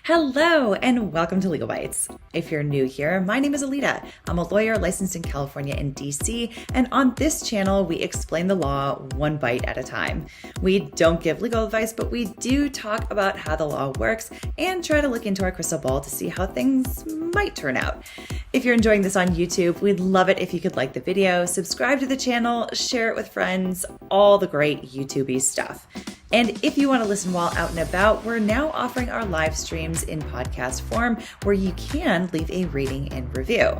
Hello and welcome to Legal Bites. If you're new here, my name is Alita. I'm a lawyer licensed in California and DC, and on this channel, we explain the law one bite at a time. We don't give legal advice, but we do talk about how the law works and try to look into our crystal ball to see how things might turn out. If you're enjoying this on YouTube, we'd love it if you could like the video, subscribe to the channel, share it with friends, all the great YouTube-y stuff. And if you want to listen while out and about, we're now offering our live streams in podcast form where you can leave a rating and review.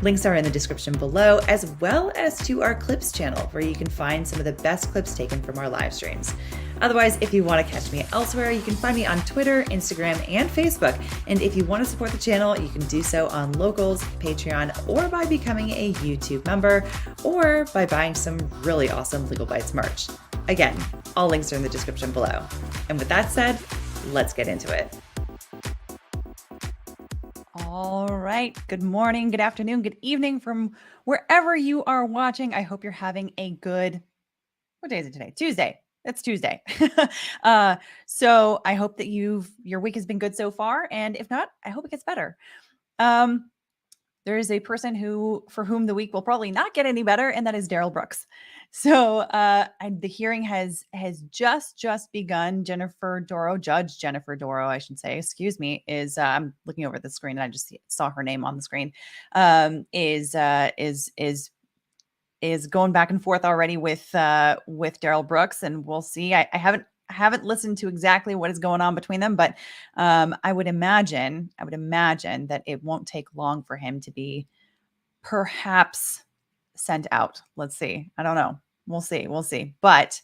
Links are in the description below, as well as to our clips channel where you can find some of the best clips taken from our live streams. Otherwise, if you want to catch me elsewhere, you can find me on Twitter, Instagram, and Facebook. And if you want to support the channel, you can do so on Locals, Patreon, or by becoming a YouTube member, or by buying some really awesome Legal Bites merch. Again, all links are in the description below. And with that said, let's get into it. All right. Good morning, good afternoon, good evening from wherever you are watching. I hope you're having a good, what day is it today? Tuesday. It's Tuesday. So I hope that your week has been good so far. And if not, I hope it gets better. There is a person for whom the week will probably not get any better, and that is Darrell Brooks. So the hearing has just begun. Judge Jennifer Doro, I should say, excuse me, is I'm looking over the screen and I just saw her name on the screen. Is going back and forth already with Darrell Brooks, and we'll see. I haven't listened to exactly what is going on between them, but I would imagine that it won't take long for him to be perhaps sent out. Let's see. I don't know. We'll see. But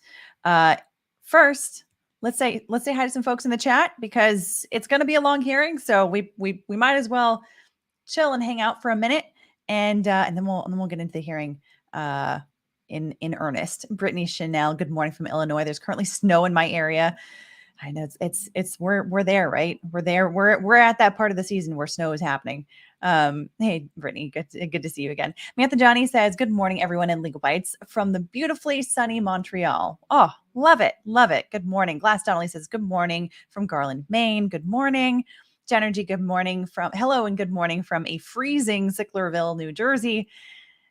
first, let's say hi to some folks in the chat because it's going to be a long hearing. So we might as well chill and hang out for a minute, and then we'll get into the hearing in earnest. Brittany Chanel, good morning from Illinois. There's currently snow in my area. I know it's we're there, right? We're there. We're at that part of the season where snow is happening. Hey, Brittany, good to see you again. Samantha Johnny says, good morning, everyone in Legal Bites from the beautifully sunny Montreal. Oh, love it. Good morning. Glass Donnelly says, good morning from Garland, Maine. Good morning. Genergy, good morning hello and good morning from a freezing Sicklerville, New Jersey.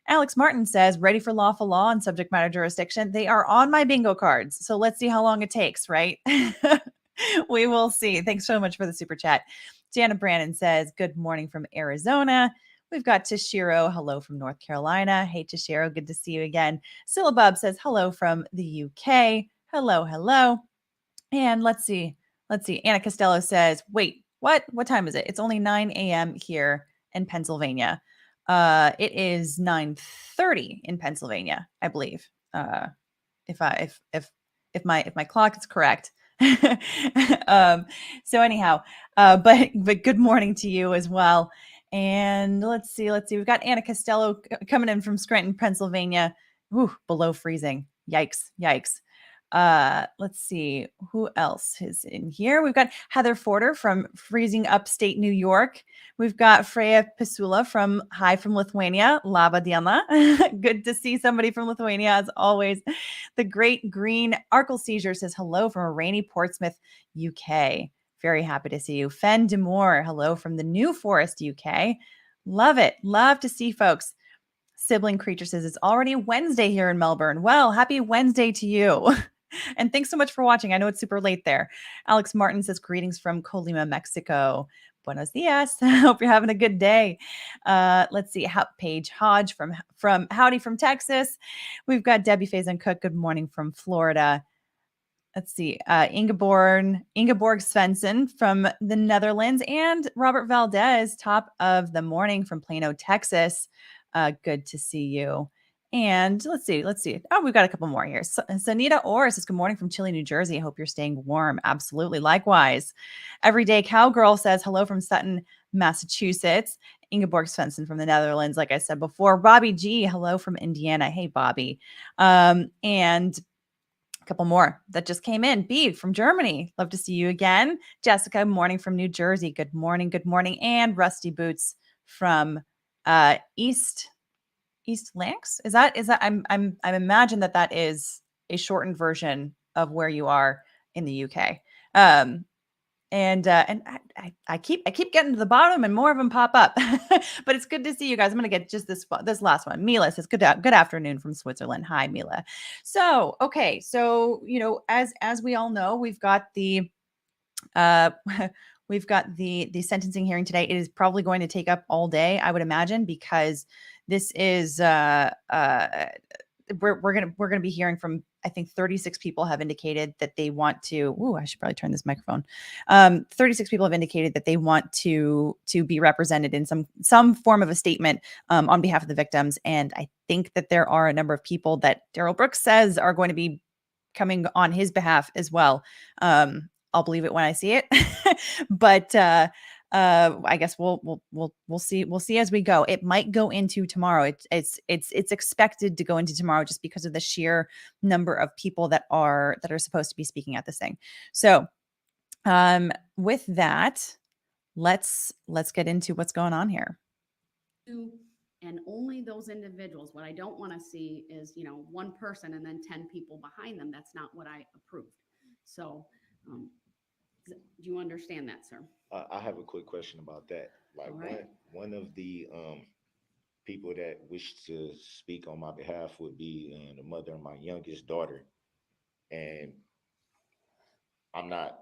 Alex Martin says, ready for lawful law and subject matter jurisdiction. They are on my bingo cards. So let's see how long it takes, right? We will see. Thanks so much for the super chat. Jana Brannon says, good morning from Arizona. We've got Tashiro. Hello from North Carolina. Hey, Tashiro. Good to see you again. Syllabub says, hello from the UK. Hello. And let's see. Anna Costello says, wait, what time is it? It's only 9 a.m. here in Pennsylvania. It is 9:30 in Pennsylvania, I believe. If my clock is correct. So anyhow, but good morning to you as well. And let's see. We've got Anna Costello coming in from Scranton, Pennsylvania. Ooh, below freezing. Yikes. Let's see who else is in here. We've got Heather Forder from freezing upstate New York. We've got Freya Pisula from Lithuania. Laba diena. Good to see somebody from Lithuania as always. The Great Green Arkle Seizure says hello from a rainy Portsmouth, UK. Very happy to see you. Fen Demore, hello from the New Forest, UK. Love it. Love to see folks. Sibling Creature says it's already Wednesday here in Melbourne. Well, happy Wednesday to you. And thanks so much for watching. I know it's super late there. Alex Martin says, greetings from Colima, Mexico. Buenos dias. Hope you're having a good day. Let's see. Paige Hodge from Howdy from Texas. We've got Debbie Faison Cook. Good morning from Florida. Let's see. Ingeborg Svensson from the Netherlands and Robert Valdez, top of the morning from Plano, Texas. Good to see you. And let's see. Oh, we've got a couple more here. Sanita Orr says, good morning from Chile, New Jersey. I hope you're staying warm. Absolutely. Likewise. Everyday Cowgirl says, hello from Sutton, Massachusetts. Ingeborg Svensson from the Netherlands, like I said before. Bobby G, hello from Indiana. Hey, Bobby. And a couple more that just came in. B from Germany. Love to see you again. Jessica, morning from New Jersey. Good morning. And Rusty Boots from East Lancs. Is that I'm imagine that is a shortened version of where you are in the UK. I keep getting to the bottom and more of them pop up, but it's good to see you guys. I'm going to get just this last one. Mila says, good afternoon from Switzerland. Hi, Mila. So, okay. So, as we all know, we've got the, we've got the sentencing hearing today. It is probably going to take up all day, I would imagine, because this is, we're going to be hearing from, I think 36 people have indicated that they want to, I should probably turn this microphone. 36 people have indicated that they want to be represented in some form of a statement on behalf of the victims. And I think that there are a number of people that Darrell Brooks says are going to be coming on his behalf as well. I'll believe it when I see it, but I guess we'll see. We'll see as we go. It might go into tomorrow. It's expected to go into tomorrow just because of the sheer number of people that are supposed to be speaking at this thing. So, with that, let's get into what's going on here. And only those individuals. What I don't want to see is, one person and then 10 people behind them. That's not what I approved. So, do you understand that, sir? I have a quick question about that. Like, right. one of the people that wish to speak on my behalf would be the mother of my youngest daughter, and I'm not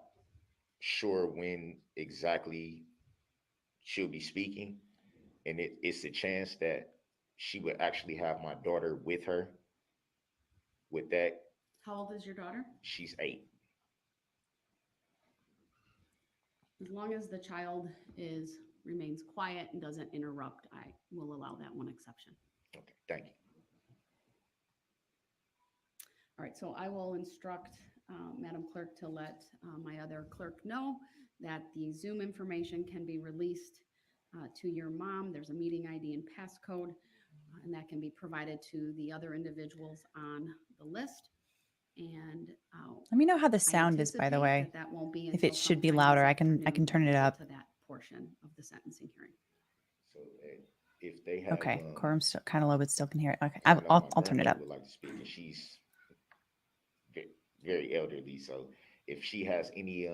sure when exactly she'll be speaking, and it's a chance that she would actually have my daughter with her. With that, how old is your daughter? She's 8. As long as the child remains quiet and doesn't interrupt, I will allow that one exception. Okay, thank you. All right, so I will instruct Madam Clerk to let my other clerk know that the Zoom information can be released to your mom. There's a meeting ID and passcode, and that can be provided to the other individuals on the list. And let me know how the sound is, by the way. That won't be if it should be louder, I can turn it up. To that portion of the sentencing hearing. So if they have quorum's still kind of low, but still can hear it. Okay, I'll turn it up. Would like to speak, and she's very elderly, so if she has any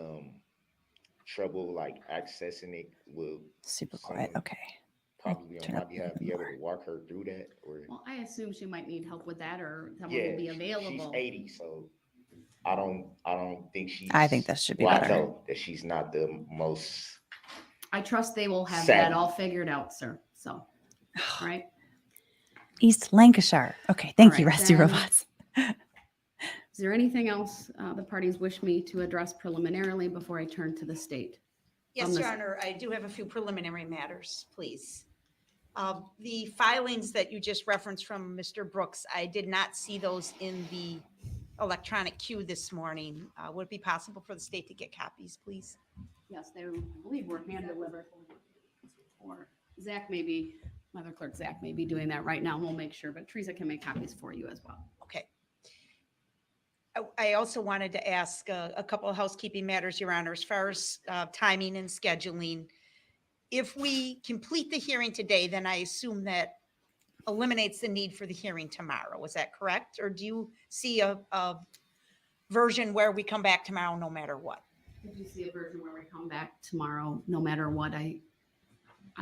trouble like accessing it, will super quiet. Okay. Probably on my behalf be able to walk her through that, or well, I assume she might need help with that, or someone will be available. She's 80, so I don't think she's. I think that should be better. I know that she's not the most. I trust they will have that all figured out, sir. So, all right. East Lancashire. Okay, thank you, Rusty Robots. Is there anything else the parties wish me to address preliminarily before I turn to the state? Yes, Your Honor, I do have a few preliminary matters, please. The filings that you just referenced from Mr. Brooks, I did not see those in the electronic queue this morning. Would it be possible for the state to get copies, please? Yes, they, I believe, were hand delivered. Or Zach may be, Mother Clerk Zach may be doing that right now. We'll make sure, but Teresa can make copies for you as well. Okay. I also wanted to ask a couple of housekeeping matters, Your Honor, as far as timing and scheduling. If we complete the hearing today, then I assume that eliminates the need for the hearing tomorrow. Is that correct? Or do you see a version where we come back tomorrow no matter what? I do see a version where we come back tomorrow no matter what. I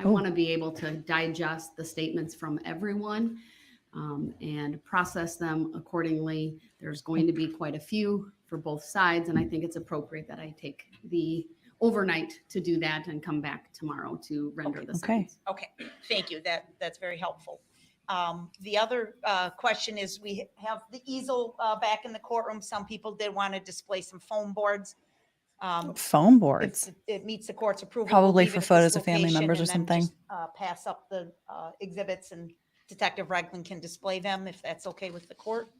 want to be able to digest the statements from everyone and process them accordingly. There's going to be quite a few for both sides, and I think it's appropriate that I take the overnight to do that and come back tomorrow to render the sentence. Okay, thank you. That's very helpful. The other question is we have the easel back in the courtroom. Some people did want to display some foam boards. Foam boards. It meets the court's approval. Probably for photos of family members or something. Just, pass up the exhibits and Detective Regland can display them if that's okay with the court.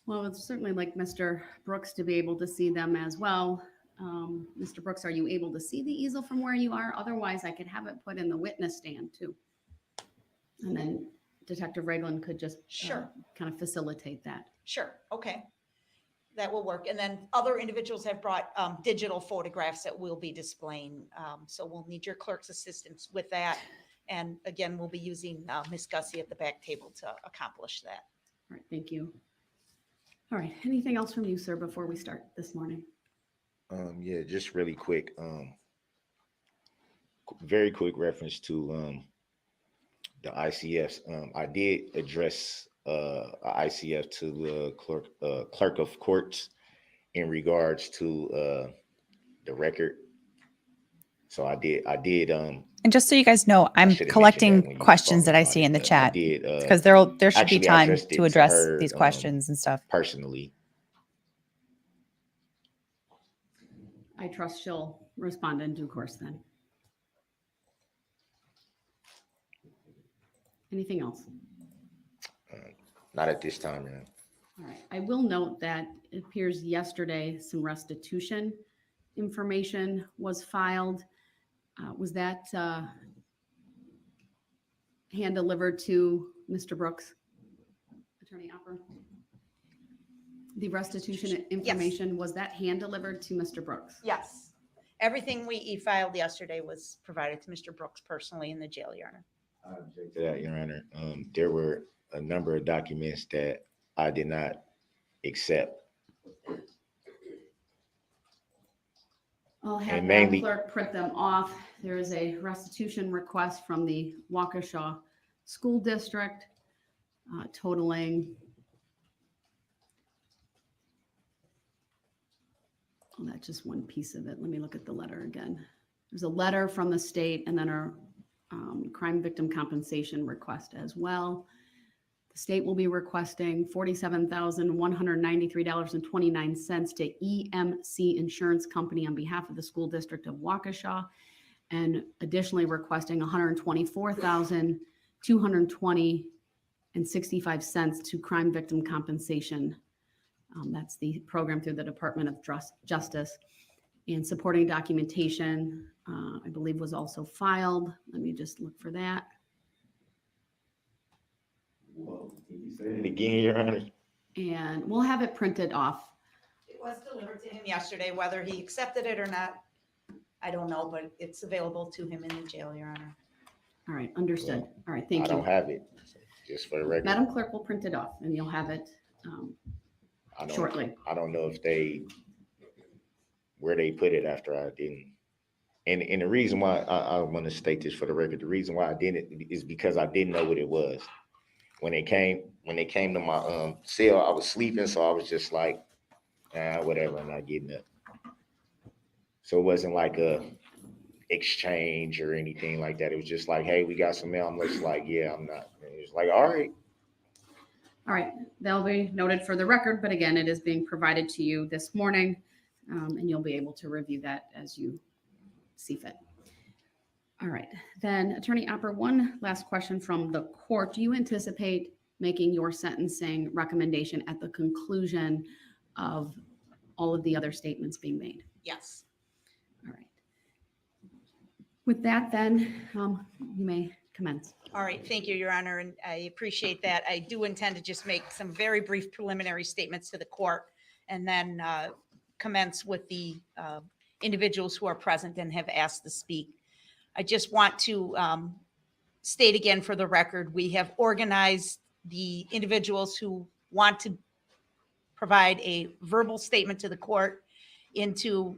Well, it's certainly like Mr. Brooks to be able to see them as well. Mr. Brooks, are you able to see the easel from where you are? Otherwise, I could have it put in the witness stand too. And then Detective Regland could just kind of facilitate that. Sure. Okay. That will work. And then other individuals have brought digital photographs that we'll be displaying. So we'll need your clerk's assistance with that. And again, we'll be using Ms. Gussie at the back table to accomplish that. All right. Thank you. All right. Anything else from you, sir, before we start this morning? Yeah, just really quick. Very quick reference to the ICFs. I did address a ICF to the clerk of courts in regards to the record. So I did And just so you guys know, I I'm should have mentioned that when collecting you questions called that me I about see it, in the but I chat did because there should be actually I time addressed it to address her, these questions and stuff. personally. I trust she'll respond in due course then. Anything else? Not at this time, man. All right. I will note that it appears yesterday some restitution information was filed. Was that hand delivered to Mr. Brooks? Attorney Opper? The restitution information, was that hand delivered to Mr. Brooks? Yes. Everything we e-filed yesterday was provided to Mr. Brooks personally in the jail, Your Honor. I object to that, Your Honor. There were a number of documents that I did not accept. I'll have And Madam mainly- Clerk print them off. There is a restitution request from the Waukesha School District totaling, well, that's just one piece of it. Let me look at the letter again. There's a letter from the state and then a crime victim compensation request as well. The state will be requesting $47,193.29 to EMC Insurance Company on behalf of the School District of Waukesha, and additionally requesting $124,220.65 to crime victim compensation. That's the program through the Department of Justice. And supporting documentation, I believe, was also filed. Let me just look for that. Well, can you say it again, Your Honor? And we'll have it printed off. It was delivered to him yesterday. Whether he accepted it or not, I don't know, but it's available to him in the jail, Your Honor. All right, understood. Well, All right, I thank don't you. have it, just for the record. Madam Clerk will print it off and you'll have it shortly. I don't know if where they put it after I didn't. And the reason why I want to state this for the record, the reason why I didn't is because I didn't know what it was. When they came to my cell, I was sleeping, so I was just like, whatever, I'm not getting up. So it wasn't like a exchange or anything like that. It was just like, hey, we got some mail. I'm just like, yeah, I'm not. And it was like, all right. All right, that'll be noted for the record, but again, it is being provided to you this morning, and you'll be able to review that as you see fit. All right, then Attorney Opper, one last question from the court. Do you anticipate making your sentencing recommendation at the conclusion of all of the other statements being made? Yes. All right. With that, then, you may commence. All right, thank you, Your Honor, and I appreciate that. I do intend to just make some very brief preliminary statements to the court and then commence with the individuals who are present and have asked to speak. I just want to state again for the record, we have organized the individuals who want to provide a verbal statement to the court into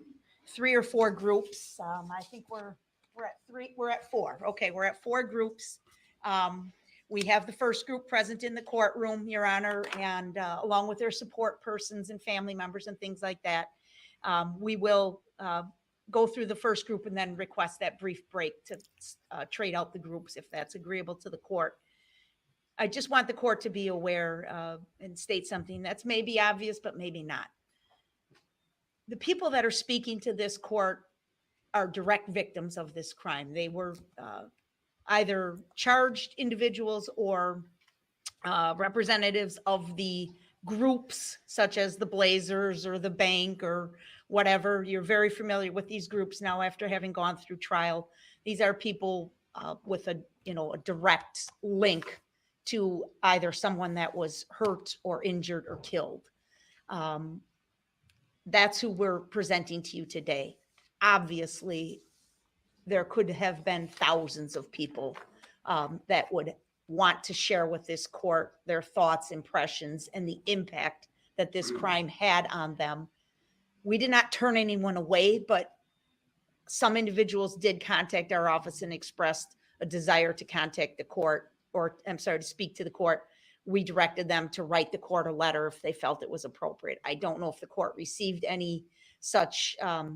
3 or 4 groups. I think we're at 3, we're at 4. Okay, we're at 4 groups. We have the first group present in the courtroom, Your Honor, and along with their support persons and family members and things like that. We will go through the first group and then request that brief break to trade out the groups if that's agreeable to the court. I just want the court to be aware and state something that's maybe obvious, but maybe not. The people that are speaking to this court are direct victims of this crime. They were either charged individuals or representatives of the groups such as the Blazers or the bank or whatever. You're very familiar with these groups now after having gone through trial. These are people with a direct link to either someone that was hurt or injured or killed. That's who we're presenting to you today. Obviously, there could have been thousands of people that would want to share with this court their thoughts, impressions, and the impact that this crime had on them. We did not turn anyone away, but some individuals did contact our office and expressed a desire to contact the court, or I'm sorry, to speak to the court. We directed them to write the court a letter if they felt it was appropriate. I don't know if the court received any such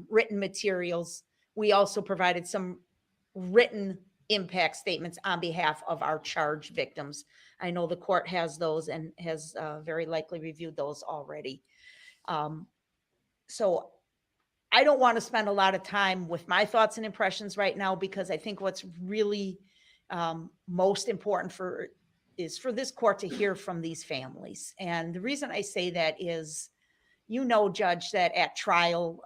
written materials. We also provided some written impact statements on behalf of our charged victims. I know the court has those and has very likely reviewed those already. So I don't want to spend a lot of time with my thoughts and impressions right now, because I think what's really most important is for this court to hear from these families. And the reason I say that is, Judge, that at trial,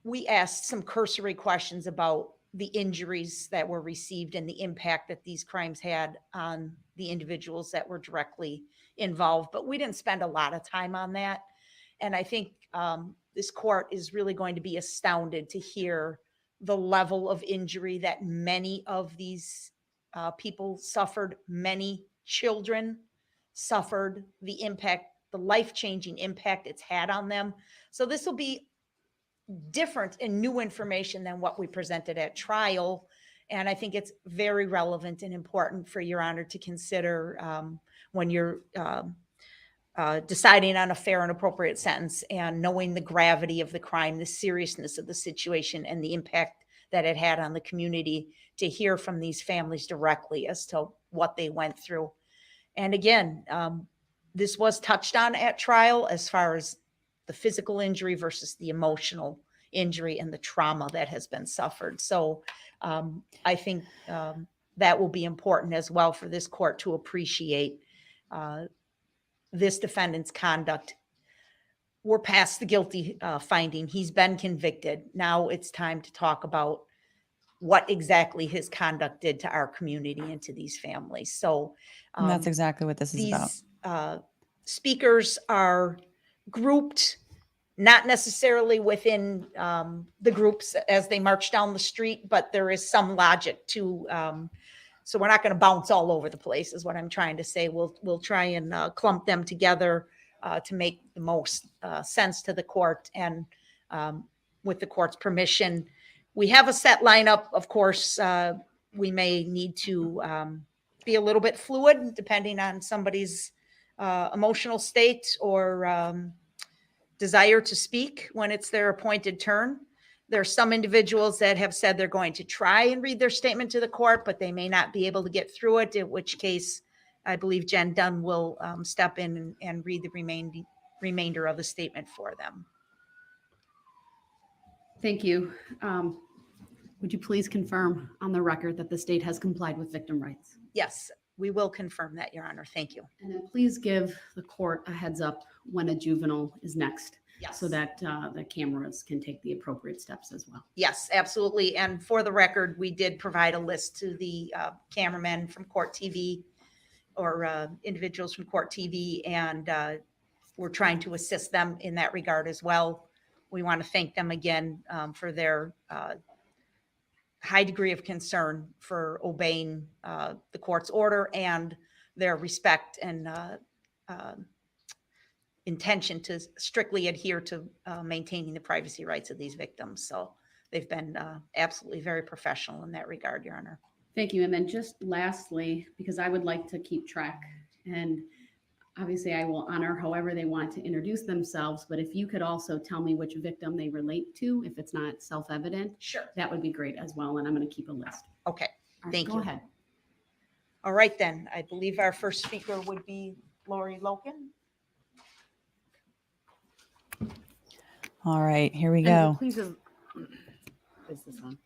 we asked some cursory questions about the injuries that were received and the impact that these crimes had on the individuals that were directly involved, but we didn't spend a lot of time on that. And I think this court is really going to be astounded to hear the level of injury that many of these people suffered. Many children suffered the impact, the life-changing impact it's had on them. So this will be different and new information than what we presented at trial. And I think it's very relevant and important for Your Honor to consider when you're deciding on a fair and appropriate sentence, and knowing the gravity of the crime, the seriousness of the situation, and the impact that it had on the community, to hear from these families directly as to what they went through. And again, this was touched on at trial as far as the physical injury versus the emotional injury and the trauma that has been suffered. So I think that will be important as well for this court to appreciate this defendant's conduct. We're past the guilty finding. He's been convicted. Now it's time to talk about what exactly his conduct did to our community and to these families. So And that's exactly what this is about. these speakers are grouped, not necessarily within the groups as they march down the street, but there is some logic to, so we're not going to bounce all over the place is what I'm trying to say. We'll try and clump them together to make the most sense to the court, and with the court's permission. We have a set lineup. Of course, we may need to be a little bit fluid depending on somebody's emotional state or desire to speak when it's their appointed turn. There are some individuals that have said they're going to try and read their statement to the court, but they may not be able to get through it, in which case I believe Jen Dunn will step in and read the remainder of the statement for them. Thank you. Would you please confirm on the record that the state has complied with victim rights? Yes, we will confirm that, Your Honor. Thank you. And then please give the court a heads up when a juvenile is next, Yes. so that the cameras can take the appropriate steps as well. Yes, absolutely. And for the record, we did provide a list to the cameramen from Court TV, or individuals from Court TV, and we're trying to assist them in that regard as well. We want to thank them again for their high degree of concern for obeying the court's order, and their respect and intention to strictly adhere to maintaining the privacy rights of these victims. So they've been absolutely very professional in that regard, Your Honor. Thank you. And then just lastly, because I would like to keep track, and obviously I will honor however they want to introduce themselves, but if you could also tell me which victim they relate to, if it's not self-evident, Sure. that would be great as well. And I'm going to keep a list. Okay. All right, Thank go you. ahead. All right, then. I believe our first speaker would be Lori Loken. All right, here we And go. please, is this on?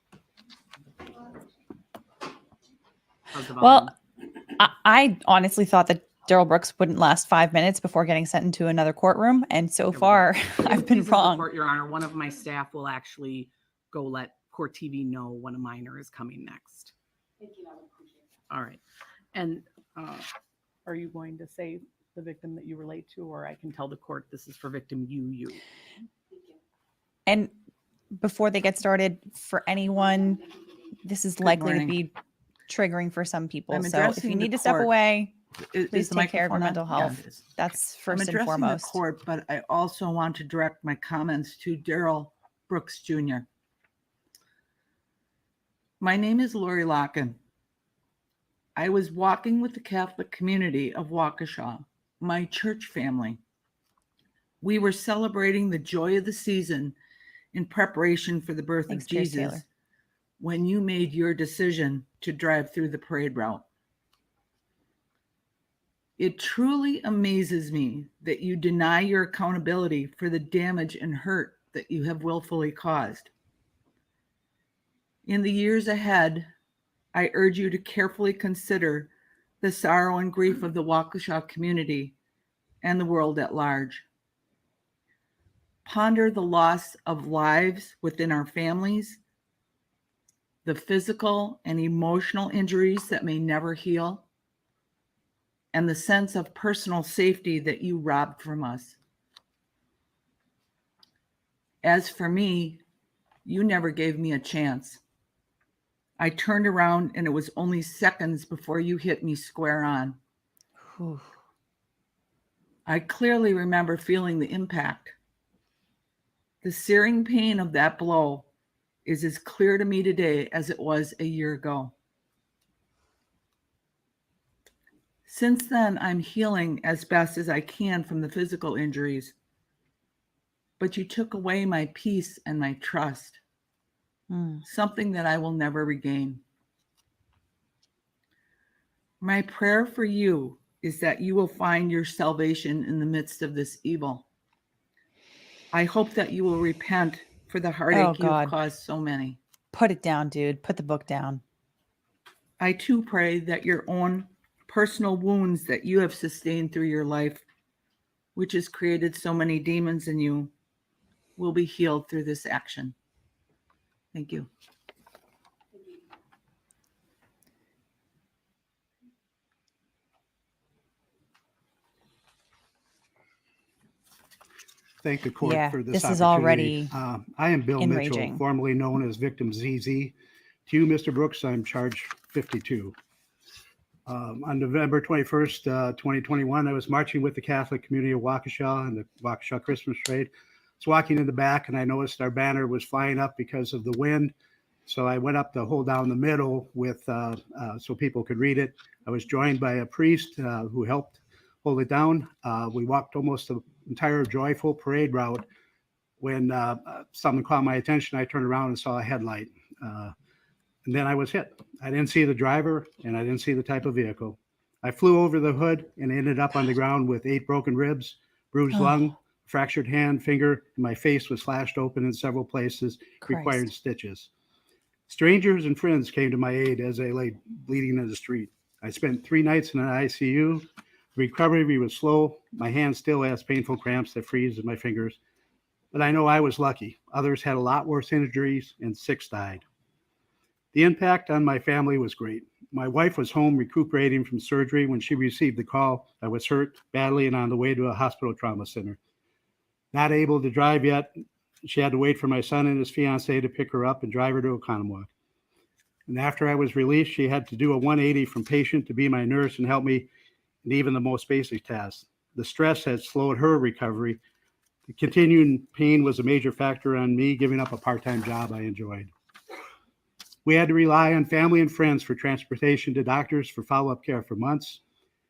How's the Well, volume? I honestly thought that Darrell Brooks wouldn't last 5 minutes before getting sent into another courtroom. And so far, I've been Please wrong. report, Your Honor, one of my staff will actually go let Court TV know when a minor is coming next. Thank you. I would appreciate that. All right. And are you going to say the victim that you relate to, or I can tell the court this is for victim you? Thank you. And before they get started, for anyone, this is likely to morning. be triggering for some people. I'm So if you addressing need the to step court. away, Please the take care of your microphone on? mental Yeah, health. it is. That's I'm first and addressing foremost. the court, but I also want to direct my comments to Darrell Brooks Jr. My name is Lori Locken. I was walking with the Catholic community of Waukesha, my church family. We were celebrating the joy of the season in preparation for the birth Thanks, of Grace Jesus Taylor. when you made your decision to drive through the parade route. It truly amazes me that you deny your accountability for the damage and hurt that you have willfully caused. In the years ahead, I urge you to carefully consider the sorrow and grief of the Waukesha community and the world at large. Ponder the loss of lives within our families, the physical and emotional injuries that may never heal, and the sense of personal safety that you robbed from us. As for me, you never gave me a chance. I turned around and it was only seconds before you hit me square on. Whew. I clearly remember feeling the impact. The searing pain of that blow is as clear to me today as it was a year ago. Since then, I'm healing as best as I can from the physical injuries. But you took away my peace and my trust, something that I will never regain. My prayer for you is that you will find your salvation in the midst of this evil. I hope that you will repent for the heartache you have caused so many. Put it down, dude. Put the book down. I too pray that your own personal wounds that you have sustained through your life, which has created so many demons in you, will be healed through this action. Thank you. Thank the court Yeah, for this this is opportunity. already I am Bill enraging. Mitchell, formerly known as victim ZZ. To you, Mr. Brooks, I'm charge 52. On November 21st, 2021, I was marching with the Catholic community of Waukesha and the Waukesha Christmas parade. I was walking in the back and I noticed our banner was flying up because of the wind. So I went up to hold down the middle with so people could read it. I was joined by a priest who helped hold it down. We walked almost the entire joyful parade route when something caught my attention. I turned around and saw a headlight. And then I was hit. I didn't see the driver and I didn't see the type of vehicle. I flew over the hood and ended up on the ground with 8 broken ribs, bruised lung, fractured hand, finger, and my face was slashed open in several places, requiring stitches. Strangers and friends came to my aid as I lay bleeding in the street. I spent 3 nights in an ICU. Recovery was slow. My hand still has painful cramps that freeze in my fingers. But I know I was lucky. Others had a lot worse injuries and 6 died. The impact on my family was great. My wife was home recuperating from surgery when she received the call. I was hurt badly and on the way to a hospital trauma center. Not able to drive yet. She had to wait for my son and his fiance to pick her up and drive her to Oconomowoc. And after I was released, she had to do a 180 from patient to be my nurse and help me in even the most basic tasks. The stress had slowed her recovery. The continuing pain was a major factor on me giving up a part-time job I enjoyed. We had to rely on family and friends for transportation to doctors for follow-up care for months.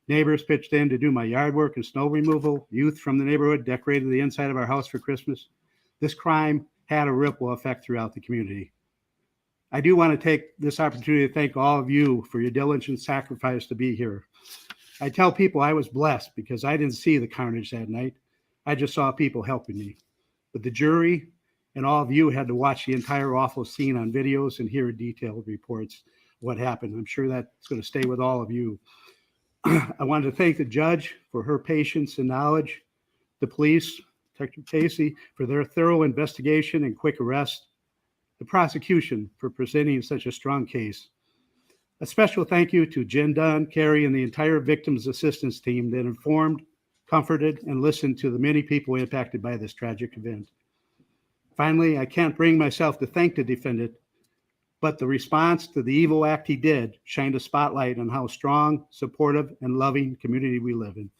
Neighbors pitched in to do my yard work and snow removal. Youth from the neighborhood decorated the inside of our house for Christmas. This crime had a ripple effect throughout the community. I do want to take this opportunity to thank all of you for your diligent sacrifice to be here. I tell people I was blessed because I didn't see the carnage that night. I just saw people helping me. But the jury and all of you had to watch the entire awful scene on videos and hear detailed reports of what happened. I'm sure that's going to stay with all of you. I wanted to thank the judge for her patience and knowledge, the police, Detective Casey, for their thorough investigation and quick arrest, the prosecution for presenting such a strong case. A special thank you to Jen Dunn, Carrie, and the entire victims assistance team that informed, comforted, and listened to the many people impacted by this tragic event. Finally, I can't bring myself to thank the defendant, But the response to the evil act he did shined a spotlight on how strong, supportive, and loving community we live in.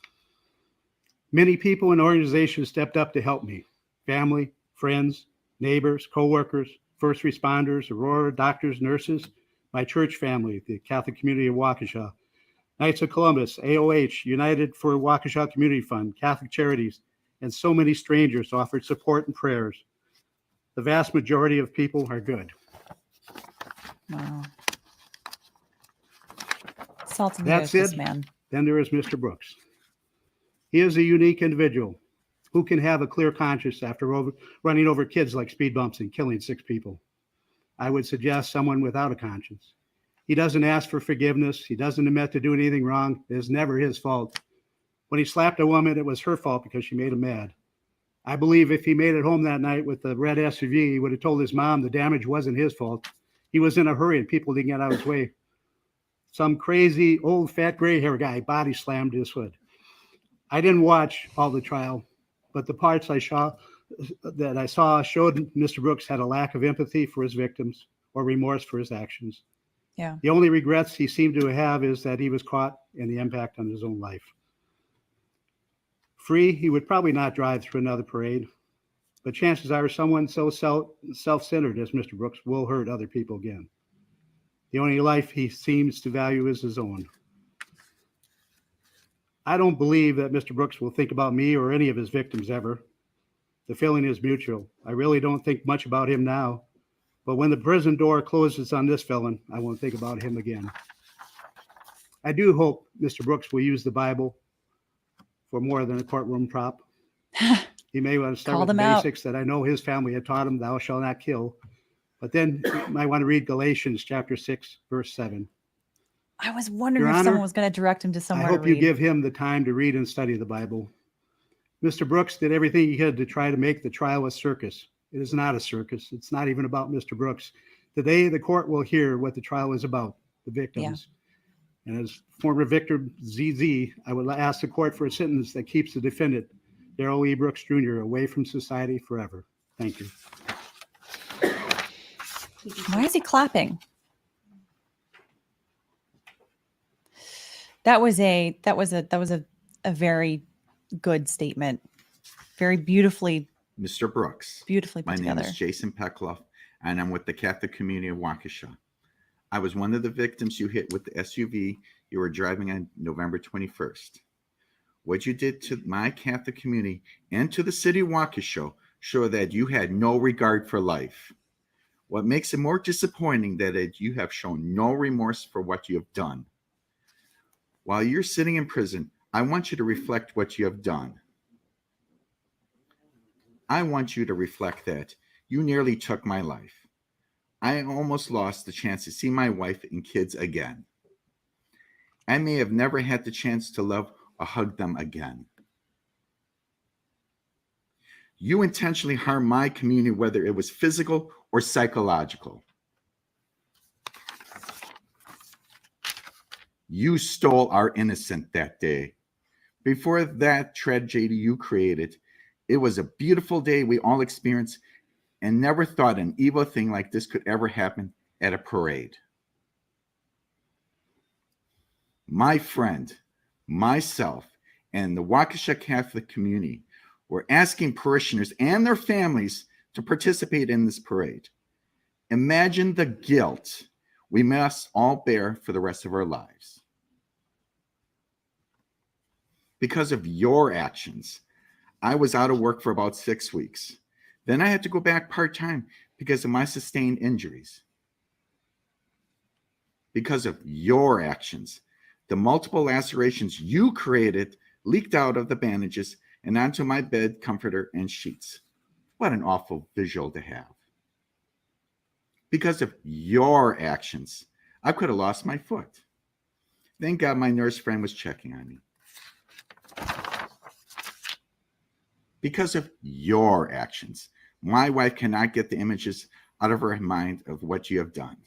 Many people and organizations stepped up to help me. Family, friends, neighbors, co-workers, first responders, Aurora, doctors, nurses, my church family, the Catholic community of Waukesha, Knights of Columbus, AOH, United for Waukesha Community Fund, Catholic Charities, and so many strangers offered support and prayers. The vast majority of people are good. Wow. Salt and That's this it. man. Then there is Mr. Brooks. He is a unique individual who can have a clear conscience after running over kids like speed bumps and killing 6 people. I would suggest someone without a conscience. He doesn't ask for forgiveness. He doesn't admit to doing anything wrong. It is never his fault. When he slapped a woman, it was her fault because she made him mad. I believe if he made it home that night with the red SUV, he would have told his mom the damage wasn't his fault. He was in a hurry and people didn't get out of his way. Some crazy old fat gray hair guy body slammed his hood. I didn't watch all the trial, but the parts I saw showed Mr. Brooks had a lack of empathy for his victims or remorse for his actions. Yeah. The only regrets he seemed to have is that he was caught and the impact on his own life. Free, he would probably not drive through another parade, but chances are someone so self-centered as Mr. Brooks will hurt other people again. The only life he seems to value is his own. I don't believe that Mr. Brooks will think about me or any of his victims ever. The feeling is mutual. I really don't think much about him now, but when the prison door closes on this felon, I won't think about him again. I do hope Mr. Brooks will use the Bible for more than a courtroom prop. He may want to start Call with the them out. basics that I know his family had taught him, thou shalt not kill. But then you might want to read Galatians chapter 6, verse 7. I was wondering Your if Honor, someone was going to direct him to I somewhere hope to you read. give him the time to read and study the Bible. Mr. Brooks did everything he could to try to make the trial a circus. It is not a circus. It's not even about Mr. Brooks. Today, the court will hear what the trial is about, the victims. And as former victim ZZ, I would ask the court for a sentence that keeps the defendant, Darrell E. Brooks Jr., away from society forever. Thank you. Why is he clapping? That was a very good statement. Very beautifully Mr. Brooks, put my together. name is Jason Peckloff, and I'm with the Catholic community of Waukesha. I was one of the victims you hit with the SUV you were driving on November 21st. What you did to my Catholic community and to the city of Waukesha show that you had no regard for life. What makes it more disappointing that you have shown no remorse for what you have done. While you're sitting in prison, I want you to reflect what you have done. I want you to reflect that you nearly took my life. I almost lost the chance to see my wife and kids again. I may have never had the chance to love or hug them again. You intentionally harmed my community, whether it was physical or psychological. You stole our innocence that day. Before that tragedy you created, it was a beautiful day we all experienced and never thought an evil thing like this could ever happen at a parade. My friend, myself, and the Waukesha Catholic community were asking parishioners and their families to participate in this parade. Imagine the guilt we must all bear for the rest of our lives. Because of your actions, I was out of work for about 6 weeks. Then I had to go back part-time because of my sustained injuries. Because of your actions, the multiple lacerations you created leaked out of the bandages and onto my bed, comforter, and sheets. What an awful visual to have. Because of your actions, I could have lost my foot. Thank God my nurse friend was checking on me. Because of your actions, my wife cannot get the images out of her mind of what you have done.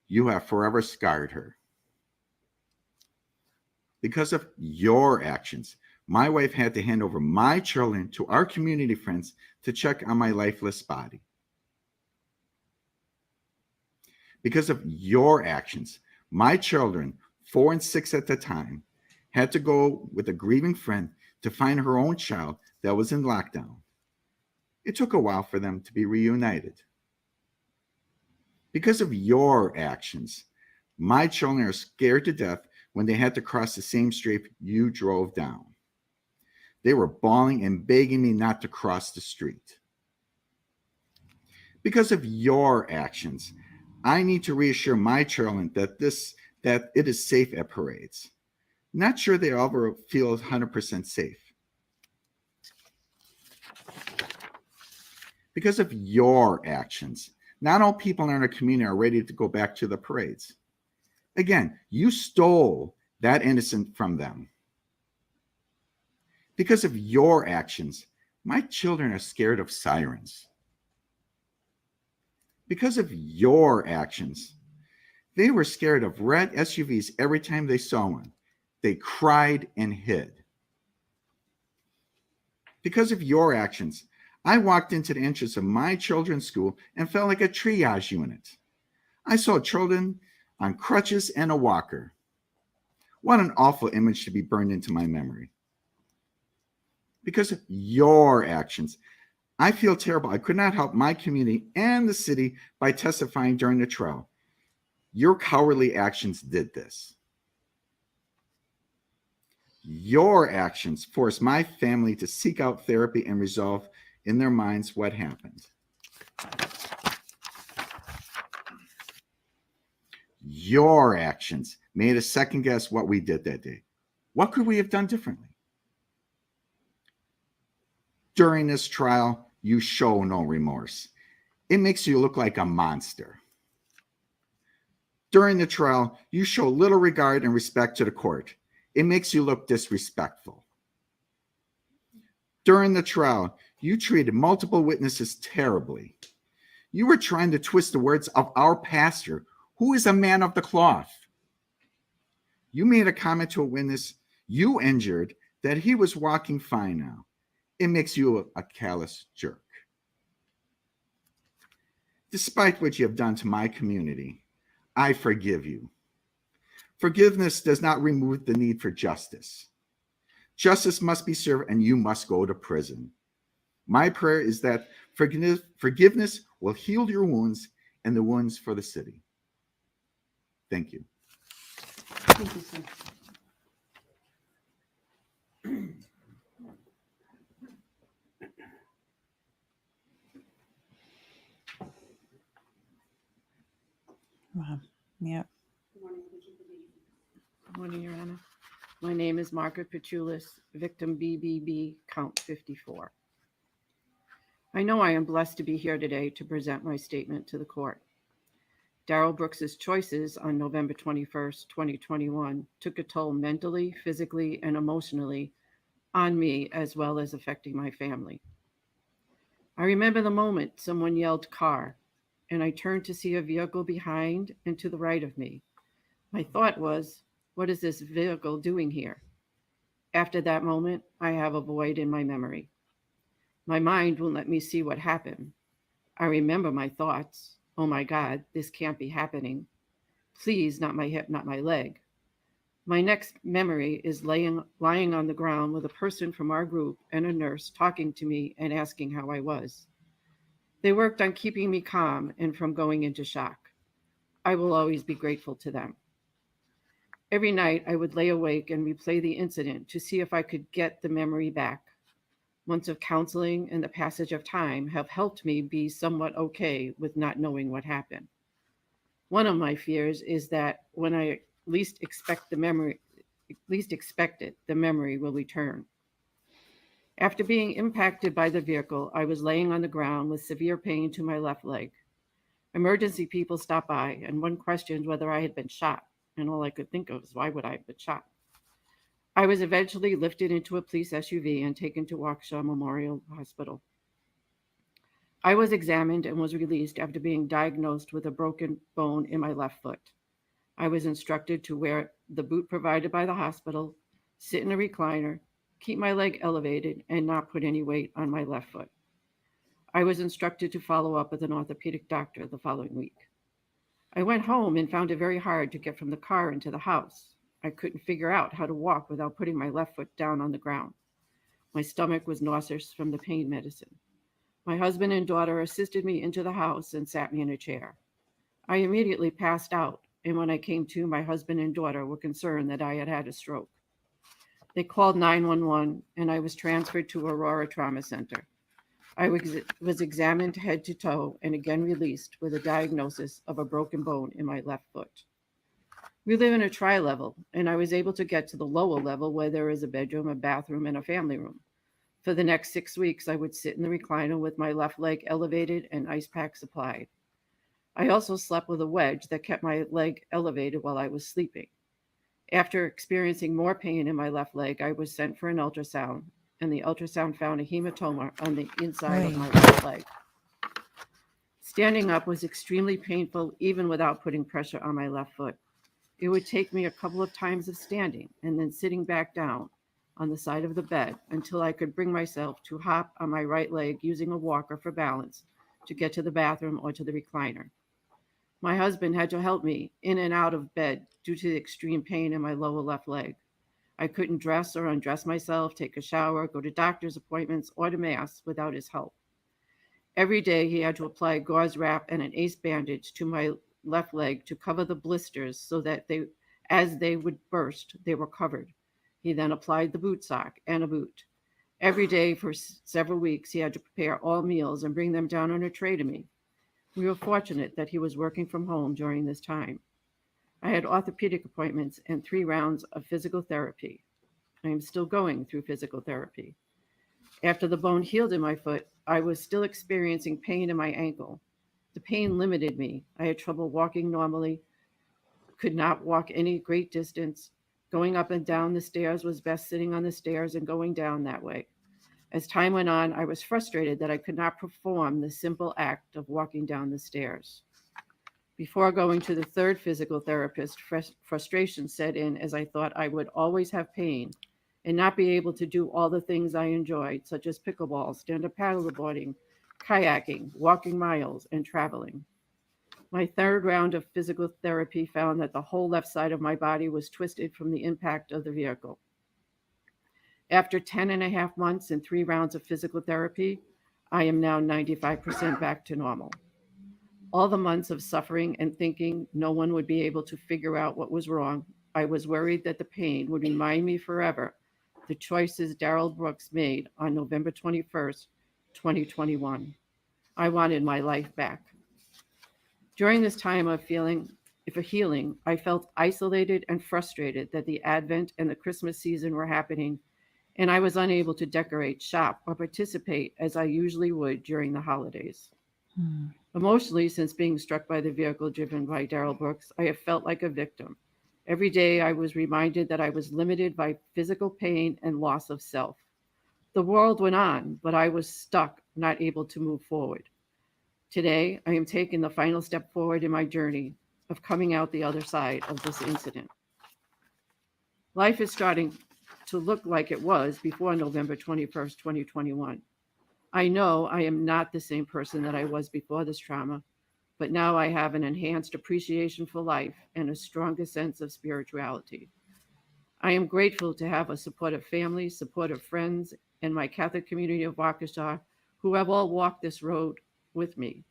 You have forever scarred her. Because of your actions, my wife had to hand over my children to our community friends to check on my lifeless body. Because of your actions, my children, 4 and 6 at the time, had to go with a grieving friend to find her own child that was in lockdown. It took a while for them to be reunited. Because of your actions, my children are scared to death when they had to cross the same street you drove down. They were bawling and begging me not to cross the street. Because of your actions, I need to reassure my children that it is safe at parades. Not sure they ever feel 100% safe. Because of your actions, not all people in our community are ready to go back to the parades. Again, you stole that innocent from them. Because of your actions, my children are scared of sirens. Because of your actions, they were scared of red SUVs every time they saw one. They cried and hid. Because of your actions, I walked into the entrance of my children's school and felt like a triage unit. I saw children on crutches and a walker. What an awful image to be burned into my memory. Because of your actions, I feel terrible. I could not help my community and the city by testifying during the trial. Your cowardly actions did this. Your actions forced my family to seek out therapy and resolve in their minds what happened. Your actions made us second guess what we did that day. What could we have done differently? During this trial, you show no remorse. It makes you look like a monster. During the trial, you show little regard and respect to the court. It makes you look disrespectful. During the trial, you treated multiple witnesses terribly. You were trying to twist the words of our pastor, who is a man of the cloth. You made a comment to a witness you injured that he was walking fine now. It makes you a callous jerk. Despite what you have done to my community, I forgive you. Forgiveness does not remove the need for justice. Justice must be served and you must go to prison. My prayer is that forgiveness will heal your wounds and the wounds for the city. Thank you. Thank you, sir. Wow. Yeah. Good morning, Your Honor. My name is Margaret Petulis, victim BBB, count 54. I know I am blessed to be here today to present my statement to the court. Darrell Brooks's choices on November 21st, 2021 took a toll mentally, physically, and emotionally on me, as well as affecting my family. I remember the moment someone yelled car, and I turned to see a vehicle behind and to the right of me. My thought was, what is this vehicle doing here? After that moment, I have a void in my memory. My mind won't let me see what happened. I remember my thoughts. Oh my God, this can't be happening. Please, not my hip, not my leg. My next memory is lying on the ground with a person from our group and a nurse talking to me and asking how I was. They worked on keeping me calm and from going into shock. I will always be grateful to them. Every night I would lay awake and replay the incident to see if I could get the memory back. Months of counseling and the passage of time have helped me be somewhat okay with not knowing what happened. One of my fears is that when I least expect it, the memory will return. After being impacted by the vehicle, I was laying on the ground with severe pain to my left leg. Emergency people stopped by, and one questioned whether I had been shot, and all I could think of was, why would I have been shot? I was eventually lifted into a police SUV and taken to Waukesha Memorial Hospital. I was examined and was released after being diagnosed with a broken bone in my left foot. I was instructed to wear the boot provided by the hospital, sit in a recliner, keep my leg elevated, and not put any weight on my left foot. I was instructed to follow up with an orthopedic doctor the following week. I went home and found it very hard to get from the car into the house. I couldn't figure out how to walk without putting my left foot down on the ground. My stomach was nauseous from the pain medicine. My husband and daughter assisted me into the house and sat me in a chair. I immediately passed out, and when I came to, my husband and daughter were concerned that I had had a stroke. They called 911, and I was transferred to Aurora Trauma Center. I was examined head to toe and again released with a diagnosis of a broken bone in my left foot. We live in a tri-level, and I was able to get to the lower level where there is a bedroom, a bathroom, and a family room. For the next 6 weeks, I would sit in the recliner with my left leg elevated and ice packs applied. I also slept with a wedge that kept my leg elevated while I was sleeping. After experiencing more pain in my left leg, I was sent for an ultrasound, and the ultrasound found a hematoma on the inside of my left leg. Standing up was extremely painful, even without putting pressure on my left foot. It would take me a couple of times of standing and then sitting back down on the side of the bed until I could bring myself to hop on my right leg using a walker for balance to get to the bathroom or to the recliner. My husband had to help me in and out of bed due to the extreme pain in my lower left leg. I couldn't dress or undress myself, take a shower, go to doctor's appointments, or to mass without his help. Every day he had to apply gauze wrap and an ace bandage to my left leg to cover the blisters so that as they would burst, they were covered. He then applied the boot sock and a boot. Every day for several weeks, he had to prepare all meals and bring them down on a tray to me. We were fortunate that he was working from home during this time. I had orthopedic appointments and 3 rounds of physical therapy. I am still going through physical therapy. After the bone healed in my foot, I was still experiencing pain in my ankle. The pain limited me. I had trouble walking normally, could not walk any great distance. Going up and down the stairs was best sitting on the stairs and going down that way. As time went on, I was frustrated that I could not perform the simple act of walking down the stairs. Before going to the 3rd physical therapist, frustration set in as I thought I would always have pain and not be able to do all the things I enjoyed, such as pickleball, stand-up paddleboarding, kayaking, walking miles, and traveling. My 3rd round of physical therapy found that the whole left side of my body was twisted from the impact of the vehicle. After 10.5 months and 3 rounds of physical therapy, I am now 95% back to normal. All the months of suffering and thinking no one would be able to figure out what was wrong, I was worried that the pain would remind me forever the choices Darrell Brooks made on November 21st, 2021. I wanted my life back. During this time of healing, I felt isolated and frustrated that the Advent and the Christmas season were happening, and I was unable to decorate, shop, or participate as I usually would during the holidays. Emotionally, since being struck by the vehicle driven by Darrell Brooks, I have felt like a victim. Every day I was reminded that I was limited by physical pain and loss of self. The world went on, but I was stuck, not able to move forward. Today, I am taking the final step forward in my journey of coming out the other side of this incident. Life is starting to look like it was before November 21st, 2021. I know I am not the same person that I was before this trauma, but now I have an enhanced appreciation for life and a stronger sense of spirituality. I am grateful to have a supportive family, supportive friends, and my Catholic community of Waukesha who have all walked this road with me.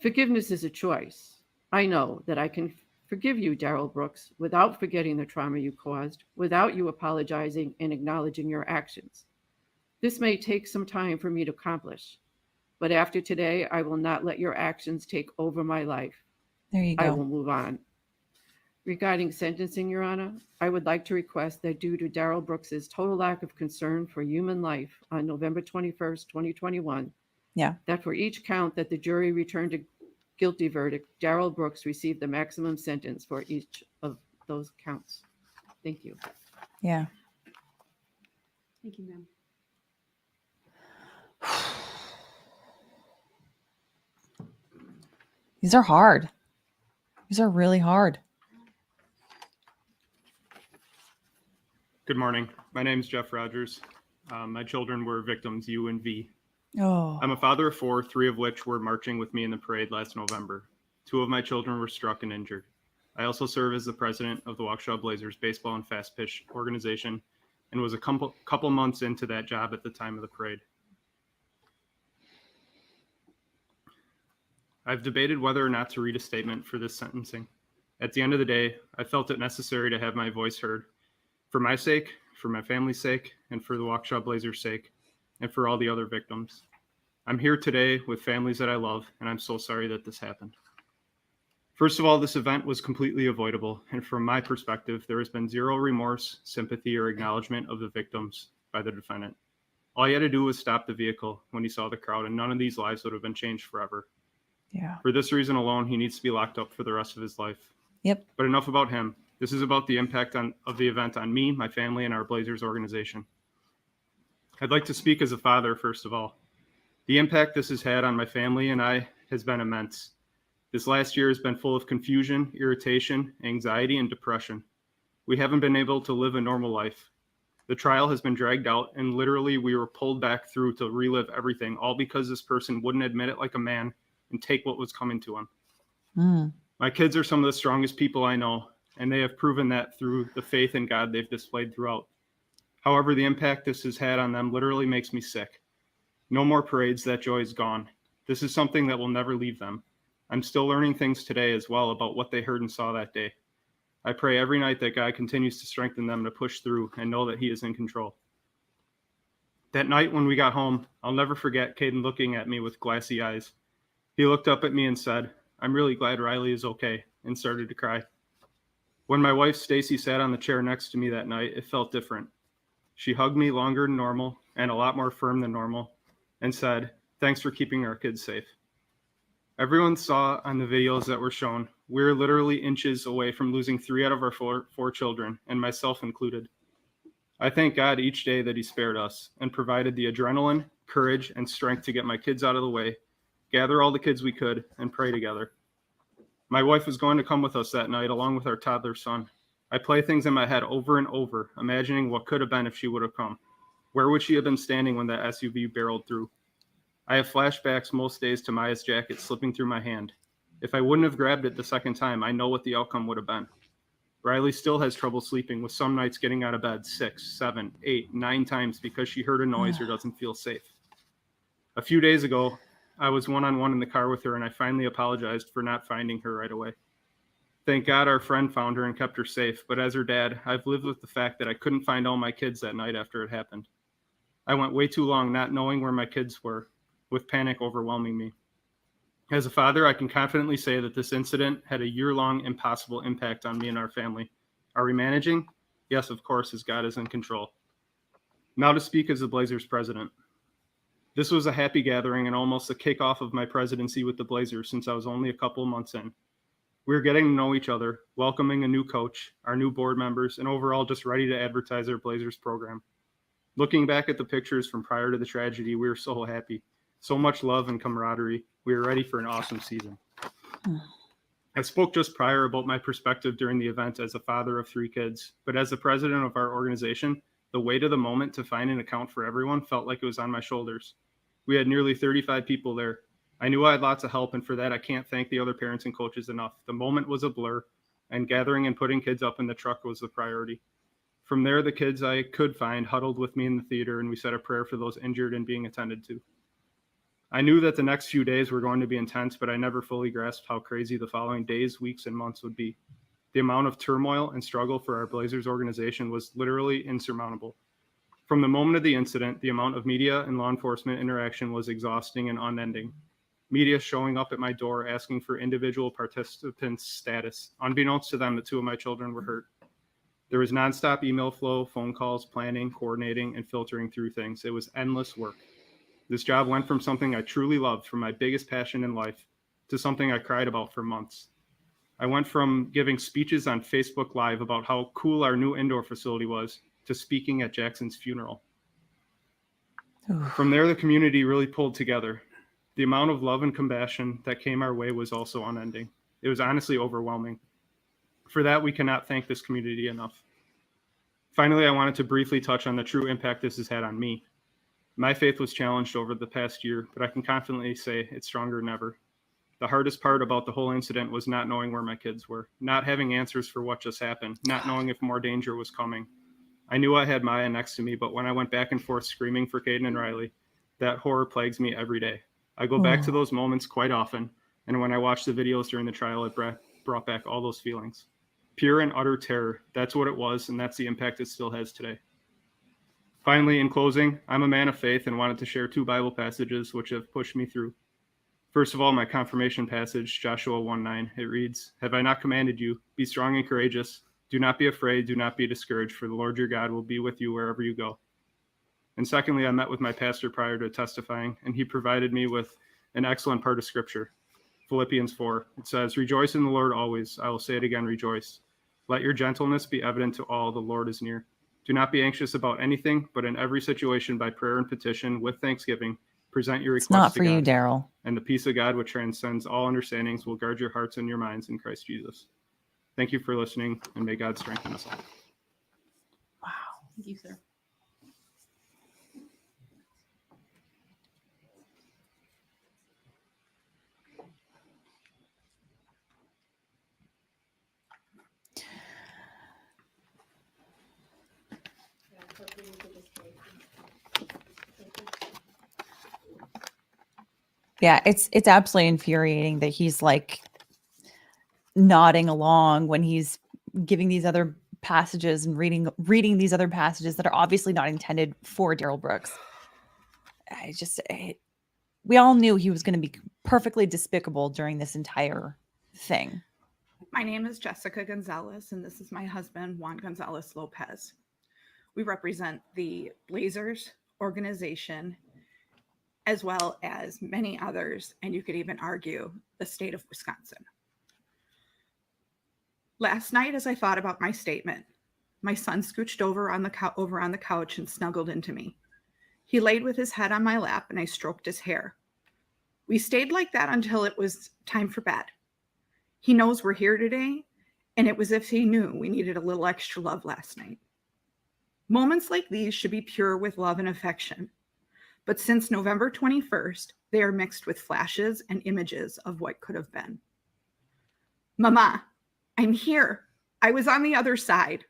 Forgiveness is a choice. I know that I can forgive you, Darrell Brooks, without forgetting the trauma you caused, without you apologizing and acknowledging your actions. This may take some time for me to accomplish, but after today, I will not let your actions take over my life. There you I go. will move on. Regarding sentencing, Your Honor, I would like to request that due to Darrell Brooks's total lack of concern for human life on November 21st, 2021, that for each count that the jury returned a guilty verdict, Darrell Brooks received the maximum sentence for each of those counts. Thank you. Yeah. Thank you, ma'am. These are hard. These are really hard. Good morning. My name is Jeff Rogers. My children were victims U and V. Oh. I'm a father of 4, 3 of which were marching with me in the parade last November. 2 of my children were struck and injured. I also serve as the president of the Waukesha Blazers baseball and fast pitch organization and was a couple months into that job at the time of the parade. I've debated whether or not to read a statement for this sentencing. At the end of the day, I felt it necessary to have my voice heard for my sake, for my family's sake, and for the Waukesha Blazers' sake, and for all the other victims. I'm here today with families that I love, and I'm so sorry that this happened. First of all, this event was completely avoidable, and from my perspective, there has been zero remorse, sympathy, or acknowledgement of the victims by the defendant. All he had to do was stop the vehicle when he saw the crowd, and none of these lives would have been changed forever. Yeah. For this reason alone, he needs to be locked up for the rest of his life. Yep. But enough about him. This is about the impact of the event on me, my family, and our Blazers organization. I'd like to speak as a father, first of all. The impact this has had on my family and I has been immense. This last year has been full of confusion, irritation, anxiety, and depression. We haven't been able to live a normal life. The trial has been dragged out, and literally we were pulled back through to relive everything, all because this person wouldn't admit it like a man and take what was coming to him. My kids are some of the strongest people I know, and they have proven that through the faith in God they've displayed throughout. However, the impact this has had on them literally makes me sick. No more parades, that joy is gone. This is something that will never leave them. I'm still learning things today as well about what they heard and saw that day. I pray every night that God continues to strengthen them to push through and know that He is in control. That night when we got home, I'll never forget Caden looking at me with glassy eyes. He looked up at me and said, "I'm really glad Riley is okay," and started to cry. When my wife Stacy sat on the chair next to me that night, it felt different. She hugged me longer than normal and a lot more firm than normal and said, "Thanks for keeping our kids safe." Everyone saw on the videos that were shown, we were literally inches away from losing 3 out of our four children, and myself included. I thank God each day that He spared us and provided the adrenaline, courage, and strength to get my kids out of the way, gather all the kids we could, and pray together. My wife was going to come with us that night along with our toddler son. I play things in my head over and over, imagining what could have been if she would have come. Where would she have been standing when that SUV barreled through? I have flashbacks most days to Maya's jacket slipping through my hand. If I wouldn't have grabbed it the second time, I know what the outcome would have been. Riley still has trouble sleeping, with some nights getting out of bed 6, 7, 8, 9 times because she heard a noise or doesn't feel safe. A few days ago, I was one-on-one in the car with her, and I finally apologized for not finding her right away. Thank God our friend found her and kept her safe, but as her dad, I've lived with the fact that I couldn't find all my kids that night after it happened. I went way too long not knowing where my kids were, with panic overwhelming me. As a father, I can confidently say that this incident had a year-long impossible impact on me and our family. Are we managing? Yes, of course, as God is in control. Now to speak as the Blazers president. This was a happy gathering and almost the kickoff of my presidency with the Blazers since I was only a couple months in. We were getting to know each other, welcoming a new coach, our new board members, and overall just ready to advertise our Blazers program. Looking back at the pictures from prior to the tragedy, we were so happy. So much love and camaraderie. We were ready for an awesome season. I spoke just prior about my perspective during the event as a father of 3 kids, but as the president of our organization, the weight of the moment to find an account for everyone felt like it was on my shoulders. We had nearly 35 people there. I knew I had lots of help, and for that, I can't thank the other parents and coaches enough. The moment was a blur, and gathering and putting kids up in the truck was the priority. From there, the kids I could find huddled with me in the theater, and we said a prayer for those injured and being attended to. I knew that the next few days were going to be intense, but I never fully grasped how crazy the following days, weeks, and months would be. The amount of turmoil and struggle for our Blazers organization was literally insurmountable. From the moment of the incident, the amount of media and law enforcement interaction was exhausting and unending. Media showing up at my door asking for individual participants' status. Unbeknownst to them, that 2 of my children were hurt. There was nonstop email flow, phone calls, planning, coordinating, and filtering through things. It was endless work. This job went from something I truly loved, from my biggest passion in life, to something I cried about for months. I went from giving speeches on Facebook Live about how cool our new indoor facility was to speaking at Jackson's funeral. From there, the community really pulled together. The amount of love and compassion that came our way was also unending. It was honestly overwhelming. For that, we cannot thank this community enough. Finally, I wanted to briefly touch on the true impact this has had on me. My faith was challenged over the past year, but I can confidently say it's stronger than ever. The hardest part about the whole incident was not knowing where my kids were, not having answers for what just happened, not knowing if more danger was coming. I knew I had Maya next to me, but when I went back and forth screaming for Caden and Riley, that horror plagues me every day. I go back to those moments quite often, and when I watch the videos during the trial, it brought back all those feelings. Pure and utter terror. That's what it was, and that's the impact it still has today. Finally, in closing, I'm a man of faith and wanted to share 2 Bible passages which have pushed me through. First of all, my confirmation passage, Joshua 1:9. It reads, "Have I not commanded you? Be strong and courageous. Do not be afraid. Do not be discouraged, for the Lord your God will be with you wherever you go." And secondly, I met with my pastor prior to testifying, and he provided me with an excellent part of Scripture. Philippians 4. It says, "Rejoice in the Lord always. I will say it again, rejoice. Let your gentleness be evident to all. The Lord is near. Do not be anxious about anything, but in every situation by prayer and petition with thanksgiving, present your It's requests not to for you, God. Darrell. And the peace of God, which transcends all understandings, will guard your hearts and your minds in Christ Jesus." Thank you for listening, and may God strengthen us all. Thank you, sir. Yeah, it's absolutely infuriating that he's like nodding along when he's giving these other passages and reading these other passages that are obviously not intended for Darrell Brooks. We all knew he was going to be perfectly despicable during this entire thing. My name is Jessica Gonzalez, and this is my husband, Juan Gonzalez Lopez. We represent the Blazers organization, as well as many others, and you could even argue the state of Wisconsin. Last night, as I thought about my statement, my son scooched over on the couch and snuggled into me. He laid with his head on my lap, and I stroked his hair. We stayed like that until it was time for bed. He knows we're here today, and it was as if he knew we needed a little extra love last night. Moments like these should be pure with love and affection. But since November 21st, they are mixed with flashes and images of what could have been. Mama, I'm here. I was on the other side.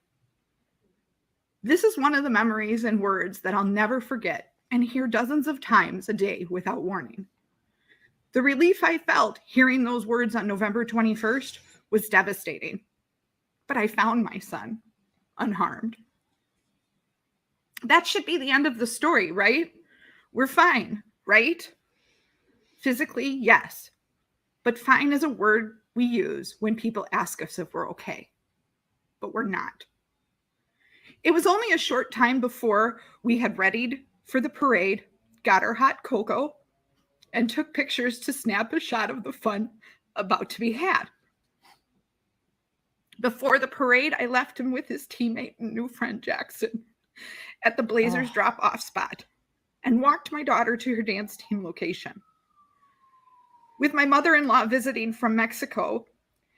This is one of the memories and words that I'll never forget and hear dozens of times a day without warning. The relief I felt hearing those words on November 21st was devastating. But I found my son, unharmed. That should be the end of the story, right? We're fine, right? Physically, yes. But fine is a word we use when people ask us if we're okay. But we're not. It was only a short time before we had readied for the parade, got our hot cocoa, and took pictures to snap a shot of the fun about to be had. Before the parade, I left him with his teammate and new friend Jackson at the Blazers drop-off spot and walked my daughter to her dance team location. With my mother-in-law visiting from Mexico,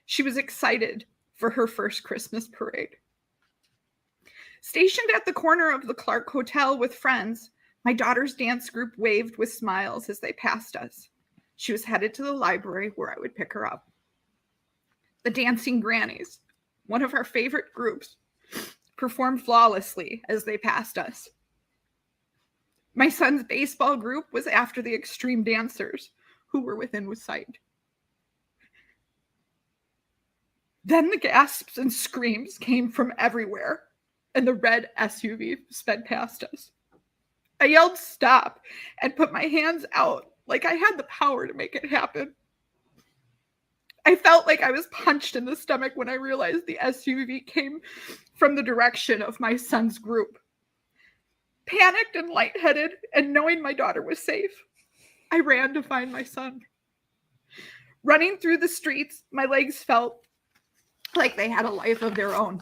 she was excited for her first Christmas parade. Stationed at the corner of the Clark Hotel with friends, my daughter's dance group waved with smiles as they passed us. She was headed to the library where I would pick her up. The Dancing Grannies, one of our favorite groups, performed flawlessly as they passed us. My son's baseball group was after the extreme dancers who were within sight. Then the gasps and screams came from everywhere, and the red SUV sped past us. I yelled stop and put my hands out like I had the power to make it happen. I felt like I was punched in the stomach when I realized the SUV came from the direction of my son's group. Panicked and lightheaded, and knowing my daughter was safe, I ran to find my son. Running through the streets, my legs felt like they had a life of their own.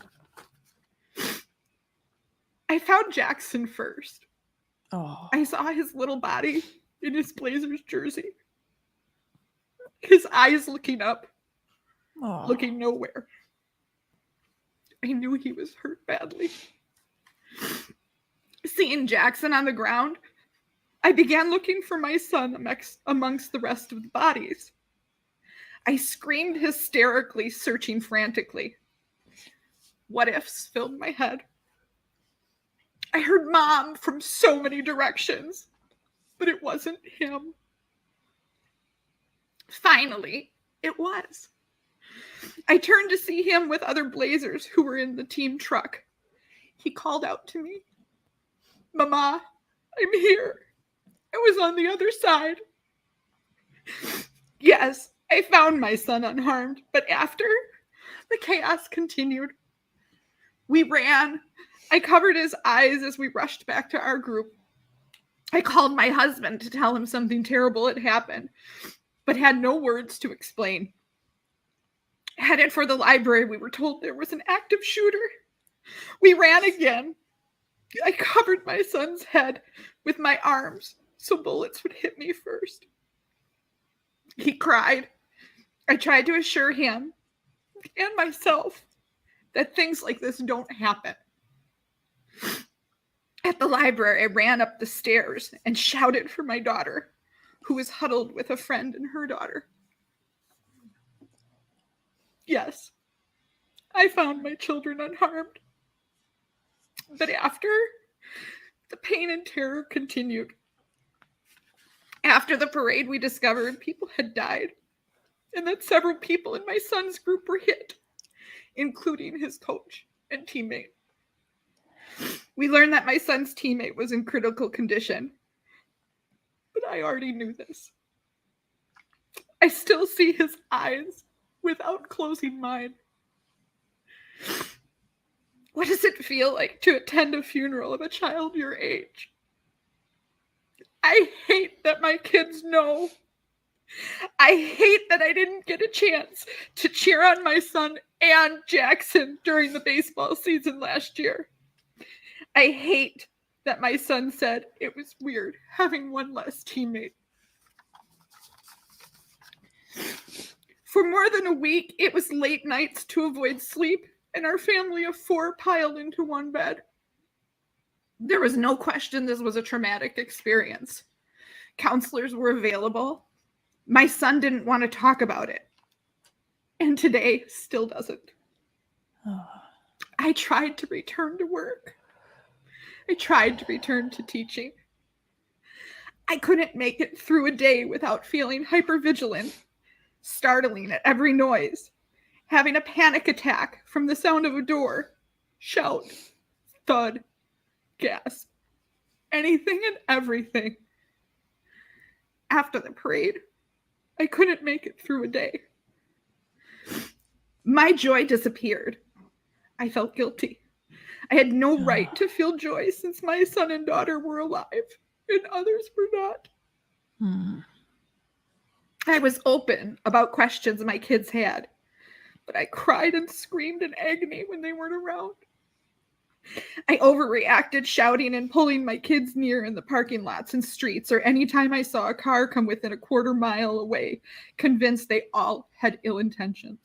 I found Jackson first. I saw his little body in his Blazers jersey. His eyes looking up, looking nowhere. I knew he was hurt badly. Seeing Jackson on the ground, I began looking for my son amongst the rest of the bodies. I screamed hysterically, searching frantically. What ifs filled my head. I heard Mom from so many directions, but it wasn't him. Finally, it was. I turned to see him with other Blazers who were in the team truck. He called out to me, "Mama, I'm here. I was on the other side." Yes, I found my son unharmed, but after, the chaos continued. We ran. I covered his eyes as we rushed back to our group. I called my husband to tell him something terrible had happened, but had no words to explain. Headed for the library, we were told there was an active shooter. We ran again. I covered my son's head with my arms so bullets would hit me first. He cried. I tried to assure him and myself that things like this don't happen. At the library, I ran up the stairs and shouted for my daughter, who was huddled with a friend and her daughter. Yes, I found my children unharmed. But after, the pain and terror continued. After the parade, we discovered people had died and that several people in my son's group were hit, including his coach and teammate. We learned that my son's teammate was in critical condition, but I already knew this. I still see his eyes without closing mine. What does it feel like to attend a funeral of a child your age? I hate that my kids know. I hate that I didn't get a chance to cheer on my son and Jackson during the baseball season last year. I hate that my son said it was weird having one less teammate. For more than a week, it was late nights to avoid sleep, and our family of 4 piled into one bed. There was no question this was a traumatic experience. Counselors were available. My son didn't want to talk about it, and today still doesn't. Oh. I tried to return to work. I tried to return to teaching. I couldn't make it through a day without feeling hypervigilant, startling at every noise, having a panic attack from the sound of a door, shout, thud, gasp, anything and everything. After the parade, I couldn't make it through a day. My joy disappeared. I felt guilty. I had no right to feel joy since my son and daughter were alive and others were not. I was open about questions my kids had, but I cried and screamed in agony when they weren't around. I overreacted, shouting and pulling my kids near in the parking lots and streets, or anytime I saw a car come within a quarter mile away, convinced they all had ill intentions.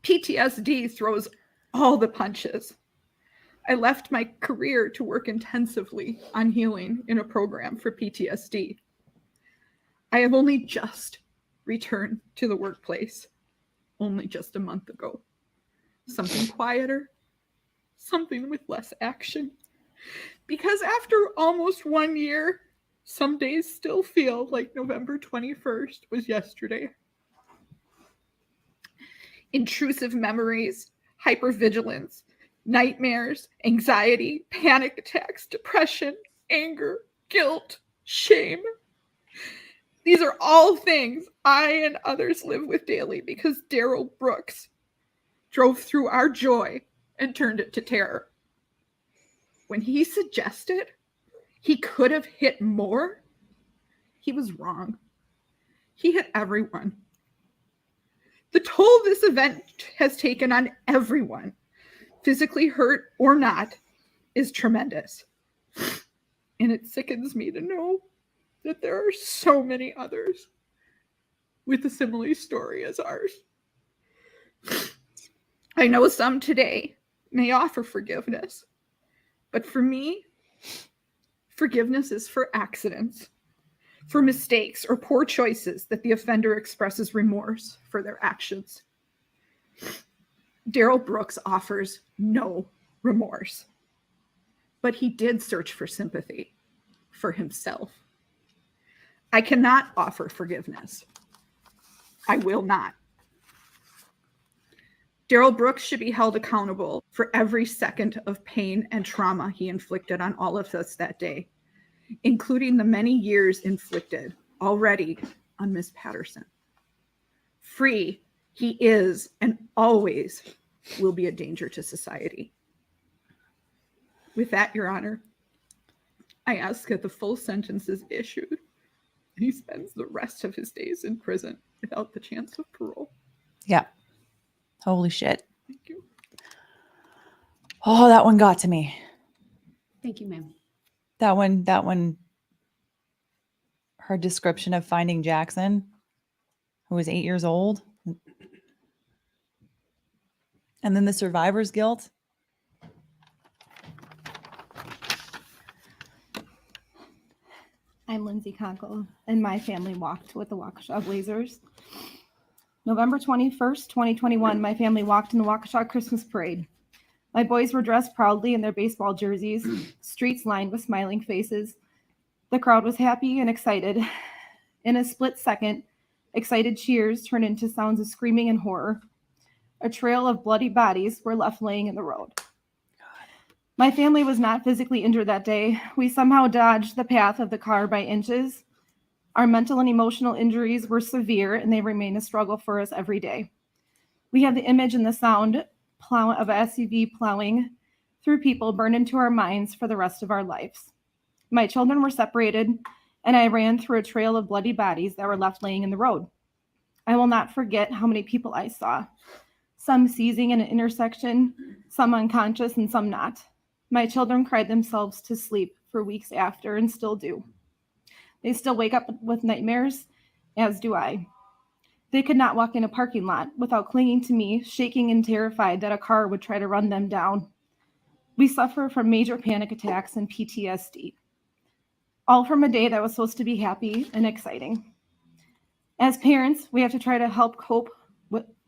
PTSD throws all the punches. I left my career to work intensively on healing in a program for PTSD. I have only just returned to the workplace, only just a month ago. Something quieter, something with less action. Because after almost 1 year, some days still feel like November 21st was yesterday. Intrusive memories, hypervigilance, nightmares, anxiety, panic attacks, depression, anger, guilt, shame. These are all things I and others live with daily because Darrell Brooks drove through our joy and turned it to terror. When he suggested he could have hit more, he was wrong. He hit everyone. The toll this event has taken on everyone, physically hurt or not, is tremendous. And it sickens me to know that there are so many others with a similar story as ours. I know some today may offer forgiveness, but for me, forgiveness is for accidents. for mistakes or poor choices that the offender expresses remorse for their actions. Darrell Brooks offers no remorse, but he did search for sympathy for himself. I cannot offer forgiveness. I will not. Darrell Brooks should be held accountable for every second of pain and trauma he inflicted on all of us that day, including the many years inflicted already on Miss Patterson. Free, he is and always will be a danger to society. With that, Your Honor, I ask that the full sentence is issued and he spends the rest of his days in prison without the chance of parole. Yeah. Holy shit. Thank you. Oh, that one got to me. Thank you, ma'am. That one, her description of finding Jackson, who was 8 years old. And then the survivor's guilt. I'm Lindsay Conkle, and my family walked with the Waukesha Blazers. November 21st, 2021, my family walked in the Waukesha Christmas Parade. My boys were dressed proudly in their baseball jerseys, streets lined with smiling faces. The crowd was happy and excited. In a split second, excited cheers turned into sounds of screaming and horror. A trail of bloody bodies were left laying in the road. My family was not physically injured that day. We somehow dodged the path of the car by inches. Our mental and emotional injuries were severe, and they remain a struggle for us every day. We have the image and the sound of an SUV plowing through people burned into our minds for the rest of our lives. My children were separated, and I ran through a trail of bloody bodies that were left laying in the road. I will not forget how many people I saw. Some seizing in an intersection, some unconscious, and some not. My children cried themselves to sleep for weeks after and still do. They still wake up with nightmares, as do I. They could not walk in a parking lot without clinging to me, shaking and terrified that a car would try to run them down. We suffer from major panic attacks and PTSD, all from a day that was supposed to be happy and exciting. As parents, we have to try to help cope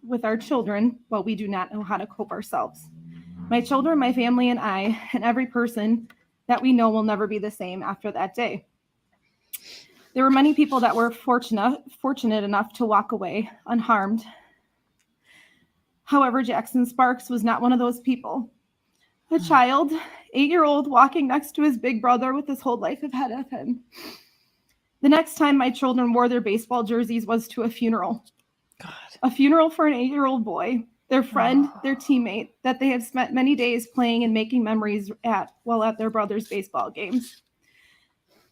with our children, but we do not know how to cope ourselves. My children, my family, and I, and every person that we know will never be the same after that day. There were many people that were fortunate enough to walk away unharmed. However, Jackson Sparks was not one of those people. A child, 8-year-old, walking next to his big brother with his whole life ahead of him. The next time my children wore their baseball jerseys was to a funeral. God. A funeral for an 8-year-old boy, their friend, their teammate, that they have spent many days playing and making memories while at their brother's baseball games.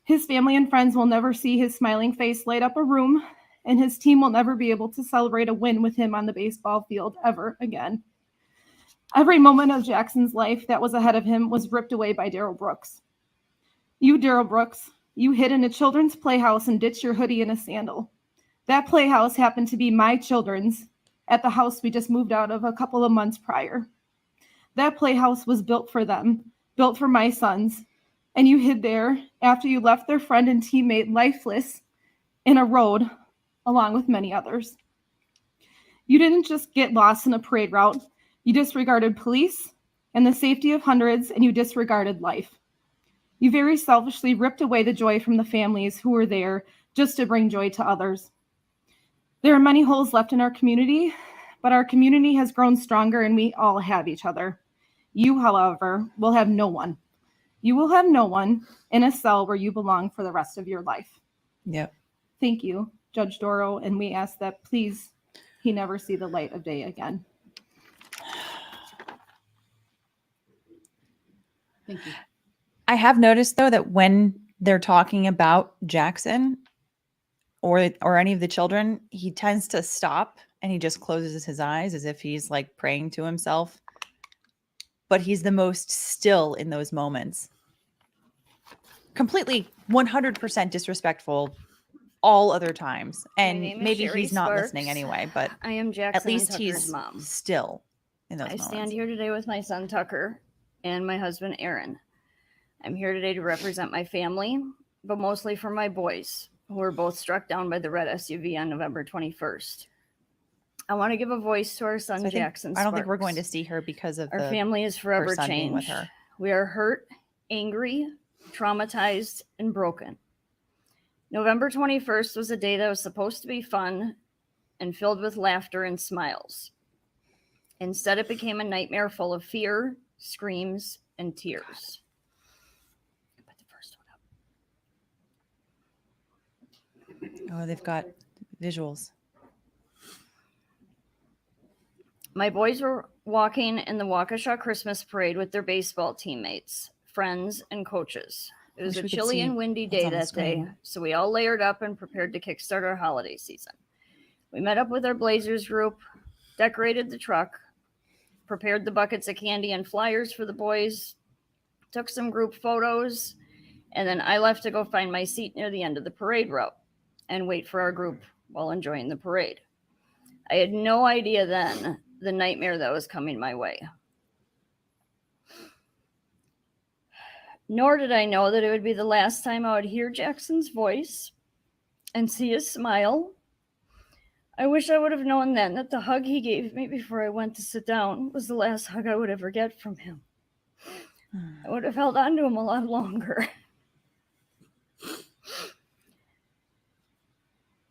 His family and friends will never see his smiling face light up a room, and his team will never be able to celebrate a win with him on the baseball field ever again. Every moment of Jackson's life that was ahead of him was ripped away by Darrell Brooks. You, Darrell Brooks, you hid in a children's playhouse and ditched your hoodie and a sandal. That playhouse happened to be my children's at the house we just moved out of a couple of months prior. That playhouse was built for them, built for my sons, and you hid there after you left their friend and teammate lifeless in a road, along with many others. You didn't just get lost in a parade route. You disregarded police and the safety of hundreds, and you disregarded life. You very selfishly ripped away the joy from the families who were there just to bring joy to others. There are many holes left in our community, but our community has grown stronger and we all have each other. You, however, will have no one. You will have no one in a cell where you belong for the rest of your life. Yep. Thank you, Judge Doro, and we ask that please he never see the light of day again. Thank you. I have noticed, though, that when they're talking about Jackson or any of the children, he tends to stop and he just closes his eyes as if he's like praying to himself. But he's the most still in those moments. Completely 100% disrespectful all other times. And name is maybe Sherry he's not Sparks. listening anyway, but I am Jackson at least Tucker's he's mom. still in those I moments. stand here today with my son Tucker and my husband Aaron. I'm here today to represent my family, but mostly for my boys. who were both struck down by the red SUV on November 21st. I want to give a voice to our son, So Jackson. I don't think we're going to Sparks. see her because of Our the family is her forever son being with changed. her. We are hurt, angry, traumatized, and broken. November 21st was a day that was supposed to be fun and filled with laughter and smiles. Instead, it became a nightmare full of fear, screams, and tears. Put the first one up. Oh, they've got visuals. My boys were walking in the Waukesha Christmas parade with their baseball teammates, friends, and coaches. It was Wish a we could chilly see and windy what's day on the that day, screen. so we all layered up and prepared to kickstart our holiday season. We met up with our Blazers group, decorated the truck, prepared the buckets of candy and flyers for the boys, took some group photos, and then I left to go find my seat near the end of the parade route and wait for our group while enjoying the parade. I had no idea then the nightmare that was coming my way. Nor did I know that it would be the last time I would hear Jackson's voice and see his smile. I wish I would have known then that the hug he gave me before I went to sit down was the last hug I would ever get from him. I would have held on to him a lot longer.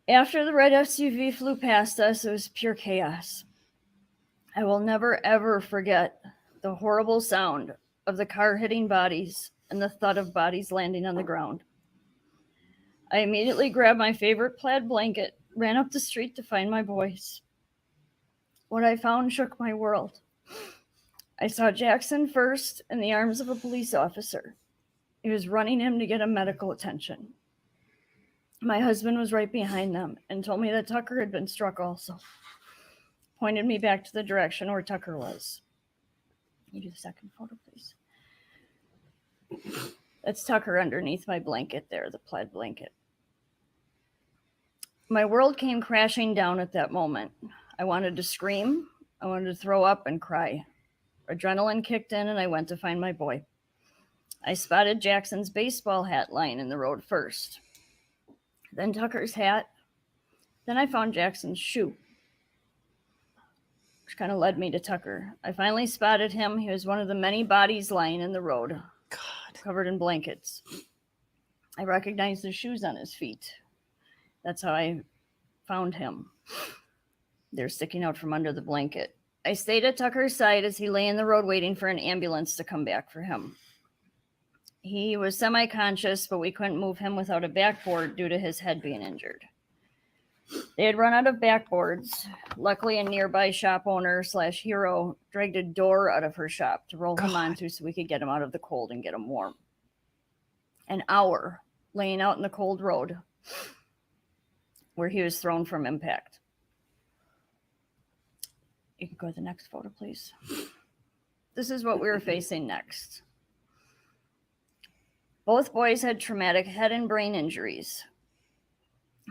After the red SUV flew past us, it was pure chaos. I will never, ever forget the horrible sound of the car hitting bodies and the thud of bodies landing on the ground. I immediately grabbed my favorite plaid blanket, ran up the street to find my boys. What I found shook my world. I saw Jackson first in the arms of a police officer. He was running him to get him medical attention. My husband was right behind them and told me that Tucker had been struck also. Pointed me back to the direction where Tucker was. Can you do the second photo, please? That's Tucker underneath my blanket there, the plaid blanket. My world came crashing down at that moment. I wanted to scream. I wanted to throw up and cry. Adrenaline kicked in and I went to find my boy. I spotted Jackson's baseball hat lying in the road first. Then Tucker's hat. Then I found Jackson's shoe, which kind of led me to Tucker. I finally spotted him. He was one of the many bodies lying in the road, covered in blankets. I recognized the shoes on his feet. That's how I found him. They're sticking out from under the blanket. I stayed at Tucker's side as he lay in the road waiting for an ambulance to come back for him. He was semi-conscious, but we couldn't move him without a backboard due to his head being injured. They had run out of backboards. Luckily, a nearby shop owner / hero dragged a door out of her shop to roll him onto so we could get him out of the cold and get him warm. An hour laying out in the cold road where he was thrown from impact. You can go to the next photo, please. This is what we were facing next. Both boys had traumatic head and brain injuries.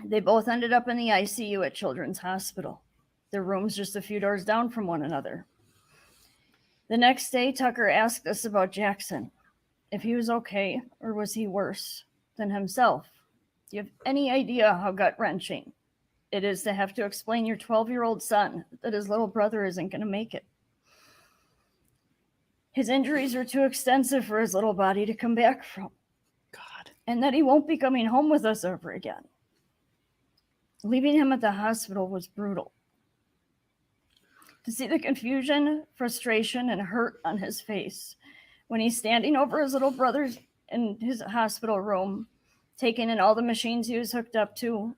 They both ended up in the ICU at Children's Hospital. Their rooms just a few doors down from one another. The next day, Tucker asked us about Jackson, if he was okay or was he worse than himself. Do you have any idea how gut-wrenching it is to have to explain your 12-year-old son that his little brother isn't going to make it? His injuries are too extensive for his little body to come back from. God. And that he won't be coming home with us ever again. Leaving him at the hospital was brutal. To see the confusion, frustration, and hurt on his face when he's standing over his little brother in his hospital room, taking in all the machines he was hooked up to.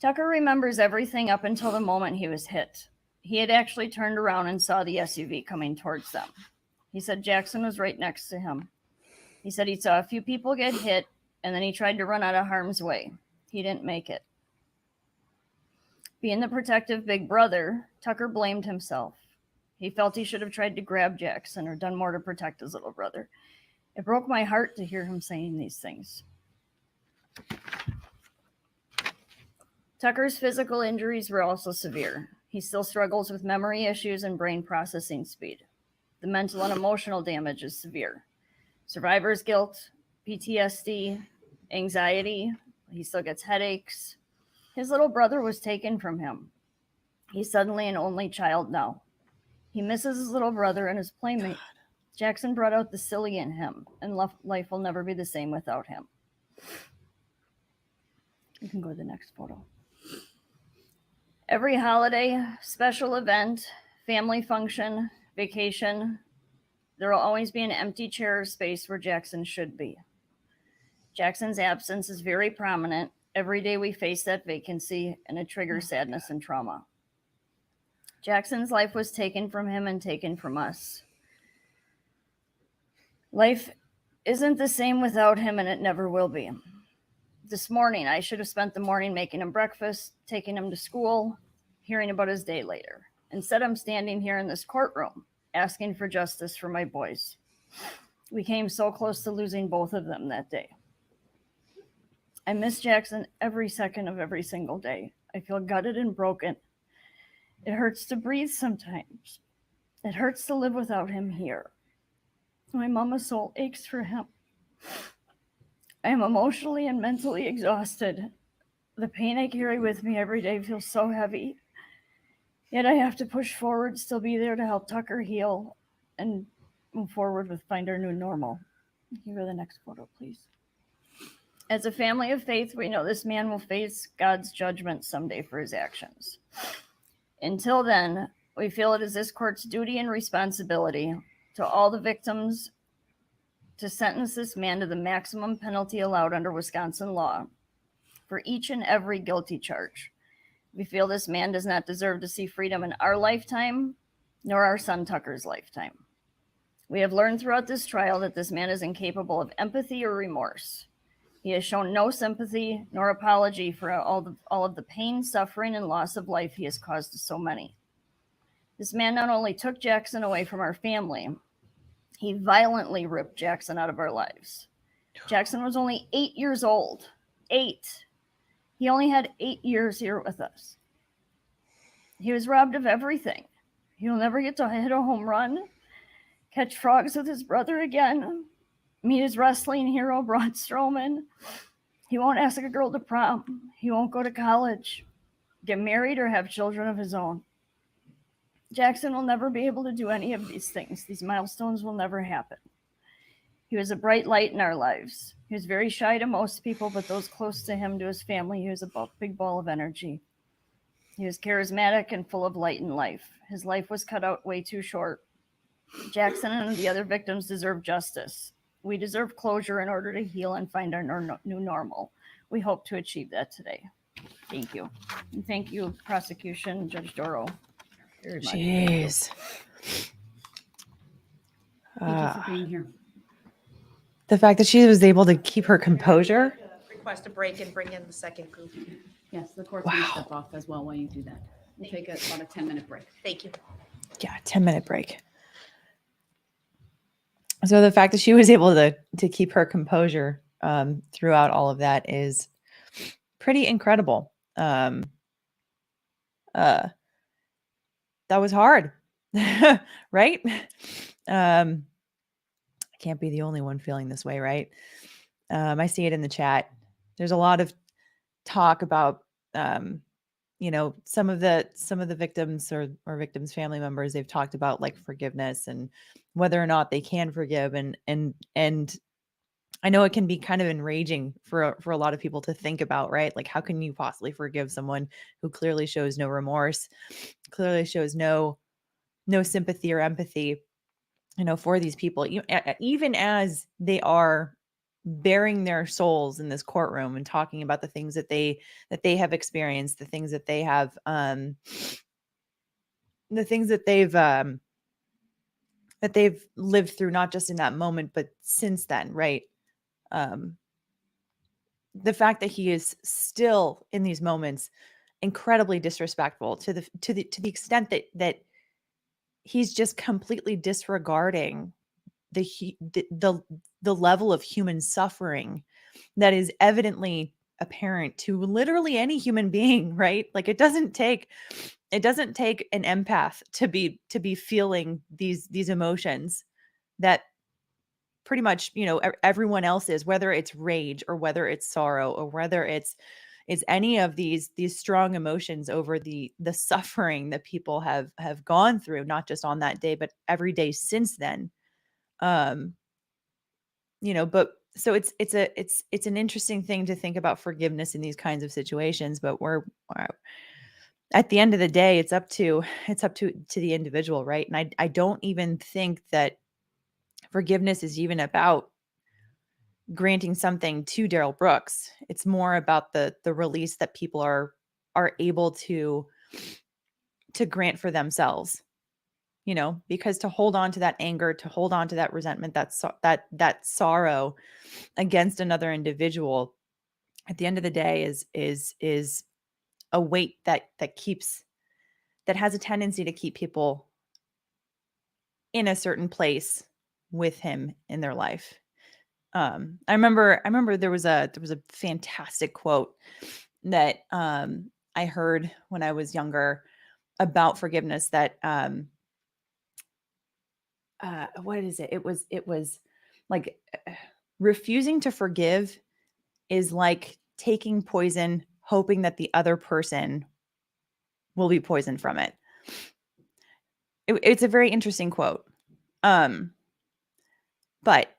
Tucker remembers everything up until the moment he was hit. He had actually turned around and saw the SUV coming towards them. He said Jackson was right next to him. He said he saw a few people get hit, and then he tried to run out of harm's way. He didn't make it. Being the protective big brother, Tucker blamed himself. He felt he should have tried to grab Jackson or done more to protect his little brother. It broke my heart to hear him saying these things. Tucker's physical injuries were also severe. He still struggles with memory issues and brain processing speed. The mental and emotional damage is severe. Survivor's guilt, PTSD, anxiety. He still gets headaches. His little brother was taken from him. He's suddenly an only child now. He misses his little brother and his playmate. Jackson brought out the silly in him, and life will never be the same without him. You can go to the next photo. Every holiday, special event, family function, vacation, there will always be an empty chair or space where Jackson should be. Jackson's absence is very prominent. Every day we face that vacancy, and it triggers sadness and trauma. Jackson's life was taken from him and taken from us. Life isn't the same without him, and it never will be. This morning, I should have spent the morning making him breakfast, taking him to school, hearing about his day later. Instead, I'm standing here in this courtroom, asking for justice for my boys. We came so close to losing both of them that day. I miss Jackson every second of every single day. I feel gutted and broken. It hurts to breathe sometimes. It hurts to live without him here. My mama's soul aches for him. I am emotionally and mentally exhausted. The pain I carry with me every day feels so heavy. Yet I have to push forward, still be there to help Tucker heal, and move forward with find our new normal. Here are the next photo, please. As a family of faith, we know this man will face God's judgment someday for his actions. Until then, we feel it is this court's duty and responsibility to all the victims to sentence this man to the maximum penalty allowed under Wisconsin law for each and every guilty charge. We feel this man does not deserve to see freedom in our lifetime, nor our son Tucker's lifetime. We have learned throughout this trial that this man is incapable of empathy or remorse. He has shown no sympathy nor apology for all of the pain, suffering, and loss of life he has caused to so many. This man not only took Jackson away from our family, he violently ripped Jackson out of our lives. Jackson was only 8 years old. 8. He only had 8 years here with us. He was robbed of everything. He'll never get to hit a home run, catch frogs with his brother again, meet his wrestling hero, Braun Strowman. He won't ask a girl to prom. He won't go to college, get married, or have children of his own. Jackson will never be able to do any of these things. These milestones will never happen. He was a bright light in our lives. He was very shy to most people, but those close to him, to his family, he was a big ball of energy. He was charismatic and full of light in life. His life was cut out way too short. Jackson and the other victims deserve justice. We deserve closure in order to heal and find our new normal. We hope to achieve that today. Thank you. And thank you, Prosecution, Judge Darrell. Very much. Jeez. Thank you for being here. The fact that she was able to keep her composure. Request a break and bring in the second group. Yes, the court's going to step off as well while you do that. We'll take about a 10-minute break. Thank you. Yeah, 10-minute break. So the fact that she was able to keep her composure throughout all of that is pretty incredible. That was hard, right? I can't be the only one feeling this way, right? I see it in the chat. There's a lot of talk about, some of the victims or victims' family members. They've talked about like forgiveness and whether or not they can forgive, and I know it can be kind of enraging for a lot of people to think about, right? Like, how can you possibly forgive someone who clearly shows no remorse, clearly shows no sympathy or empathy, for these people, even as they are bearing their souls in this courtroom and talking about the things that they have experienced, the things that they have, the things that they've lived through, not just in that moment, but since then, right? The fact that he is still in these moments incredibly disrespectful to the extent that he's just completely disregarding the level of human suffering that is evidently apparent to literally any human being, right? Like, it doesn't take an empath to be feeling these emotions that pretty much, everyone else is, whether it's rage or whether it's sorrow or whether it's any of these strong emotions over the suffering that people have gone through, not just on that day, but every day since then. But so it's an interesting thing to think about forgiveness in these kinds of situations, but we're at the end of the day, it's up to the individual, right? And I don't even think that forgiveness is even about granting something to Darrell Brooks. It's more about the release that people are able to grant for themselves, because to hold on to that anger, to hold on to that resentment, that sorrow against another individual, at the end of the day is a weight that has a tendency to keep people in a certain place with him in their life. I remember there was a fantastic quote that I heard when I was younger about forgiveness that what is it? It was like refusing to forgive is like taking poison, hoping that the other person will be poisoned from it. It's a very interesting quote. But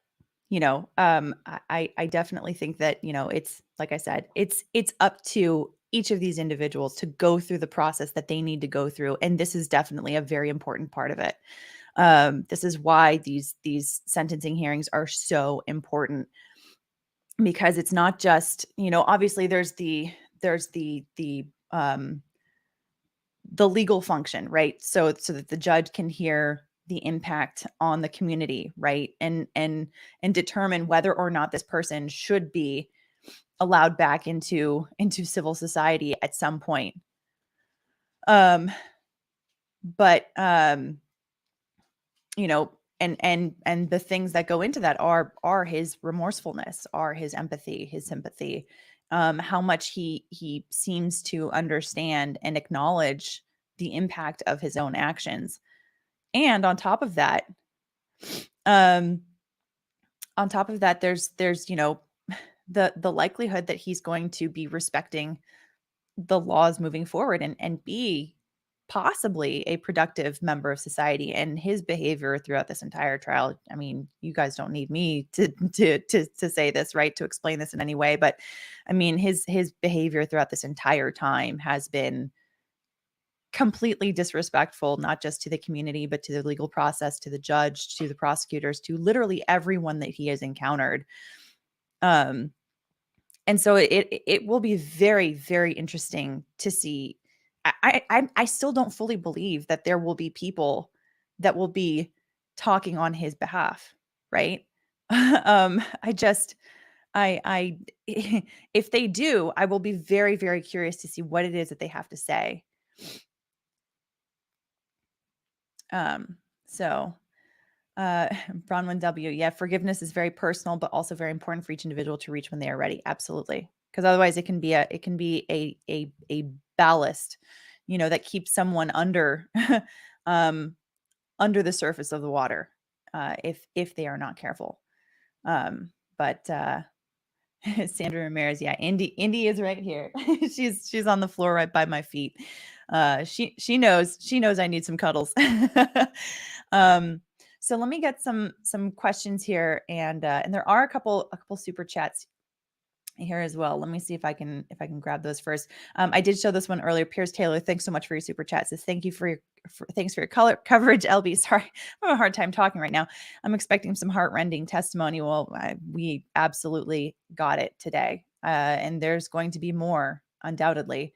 I definitely think that, it's like I said, it's up to each of these individuals to go through the process that they need to go through. And this is definitely a very important part of it. This is why these sentencing hearings are so important, because it's not just, obviously there's the legal function, right? So that the judge can hear the impact on the community, right? And determine whether or not this person should be allowed back into civil society at some point. But and the things that go into that are his remorsefulness, are his empathy, his sympathy, how much he seems to understand and acknowledge the impact of his own actions. And on top of that, there's the likelihood that he's going to be respecting the laws moving forward and be possibly a productive member of society. And his behavior throughout this entire trial, I mean, you guys don't need me to say this, right, to explain this in any way, but I mean, his behavior throughout this entire time has been completely disrespectful, not just to the community, but to the legal process, to the judge, to the prosecutors, to literally everyone that he has encountered. And so it will be very, very interesting to see. I still don't fully believe that there will be people that will be talking on his behalf, right? If they do, I will be very, very curious to see what it is that they have to say. Bronwyn W. Yeah, forgiveness is very personal, but also very important for each individual to reach when they are ready. Absolutely. Because otherwise it can be a ballast, that keeps someone under, under the surface of the water, if they are not careful. But Sandra Ramirez, yeah, Indy is right here. she's on the floor right by my feet. She knows I need some cuddles. So let me get some questions here, and there are a couple super chats here as well. Let me see if I can grab those first. I did show this one earlier. Piers Taylor, thanks so much for your super chat. Says thank you thanks for your color coverage, LB. Sorry, I'm having a hard time talking right now. I'm expecting some heartrending testimony. Well, we absolutely got it today, and there's going to be more, undoubtedly.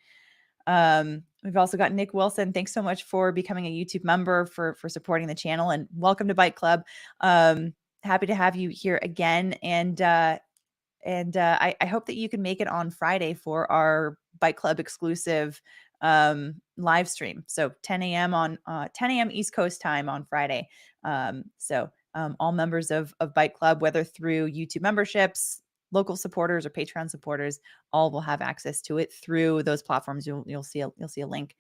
We've also got Nick Wilson. Thanks so much for becoming a YouTube member, for supporting the channel, and welcome to Bike Club. Happy to have you here again. And I hope that you can make it on Friday for our Bike Club exclusive live stream. So 10 a.m. East Coast time on Friday. All members of Bike Club, whether through YouTube memberships, local supporters, or Patreon supporters, all will have access to it through those platforms. You'll see a link.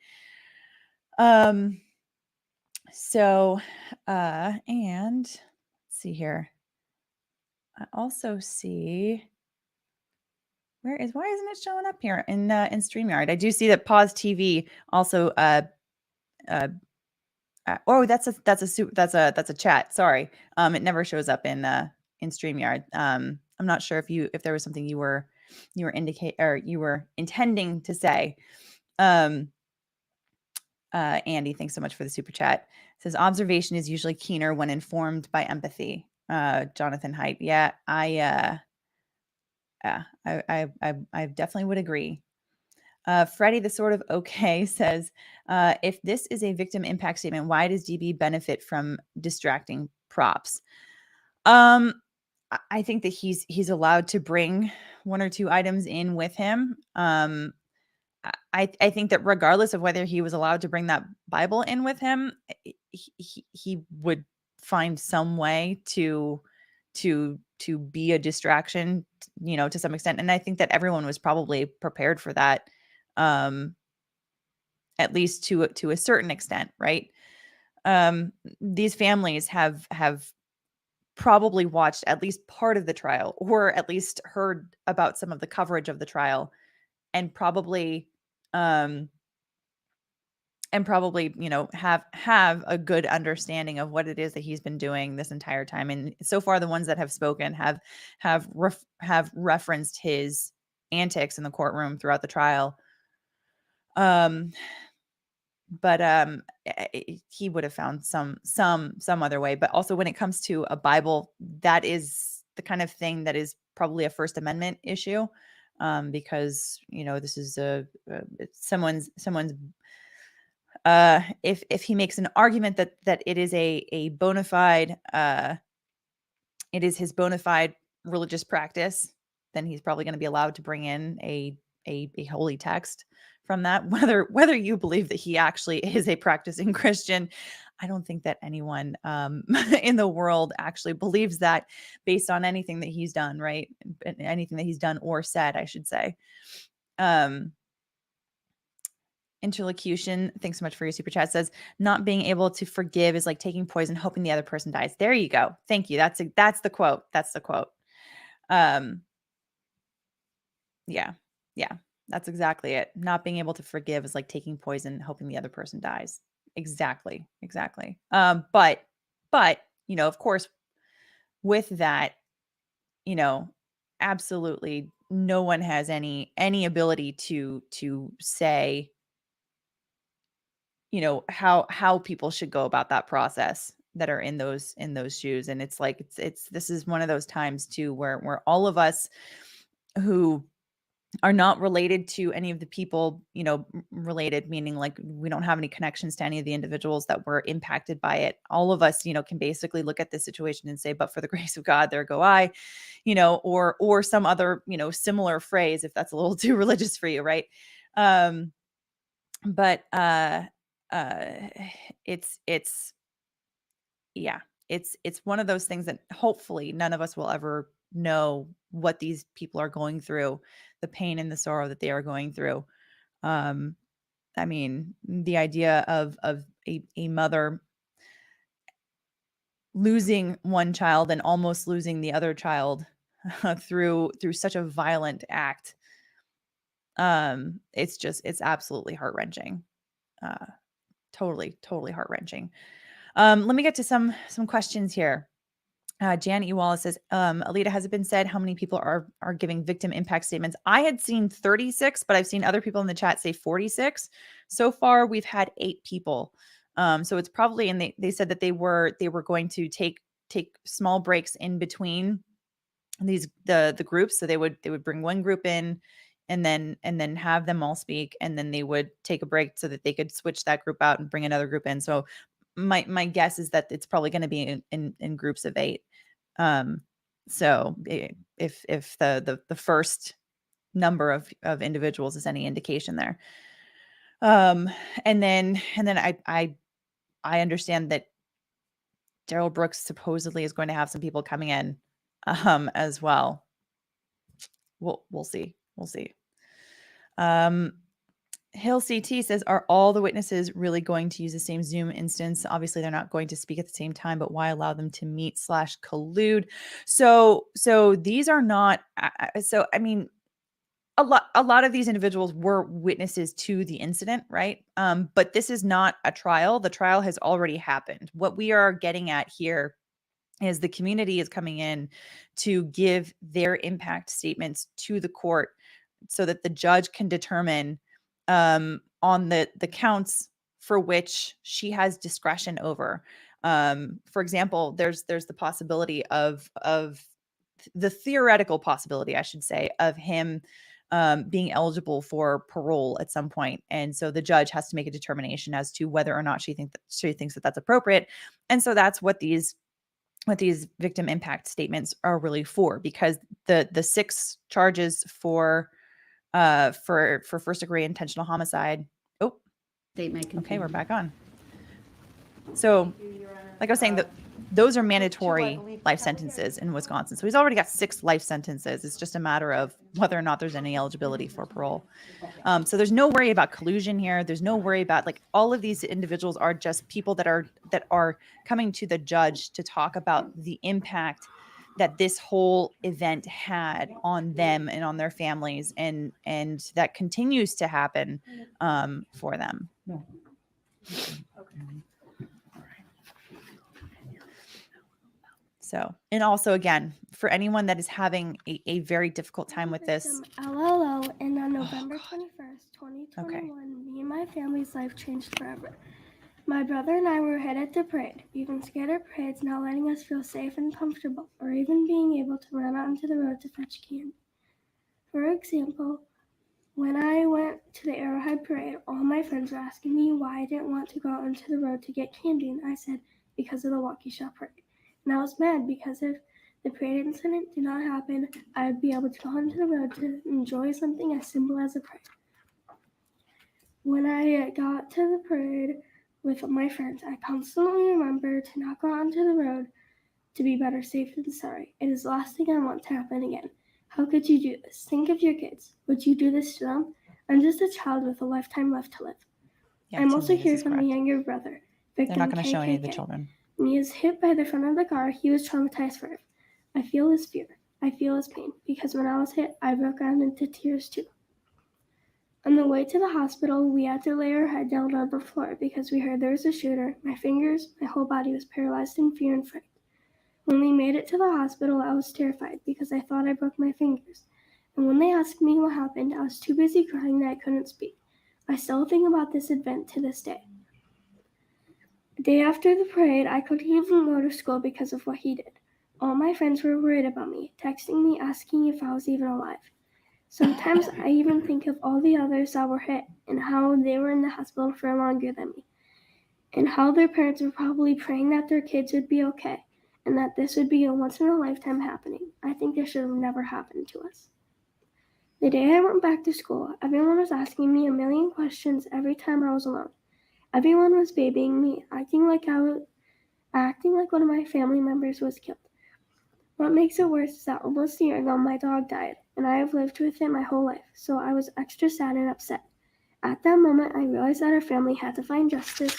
And let's see here. I also see why isn't it showing up here in StreamYard? I do see that Pause TV also oh, that's a chat. Sorry. It never shows up in StreamYard. I'm not sure if there was something you were intending to say. Andy, thanks so much for the super chat. It says observation is usually keener when informed by empathy. Jonathan Height. Yeah, I definitely would agree. Freddie, the sort of okay, says, if this is a victim impact statement, why does DB benefit from distracting props? I think that he's allowed to bring one or two items in with him. I think that regardless of whether he was allowed to bring that Bible in with him, he would find some way to be a distraction, to some extent. And I think that everyone was probably prepared for that, at least to a certain extent, right? These families have probably watched at least part of the trial, or at least heard about some of the coverage of the trial, and probably have a good understanding of what it is that he's been doing this entire time. And so far, the ones that have spoken have referenced his antics in the courtroom throughout the trial. But he would have found some other way. But also, when it comes to a Bible, that is the kind of thing that is probably a First Amendment issue, because this is someone's. If he makes an argument that it is a bona fide, it is his bona fide religious practice, then he's probably going to be allowed to bring in a holy text from that. Whether you believe that he actually is a practicing Christian, I don't think that anyone in the world actually believes that, based on anything that he's done, right? Anything that he's done or said, I should say. Interlocution, thanks so much for your super chat, says not being able to forgive is like taking poison, hoping the other person dies. There you go. Thank you. That's the quote. That's the quote. Yeah, that's exactly it. Not being able to forgive is like taking poison, hoping the other person dies. Exactly. But of course, with that, absolutely no one has any ability to say, how people should go about that process that are in those shoes. And it's like, this is one of those times too, where all of us who are not related to any of the people, related, meaning like we don't have any connections to any of the individuals that were impacted by it. All of us, can basically look at this situation and say, but for the grace of God, there go I, or some other, similar phrase, if that's a little too religious for you. Right. But it's one of those things that hopefully none of us will ever know what these people are going through, the pain and the sorrow that they are going through. I mean, the idea of a mother losing one child and almost losing the other child through such a violent act. It's absolutely heart-wrenching. Totally heart-wrenching. Let me get to some questions here. Jan E. Wallace says, Alita, has it been said how many people are giving victim impact statements? I had seen 36, but I've seen other people in the chat say 46. So far, we've had 8 people. So it's probably, and they said that they were going to take small breaks in between the groups. So they would bring one group in and then have them all speak, and then they would take a break so that they could switch that group out and bring another group in. So my guess is that it's probably going to be in groups of 8. So if the first number of individuals is any indication there. And then I understand that Darrell Brooks supposedly is going to have some people coming in as well. We'll see. Hill CT says, are all the witnesses really going to use the same Zoom instance? Obviously, they're not going to speak at the same time, but why allow them to meet / collude? So these are not. So I mean, a lot of these individuals were witnesses to the incident, right? But this is not a trial. The trial has already happened. What we are getting at here is the community is coming in to give their impact statements to the court so that the judge can determine on the counts for which she has discretion over. For example, there's the possibility of the theoretical possibility, I should say, of him being eligible for parole at some point. And so the judge has to make a determination as to whether or not she thinks that that's appropriate. And so that's what these victim impact statements are really for, because the 6 charges for first degree intentional homicide. Oh, State may okay, continue. we're back on. So, like I was saying, those are mandatory life sentences in Wisconsin. So he's already got 6 life sentences. It's just a matter of whether or not there's any eligibility for parole. So there's no worry about collusion here. There's no worry about, like, all of these individuals are just people that are coming to the judge to talk about the impact that this whole event had on them and on their families, and that continues to happen for them. So, and also, again, for anyone that is having a very difficult time with this. LLO, and on November 21st, 2021, me and my family's life changed forever. My brother and I were headed to parade. We've been scared of parades not letting us feel safe and comfortable, or even being able to run out into the road to fetch candy. For example, when I went to the Arrowhead Parade, all my friends were asking me why I didn't want to go out into the road to get candy, and I said, because of the Waukesha Parade. And I was mad because if the parade incident did not happen, I would be able to go onto the road to enjoy something as simple as a parade. When I got to the parade with my friends, I constantly remember to not go onto the road, to be better safe than sorry. It is the last thing I want to happen again. How could you do this? Think of your kids. Would you do this to them? I'm just a child with a lifetime left to live. Yeah, I'm to also me, this here is from correct. a younger brother, They're victim not going to show any of the KKK. children. When he was hit by the front of the car, he was traumatized forever. I feel his fear. I feel his pain, because when I was hit, I broke out into tears too. On the way to the hospital, we had to lay our head down on the floor because we heard there was a shooter. My whole body was paralyzed in fear and fright. When we made it to the hospital, I was terrified because I thought I broke my fingers. And when they asked me what happened, I was too busy crying that I couldn't speak. I still think about this event to this day. The day after the parade, I couldn't even go to school because of what he did. All my friends were worried about me, texting me, asking if I was even alive. Sometimes I even think of all the others that were hit and how they were in the hospital for longer than me, and how their parents were probably praying that their kids would be okay and that this would be a once-in-a-lifetime happening. I think this should have never happened to us. The day I went back to school, everyone was asking me a million questions every time I was alone. Everyone was babying me, acting like one of my family members was killed. What makes it worse is that almost a year ago my dog died, and I have lived with it my whole life, so I was extra sad and upset. At that moment, I realized that our family had to find justice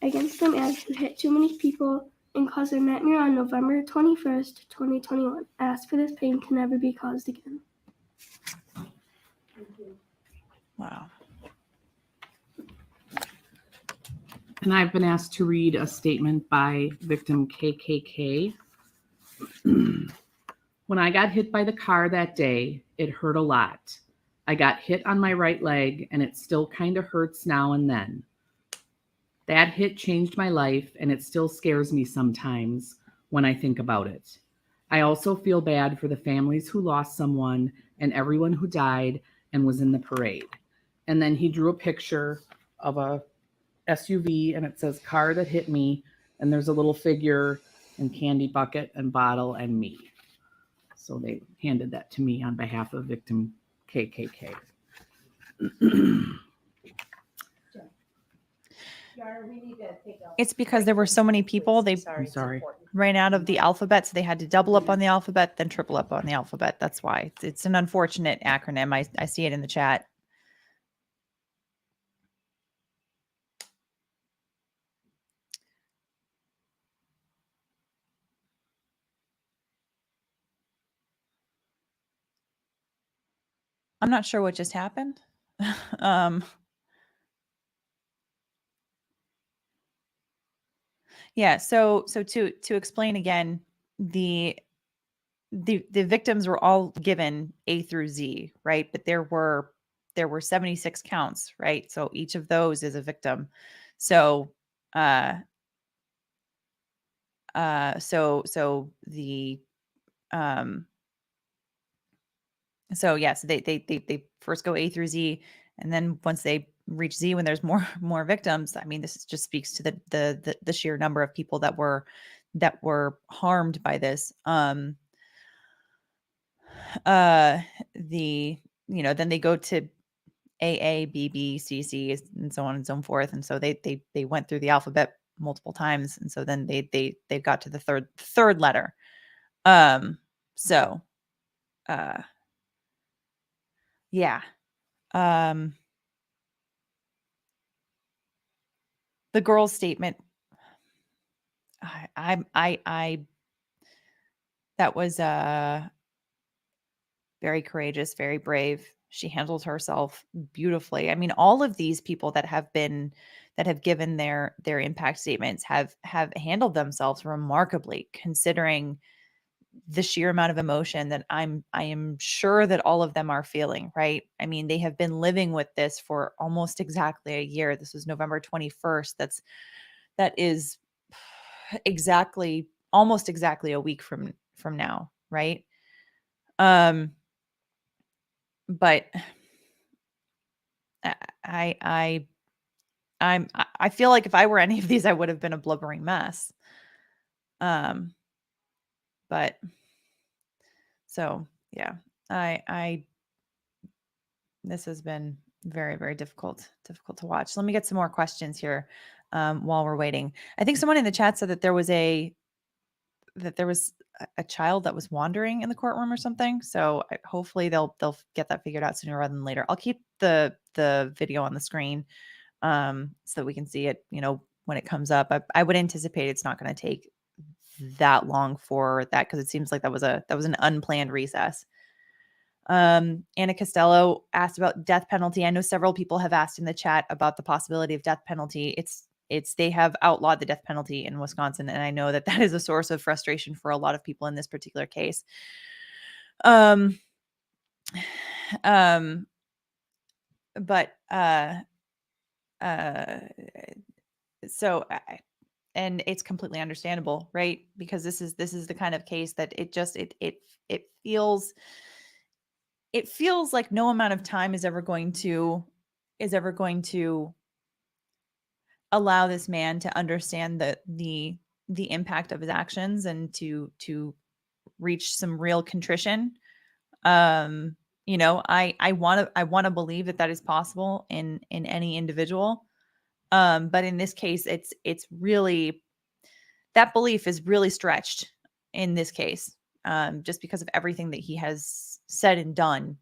against the man who hit too many people and caused a nightmare on November 21st, 2021. I ask for this pain to never be caused again. Wow. And I've been asked to read a statement by victim KKK. When I got hit by the car that day, it hurt a lot. I got hit on my right leg, and it still kind of hurts now and then. That hit changed my life, and it still scares me sometimes when I think about it. I also feel bad for the families who lost someone and everyone who died and was in the parade. And then he drew a picture of a SUV, and it says car that hit me, and there's a little figure and candy bucket and bottle and me. So they handed that to me on behalf of victim KKK. It's because there were so many people, they I'm sorry. ran out of the alphabet, so they had to double up on the alphabet, then triple up on the alphabet. That's why. It's an unfortunate acronym. I see it in the chat. I'm not sure what just happened. um, yeah. So to explain again, the victims were all given A through Z, right? But there were 76 counts, right? So each of those is a victim. So so the so yes, they first go A through Z, and then once they reach Z, when there's more victims, I mean, this just speaks to the sheer number of people that were harmed by this. The then they go to AA, BB, CC, and so on and so forth, and so they went through the alphabet multiple times, and so then they got to the third letter. So yeah. The girl's statement, I that was very courageous, very brave. She handled herself beautifully. I mean, all of these people that have given their impact statements have handled themselves remarkably, considering the sheer amount of emotion that I am sure that all of them are feeling, right? I mean, they have been living with this for almost exactly a year. This was November 21st. That is almost exactly a week from now, right? But I feel like if I were any of these, I would have been a blubbering mess. But so yeah, this has been very, very difficult to watch. Let me get some more questions here while we're waiting. I think someone in the chat said that there was a child that was wandering in the courtroom or something. So hopefully they'll get that figured out sooner rather than later. I'll keep the video on the screen so that we can see it, when it comes up. I would anticipate it's not going to take that long for that, because it seems like that was an unplanned recess. Anna Costello asked about death penalty. I know several people have asked in the chat about the possibility of death penalty. They have outlawed the death penalty in Wisconsin, and I know that is a source of frustration for a lot of people in this particular case. But so and it's completely understandable, right? Because this is the kind of case that it feels like no amount of time is ever going to allow this man to understand the impact of his actions and to reach some real contrition. I want to believe that is possible in any individual. But in this case, it's really, that belief is really stretched in this case, just because of everything that he has said and done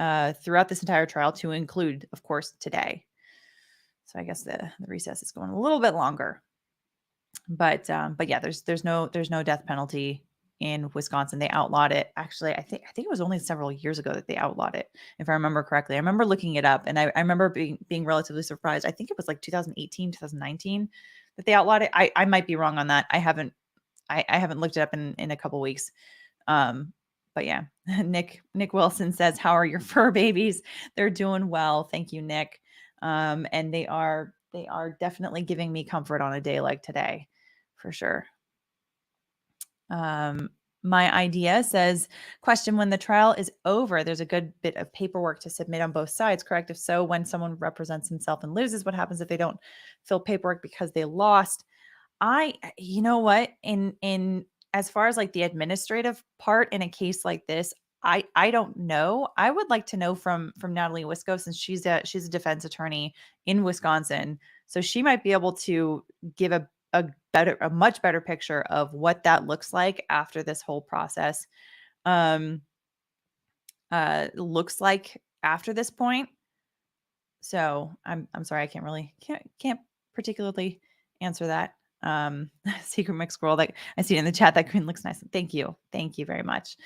throughout this entire trial, to include, of course, today. So I guess the recess is going a little bit longer, but yeah, there's no death penalty in Wisconsin. They outlawed it. Actually, I think it was only several years ago that they outlawed it, if I remember correctly. I remember looking it up, and I remember being relatively surprised. I think it was like 2018, 2019 that they outlawed it. I might be wrong on that. I haven't looked it up in a couple weeks. But yeah, Nick Wilson says, "How are your fur babies?" They're doing well, thank you, Nick. And they are definitely giving me comfort on a day like today, for sure. My idea says, question: when the trial is over, there's a good bit of paperwork to submit on both sides, correct? If so, when someone represents himself and loses, what happens if they don't fill paperwork because they lost? You know what, in as far as like the administrative part in a case like this, I don't know. I would like to know from Natalie Wisco, since she's a defense attorney in Wisconsin, so she might be able to give a much better picture of what that looks like after this whole process looks like after this point. So I'm sorry, I can't particularly answer that. Secret mix scroll, that I see it in the chat, that green looks nice. Thank you very much.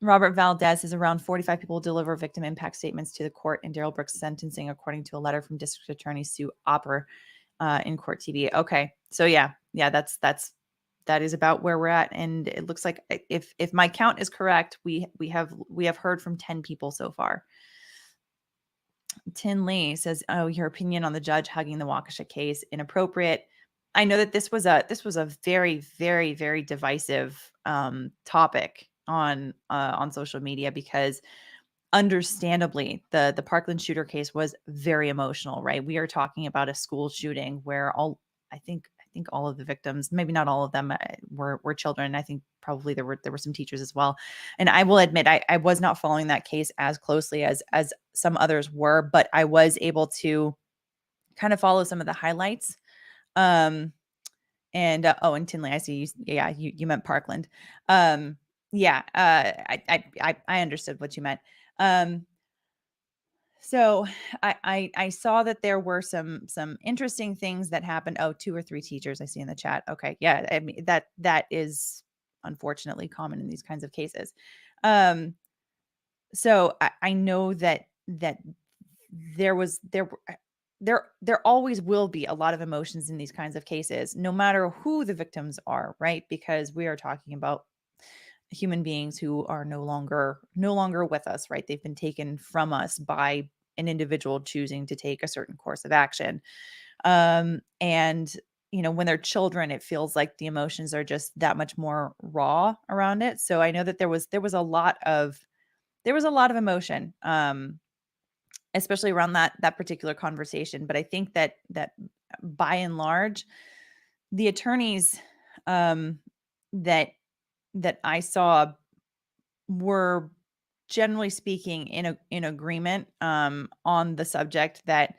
Robert Valdez is around 45 people deliver victim impact statements to the court in Darrell Brooks sentencing, according to a letter from District Attorney Sue Opper in Court TV. Okay, so yeah, that is about where we're at, and it looks like if my count is correct, we have heard from 10 people so far. Tin Lee says, "Oh, your opinion on the judge hugging the Waukesha case inappropriate." I know that this was a very, very, very divisive topic on social media, because understandably the Parkland shooter case was very emotional, right? We are talking about a school shooting where I think all of the victims, maybe not all of them, were children. I think probably there were some teachers as well. And I will admit, I was not following that case as closely as some others were, but I was able to kind of follow some of the highlights. And Tinley, I see you. Yeah, you meant Parkland. I understood what you meant. So I saw that there were some interesting things that happened. Oh, 2 or 3 teachers I see in the chat. Okay, yeah, I mean that is unfortunately common in these kinds of cases. So I know that there always will be a lot of emotions in these kinds of cases, no matter who the victims are, right? Because we are talking about human beings who are no longer with us, right? They've been taken from us by an individual choosing to take a certain course of action. And when they're children, it feels like the emotions are just that much more raw around it. So I know that there was a lot of emotion, especially around that particular conversation. But I think that by and large, the attorneys that I saw were generally speaking in agreement on the subject that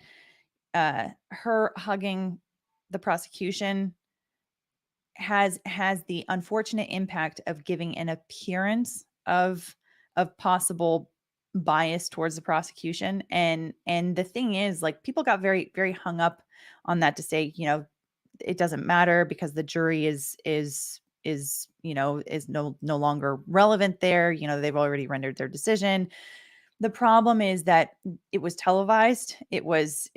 her hugging the prosecution has the unfortunate impact of giving an appearance of possible bias towards the prosecution. And the thing is, like, people got very, very hung up on that, to say, it doesn't matter because the jury is no longer relevant there. They've already rendered their decision. The problem is that it was televised. It was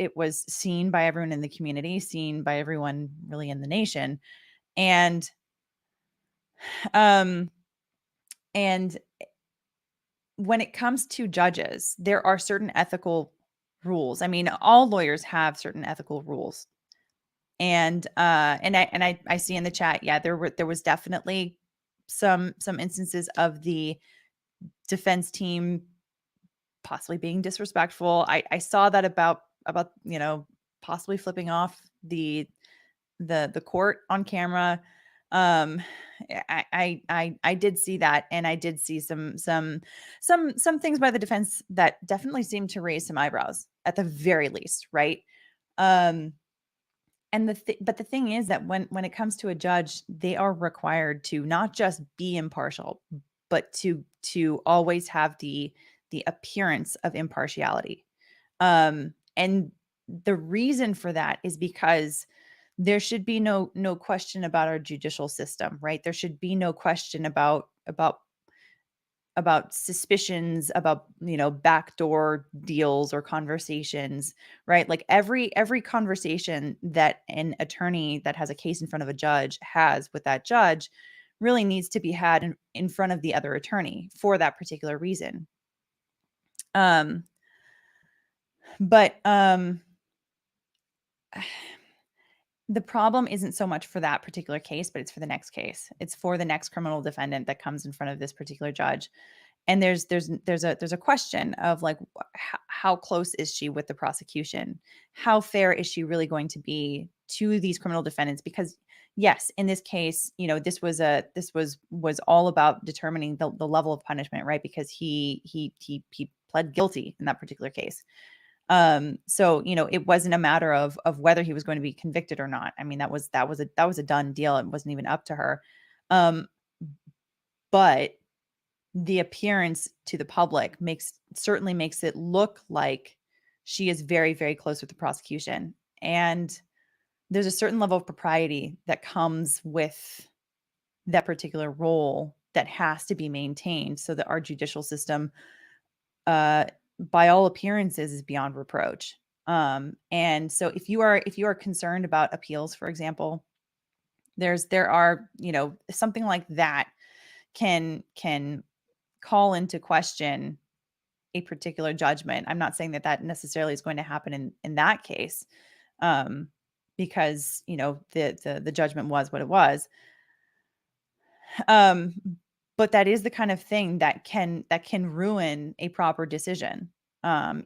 seen by everyone in the community, seen by everyone really in the nation. And when it comes to judges, there are certain ethical rules. I mean, all lawyers have certain ethical rules. And I see in the chat, yeah, there was definitely some instances of the defense team possibly being disrespectful. I saw that about possibly flipping off the court on camera. I did see that, and I did see some things by the defense that definitely seemed to raise some eyebrows at the very least, right? But the thing is that when it comes to a judge, they are required to not just be impartial, but to always have the appearance of impartiality. And the reason for that is because there should be no question about our judicial system, right? There should be no question about suspicions about backdoor deals or conversations, right? Like every conversation that an attorney that has a case in front of a judge has with that judge really needs to be had in front of the other attorney for that particular reason. But the problem isn't so much for that particular case, but it's for the next case. It's for the next criminal defendant that comes in front of this particular judge. And there's a question of, like, how close is she with the prosecution? How fair is she really going to be to these criminal defendants? Because yes, in this case, this was all about determining the level of punishment, right? Because he pled guilty in that particular case. So it wasn't a matter of whether he was going to be convicted or not. I mean, that was a done deal. It wasn't even up to her. But the appearance to the public certainly makes it look like she is very, very close with the prosecution. And there's a certain level of propriety that comes with that particular role that has to be maintained so that our judicial system, by all appearances, is beyond reproach. And so if you are concerned about appeals, for example, there are, something like that can call into question a particular judgment. I'm not saying that that necessarily is going to happen in that case, because the judgment was what it was. But that is the kind of thing that can ruin a proper decision,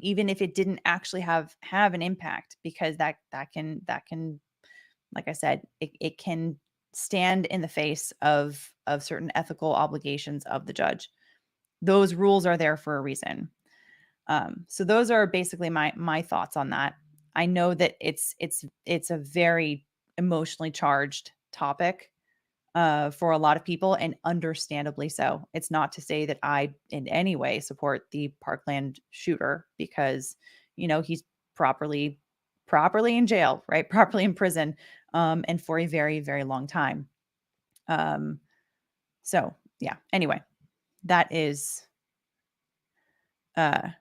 even if it didn't actually have an impact, because that can, like I said, it can stand in the face of certain ethical obligations of the judge. Those rules are there for a reason. So those are basically my thoughts on that. I know that it's a very emotionally charged topic for a lot of people, and understandably so. It's not to say that I in any way support the Parkland shooter, because he's properly in jail, right? Properly in prison, and for a very, very long time. So yeah. Anyway, that is that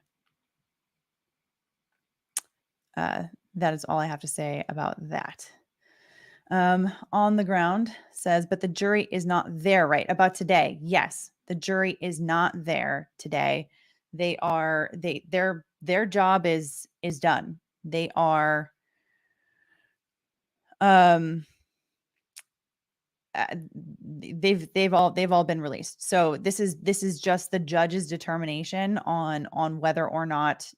is all I have to say about that. On the ground says, but the jury is not there, right? About today. Yes, the jury is not there today. Their job is done. They are, they've all been released. So this is just the judge's determination on whether or not,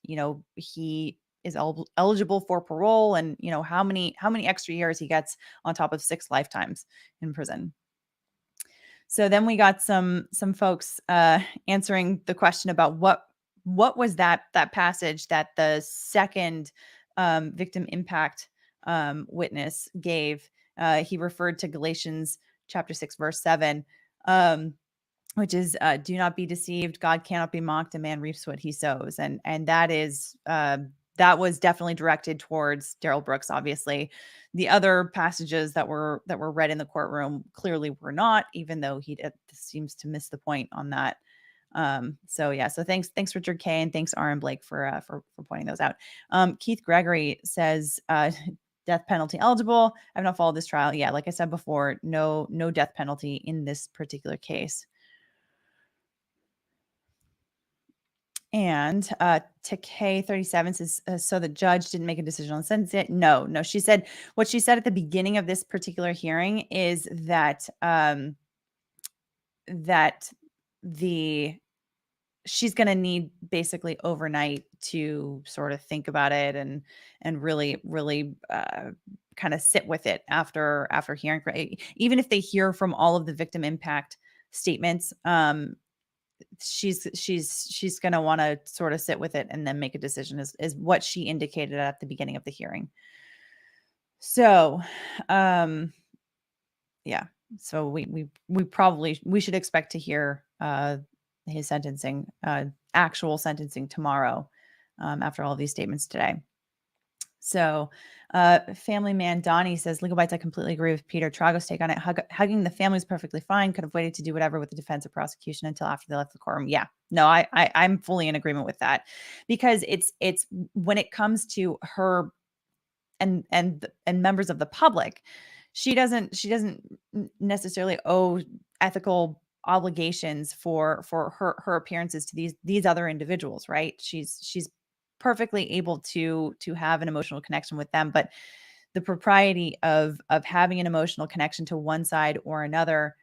he is eligible for parole, and how many extra years he gets on top of 6 lifetimes in prison. So then we got some folks answering the question about what was that passage that the second victim impact witness gave. He referred to Galatians chapter 6 verse 7, which is do not be deceived, God cannot be mocked, a man reaps what he sows. And that is that was definitely directed towards Darrell Brooks. Obviously, the other passages that were read in the courtroom clearly were not, even though he seems to miss the point on that. So yeah, so thanks Richard K, and thanks R and Blake for pointing those out. Keith Gregory says death penalty eligible. I've not followed this trial. Yeah, like I said before, no death penalty in this particular case. And Takei 37 says, so the judge didn't make a decision on sentence yet? No. She said, what she said at the beginning of this particular hearing is that she's going to need basically overnight to sort of think about it and really kind of sit with it after hearing. Even if they hear from all of the victim impact statements, she's going to want to sort of sit with it and then make a decision, is what she indicated at the beginning of the hearing. So, yeah. So we should expect to hear his sentencing, actual sentencing tomorrow, after all these statements today. So family man Donnie says, Legal Bites, I completely agree with Peter Trago's take on it. Hugging the family is perfectly fine. Could have waited to do whatever with the defense or prosecution until after they left the courtroom. Yeah, no, I'm fully in agreement with that, because it's when it comes to her and members of the public, she doesn't necessarily owe ethical obligations for her appearances to these other individuals, right? She's perfectly able to have an emotional connection with them, but the propriety of having an emotional connection to one side or another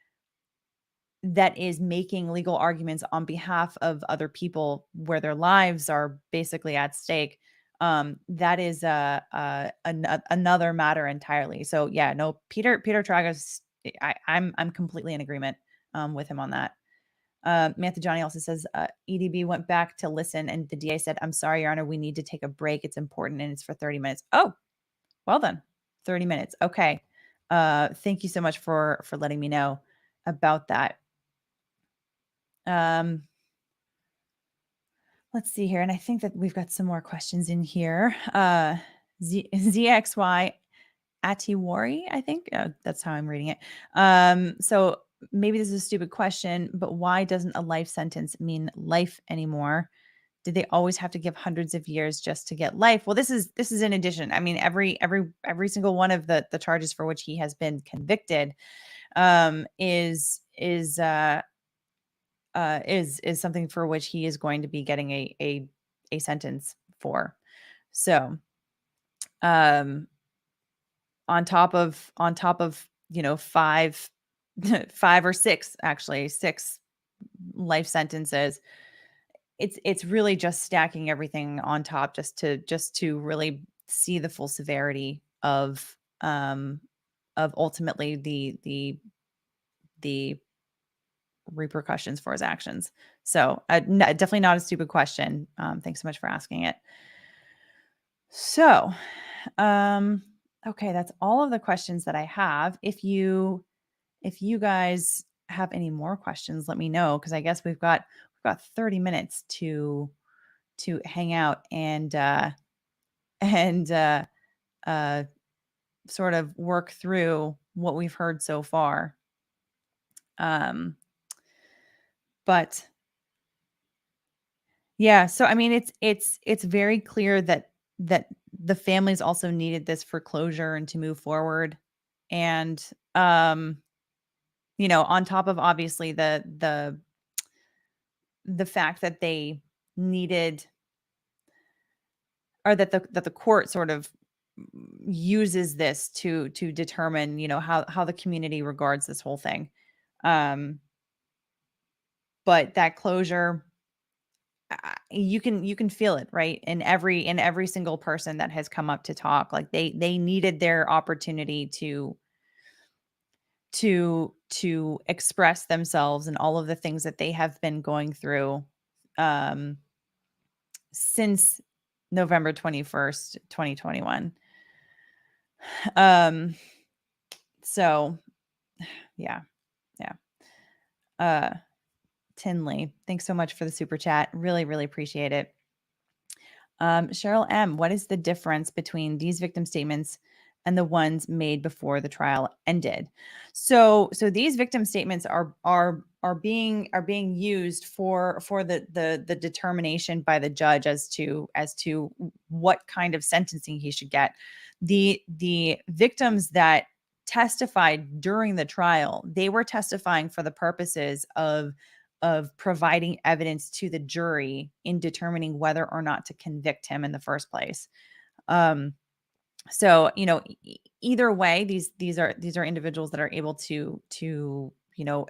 that is making legal arguments on behalf of other people where their lives are basically at stake, that is another matter entirely. So yeah, no, Peter Tragos, I'm completely in agreement with him on that. Samantha Johnny also says EDB went back to listen, and the DA said, I'm sorry, Your Honor, we need to take a break. It's important, and it's for 30 minutes. Oh, well then, 30 minutes. Okay. Thank you so much for letting me know about that. Let's see here. And I think that we've got some more questions in here. ZXY Atiwari, I think that's how I'm reading it. So maybe this is a stupid question, but why doesn't a life sentence mean life anymore? Did they always have to give hundreds of years just to get life? Well, this is in addition. I mean, every single one of the charges for which he has been convicted is something for which he is going to be getting a sentence for. So, on top of five or six, actually 6 life sentences, it's really just stacking everything on top just to really see the full severity of ultimately the repercussions for his actions. So definitely not a stupid question. Thanks so much for asking it. So, okay, that's all of the questions that I have. If you guys have any more questions, let me know, because I guess we've got 30 minutes to hang out and sort of work through what we've heard so far. But yeah, so I mean, it's very clear that the families also needed this for closure and to move forward, and on top of obviously the fact that they needed, or that the court sort of uses this to determine, how the community regards this whole thing. But that closure, you can feel it, right? In every single person that has come up to talk, like they needed their opportunity to express themselves and all of the things that they have been going through since November 21st, 2021. So yeah. Tinley, thanks so much for the super chat. Really, really appreciate it. Cheryl M, what is the difference between these victim statements and the ones made before the trial ended? So these victim statements are being used for the determination by the judge as to what kind of sentencing he should get. The victims that testified during the trial, they were testifying for the purposes of providing evidence to the jury in determining whether or not to convict him in the first place. So, either way, these are individuals that are able to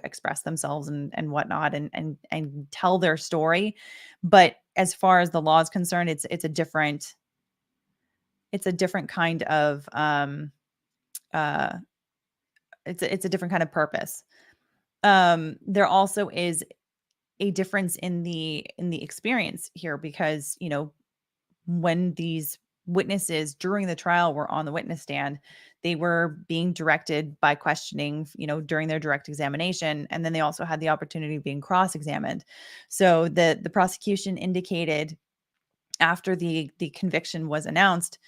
express themselves and whatnot and tell their story. But as far as the law is concerned, it's a different kind of it's a different kind of purpose. There also is a difference in the experience here, because when these witnesses during the trial were on the witness stand, they were being directed by questioning during their direct examination, and then they also had the opportunity of being cross-examined. So the prosecution indicated, after the conviction was announced,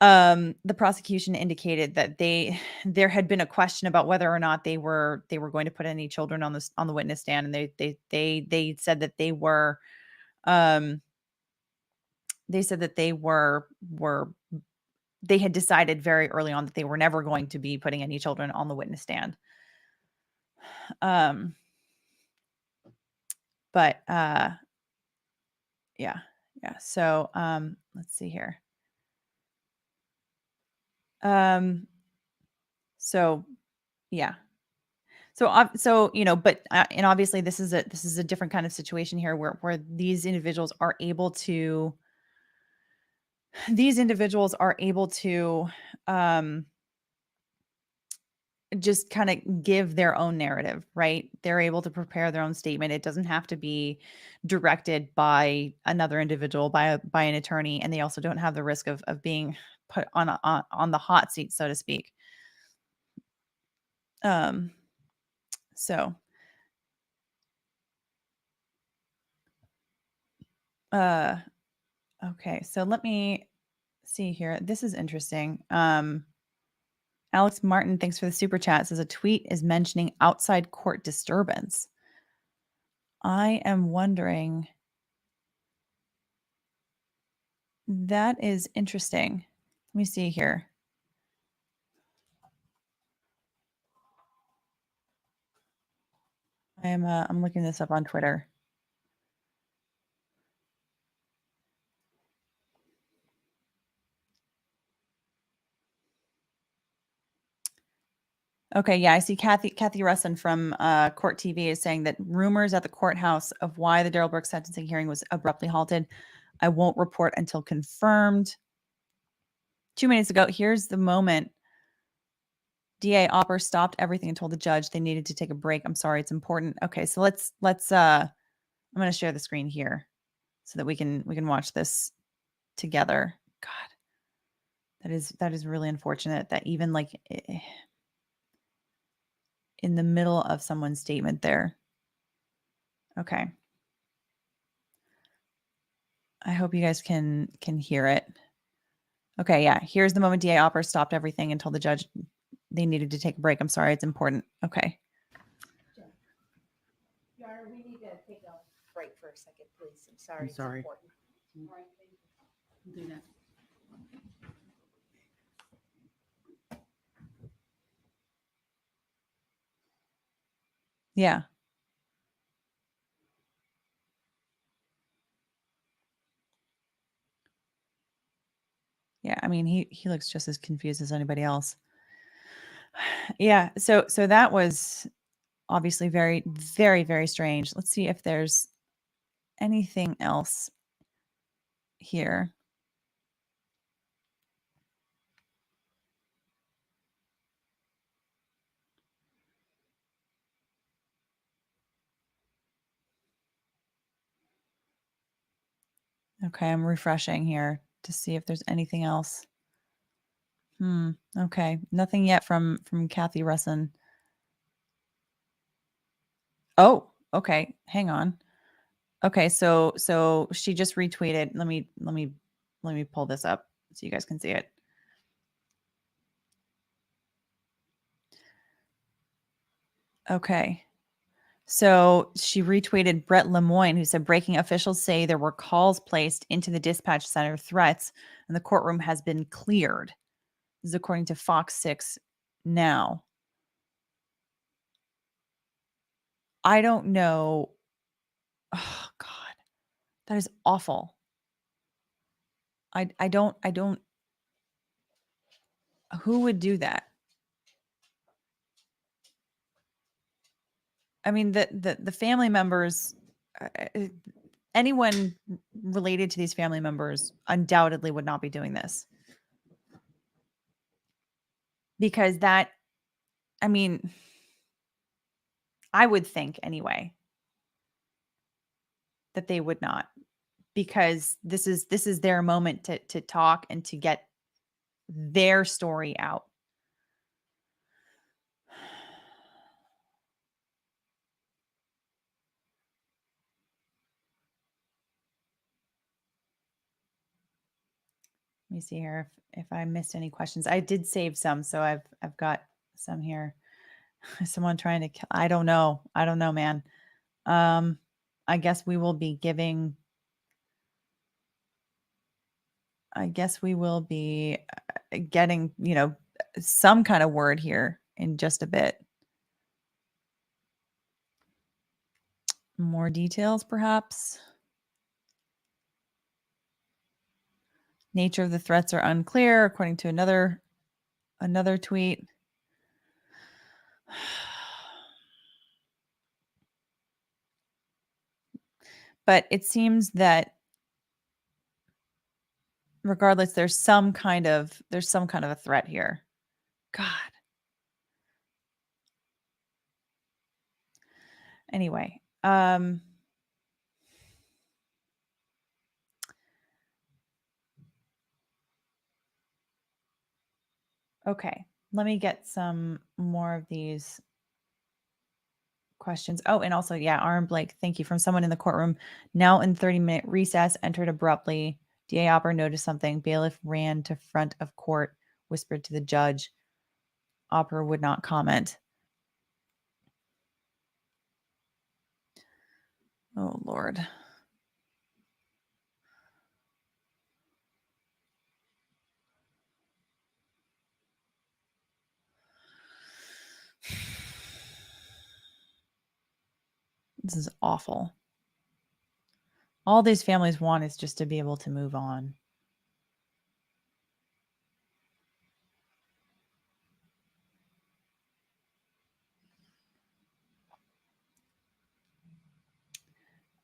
the prosecution indicated that there had been a question about whether or not they were going to put any children on the witness stand, and they said that they were they had decided very early on that they were never going to be putting any children on the witness stand. But yeah. So let's see here. So yeah. So but and obviously this is a different kind of situation here, where these individuals are able to just kind of give their own narrative, right? They're able to prepare their own statement. It doesn't have to be directed by another individual, by an attorney, and they also don't have the risk of being put on the hot seat, so to speak. So okay, so let me see here. This is interesting. Alex Martin, thanks for the super chat. Says a tweet is mentioning outside court disturbance. I am wondering. That is interesting. Let me see here. I'm looking this up on Twitter. Okay, yeah, I see Kathy Russin from Court TV is saying that rumors at the courthouse of why the Darrell Brooks sentencing hearing was abruptly halted. I won't report until confirmed. 2 minutes ago, here's the moment. DA Opper stopped everything and told the judge they needed to take a break. I'm sorry, it's important. Okay, so let's I'm going to share the screen here so that we can watch this together. God. That is really unfortunate that even like in the middle of someone's statement there. Okay. I hope you guys can hear it. Okay, yeah. Here's the moment DA Opper stopped everything and told the judge they needed to take a break. I'm sorry, it's important. Okay. We need to take a break for a second, please. I'm sorry. I'm sorry. It's important. Do that. Yeah. Yeah, I mean, he looks just as confused as anybody else. Yeah, so that was obviously very, very, very strange. Let's see if there's anything else here. Okay, I'm refreshing here to see if there's anything else. Okay, nothing yet from Kathy Russin. Oh, okay, hang on. Okay, so she just retweeted. Let me pull this up so you guys can see it. Okay. So she retweeted Brett Lemoyne, who said breaking officials say there were calls placed into the dispatch center, threats, and the courtroom has been cleared. This is according to Fox 6 now. I don't know. Oh God, that is awful. I don't, who would do that? I mean, the family members, anyone related to these family members undoubtedly would not be doing this. Because that, I mean, I would think anyway that they would not, because this is their moment to talk and to get their story out. Let me see here if I missed any questions. I did save some, so I've got some here. Someone trying to kill. I don't know, man. I guess we will be giving. I guess we will be getting, some kind of word here in just a bit. More details, perhaps. Nature of the threats are unclear, according to another tweet. But it seems that regardless, there's some kind of a threat here. God. Anyway, okay, let me get some more of these questions. Oh, and also, yeah, Aaron Blake, thank you. From someone in the courtroom, now in 30-minute recess, entered abruptly. DA Opper noticed something. Bailiff ran to front of court, whispered to the judge. Opera would not comment. Oh, Lord. This is awful. All these families want is just to be able to move on.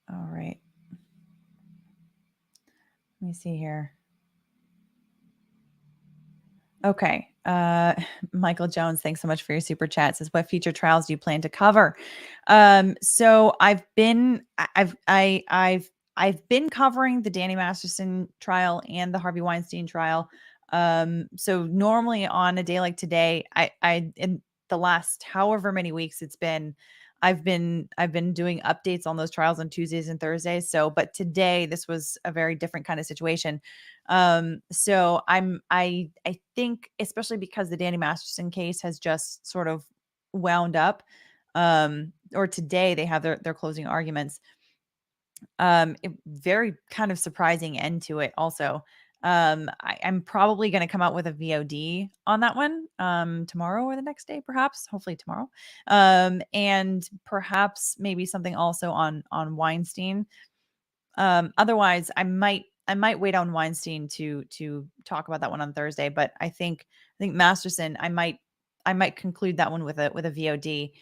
All right. Let me see here. Okay. Michael Jones, thanks so much for your super chat. Says, what future trials do you plan to cover? So I've been covering the Danny Masterson trial and the Harvey Weinstein trial. So normally on a day like today, I in the last however many weeks it's been, I've been doing updates on those trials on Tuesdays and Thursdays. So, but today this was a very different kind of situation. So I think, especially because the Danny Masterson case has just sort of wound up, or today they have their closing arguments. Very kind of surprising end to it also. I'm probably going to come out with a VOD on that one tomorrow or the next day, perhaps, hopefully tomorrow. And perhaps maybe something also on Weinstein. Otherwise, I might wait on Weinstein to talk about that one on Thursday, but I think Masterson, I might conclude that one with a VOD.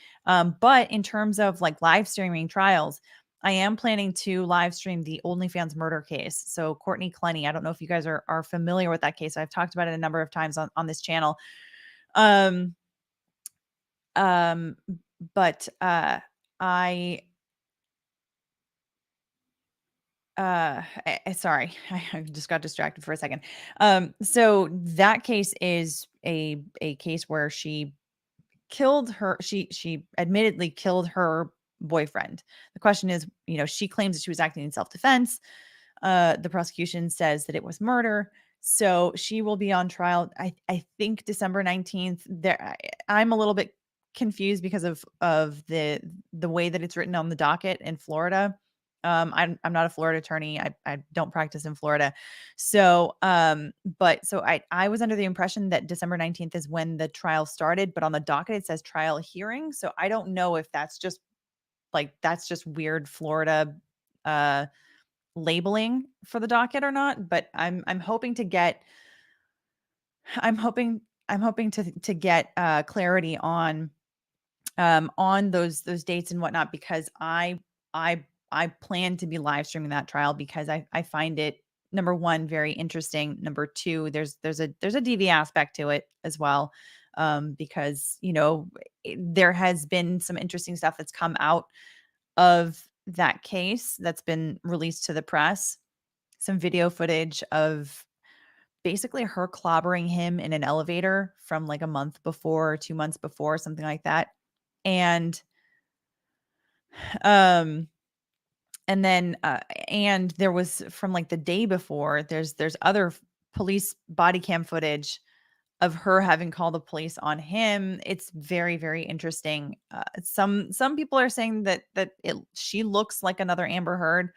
But in terms of like live streaming trials, I am planning to live stream the OnlyFans murder case. So Courtney Clenny, I don't know if you guys are familiar with that case. I've talked about it a number of times on this channel. But sorry, I just got distracted for a second. So that case is a case where she admittedly killed her boyfriend. The question is, she claims that she was acting in self-defense. The prosecution says that it was murder. So she will be on trial, I think December 19th. I'm a little bit confused because of the way that it's written on the docket in Florida. I'm not a Florida attorney. I don't practice in Florida. So, but I was under the impression that December 19th is when the trial started, but on the docket, it says trial hearing. So I don't know if that's just weird Florida, labeling for the docket or not, but I'm hoping to get clarity on those dates and whatnot, because I plan to be live streaming that trial because I find it, number one, very interesting. Number two, there's a DV aspect to it as well. Because, there has been some interesting stuff that's come out of that case that's been released to the press. Some video footage of basically her clobbering him in an elevator from like a month before or 2 months before, something like that. And then and there was from like the day before, there's other police body cam footage of her having called the police on him. It's very, very interesting. Some people are saying that she looks like another Amber Heard.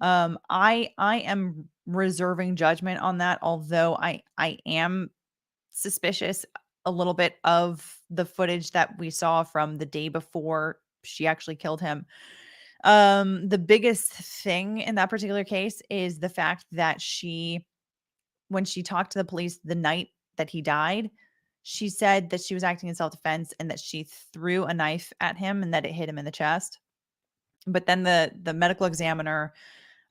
I am reserving judgment on that, although I am suspicious a little bit of the footage that we saw from the day before she actually killed him. The biggest thing in that particular case is the fact that when she talked to the police the night that he died, she said that she was acting in self-defense and that she threw a knife at him and that it hit him in the chest. But then the medical examiner,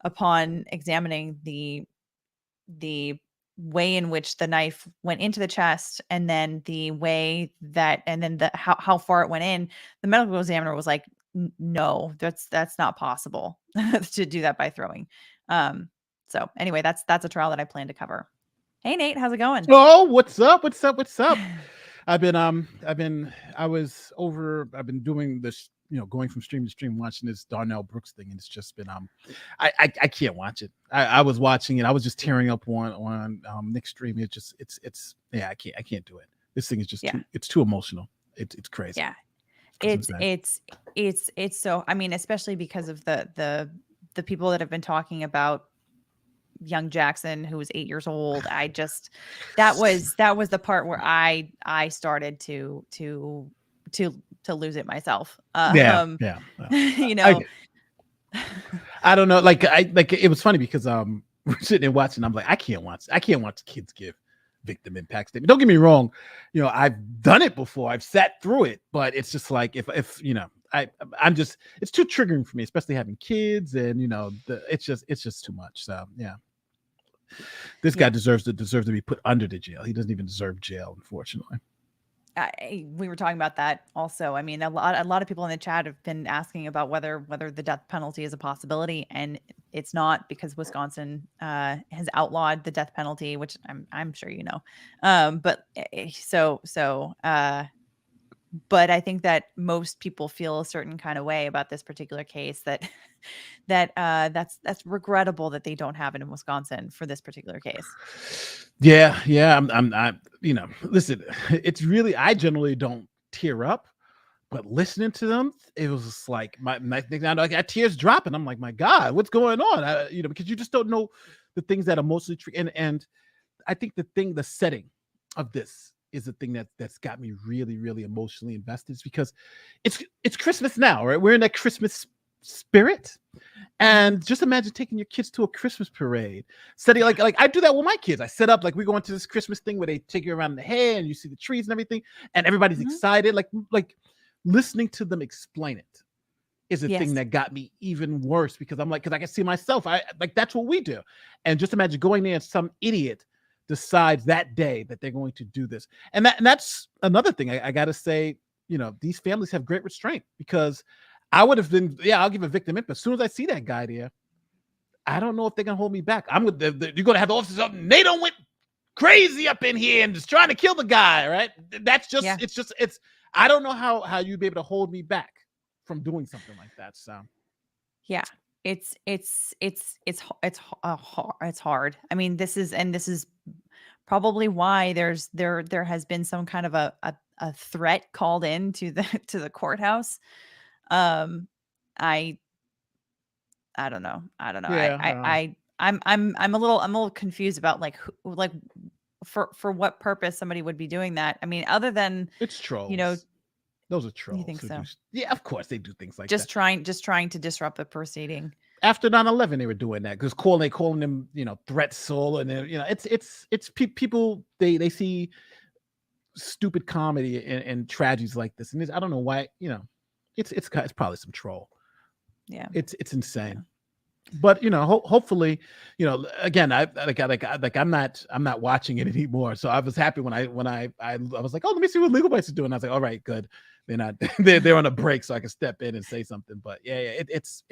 upon examining the way in which the knife went into the chest and then the way that, and then how far it went in, the medical examiner was like, no, that's not possible to do that by throwing. So anyway, that's a trial that I plan to cover. Hey Nate, how's it going? Oh, what's up? I've been doing this, going from stream to stream, watching this Darrell Brooks thing, and it's just been I can't watch it. I was watching it, I was just tearing up on Nick's stream. It's I can't do it. This thing is just Yeah. it's too emotional. It's crazy. Yeah. Christmas bad. It's so, I mean, especially because of the people that have been talking about young Jackson, who was 8 years old. I just, that was the part where I started to lose it myself. Yeah. You know, I don't know. Like it was funny because we're sitting and watching. I'm like, I can't watch kids give victim impact statement. Don't get me wrong, you know, I've done it before. I've sat through it, but it's just like if you know, I'm just, it's too triggering for me, especially having kids, and you know, it's just too much. So yeah, this guy deserves to be put under the jail. He doesn't even deserve jail, unfortunately. We were talking about that also. I mean, a lot of people in the chat have been asking about whether the death penalty is a possibility, and it's not, because Wisconsin has outlawed the death penalty, which I'm sure you know. But I think that most people feel a certain kind of way about this particular case, that's regrettable that they don't have it in Wisconsin for this particular case. Yeah. I'm you know, listen, it's really, I generally don't tear up, but listening to them, it was just like my I got tears dropping. I'm like, my God, what's going on? You know, because you just don't know the things that emotionally and I think the setting of this is the thing that's got me really, really emotionally invested. It's because it's Christmas now, right? We're in that Christmas spirit. And just imagine taking your kids to a Christmas parade. Setting like I do that with my kids. I set up, like, we go into this Christmas thing where they take you around the hair and you see the trees and everything, and everybody's excited. Like listening to them explain it is a thing that got me even worse, because I'm like, because I can see myself. I like, that's what we do. And just imagine going there and some idiot decides that day that they're going to do this. And that's another thing I gotta say, you know, these families have great restraint, because I would have been, I'll give a victim impact. As soon as I see that guy there, I don't know if they're gonna hold me back. You're gonna have the officers up, and they don't went crazy up in here and just trying to kill the guy, right? That's just, it's I don't know how you'd be able to hold me back from doing something like that. So yeah, it's hard. I mean, this is probably why there has been some kind of a threat called in to the courthouse. I don't know. Yeah, I'm a little confused about for what purpose somebody would be doing that. I mean, other than, it's trolls. you know, those are trolls. you think so? Yeah, of course they do things like just that. trying to disrupt the proceeding. After 9/11, they were doing that, because calling them, you know, threat soul, and you know, it's people, they see stupid comedy and tragedies like this, and I don't know why, you know, it's probably some troll. Yeah, it's insane. But you know, hopefully, you know, again, I'm not watching it anymore. So I was happy when I was like, oh, let me see what Legal Bites is doing. I was like, all right, good. They're not they're on a break, so I can step in and say something. But it's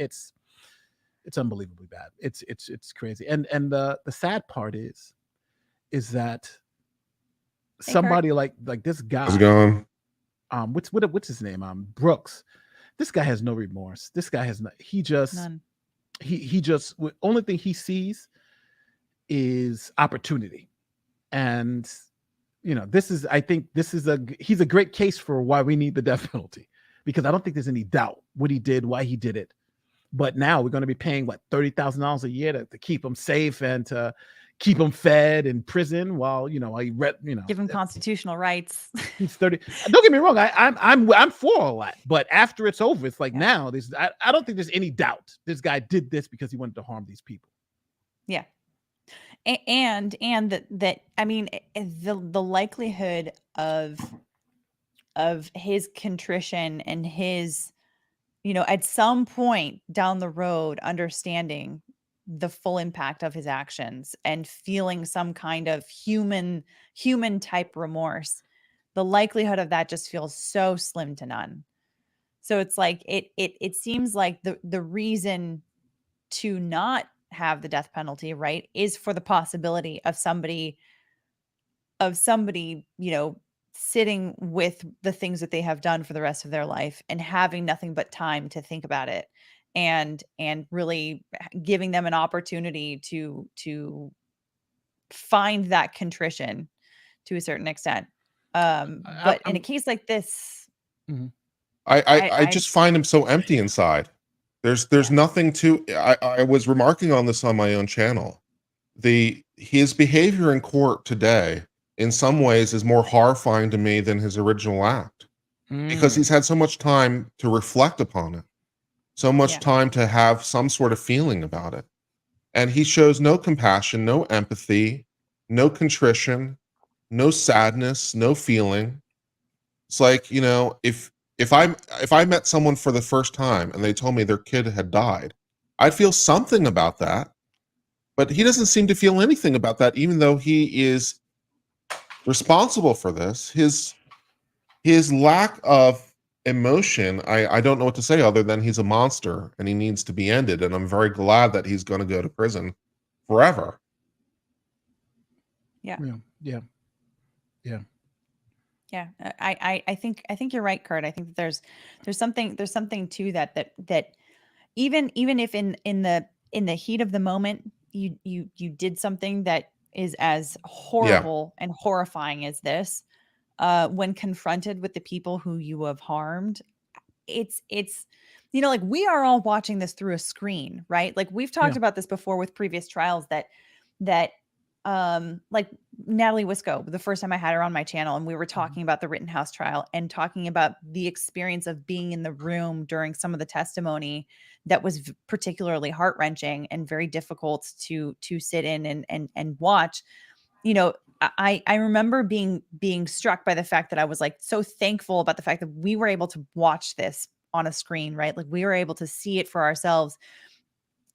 unbelievably bad. It's crazy. And the sad part is that somebody like this guy, how's it going? What's his name? Brooks. This guy has no remorse. This guy has none. He just, only thing he sees is opportunity. And you know, I think he's a great case for why we need the death penalty, because I don't think there's any doubt what he did, why he did it. But now we're going to be paying $30,000 a year to keep him safe and to keep him fed in prison while, you know, give him constitutional rights. He's 30. Don't get me wrong. I'm for all that. But after it's over, it's like, now I don't think there's any doubt this guy did this because he wanted to harm these people. Yeah. And that I mean, the likelihood of his contrition and his, you know, at some point down the road, understanding the full impact of his actions and feeling some kind of human type remorse, the likelihood of that just feels so slim to none. So it's like, it seems like the reason to not have the death penalty, right, is for the possibility of somebody, you know, sitting with the things that they have done for the rest of their life and having nothing but time to think about it, and really giving them an opportunity to find that contrition to a certain extent. But in a case like this, I just find him so empty inside. There's nothing to. I was remarking on this on my own channel. His behavior in court today, in some ways, is more horrifying to me than his original act, because he's had so much time to reflect upon it, so much time to have some sort of feeling about it, and he shows no compassion, no empathy, no contrition, no sadness, no feeling. It's like, you know, if I met someone for the first time and they told me their kid had died, I'd feel something about that. But he doesn't seem to feel anything about that, even though he is responsible for this. His lack of emotion, I don't know what to say other than he's a monster and he needs to be ended. And I'm very glad that he's going to go to prison forever. Yeah. I think you're right, Kurt. I think that there's something to that even if in the heat of the moment you did something that is as horrible and horrifying as this, when confronted with the people who you have harmed, it's you know, like, we are all watching this through a screen, right? Like, we've talked about this before with previous trials that like Natalie Wisco, the first time I had her on my channel, and we were talking about the Rittenhouse trial and talking about the experience of being in the room during some of the testimony that was particularly heart-wrenching and very difficult to sit in and watch. You know, I remember being struck by the fact that I was like so thankful about the fact that we were able to watch this on a screen, right? Like, we were able to see it for ourselves.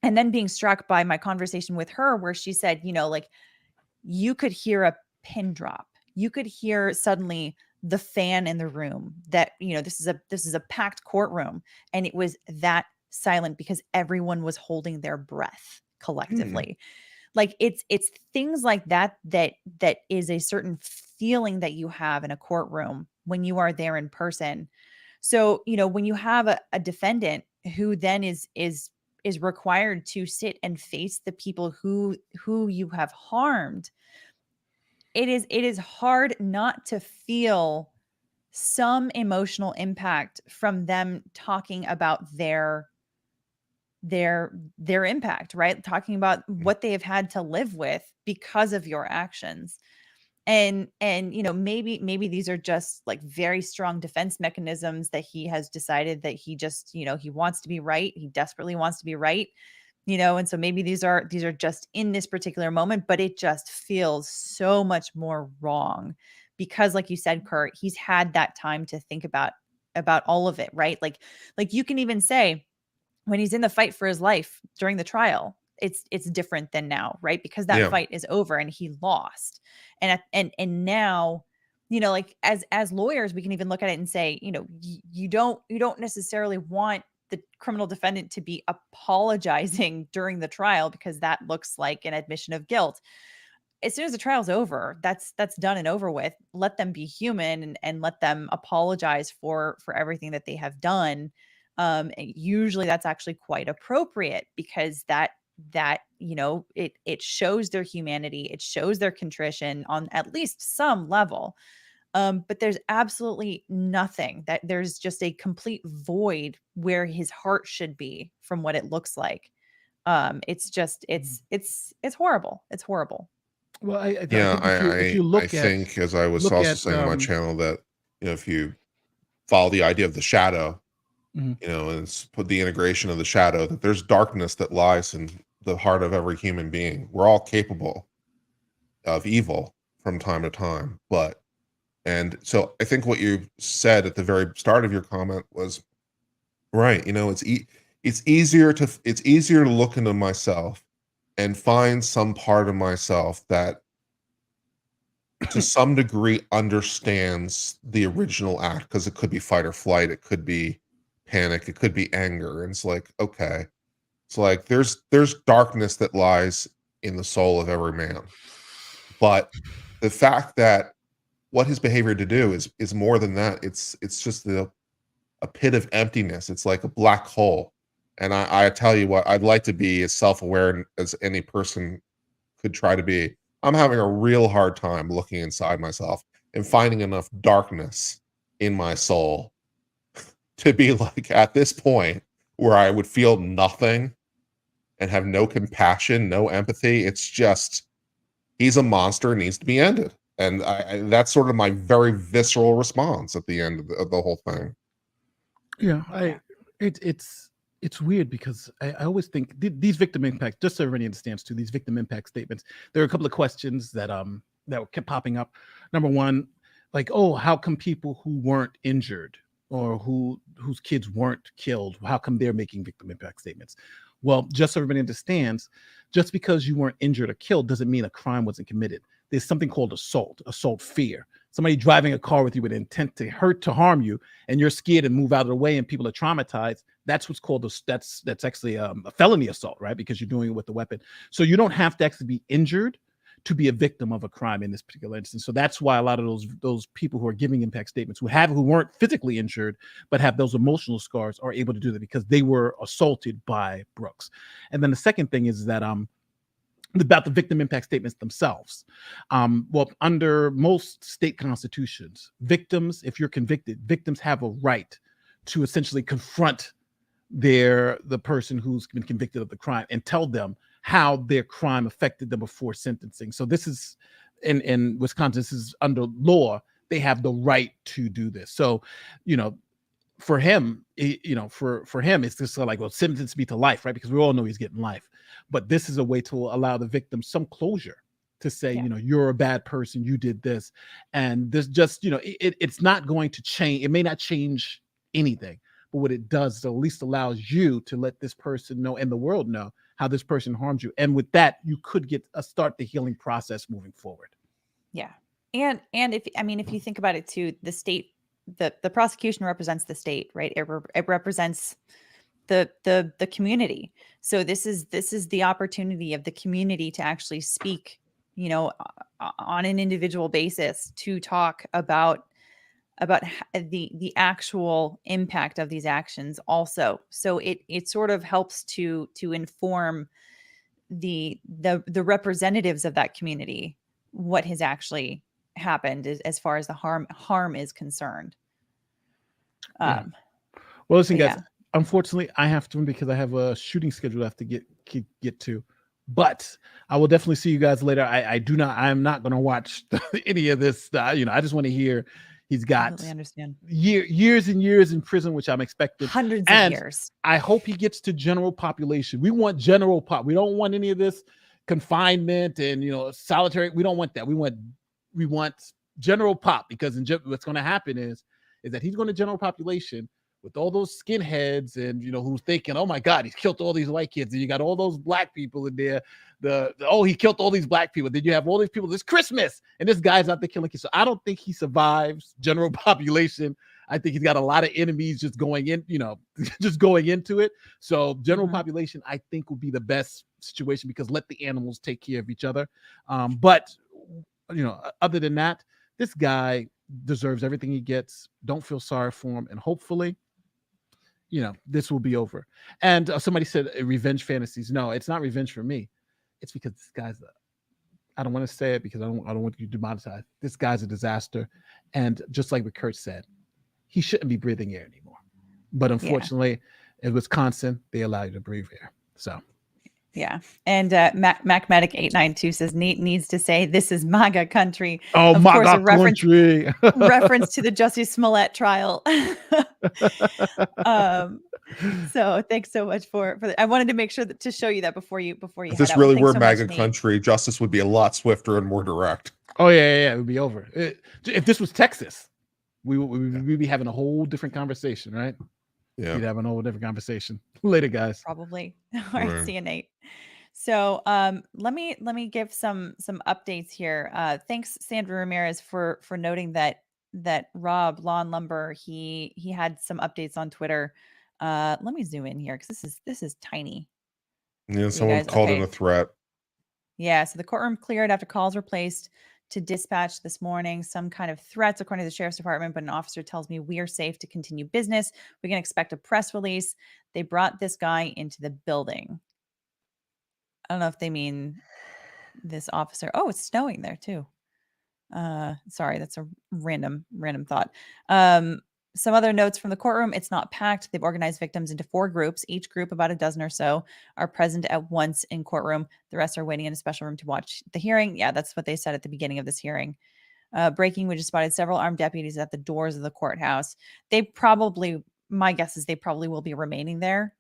And then being struck by my conversation with her, where she said, you know, like, you could hear a pin drop. You could hear suddenly the fan in the room, that, you know, this is a packed courtroom, and it was that silent because everyone was holding their breath collectively. Like, it's things like that is a certain feeling that you have in a courtroom when you are there in person. So, you know, when you have a defendant who then is required to sit and face the people who you have harmed, it is hard not to feel some emotional impact from them talking about their impact, right? Talking about what they have had to live with because of your actions. And you know, maybe these are just like very strong defense mechanisms that he has decided that he just, you know, he wants to be right. He desperately wants to be right, you know, and so maybe these are just in this particular moment, but it just feels so much more wrong because, like you said, Kurt, he's had that time to think about all of it, right? Like you can even say when he's in the fight for his life during the trial, it's different than now, right? Because that fight is over and he lost. And now, you know, like as lawyers, we can even look at it and say, you know, you don't necessarily want the criminal defendant to be apologizing during the trial because that looks like an admission of guilt. As soon as the trial's over, that's done and over with. Let them be human and let them apologize for everything that they have done. Usually that's actually quite appropriate because that, you know, it shows their humanity. It shows their contrition on at least some level. But there's absolutely nothing, that there's just a complete void where his heart should be from what it looks like. It's just, it's horrible. It's horrible. Well, I think, as I was also saying on my channel, that, you know, if you follow the idea of the shadow, you know, and put the integration of the shadow, that there's darkness that lies in the heart of every human being. We're all capable of evil from time to time, and so I think what you said at the very start of your comment was right. You know, it's easier to look into myself and find some part of myself that to some degree understands the original act, because it could be fight or flight, it could be panic, it could be anger, and it's like, okay, it's like there's darkness that lies in the soul of every man, but the fact that what his behavior to do is more than that. It's just a pit of emptiness. It's like a black hole. And I tell you what, I'd like to be as self-aware as any person could try to be. I'm having a real hard time looking inside myself. am finding enough darkness in my soul to be like at this point where I would feel nothing and have no compassion, no empathy. It's just, he's a monster, needs to be ended. And that's sort of my very visceral response at the end of the whole thing. Yeah, it's weird because I always think these victim impact, just so everybody understands too, these victim impact statements, there are a couple of questions that kept popping up. Number one, like, oh, how come people who weren't injured or whose kids weren't killed, how come they're making victim impact statements? Well, just so everybody understands, just because you weren't injured or killed doesn't mean a crime wasn't committed. There's something called assault fear. Somebody driving a car with you with intent to harm you, and you're scared and move out of the way, and people are traumatized. That's what's called that's actually a felony assault, right? Because you're doing it with the weapon. So you don't have to actually be injured to be a victim of a crime in this particular instance. So that's why a lot of those people who are giving impact statements who weren't physically injured but have those emotional scars are able to do that because they were assaulted by Brooks. And then the second thing is that about the victim impact statements themselves. Well, under most state constitutions, victims, if you're convicted, victims have a right to essentially confront the person who's been convicted of the crime and tell them how their crime affected them before sentencing. So this is in Wisconsin, this is under law, they have the right to do this. So, for him, for him, it's just like, well, sentence me to life, right? Because we all know he's getting life. But this is a way to allow the victim some closure to say, you're a bad person, you did this. And this just, it's not going to change. It may not change anything, but what it does is at least allows you to let this person know and the world know how this person harmed you. And with that, you could start the healing process moving forward. Yeah. And if you think about it too, the state, the prosecution represents the state, right? It represents the community. So this is the opportunity of the community to actually speak, on an individual basis to talk about the actual impact of these actions also. So it sort of helps to inform the representatives of that community what has actually happened as far as the harm is concerned. Well, listen, guys, unfortunately I have to, because I have a shooting schedule I have to get to, but I will definitely see you guys later. I'm not going to watch any of this. I just want to hear he's got years and years in prison, which I'm expecting. Hundreds of years. I hope he gets to general population. We want general pop. We don't want any of this confinement and, solitary. We don't want that. We want general pop, because what's going to happen is that he's going to general population with all those skinheads and, who's thinking, oh my God, he's killed all these white kids. And you got all those black people in there. He killed all these black people. Then you have all these people this Christmas, and this guy's out there killing kids. So I don't think he survives general population. I think he's got a lot of enemies just going in, just going into it. So general population, I think, would be the best situation, because let the animals take care of each other. But other than that, this guy deserves everything he gets. Don't feel sorry for him. And hopefully, this will be over. And somebody said revenge fantasies. No, it's not revenge for me. It's because this guy's I don't want to say it because I don't want you to demonetize. This guy's a disaster. And just like what Kurt said, he shouldn't be breathing air anymore. But unfortunately, in Wisconsin, they allow you to breathe air. So. Yeah. And Macmedic 892 says Nate needs to say, this is MAGA country. Oh, of MAGA course, country. reference to the Jussie Smollett trial. So thanks so much for I wanted to make sure to show you that before you if this really were MAGA country, justice would be a lot swifter and more direct. Oh yeah, it would be over. If this was Texas, we'd be having a whole different conversation, right? Yeah, we'd have a whole different conversation. Later, guys. Probably. All right. See you, Nate. So let me give some updates here. Thanks, Sandra Ramirez, for noting that Rob Lawn Lumber, he had some updates on Twitter. Let me zoom in here because this is tiny. Yeah, someone called in a threat. Yeah, so the courtroom cleared after calls were placed to dispatch this morning. Some kind of threats, according to the sheriff's department, but an officer tells me we are safe to continue business. We can expect a press release. They brought this guy into the building. I don't know if they mean this officer. Oh, it's snowing there too. Sorry, that's a random thought. Some other notes from the courtroom. It's not packed. They've organized victims into 4 groups. Each group, about a dozen or so, are present at once in courtroom. The rest are waiting in a special room to watch the hearing. Yeah, that's what they said at the beginning of this hearing. Breaking, we just spotted several armed deputies at the doors of the courthouse. My guess is they probably will be remaining there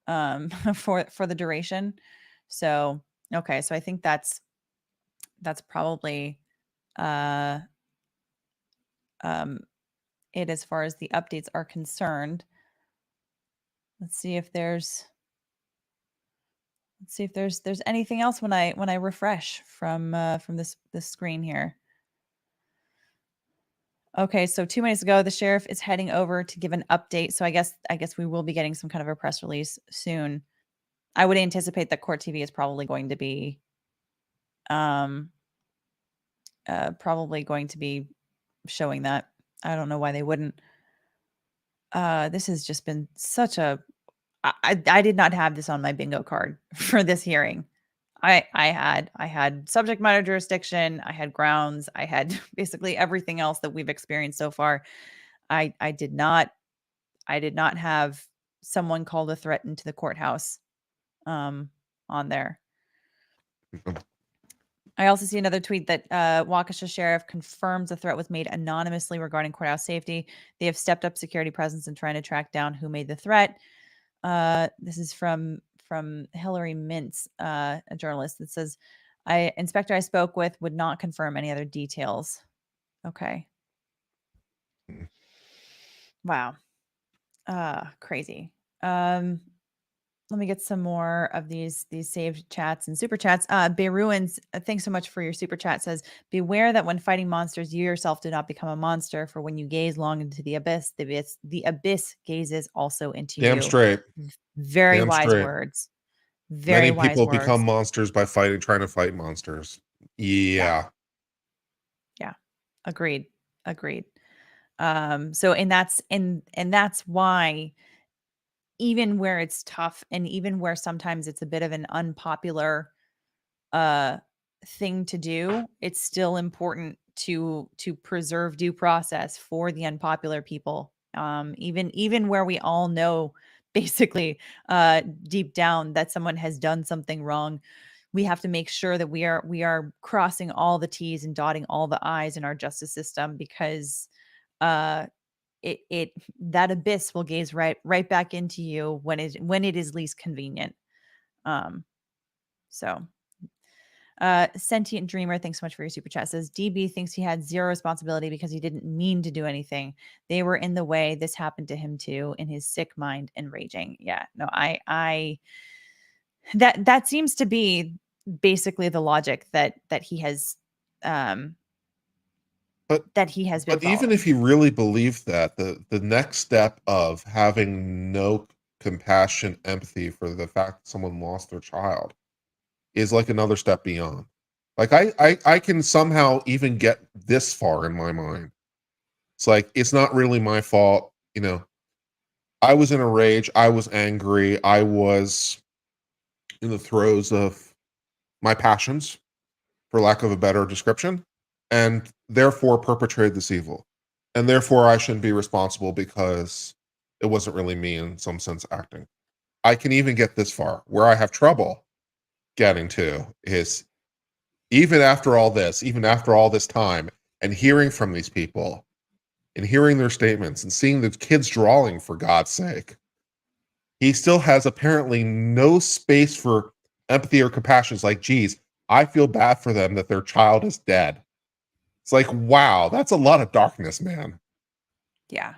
for the duration. So, okay. So I think that's probably it as far as the updates are concerned. Let's see if there's anything else when I refresh from this screen here. Okay, so 2 minutes ago, the sheriff is heading over to give an update. So I guess we will be getting some kind of a press release soon. I would anticipate that Court TV is probably going to be showing that. I don't know why they wouldn't. This has just been such a. I did not have this on my bingo card for this hearing. I had subject matter jurisdiction, I had grounds, I had basically everything else that we've experienced so far. I did not have someone called a threat into the courthouse on there. I also see another tweet that Waukesha Sheriff confirms a threat was made anonymously regarding courthouse safety. They have stepped up security presence in trying to track down who made the threat. This is from Hillary Mintz, a journalist, that says, Inspector I spoke with would not confirm any other details. Okay. Wow. Crazy. Let me get some more of these saved chats and super chats. Beyruins, thanks so much for your super chat. Says, beware that when fighting monsters, you yourself do not become a monster. For when you gaze long into the abyss gazes also into you. Damn straight. Very Damn wise straight. words. Very Many wise people words. become monsters by trying to fight monsters. Yeah. Agreed. So, and that's why, even where it's tough, and even where sometimes it's a bit of an unpopular thing to do, it's still important to preserve due process for the unpopular people. Even where we all know basically deep down that someone has done something wrong, we have to make sure that we are crossing all the T's and dotting all the I's in our justice system, because that abyss will gaze right back into you when it is least convenient. Sentient Dreamer, thanks so much for your super chat. Says, DB thinks he had zero responsibility because he didn't mean to do anything. They were in the way. This happened to him too, in his sick mind and raging. Yeah, no, that seems to be basically the logic that he has been But even following. if you really believe that, the next step of having no compassion, empathy for the fact that someone lost their child is like another step beyond. Like I can somehow even get this far in my mind. It's like, it's not really my fault. I was in a rage. I was angry. I was in the throes of my passions, for lack of a better description, and therefore perpetrated this evil. And therefore I shouldn't be responsible because it wasn't really me in some sense acting. I can even get this far. Where I have trouble getting to is, even after all this time, and hearing from these people and hearing their statements and seeing the kids drawing, for God's sake, he still has apparently no space for empathy or compassion. It's like, geez, I feel bad for them that their child is dead. It's like, wow, that's a lot of darkness, man. Yeah.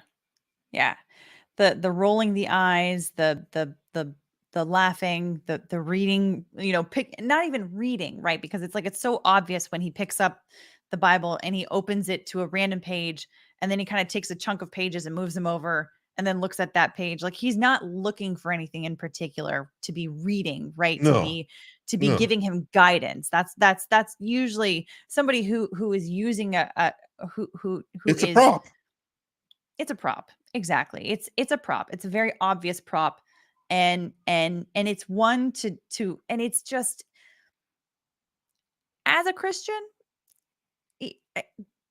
The rolling the eyes, the laughing, the reading, not even reading, right? Because it's so obvious when he picks up the Bible and he opens it to a random page, and then he kind of takes a chunk of pages and moves them over and then looks at that page. Like, he's not looking for anything in particular to be reading, right? No. To be giving him guidance. That's usually somebody who is using who it's is a prop. It's a prop. Exactly. It's a prop. It's a very obvious prop. And it's one to and it's just, as a Christian,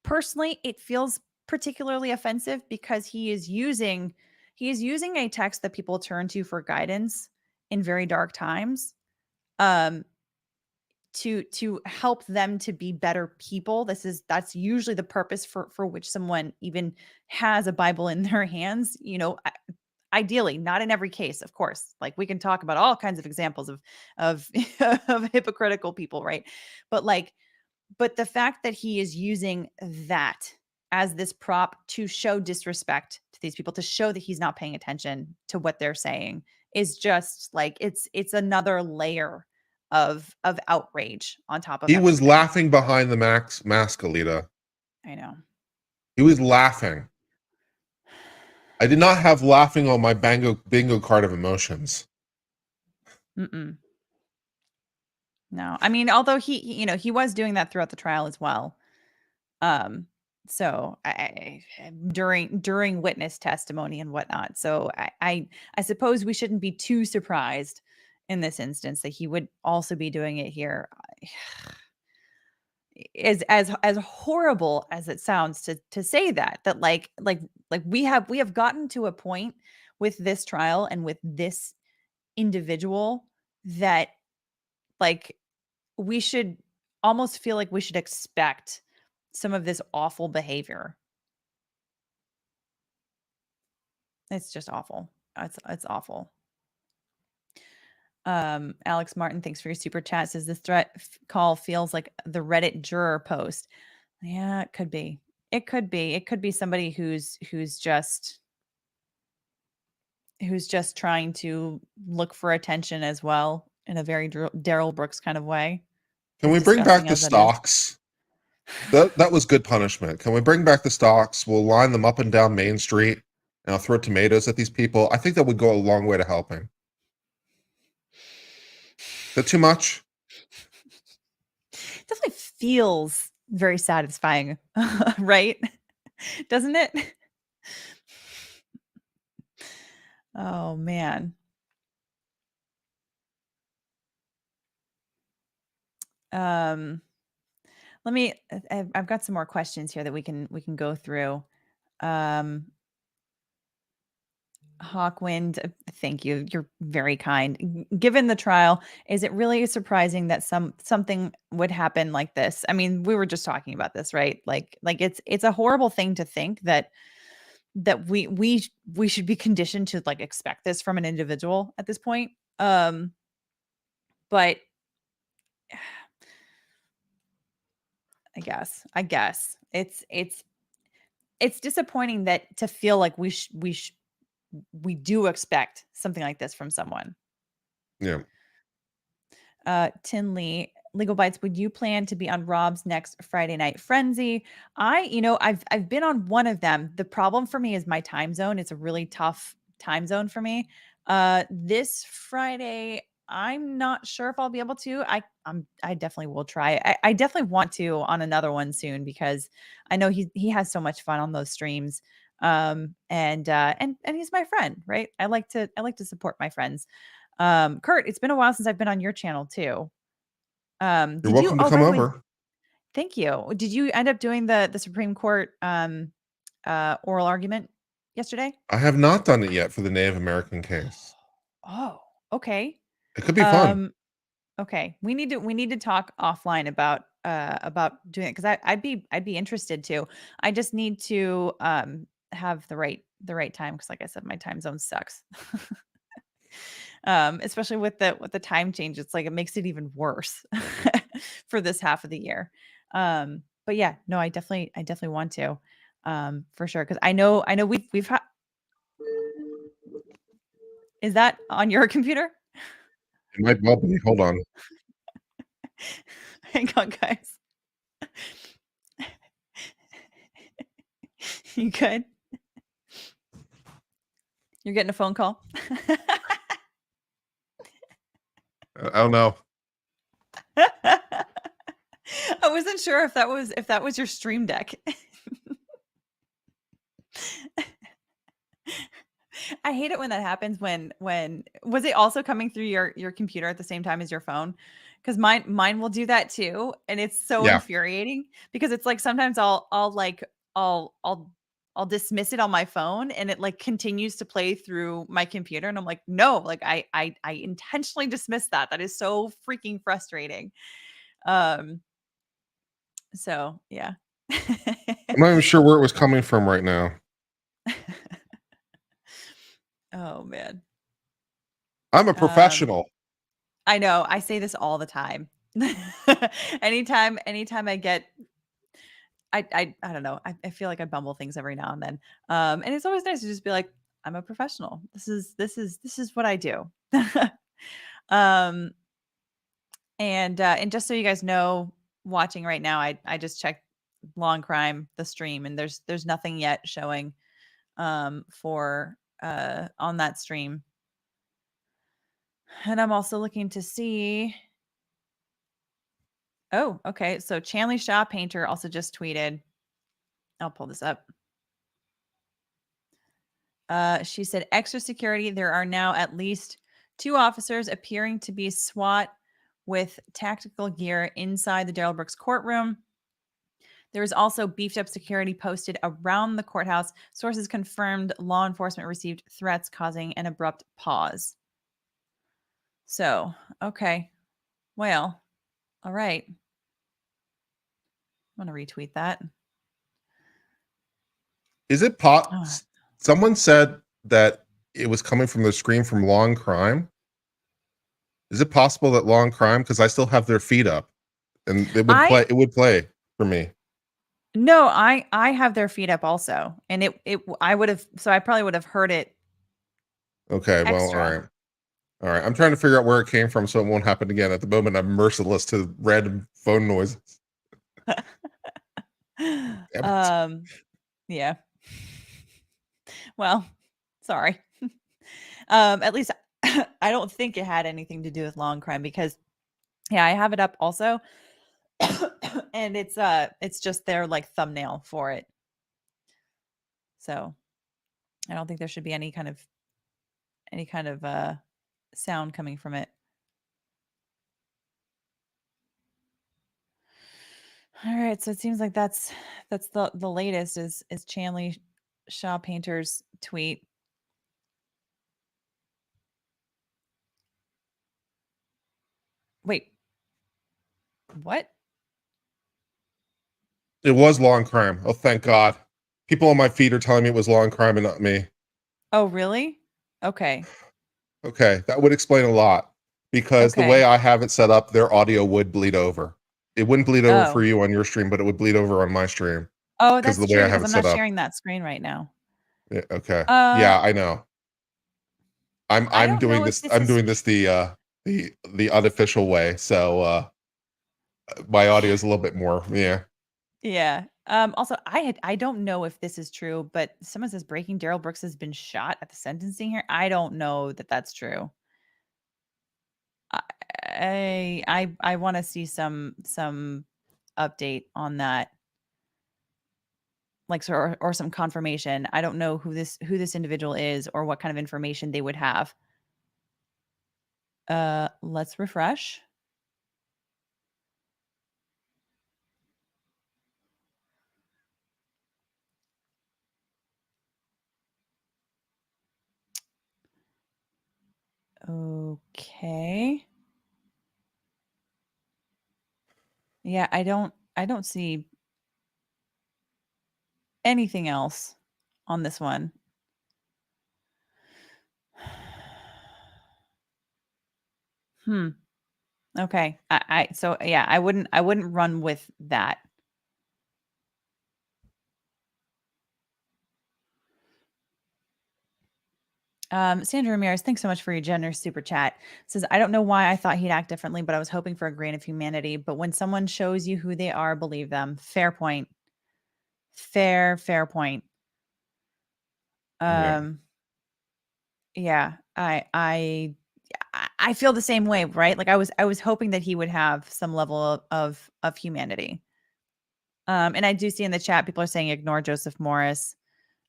personally, it feels particularly offensive because he is using a text that people turn to for guidance in very dark times, to help them to be better people. That's usually the purpose for which someone even has a Bible in their hands. Ideally, not in every case, of course. Like, we can talk about all kinds of examples of of hypocritical people, right? But the fact that he is using that as this prop to show disrespect to these people, to show that he's not paying attention to what they're saying, is just like, it's another layer of outrage on top of He was everything. laughing behind the mask, Alita. I know. He was laughing. I did not have laughing on my bingo card of emotions. Mm-mm. No, I mean, although he was doing that throughout the trial as well. So during witness testimony and whatnot. So I suppose we shouldn't be too surprised in this instance that he would also be doing it here. As horrible as it sounds to say that like we have gotten to a point with this trial and with this individual that, like, we should almost feel like we should expect some of this awful behavior. It's just awful. It's awful. Alex Martin, thanks for your super chat. Says this call feels like the Reddit juror post. Yeah, it could be. It could be. It could be somebody who's just trying to look for attention as well, in a very Darrell Brooks kind of way. Can we bring back the stocks? That was good punishment. Can we bring back the stocks? We'll line them up and down Main Street, and I'll throw tomatoes at these people. I think that would go a long way to helping. Is that too much? It definitely feels very satisfying, right? Doesn't it? Oh, man. I've got some more questions here that we can go through. Hawkwind, thank you. You're very kind. Given the trial, is it really surprising that something would happen like this? I mean, we were just talking about this, right? Like it's a horrible thing to think that we should be conditioned to, like, expect this from an individual at this point. But I guess it's disappointing that to feel like we do expect something like this from someone. Yeah. Tin Lee, Legal Bites, would you plan to be on Rob's next Friday Night Frenzy? I've been on one of them. The problem for me is my time zone. It's a really tough time zone for me. This Friday, I'm not sure if I'll be able to. I definitely will try. I definitely want to on another one soon, because I know he has so much fun on those streams. And he's my friend, right? I like to support my friends. Kurt, it's been a while since I've been on your channel too. You're welcome to come over. Thank you. Did you end up doing the Supreme Court oral argument yesterday? I have not done it yet for the Native American case. Oh, okay. It could be fun. Okay, we need to talk offline about doing it, because I'd be interested to. I just need to have the right time, because, like I said, my time zone sucks. Especially with the time change, it's like it makes it even worse for this half of the year. But yeah, no, I definitely want to, for sure, because I know we've had. Is that on your computer? It might well be. Hold on. Hang on, guys. You good? You're getting a phone call? I don't know. I wasn't sure if that was your Stream Deck. I hate it when that happens. When was it also coming through your computer at the same time as your phone? Because mine will do that too, and it's so Yeah. infuriating because it's like sometimes I'll dismiss it on my phone and it like continues to play through my computer, and I'm like, no, like I intentionally dismissed that. That is so freaking frustrating. So yeah. I'm not even sure where it was coming from right now. Oh man. I'm a professional. I know. I say this all the time. anytime I get I don't know. I feel like I bumble things every now and then. And it's always nice to just be like, I'm a professional. This is what I do. And just so you guys know, watching right now, I just checked Long Crime, the stream, and there's nothing yet showing for on that stream. And I'm also looking to see. Oh, okay. So Chanley Shaw Painter also just tweeted. I'll pull this up. She said, extra security. There are now at least 2 officers appearing to be SWAT with tactical gear inside the Darrell Brooks courtroom. There is also beefed up security posted around the courthouse. Sources confirmed law enforcement received threats causing an abrupt pause. So, okay. Well, all right. I'm going to retweet that. Is it someone said that it was coming from the screen from Long Crime? Is it possible that Long Crime, because I still have their feed up and it would play for me? No, I have their feed up also. And I probably would have heard it. Okay, well, all right. I'm trying to figure out where it came from so it won't happen again. At the moment, I'm merciless to random phone noises. Yeah. Well, sorry. At least I don't think it had anything to do with Long Crime because yeah, I have it up also. And it's just their like thumbnail for it. So I don't think there should be any kind of sound coming from it. All right, so it seems like that's the latest is Chanley Shaw Painter's tweet. Wait. What? It was Long Crime. Oh, thank God. People on my feed are telling me it was Long Crime and not me. Oh, really? Okay. Okay, that would explain a lot because the way I have it set up, their audio would bleed over. It wouldn't bleed over for you on your stream, but it would bleed over on my stream. Oh, that's true because I'm not sharing that screen right now. Yeah, okay. Yeah, I know. I'm doing this. I'm doing this the unofficial way. So my audio is a little bit more. Yeah. Yeah. Also, I don't know if this is true, but someone says Breaking Darrell Brooks has been shot at the sentencing here. I don't know that that's true. I want to see some update on that, like or some confirmation. I don't know who this individual is or what kind of information they would have. Let's refresh. Okay. Yeah, I don't see anything else on this one. Okay. So yeah, I wouldn't run with that. Sandra Ramirez, thanks so much for your generous super chat. Says, I don't know why I thought he'd act differently, but I was hoping for a grain of humanity. But when someone shows you who they are, believe them. Fair point. Fair point. Yeah, I feel the same way, right? Like I was hoping that he would have some level of humanity. And I do see in the chat people are saying ignore Joseph Morris.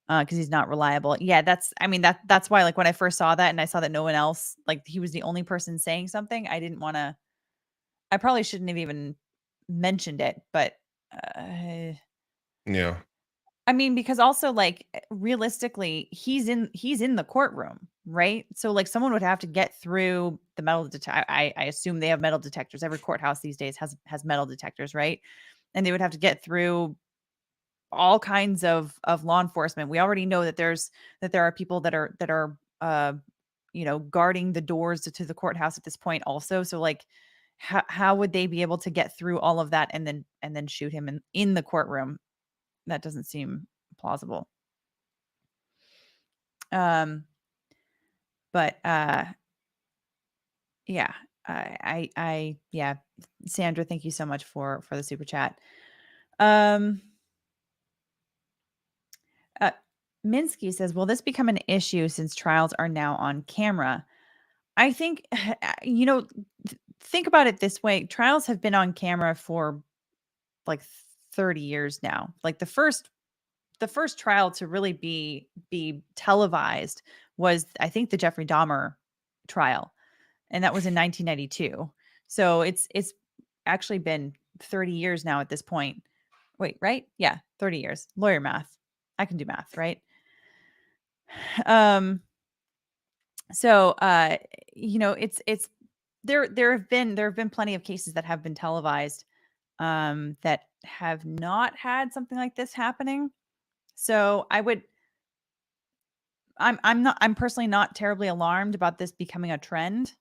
because he's not reliable. Yeah, that's why, like, when I first saw that and I saw that no one else, like, he was the only person saying something, I didn't want to. I probably shouldn't have even mentioned it, but Yeah. I mean, because also, like, realistically, he's in the courtroom, right? So, like, someone would have to get through the metal detector. I assume they have metal detectors. Every courthouse these days has metal detectors, right? And they would have to get through all kinds of law enforcement. We already know that there are people that are guarding the doors to the courthouse at this point also. So, like, how would they be able to get through all of that and then shoot him in the courtroom? That doesn't seem plausible. But yeah, yeah, Sandra, thank you so much for the super chat. Minsky says, will this become an issue since trials are now on camera? I think, think about it this way. Trials have been on camera for like 30 years now. Like, the first trial to really be televised was, I think, the Jeffrey Dahmer trial, and that was in 1992. So it's actually been 30 years now at this point. Wait, right? Yeah, 30 years. Lawyer math. I can do math, right? So it's there have been plenty of cases that have been televised that have not had something like this happening. So I'm personally not terribly alarmed about this becoming a trend.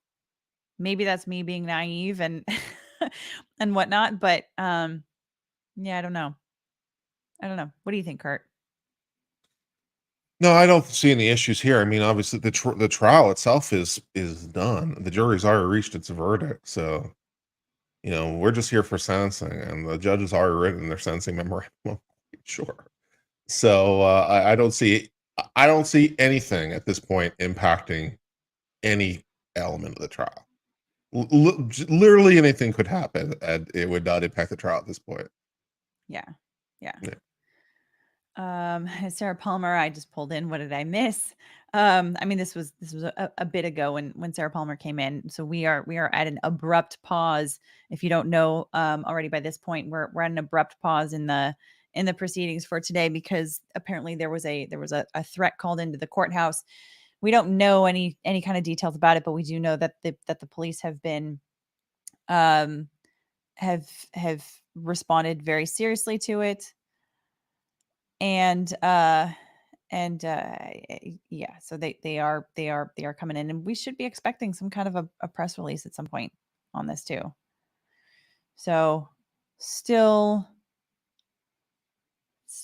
Maybe that's me being naive and and whatnot, but yeah, I don't know. What do you think, Kurt? No, I don't see any issues here. I mean, obviously the trial itself is done. The jury's already reached its verdict. So, we're just here for sentencing, and the judge has already written their sentencing memorandum. Sure. So I don't see anything at this point impacting any element of the trial. Literally anything could happen, and it would not impact the trial at this point. Yeah. Sarah Palmer, I just pulled in. What did I miss? I mean, this was a bit ago when Sarah Palmer came in. So we are at an abrupt pause. If you don't know already by this point, we're at an abrupt pause in the proceedings for today, because apparently there was a threat called into the courthouse. We don't know any kind of details about it, but we do know that the police have been have responded very seriously to it. And yeah, so they are coming in, and we should be expecting some kind of a press release at some point on this too. So still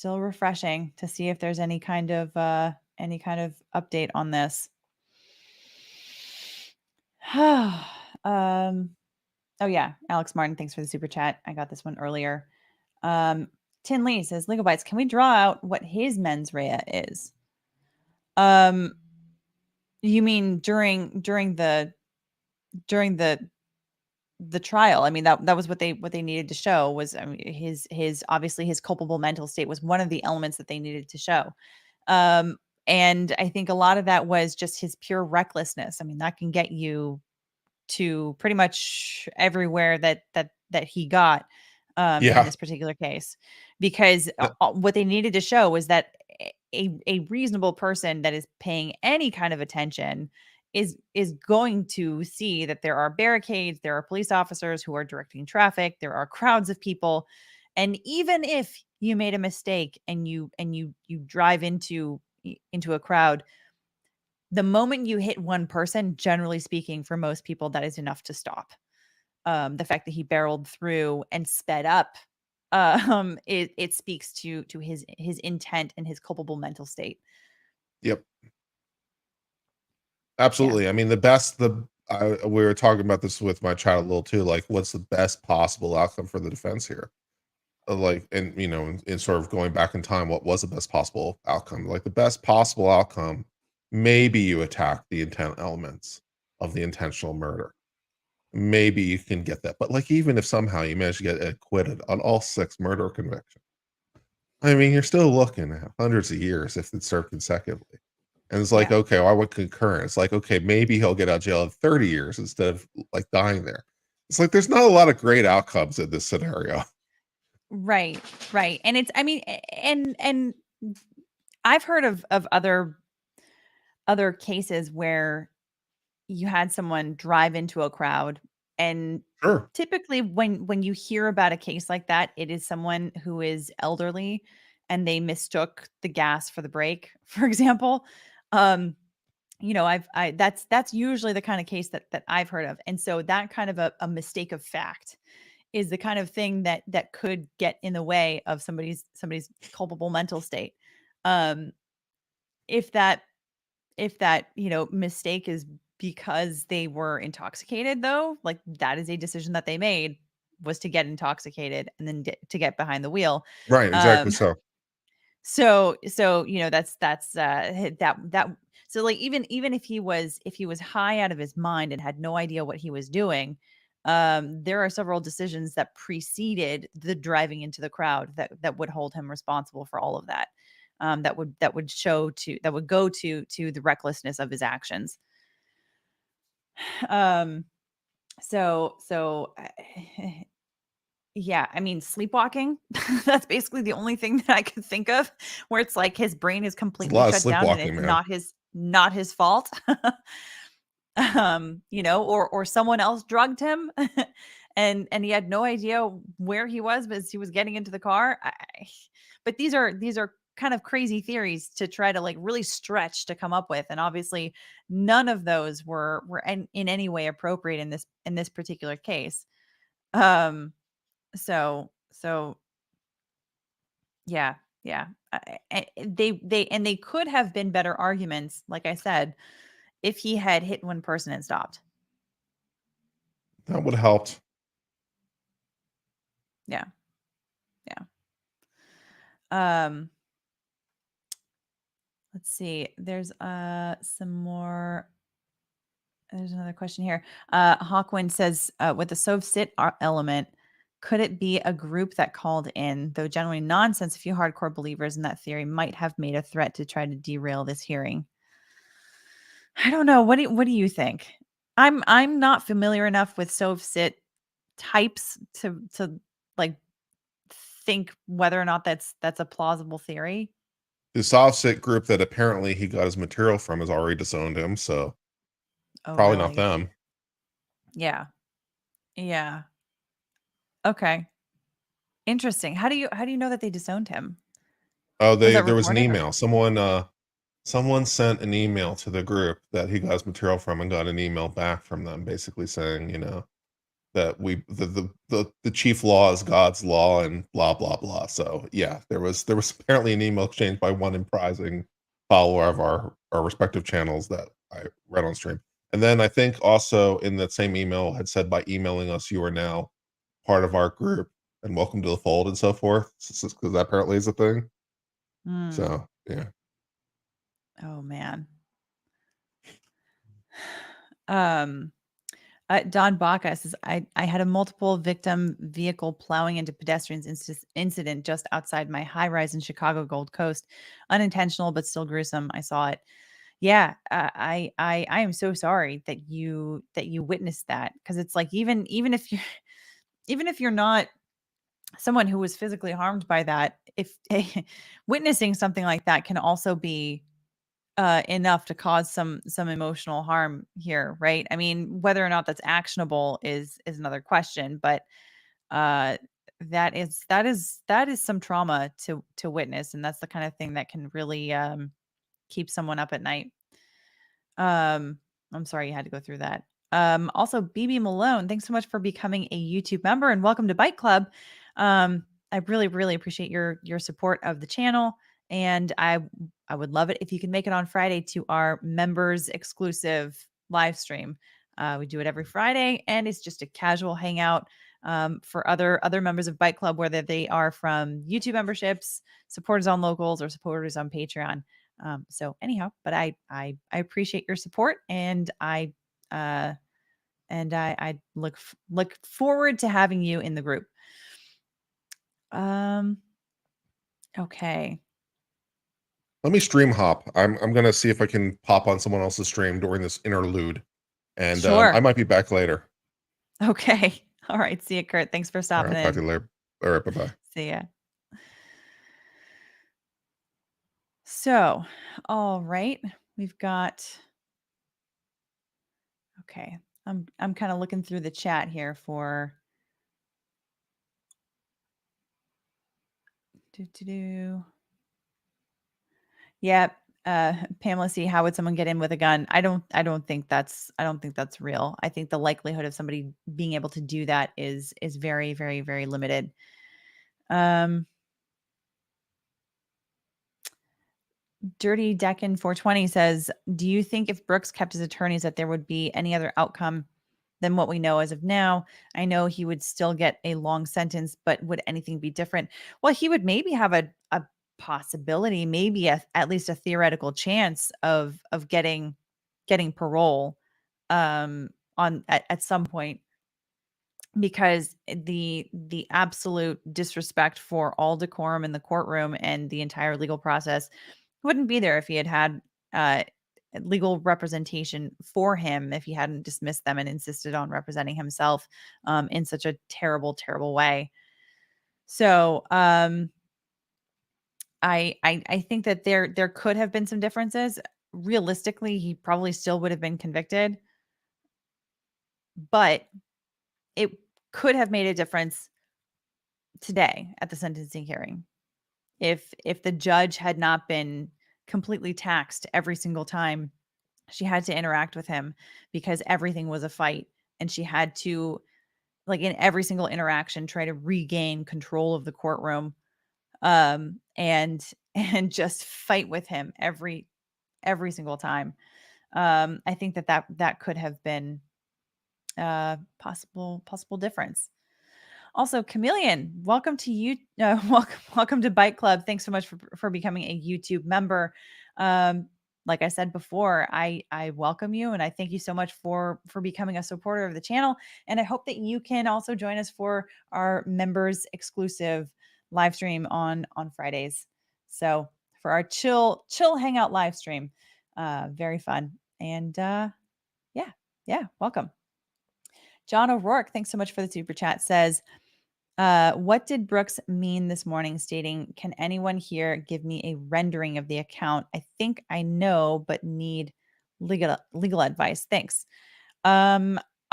refreshing to see if there's any kind of update on this. Oh yeah, Alex Martin, thanks for the super chat. I got this one earlier. Tin Lee says, Legal Bites, can we draw out what his mens rea is? You mean during the trial? I mean, that was what they needed to show was, I mean, his obviously his culpable mental state was one of the elements that they needed to show. And I think a lot of that was just his pure recklessness. I mean, that can get you to pretty much everywhere that he got in this particular case, because what they needed to show was that a reasonable person that is paying any kind of attention is going to see that there are barricades, there are police officers who are directing traffic, there are crowds of people, and even if you made a mistake and you drive into a crowd, the moment you hit one person, generally speaking, for most people, that is enough to stop. The fact that he barreled through and sped up, it speaks to his intent and his culpable mental state. Yep. Absolutely. Yeah. I mean, we were talking about this with my child a little too. Like, what's the best possible outcome for the defense here? Like, and in sort of going back in time, what was the best possible outcome? Like, the best possible outcome, maybe you attack the intent elements of the intentional murder. Maybe you can get that. But like, even if somehow you manage to get acquitted on all 6 murder convictions, I mean, you're still looking at hundreds of years if it's served consecutively. And it's like, okay, well, I went concurrent. It's like, okay, maybe he'll get out of jail in 30 years instead of like dying there. It's like there's not a lot of great outcomes in this scenario. Right, right. And it's, I mean, and I've heard of other cases where you had someone drive into a crowd, and Sure. typically when you hear about a case like that, it is someone who is elderly and they mistook the gas for the brake, for example. You know, that's usually the kind of case that I've heard of. And so that kind of a mistake of fact is the kind of thing that could get in the way of somebody's culpable mental state. Um, if that you know, mistake is because they were intoxicated, though, like that is a decision that they made, was to get intoxicated and then to get behind the wheel. Right, exactly. So you know, that's that so like even if he was high out of his mind and had no idea what he was doing, there are several decisions that preceded the driving into the crowd that would hold him responsible for all of that. That would go to the recklessness of his actions. So yeah, I mean, sleepwalking, that's basically the only thing that I could think of where it's like his brain is It's a completely lot of shut down and sleepwalking, it's man. not his fault. You know, or someone else drugged him and he had no idea where he was as he was getting into the car. But these are kind of crazy theories to try to like really stretch to come up with, and obviously none of those were in any way appropriate in this particular case. Um so yeah, yeah. They could have been better arguments, like I said, if he had hit one person and stopped. That would have helped. Yeah. Yeah. Let's see. There's some more. There's another question here. Hawkwind says, with the Sov-Sit element, could it be a group that called in? Though generally nonsense, a few hardcore believers in that theory might have made a threat to try to derail this hearing. I don't know. What do you think? I'm not familiar enough with Sov-Sit types to like think whether or not that's a plausible theory. The soft-sit group that apparently he got his material from has already disowned him, so Oh, probably not really? them. Yeah. Yeah. Okay. Interesting. How do you know that they disowned him? Oh, Was that there was an recorded or? email. Someone sent an email to the group that he got his material from and got an email back from them basically saying, you know, that the chief law is God's law and blah blah blah. So yeah, there was apparently an email exchange by one imprising follower of our respective channels that I read on stream. And then I think also in that same email had said, by emailing us, you are now part of our group and welcome to the fold and so forth. Because that apparently is a thing. Hmm. So yeah. Oh man. Don Baca says, I had a multiple victim vehicle plowing into pedestrians incident just outside my high rise in Chicago Gold Coast. Unintentional, but still gruesome. I saw it. Yeah, I am so sorry that you witnessed that, because it's like even if you're not someone who was physically harmed by that, if witnessing something like that can also be enough to cause some emotional harm here, right? I mean, whether or not that's actionable is another question, but that is some trauma to witness, and that's the kind of thing that can really keep someone up at night. I'm sorry you had to go through that. Also, BB Malone, thanks so much for becoming a YouTube member, and welcome to Bike Club. I really appreciate your support of the channel, and I would love it if you can make it on Friday to our members exclusive live stream. We do it every Friday, and it's just a casual hangout for other members of Bike Club, whether they are from YouTube memberships, supporters on Locals, or supporters on Patreon. So anyhow, but I appreciate your support, and I look forward to having you in the group. Okay. Let me stream hop. I'm gonna see if I can pop on someone else's stream during this interlude, and Sure. I might be back later. Okay. All right. See you, Kurt. Thanks for All stopping right, talk to in. you later. All right, bye bye. See ya. So, all right. We've got. Okay. I'm kind of looking through the chat here for. Yep. Pamela C, how would someone get in with a gun? I don't think that's real. I think the likelihood of somebody being able to do that is very, very, very limited. Dirty Deccan 420 says, do you think if Brooks kept his attorneys that there would be any other outcome than what we know as of now? I know he would still get a long sentence, but would anything be different? Well, he would maybe have a possibility, maybe at least a theoretical chance of getting parole at some point, because the absolute disrespect for all decorum in the courtroom and the entire legal process wouldn't be there if he had legal representation for him, if he hadn't dismissed them and insisted on representing himself in such a terrible, terrible way. So I think that there could have been some differences. Realistically, he probably still would have been convicted, but it could have made a difference today at the sentencing hearing. If the judge had not been completely taxed every single time she had to interact with him, because everything was a fight, and she had to, like, in every single interaction, try to regain control of the courtroom, and just fight with him every single time. I think that could have been possible difference. Also, Chameleon, welcome to you. Welcome to Bike Club. Thanks so much for becoming a YouTube member. Like I said before, I welcome you, and I thank you so much for becoming a supporter of the channel. And I hope that you can also join us for our members exclusive live stream on Fridays. So for our chill hangout live stream, very fun. And yeah, welcome. John O'Rourke, thanks so much for the super chat, says, what did Brooks mean this morning, stating, can anyone here give me a rendering of the account? I think I know, but need legal advice. Thanks.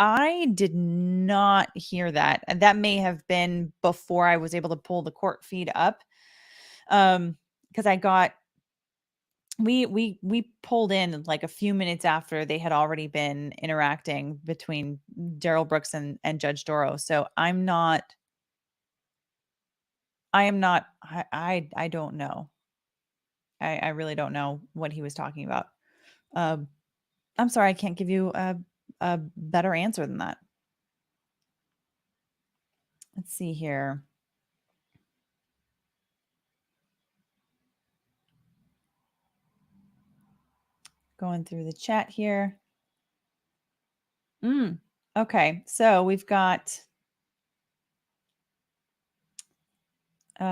I did not hear that. And that may have been before I was able to pull the court feed up. Because I got, we pulled in like a few minutes after they had already been interacting between Darrell Brooks and Judge Doro. So I don't know. I really don't know what he was talking about. I'm sorry, I can't give you a better answer than that. Let's see here. Going through the chat here. Okay, so we've got we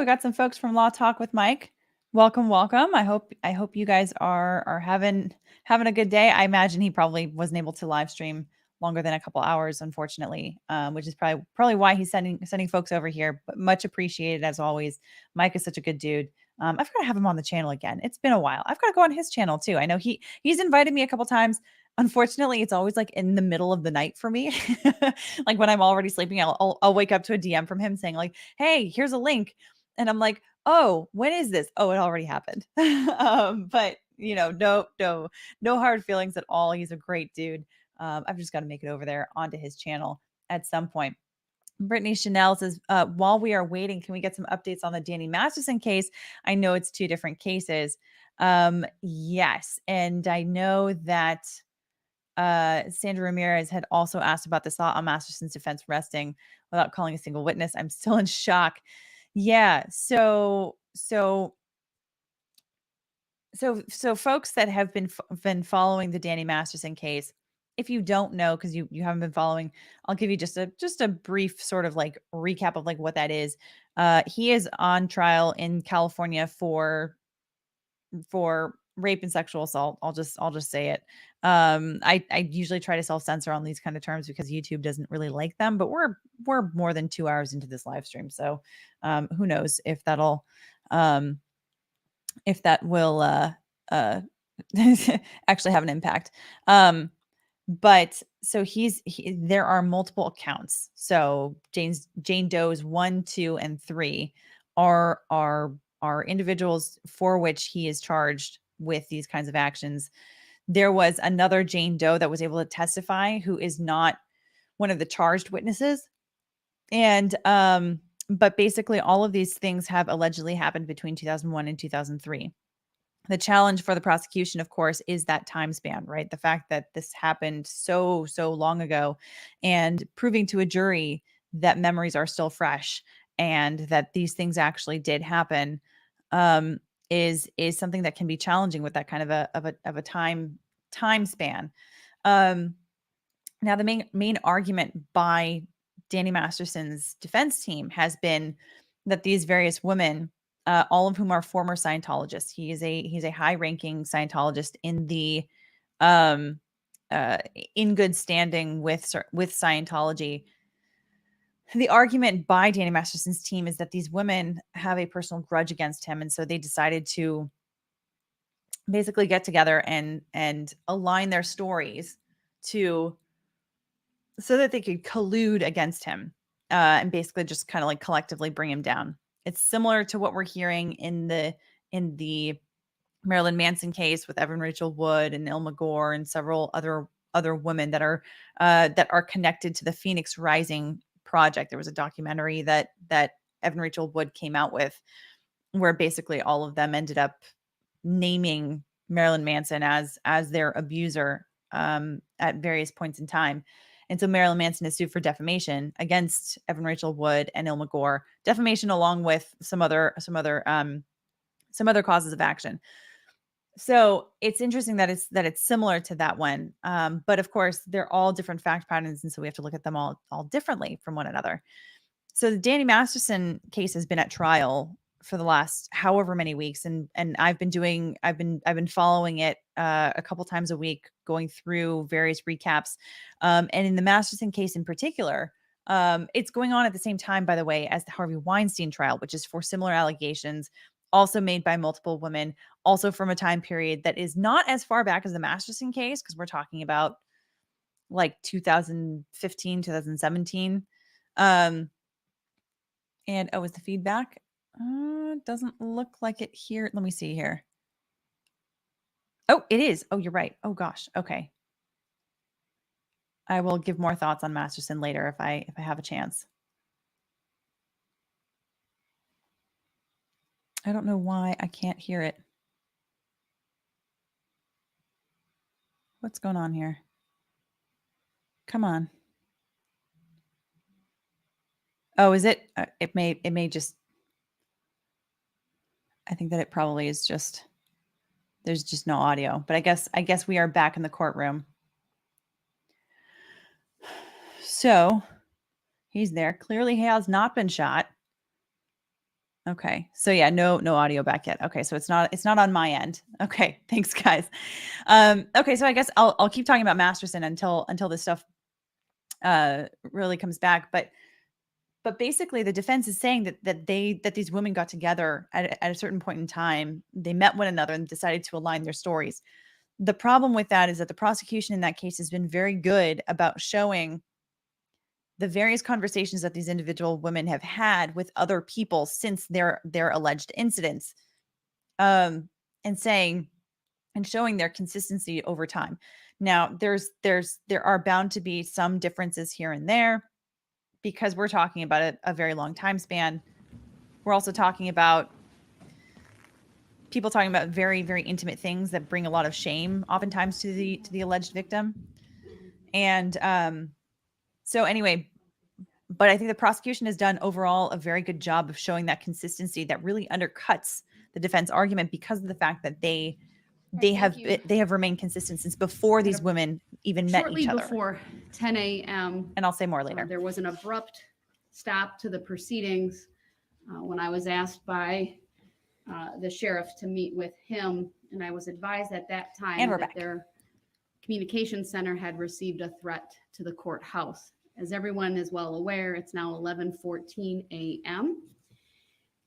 got some folks from Law Talk with Mike. Welcome. I hope you guys are having a good day. I imagine he probably wasn't able to live stream longer than a couple hours, unfortunately, which is probably why he's sending folks over here. But much appreciated as always. Mike is such a good dude. I've got to have him on the channel again. It's been a while. I've got to go on his channel too. I know he's invited me a couple times. Unfortunately, it's always like in the middle of the night for me. Like when I'm already sleeping, I'll wake up to a DM from him saying like, "Hey, here's a link," and I'm like, "Oh, when is this?" Oh, it already happened. But no hard feelings at all. He's a great dude. I've just got to make it over there onto his channel at some point. Brittany Chanel says, while we are waiting, can we get some updates on the Danny Masterson case? I know it's two different cases. Yes. And I know that Sandra Ramirez had also asked about the thought on Masterson's defense resting without calling a single witness. I'm still in shock. Yeah. So folks that have been following the Danny Masterson case, if you don't know, because you haven't been following, I'll give you just a brief sort of like recap of like what that is. He is on trial in California for rape and sexual assault. I'll just say it. I usually try to self-censor on these kind of terms because YouTube doesn't really like them, but we're more than 2 hours into this live stream. So who knows if that'll if that will actually have an impact. But so there are multiple accounts. So Jane Doe's 1, 2, and 3 are individuals for which he is charged with these kinds of actions. There was another Jane Doe that was able to testify who is not one of the charged witnesses. And but basically all of these things have allegedly happened between 2001 and 2003. The challenge for the prosecution, of course, is that time span, right? The fact that this happened so long ago, and proving to a jury that memories are still fresh and that these things actually did happen is something that can be challenging with that kind of a time span. Now, the main argument by Danny Masterson's defense team has been that these various women, all of whom are former Scientologists. He's a high-ranking Scientologist in the in good standing with Scientology. The argument by Danny Masterson's team is that these women have a personal grudge against him, and so they decided to basically get together and align their stories so that they could collude against him, and basically just kind of like collectively bring him down. It's similar to what we're hearing in the Marilyn Manson case with Evan Rachel Wood and Ilma Gore and several other women that are connected to the Phoenix Rising project. There was a documentary that Evan Rachel Wood came out with, where basically all of them ended up naming Marilyn Manson as their abuser at various points in time. And so Marilyn Manson is sued for defamation against Evan Rachel Wood and Ilma Gore, defamation along with some other causes of action. So it's interesting that it's similar to that one. But of course, they're all different fact patterns, and so we have to look at them all differently from one another. So the Danny Masterson case has been at trial for the last however many weeks, and I've been following it a couple times a week, going through various recaps. And in the Masterson case in particular, it's going on at the same time, by the way, as the Harvey Weinstein trial, which is for similar allegations, also made by multiple women, also from a time period that is not as far back as the Masterson case, because we're talking about like 2015, 2017. And is the feedback? Doesn't look like it here. Let me see here. Oh, it is. Oh, you're right. Oh gosh. Okay. I will give more thoughts on Masterson later if I have a chance. I don't know why I can't hear it. What's going on here? Come on. Oh, is it? It may just. I think that it probably is just. There's just no audio, but I guess we are back in the courtroom. So he's there. Clearly, he has not been shot. Okay. So yeah, no audio back yet. Okay. So it's not on my end. Okay. Thanks, guys. Okay. So I guess I'll keep talking about Masterson until this stuff really comes back. But basically the defense is saying that these women got together at a certain point in time. They met one another and decided to align their stories. The problem with that is that the prosecution in that case has been very good about showing the various conversations that these individual women have had with other people since their alleged incidents, and showing their consistency over time. Now, there are bound to be some differences here and there, because we're talking about a very long time span. We're also talking about people talking about very, very intimate things that bring a lot of shame oftentimes to the alleged victim. And so anyway, but I think the prosecution has done overall a very good job of showing that consistency that really undercuts the defense argument, because of the fact that they they Thank have you. they have remained consistent since before these women even met Shortly each other. before 10 a.m., And I'll say more later. there was an abrupt stop to the proceedings when I was asked by the sheriff to meet with him. And I was advised at that time And we're that back. their communication center had received a threat to the courthouse. As everyone is well aware, it's now 11:14 a.m.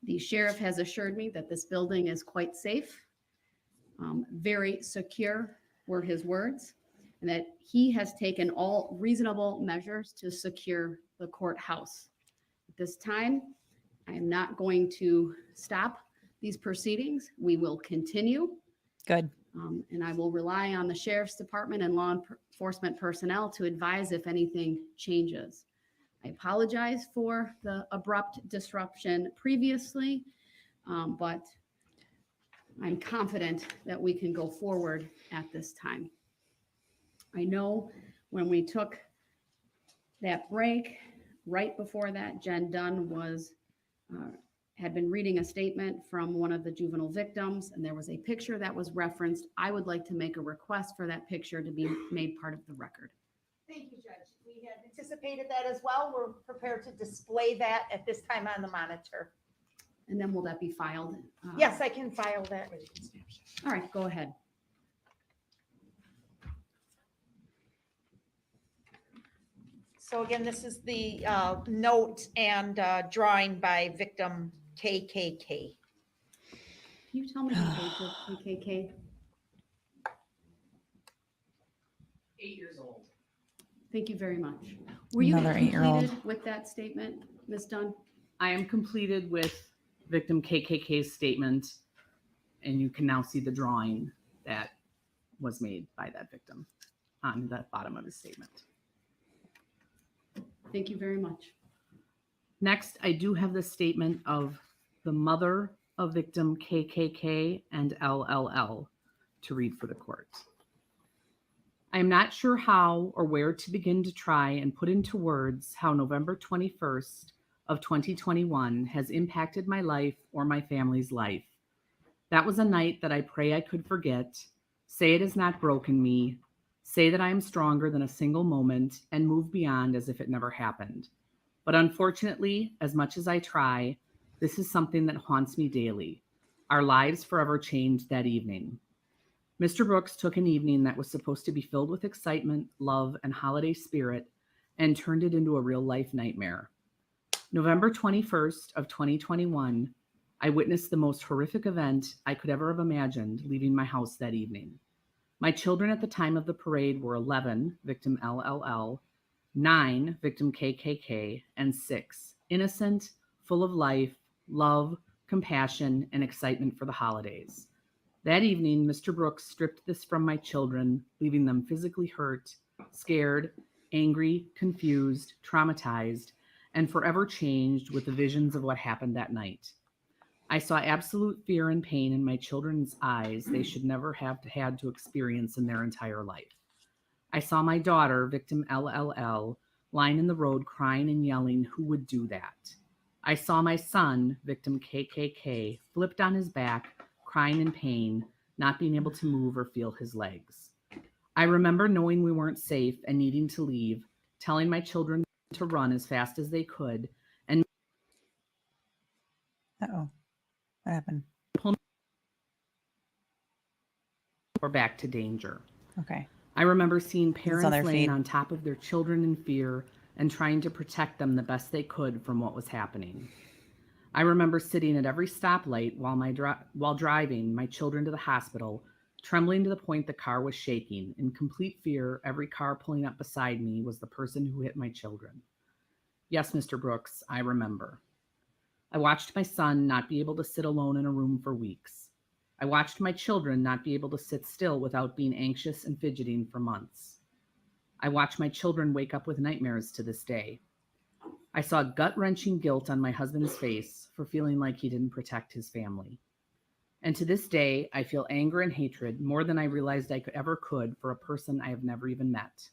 The sheriff has assured me that this building is quite safe, very secure were his words, and that he has taken all reasonable measures to secure the courthouse. At this time, I am not going to stop these proceedings. We will continue. Good. And I will rely on the sheriff's department and law enforcement personnel to advise if anything changes. I apologize for the abrupt disruption previously, but I'm confident that we can go forward at this time. I know when we took that break, right before that, Jen Dunn had been reading a statement from one of the juvenile victims, and there was a picture that was referenced. I would like to make a request for that picture to be made part of the record. Thank you, Judge. We had anticipated that as well. We're prepared to display that at this time on the monitor. And then will that be filed? Yes, I can file that. All right, go ahead. So again, this is the note and drawing by victim KKK. Can you tell me the age of KKK? 8 years old. Thank you very much. Were you Another 8-year-old. completed with that statement, Ms. Dunn? I am completed with victim KKK's statement, and you can now see the drawing that was made by that victim on the bottom of his statement. Thank you very much. Next, I do have the statement of the mother of victim KKK and LLL to read for the court. I am not sure how or where to begin to try and put into words how November 21st of 2021 has impacted my life or my family's life. That was a night that I pray I could forget, say it has not broken me, say that I am stronger than a single moment, and move beyond as if it never happened. But unfortunately, as much as I try, this is something that haunts me daily. Our lives forever changed that evening. Mr. Brooks took an evening that was supposed to be filled with excitement, love, and holiday spirit and turned it into a real-life nightmare. November 21st of 2021, I witnessed the most horrific event I could ever have imagined leaving my house that evening. My children at the time of the parade were 11, victim LLL, 9, victim KKK, and 6, innocent, full of life, love, compassion, and excitement for the holidays. That evening, Mr. Brooks stripped this from my children, leaving them physically hurt, scared, angry, confused, traumatized, and forever changed with the visions of what happened that night. I saw absolute fear and pain in my children's eyes they should never have had to experience in their entire life. I saw my daughter, victim LLL, lying in the road crying and yelling, "Who would do that?" I saw my son, victim KKK, flipped on his back, crying in pain, not being able to move or feel his legs. I remember knowing we weren't safe and needing to leave, telling my children to run as fast as they could, and Uh-oh. What happened? or back to danger. Okay. I remember seeing on parents their laying feed. on top of their children in fear and trying to protect them the best they could from what was happening. I remember sitting at every stoplight while driving my children to the hospital, trembling to the point the car was shaking. In complete fear, every car pulling up beside me was the person who hit my children. Yes, Mr. Brooks, I remember. I watched my son not be able to sit alone in a room for weeks. I watched my children not be able to sit still without being anxious and fidgeting for months. I watched my children wake up with nightmares to this day. I saw gut-wrenching guilt on my husband's face for feeling like he didn't protect his family. And to this day, I feel anger and hatred more than I realized I ever could for a person I have never even met.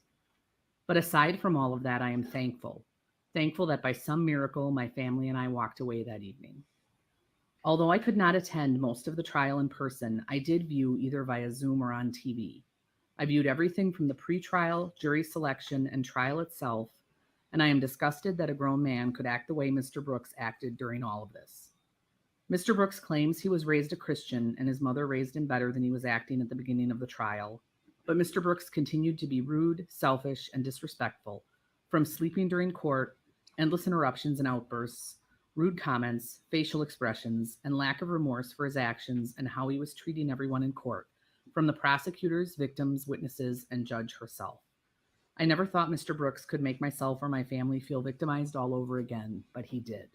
But aside from all of that, I am thankful. Thankful that by some miracle, my family and I walked away that evening. Although I could not attend most of the trial in person, I did view either via Zoom or on TV. I viewed everything from the pre-trial, jury selection, and trial itself, and I am disgusted that a grown man could act the way Mr. Brooks acted during all of this. Mr. Brooks claims he was raised a Christian and his mother raised him better than he was acting at the beginning of the trial, but Mr. Brooks continued to be rude, selfish, and disrespectful, from sleeping during court, endless interruptions and outbursts, rude comments, facial expressions, and lack of remorse for his actions and how he was treating everyone in court, from the prosecutors, victims, witnesses, and judge herself. I never thought Mr. Brooks could make myself or my family feel victimized all over again, but he did.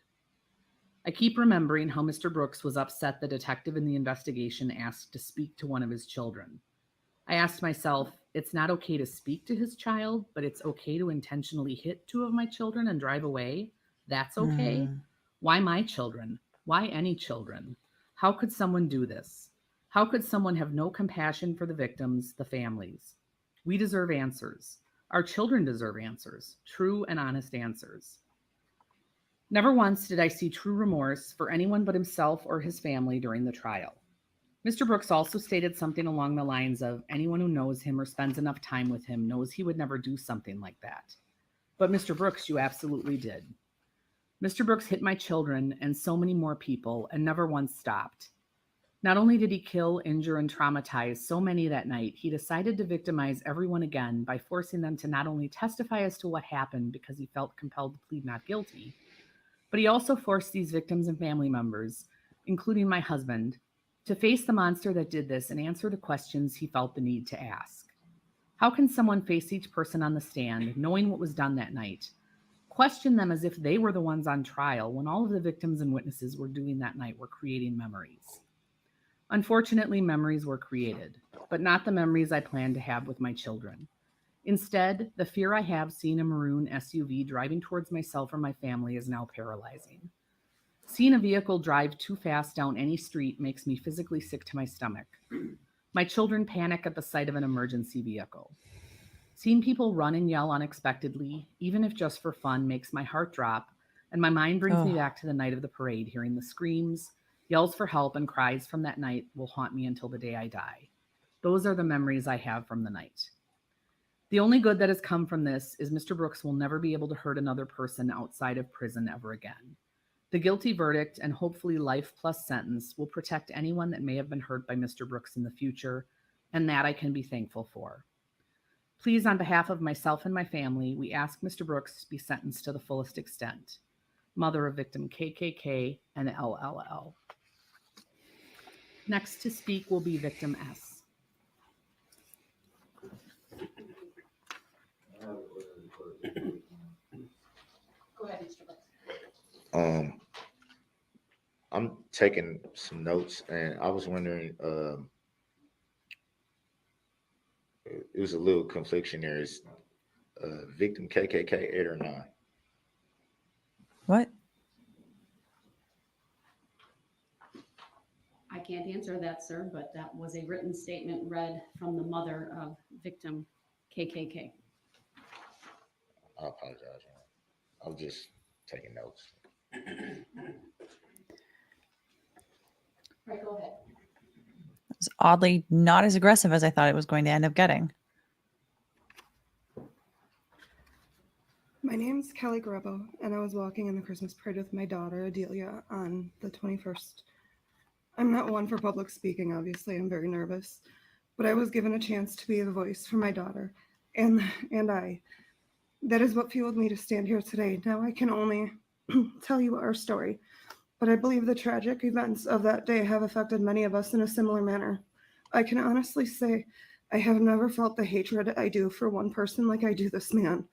I keep remembering how Mr. Brooks was upset the detective in the investigation asked to speak to one of his children. I asked myself, it's not okay to speak to his child, but it's okay to intentionally hit two of my children and drive away? That's okay? Why my children? Why any children? How could someone do this? How could someone have no compassion for the victims, the families? We deserve answers. Our children deserve answers, true and honest answers. Never once did I see true remorse for anyone but himself or his family during the trial. Mr. Brooks also stated something along the lines of, anyone who knows him or spends enough time with him knows he would never do something like that. But Mr. Brooks, you absolutely did. Mr. Brooks hit my children and so many more people and never once stopped. Not only did he kill, injure, and traumatize so many that night, he decided to victimize everyone again by forcing them to not only testify as to what happened because he felt compelled to plead not guilty, but he also forced these victims and family members, including my husband, to face the monster that did this and answer the questions he felt the need to ask. How can someone face each person on the stand, knowing what was done that night, question them as if they were the ones on trial when all of the victims and witnesses were doing that night were creating memories? Unfortunately, memories were created, but not the memories I planned to have with my children. Instead, the fear I have seeing a maroon SUV driving towards myself or my family is now paralyzing. Seeing a vehicle drive too fast down any street makes me physically sick to my stomach. My children panic at the sight of an emergency vehicle. Seeing people run and yell unexpectedly, even if just for fun, makes my heart drop, and my mind brings me back to the night of the parade, hearing the screams, yells for help, and cries from that night will haunt me until the day I die. Those are the memories I have from the night. The only good that has come from this is Mr. Brooks will never be able to hurt another person outside of prison ever again. The guilty verdict and hopefully life plus sentence will protect anyone that may have been hurt by Mr. Brooks in the future, and that I can be thankful for. Please, on behalf of myself and my family, we ask Mr. Brooks be sentenced to the fullest extent. Mother of victim KKK and LLL. Next to speak will be victim S. Go ahead, Mr. Brooks. I'm taking some notes, and I was wondering, it was a little confliction there. Is victim KKK 8 or 9? What? I can't answer that, sir, but that was a written statement read from the mother of victim KKK. I apologize. I was just taking notes. Right, go ahead. It was oddly not as aggressive as I thought it was going to end up getting. My name's Kelly Grobow, and I was walking in the Christmas parade with my daughter, Adelia, on the 21st. I'm not one for public speaking, obviously. I'm very nervous, but I was given a chance to be the voice for my daughter, and I. That is what fueled me to stand here today. Now I can only tell you our story, but I believe the tragic events of that day have affected many of us in a similar manner. I can honestly say I have never felt the hatred I do for one person like I do this man.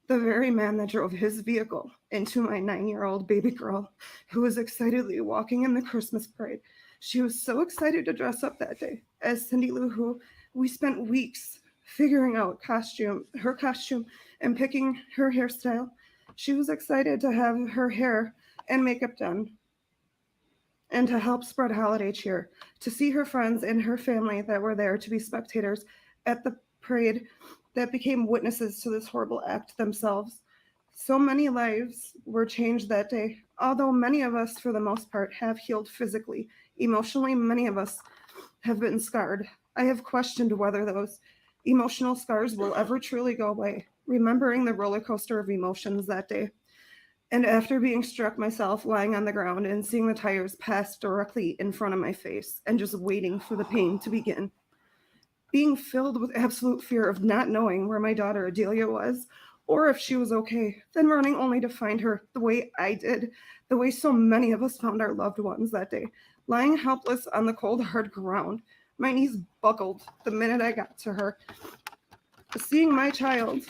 The very man that drove his vehicle into my 9-year-old baby girl who was excitedly walking in the Christmas parade. She was so excited to dress up that day as Cindy Lou Who. We spent weeks figuring out her costume and picking her hairstyle. She was excited to have her hair and makeup done and to help spread holiday cheer, to see her friends and her family that were there to be spectators at the parade that became witnesses to this horrible act themselves. So many lives were changed that day. Although many of us, for the most part, have healed physically, emotionally, many of us have been scarred. I have questioned whether those emotional scars will ever truly go away, remembering the roller coaster of emotions that day. And after being struck myself, lying on the ground and seeing the tires pass directly in front of my face and just waiting for the pain to begin, being filled with absolute fear of not knowing where my daughter Adelia was or if she was okay, then running only to find her the way I did, the way so many of us found our loved ones that day, lying helpless on the cold, hard ground. My knees buckled the minute I got to her. Seeing my child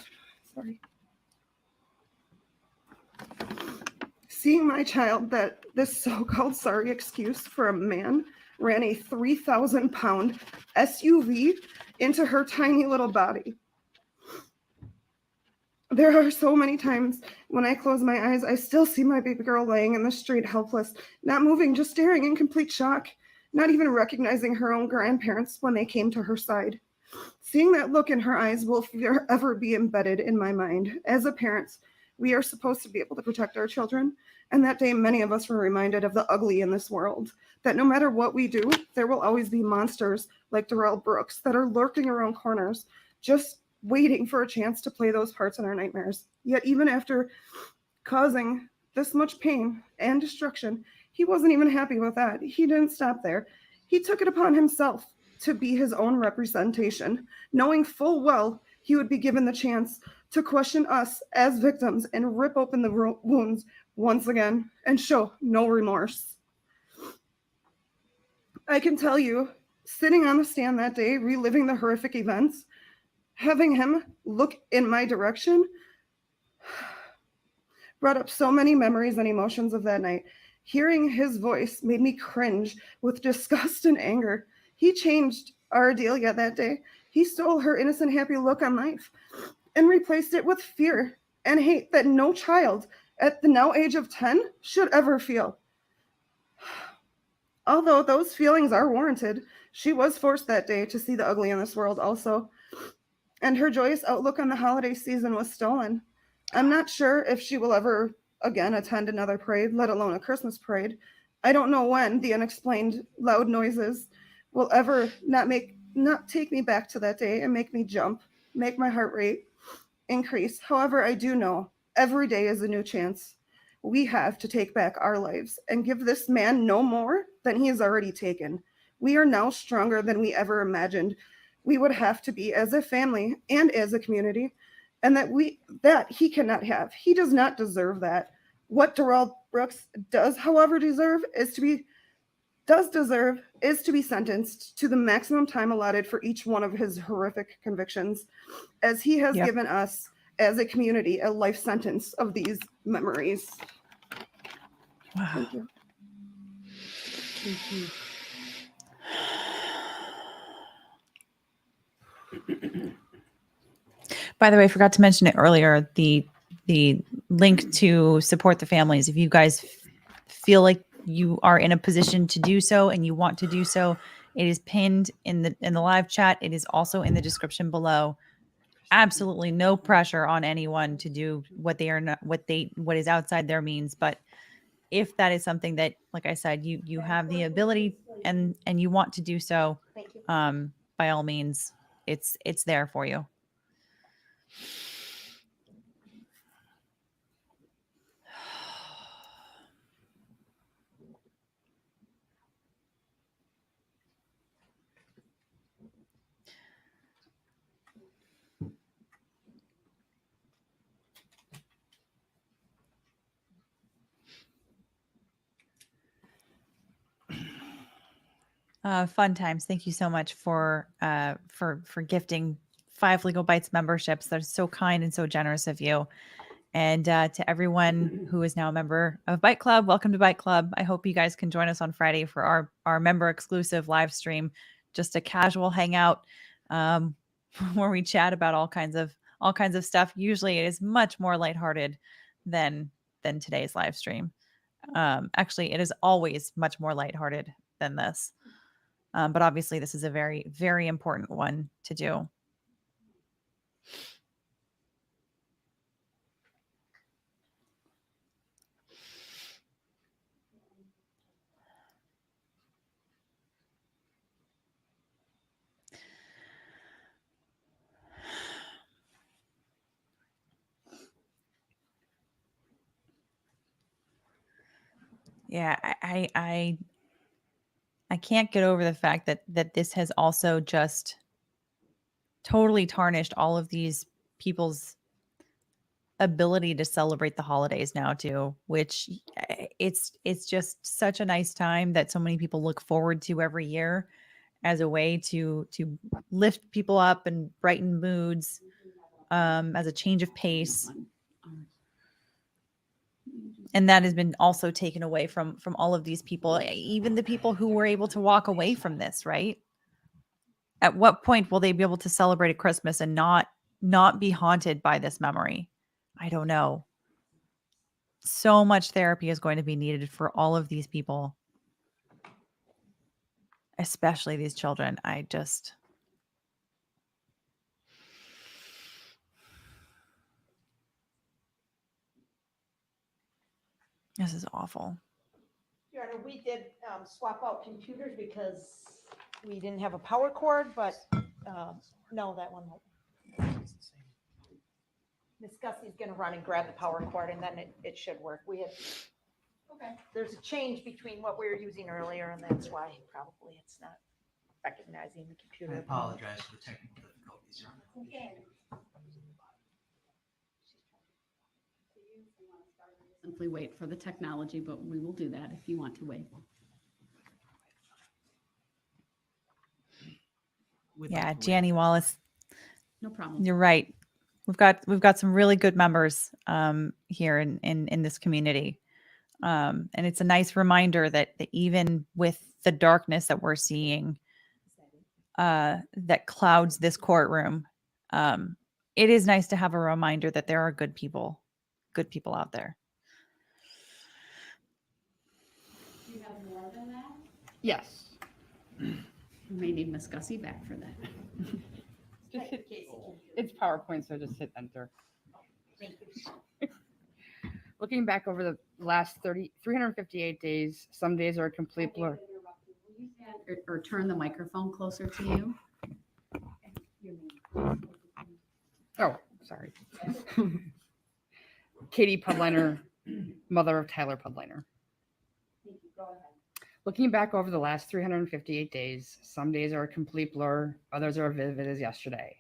that this so-called sorry excuse for a man ran a 3,000-pound SUV into her tiny little body. There are so many times when I close my eyes, I still see my baby girl laying in the street, helpless, not moving, just staring in complete shock, not even recognizing her own grandparents when they came to her side. Seeing that look in her eyes will forever be embedded in my mind. As a parent, we are supposed to be able to protect our children, and that day many of us were reminded of the ugly in this world, that no matter what we do, there will always be monsters like Darrell Brooks that are lurking around corners, just waiting for a chance to play those parts in our nightmares. Yet even after causing this much pain and destruction, he wasn't even happy with that. He didn't stop there. He took it upon himself to be his own representation, knowing full well he would be given the chance to question us as victims and rip open the wounds once again and show no remorse. I can tell you, sitting on the stand that day, reliving the horrific events, having him look in my direction brought up so many memories and emotions of that night. Hearing his voice made me cringe with disgust and anger. He changed our Adelia that day. He stole her innocent, happy look on life and replaced it with fear and hate that no child at the now age of 10 should ever feel. Although those feelings are warranted, she was forced that day to see the ugly in this world also. And her joyous outlook on the holiday season was stolen. I'm not sure if she will ever again attend another parade, let alone a Christmas parade. I don't know when the unexplained loud noises will ever not take me back to that day and make me jump, make my heart rate increase. However, I do know every day is a new chance. We have to take back our lives and give this man no more than he has already taken. We are now stronger than we ever imagined we would have to be as a family and as a community, and that he cannot have. He does not deserve that. What Darrell Brooks does, however, deserve is to be sentenced to the maximum time allotted for each one of his horrific convictions, as he has given us as a community a life sentence of these memories. Wow. Thank you. Thank you. By the way, I forgot to mention it earlier, the link to support the families. If you guys feel like you are in a position to do so and you want to do so, it is pinned in the live chat. It is also in the description below. Absolutely no pressure on anyone to do what is outside their means. But if that is something that, like I said, you have the ability and you want to do so, by all means, it's there for you. Fun times. Thank you so much for gifting 5 Legal Bites memberships. That's so kind and so generous of you. And to everyone who is now a member of Bite Club, welcome to Bite Club. I hope you guys can join us on Friday for our member exclusive live stream, just a casual hangout where we chat about all kinds of stuff. Usually it is much more lighthearted than today's live stream. Actually, it is always much more lighthearted than this. But obviously this is a very, very important one to do. Yeah, I can't get over the fact that this has also just totally tarnished all of these people's ability to celebrate the holidays now too, which it's just such a nice time that so many people look forward to every year as a way to lift people up and brighten moods, as a change of pace. And that has been also taken away from all of these people, even the people who were able to walk away from this, right? At what point will they be able to celebrate a Christmas and not be haunted by this memory? I don't know. So much therapy is going to be needed for all of these people, especially these children. This is awful. Your Honor, we did swap out computers because we didn't have a power cord, but no, that one won't. Miss Gussie's gonna run and grab the power cord and then it should work. There's a change between what we were using earlier and that's why probably it's not recognizing the computer. I apologize for the technical difficulties. Simply wait for the technology, but we will do that if you want to wait. Yeah, Janny Wallace. No problem. You're right. We've got some really good members here in this community. And it's a nice reminder that even with the darkness that we're seeing that clouds this courtroom, it is nice to have a reminder that there are good people out there. Do you have more than that? Yes. We may need Miss Gussie back for that. Just hit, it's PowerPoint, so just hit enter. Thank you. Looking back over the last 358 days, some days are a complete blur. Or turn the microphone closer to you. Oh, sorry. Katie Pudliner, mother of Tyler Pudliner. Looking back over the last 358 days, some days are a complete blur, others are vivid as yesterday.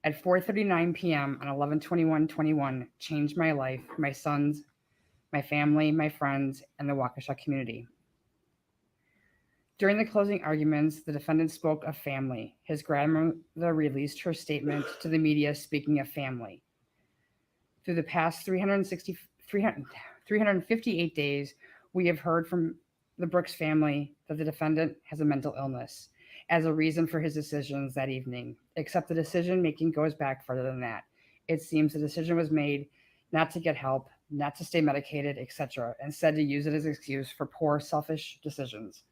At 4:39 p.m. on 11/21/21, changed my life, my sons, my family, my friends, and the Waukesha community. During the closing arguments, the defendant spoke of family. His grandmother released her statement to the media speaking of family. Through the past 358 days, we have heard from the Brooks family that the defendant has a mental illness as a reason for his decisions that evening, except the decision making goes back further than that. It seems the decision was made not to get help, not to stay medicated, etc., instead to use it as an excuse for poor, selfish decisions.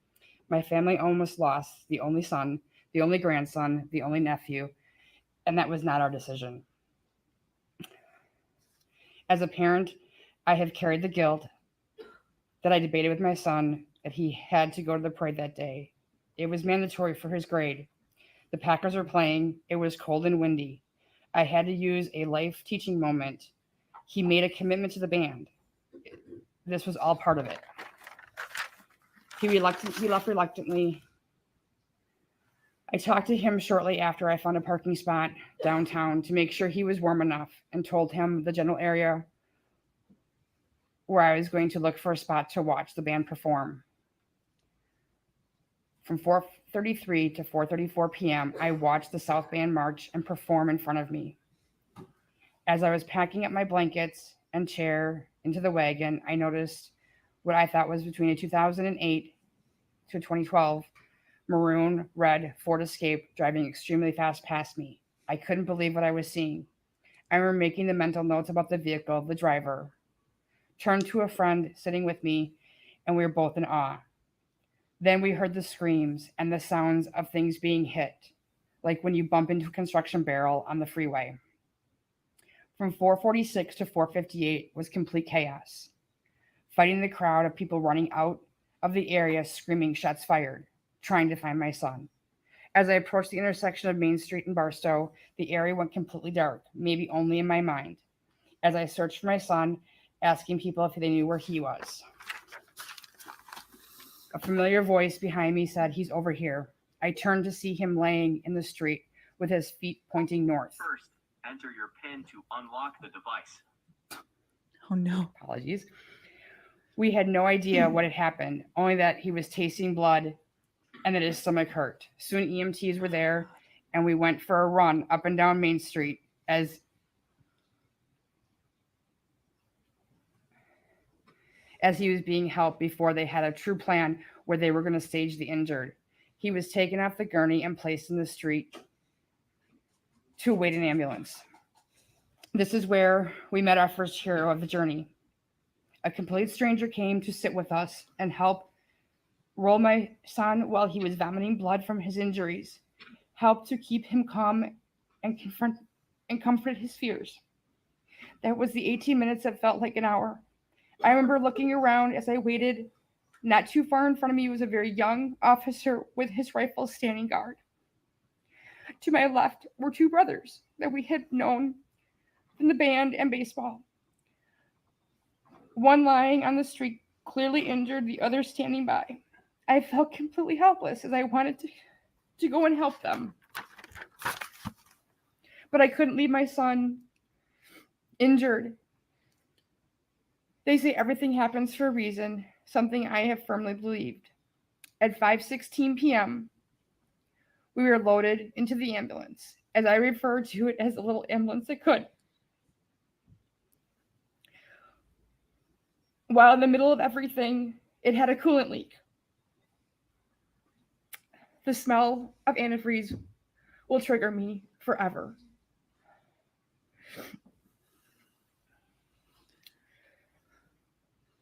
My family almost lost the only son, the only grandson, the only nephew, and that was not our decision. As a parent, I have carried the guilt that I debated with my son that he had to go to the parade that day. It was mandatory for his grade. The Packers were playing. It was cold and windy. I had to use a life teaching moment. He made a commitment to the band. This was all part of it. He left reluctantly. I talked to him shortly after I found a parking spot downtown to make sure he was warm enough and told him the general area where I was going to look for a spot to watch the band perform. From 4:33 to 4:34 p.m., I watched the South Band march and perform in front of me. As I was packing up my blankets and chair into the wagon, I noticed what I thought was between a 2008 to a 2012 maroon red Ford Escape driving extremely fast past me. I couldn't believe what I was seeing. I remember making the mental notes about the vehicle, the driver, turned to a friend sitting with me, and we were both in awe. Then we heard the screams and the sounds of things being hit, like when you bump into a construction barrel on the freeway. From 4:46 to 4:58 was complete chaos. Fighting the crowd of people running out of the area screaming shots fired, trying to find my son. As I approached the intersection of Main Street and Barstow, the area went completely dark, maybe only in my mind, as I searched for my son, asking people if they knew where he was. A familiar voice behind me said, "He's over here." I turned to see him laying in the street with his feet pointing north. First, enter your PIN to unlock the device. Oh no. Apologies. We had no idea what had happened, only that he was tasting blood and that his stomach hurt. Soon EMTs were there, and we went for a run up and down Main Street as he was being helped before they had a true plan where they were going to stage the injured. He was taken off the gurney and placed in the street to await an ambulance. This is where we met our first hero of the journey. A complete stranger came to sit with us and help roll my son while he was vomiting blood from his injuries, helped to keep him calm and comfort his fears. That was the 18 minutes that felt like an hour. I remember looking around as I waited. Not too far in front of me was a very young officer with his rifle standing guard. To my left were two brothers that we had known from the band and baseball. One lying on the street, clearly injured, the other standing by. I felt completely helpless as I wanted to go and help them. But I couldn't leave my son injured. They say everything happens for a reason, something I have firmly believed. At 5:16 p.m., we were loaded into the ambulance, as I refer to it as the little ambulance that could. While in the middle of everything, it had a coolant leak. The smell of antifreeze will trigger me forever.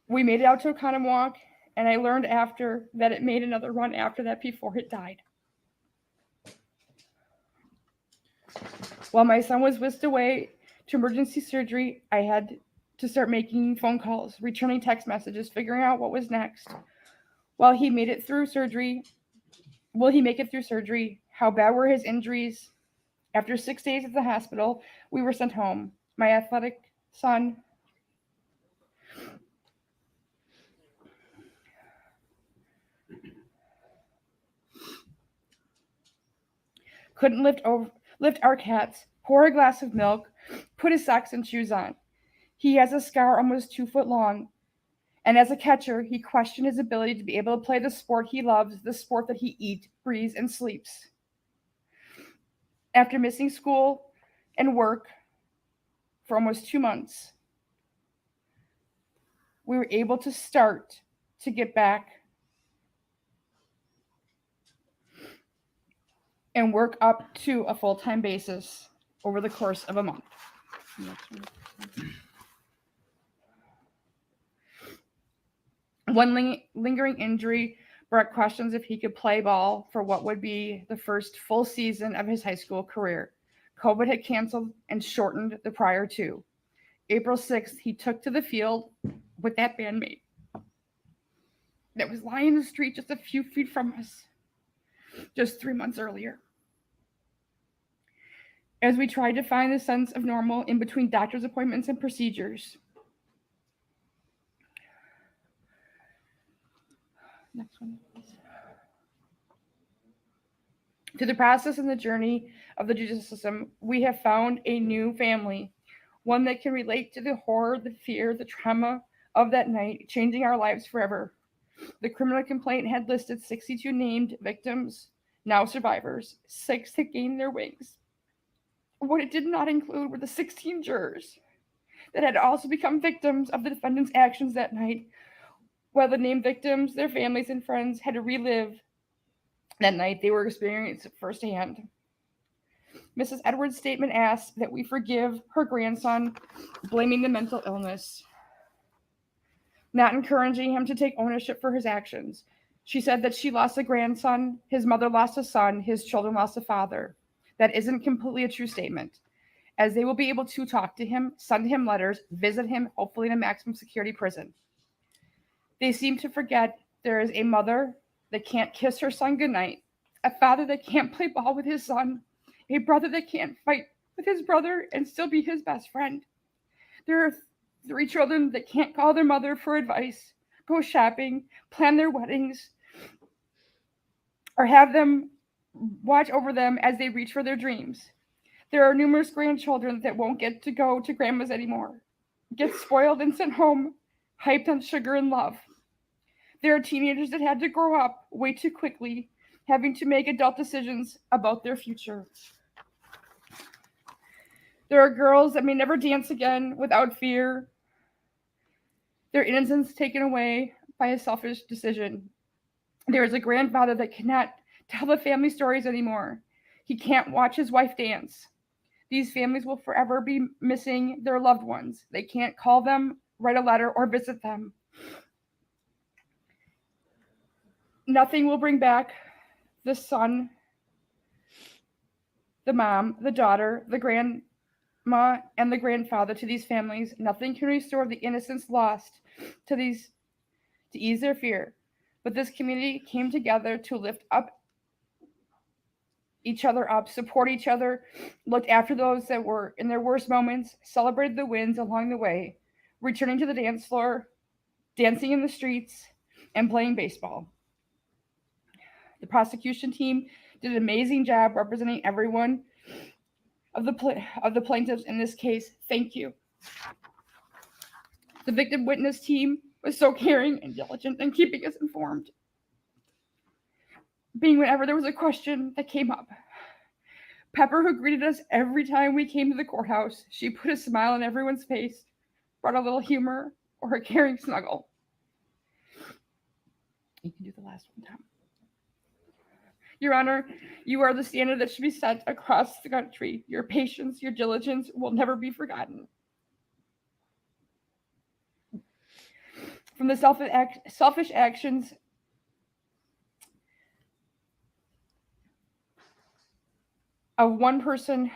We made it out to a condom walk, and I learned after that it made another run after that before it died. While my son was whisked away to emergency surgery, I had to start making phone calls, returning text messages, figuring out what was next. Will he make it through surgery? How bad were his injuries? After 6 days at the hospital, we were sent home. My athletic son couldn't lift our cats, pour a glass of milk, put his socks and shoes on. He has a scar almost 2 foot long. And as a catcher, he questioned his ability to be able to play the sport he loves, the sport that he eats, breathes, and sleeps. After missing school and work for almost 2 months, we were able to start to get back and work up to a full-time basis over the course of a month. One lingering injury brought questions if he could play ball for what would be the first full season of his high school career. COVID had canceled and shortened the prior two. April 6th, he took to the field with that bandmate that was lying in the street just a few feet from us just 3 months earlier. As we tried to find a sense of normal in between doctor's appointments and procedures. Next one, please. Through the process and the journey of the judicial system, we have found a new family, one that can relate to the horror, the fear, the trauma of that night, changing our lives forever. The criminal complaint had listed 62 named victims, now survivors, 6 had gained their wings. What it did not include were the 16 jurors that had also become victims of the defendant's actions that night, while the named victims, their families and friends had to relive that night they were experiencing firsthand. Mrs. Edwards' statement asked that we forgive her grandson, blaming the mental illness, not encouraging him to take ownership for his actions. She said that she lost a grandson, his mother lost a son, his children lost a father. That isn't completely a true statement, as they will be able to talk to him, send him letters, visit him, hopefully in a maximum security prison. They seem to forget there is a mother that can't kiss her son goodnight, a father that can't play ball with his son, a brother that can't fight with his brother and still be his best friend. There are 3 children that can't call their mother for advice, go shopping, plan their weddings, or have them watch over them as they reach for their dreams. There are numerous grandchildren that won't get to go to grandma's anymore, get spoiled and sent home, hyped on sugar and love. There are teenagers that had to grow up way too quickly, having to make adult decisions about their future. There are girls that may never dance again without fear, their innocence taken away by a selfish decision. There is a grandfather that cannot tell the family stories anymore. He can't watch his wife dance. These families will forever be missing their loved ones. They can't call them, write a letter, or visit them. Nothing will bring back the son, the mom, the daughter, the grandma, and the grandfather to these families. Nothing can restore the innocence lost to ease their fear. But this community came together to lift up each other up, support each other, looked after those that were in their worst moments, celebrated the wins along the way, returning to the dance floor, dancing in the streets, and playing baseball. The prosecution team did an amazing job representing everyone of the plaintiffs in this case. Thank you. The victim witness team was so caring and diligent in keeping us informed, being whenever there was a question that came up. Pepper, who greeted us every time we came to the courthouse, she put a smile on everyone's face, brought a little humor or a caring snuggle. You can do the last one, Tom. Your Honor, you are the standard that should be set across the country. Your patience, your diligence will never be forgotten. From the selfish actions of one person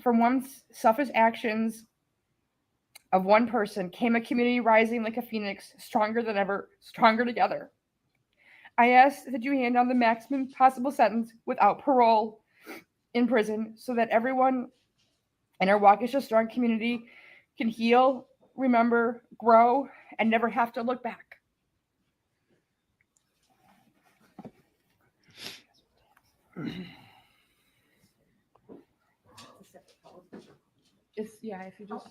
from one selfish actions of one person came a community rising like a phoenix, stronger than ever, stronger together. I ask that you hand down the maximum possible sentence without parole in prison so that everyone in our Waukesha strong community can heal, remember, grow, and never have to look back. If you just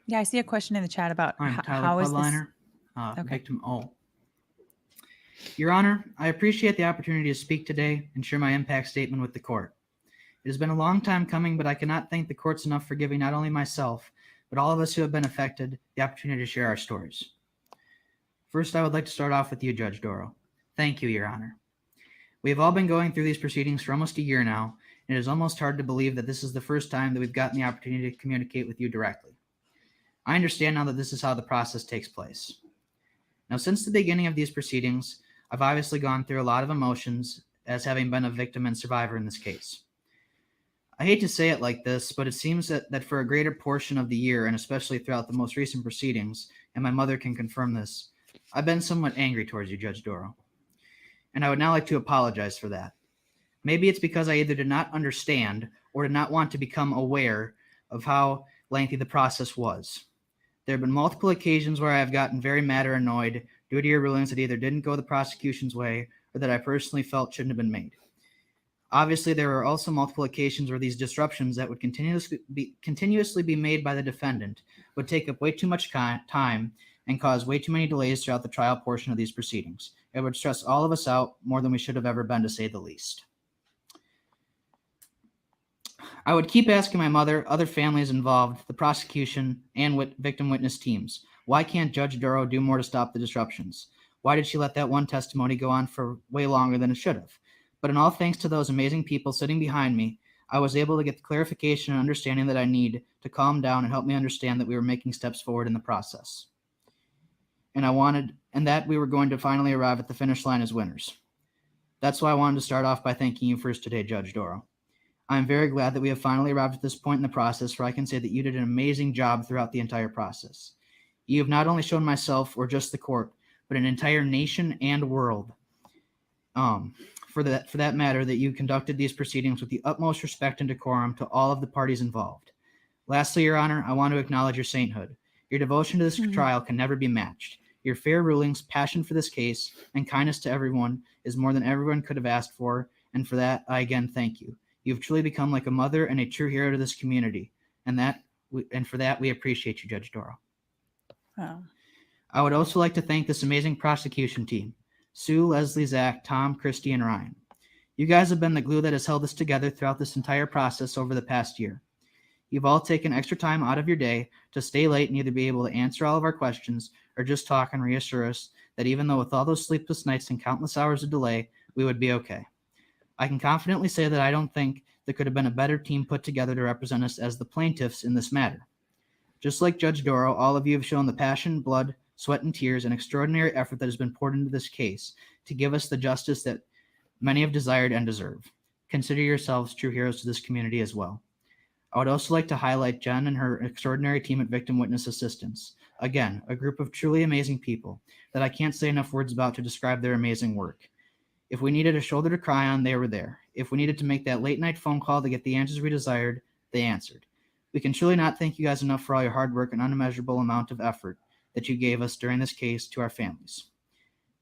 Yeah, I see a question in the chat about I'm Tyler how is this? Pudliner, victim O. Your Honor, I appreciate the opportunity to speak today and share my impact statement with the court. It has been a long time coming, but I cannot thank the courts enough for giving not only myself, but all of us who have been affected the opportunity to share our stories. First, I would like to start off with you, Judge Darrell. Thank you, Your Honor. We have all been going through these proceedings for almost a year now, and it is almost hard to believe that this is the first time that we've gotten the opportunity to communicate with you directly. I understand now that this is how the process takes place. Now, since the beginning of these proceedings, I've obviously gone through a lot of emotions as having been a victim and survivor in this case. I hate to say it like this, but it seems that for a greater portion of the year, and especially throughout the most recent proceedings, and my mother can confirm this, I've been somewhat angry towards you, Judge Darrell. And I would now like to apologize for that. Maybe it's because I either did not understand or did not want to become aware of how lengthy the process was. There have been multiple occasions where I have gotten very mad or annoyed due to your rulings that either didn't go the prosecution's way or that I personally felt shouldn't have been made. Obviously, there are also multiple occasions where these disruptions that would continuously be made by the defendant would take up way too much time and cause way too many delays throughout the trial portion of these proceedings. It would stress all of us out more than we should have ever been, to say the least. I would keep asking my mother, other families involved, the prosecution, and victim witness teams, why can't Judge Darrow do more to stop the disruptions? Why did she let that one testimony go on for way longer than it should have? But in all thanks to those amazing people sitting behind me, I was able to get the clarification and understanding that I need to calm down and help me understand that we were making steps forward in the process. And that we were going to finally arrive at the finish line as winners. That's why I wanted to start off by thanking you first today, Judge Darrell. I am very glad that we have finally arrived at this point in the process where I can say that you did an amazing job throughout the entire process. You have not only shown myself or just the court, but an entire nation and world, for that matter, that you conducted these proceedings with the utmost respect and decorum to all of the parties involved. Lastly, Your Honor, I want to acknowledge your sainthood. Your devotion to this trial can never be matched. Your fair rulings, passion for this case, and kindness to everyone is more than everyone could have asked for, and for that, I again thank you. You have truly become like a mother and a true hero to this community, and for that, we appreciate you, Judge Darrell. Wow. I would also like to thank this amazing prosecution team, Sue, Leslie, Zach, Tom, Christy, and Ryan. You guys have been the glue that has held us together throughout this entire process over the past year. You've all taken extra time out of your day to stay late and either be able to answer all of our questions or just talk and reassure us that even though with all those sleepless nights and countless hours of delay, we would be okay. I can confidently say that I don't think there could have been a better team put together to represent us as the plaintiffs in this matter. Just like Judge Darrell, all of you have shown the passion, blood, sweat, and tears and extraordinary effort that has been poured into this case to give us the justice that many have desired and deserve. Consider yourselves true heroes to this community as well. I would also like to highlight Jen and her extraordinary team at Victim Witness Assistance. Again, a group of truly amazing people that I can't say enough words about to describe their amazing work. If we needed a shoulder to cry on, they were there. If we needed to make that late night phone call to get the answers we desired, they answered. We can truly not thank you guys enough for all your hard work and unmeasurable amount of effort that you gave us during this case to our families.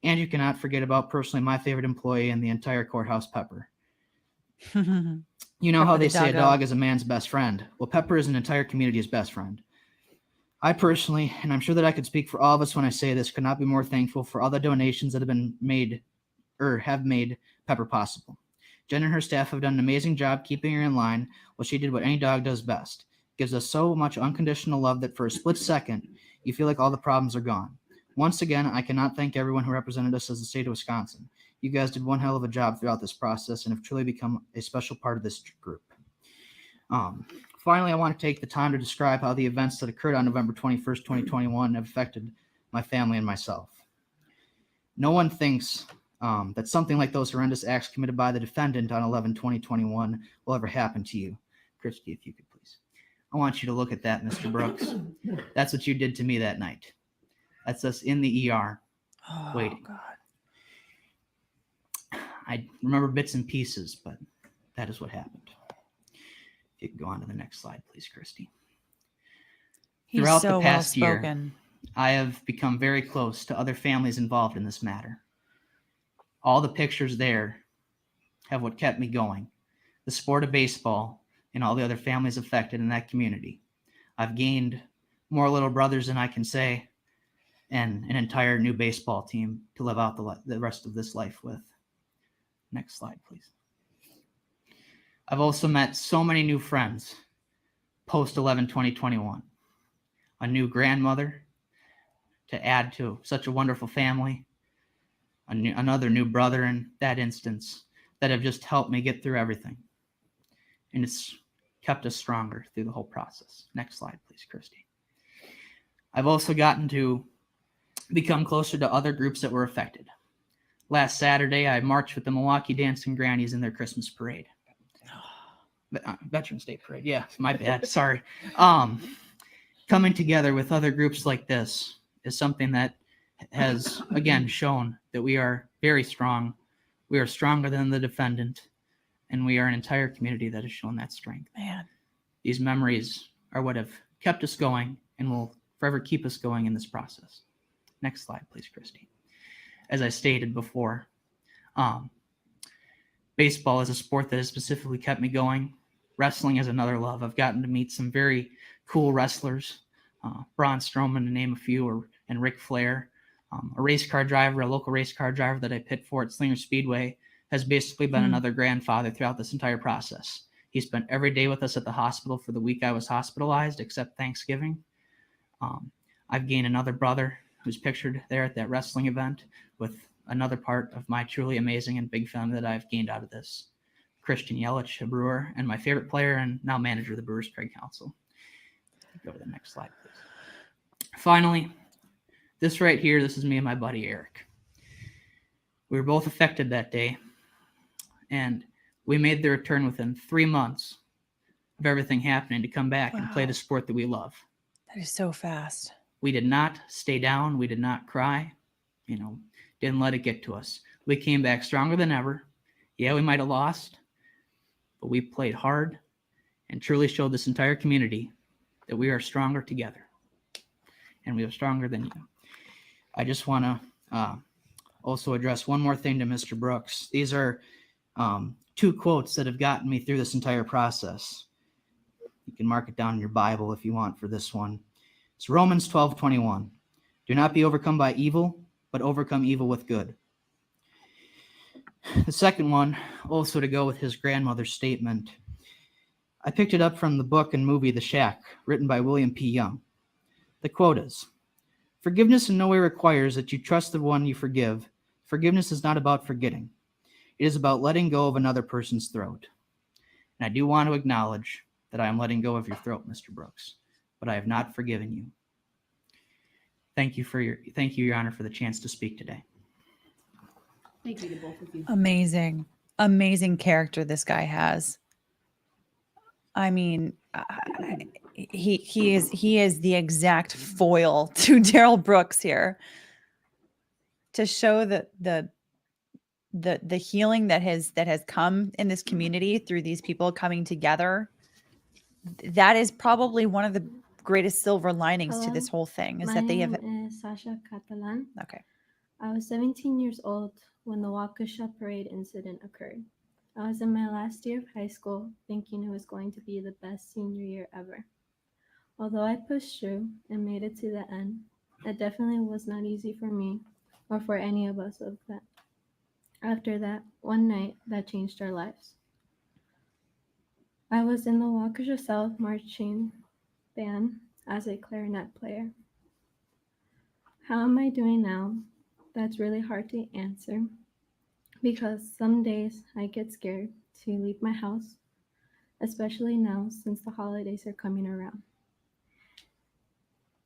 And you cannot forget about personally my favorite employee in the entire courthouse, Pepper. You know how they say a dog is a man's best friend. Well, Pepper is an entire community's best friend. I personally, and I'm sure that I could speak for all of us when I say this, could not be more thankful for all the donations that have been made or have made Pepper possible. Jen and her staff have done an amazing job keeping her in line while she did what any dog does best. Gives us so much unconditional love that for a split second, you feel like all the problems are gone. Once again, I cannot thank everyone who represented us as the state of Wisconsin. You guys did one hell of a job throughout this process and have truly become a special part of this group. Finally, I want to take the time to describe how the events that occurred on November 21st, 2021 have affected my family and myself. No one thinks that something like those horrendous acts committed by the defendant on 11/20/21 will ever happen to you. Christy, if you could please. I want you to look at that, Mr. Brooks. That's what you did to me that night. That's us in the ER waiting. God. I remember bits and pieces, but that is what happened. If you could go on to the next slide, please, Christy. Throughout the past year, I have become very close to other families involved in this matter. All the pictures there have what kept me going. The sport of baseball and all the other families affected in that community. I've gained more little brothers than I can say, and an entire new baseball team to live out the rest of this life with. Next slide, please. I've also met so many new friends post 11/20/21. A new grandmother to add to such a wonderful family. Another new brother in that instance that have just helped me get through everything. And it's kept us stronger through the whole process. Next slide, please, Christy. I've also gotten to become closer to other groups that were affected. Last Saturday, I marched with the Milwaukee Dancing Grannies in their Christmas parade. Veterans Day parade. Yeah, my bad. Sorry. Coming together with other groups like this is something that has, again, shown that we are very strong. We are stronger than the defendant, and we are an entire community that has shown that strength. Man. These memories are what have kept us going and will forever keep us going in this process. Next slide, please, Christy. As I stated before, baseball is a sport that has specifically kept me going. Wrestling is another love. I've gotten to meet some very cool wrestlers, Braun Strowman to name a few, and Ric Flair. A race car driver, a local race car driver that I pit for at Slinger Speedway has basically been another grandfather throughout this entire process. He spent every day with us at the hospital for the week I was hospitalized, except Thanksgiving. I've gained another brother who's pictured there at that wrestling event with another part of my truly amazing and big family that I've gained out of this. Christian Yelich, a Brewer, and my favorite player and now manager of the Brewers, Craig Counsell. Go to the next slide, please. Finally, this right here, this is me and my buddy Eric. We were both affected that day. And we made the return within 3 months of everything happening to come back and play the sport that we love. That is so fast. We did not stay down. We did not cry. Didn't let it get to us. We came back stronger than ever. Yeah, we might have lost, but we played hard and truly showed this entire community that we are stronger together. And we are stronger than you. I just want to also address one more thing to Mr. Brooks. These are 2 quotes that have gotten me through this entire process. You can mark it down in your Bible if you want for this one. It's Romans 12:21. Do not be overcome by evil, but overcome evil with good. The second one, also to go with his grandmother's statement, I picked it up from the book and movie The Shack, written by William P. Young. The quote is, "Forgiveness in no way requires that you trust the one you forgive. Forgiveness is not about forgetting. It is about letting go of another person's throat." And I do want to acknowledge that I am letting go of your throat, Mr. Brooks, but I have not forgiven you. Thank you, Your Honor, for the chance to speak today. Thank you to both of you. Amazing, amazing character this guy has. I mean, he is the exact foil to Darrell Brooks here, to show the healing that has come in this community through these people coming together. That is probably one of the greatest silver linings to this whole thing, is that they have. My name is Sasha Catalan. Okay. I was 17 years old when the Waukesha parade incident occurred. I was in my last year of high school, thinking it was going to be the best senior year ever. Although I pushed through and made it to the end, it definitely was not easy for me or for any of us of that. After that, one night that changed our lives. I was in the Waukesha South marching band as a clarinet player. How am I doing now? That's really hard to answer, because some days I get scared to leave my house, especially now since the holidays are coming around.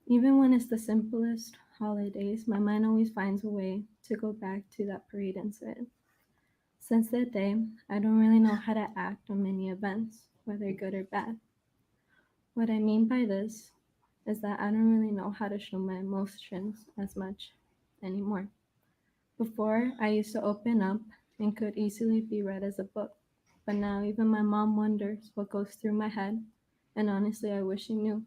Even when it's the simplest holidays, my mind always finds a way to go back to that parade incident. Since that day, I don't really know how to act on many events, whether good or bad. What I mean by this is that I don't really know how to show my emotions as much anymore. Before, I used to open up and could easily be read as a book, but now even my mom wonders what goes through my head, and honestly, I wish she knew.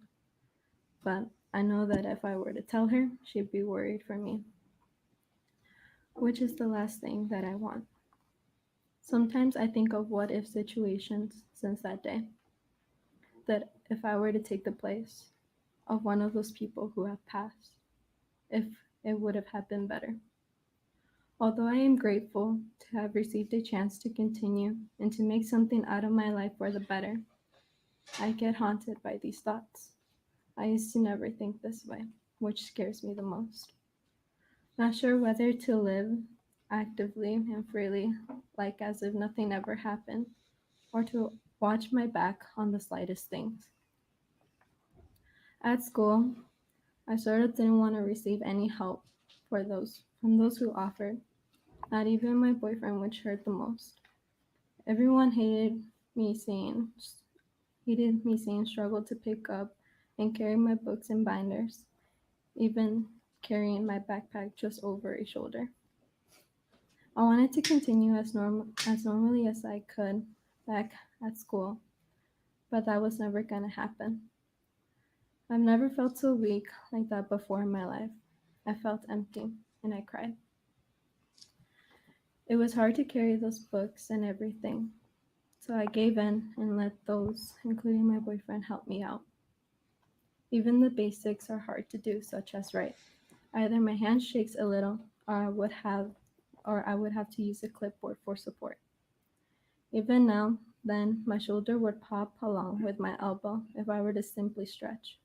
But I know that if I were to tell her, she'd be worried for me, which is the last thing that I want. Sometimes I think of what if situations since that day, that if I were to take the place of one of those people who have passed, if it would have happened better. Although I am grateful to have received a chance to continue and to make something out of my life for the better, I get haunted by these thoughts. I used to never think this way, which scares me the most. Not sure whether to live actively and freely, like as if nothing ever happened, or to watch my back on the slightest things. At school, I sort of didn't want to receive any help from those who offered. Not even my boyfriend, which hurt the most. Everyone hated me saying struggle to pick up and carry my books and binders, even carrying my backpack just over a shoulder. I wanted to continue as normally as I could back at school, but that was never going to happen. I've never felt so weak like that before in my life. I felt empty and I cried. It was hard to carry those books and everything, so I gave in and let those, including my boyfriend, help me out. Even the basics are hard to do, such as write. Either my hand shakes a little, or I would have to use a clipboard for support. Even now, then, my shoulder would pop along with my elbow if I were to simply stretch.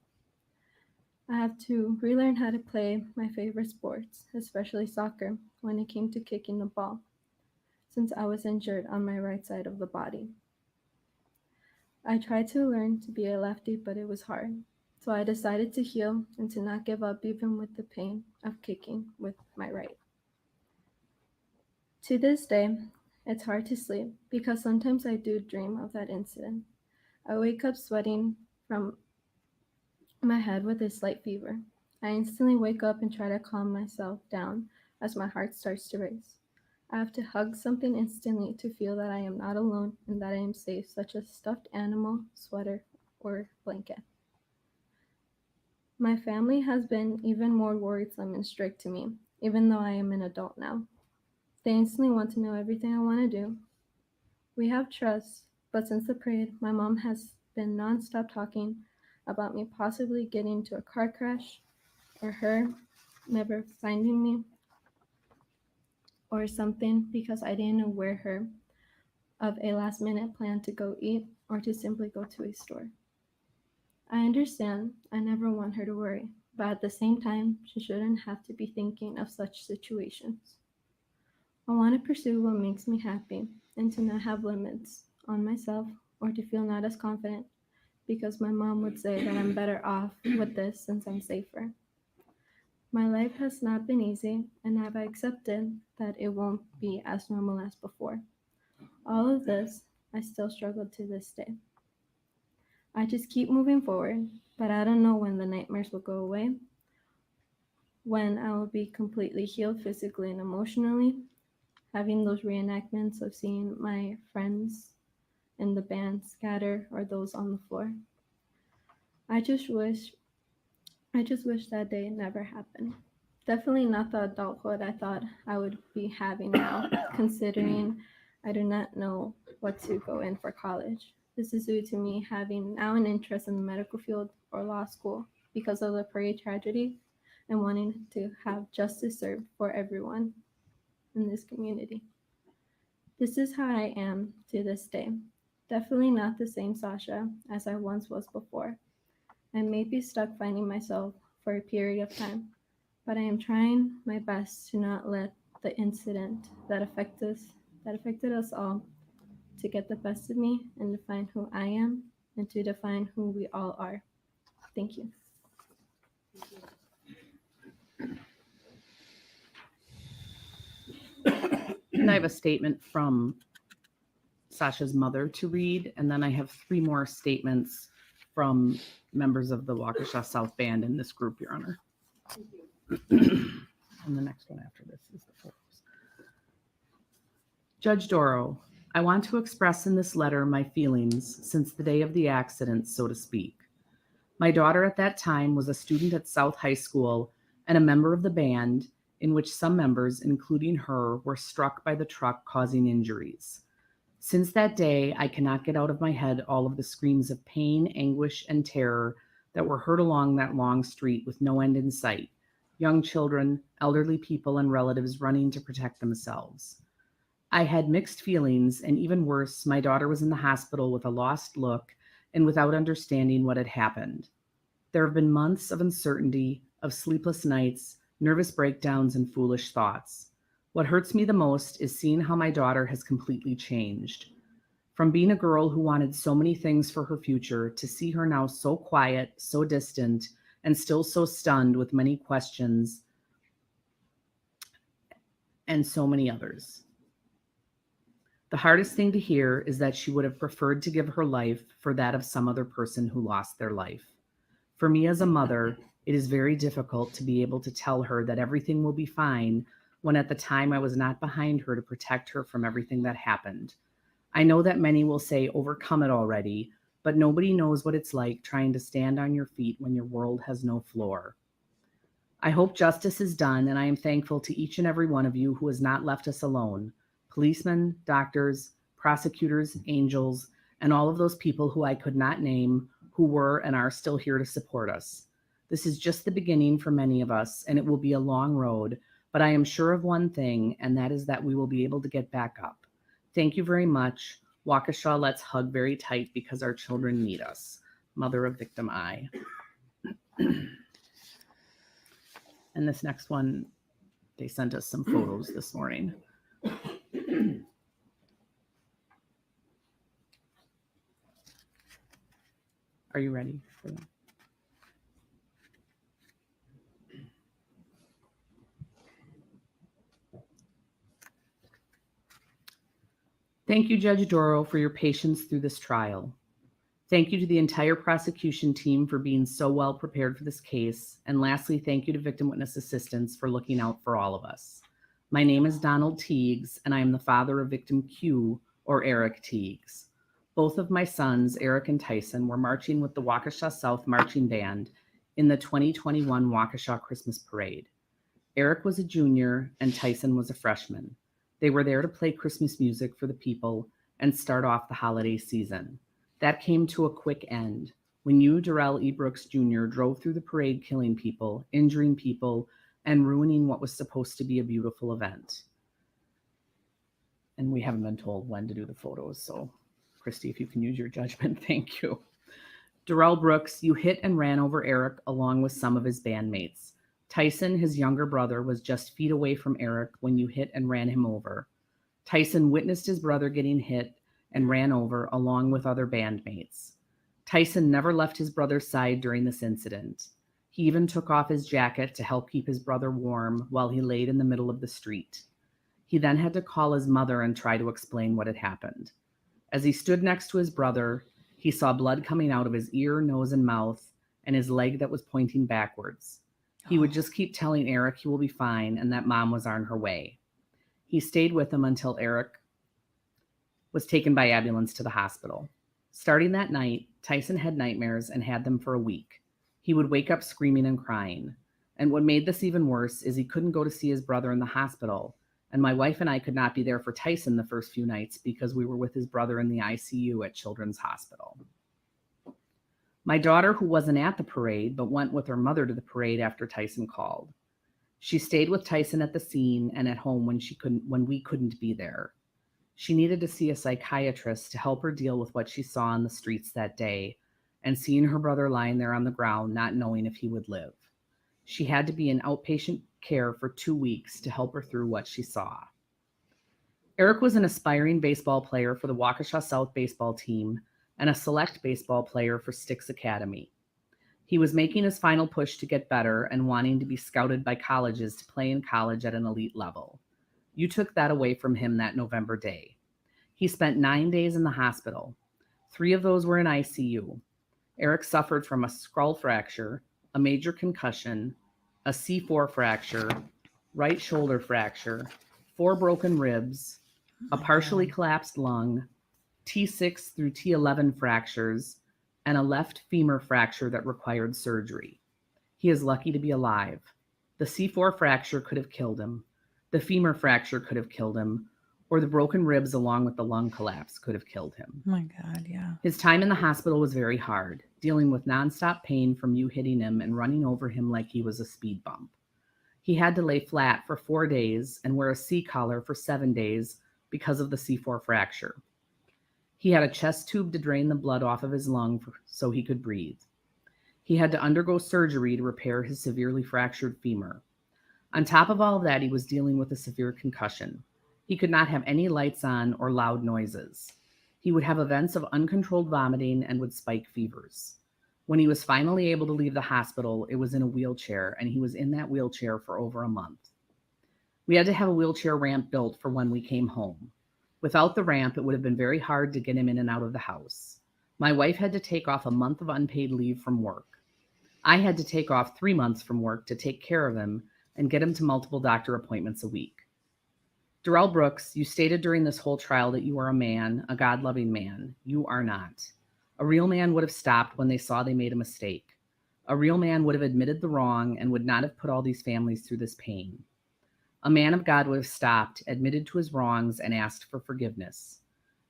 I have to relearn how to play my favorite sports, especially soccer, when it came to kicking the ball, since I was injured on my right side of the body. I tried to learn to be a lefty, but it was hard, so I decided to heal and to not give up even with the pain of kicking with my right. To this day, It's hard to sleep because sometimes I do dream of that incident. I wake up sweating from my head with a slight fever. I instantly wake up and try to calm myself down as my heart starts to race. I have to hug something instantly to feel that I am not alone and that I am safe, such as stuffed animal, sweater, or blanket. My family has been even more worrisome and strict to me, even though I am an adult now. They instantly want to know everything I want to do. We have trust, but since the parade, my mom has been nonstop talking about me possibly getting into a car crash or her never finding me or something because I didn't aware her of a last minute plan to go eat or to simply go to a store. I understand I never want her to worry, but at the same time, she shouldn't have to be thinking of such situations. I want to pursue what makes me happy and to not have limits on myself or to feel not as confident because my mom would say that I'm better off with this since I'm safer. My life has not been easy and I've accepted that it won't be as normal as before. All of this, I still struggle to this day. I just keep moving forward, but I don't know when the nightmares will go away, when I will be completely healed physically and emotionally, having those reenactments of seeing my friends in the band scatter or those on the floor. I just wish that day never happened. Definitely not the adulthood I thought I would be having now, considering I do not know what to go in for college. This is due to me having now an interest in the medical field or law school because of the parade tragedy and wanting to have justice served for everyone in this community. This is how I am to this day. Definitely not the same Sasha as I once was before. I may be stuck finding myself for a period of time, but I am trying my best to not let the incident that affected us all to get the best of me and define who I am and to define who we all are. Thank you. And I have a statement from Sasha's mother to read, and then I have 3 more statements from members of the Waukesha South Band in this group, Your Honor. And the next one after this is the photos. Judge Darrell, I want to express in this letter my feelings since the day of the accident, so to speak. My daughter at that time was a student at South High School and a member of the band, in which some members, including her, were struck by the truck causing injuries. Since that day, I cannot get out of my head all of the screams of pain, anguish, and terror that were heard along that long street with no end in sight. Young children, elderly people, and relatives running to protect themselves. I had mixed feelings, and even worse, my daughter was in the hospital with a lost look and without understanding what had happened. There have been months of uncertainty, of sleepless nights, nervous breakdowns, and foolish thoughts. What hurts me the most is seeing how my daughter has completely changed. From being a girl who wanted so many things for her future to see her now so quiet, so distant, and still so stunned with many questions and so many others. The hardest thing to hear is that she would have preferred to give her life for that of some other person who lost their life. For me as a mother, it is very difficult to be able to tell her that everything will be fine when at the time I was not behind her to protect her from everything that happened. I know that many will say overcome it already, but nobody knows what it's like trying to stand on your feet when your world has no floor. I hope justice is done, and I am thankful to each and every one of you who has not left us alone. Policemen, doctors, prosecutors, angels, and all of those people who I could not name who were and are still here to support us. This is just the beginning for many of us, and it will be a long road, but I am sure of one thing, and that is that we will be able to get back up. Thank you very much. Waukesha, let's hug very tight because our children need us. Mother of Victim I. And this next one, they sent us some photos this morning. Are you ready for them? Thank you, Judge Darrell, for your patience through this trial. Thank you to the entire prosecution team for being so well prepared for this case. And lastly, thank you to Victim Witness Assistance for looking out for all of us. My name is Donald Teagues, and I am the father of victim Q, or Eric Teagues. Both of my sons, Eric and Tyson, were marching with the Waukesha South Marching Band in the 2021 Waukesha Christmas Parade. Eric was a junior and Tyson was a freshman. They were there to play Christmas music for the people and start off the holiday season. That came to a quick end when you, Darrell E. Brooks Jr., drove through the parade killing people, injuring people, and ruining what was supposed to be a beautiful event. And we haven't been told when to do the photos, so Christy, if you can use your judgment, thank you. Darrell Brooks, you hit and ran over Eric along with some of his bandmates. Tyson, his younger brother, was just feet away from Eric when you hit and ran him over. Tyson witnessed his brother getting hit and ran over along with other bandmates. Tyson never left his brother's side during this incident. He even took off his jacket to help keep his brother warm while he laid in the middle of the street. He then had to call his mother and try to explain what had happened. As he stood next to his brother, he saw blood coming out of his ear, nose, and mouth, and his leg that was pointing backwards. He would just keep telling Eric he will be fine and that mom was on her way. He stayed with him until Eric was taken by ambulance to the hospital. Starting that night, Tyson had nightmares and had them for a week. He would wake up screaming and crying. And what made this even worse is he couldn't go to see his brother in the hospital. And my wife and I could not be there for Tyson the first few nights because we were with his brother in the ICU at Children's Hospital. My daughter, who wasn't at the parade, but went with her mother to the parade after Tyson called. She stayed with Tyson at the scene and at home when we couldn't be there. She needed to see a psychiatrist to help her deal with what she saw on the streets that day and seeing her brother lying there on the ground, not knowing if he would live. She had to be in outpatient care for 2 weeks to help her through what she saw. Eric was an aspiring baseball player for the Waukesha South baseball team and a select baseball player for Styx Academy. He was making his final push to get better and wanting to be scouted by colleges to play in college at an elite level. You took that away from him that November day. He spent 9 days in the hospital. 3 of those were in ICU. Eric suffered from a skull fracture, a major concussion, a C4 fracture, right shoulder fracture, 4 broken ribs, a partially collapsed lung, T6 through T11 fractures, and a left femur fracture that required surgery. He is lucky to be alive. The C4 fracture could have killed him. The femur fracture could have killed him, or the broken ribs along with the lung collapse could have killed him. Oh my God, yeah. His time in the hospital was very hard, dealing with nonstop pain from you hitting him and running over him like he was a speed bump. He had to lay flat for 4 days and wear a C-collar for 7 days because of the C4 fracture. He had a chest tube to drain the blood off of his lung so he could breathe. He had to undergo surgery to repair his severely fractured femur. On top of all of that, he was dealing with a severe concussion. He could not have any lights on or loud noises. He would have events of uncontrolled vomiting and would spike fevers. When he was finally able to leave the hospital, it was in a wheelchair, and he was in that wheelchair for over a month. We had to have a wheelchair ramp built for when we came home. Without the ramp, it would have been very hard to get him in and out of the house. My wife had to take off a month of unpaid leave from work. I had to take off 3 months from work to take care of him and get him to multiple doctor appointments a week. Darrell Brooks, you stated during this whole trial that you are a man, a God-loving man. You are not. A real man would have stopped when they saw they made a mistake. A real man would have admitted the wrong and would not have put all these families through this pain. A man of God would have stopped, admitted to his wrongs, and asked for forgiveness.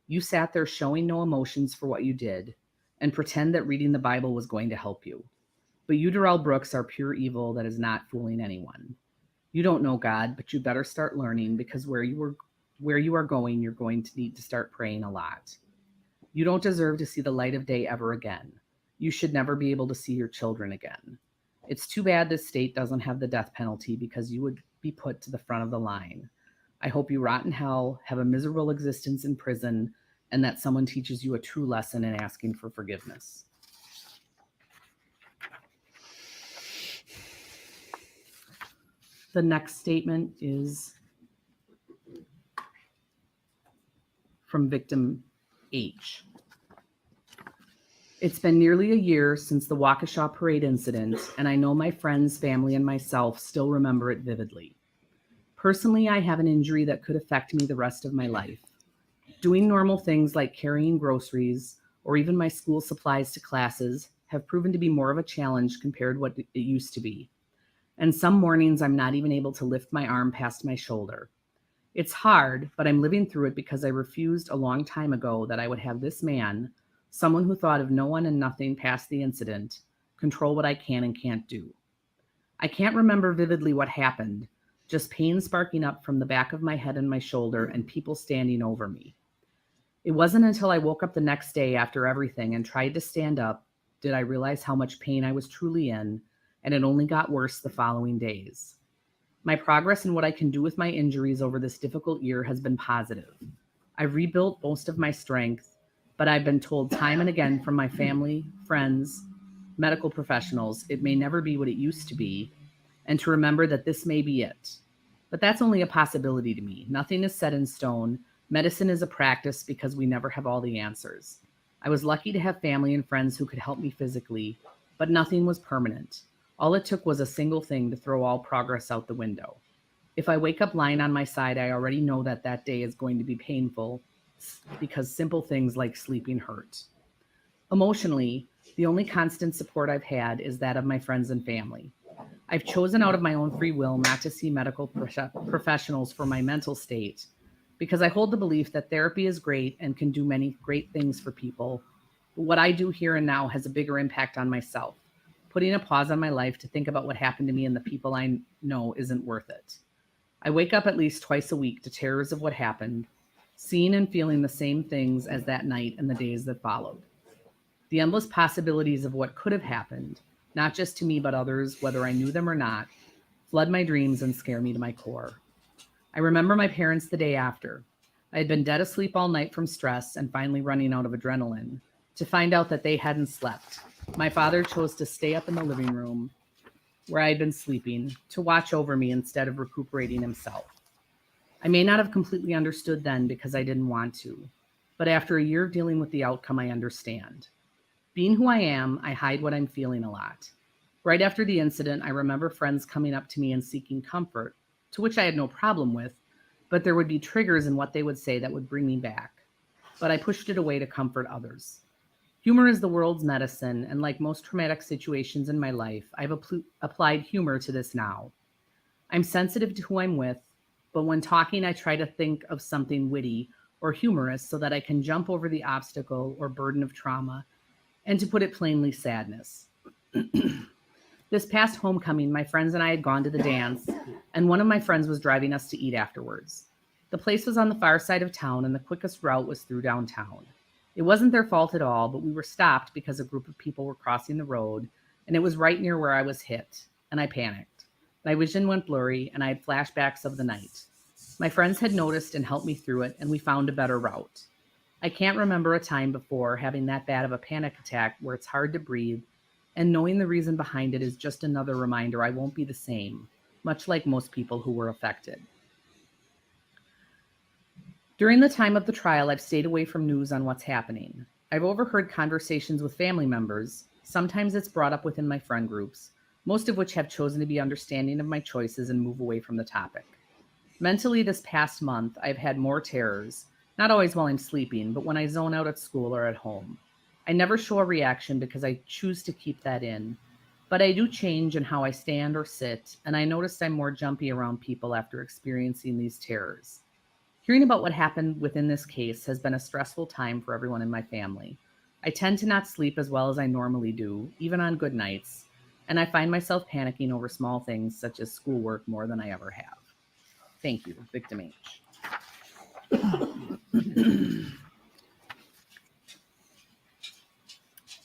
You sat there showing no emotions for what you did and pretend that reading the Bible was going to help you. But you, Darrell Brooks, are pure evil that is not fooling anyone. You don't know God, but you better start learning, because where you are going, you're going to need to start praying a lot. You don't deserve to see the light of day ever again. You should never be able to see your children again. It's too bad this state doesn't have the death penalty, because you would be put to the front of the line. I hope you rot in hell, have a miserable existence in prison, and that someone teaches you a true lesson in asking for forgiveness. The next statement is from victim H. It's been nearly a year since the Waukesha parade incident, and I know my friends, family, and myself still remember it vividly. Personally, I have an injury that could affect me the rest of my life. Doing normal things like carrying groceries or even my school supplies to classes have proven to be more of a challenge compared to what it used to be. And some mornings I'm not even able to lift my arm past my shoulder. It's hard, but I'm living through it because I refused a long time ago that I would have this man, someone who thought of no one and nothing past the incident, control what I can and can't do. I can't remember vividly what happened, just pain sparking up from the back of my head and my shoulder and people standing over me. It wasn't until I woke up the next day after everything and tried to stand up did I realize how much pain I was truly in, and it only got worse the following days. My progress in what I can do with my injuries over this difficult year has been positive. I've rebuilt most of my strength, but I've been told time and again from my family, friends, medical professionals, it may never be what it used to be, and to remember that this may be it. But that's only a possibility to me. Nothing is set in stone. Medicine is a practice because we never have all the answers. I was lucky to have family and friends who could help me physically, but nothing was permanent. All it took was a single thing to throw all progress out the window. If I wake up lying on my side, I already know that that day is going to be painful because simple things like sleeping hurt. Emotionally, the only constant support I've had is that of my friends and family. I've chosen out of my own free will not to see medical professionals for my mental state because I hold the belief that therapy is great and can do many great things for people. But what I do here and now has a bigger impact on myself. Putting a pause on my life to think about what happened to me and the people I know isn't worth it. I wake up at least twice a week to terrors of what happened, seeing and feeling the same things as that night and the days that followed. The endless possibilities of what could have happened, not just to me but others, whether I knew them or not, flood my dreams and scare me to my core. I remember my parents the day after. I had been dead asleep all night from stress and finally running out of adrenaline to find out that they hadn't slept. My father chose to stay up in the living room where I had been sleeping to watch over me instead of recuperating himself. I may not have completely understood then because I didn't want to, but after a year of dealing with the outcome, I understand. Being who I am, I hide what I'm feeling a lot. Right after the incident, I remember friends coming up to me and seeking comfort, to which I had no problem with, but there would be triggers in what they would say that would bring me back. But I pushed it away to comfort others. Humor is the world's medicine, and like most traumatic situations in my life, I've applied humor to this now. I'm sensitive to who I'm with, but when talking, I try to think of something witty or humorous so that I can jump over the obstacle or burden of trauma, and to put it plainly, sadness. This past homecoming, my friends and I had gone to the dance, and one of my friends was driving us to eat afterwards. The place was on the far side of town, and the quickest route was through downtown. It wasn't their fault at all, but we were stopped because a group of people were crossing the road, and it was right near where I was hit, and I panicked. My vision went blurry, and I had flashbacks of the night. My friends had noticed and helped me through it, and we found a better route. I can't remember a time before having that bad of a panic attack where it's hard to breathe, and knowing the reason behind it is just another reminder I won't be the same, much like most people who were affected. During the time of the trial, I've stayed away from news on what's happening. I've overheard conversations with family members. Sometimes it's brought up within my friend groups, most of which have chosen to be understanding of my choices and move away from the topic. Mentally, this past month, I've had more terrors, not always while I'm sleeping, but when I zone out at school or at home. I never show a reaction because I choose to keep that in, but I do change in how I stand or sit, and I noticed I'm more jumpy around people after experiencing these terrors. Hearing about what happened within this case has been a stressful time for everyone in my family. I tend to not sleep as well as I normally do, even on good nights, and I find myself panicking over small things such as schoolwork more than I ever have. Thank you, Victim H.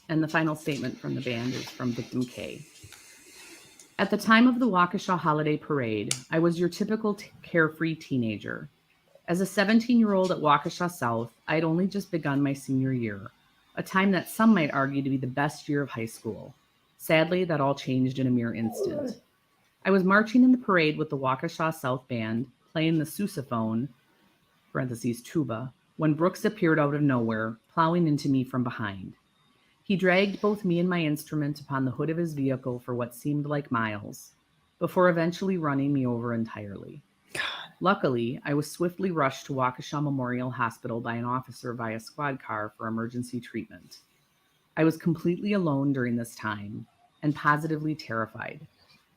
And the final statement from the band is from Victim K. At the time of the Waukesha holiday parade, I was your typical carefree teenager. As a 17-year-old at Waukesha South, I had only just begun my senior year, a time that some might argue to be the best year of high school. Sadly, that all changed in a mere instant. I was marching in the parade with the Waukesha South Band, playing the sousaphone, parentheses tuba, when Brooks appeared out of nowhere, plowing into me from behind. He dragged both me and my instrument upon the hood of his vehicle for what seemed like miles, before eventually running me over entirely. Luckily, I was swiftly rushed to Waukesha Memorial Hospital by an officer via squad car for emergency treatment. I was completely alone during this time and positively terrified.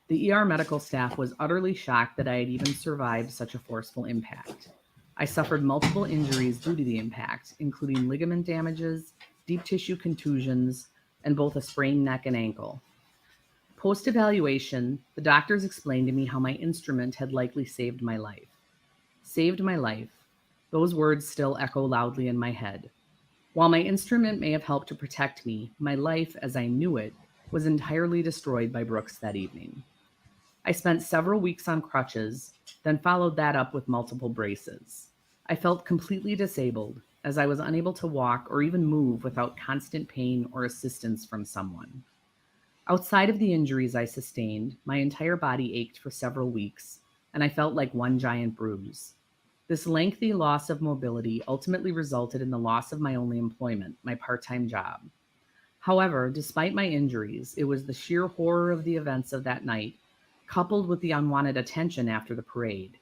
The ER medical staff was utterly shocked that I had even survived such a forceful impact. I suffered multiple injuries due to the impact, including ligament damages, deep tissue contusions, and both a sprained neck and ankle. Post-evaluation, the doctors explained to me how my instrument had likely saved my life. Saved my life. Those words still echo loudly in my head. While my instrument may have helped to protect me, my life, as I knew it, was entirely destroyed by Brooks that evening. I spent several weeks on crutches, then followed that up with multiple braces. I felt completely disabled, as I was unable to walk or even move without constant pain or assistance from someone. Outside of the injuries I sustained, my entire body ached for several weeks, and I felt like one giant bruise. This lengthy loss of mobility ultimately resulted in the loss of my only employment, my part-time job. However, despite my injuries, it was the sheer horror of the events of that night, coupled with the unwanted attention after the parade,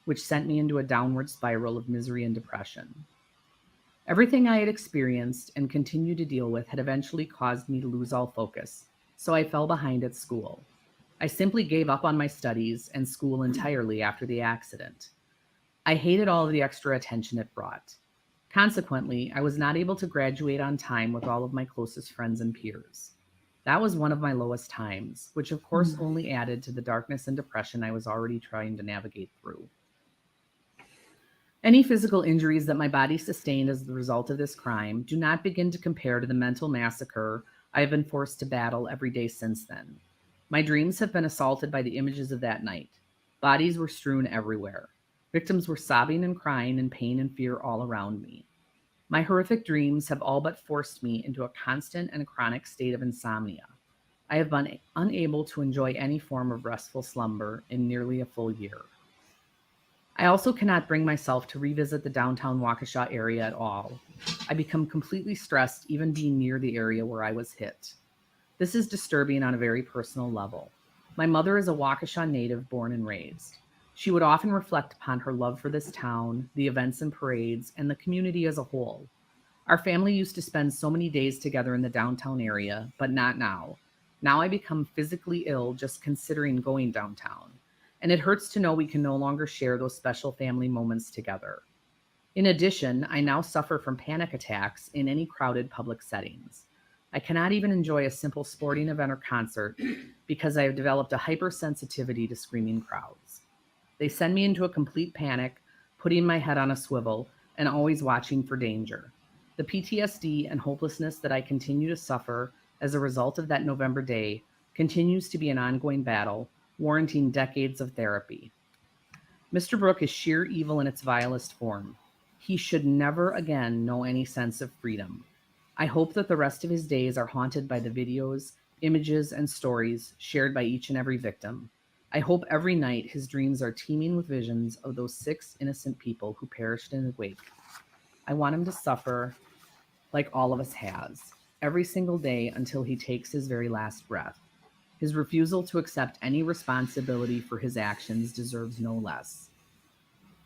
which sent me into a downward spiral of misery and depression. Everything I had experienced and continued to deal with had eventually caused me to lose all focus, so I fell behind at school. I simply gave up on my studies and school entirely after the accident. I hated all of the extra attention it brought. Consequently, I was not able to graduate on time with all of my closest friends and peers. That was one of my lowest times, which of course only added to the darkness and depression I was already trying to navigate through. Any physical injuries that my body sustained as the result of this crime do not begin to compare to the mental massacre I have been forced to battle every day since then. My dreams have been assaulted by the images of that night. Bodies were strewn everywhere. Victims were sobbing and crying in pain and fear all around me. My horrific dreams have all but forced me into a constant and chronic state of insomnia. I have been unable to enjoy any form of restful slumber in nearly a full year. I also cannot bring myself to revisit the downtown Waukesha area at all. I become completely stressed even being near the area where I was hit. This is disturbing on a very personal level. My mother is a Waukesha native born and raised. She would often reflect upon her love for this town, the events and parades, and the community as a whole. Our family used to spend so many days together in the downtown area, but not now. Now I become physically ill just considering going downtown, and it hurts to know we can no longer share those special family moments together. In addition, I now suffer from panic attacks in any crowded public settings. I cannot even enjoy a simple sporting event or concert because I have developed a hypersensitivity to screaming crowds. They send me into a complete panic, putting my head on a swivel and always watching for danger. The PTSD and hopelessness that I continue to suffer as a result of that November day continues to be an ongoing battle, warranting decades of therapy. Mr. Brooks is sheer evil in its vilest form. He should never again know any sense of freedom. I hope that the rest of his days are haunted by the videos, images, and stories shared by each and every victim. I hope every night his dreams are teeming with visions of those 6 innocent people who perished in the wake. I want him to suffer like all of us has, every single day until he takes his very last breath. His refusal to accept any responsibility for his actions deserves no less.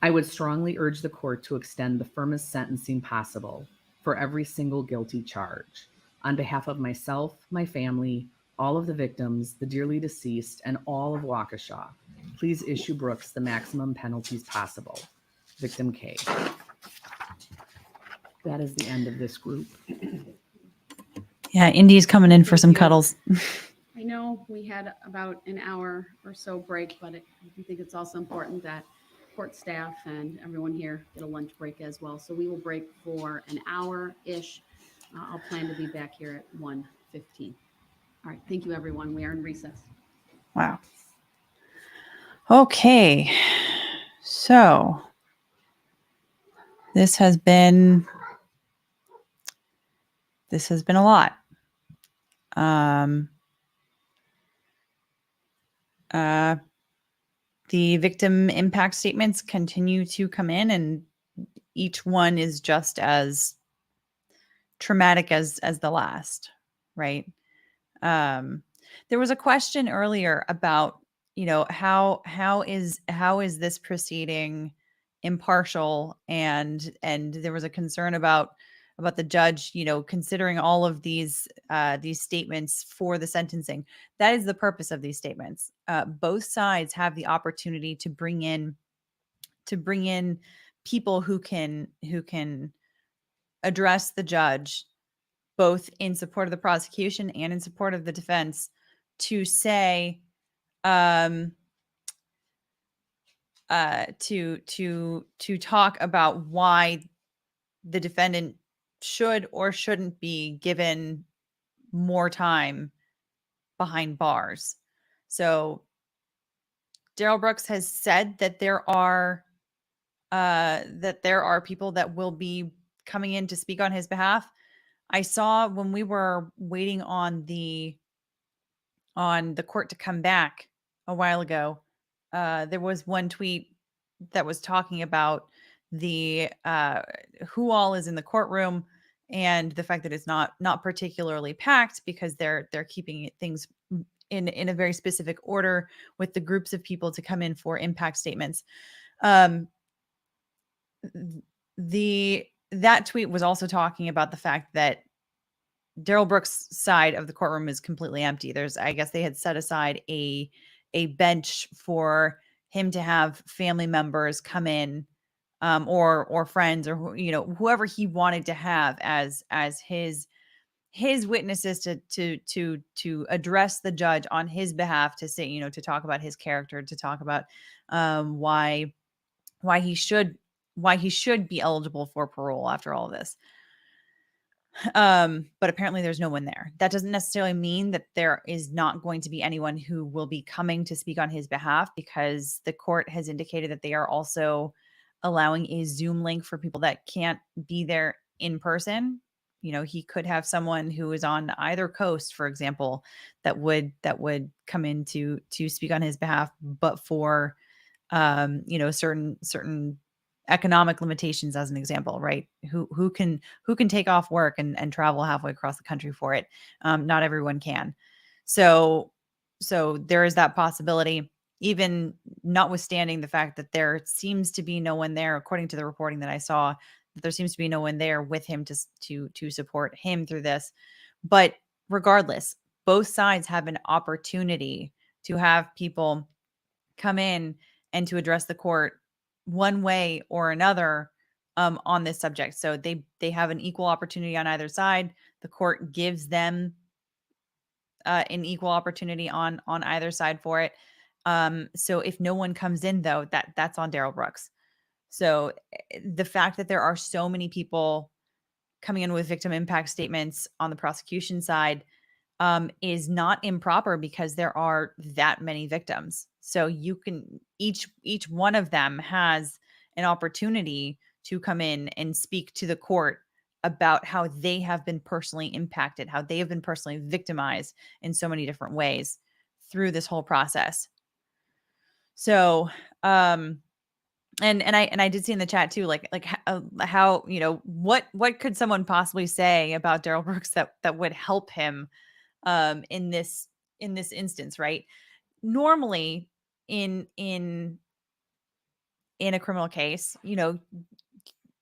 I would strongly urge the court to extend the firmest sentencing possible for every single guilty charge. On behalf of myself, my family, all of the victims, the dearly deceased, and all of Waukesha, please issue Brooks the maximum penalties possible. Victim K. That is the end of this group. Yeah, Indy's coming in for some cuddles. I know we had about an hour or so break, but I think it's also important that court staff and everyone here get a lunch break as well. So we will break for an hour-ish. I'll plan to be back here at 1:15. All right. Thank you, everyone. We are in recess. Wow. Okay. So this has been a lot. The victim impact statements continue to come in, and each one is just as traumatic as the last, right? There was a question earlier about, how is this proceeding impartial, and there was a concern about the judge, considering all of these statements for the sentencing. That is the purpose of these statements. Both sides have the opportunity to bring in people who can address the judge, both in support of the prosecution and in support of the defense, to say, to talk about why the defendant should or shouldn't be given more time behind bars. So Darrell Brooks has said that there are people that will be coming in to speak on his behalf. I saw when we were waiting on the court to come back a while ago, there was one tweet that was talking about the who all is in the courtroom, and the fact that it's not particularly packed because they're keeping things in a very specific order with the groups of people to come in for impact statements. That tweet was also talking about the fact that Darrell Brooks' side of the courtroom is completely empty. I guess they had set aside a bench for him to have family members come in, or friends, or whoever he wanted to have as his witnesses to address the judge on his behalf, to say, to talk about his character, to talk about why he should be eligible for parole after all of this. But apparently there's no one there. That doesn't necessarily mean that there is not going to be anyone who will be coming to speak on his behalf, because the court has indicated that they are also allowing a Zoom link for people that can't be there in person. He could have someone who is on either coast, for example, that would come in to speak on his behalf, but for certain economic limitations, as an example, right? Who can take off work and travel halfway across the country for it. Not everyone can. So there is that possibility, even notwithstanding the fact that there seems to be no one there, according to the reporting that I saw, that there seems to be no one there with him to support him through this. But regardless, both sides have an opportunity to have people come in and to address the court one way or another on this subject. So they have an equal opportunity on either side. The court gives them an equal opportunity on either side for it. So if no one comes in, though, that's on Darrell Brooks. So the fact that there are so many people coming in with victim impact statements on the prosecution side is not improper, because there are that many victims. So you can, each one of them has an opportunity to come in and speak to the court about how they have been personally impacted, how they have been personally victimized in so many different ways through this whole process. So, and I did see in the chat too, like how, what could someone possibly say about Darrell Brooks that would help him in this instance, right? Normally in a criminal case,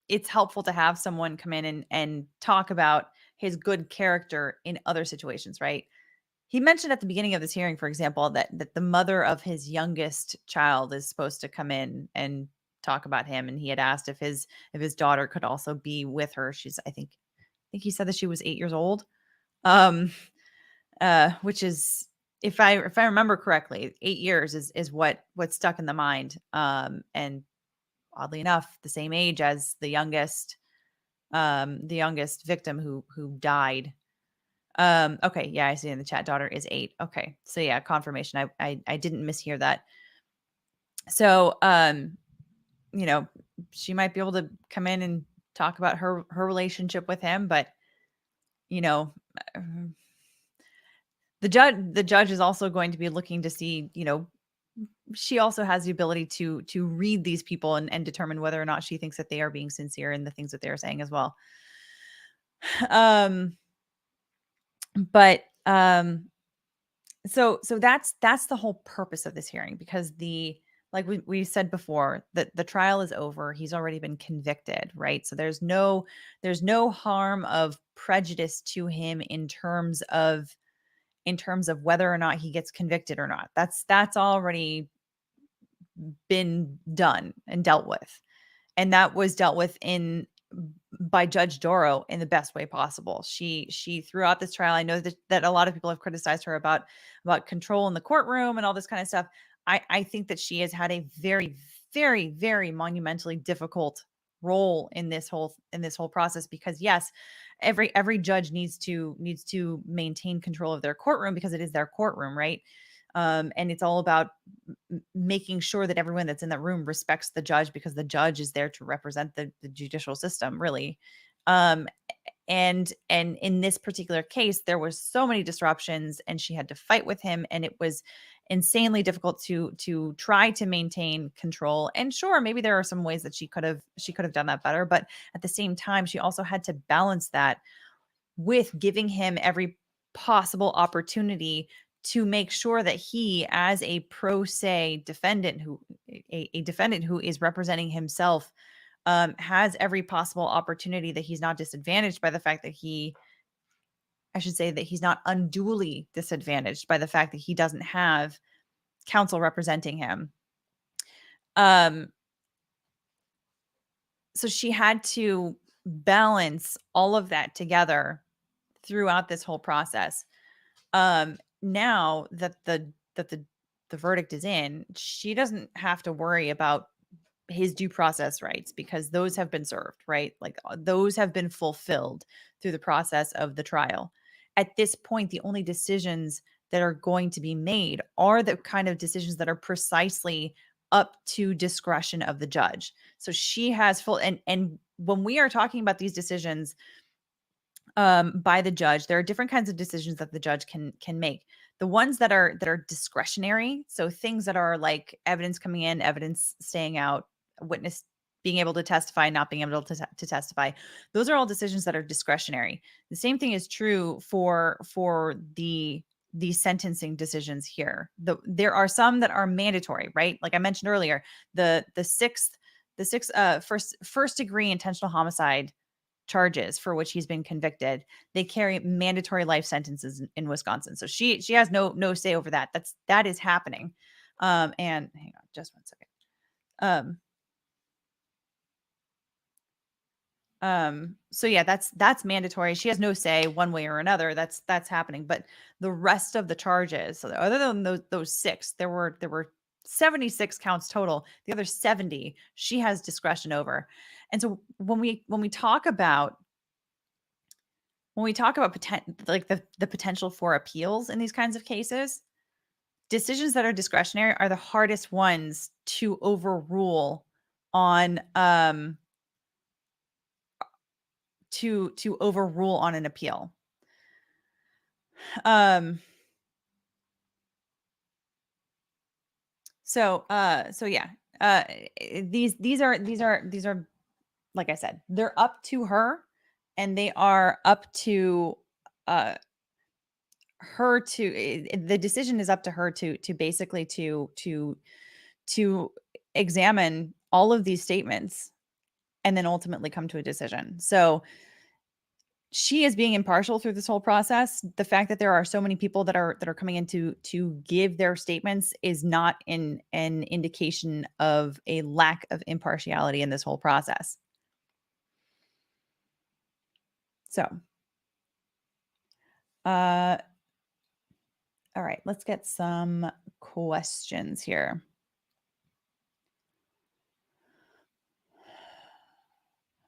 it's helpful to have someone come in and talk about his good character in other situations, right? He mentioned at the beginning of this hearing, for example, that the mother of his youngest child is supposed to come in and talk about him, and he had asked if his daughter could also be with her. She's, I think he said that she was 8 years old, which is, if I remember correctly, 8 years is what stuck in the mind. And oddly enough, the same age as the youngest victim who died. Okay, yeah, I see in the chat, daughter is 8. Okay, so yeah, confirmation. I didn't mishear that. So she might be able to come in and talk about her relationship with him, but the judge is also going to be looking to see, she also has the ability to read these people and determine whether or not she thinks that they are being sincere in the things that they're saying as well. So that's the whole purpose of this hearing, because like we said before, that the trial is over. He's already been convicted, right? So there's no harm of prejudice to him in terms of whether or not he gets convicted or not. That's already been done and dealt with. And that was dealt with by Judge Darrell in the best way possible. She throughout this trial, I know that a lot of people have criticized her about control in the courtroom and all this kind of stuff. I think that she has had a very, very, very monumentally difficult role in this whole process, because yes, every judge needs to maintain control of their courtroom because it is their courtroom, right? And it's all about making sure that everyone that's in that room respects the judge, because the judge is there to represent the judicial system, really. And in this particular case, there was so many disruptions, and she had to fight with him, and it was insanely difficult to try to maintain control. And sure, maybe there are some ways that she could have done that better, but at the same time, she also had to balance that with giving him every possible opportunity to make sure that he, as a pro se defendant, a defendant who is representing himself, has every possible opportunity, that he's not disadvantaged by the fact that he's not unduly disadvantaged by the fact that he doesn't have counsel representing him. So she had to balance all of that together throughout this whole process. Now that the verdict is in, she doesn't have to worry about his due process rights, because those have been served, right? Like those have been fulfilled through the process of the trial. At this point, the only decisions that are going to be made are the kind of decisions that are precisely up to discretion of the judge. So she has full, and when we are talking about these decisions by the judge, there are different kinds of decisions that the judge can make. The ones that are discretionary, so things that are like evidence coming in, evidence staying out, witness being able to testify, not being able to testify, those are all decisions that are discretionary. The same thing is true for the sentencing decisions here. There are some that are mandatory, right? Like I mentioned earlier, the first degree intentional homicide charges for which he's been convicted, they carry mandatory life sentences in Wisconsin. So she has no say over that. That is happening. And hang on just one second. So yeah, that's mandatory. She has no say one way or another. That's happening. But the rest of the charges, so other than those six, there were 76 counts total. The other 70 she has discretion over. And so when we talk about the potential for appeals in these kinds of cases, decisions that are discretionary are the hardest ones to overrule on to overrule on an appeal. So yeah, these are, like I said, they're up to her, and they are up to her to, the decision is up to her to basically to examine all of these statements and then ultimately come to a decision. So she is being impartial through this whole process. The fact that there are so many people that are coming in to give their statements is not an indication of a lack of impartiality in this whole process. So, all right, let's get some questions here.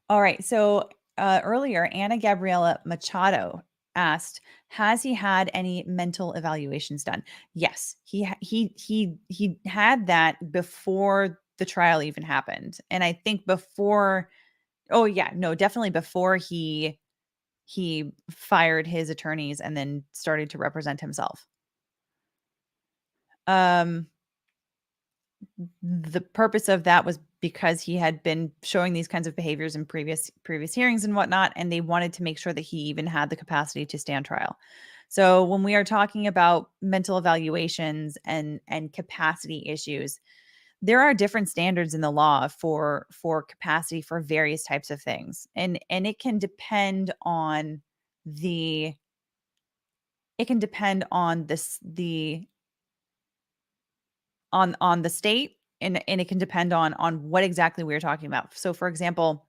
All right, so earlier, Anna Gabriela Machado asked, has he had any mental evaluations done? Yes, he had that before the trial even happened. And I think before, oh yeah, no, definitely before he fired his attorneys and then started to represent himself. the purpose of that was because he had been showing these kinds of behaviors in previous hearings and whatnot, and they wanted to make sure that he even had the capacity to stand trial. So when we are talking about mental evaluations and capacity issues, there are different standards in the law for capacity for various types of things, and it can depend on the on the state, and it can depend on what exactly we're talking about. So for example,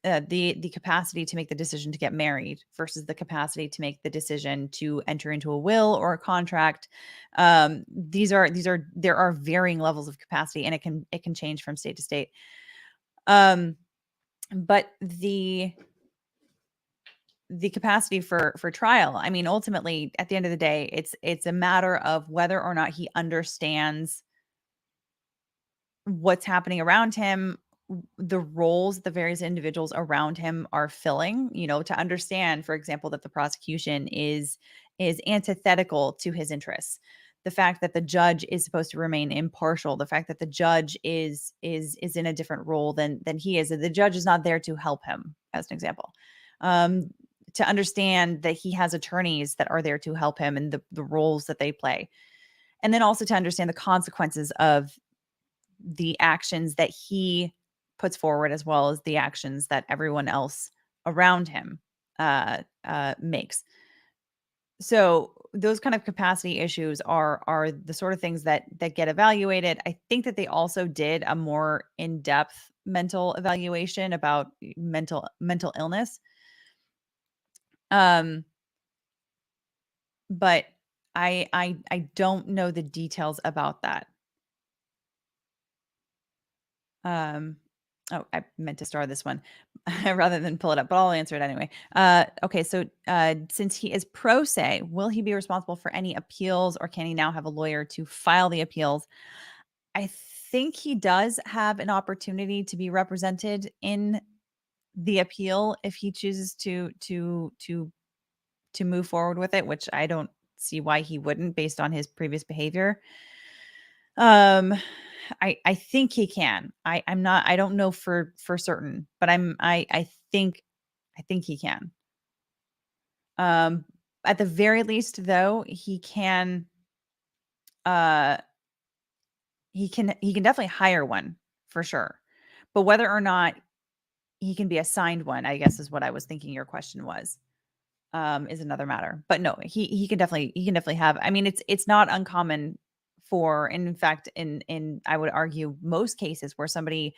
the capacity to make the decision to get married versus the capacity to make the decision to enter into a will or a contract. There are varying levels of capacity, and it can change from state to state. But the capacity for trial, I mean, ultimately at the end of the day, it's a matter of whether or not he understands what's happening around him, the roles the various individuals around him are filling, to understand, for example, that the prosecution is antithetical to his interests. The fact that the judge is supposed to remain impartial, the fact that the judge is in a different role than he is. The judge is not there to help him, as an example. To understand that he has attorneys that are there to help him and the roles that they play. And then also to understand the consequences of the actions that he puts forward, as well as the actions that everyone else around him makes. So those kind of capacity issues are the sort of things that get evaluated. I think that they also did a more in-depth mental evaluation about mental illness. But I don't know the details about that. Oh, I meant to star this one rather than pull it up, but I'll answer it anyway. Okay, so since he is pro se, will he be responsible for any appeals, or can he now have a lawyer to file the appeals? I think he does have an opportunity to be represented in the appeal if he chooses to move forward with it, which I don't see why he wouldn't based on his previous behavior. I think he can. I don't know for certain, but I think he can. At the very least, though, he can definitely hire one for sure. But whether or not he can be assigned one, I guess, is what I was thinking your question was, is another matter. But no, he can definitely have. I mean, it's not uncommon for, and in fact, in I would argue most cases where somebody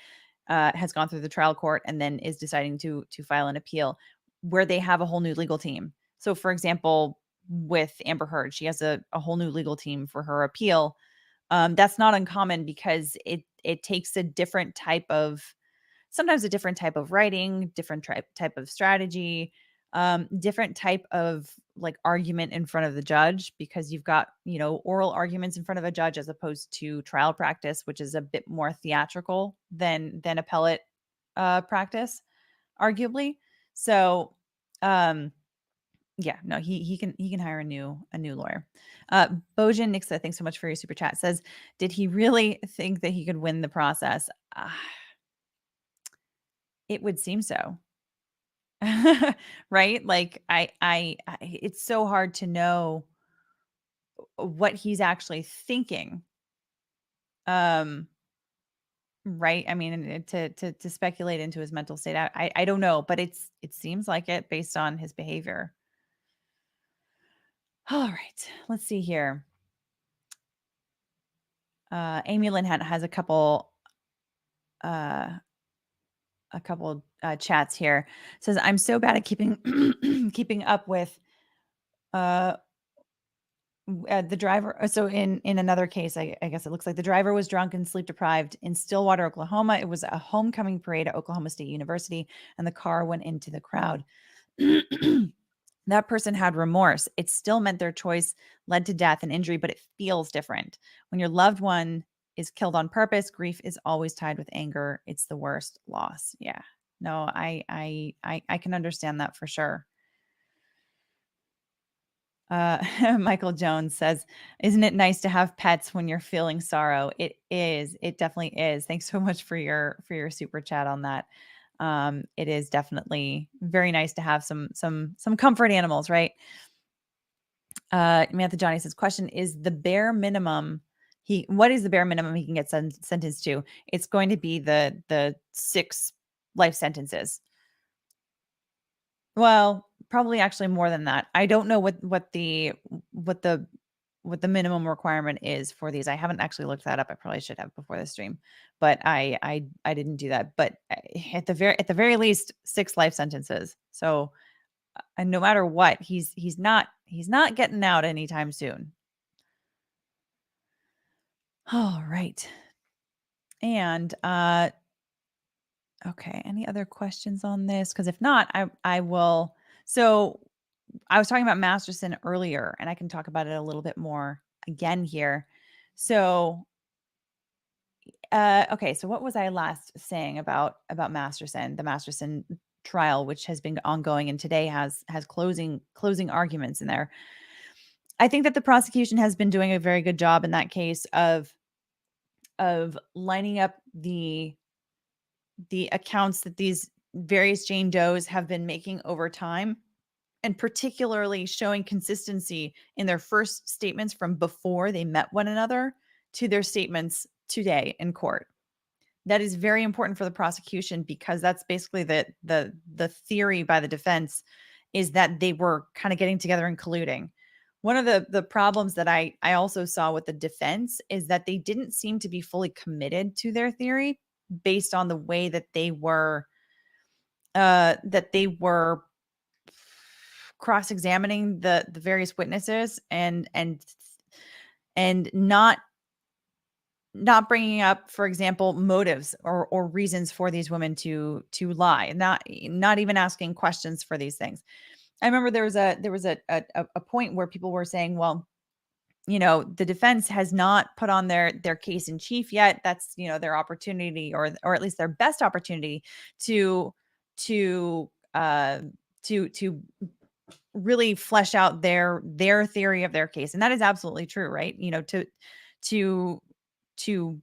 has gone through the trial court and then is deciding to file an appeal, where they have a whole new legal team. So for example, with Amber Heard, she has a whole new legal team for her appeal. That's not uncommon because it takes a different type of, sometimes a different type of writing, different type of strategy, different type of like argument in front of the judge, because you've got, oral arguments in front of a judge as opposed to trial practice, which is a bit more theatrical than appellate practice, arguably. So, yeah, no, he can hire a new lawyer. Bojan Nixa, thanks so much for your super chat. Says, did he really think that he could win the process? It would seem so. Right? Like I it's so hard to know what he's actually thinking. Right? I mean, to speculate into his mental state, I don't know, but it seems like it based on his behavior. All right, let's see here. Amy Lynn has a couple chats here. Says, I'm so bad at keeping up with the driver. So in another case, I guess it looks like the driver was drunk and sleep deprived in Stillwater, Oklahoma. It was a homecoming parade at Oklahoma State University, and the car went into the crowd. That person had remorse. It still meant their choice led to death and injury, but it feels different. When your loved one is killed on purpose, grief is always tied with anger. It's the worst loss. Yeah. No, I can understand that for sure. Michael Jones says, "Isn't it nice to have pets when you're feeling sorrow?" It is. It definitely is. Thanks so much for your super chat on that. It is definitely very nice to have some comfort animals, right? Samantha Johnny says, "Question is the bare minimum what is the bare minimum he can get sentenced to?" It's going to be the 6 life sentences. Well, probably actually more than that. I don't know what the minimum requirement is for these. I haven't actually looked that up. I probably should have before the stream, but I didn't do that. But at the very least 6 life sentences. So and no matter what, he's not getting out anytime soon. All right. And okay, any other questions on this? Because if not, I will. So I was talking about Masterson earlier, and I can talk about it a little bit more again here. So okay, so what was I last saying about Masterson, the Masterson trial, which has been ongoing and today has closing arguments in there. I think that the prosecution has been doing a very good job in that case of lining up the accounts that these various Jane Does have been making over time, and particularly showing consistency in their first statements from before they met one another to their statements today in court. That is very important for the prosecution because that's basically the theory by the defense is that they were kind of getting together and colluding. One of the problems that I also saw with the defense is that they didn't seem to be fully committed to their theory based on the way that they were cross-examining the various witnesses and not bringing up, for example, motives or reasons for these women to lie, not even asking questions for these things. I remember there was a point where people were saying, well, the defense has not put on their case in chief yet. That's, their opportunity or at least their best opportunity to really flesh out their theory of their case. And that is absolutely true, right? To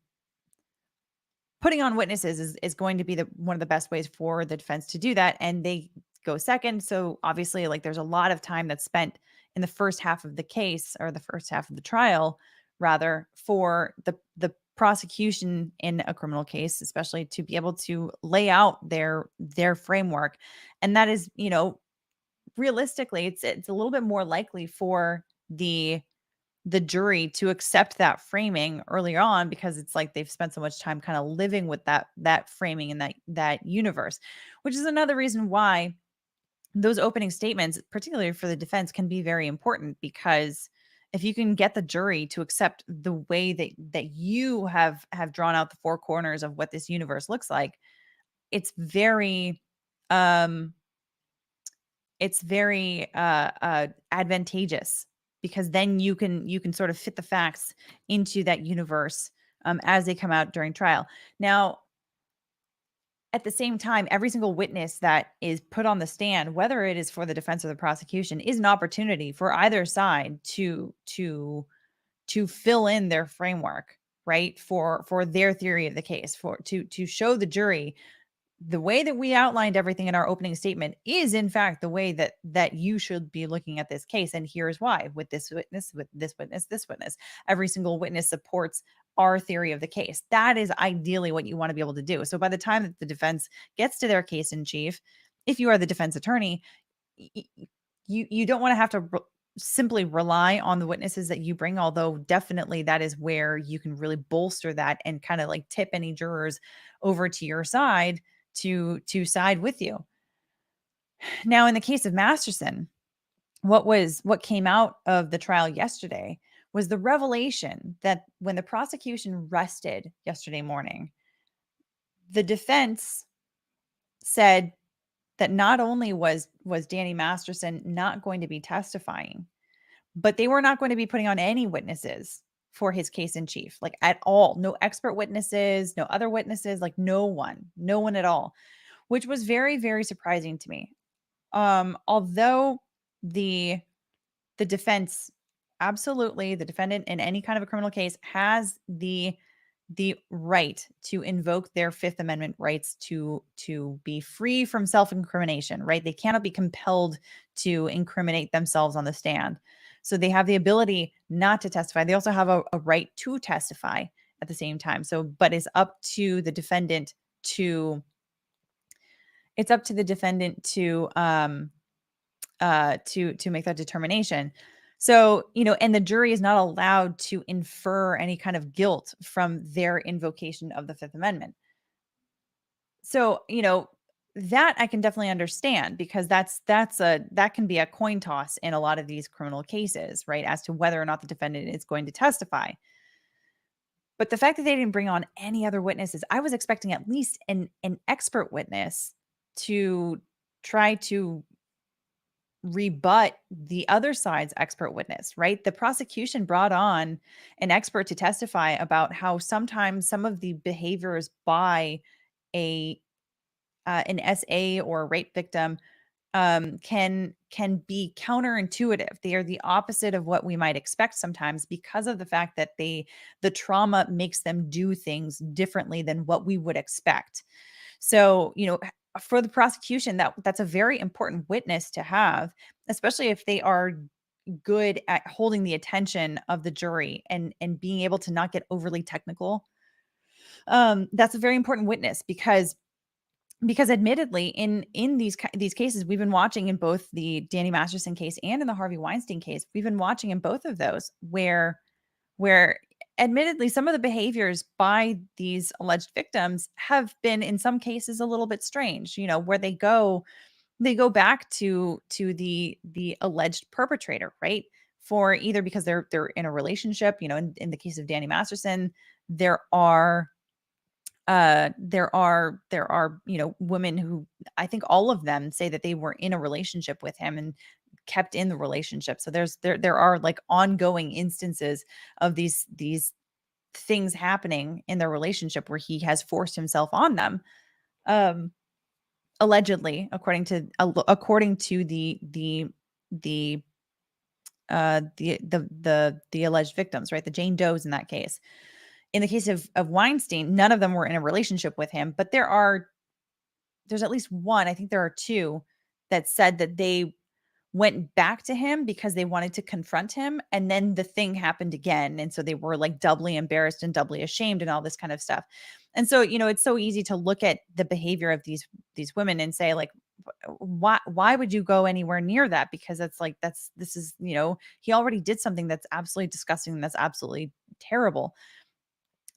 putting on witnesses is going to be one of the best ways for the defense to do that. And they go second. So obviously, like, there's a lot of time that's spent in the first half of the case, or the first half of the trial, rather, for the prosecution in a criminal case, especially to be able to lay out their framework. And that is, realistically, it's a little bit more likely for the jury to accept that framing earlier on, because it's like they've spent so much time kind of living with that framing and that universe, which is another reason why those opening statements, particularly for the defense, can be very important, because if you can get the jury to accept the way that you have drawn out the 4 corners of what this universe looks like, it's very advantageous, because then you can sort of fit the facts into that universe as they come out during trial. Now, at the same time, every single witness that is put on the stand, whether it is for the defense or the prosecution, is an opportunity for either side to fill in their framework, right? For their theory of the case, to show the jury the way that we outlined everything in our opening statement is in fact the way that you should be looking at this case. And here's why: with this witness, this witness, every single witness supports our theory of the case. That is ideally what you want to be able to do. So by the time that the defense gets to their case in chief, if you are the defense attorney, you don't want to have to simply rely on the witnesses that you bring, although definitely that is where you can really bolster that and kind of like tip any jurors over to your side to side with you. Now, in the case of Masterson, what came out of the trial yesterday was the revelation that when the prosecution rested yesterday morning, the defense said that not only was Danny Masterson not going to be testifying, but they were not going to be putting on any witnesses for his case in chief, like at all. No expert witnesses, no other witnesses, like no one at all, which was very, very surprising to me. Although the the defense, absolutely, the defendant in any kind of a criminal case has the right to invoke their Fifth Amendment rights to be free from self-incrimination, right? They cannot be compelled to incriminate themselves on the stand. So they have the ability not to testify. They also have a right to testify at the same time. So, but it's up to the defendant to make that determination. So, and the jury is not allowed to infer any kind of guilt from their invocation of the Fifth Amendment. So, that I can definitely understand, because that can be a coin toss in a lot of these criminal cases, right? As to whether or not the defendant is going to testify. But the fact that they didn't bring on any other witnesses, I was expecting at least an expert witness to try to rebut the other side's expert witness, right? The prosecution brought on an expert to testify about how sometimes some of the behaviors by an SA or a rape victim can be counterintuitive. They are the opposite of what we might expect sometimes, because of the fact that the trauma makes them do things differently than what we would expect. So, for the prosecution, that's a very important witness to have, especially if they are good at holding the attention of the jury and being able to not get overly technical. That's a very important witness, because admittedly in these cases, we've been watching in both the Danny Masterson case and in the Harvey Weinstein case, we've been watching in both of those where admittedly some of the behaviors by these alleged victims have been in some cases a little bit strange, where they go back to the alleged perpetrator, right? For either because they're in a relationship, in the case of Danny Masterson, there are women who, I think all of them say that they were in a relationship with him and kept in the relationship. So there are like ongoing instances of these things happening in their relationship where he has forced himself on them, allegedly, according to the alleged victims, right? The Jane Does in that case. In the case of Weinstein, none of them were in a relationship with him, but there's at least one, I think there are two, that said that they went back to him because they wanted to confront him, and then the thing happened again, and so they were like doubly embarrassed and doubly ashamed and all this kind of stuff. And so, it's so easy to look at the behavior of these women and say, like, why would you go anywhere near that? Because it's like, this is, he already did something that's absolutely disgusting, and that's absolutely terrible.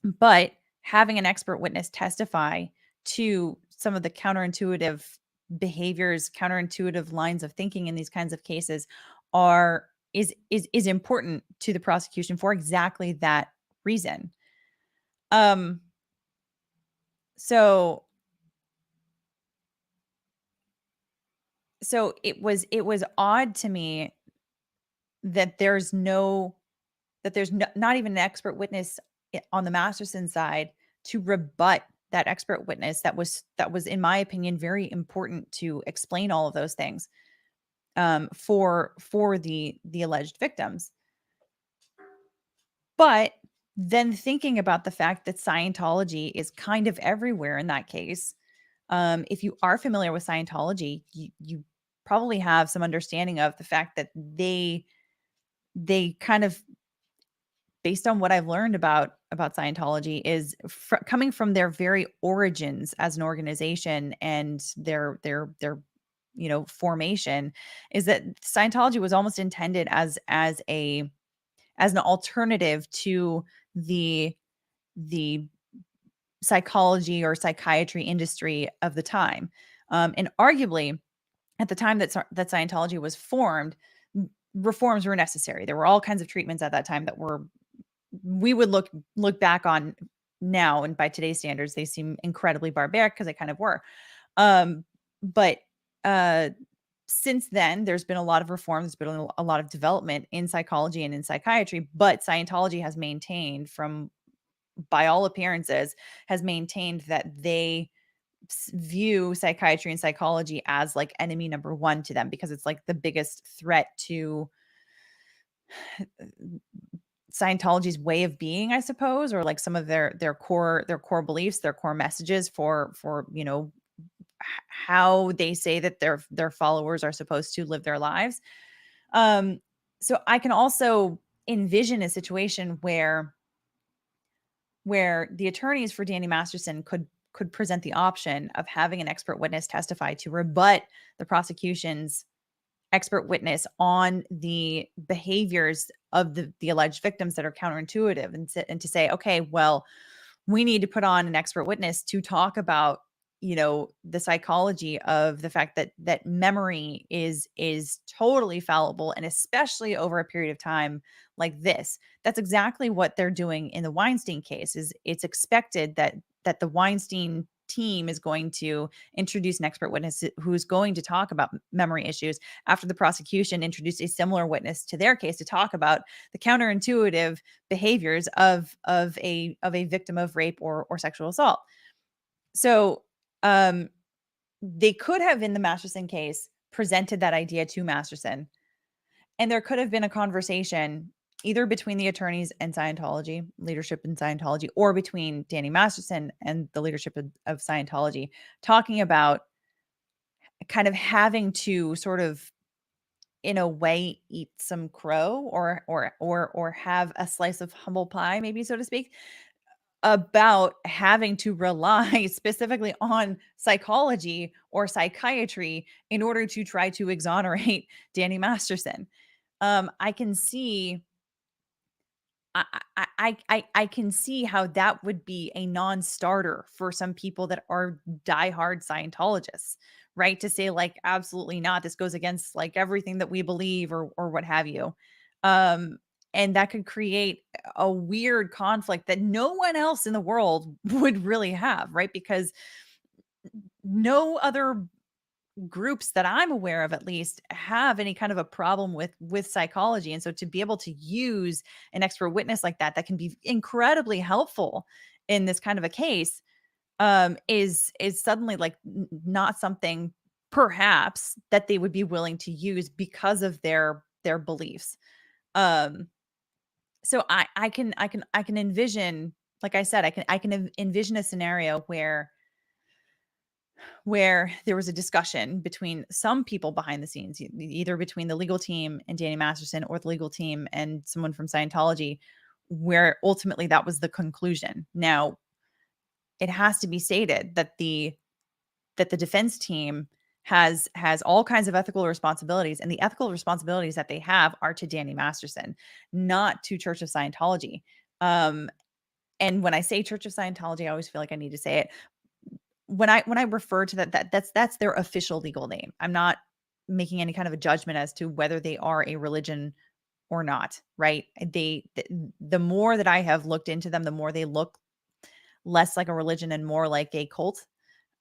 But having an expert witness testify to some of the counterintuitive behaviors, counterintuitive lines of thinking in these kinds of cases is important to the prosecution for exactly that reason. So it was odd to me that there's not even an expert witness on the Masterson side to rebut that expert witness that was, in my opinion, very important to explain all of those things for the alleged victims. But then thinking about the fact that Scientology is kind of everywhere in that case, if you are familiar with Scientology, you probably have some understanding of the fact that they kind of, based on what I've learned about Scientology, is coming from their very origins as an organization and their formation, is that Scientology was almost intended as an alternative to the psychology or psychiatry industry of the time, and arguably at the time that Scientology was formed, reforms were necessary. There were all kinds of treatments at that time that we would look back on now, and by today's standards, they seem incredibly barbaric, because they kind of were. But since then, there's been a lot of reform. There's been a lot of development in psychology and in psychiatry, but Scientology has maintained, by all appearances, has maintained that they view psychiatry and psychology as like enemy number one to them, because it's like the biggest threat to Scientology's way of being, I suppose, or like some of their core beliefs, their core messages for how they say that their followers are supposed to live their lives. So I can also envision a situation where the attorneys for Danny Masterson could present the option of having an expert witness testify to rebut the prosecution's expert witness on the behaviors of the alleged victims that are counterintuitive, and to say, okay, well, we need to put on an expert witness to talk about, the psychology of the fact that memory is totally fallible, and especially over a period of time like this. That's exactly what they're doing in the Weinstein case. Is it's expected that the Weinstein team is going to introduce an expert witness who's going to talk about memory issues after the prosecution introduced a similar witness to their case to talk about the counterintuitive behaviors of a victim of rape or sexual assault. So they could have, in the Masterson case, presented that idea to Masterson, and there could have been a conversation either between the attorneys and Scientology, leadership in Scientology, or between Danny Masterson and the leadership of Scientology, talking about kind of having to sort of, in a way, eat some crow or have a slice of humble pie, maybe, so to speak, about having to rely specifically on psychology or psychiatry in order to try to exonerate Danny Masterson. I can see I can see how that would be a non-starter for some people that are diehard Scientologists, right? To say, like, absolutely not, this goes against like everything that we believe, or what have you. And that could create a weird conflict that no one else in the world would really have, right? Because no other groups that I'm aware of, at least, have any kind of a problem with psychology. And so to be able to use an expert witness like that can be incredibly helpful in this kind of a case, is suddenly like not something perhaps that they would be willing to use because of their beliefs. So I can envision, like I said, I can envision a scenario where there was a discussion between some people behind the scenes, either between the legal team and Danny Masterson, or the legal team and someone from Scientology, where ultimately that was the conclusion. Now, it has to be stated that the defense team has all kinds of ethical responsibilities, and the ethical responsibilities that they have are to Danny Masterson, not to Church of Scientology. And when I say Church of Scientology, I always feel like I need to say it. When I refer to that's their official legal name. I'm not making any kind of a judgment as to whether they are a religion or not, right? The more that I have looked into them, the more they look less like a religion and more like a cult.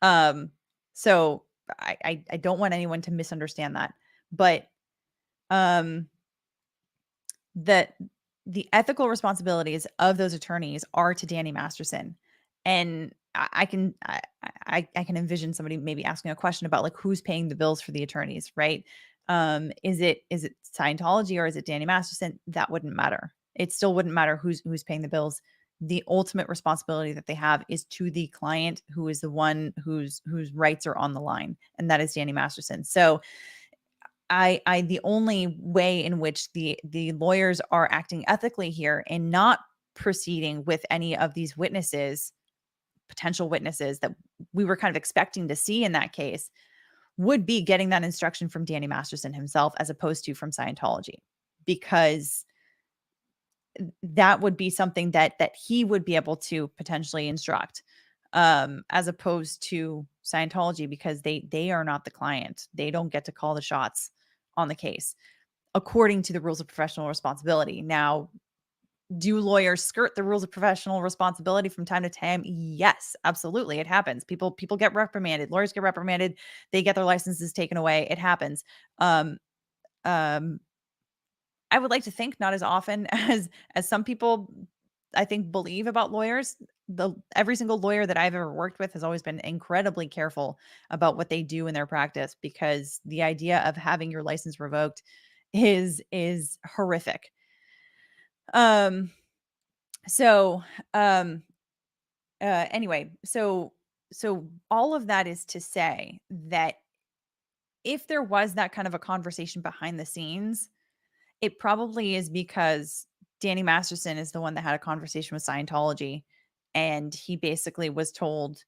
So I don't want anyone to misunderstand that, but the ethical responsibilities of those attorneys are to Danny Masterson. And I can envision somebody maybe asking a question about, like, who's paying the bills for the attorneys, right? Is it Scientology or is it Danny Masterson? That wouldn't matter. It still wouldn't matter who's paying the bills. The ultimate responsibility that they have is to the client, who is the one whose rights are on the line, and that is Danny Masterson. So the only way in which the lawyers are acting ethically here and not proceeding with any of these potential witnesses that we were kind of expecting to see in that case, would be getting that instruction from Danny Masterson himself, as opposed to from Scientology, because that would be something that he would be able to potentially instruct, as opposed to Scientology, because they are not the client. They don't get to call the shots on the case, according to the rules of professional responsibility. Now, do lawyers skirt the rules of professional responsibility from time to time? Yes, absolutely. It happens. People get reprimanded. Lawyers get reprimanded. They get their licenses taken away. It happens. I would like to think not as often as some people, I think, believe about lawyers. Every single lawyer that I've ever worked with has always been incredibly careful about what they do in their practice, because the idea of having your license revoked is horrific. So anyway, so all of that is to say that if there was that kind of a conversation behind the scenes, it probably is because Danny Masterson is the one that had a conversation with Scientology, and he basically was told,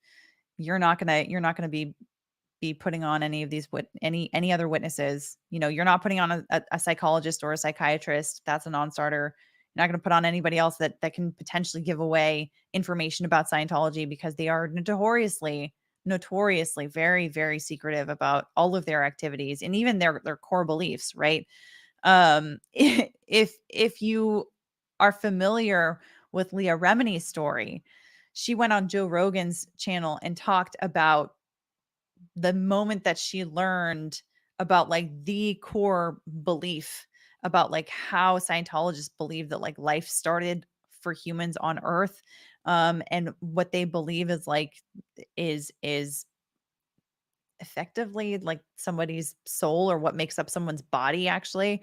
you're not gonna be putting on any of these any other witnesses. You know, you're not putting on a psychologist or a psychiatrist. That's a non-starter. You're not going to put on anybody else that can potentially give away information about Scientology, because they are notoriously very, very secretive about all of their activities and even their core beliefs, right? If you are familiar with Leah Remini's story, she went on Joe Rogan's channel and talked about the moment that she learned about like the core belief about like how Scientologists believe that like life started for humans on Earth, and what they believe is like is effectively like somebody's soul, or what makes up someone's body actually.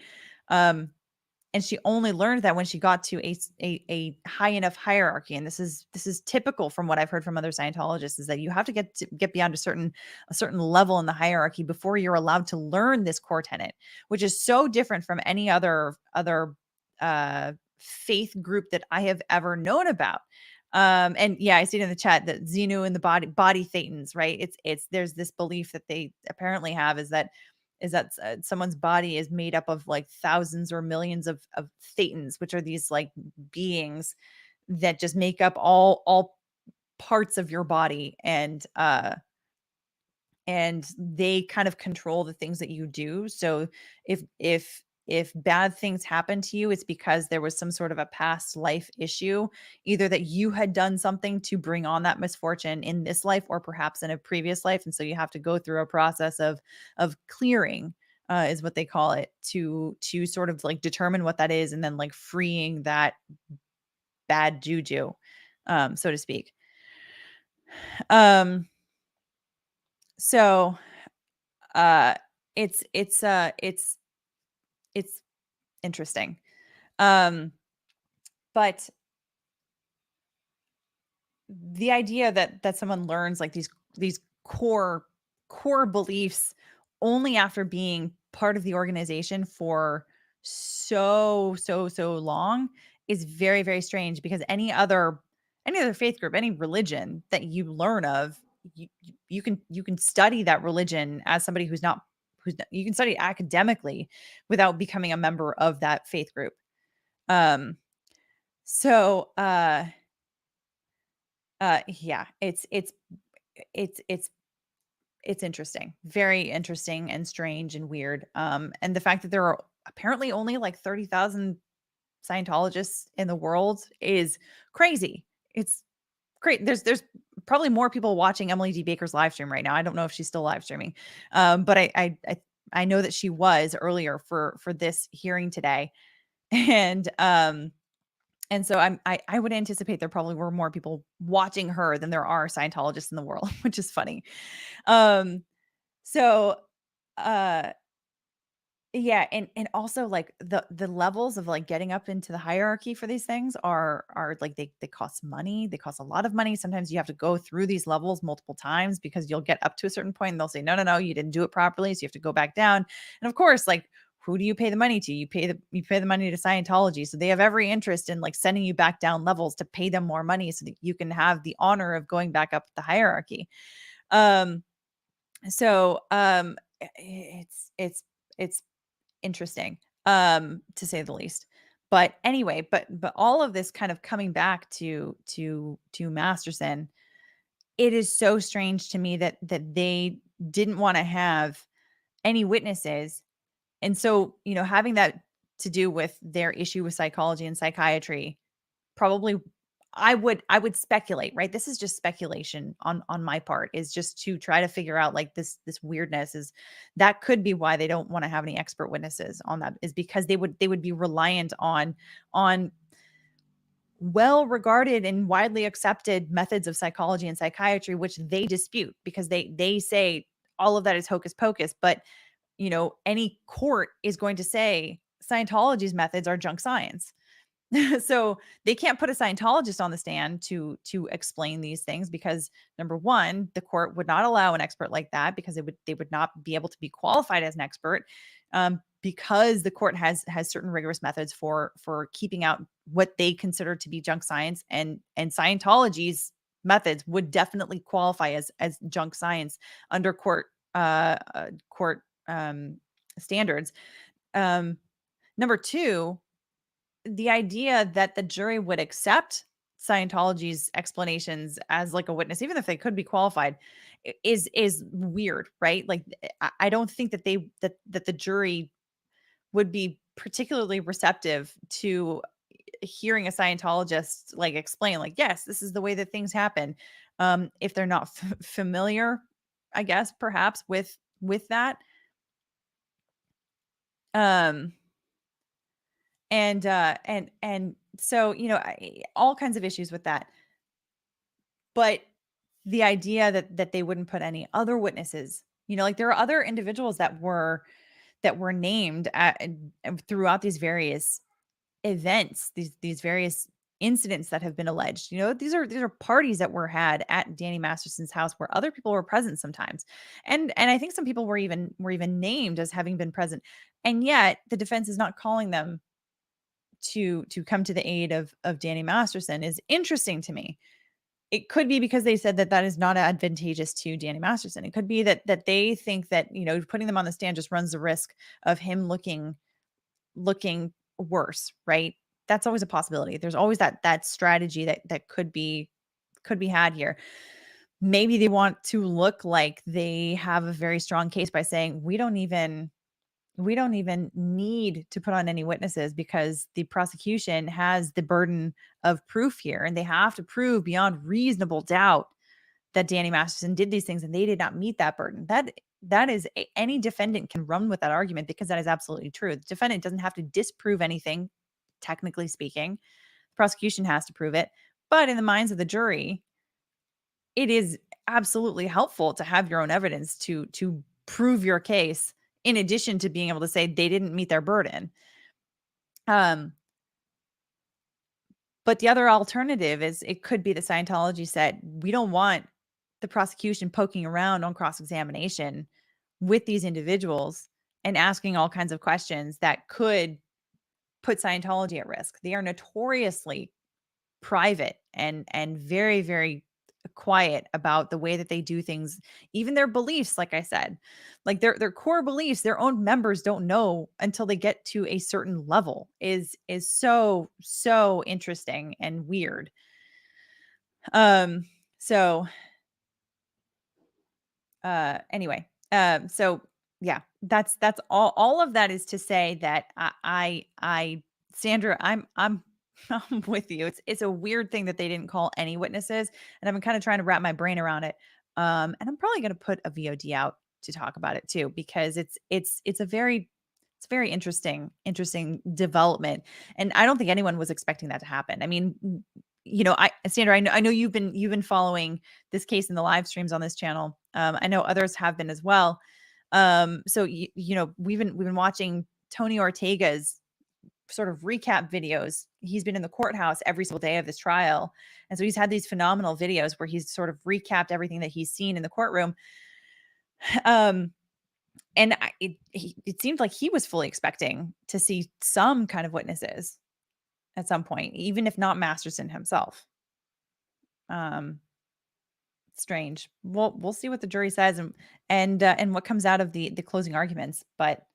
And she only learned that when she got to a high enough hierarchy. And this is typical from what I've heard from other Scientologists, is that you have to get beyond a certain level in the hierarchy before you're allowed to learn this core tenet, which is so different from any other faith group that I have ever known about. And yeah, I see it in the chat that Xenu and the body thetans, right? It's there's this belief that they apparently have is that someone's body is made up of like thousands or millions of thetans, which are these like beings that just make up all parts of your body, and they kind of control the things that you do. So if bad things happen to you, it's because there was some sort of a past life issue, either that you had done something to bring on that misfortune in this life, or perhaps in a previous life. And so you have to go through a process of clearing, is what they call it, to sort of like determine what that is, and then like freeing that bad juju, so to speak. So it's interesting. But the idea that someone learns like these core beliefs only after being part of the organization for so long is very, very strange, because any other faith group, any religion that you learn of, you can study that religion as somebody who's you can study academically without becoming a member of that faith group. So yeah, it's interesting, very interesting and strange and weird. And the fact that there are apparently only like 30,000 Scientologists in the world is crazy. It's great. There's probably more people watching Emily D. Baker's live stream right now. I don't know if she's still live streaming, but I know that she was earlier for this hearing today, and so I would anticipate there probably were more people watching her than there are Scientologists in the world, which is funny. So yeah, and also like the levels of like getting up into the hierarchy for these things are like they cost money. They cost a lot of money. Sometimes you have to go through these levels multiple times, because you'll get up to a certain point and they'll say, no, you didn't do it properly, so you have to go back down. And of course, like, who do you pay the money to? You pay the money to Scientology. So they have every interest in like sending you back down levels to pay them more money so that you can have the honor of going back up the hierarchy. So it's interesting, to say the least. But anyway, but all of this kind of coming back to Masterson, it is so strange to me that they didn't want to have any witnesses. And so, having that to do with their issue with psychology and psychiatry, probably I would speculate, right? This is just speculation on my part, is just to try to figure out like this weirdness, is that could be why they don't want to have any expert witnesses on that, is because they would be reliant on well-regarded and widely accepted methods of psychology and psychiatry, which they dispute, because they say all of that is hocus pocus. But any court is going to say Scientology's methods are junk science. So they can't put a Scientologist on the stand to explain these things because, number one, the court would not allow an expert like that because they would not be able to be qualified as an expert, because the court has certain rigorous methods for keeping out what they consider to be junk science, and Scientology's methods would definitely qualify as junk science under court standards. Number two, the idea that the jury would accept Scientology's explanations as like a witness, even if they could be qualified, is weird, right? Like, I don't think that that the jury would be particularly receptive to hearing a Scientologist like explain, like, yes, this is the way that things happen. If they're not familiar, I guess, perhaps with that. And so, all kinds of issues with that. But the idea that they wouldn't put any other witnesses, like there are other individuals that were named throughout these various events, these various incidents that have been alleged. These are parties that were had at Danny Masterson's house where other people were present sometimes. And I think some people were even named as having been present. And yet the defense is not calling them to come to the aid of Danny Masterson is interesting to me. It could be because they said that is not advantageous to Danny Masterson. It could be that they think that, putting them on the stand just runs the risk of him looking worse, right? That's always a possibility. There's always that strategy that could be had here. Maybe they want to look like they have a very strong case by saying we don't even need to put on any witnesses because the prosecution has the burden of proof here, and they have to prove beyond reasonable doubt that Danny Masterson did these things and they did not meet that burden. That is any defendant can run with that argument because that is absolutely true. The defendant doesn't have to disprove anything, technically speaking. The prosecution has to prove it. But in the minds of the jury, it is absolutely helpful to have your own evidence to prove your case, in addition to being able to say they didn't meet their burden. But the other alternative is it could be that Scientology said, we don't want the prosecution poking around on cross-examination with these individuals and asking all kinds of questions that could put Scientology at risk. They are notoriously private and very, very quiet about the way that they do things, even their beliefs. Like I said, like their core beliefs, their own members don't know until they get to a certain level is so interesting and weird. Anyway, so yeah, that's all of that is to say that I Sandra, I'm with you. It's a weird thing that they didn't call any witnesses, and I've been kind of trying to wrap my brain around it. And I'm probably going to put a VOD out to talk about it too, because it's a very interesting development, and I don't think anyone was expecting that to happen. I mean, Sandra, I know you've been following this case in the live streams on this channel. I know others have been as well. So we've been watching Tony Ortega's sort of recap videos. He's been in the courthouse every single day of this trial. And so he's had these phenomenal videos where he's sort of recapped everything that he's seen in the courtroom. And it seemed like he was fully expecting to see some kind of witnesses at some point, even if not Masterson himself. Strange. We'll see what the jury says and what comes out of the closing arguments, but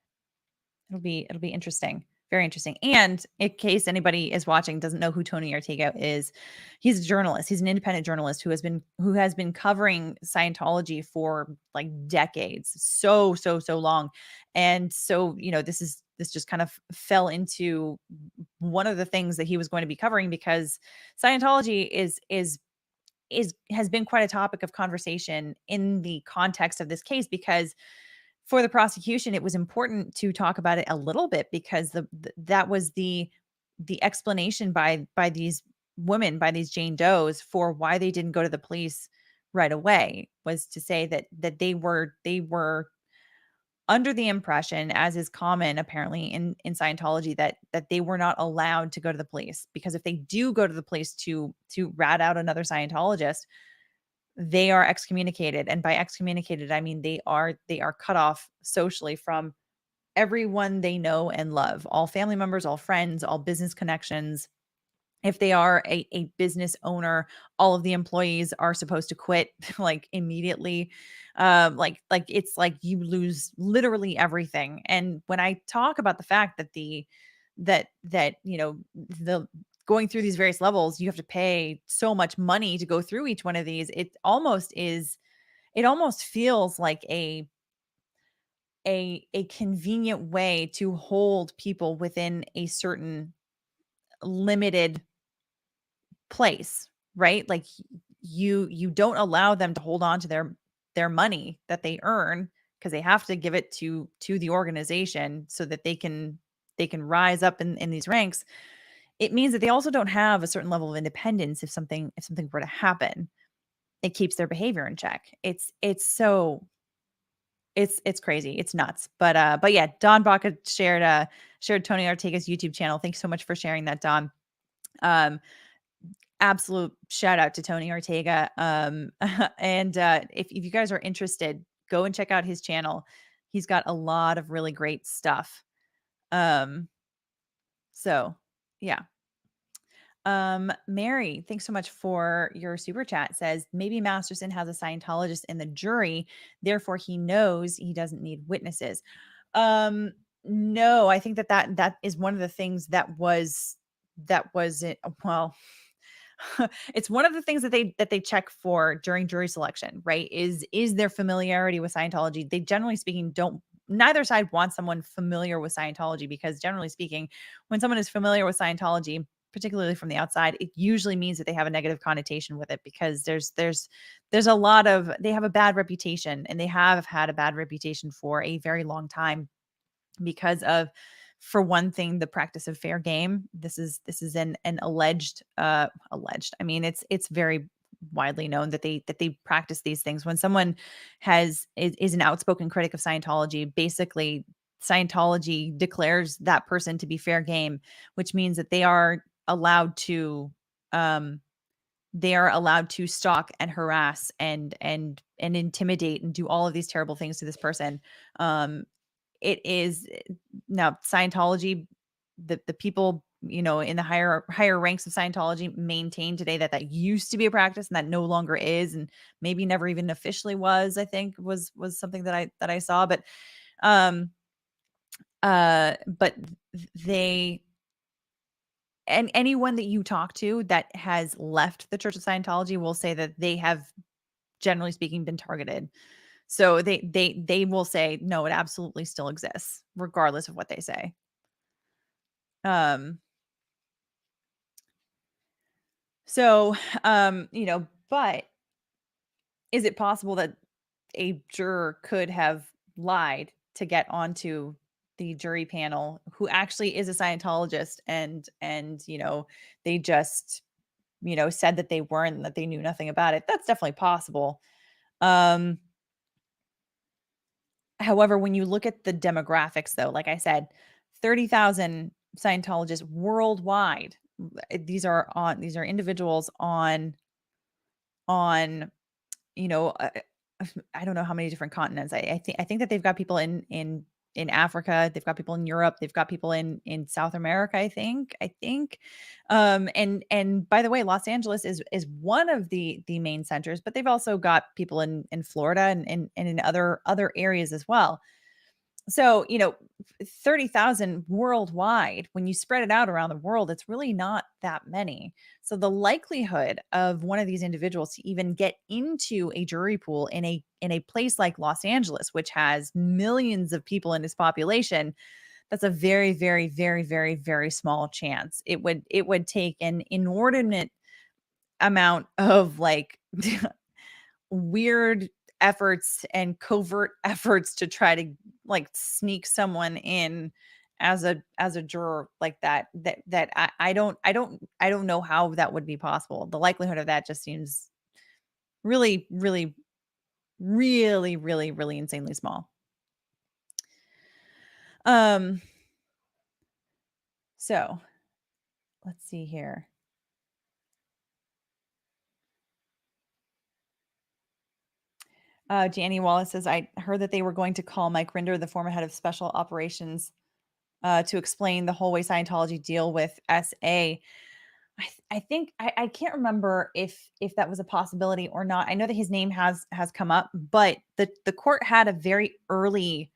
it'll be interesting. Very interesting. And in case anybody is watching doesn't know who Tony Ortega is, he's a journalist. He's an independent journalist who has been covering Scientology for like decades, so long. And so, this just kind of fell into one of the things that he was going to be covering, because Scientology has been quite a topic of conversation in the context of this case, because for the prosecution, it was important to talk about it a little bit, because that was the explanation by these women, by these Jane Does, for why they didn't go to the police right away, was to say that they were under the impression, as is common apparently in Scientology, that they were not allowed to go to the police, because if they do go to the police to rat out another Scientologist, they are excommunicated. And by excommunicated, I mean they are cut off socially from everyone they know and love, all family members, all friends, all business connections. If they are a business owner, all of the employees are supposed to quit like immediately. Like it's like you lose literally everything. And when I talk about the fact that the going through these various levels, you have to pay so much money to go through each one of these, it almost feels like a convenient way to hold people within a certain limited place, right? Like you don't allow them to hold on to their money that they earn, because they have to give it to the organization so that they can rise up in these ranks. It means that they also don't have a certain level of independence if something were to happen. It keeps their behavior in check. It's crazy. It's nuts. But yeah, Don Baca shared Tony Ortega's YouTube channel. Thanks so much for sharing that, Don. Absolute shout out to Tony Ortega. And if you guys are interested, go and check out his channel. He's got a lot of really great stuff. So yeah. Mary, thanks so much for your super chat. Says maybe Masterson has a Scientologist in the jury, therefore he knows he doesn't need witnesses. No, I think that is one of the things that was it. Well, it's one of the things that they check for during jury selection, right? Is their familiarity with Scientology. They generally speaking neither side wants someone familiar with Scientology, because generally speaking, when someone is familiar with Scientology, particularly from the outside, it usually means that they have a negative connotation with it, because there's a lot of, they have a bad reputation, and they have had a bad reputation for a very long time because of, for one thing, the practice of fair game. This is an alleged. I mean, it's very widely known that they practice these things. When someone is an outspoken critic of Scientology, basically Scientology declares that person to be fair game, which means that they are allowed to stalk and harass and intimidate and do all of these terrible things to this person. It is now Scientology, the people, in the higher ranks of Scientology maintain today that used to be a practice and that no longer is, and maybe never even officially was, I think was something that I saw. But they, and anyone that you talk to that has left the Church of Scientology will say that they have, generally speaking, been targeted. So they will say, no, it absolutely still exists, regardless of what they say. But is it possible that a juror could have lied to get onto the jury panel who actually is a Scientologist, and they just, said that they weren't, and that they knew nothing about it? That's definitely possible. However, when you look at the demographics, though, like I said, 30,000 Scientologists worldwide. These are individuals on I don't know how many different continents. I think that they've got people in Africa, they've got people in Europe, they've got people in South America, I think. And by the way, Los Angeles is one of the main centers, but they've also got people in Florida and in other areas as well. So, 30,000 worldwide, when you spread it out around the world, it's really not that many. So the likelihood of one of these individuals to even get into a jury pool in a place like Los Angeles, which has millions of people in its population, that's a very, very, very, very, very small chance. It would take an inordinate amount of weird efforts and covert efforts to try to sneak someone in as a juror like that I don't know how that would be possible. The likelihood of that just seems really, really, really, really, really insanely small. So let's see here. Janie Wallace says, I heard that they were going to call Mike Rinder, the former head of special operations, to explain the whole way Scientology deal with SA. I think I can't remember if that was a possibility or not. I know that his name has come up, but the court had a very early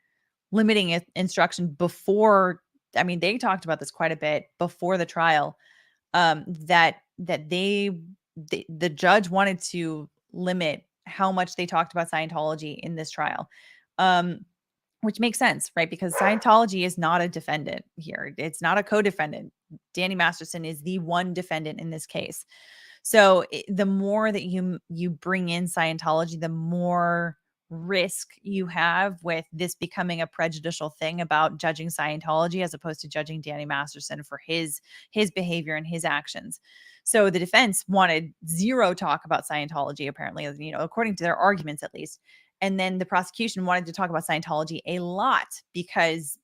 limiting instruction before. I mean, they talked about this quite a bit before the trial. That the judge wanted to limit how much they talked about Scientology in this trial. Which makes sense, right? Because Scientology is not a defendant here. It's not a co-defendant. Danny Masterson is the one defendant in this case. So the more that you bring in Scientology, the more risk you have with this becoming a prejudicial thing about judging Scientology as opposed to judging Danny Masterson for his behavior and his actions. So the defense wanted zero talk about Scientology, apparently, according to their arguments at least. And then the prosecution wanted to talk about Scientology a lot because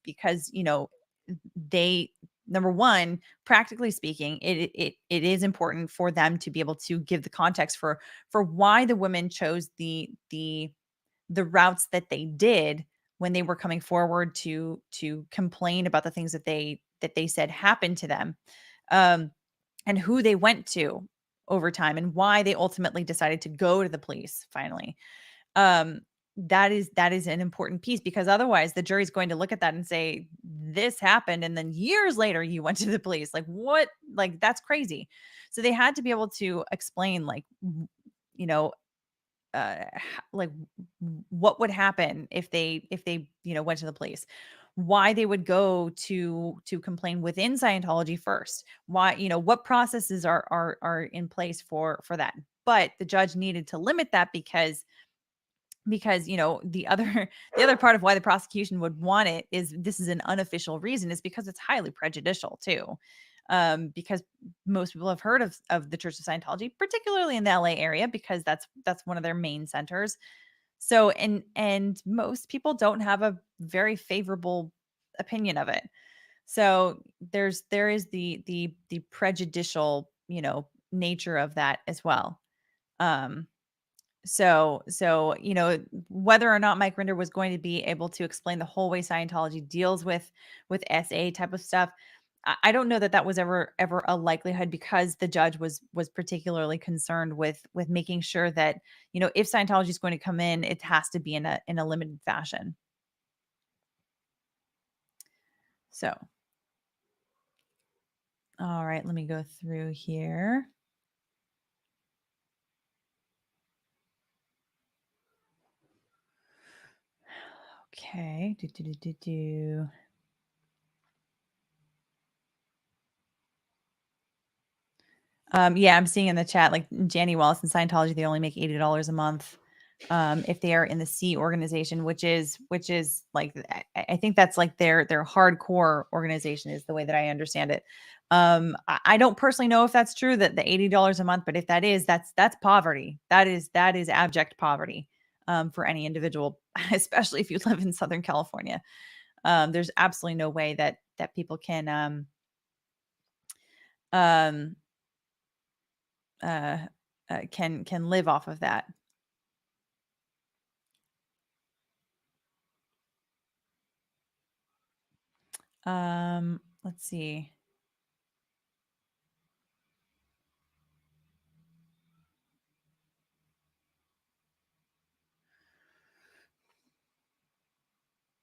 they, number one, practically speaking, it is important for them to be able to give the context for why the women chose the routes that they did when they were coming forward to complain about the things that they said happened to them, and who they went to over time and why they ultimately decided to go to the police finally. That is an important piece, because otherwise the jury's going to look at that and say, this happened, and then years later you went to the police. Like, what? Like, that's crazy. So they had to be able to explain, like what would happen if they went to the police, why they would go to complain within Scientology first, why, what processes are in place for that. But the judge needed to limit that because the other part of why the prosecution would want it is this is an unofficial reason, is because it's highly prejudicial too. Because most people have heard of the Church of Scientology, particularly in the LA area, because that's one of their main centers. So, and most people don't have a very favorable opinion of it. So there is the prejudicial, nature of that as well. So, whether or not Mike Rinder was going to be able to explain the whole way Scientology deals with SA type of stuff, I don't know that was ever a likelihood, because the judge was particularly concerned with making sure that, if Scientology is going to come in, it has to be in a limited fashion. So, all right, let me go through here. Okay. Yeah, I'm seeing in the chat, like Janie Wallace and Scientology, they only make $80 a month if they are in the C organization, which is like, I think that's like their hardcore organization, is the way that I understand it. I don't personally know if that's true, that the $80 a month, but if that is, that's poverty. That is abject poverty for any individual, especially if you live in Southern California. There's absolutely no way that people can live off of that. Let's see.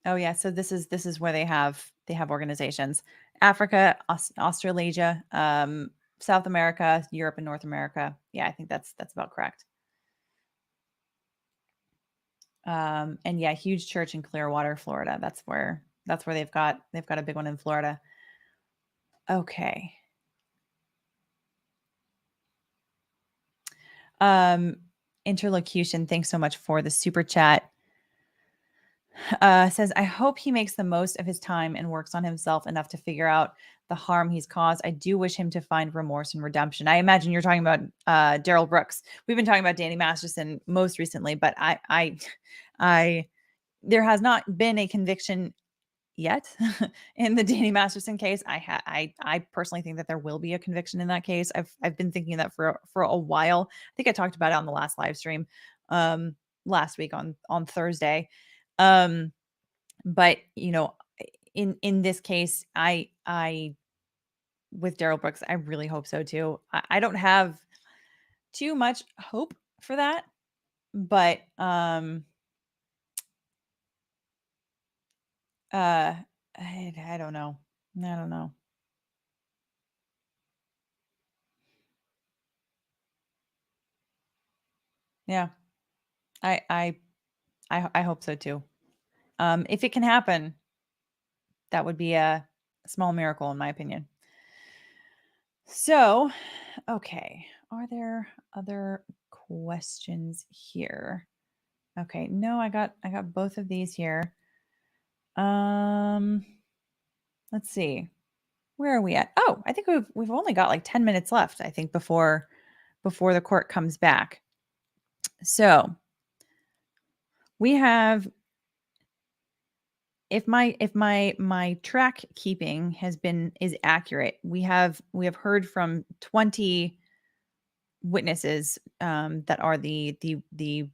Oh yeah, so this is where they have organizations: Africa, Australasia, South America, Europe, and North America. Yeah, I think that's about correct. And yeah, huge church in Clearwater, Florida. That's where they've got a big one in Florida. Okay. Interlocution, thanks so much for the super chat. Says, I hope he makes the most of his time and works on himself enough to figure out the harm he's caused. I do wish him to find remorse and redemption. I imagine you're talking about Darrell Brooks. We've been talking about Danny Masterson most recently, but I there has not been a conviction yet in the Danny Masterson case. I personally think that there will be a conviction in that case. I've been thinking that for a while. I think I talked about it on the last live stream last week on Thursday. But in this case, I with Darrell Brooks, I really hope so too. I don't have too much hope for that, but I don't know. I don't know. Yeah. I hope so too. If it can happen, that would be a small miracle in my opinion. So, okay. Are there other questions here? Okay. No, I got both of these here. Let's see. Where are we at? Oh, I think we've only got like 10 minutes left, I think, before the court comes back. So, we have, if my track keeping is accurate, we have heard from 20 witnesses that are the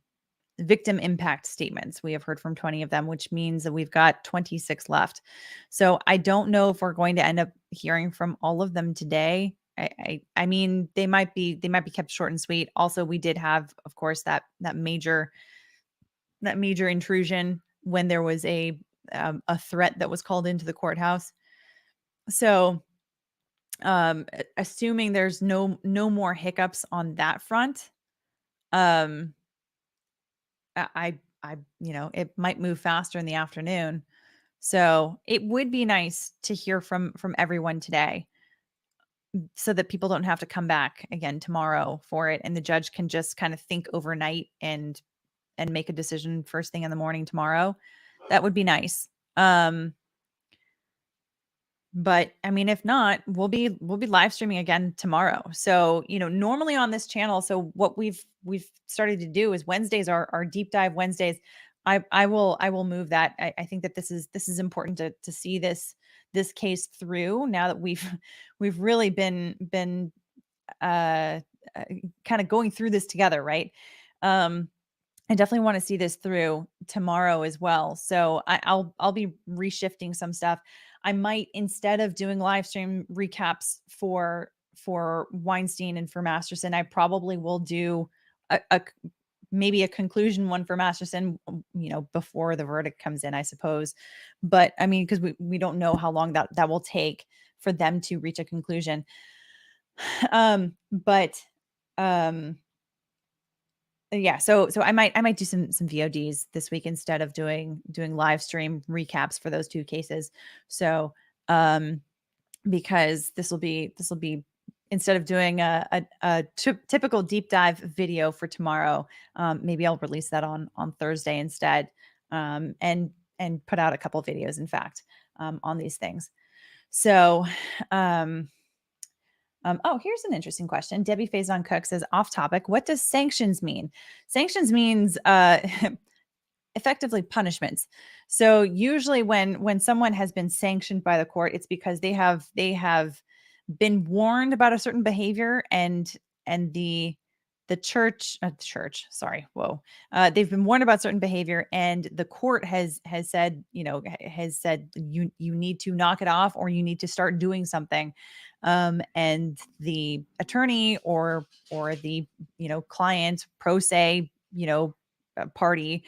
victim impact statements. We have heard from 20 of them, which means that we've got 26 left. So I don't know if we're going to end up hearing from all of them today. I mean, they might be kept short and sweet. Also, we did have, of course, that major intrusion when there was a threat that was called into the courthouse. So, assuming there's no more hiccups on that front, I it might move faster in the afternoon. So it would be nice to hear from everyone today, so that people don't have to come back again tomorrow for it, and the judge can just kind of think overnight and make a decision first thing in the morning tomorrow. That would be nice. But I mean, if not, we'll be live streaming again tomorrow. So, normally on this channel, so what we've started to do is Wednesdays are deep dive Wednesdays. I will move that. I think that this is important to see this case through now that we've really been kind of going through this together, right? I definitely want to see this through tomorrow as well. So I'll be reshifting some stuff. I might, instead of doing live stream recaps for Weinstein and for Masterson, I probably will do maybe a conclusion one for Masterson, before the verdict comes in, I suppose. But I mean, because we don't know how long that will take for them to reach a conclusion. Yeah, so I might do some VODs this week instead of doing live stream recaps for those two cases. So because this will be instead of doing a typical deep dive video for tomorrow, maybe I'll release that on Thursday instead, and put out a couple of videos, in fact, on these things. So oh, here's an interesting question. Debbie Faison Cook says, off topic, what does sanctions mean? Sanctions means effectively punishments. So usually when someone has been sanctioned by the court, it's because they have been warned about a certain behavior, and the church, they've been warned about certain behavior, and the court has said, you need to knock it off, or you need to start doing something. And the attorney or the, client, pro se, party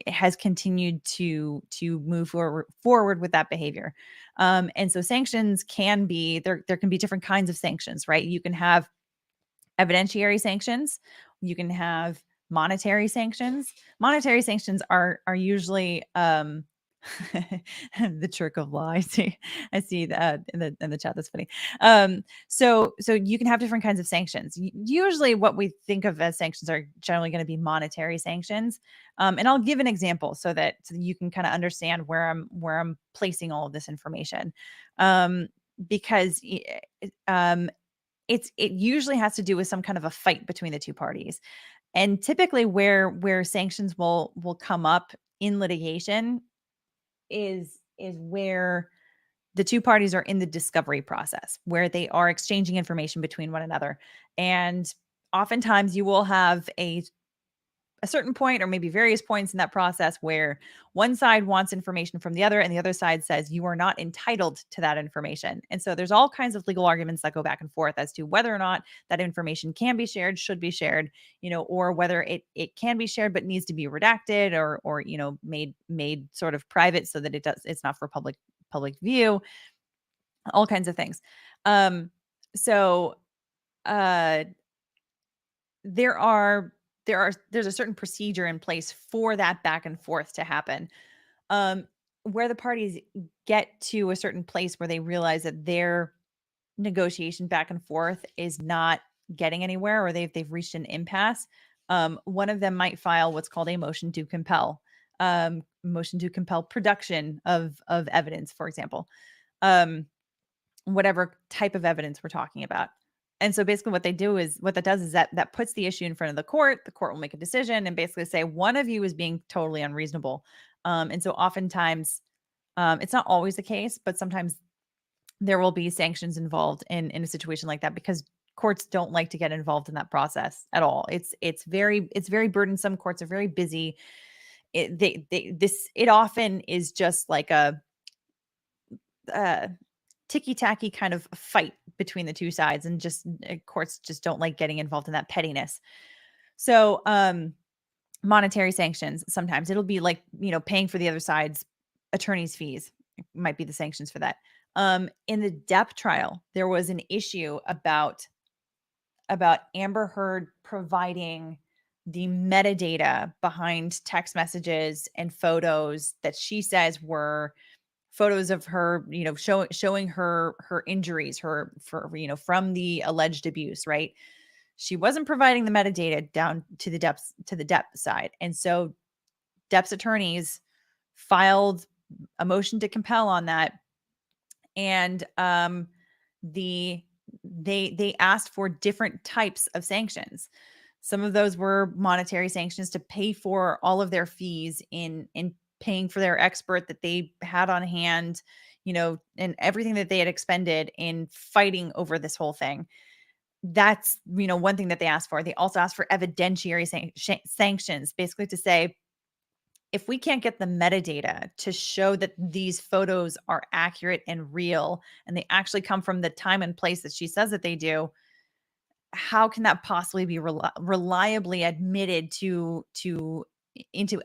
has continued to move forward with that behavior. And so sanctions can be, there can be different kinds of sanctions, right? You can have evidentiary sanctions. You can have monetary sanctions. Monetary sanctions are usually the trick of law. I see that in the chat. That's funny. So you can have different kinds of sanctions. Usually what we think of as sanctions are generally going to be monetary sanctions. And I'll give an example so that you can kind of understand where I'm placing all of this information. Because it usually has to do with some kind of a fight between the two parties. And typically where sanctions will come up in litigation is is where the two parties are in the discovery process, where they are exchanging information between one another. And oftentimes you will have a certain point, or maybe various points in that process, where one side wants information from the other and the other side says you are not entitled to that information. And so there's all kinds of legal arguments that go back and forth as to whether or not that information can be shared, should be shared, or whether it can be shared but needs to be redacted or made sort of private so that it's not for public view, all kinds of things. So there's a certain procedure in place for that back and forth to happen, where the parties get to a certain place where they realize that their negotiation back and forth is not getting anywhere, or they've reached an impasse. One of them might file what's called a motion to compel production of evidence, for example, whatever type of evidence we're talking about. And so basically what that does is that puts the issue in front of the court. The court will make a decision and basically say, one of you is being totally unreasonable. And so oftentimes, it's not always the case, but sometimes there will be sanctions involved in a situation like that, because courts don't like to get involved in that process at all. It's very burdensome. Courts are very busy. It often is just like a ticky-tacky kind of fight between the two sides, and just courts just don't like getting involved in that pettiness. So monetary sanctions, sometimes it'll be like, paying for the other side's attorney's fees might be the sanctions for that. In the Depp trial, there was an issue about Amber Heard providing the metadata behind text messages and photos that she says were photos of her, showing her injuries, from the alleged abuse, right? She wasn't providing the metadata down to the Depp side. And so Depp's attorneys filed a motion to compel on that. And they asked for different types of sanctions. Some of those were monetary sanctions to pay for all of their fees in paying for their expert that they had on hand, and everything that they had expended in fighting over this whole thing. That's, one thing that they asked for. They also asked for evidentiary sanctions, basically to say, if we can't get the metadata to show that these photos are accurate and real, and they actually come from the time and place that she says that they do, how can that possibly be reliably admitted into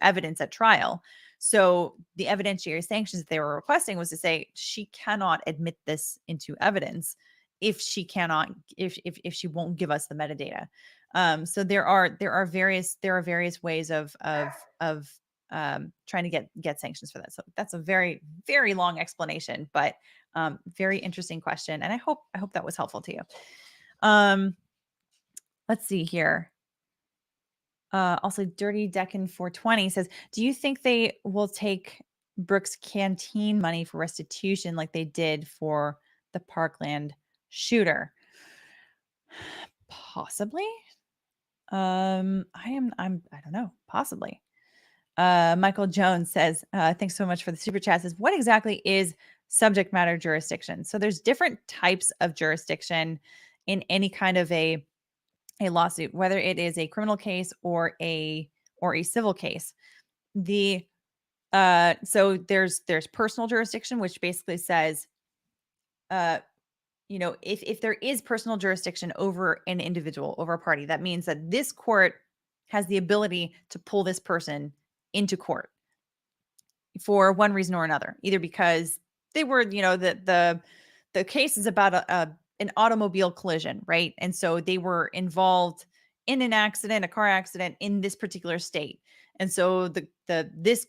evidence at trial? So the evidentiary sanctions that they were requesting was to say she cannot admit this into evidence if she won't give us the metadata. So there are various ways of trying to get sanctions for that. So that's a very, very long explanation, but very interesting question, and I hope that was helpful to you. Let's see here. Also, Dirty Deccan 420 says, do you think they will take Brooks' canteen money for restitution like they did for the Parkland shooter? Possibly. I don't know. Possibly. Michael Jones says, thanks so much for the super chat. Says, what exactly is subject matter jurisdiction? So there's different types of jurisdiction in any kind of a lawsuit, whether it is a criminal case or a civil case. So there's personal jurisdiction, which basically says, if there is personal jurisdiction over an individual, over a party, that means that this court has the ability to pull this person into court for one reason or another, either because they were, the case is about an automobile collision, right? And so they were involved in an accident, a car accident in this particular state. And so this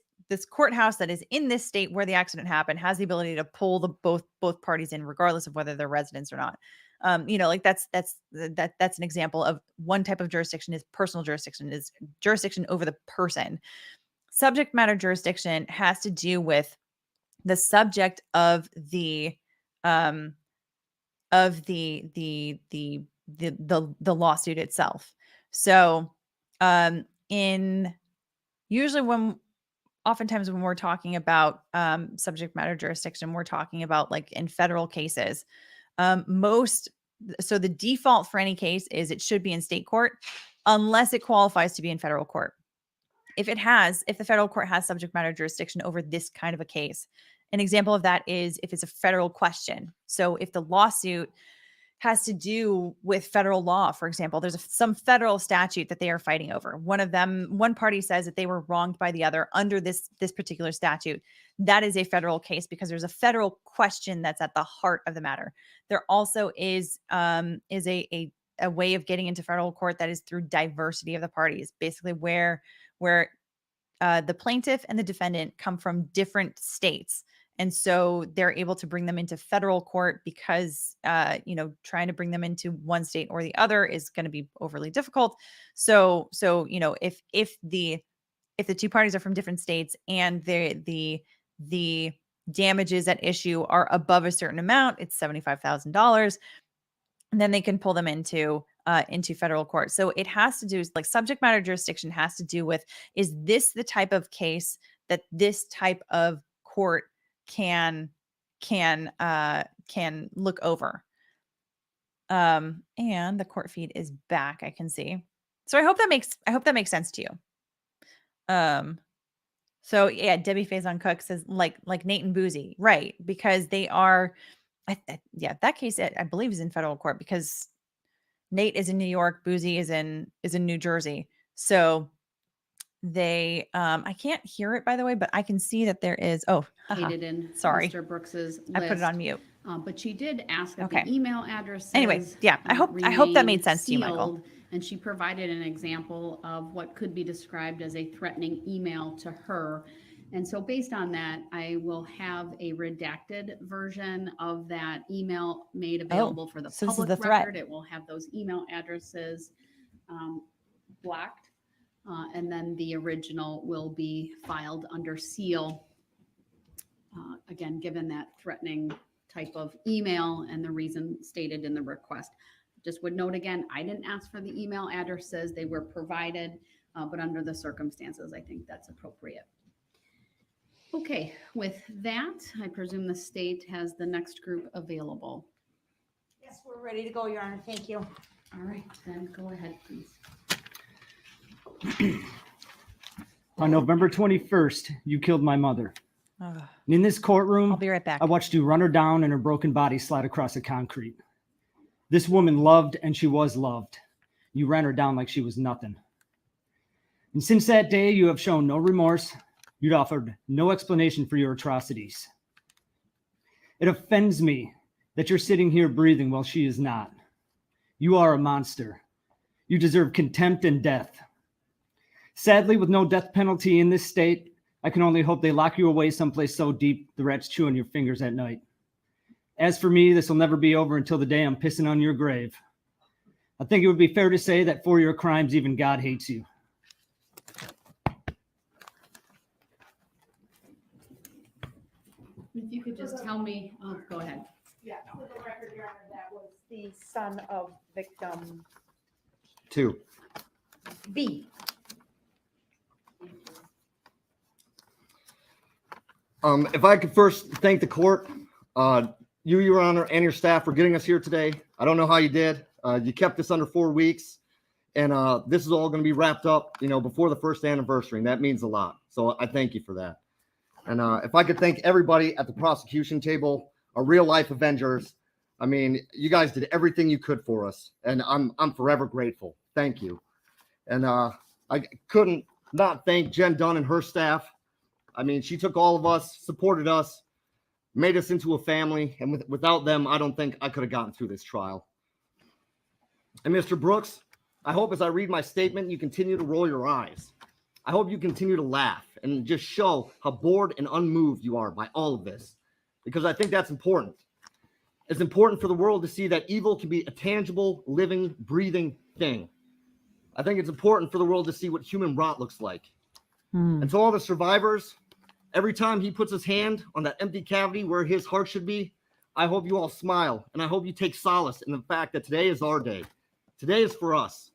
courthouse that is in this state where the accident happened has the ability to pull both parties in, regardless of whether they're residents or not. That's an example of one type of jurisdiction is personal jurisdiction, is jurisdiction over the person. Subject matter jurisdiction has to do with the subject of the lawsuit itself. So, usually when oftentimes when we're talking about subject matter jurisdiction, we're talking about like in federal cases. So the default for any case is it should be in state court unless it qualifies to be in federal court. If the federal court has subject matter jurisdiction over this kind of a case, an example of that is if it's a federal question. So if the lawsuit has to do with federal law, for example, there's some federal statute that they are fighting over. One party says that they were wronged by the other under this particular statute. That is a federal case because there's a federal question that's at the heart of the matter. There also is a way of getting into federal court that is through diversity of the parties, basically where the plaintiff and the defendant come from different states. And so they're able to bring them into federal court because, trying to bring them into one state or the other is going to be overly difficult. So, if the two parties are from different states and the damages at issue are above a certain amount, it's $75,000, and then they can pull them into federal court. So it has to do, like, subject matter jurisdiction has to do with, is this the type of case that this type of court can look over. And the court feed is back, I can see. So I hope that makes sense to you. So yeah, Debbie Faison Cook says like Nate and Boozy, right? Because they are, that case I believe is in federal court because Nate is in New York, Boozy is in New Jersey. So they I can't hear it, by the way, but I can see that there is Located in sorry, Mr. Brooks's list. I put it on mute. But she did ask if Okay. the email address. Anyway, yeah, I hope that made sense to you, Michael. And she provided an example of what could be described as a threatening email to her. And so based on that, I will have a redacted version of that email made available for the so this is public the threat. record. It will have those email addresses blocked. And then the original will be filed under seal. Again, given that threatening type of email and the reason stated in the request. Just would note again, I didn't ask for the email addresses. They were provided, but under the circumstances, I think that's appropriate. Okay, with that, I presume the state has the next group available. Yes, we're ready to go, Your Honor. Thank you. All right, then go ahead, please. On November 21st, you killed my mother. Ugh. And in this courtroom, I'll be right back. I watched you run her down and her broken body slide across the concrete. This woman loved and she was loved. You ran her down like she was nothing. And since that day, you have shown no remorse. You'd offered no explanation for your atrocities. It offends me that you're sitting here breathing while she is not. You are a monster. You deserve contempt and death. Sadly, with no death penalty in this state, I can only hope they lock you away someplace so deep the rats chew on your fingers at night. As for me, this will never be over until the day I'm pissing on your grave. I think it would be fair to say that for your crimes, even God hates you. If you could just tell me, go ahead. Yeah, for the record, Your Honor, that was the son of victim 2. B. If I could first thank the court, you, Your Honor, and your staff for getting us here today. I don't know how you did. You kept this under 4 weeks, and this is all going to be wrapped up, before the first anniversary, and that means a lot. So I thank you for that. And if I could thank everybody at the prosecution table, our real life Avengers. I mean, you guys did everything you could for us, and I'm forever grateful. Thank you. And I couldn't not thank Jen Dunn and her staff. I mean, she took all of us, supported us, made us into a family, and without them, I don't think I could have gotten through this trial. And Mr. Brooks, I hope as I read my statement, you continue to roll your eyes. I hope you continue to laugh and just show how bored and unmoved you are by all of this, because I think that's important. It's important for the world to see that evil can be a tangible, living, breathing thing. I think it's important for the world to see what human rot looks like. And to all the survivors, every time he puts his hand on that empty cavity where his heart should be, I hope you all smile, and I hope you take solace in the fact that today is our day. Today is for us.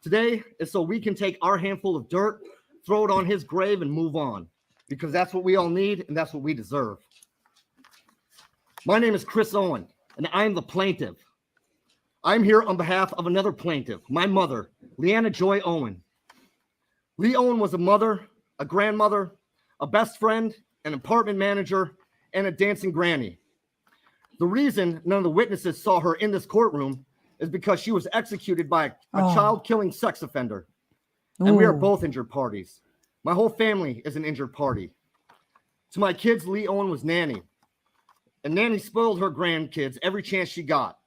Today is so we can take our handful of dirt, throw it on his grave, and move on. because that's what we all need and that's what we deserve. My name is Chris Owen, and I am the plaintiff. I'm here on behalf of another plaintiff, my mother, Leanna Joy Owen. Lee Owen was a mother, a grandmother, a best friend, an apartment manager, and a dancing granny. The reason none of the witnesses saw her in this courtroom is because she was executed by a child-killing sex offender. And we are both injured parties. My whole family is an injured party. To my kids, Lee Owen was nanny. And nanny spoiled her grandkids every chance she got.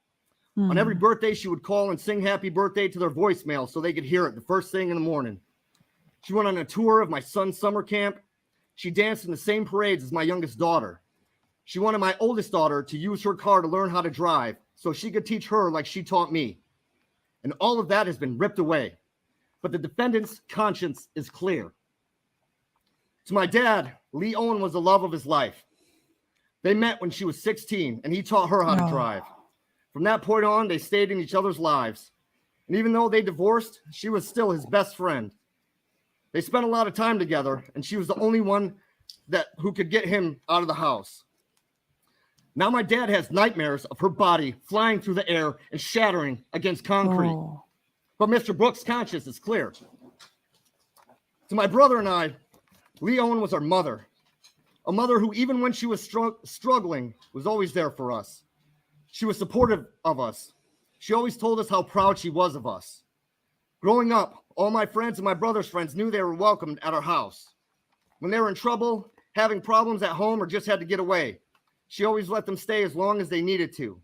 On every birthday, she would call and sing happy birthday to their voicemail so they could hear it the first thing in the morning. She went on a tour of my son's summer camp. She danced in the same parades as my youngest daughter. She wanted my oldest daughter to use her car to learn how to drive so she could teach her like she taught me. And all of that has been ripped away. But the defendant's conscience is clear. To my dad, Lee Owen was the love of his life. They met when she was 16, and he taught her how to drive. From that point on, they stayed in each other's lives. And even though they divorced, she was still his best friend. They spent a lot of time together, and she was the only one who could get him out of the house. Now my dad has nightmares of her body flying through the air and shattering against concrete. But Mr. Brooks' conscience is clear. To my brother and I, Lee Owen was our mother. A mother who, even when she was struggling, was always there for us. She was supportive of us. She always told us how proud she was of us. Growing up, all my friends and my brother's friends knew they were welcomed at our house. When they were in trouble, having problems at home, or just had to get away, she always let them stay as long as they needed to.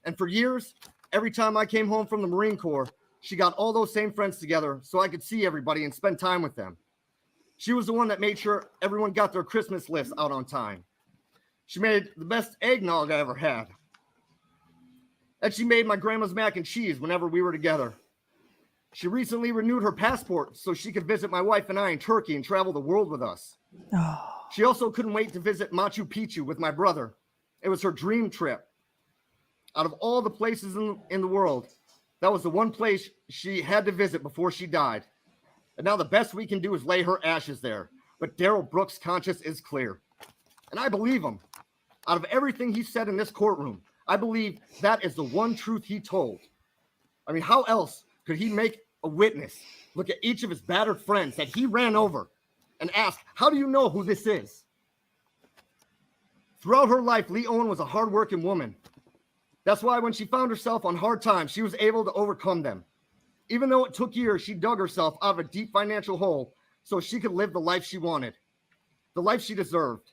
And for years, every time I came home from the Marine Corps, she got all those same friends together so I could see everybody and spend time with them. She was the one that made sure everyone got their Christmas list out on time. She made the best eggnog I ever had. And she made my grandma's mac and cheese whenever we were together. She recently renewed her passport so she could visit my wife and I in Turkey and travel the world with us. She also couldn't wait to visit Machu Picchu with my brother. It was her dream trip. Out of all the places in the world, that was the one place she had to visit before she died. And now the best we can do is lay her ashes there. But Darrell Brooks' conscience is clear. And I believe him. Out of everything he said in this courtroom, I believe that is the one truth he told. I mean, how else could he make a witness look at each of his battered friends that he ran over and ask, how do you know who this is? Throughout her life, Lee Owen was a hardworking woman. That's why when she found herself on hard times, she was able to overcome them. Even though it took years, she dug herself out of a deep financial hole so she could live the life she wanted, the life she deserved.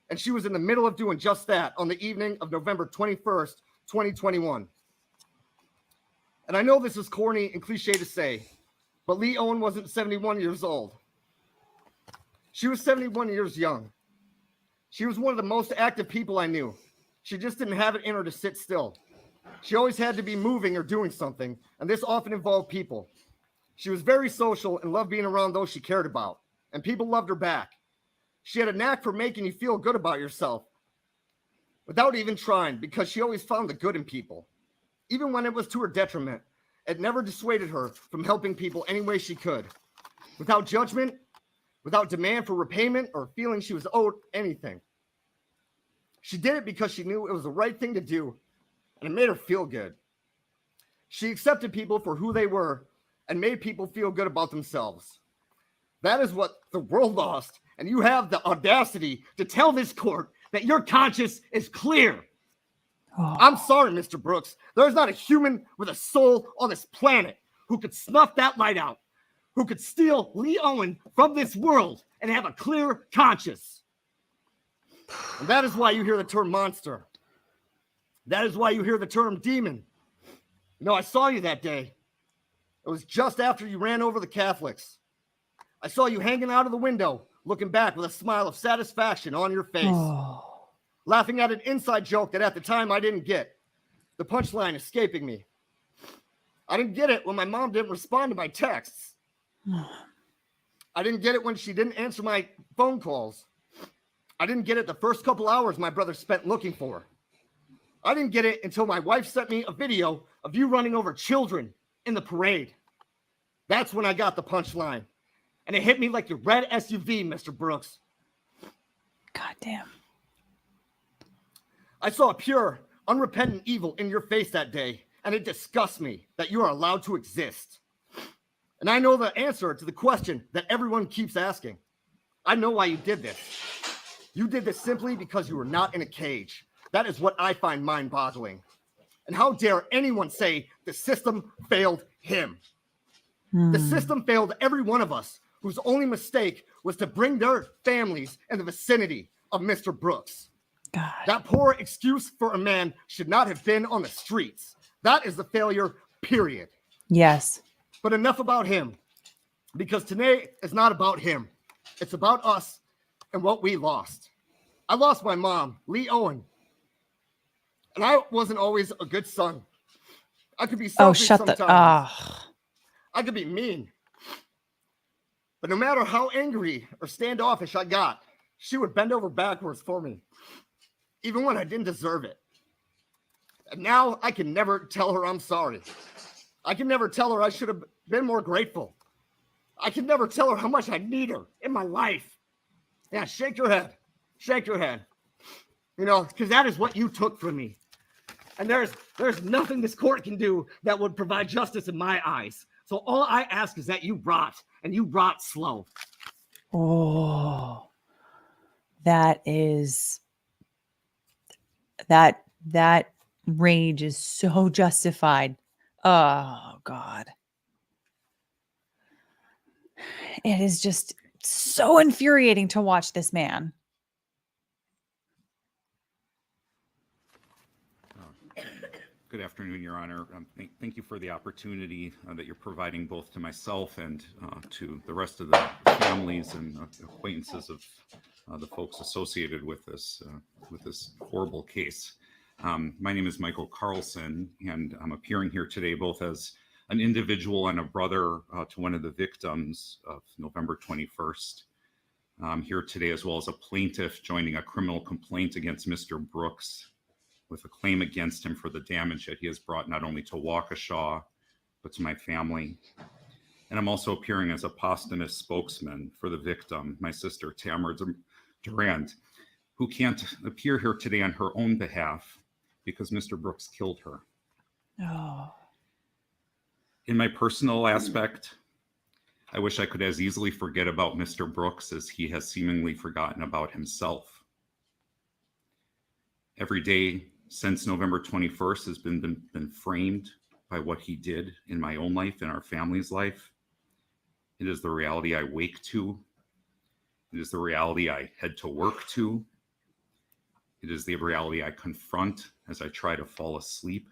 And she was in the middle of doing just that on the evening of November 21st, 2021. And I know this is corny and cliche to say, but Lee Owen wasn't 71 years old. She was 71 years young. She was one of the most active people I knew. She just didn't have it in her to sit still. She always had to be moving or doing something, and this often involved people. She was very social and loved being around those she cared about, and people loved her back. She had a knack for making you feel good about yourself without even trying, because she always found the good in people. Even when it was to her detriment, it never dissuaded her from helping people any way she could, without judgment, without demand for repayment or feeling she was owed anything. She did it because she knew it was the right thing to do, and it made her feel good. She accepted people for who they were and made people feel good about themselves. That is what the world lost, and you have the audacity to tell this court that your conscience is clear. I'm sorry, Mr. Brooks. There's not a human with a soul on this planet who could snuff that light out, who could steal Lee Owen from this world and have a clear conscience. And that is why you hear the term monster. That is why you hear the term demon. You know, I saw you that day. It was just after you ran over the Catholics. I saw you hanging out of the window, looking back with a smile of satisfaction on your face, laughing at an inside joke that at the time I didn't get. The punchline escaping me. I didn't get it when my mom didn't respond to my texts. I didn't get it when she didn't answer my phone calls. I didn't get it the first couple hours my brother spent looking for her. I didn't get it until my wife sent me a video of you running over children in the parade. That's when I got the punchline. And it hit me like your red SUV, Mr. Brooks. Damn. I saw pure, unrepentant evil in your face that day, and it disgusts me that you are allowed to exist. And I know the answer to the question that everyone keeps asking. I know why you did this. You did this simply because you were not in a cage. That is what I find mind-boggling. And how dare anyone say the system failed him? The system failed every one of us whose only mistake was to bring their families in the vicinity of Mr. Brooks. God. That poor excuse for a man should not have been on the streets. That is the failure, period. Yes. But enough about him, because today is not about him. It's about us and what we lost. I lost my mom, Lee Owen. And I wasn't always a good son. I could be selfish sometimes. I could be mean. But no matter how angry or standoffish I got, she would bend over backwards for me, even when I didn't deserve it. And now I can never tell her I'm sorry. I can never tell her I should have been more grateful. I can never tell her how much I need her in my life. Yeah, shake your head. Shake your head. You know, because that is what you took from me. And there's nothing this court can do that would provide justice in my eyes. So all I ask is that you rot, and you rot slow. Oh, that rage is so justified. Oh God. It is just so infuriating to watch this man. Good afternoon, Your Honor. Thank you for the opportunity that you're providing both to myself and to the rest of the families and acquaintances of the folks associated with this horrible case. My name is Michael Carlson, and I'm appearing here today both as an individual and a brother to one of the victims of November 21st. I'm here today as well as a plaintiff joining a criminal complaint against Mr. Brooks, with a claim against him for the damage that he has brought not only to Waukesha, but to my family. And I'm also appearing as a posthumous spokesman for the victim, my sister, Tamara Durant, who can't appear here today on her own behalf because Mr. Brooks killed her. Oh. In my personal aspect, I wish I could as easily forget about Mr. Brooks as he has seemingly forgotten about himself. Every day since November 21st has been framed by what he did in my own life and our family's life. It is the reality I wake to. It is the reality I head to work to. It is the reality I confront as I try to fall asleep.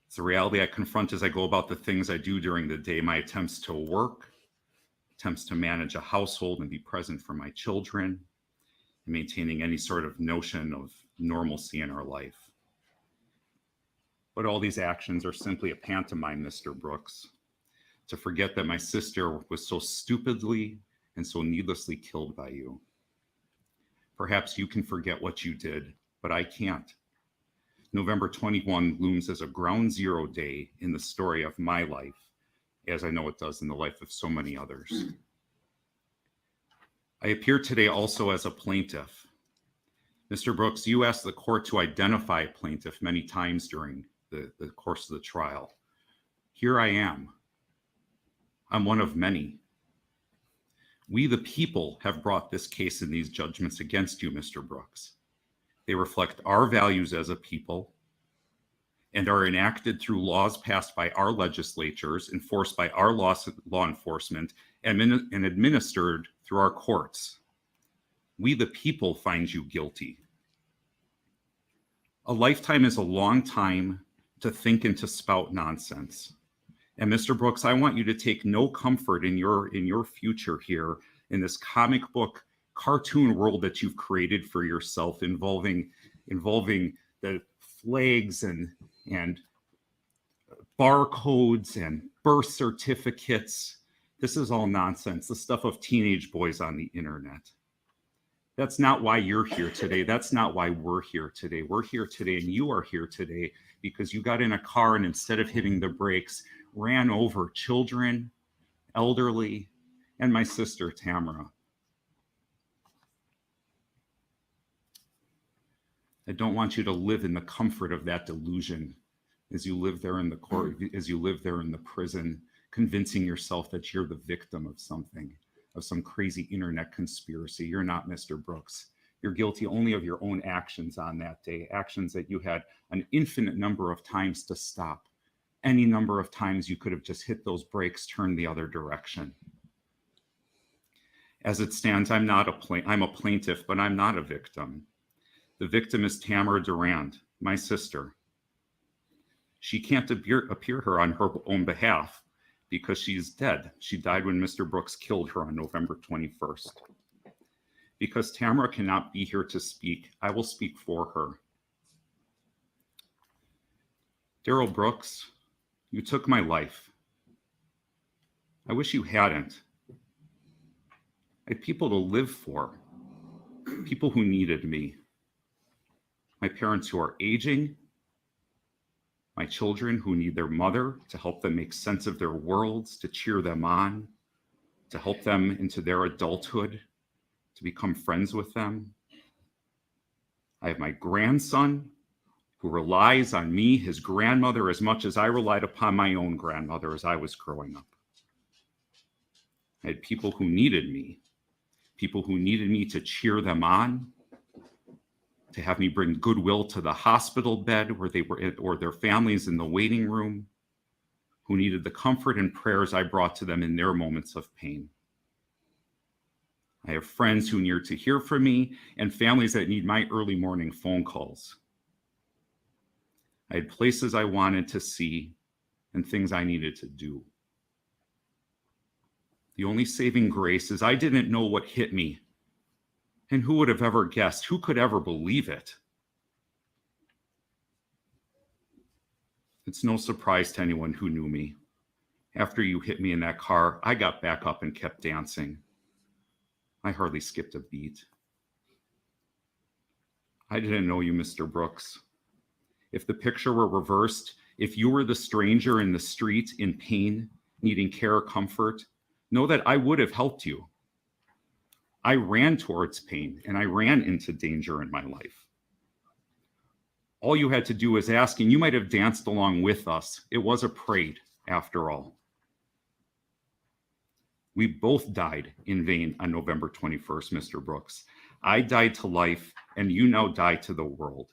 It's the reality I confront as I go about the things I do during the day, my attempts to work, attempts to manage a household and be present for my children, and maintaining any sort of notion of normalcy in our life. But all these actions are simply a pantomime, Mr. Brooks, to forget that my sister was so stupidly and so needlessly killed by you. Perhaps you can forget what you did, but I can't. November 21 looms as a ground zero day in the story of my life, as I know it does in the life of so many others. I appear today also as a plaintiff. Mr. Brooks, you asked the court to identify a plaintiff many times during the course of the trial. Here I am. I'm one of many. We, the people, have brought this case and these judgments against you, Mr. Brooks. They reflect our values as a people and are enacted through laws passed by our legislatures, enforced by our law enforcement, and administered through our courts. We, the people, find you guilty. A lifetime is a long time to think and to spout nonsense. And Mr. Brooks, I want you to take no comfort in your future here in this comic book cartoon world that you've created for yourself, involving the flags and barcodes and birth certificates. This is all nonsense, the stuff of teenage boys on the internet. That's not why you're here today. That's not why we're here today. We're here today, and you are here today because you got in a car and instead of hitting the brakes, ran over children, elderly, and my sister, Tamara. I don't want you to live in the comfort of that delusion as you live there in the court, as you live there in the prison, convincing yourself that you're the victim of something, of some crazy internet conspiracy. You're not, Mr. Brooks. You're guilty only of your own actions on that day, actions that you had an infinite number of times to stop. Any number of times you could have just hit those brakes, turned the other direction. As it stands, I'm a plaintiff, but I'm not a victim. The victim is Tamara Durand, my sister. She can't appear here on her own behalf because she's dead. She died when Mr. Brooks killed her on November 21st. Because Tamara cannot be here to speak, I will speak for her. Darrell Brooks, you took my life. I wish you hadn't. I had people to live for, people who needed me. My parents who are aging, my children who need their mother to help them make sense of their worlds, to cheer them on, to help them into their adulthood, to become friends with them. I have my grandson who relies on me, his grandmother, as much as I relied upon my own grandmother as I was growing up. I had people who needed me to cheer them on, to have me bring goodwill to the hospital bed where they were, or their families in the waiting room, who needed the comfort and prayers I brought to them in their moments of pain. I have friends who need to hear from me and families that need my early morning phone calls. I had places I wanted to see and things I needed to do. The only saving grace is I didn't know what hit me. And who would have ever guessed? Who could ever believe it? It's no surprise to anyone who knew me. After you hit me in that car, I got back up and kept dancing. I hardly skipped a beat. I didn't know you, Mr. Brooks. If the picture were reversed, if you were the stranger in the street in pain, needing care or comfort, know that I would have helped you. I ran towards pain and I ran into danger in my life. All you had to do was ask, and you might have danced along with us. It was a parade, after all. We both died in vain on November 21st, Mr. Brooks. I died to life, and you now die to the world.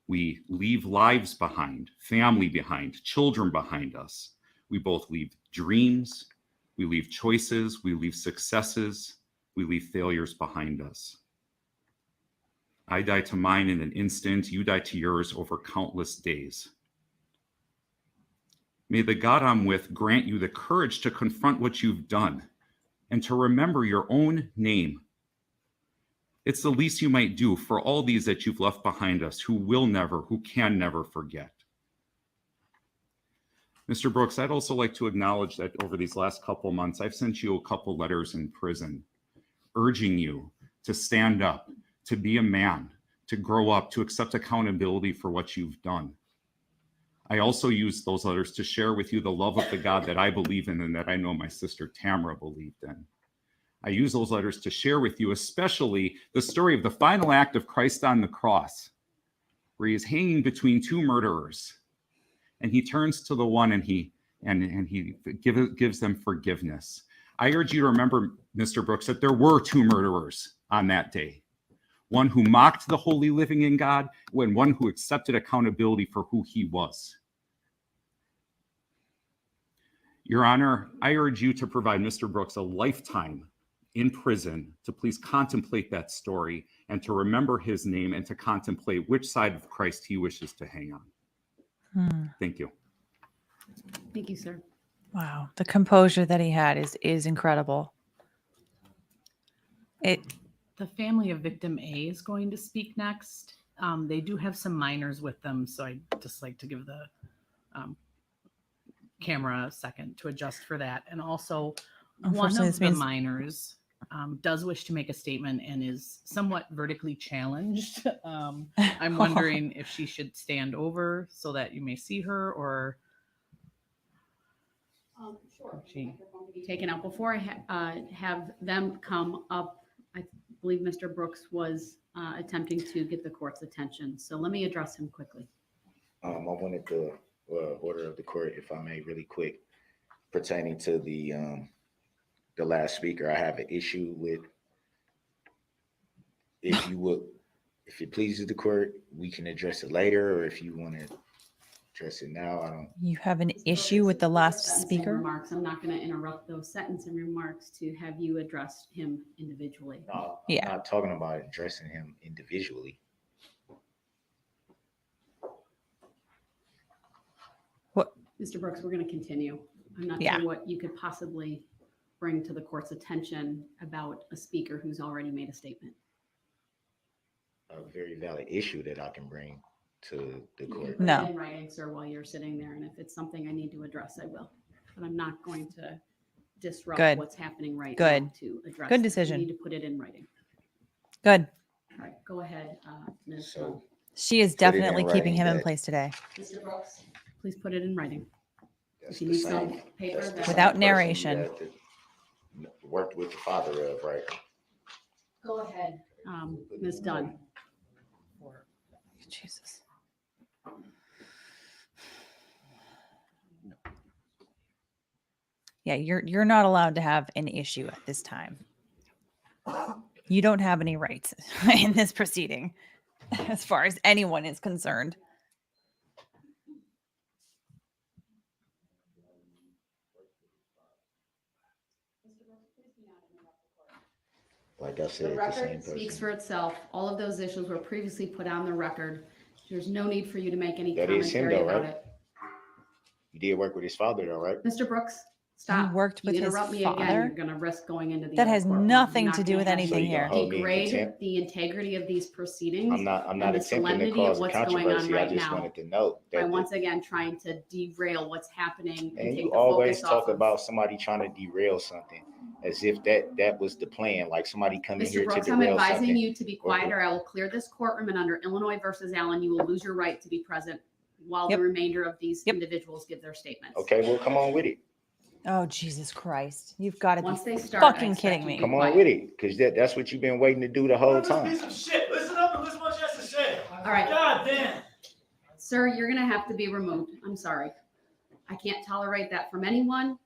We leave lives behind, family behind, children behind us. We both leave dreams, we leave choices, we leave successes, we leave failures behind us. I die to mine in an instant, you die to yours over countless days. May the God I'm with grant you the courage to confront what you've done and to remember your own name. It's the least you might do for all these that you've left behind us who can never forget. Mr. Brooks, I'd also like to acknowledge that over these last couple months, I've sent you a couple letters in prison urging you to stand up, to be a man, to grow up, to accept accountability for what you've done. I also use those letters to share with you the love of the God that I believe in and that I know my sister Tamara believed in. I use those letters to share with you, especially the story of the final act of Christ on the cross, where he is hanging between two murderers, and he turns to the one and he gives them forgiveness. I urge you to remember, Mr. Brooks, that there were two murderers on that day. One who mocked the holy living in God, and one who accepted accountability for who he was. Your Honor, I urge you to provide Mr. Brooks a lifetime in prison to please contemplate that story and to remember his name and to contemplate which side of Christ he wishes to hang on. Thank you. Thank you, sir. Wow. The composure that he had is incredible. The family of victim A is going to speak next. They do have some minors with them, so I'd just like to give the camera a second to adjust for that. And also, one of the minors does wish to make a statement and is somewhat vertically challenged. I'm wondering if she should stand over so that you may see her, or sure. She taken out before I have them come up. believe Mr. Brooks was attempting to get the court's attention. So let me address him quickly. I wanted the order of the court, if I may, really quick, pertaining to the last speaker. I have an issue with, if it pleases the court, we can address it later, or if you want to address it now, I don't. You have an issue with the last Sentencing speaker? remarks. I'm not going to interrupt those sentencing remarks to have you address him individually. No, Yeah. I'm not talking about addressing him individually. What? Mr. Brooks, we're going to continue. I'm not Yeah. sure what you could possibly bring to the court's attention about a speaker who's already made a statement. A very valid issue that I can bring to the You can court. put No. it in writing, sir, while you're sitting there, and if it's something I need to address, I will. But I'm not going to disrupt Good. what's happening right Good. now to address. Good it. decision. You need to put it in writing. Good. All right, go ahead, Ms. So She is Put it in definitely keeping writing him in that- place today. Mr. Brooks, please put it in writing. that's If you the need some same- paper, that's the then- same Without person you narration. had that worked with the father of, right? Go ahead, Ms. Dunn. Jesus. Yeah, you're not allowed to have an issue at this time. You don't have any rights in this proceeding, as far as anyone is concerned. Like I said, The the record same speaks person. for itself. All of those issues were previously put on the record. There's no need for you to make any That is him commentary though, about right? it. You did work with his father though, right? Mr. Brooks, stop. worked You with his interrupt me again, father? you're gonna risk going into the That other has courtroom. nothing I'm to not do gonna with have anything you gonna here. hold me in Degrade contempt? the integrity of these proceedings. I'm not and the attempting to solemnity of cause a what's going on controversy. I right just now wanted to note by that once again trying to derail what's happening and and take you the always focus talk off of. about somebody trying to derail something as if that was the plan, like somebody coming Mr. here Brooks, to I'm derail advising something. you to be quiet or I will clear this courtroom, and under Illinois versus Allen, you will lose your right to be present while Yep. the remainder of these Yep. individuals give their statements. Okay, well, come on with it. Oh, Jesus Christ. You've got to Once be they start, I fucking expect kidding you me. to Come quiet. on with it, because that's what you've been waiting to do the whole time. Piece of shit. Listen up and listen what she has to say. All right. God damn. Sir, you're going to have to be removed. I'm sorry. I can't tolerate that from anyone.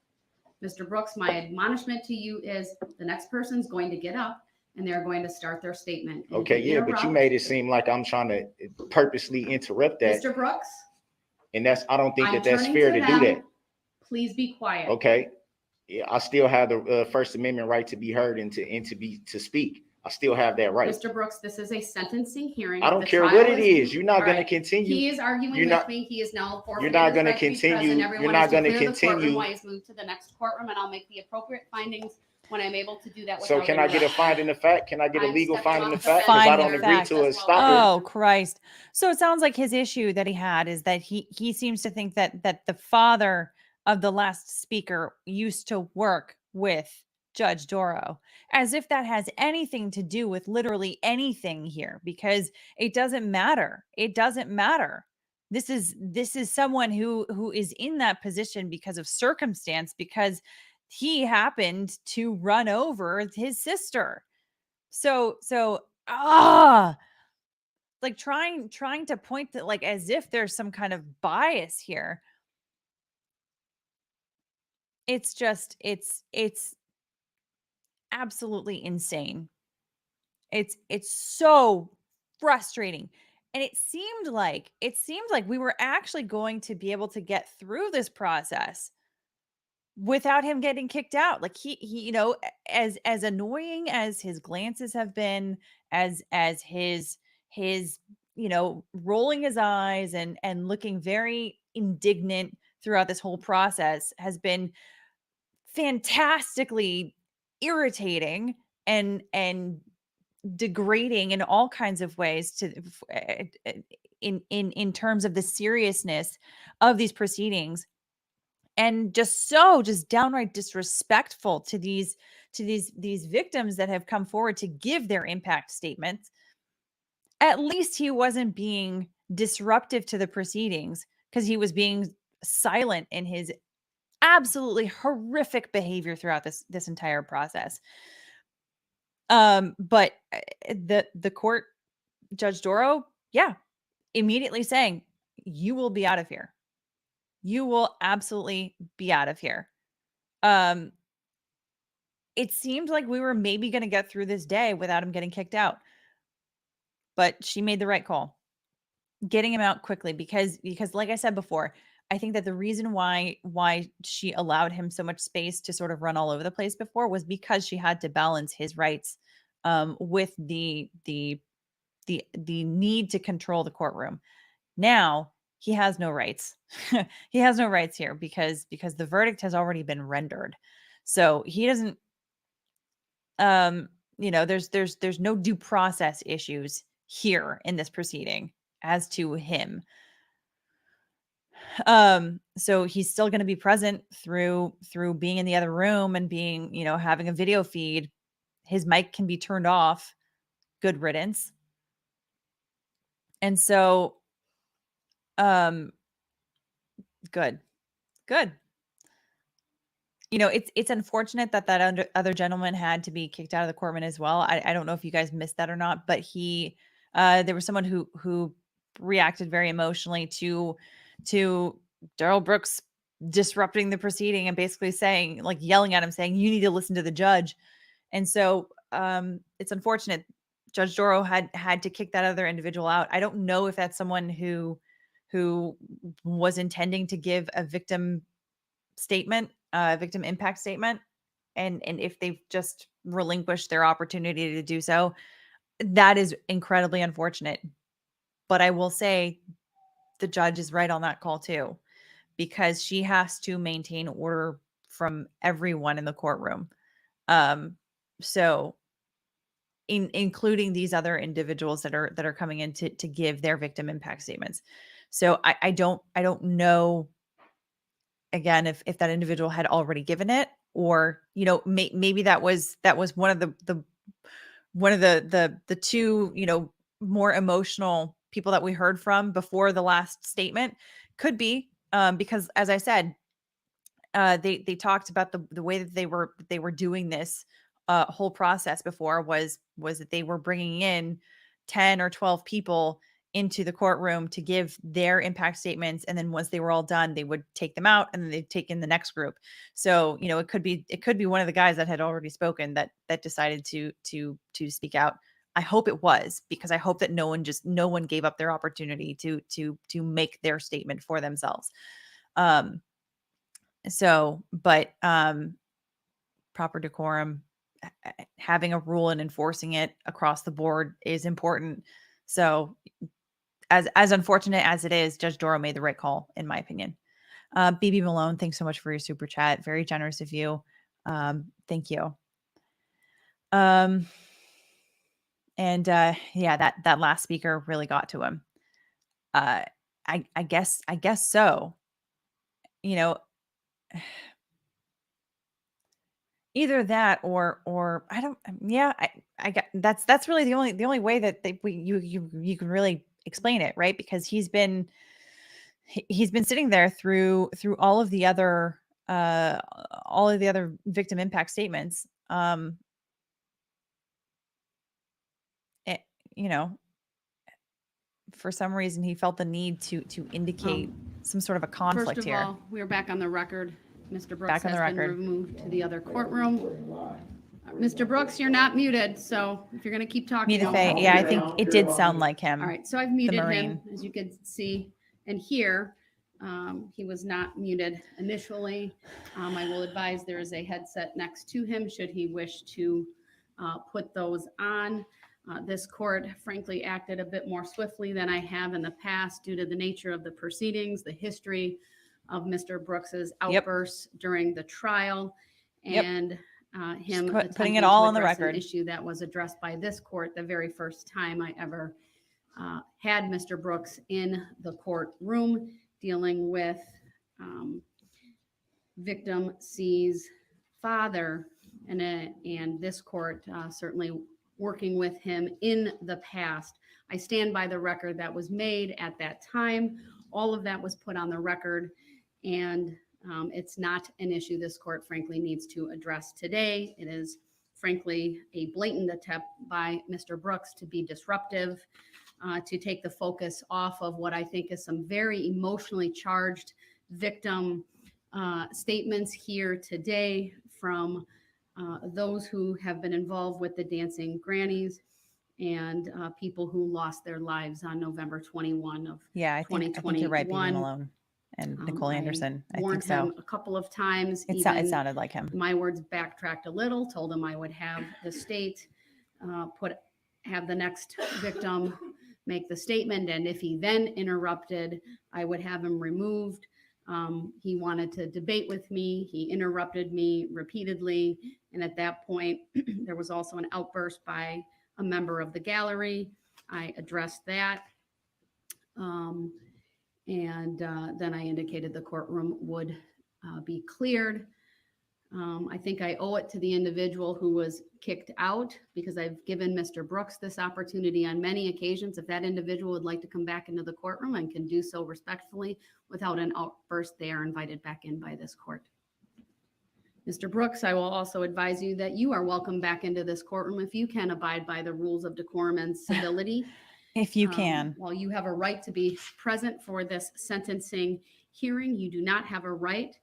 Mr. Brooks, my admonishment to you is the next person's going to get up and they're going to start their statement. And if Okay, you yeah, but you interrupt- made it seem like I'm trying to purposely interrupt that, Mr. Brooks, and I don't think I'm that's turning fair to to do them. that. Please be quiet. Okay, yeah, I still have the First Amendment right to be heard and to speak. I still have that right. Mr. Brooks, this is a sentencing hearing. I don't The care trial what it is. You're not All going right. to continue. He is arguing You're with not- me. He is now You're forfeited not his going to right to be continue. present. You're Everyone not is to going to clear the courtroom continue. while he's moved to the next courtroom, and I'll make the appropriate findings when I'm able to do that. So without can I get a interruption. finding of fact? Can I get a I'm legal stepping finding off of the fact? Because I Finding don't of agree fact. to a as well. stopper. Oh, Christ. So it sounds like his issue that he had is that he seems to think that the father of the last speaker used to work with Judge Doro, as if that has anything to do with literally anything here, because it doesn't matter. It doesn't matter. This is someone who is in that position because of circumstance, because he happened to run over his sister. So like trying to point that, like, as if there's some kind of bias here. It's just it's absolutely insane. It's so frustrating. And it seemed like we were actually going to be able to get through this process without him getting kicked out. Like he as annoying as his glances have been, as his rolling his eyes and looking very indignant throughout this whole process has been fantastically irritating and degrading in all kinds of ways to in terms of the seriousness of these proceedings, and just downright disrespectful to these victims that have come forward to give their impact statements. At least he wasn't being disruptive to the proceedings, because he was being silent in his absolutely horrific behavior throughout this entire process. But the court, Judge Doro, yeah, immediately saying, you will be out of here. You will absolutely be out of here. It seemed like we were maybe going to get through this day without him getting kicked out. But she made the right call, getting him out quickly because like I said before, I think that the reason why she allowed him so much space to sort of run all over the place before was because she had to balance his rights with the need to control the courtroom. Now he has no rights. He has no rights here because the verdict has already been rendered. So he doesn't there's no due process issues here in this proceeding as to him. So he's still going to be present through being in the other room and being, having a video feed. His mic can be turned off. Good riddance. And so, good. It's unfortunate that other gentleman had to be kicked out of the courtroom as well. I don't know if you guys missed that or not, but there was someone who reacted very emotionally to Darrell Brooks disrupting the proceeding and basically saying, like, yelling at him, saying, you need to listen to the judge. And so it's unfortunate. Judge Doro had to kick that other individual out. I don't know if that's someone who was intending to give a victim statement, victim impact statement, and if they've just relinquished their opportunity to do so. That is incredibly unfortunate. But I will say the judge is right on that call too, because she has to maintain order from everyone in the courtroom. So including these other individuals that are coming in to give their victim impact statements. So I don't know, again, if that individual had already given it, or maybe that was one of the two more emotional people that we heard from before the last statement. Could be because, as I said, they talked about the way that they were doing this whole process before was that they were bringing in 10 or 12 people into the courtroom to give their impact statements, and then once they were all done, they would take them out and then they'd take in the next group. So it could be one of the guys that had already spoken that decided to speak out. I hope it was, because I hope that no one gave up their opportunity to make their statement for themselves. But proper decorum, having a rule and enforcing it across the board is important. So as unfortunate as it is, Judge Doro made the right call, in my opinion. BB Malone, thanks so much for your super chat. Very generous of you. Thank you. And that last speaker really got to him. I guess so. Either that or I don't. Yeah, I got that's really the only way that you can really explain it, right? Because he's been sitting there through all of the other victim impact statements. For some reason he felt the need to indicate some sort of a conflict First of all, we are back on the record. Mr. Brooks has been removed to the other courtroom. Mr. Brooks, you're not muted, so if you're going to keep talking. Yeah, I think it did sound like him. All right, so I've muted him, as you can see and hear. He was not muted initially. I will advise there is a headset next to him should he wish to put those on. This court, frankly, acted a bit more swiftly than I have in the past due to the nature of the proceedings, the history of Mr. Brooks's outbursts during the trial, and him putting it all on the record. An issue that was addressed by this court the very first time I ever had Mr. Brooks in the courtroom dealing with victim C's father, and this court certainly working with him in the past. I stand by the record that was made at that time. All of that was put on the record, and it's not an issue this court, frankly, needs to address today. It is frankly, a blatant attempt by Mr. Brooks to be disruptive, to take the focus off of what I think is some very emotionally charged victim statements here today from those who have been involved with the dancing grannies and people who lost their lives on November 21 of Yeah, I think you're right, BB 2021. Malone and Nicole Anderson. I think warned so. him a couple of times. It sounded like him. My words backtracked a little, told him I would have the state have the next victim make the statement. And if he then interrupted, I would have him removed. He wanted to debate with me. He interrupted me repeatedly. And at that point, there was also an outburst by a member of the gallery. I addressed that. And then I indicated the courtroom would be cleared. I think I owe it to the individual who was kicked out, because I've given Mr. Brooks this opportunity on many occasions. If that individual would like to come back into the courtroom and can do so respectfully without an outburst, they are invited back in by this court. Mr. Brooks, I will also advise you that you are welcome back into this courtroom if you can abide by the rules of decorum and civility. If you can. While you have a right to be present for this sentencing hearing, you do not have a right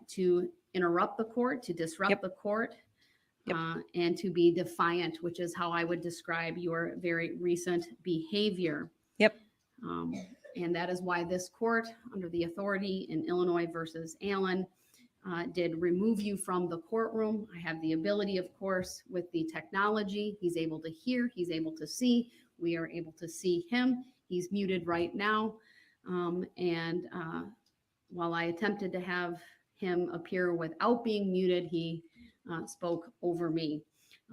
to interrupt the court, to disrupt the court, and to be defiant, which is how I would describe your very recent behavior. Yep. And that is why this court, under the authority in Illinois versus Allen, did remove you from the courtroom. I have the ability, of course, with the technology. He's able to hear, he's able to see. We are able to see him. He's muted right now. While I attempted to have him appear without being muted, he spoke over me.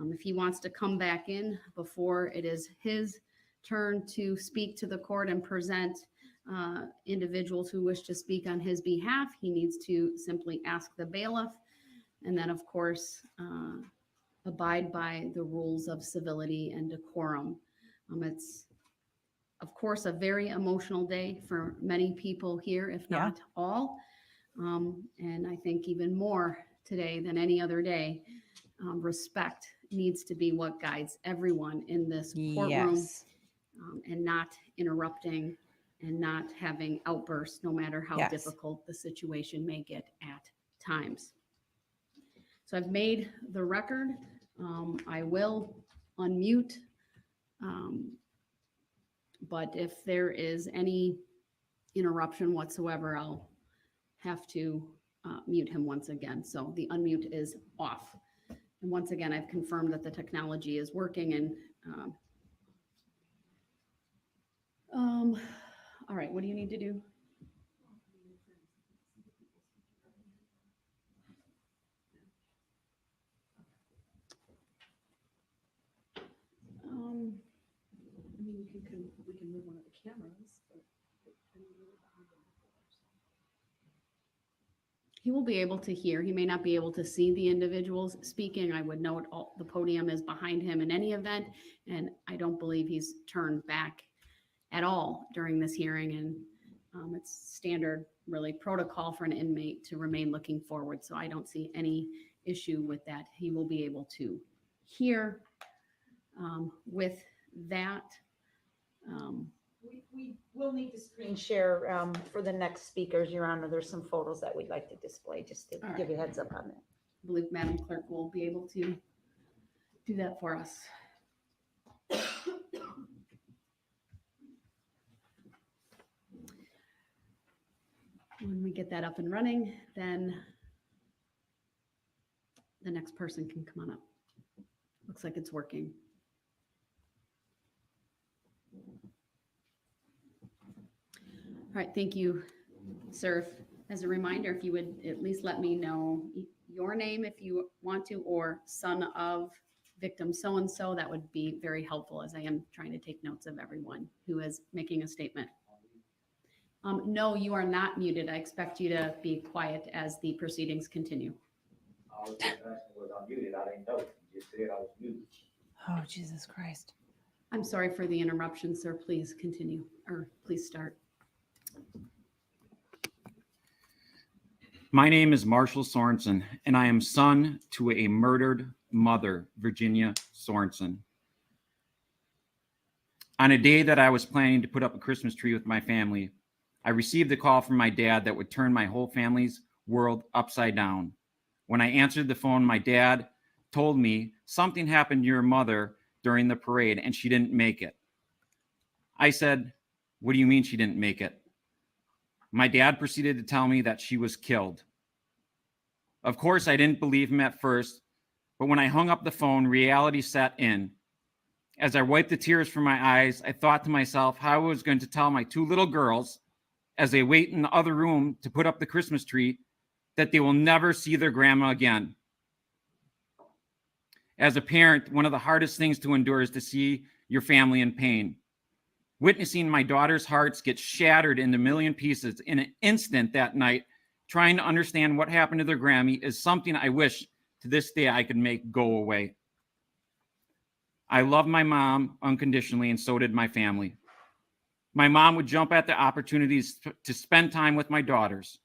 If he wants to come back in before it is his turn to speak to the court and present individuals who wish to speak on his behalf, he needs to simply ask the bailiff, and then, of course, abide by the rules of civility and decorum. It's, of course, a very emotional day for many people here, if not all. And I think even more today than any other day, respect needs to be what guides everyone in this courtroom, and not interrupting and not having outbursts, no matter how difficult the situation may get at times. So I've made the record. I will unmute. But if there is any interruption whatsoever, I'll have to mute him once again. So the unmute is off. And once again, I've confirmed that the technology is working. And all right, what do you need to do? I mean, we can move one of the cameras, but he will be able to hear. He may not be able to see the individuals speaking. I would note the podium is behind him in any event, and I don't believe he's turned back at all during this hearing. And it's standard, really, protocol for an inmate to remain looking forward. So I don't see any issue with that. He will be able to hear. With that, we will need to screen share for the next speakers, Your Honor. There's some photos that we'd like to display, just to give you a heads up on that. I believe Madam Clerk will be able to do that for us. When we get that up and running, then the next person can come on up. Looks like it's working. All right, thank you, sir. As a reminder, if you would at least let me know your name if you want to, or son of victim so-and-so, that would be very helpful, as I am trying to take notes of everyone who is making a statement. No, you are not muted. I expect you to be quiet as the proceedings continue. I was unmuted. I didn't know. You just said I was muted. Oh, Jesus Christ. I'm sorry for the interruption, sir. Please continue, or please start. My name is Marshall Sorensen, and I am son to a murdered mother, Virginia Sorensen. On a day that I was planning to put up a Christmas tree with my family, I received a call from my dad that would turn my whole family's world upside down. When I answered the phone, my dad told me something happened to your mother during the parade and she didn't make it. I said, "What do you mean she didn't make it?" My dad proceeded to tell me that she was killed. Of course, I didn't believe him at first, but when I hung up the phone, reality set in. As I wiped the tears from my eyes, I thought to myself how I was going to tell my two little girls, as they wait in the other room to put up the Christmas tree, that they will never see their grandma again. As a parent, one of the hardest things to endure is to see your family in pain. Witnessing my daughter's hearts get shattered into a million pieces in an instant that night, trying to understand what happened to their Grammy, is something I wish to this day I could make go away. I love my mom unconditionally, and so did my family. My mom would jump at the opportunities to spend time with my daughters.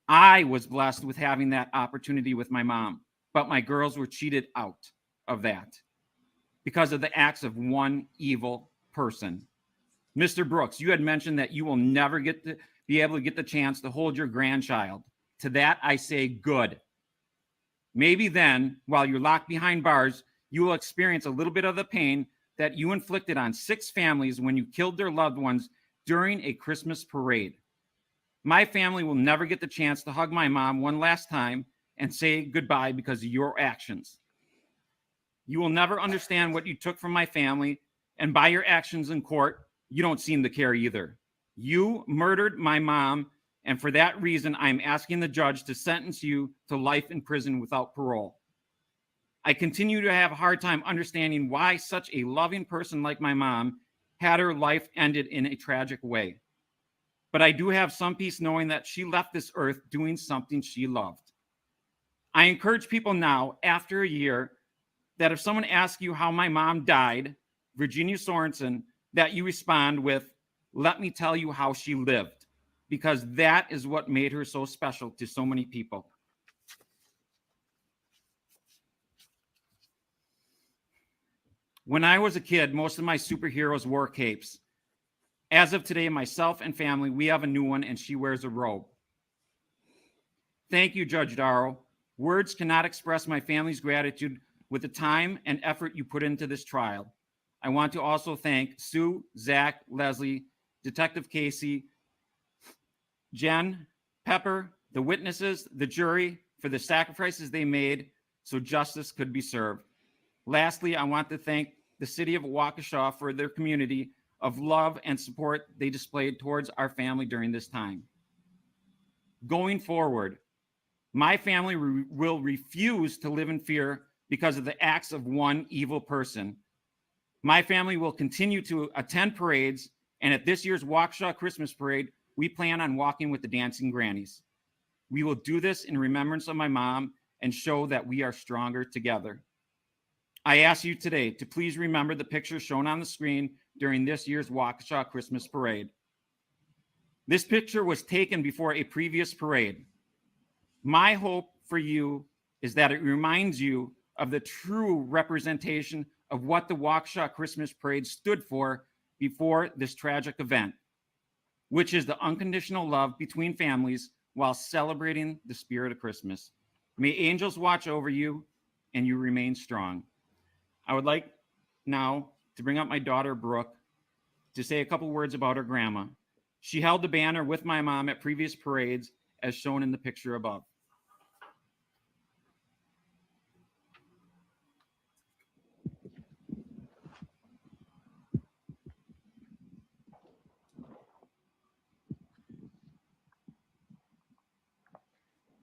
I was blessed with having that opportunity with my mom, but my girls were cheated out of that because of the acts of one evil person. Mr. Brooks, you had mentioned that you will never be able to get the chance to hold your grandchild. To that, I say good. Maybe then, while you're locked behind bars, you will experience a little bit of the pain that you inflicted on 6 families when you killed their loved ones during a Christmas parade. My family will never get the chance to hug my mom one last time and say goodbye because of your actions. You will never understand what you took from my family, and by your actions in court, you don't seem to care either. You murdered my mom, and for that reason, I'm asking the judge to sentence you to life in prison without parole. I continue to have a hard time understanding why such a loving person like my mom had her life ended in a tragic way. But I do have some peace knowing that she left this earth doing something she loved. I encourage people now, after a year, that if someone asks you how my mom died, Virginia Sorensen, that you respond with, "Let me tell you how she lived," because that is what made her so special to so many people. When I was a kid, most of my superheroes wore capes. As of today, myself and family, we have a new one, and she wears a robe. Thank you, Judge Darrell. Words cannot express my family's gratitude with the time and effort you put into this trial. I want to also thank Sue, Zach, Leslie, Detective Casey, Jen, Pepper, the witnesses, the jury, for the sacrifices they made so justice could be served. Lastly, I want to thank the city of Waukesha for their community of love and support they displayed towards our family during this time. Going forward, my family will refuse to live in fear because of the acts of one evil person. My family will continue to attend parades, and at this year's Waukesha Christmas Parade, we plan on walking with the dancing grannies. We will do this in remembrance of my mom and show that we are stronger together. I ask you today to please remember the picture shown on the screen during this year's Waukesha Christmas Parade. This picture was taken before a previous parade. My hope for you is that it reminds you of the true representation of what the Waukesha Christmas Parade stood for before this tragic event, which is the unconditional love between families while celebrating the spirit of Christmas. May angels watch over you and you remain strong. I would like now to bring up my daughter, Brooke, to say a couple words about her grandma. She held the banner with my mom at previous parades, as shown in the picture above.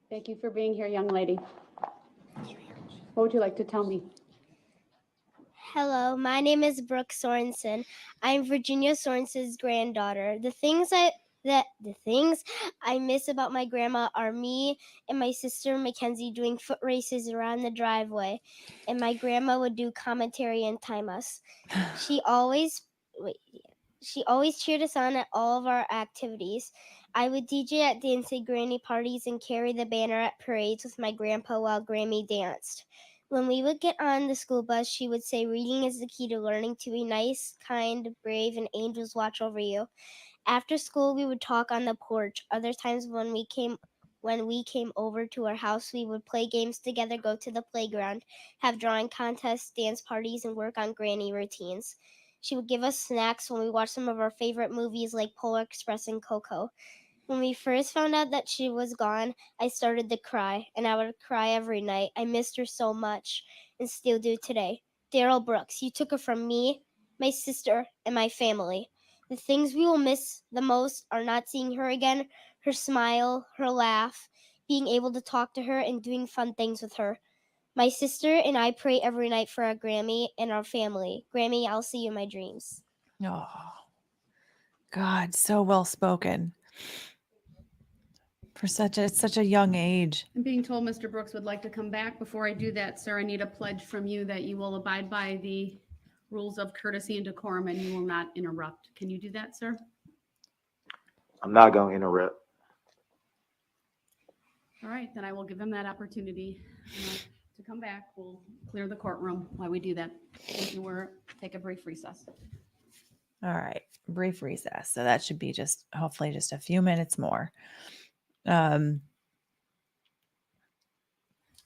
Thank you for being here, young lady. What would you like to tell me? Hello, my name is Brooke Sorensen. I'm Virginia Sorensen's granddaughter. The things I miss about my grandma are me and my sister Mackenzie doing foot races around the driveway, and my grandma would do commentary and time us. She always cheered us on at all of our activities. I would DJ at dancing granny parties and carry the banner at parades with my grandpa while Grammy danced. When we would get on the school bus, she would say, "Reading is the key to learning to be nice, kind, brave, and angels watch over you." After school, we would talk on the porch. Other times when we came over to our house, we would play games together, go to the playground, have drawing contests, dance parties, and work on granny routines. She would give us snacks when we watched some of our favorite movies like Polar Express and Coco. When we first found out that she was gone, I started to cry, and I would cry every night. I missed her so much, and still do today. Darrell Brooks, you took her from me, my sister, and my family. The things we will miss the most are not seeing her again, her smile, her laugh, being able to talk to her, and doing fun things with her. My sister and I pray every night for our Grammy and our family. Grammy, I'll see you in my dreams. Oh, God, so well spoken for such a young age. I'm being told Mr. Brooks would like to come back. Before I do that, sir, I need a pledge from you that you will abide by the rules of courtesy and decorum and you will not interrupt. Can you do that, sir? I'm not going to interrupt. All right, then I will give him that opportunity to come back. We'll clear the courtroom while we do that. Thank you. We'll take a brief recess. All right, brief recess. So that should be hopefully just a few minutes more.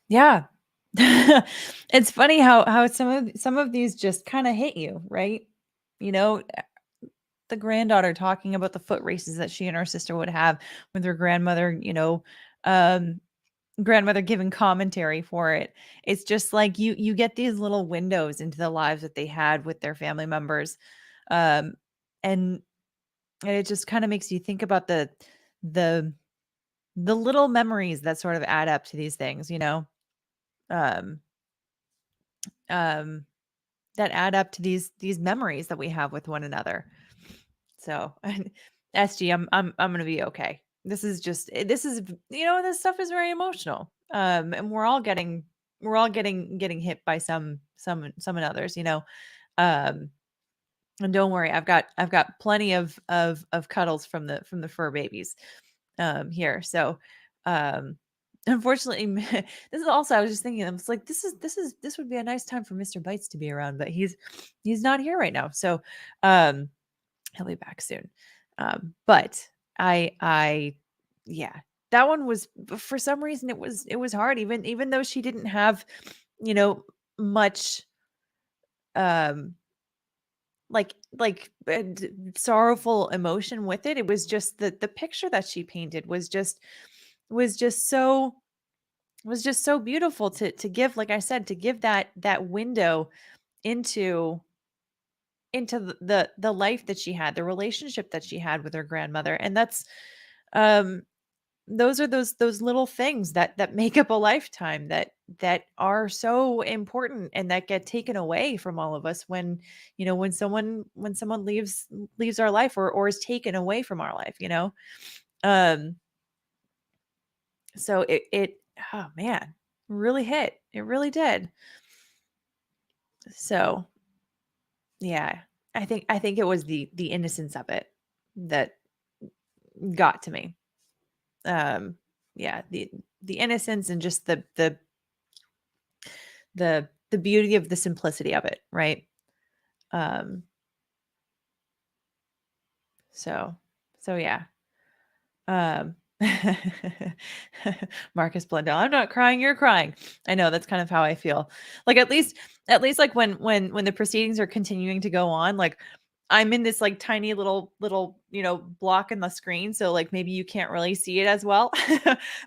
Yeah. It's funny how some of these just kind of hit you, right? You know, the granddaughter talking about the foot races that she and her sister would have with her grandmother, grandmother giving commentary for it. It's just like you get these little windows into the lives that they had with their family members. And it just kind of makes you think about the little memories that sort of add up to these things, um, that add up to these memories that we have with one another. So, SG, I'm going to be okay. This is this stuff is very emotional. And we're all getting hit by some and others, and don't worry, I've got plenty of cuddles from the fur babies here. So, unfortunately, this is also, I was just thinking, it's like this would be a nice time for Mr. Bites to be around, but he's not here right now. So, he'll be back soon. But yeah, that one was, for some reason, it was hard, even though she didn't have, much, sorrowful emotion with it. It was just the picture that she painted was just so beautiful to give, like I said, to give that window into the life that she had, the relationship that she had with her grandmother. And that's those are those little things that make up a lifetime that are so important and that get taken away from all of us when someone leaves our life or is taken away from our life. So it oh man, really hit. It really did. So yeah, I think it was the innocence of it that got to me. Yeah, the innocence and just the beauty of the simplicity of it, right? So yeah. Marcus Blundell, I'm not crying, you're crying. I know, that's kind of how I feel. Like at least like when the proceedings are continuing to go on, like I'm in this like tiny little block in the screen, so like maybe you can't really see it as well.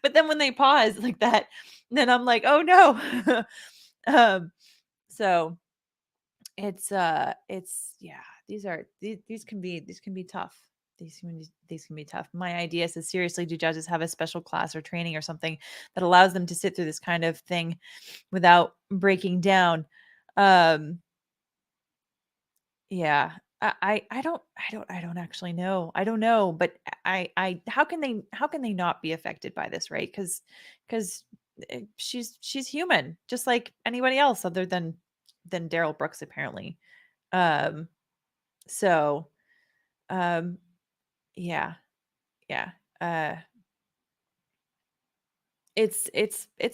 But then when they pause like that, then I'm like, oh no. So it's yeah, these can be tough. These can be tough. My idea is, seriously, do judges have a special class or training or something that allows them to sit through this kind of thing without breaking down? Yeah, I don't actually know. I don't know, but how can they not be affected by this, right? Because she's human, just like anybody else, other than Darrell Brooks, apparently. So, yeah, yeah. It's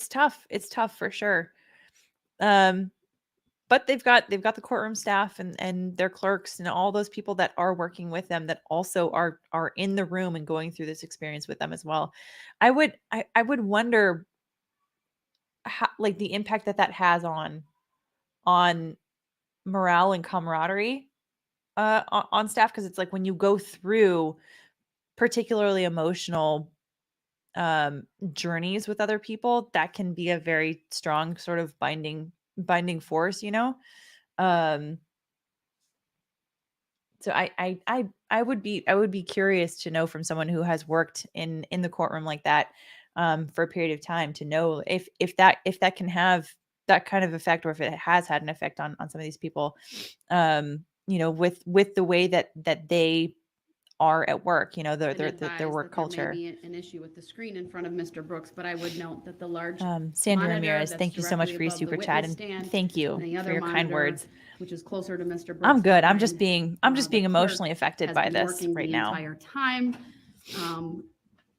tough. It's tough for sure. But they've got the courtroom staff and their clerks and all those people that are working with them that also are in the room and going through this experience with them as well. I would wonder how, like, the impact that has on morale and camaraderie on staff, because it's like when you go through particularly emotional journeys with other people, that can be a very strong sort of binding force, so I would be curious to know from someone who has worked in the courtroom like that for a period of time, to know if that can have that kind of effect, or if it has had an effect on some of these people, with the way that they are at work, their work culture. There may be an issue with the screen in front of Mr. Brooks, but I would note that the large Sandra monitor Ramirez, that's thank you so much directly for your above the super chat, witness and stand, thank you and the for other your kind monitor, words. which is closer to Mr. Brooks. I'm good. I'm just behind, being the emotionally clerk, affected has by been this working right the now. entire time.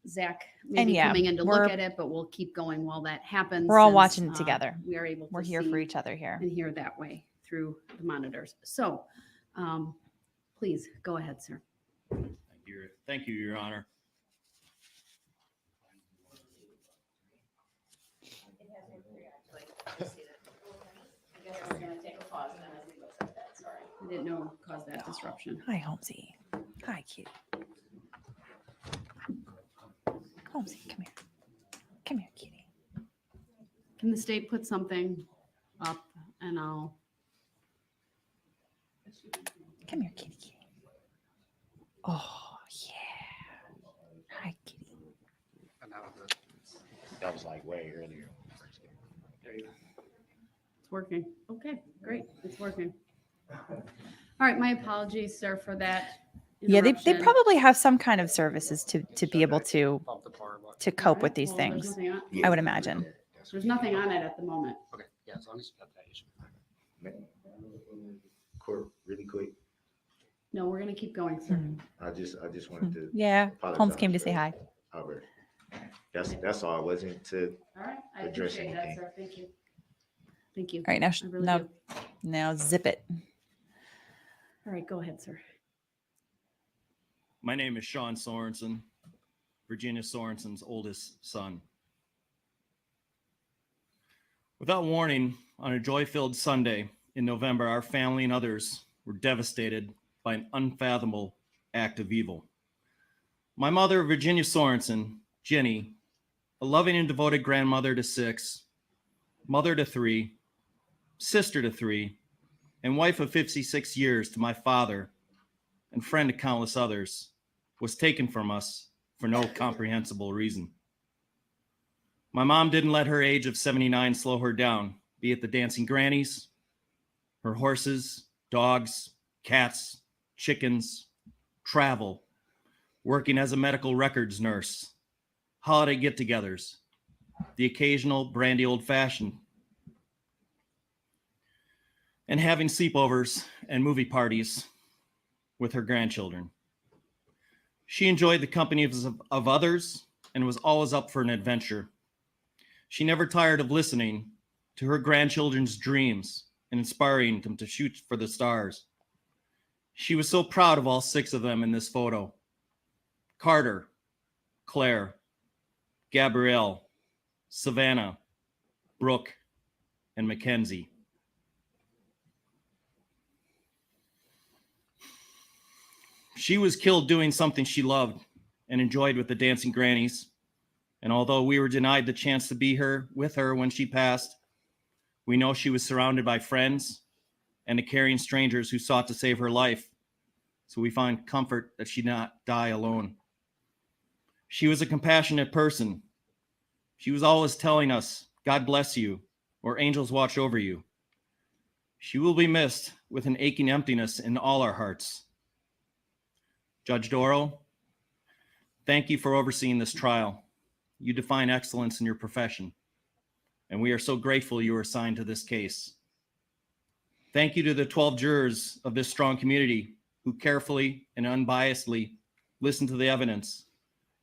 Zach may And be yeah, coming in to we're- look at it, but we'll keep going while that happens. We're all since, watching it together. We are able We're to here for see each other here. and hear that way through the monitors. So, please go ahead, sir. Thank you, Your Honor. I didn't know it caused that disruption. Hi, Holmesy. Hi, kitty. Holmesy, come here. Come here, kitty. Can the state put something up and I'll. Come here, kitty, kitty. Oh, yeah. Hi, kitty. That was like way earlier. It's working. Okay, great. It's working. All right, my apologies, sir, for that. Yeah, they interruption. probably have some kind of services to be able to cope with these Well, there's things. nothing on- I would imagine. There's nothing on it at the moment. Okay, yeah, as long as you got that issue. Court, really quick. No, we're gonna keep going, sir. I just wanted to. Yeah, Holmes apologize came to say for hi. Albert. That's all. It wasn't to All right, I address appreciate that, anything. sir. Thank you. Thank you. All right, now, I really now, do. now zip it. All right, go ahead, sir. My name is Sean Sorensen, Virginia Sorensen's oldest son. Without warning, on a joy-filled Sunday in November, our family and others were devastated by an unfathomable act of evil. My mother, Virginia Sorensen, Jenny, a loving and devoted grandmother to 6, mother to 3, sister to 3, and wife of 56 years to my father and friend to countless others, was taken from us for no comprehensible reason. My mom didn't let her age of 79 slow her down, be it the dancing grannies, her horses, dogs, cats, chickens, travel, working as a medical records nurse, holiday get-togethers, the occasional brandy old-fashioned, and having sleepovers and movie parties with her grandchildren. She enjoyed the company of others and was always up for an adventure. She never tired of listening to her grandchildren's dreams and inspiring them to shoot for the stars. She was so proud of all 6 of them in this photo: Carter, Claire, Gabrielle, Savannah, Brooke, and Mackenzie. She was killed doing something she loved and enjoyed with the dancing grannies. And although we were denied the chance to be with her when she passed, we know she was surrounded by friends and the caring strangers who sought to save her life. So we find comfort that she did not die alone. She was a compassionate person. She was always telling us, "God bless you," or "Angels watch over you." She will be missed with an aching emptiness in all our hearts. Judge Darrell, thank you for overseeing this trial. You define excellence in your profession, and we are so grateful you were assigned to this case. Thank you to the 12 jurors of this strong community who carefully and unbiasedly listened to the evidence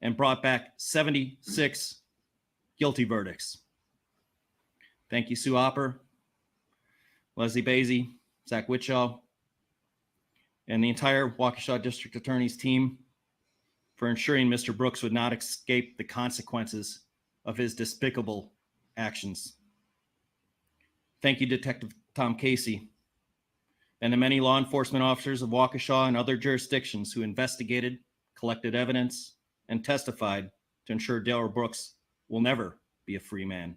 and brought back 76 guilty verdicts. Thank you, Sue Opper. Leslie Basie, Zach Witshaw, and the entire Waukesha District Attorney's team for ensuring Mr. Brooks would not escape the consequences of his despicable actions. Thank you, Detective Tom Casey, and the many law enforcement officers of Waukesha and other jurisdictions who investigated, collected evidence, and testified to ensure Darrell Brooks will never be a free man.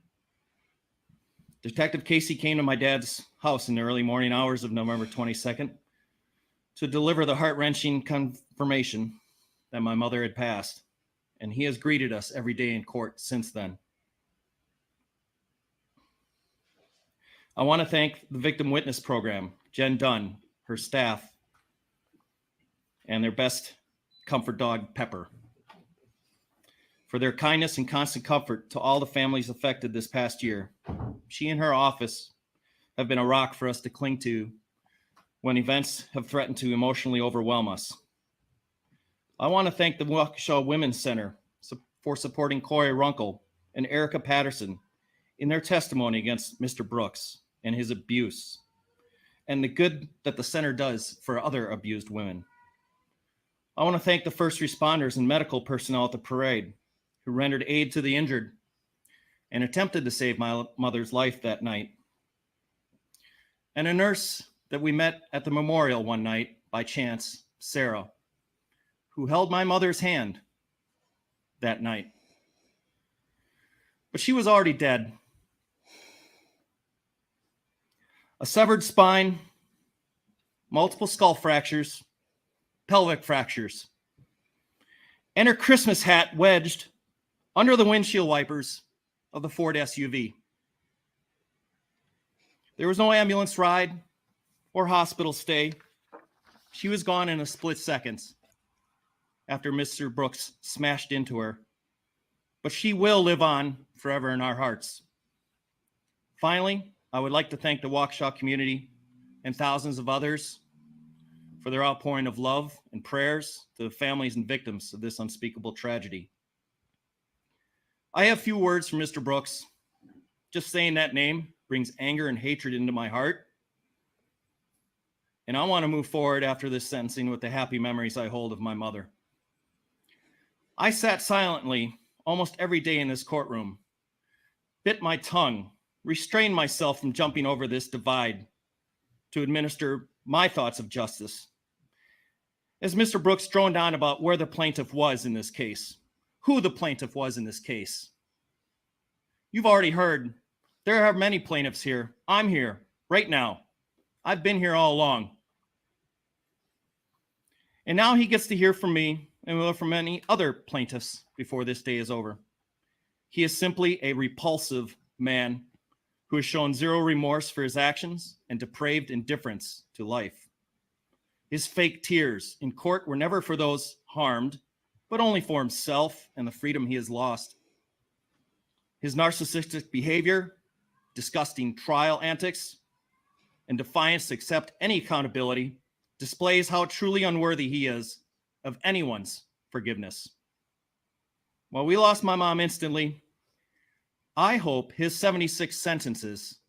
Detective Casey came to my dad's house in the early morning hours of November 22nd to deliver the heart-wrenching confirmation that my mother had passed, and he has greeted us every day in court since then. I want to thank the Victim Witness Program, Jen Dunn, her staff, and their best comfort dog, Pepper, for their kindness and constant comfort to all the families affected this past year. She and her office have been a rock for us to cling to when events have threatened to emotionally overwhelm us. I want to thank the Waukesha Women's Center for supporting Corey Runkle and Erica Patterson in their testimony against Mr. Brooks and his abuse, and the good that the center does for other abused women. I want to thank the first responders and medical personnel at the parade who rendered aid to the injured and attempted to save my mother's life that night. And a nurse that we met at the memorial one night by chance, Sarah, who held my mother's hand that night. But she was already dead. A severed spine, multiple skull fractures, pelvic fractures, and her Christmas hat wedged under the windshield wipers of the Ford SUV. There was no ambulance ride or hospital stay. She was gone in a split seconds after Mr. Brooks smashed into her, but she will live on forever in our hearts. Finally, I would like to thank the Waukesha community and thousands of others for their outpouring of love and prayers to the families and victims of this unspeakable tragedy. I have few words for Mr. Brooks. Just saying that name brings anger and hatred into my heart. And I want to move forward after this sentencing with the happy memories I hold of my mother. I sat silently almost every day in this courtroom, bit my tongue, restrained myself from jumping over this divide to administer my thoughts of justice. As Mr. Brooks droned on about where the plaintiff was in this case, who the plaintiff was in this case. You've already heard, there are many plaintiffs here. I'm here right now. I've been here all along. And now he gets to hear from me and will from many other plaintiffs before this day is over. He is simply a repulsive man who has shown zero remorse for his actions and depraved indifference to life. His fake tears in court were never for those harmed, but only for himself and the freedom he has lost. His narcissistic behavior, disgusting trial antics, and defiance to accept any accountability displays how truly unworthy he is of anyone's forgiveness. While we lost my mom instantly, I hope his 76 sentences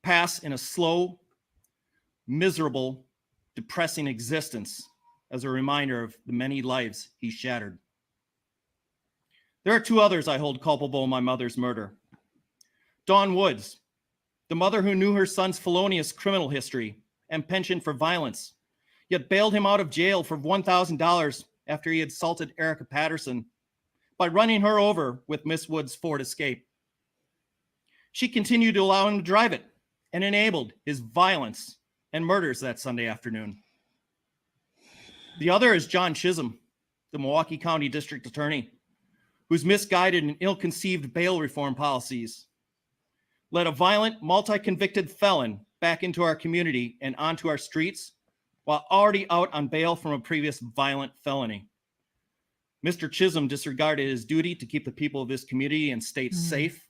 pass in a slow, miserable, depressing existence as a reminder of the many lives he shattered. There are two others I hold culpable in my mother's murder. Dawn Woods, the mother who knew her son's felonious criminal history and penchant for violence, yet bailed him out of jail for $1,000 after he had assaulted Erica Patterson by running her over with Miss Woods' Ford Escape. She continued to allow him to drive it and enabled his violence and murders that Sunday afternoon. The other is John Chisholm, the Milwaukee County District Attorney, whose misguided and ill-conceived bail reform policies led a violent, multi-convicted felon back into our community and onto our streets while already out on bail from a previous violent felony. Mr. Chisholm disregarded his duty to keep the people of this community and state safe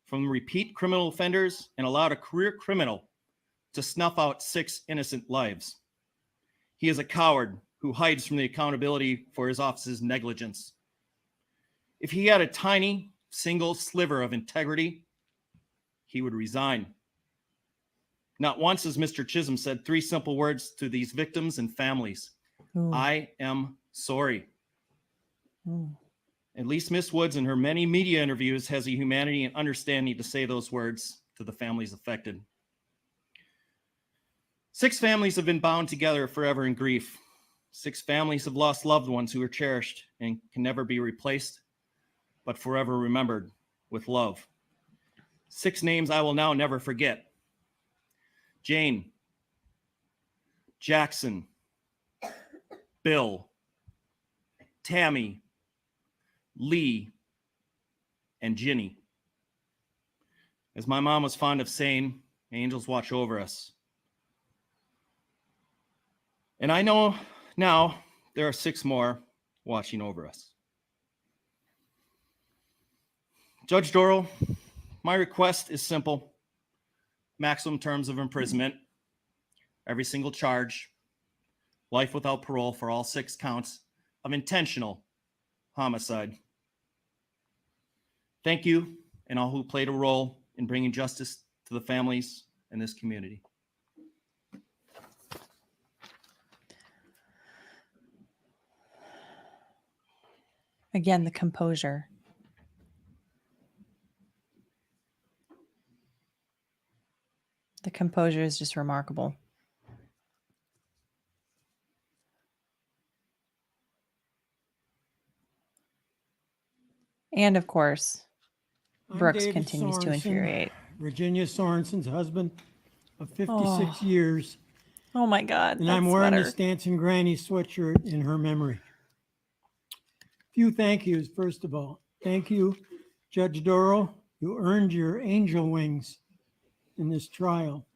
from repeat criminal offenders and allowed a career criminal to snuff out 6 innocent lives. He is a coward who hides from the accountability for his office's negligence. If he had a tiny, single sliver of integrity, he would resign. Not once has Mr. Chisholm said 3 simple words to these victims and families. Ooh. I am sorry. Ooh. At least Miss Woods in her many media interviews has the humanity and understanding to say those words to the families affected. 6 families have been bound together forever in grief. 6 families have lost loved ones who are cherished and can never be replaced, but forever remembered with love. 6 names I will now never forget. Jane, Jackson, Bill, Tammy, Lee, and Ginny. As my mom was fond of saying, angels watch over us. And I know now there are 6 more watching over us. Judge Darrell, my request is simple. Maximum terms of imprisonment, every single charge, life without parole for all 6 counts of intentional homicide. Thank you and all who played a role in bringing justice to the families in this community. Again, the composure. The composure is just remarkable. And of course, I'm Brooks David continues to Sorensen, infuriate. Virginia Sorensen's husband of 56 Oh. years. Oh my God. And that I'm wearing sweater. this Dancing Granny sweatshirt in her memory. Few thank yous, first of all. Thank you, Judge Darrell. You earned your angel wings in this trial.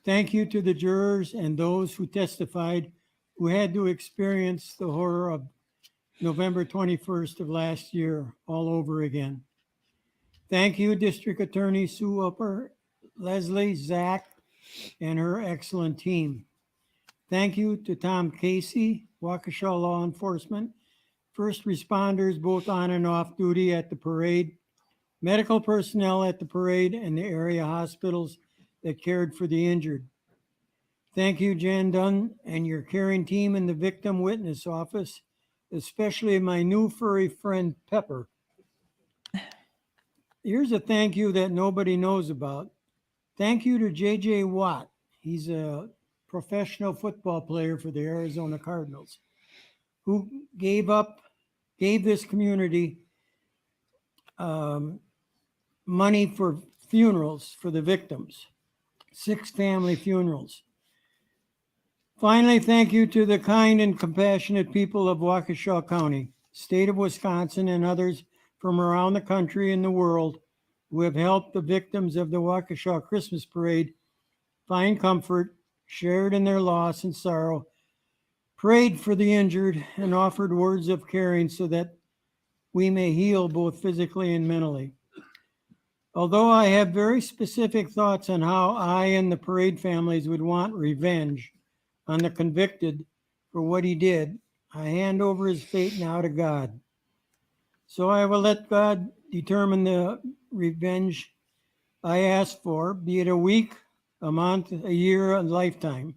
Thank you to the jurors and those who testified who had to experience the horror of November 21st of last year all over again. Thank you, District Attorney Sue Upper, Leslie, Zach, and her excellent team. Thank you to Tom Casey, Waukesha Law Enforcement, first responders both on and off duty at the parade, medical personnel at the parade, and the area hospitals that cared for the injured. Thank you, Jan Dunn, and your caring team in the Victim Witness Office, especially my new furry friend, Pepper. Here's a thank you that nobody knows about. Thank you to J.J. Watt. He's a professional football player for the Arizona Cardinals, who gave this community money for funerals for the victims, 6 family funerals. Finally, thank you to the kind and compassionate people of Waukesha County, state of Wisconsin, and others from around the country and the world who have helped the victims of the Waukesha Christmas Parade find comfort, shared in their loss and sorrow, prayed for the injured, and offered words of caring so that we may heal both physically and mentally. Although I have very specific thoughts on how I and the parade families would want revenge on the convicted for what he did, I hand over his fate now to God. So I will let God determine the revenge I ask for, be it a week, a month, a year, a lifetime.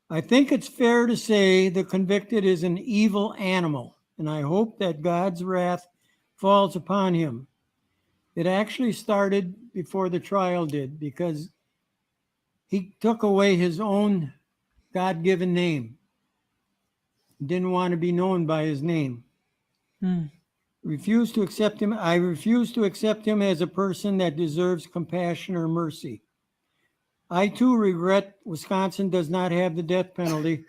I think it's fair to say the convicted is an evil animal, and I hope that God's wrath falls upon him. It actually started before the trial did, because he took away his own God-given name. Didn't want to be known by his name. Refused to accept him. I refuse to accept him as a person that deserves compassion or mercy. I too regret Wisconsin does not have the death penalty,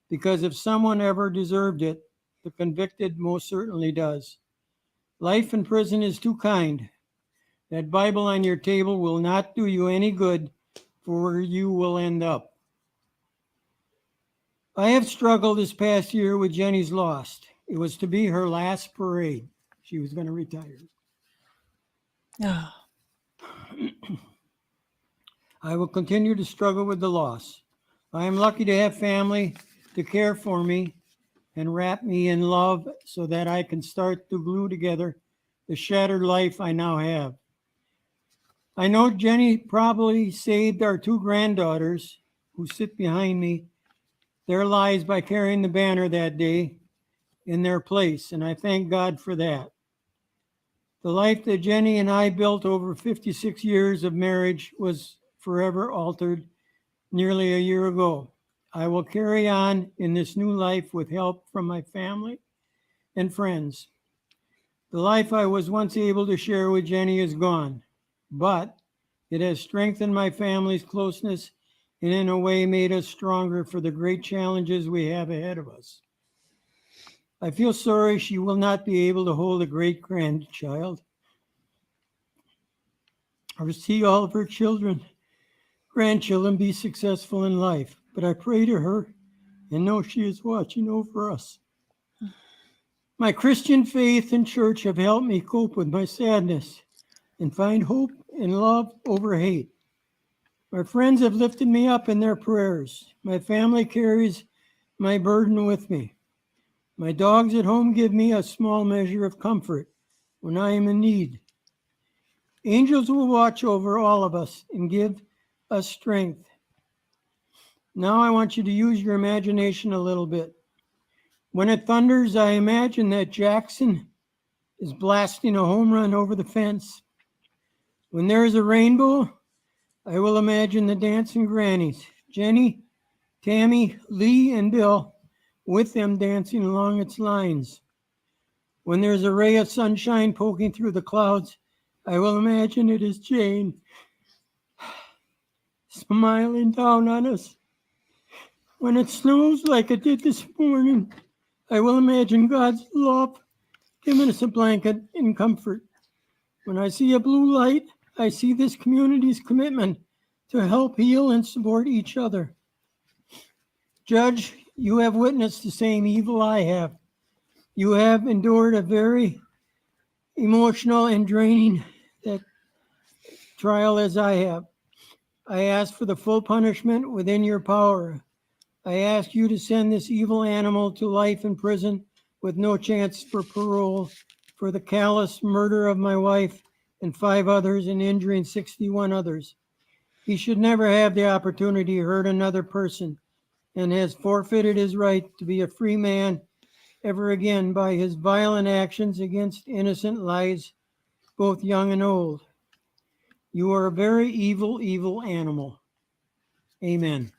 because if someone ever deserved it, the convicted most certainly does. Life in prison is too kind. That Bible on your table will not do you any good for where you will end up. I have struggled this past year with Jenny's loss. It was to be her last parade. She was going to retire. I will continue to struggle with the loss. I am lucky to have family to care for me and wrap me in love so that I can start to glue together the shattered life I now have. I know Jenny probably saved our two granddaughters who sit behind me their lives by carrying the banner that day in their place, and I thank God for that. The life that Jenny and I built over 56 years of marriage was forever altered nearly a year ago. I will carry on in this new life with help from my family and friends. The life I was once able to share with Jenny is gone, but it has strengthened my family's closeness and in a way made us stronger for the great challenges we have ahead of us. I feel sorry she will not be able to hold a great grandchild or see all of her grandchildren be successful in life, but I pray to her and know she is watching over us. My Christian faith and church have helped me cope with my sadness and find hope and love over hate. My friends have lifted me up in their prayers. My family carries my burden with me. My dogs at home give me a small measure of comfort when I am in need. Angels will watch over all of us and give us strength. Now I want you to use your imagination a little bit. When it thunders, I imagine that Jackson is blasting a home run over the fence. When there is a rainbow, I will imagine the dancing grannies, Jenny, Tammy, Lee, and Bill, with them dancing along its lines. When there's a ray of sunshine poking through the clouds, I will imagine it is Jane smiling down on us. When it snows like it did this morning, I will imagine God's love giving us a blanket and comfort. When I see a blue light, I see this community's commitment to help heal and support each other. Judge, you have witnessed the same evil I have. You have endured a very emotional and draining trial as I have. I ask for the full punishment within your power. I ask you to send this evil animal to life in prison with no chance for parole for the callous murder of my wife and 5 others and injuring 61 others. He should never have the opportunity to hurt another person and has forfeited his right to be a free man ever again by his violent actions against innocent lives, both young and old. You are a very evil, evil animal. Amen.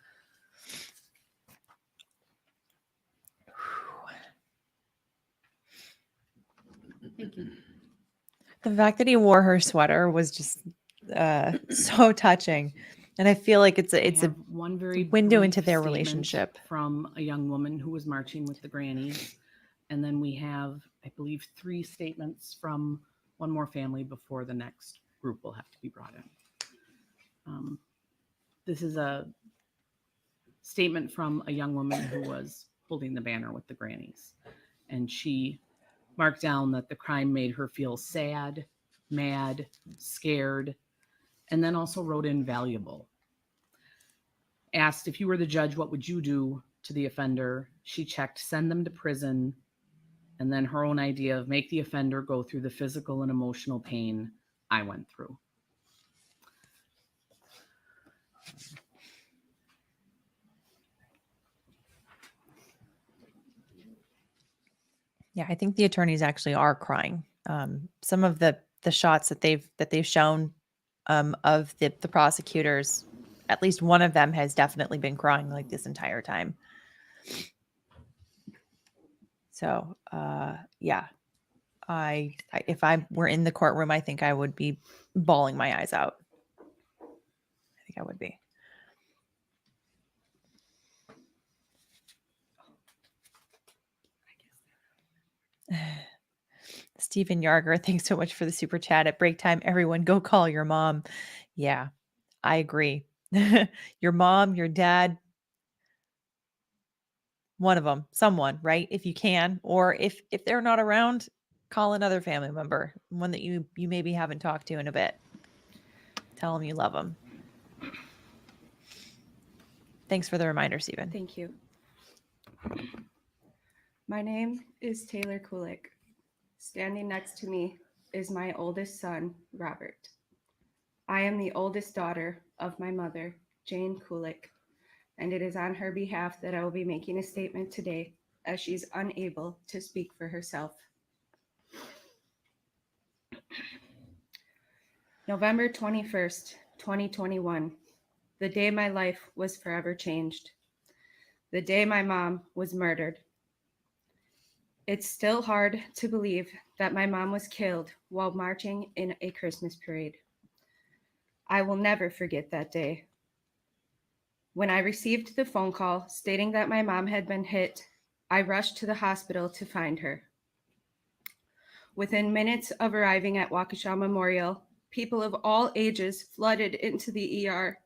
Thank you. The fact that he wore her sweater was just so touching. And I feel like it's a one very window brief into their statement relationship. from a young woman who was marching with the grannies. And then we have, I believe, 3 statements from one more family before the next group will have to be brought in. This is a statement from a young woman who was holding the banner with the grannies. And she marked down that the crime made her feel sad, mad, scared, and then also wrote in valuable. Asked if you were the judge, what would you do to the offender? She checked, send them to prison, and then her own idea of make the offender go through the physical and emotional pain I went through. Yeah, I think the attorneys actually are crying. Some of the shots that they've shown of the prosecutors, at least one of them has definitely been crying like this entire time. So yeah, I if I were in the courtroom, I think I would be bawling my eyes out. I think I would be. Stephen Yarger, thanks so much for the super chat. At break time, everyone go call your mom. Yeah, I agree. Your mom, your dad, one of them, someone, right? If you can, or if they're not around, call another family member, one that you maybe haven't talked to in a bit. Tell them you love them. Thanks for the reminder, Stephen. Thank you. My name is Taylor Kulick. Standing next to me is my oldest son, Robert. I am the oldest daughter of my mother, Jane Kulik, and it is on her behalf that I will be making a statement today, as she's unable to speak for herself. November 21st, 2021, the day my life was forever changed. The day my mom was murdered. It's still hard to believe that my mom was killed while marching in a Christmas parade. I will never forget that day. When I received the phone call stating that my mom had been hit, I rushed to the hospital to find her. Within minutes of arriving at Waukesha Memorial, people of all ages flooded into the ER.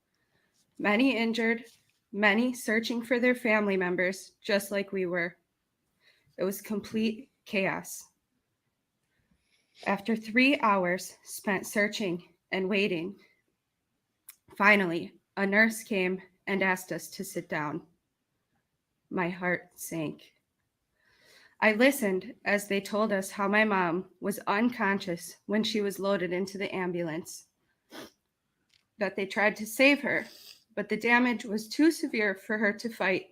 Many injured, many searching for their family members, just like we were. It was complete chaos. After 3 hours spent searching and waiting, finally, a nurse came and asked us to sit down. My heart sank. I listened as they told us how my mom was unconscious when she was loaded into the ambulance, that they tried to save her, but the damage was too severe for her to fight.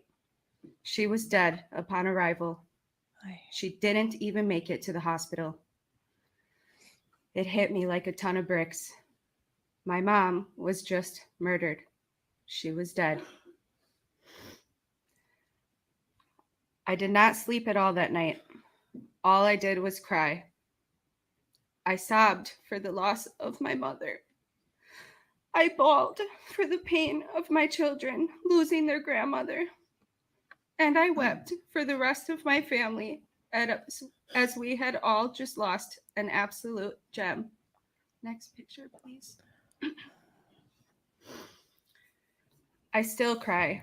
She was dead upon arrival. She didn't even make it to the hospital. It hit me like a ton of bricks. My mom was just murdered. She was dead. I did not sleep at all that night. All I did was cry. I sobbed for the loss of my mother. I bawled for the pain of my children losing their grandmother. And I wept for the rest of my family as we had all just lost an absolute gem. Next picture, please. I still cry,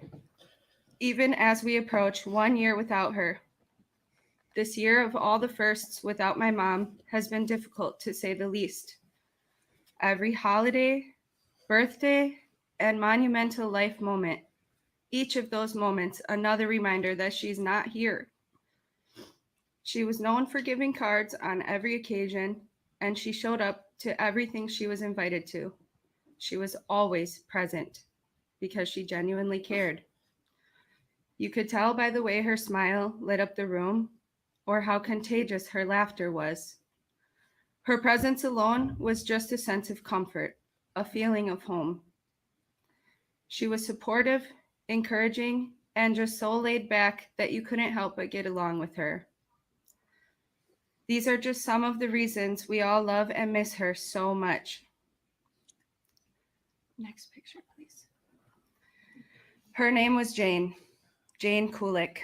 even as we approach 1 year without her. This year of all the firsts without my mom has been difficult, to say the least. Every holiday, birthday, and monumental life moment, each of those moments another reminder that she's not here. She was known for giving cards on every occasion, and she showed up to everything she was invited to. She was always present because she genuinely cared. You could tell by the way her smile lit up the room or how contagious her laughter was. Her presence alone was just a sense of comfort, a feeling of home. She was supportive, encouraging, and just so laid back that you couldn't help but get along with her. These are just some of the reasons we all love and miss her so much. Next picture, please. Her name was Jane Kulik.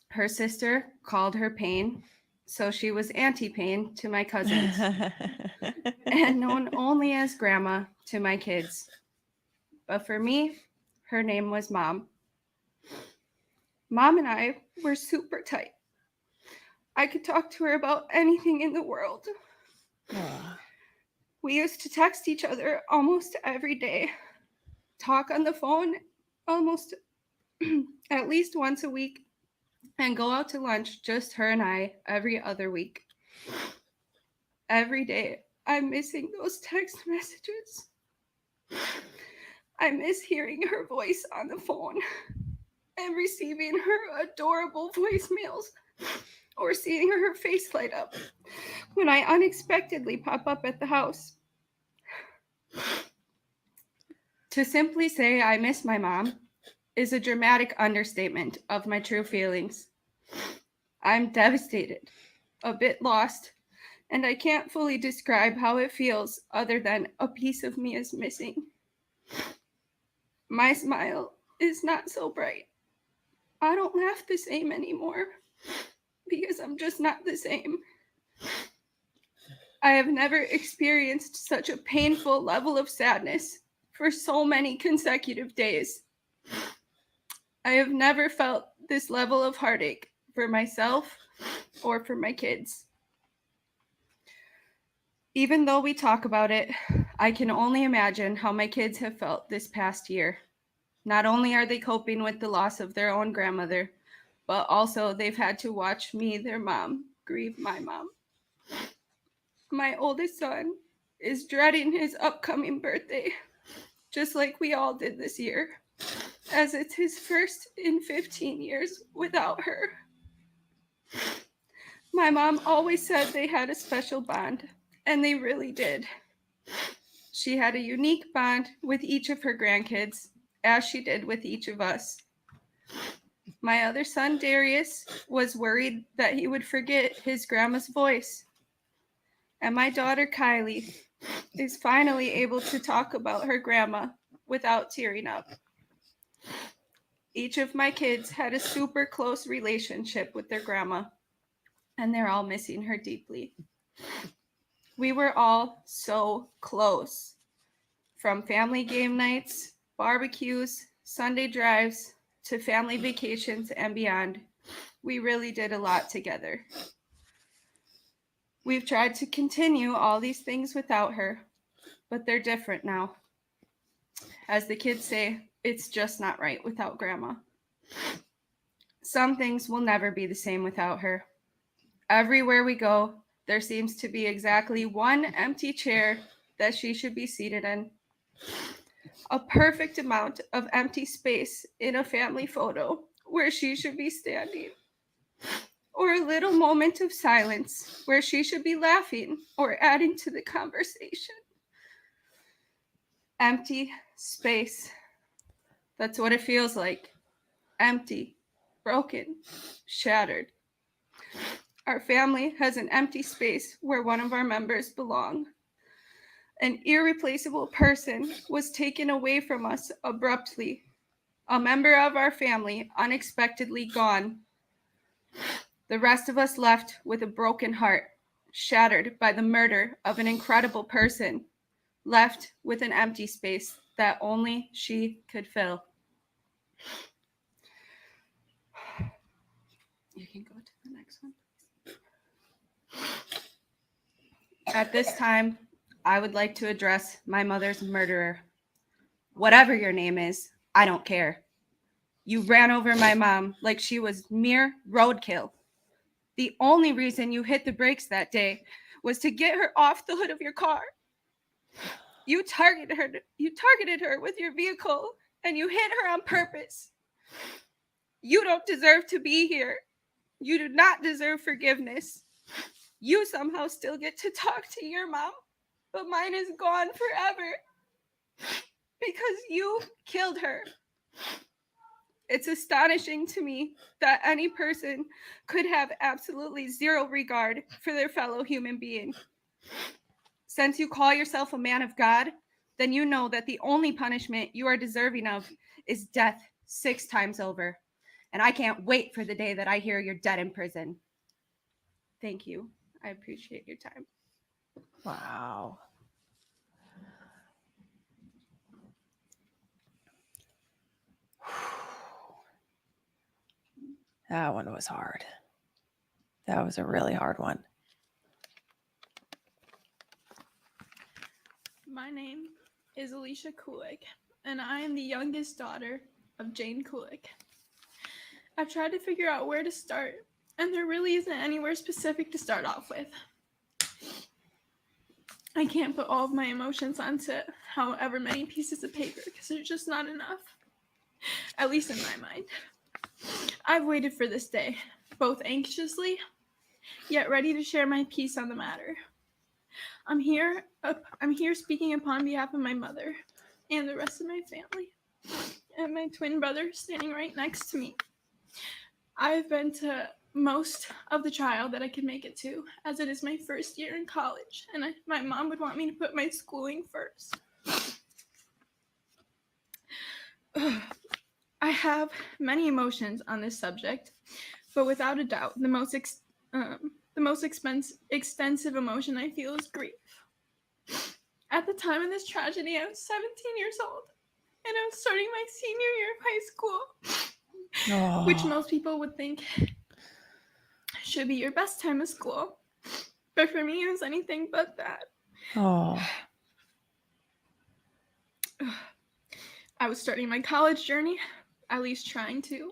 Her sister called her Pain, so she was Auntie Pain to my cousins, and known only as Grandma to my kids. But for me, her name was Mom. Mom and I were super tight. I could talk to her about anything in the world. We used to text each other almost every day, talk on the phone almost at least once a week, and go out to lunch, just her and I, every other week. Every day, I'm missing those text messages. I miss hearing her voice on the phone and receiving her adorable voicemails or seeing her face light up when I unexpectedly pop up at the house. To simply say I miss my mom is a dramatic understatement of my true feelings. I'm devastated, a bit lost, and I can't fully describe how it feels other than a piece of me is missing. My smile is not so bright. I don't laugh the same anymore because I'm just not the same. I have never experienced such a painful level of sadness for so many consecutive days. I have never felt this level of heartache for myself or for my kids. Even though we talk about it, I can only imagine how my kids have felt this past year. Not only are they coping with the loss of their own grandmother, but also they've had to watch me, their mom, grieve my mom. My oldest son is dreading his upcoming birthday, just like we all did this year, as it's his first in 15 years without her. My mom always said they had a special bond, and they really did. She had a unique bond with each of her grandkids, as she did with each of us. My other son, Darius, was worried that he would forget his grandma's voice. And my daughter, Kylie, is finally able to talk about her grandma without tearing up. Each of my kids had a super close relationship with their grandma, and they're all missing her deeply. We were all so close, from family game nights, barbecues, Sunday drives, to family vacations and beyond. We really did a lot together. We've tried to continue all these things without her, but they're different now. As the kids say, it's just not right without Grandma. Some things will never be the same without her. Everywhere we go, there seems to be exactly one empty chair that she should be seated in. A perfect amount of empty space in a family photo where she should be standing. Or a little moment of silence where she should be laughing or adding to the conversation. Empty space. That's what it feels like. Empty, broken, shattered. Our family has an empty space where one of our members belong. An irreplaceable person was taken away from us abruptly. A member of our family unexpectedly gone. The rest of us left with a broken heart, shattered by the murder of an incredible person, left with an empty space that only she could fill. You can go to the next one, please. At this time, I would like to address my mother's murderer. Whatever your name is, I don't care. You ran over my mom like she was mere roadkill. The only reason you hit the brakes that day was to get her off the hood of your car. You targeted her with your vehicle, and you hit her on purpose. You don't deserve to be here. You do not deserve forgiveness. You somehow still get to talk to your mom, but mine is gone forever because you killed her. It's astonishing to me that any person could have absolutely zero regard for their fellow human being. Since you call yourself a man of God, then you know that the only punishment you are deserving of is death 6 times over. And I can't wait for the day that I hear you're dead in prison. Thank you. I appreciate your time. Wow. That one was hard. That was a really hard one. My name is Alicia Kulik, and I am the youngest daughter of Jane Kulik. I've tried to figure out where to start, and there really isn't anywhere specific to start off with. I can't put all of my emotions onto however many pieces of paper because there's just not enough, at least in my mind. I've waited for this day, both anxiously, yet ready to share my piece on the matter. I'm here speaking upon behalf of my mother and the rest of my family, and my twin brother standing right next to me. I've been to most of the trial that I could make it to, as it is my first year in college, and my mom would want me to put my schooling first. I have many emotions on this subject, but without a doubt, the most extensive emotion I feel is grief. At the time of this tragedy, I was 17 years old, and I was starting my senior year of high school, which most people would think should be your best time of school. But for me, it was anything but that. I was starting my college journey, at least trying to.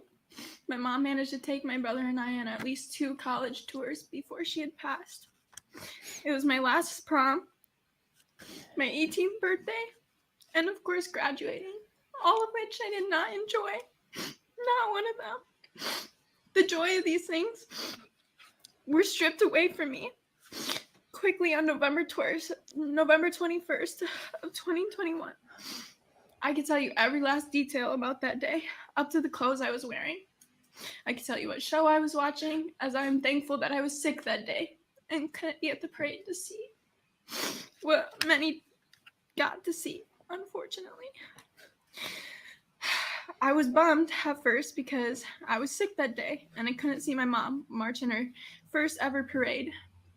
My mom managed to take my brother and I on at least 2 college tours before she had passed. It was my last prom, my 18th birthday, and of course graduating, all of which I did not enjoy. Not one of them. The joy of these things were stripped away from me quickly on November 21st of 2021. I can tell you every last detail about that day, up to the clothes I was wearing. I can tell you what show I was watching, as I am thankful that I was sick that day and couldn't be at the parade to see what many got to see, unfortunately. I was bummed at first because I was sick that day and I couldn't see my mom march in her first ever parade.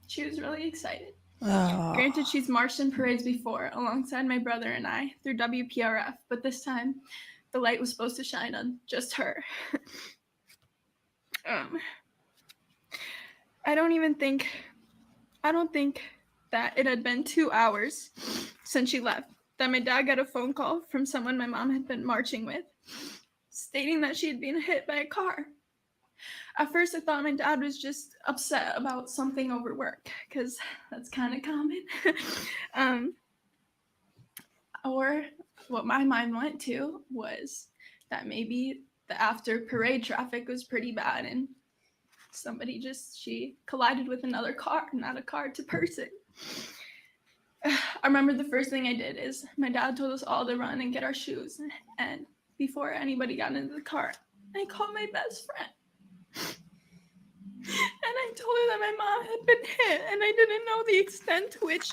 She was really excited. Oh. Granted, she's marched in parades before alongside my brother and I through WPRF, but this time the light was supposed to shine on just her. I don't think that it had been 2 hours since she left that my dad got a phone call from someone my mom had been marching with, stating that she had been hit by a car. At first, I thought my dad was just upset about something over work, because that's kind of common. Or what my mind went to was that maybe the after parade traffic was pretty bad and she collided with another car, not a car to person. I remember the first thing I did is my dad told us all to run and get our shoes. And before anybody got into the car, I called my best friend. And I told her that my mom had been hit and I didn't know the extent to which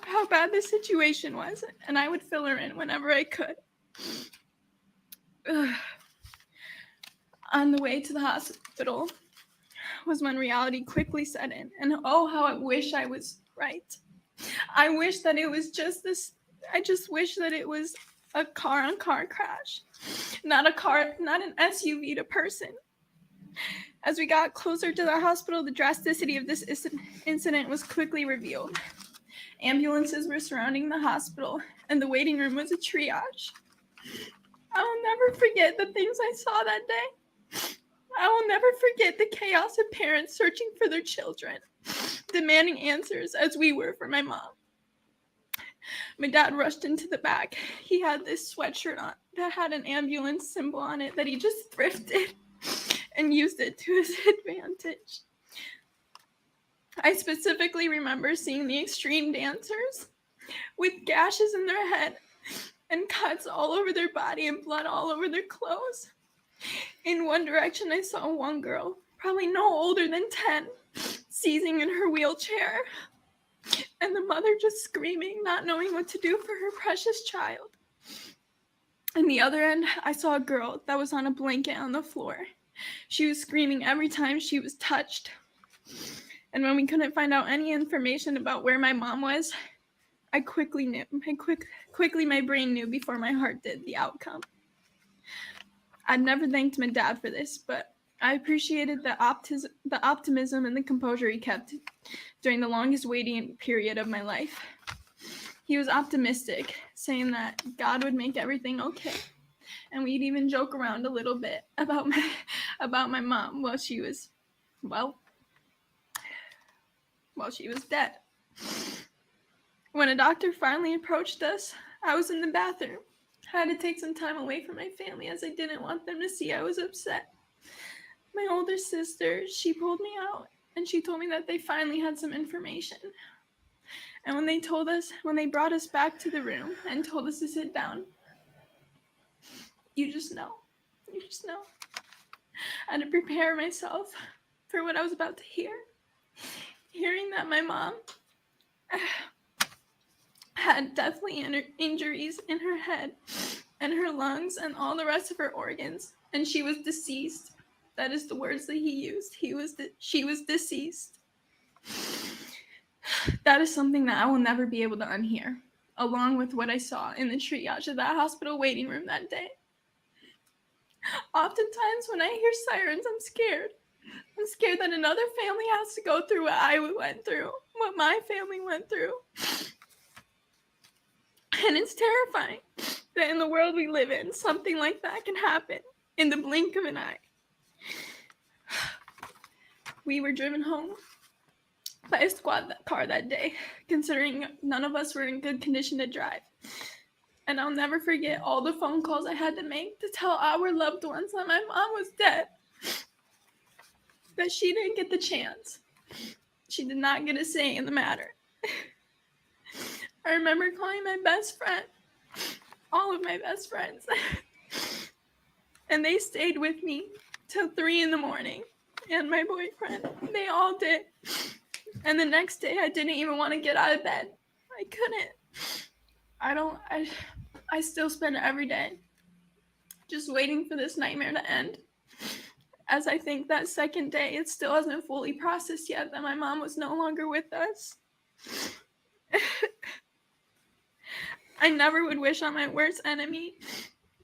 how bad the situation was. And I would fill her in whenever I could. On the way to the hospital was when reality quickly set in. And oh, how I wish I was right. I wish that it was just this. I just wish that it was a car-on-car crash, not an SUV to person. As we got closer to the hospital, the drasticity of this incident was quickly revealed. Ambulances were surrounding the hospital, and the waiting room was a triage. I will never forget the things I saw that day. I will never forget the chaos of parents searching for their children, demanding answers as we were for my mom. My dad rushed into the back. He had this sweatshirt on that had an ambulance symbol on it that he just thrifted and used it to his advantage. I specifically remember seeing the extreme dancers with gashes in their head and cuts all over their body and blood all over their clothes. In one direction, I saw one girl, probably no older than 10, seizing in her wheelchair, and the mother just screaming, not knowing what to do for her precious child. In the other end, I saw a girl that was on a blanket on the floor. She was screaming every time she was touched. And when we couldn't find out any information about where my mom was, I quickly knew. Quickly my brain knew before my heart did the outcome. I'd never thanked my dad for this, but I appreciated the optimism and the composure he kept during the longest waiting period of my life. He was optimistic, saying that God would make everything okay. And we'd even joke around a little bit about my mom while she was dead. When a doctor finally approached us, I was in the bathroom. I had to take some time away from my family as I didn't want them to see I was upset. My older sister, she pulled me out and she told me that they finally had some information. And when they brought us back to the room and told us to sit down, you just know. I had to prepare myself for what I was about to hear. Hearing that my mom had deathly injuries in her head and her lungs and all the rest of her organs, and she was deceased. That is the words that he used. She was deceased. That is something that I will never be able to unhear, along with what I saw in the triage of that hospital waiting room that day. Oftentimes when I hear sirens, I'm scared. I'm scared that another family has to go through what I went through, what my family went through. And it's terrifying that in the world we live in, something like that can happen in the blink of an eye. We were driven home by a squad car that day, considering none of us were in good condition to drive. And I'll never forget all the phone calls I had to make to tell our loved ones that my mom was dead, that she didn't get the chance. She did not get a say in the matter. I remember calling my best friend, all of my best friends, and they stayed with me till 3 in the morning, and my boyfriend, they all did. And the next day I didn't even want to get out of bed. I couldn't. I still spend every day just waiting for this nightmare to end. As I think that second day, it still hasn't fully processed yet that my mom was no longer with us. I never would wish on my worst enemy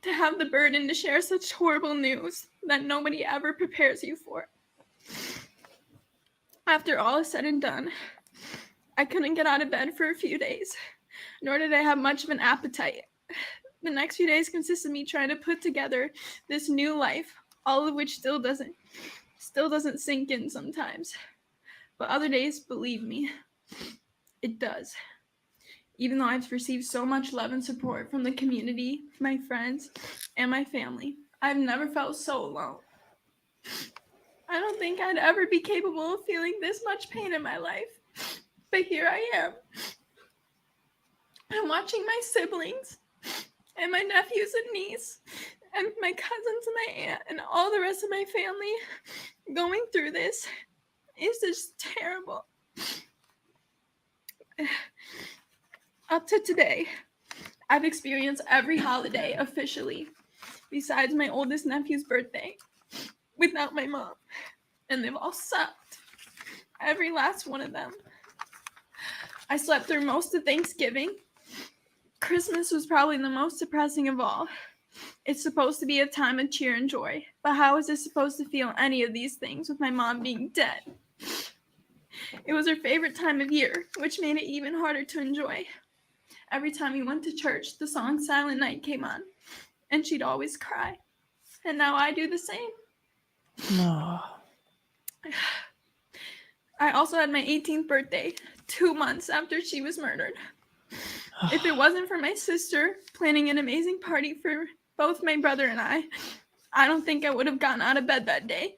to have the burden to share such horrible news that nobody ever prepares you for. After all is said and done, I couldn't get out of bed for a few days, nor did I have much of an appetite. The next few days consist of me trying to put together this new life, all of which still doesn't sink in sometimes. But other days, believe me, it does. Even though I've received so much love and support from the community, my friends, and my family, I've never felt so alone. I don't think I'd ever be capable of feeling this much pain in my life, but here I am. I'm watching my siblings and my nephews and niece and my cousins and my aunt and all the rest of my family going through this. It's just terrible. Up to today, I've experienced every holiday officially, besides my oldest nephew's birthday, without my mom, and they've all sucked. Every last one of them. I slept through most of Thanksgiving. Christmas was probably the most depressing of all. It's supposed to be a time of cheer and joy, but how is it supposed to feel any of these things with my mom being dead? It was her favorite time of year, which made it even harder to enjoy. Every time we went to church, the song Silent Night came on, and she'd always cry. And now I do the same. No. I also had my 18th birthday 2 months after she was murdered. If it wasn't for my sister planning an amazing party for both my brother and I don't think I would have gotten out of bed that day.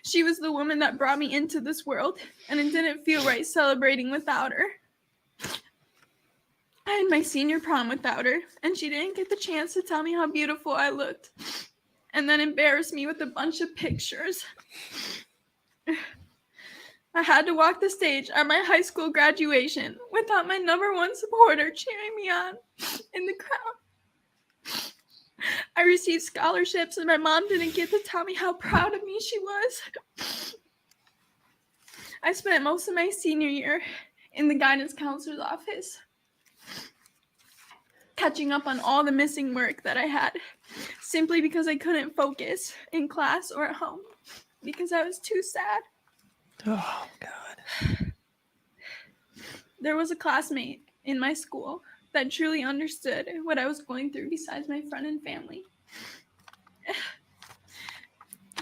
She was the woman that brought me into this world, and it didn't feel right celebrating without her. I had my senior prom without her, and she didn't get the chance to tell me how beautiful I looked, and then embarrass me with a bunch of pictures. I had to walk the stage at my high school graduation without my #1 supporter cheering me on in the crowd. I received scholarships, and my mom didn't get to tell me how proud of me she was. I spent most of my senior year in the guidance counselor's office, catching up on all the missing work that I had, simply because I couldn't focus in class or at home, because I was too sad. Oh, God. There was a classmate in my school that truly understood what I was going through besides my friend and family.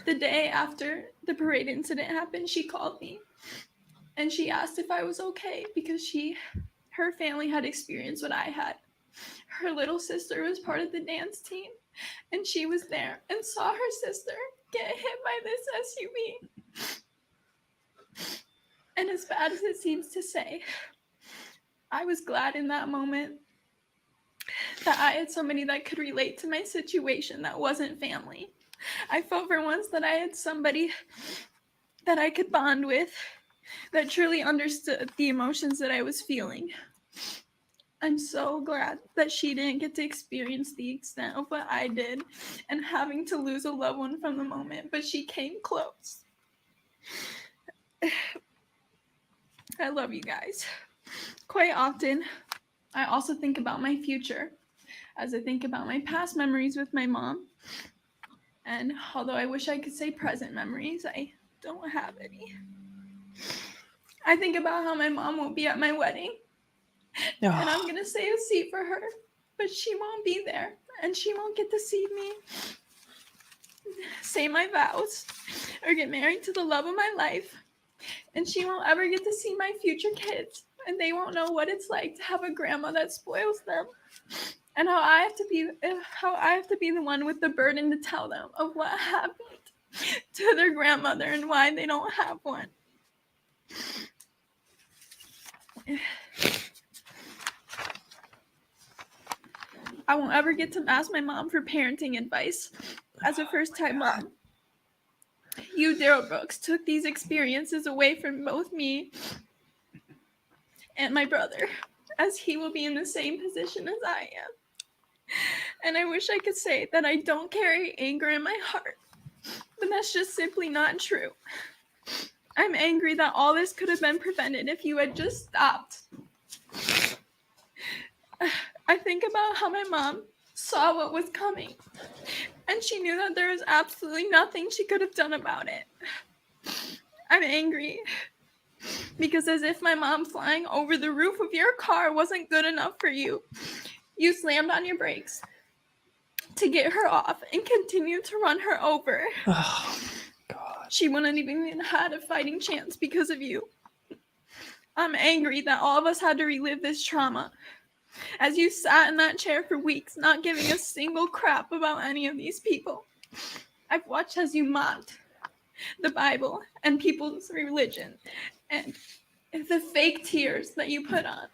The day after the parade incident happened, she called me and she asked if I was okay because her family had experienced what I had. Her little sister was part of the dance team, and she was there and saw her sister get hit by this SUV. And as bad as it seems to say, I was glad in that moment that I had somebody that could relate to my situation that wasn't family. I felt for once that I had somebody that I could bond with that truly understood the emotions that I was feeling. I'm so glad that she didn't get to experience the extent of what I did and having to lose a loved one from the moment, but she came close. I love you guys. Quite often, I also think about my future as I think about my past memories with my mom. And although I wish I could say present memories, I don't have any. I think about how my mom won't be at my wedding. And I'm going to save a seat for her, but she won't be there, and she won't get to see me say my vows or get married to the love of my life And she won't ever get to see my future kids. And they won't know what it's like to have a grandma that spoils them. And how I have to be the one with the burden to tell them of what happened to their grandmother and why they don't have one. I won't ever get to ask my mom for parenting advice as a first-time mom. You, Darrell Brooks, took these experiences away from both me and my brother, as he will be in the same position as I am. And I wish I could say that I don't carry anger in my heart, but that's just simply not true. I'm angry that all this could have been prevented if you had just stopped. I think about how my mom saw what was coming, and she knew that there was absolutely nothing she could have done about it. I'm angry because as if my mom flying over the roof of your car wasn't good enough for you, you slammed on your brakes to get her off and continued to run her over. Oh, God. She wouldn't even had a fighting chance because of you. I'm angry that all of us had to relive this trauma, as you sat in that chair for weeks, not giving a single crap about any of these people. I've watched as you mocked the Bible and people's religion and the fake tears that you put on.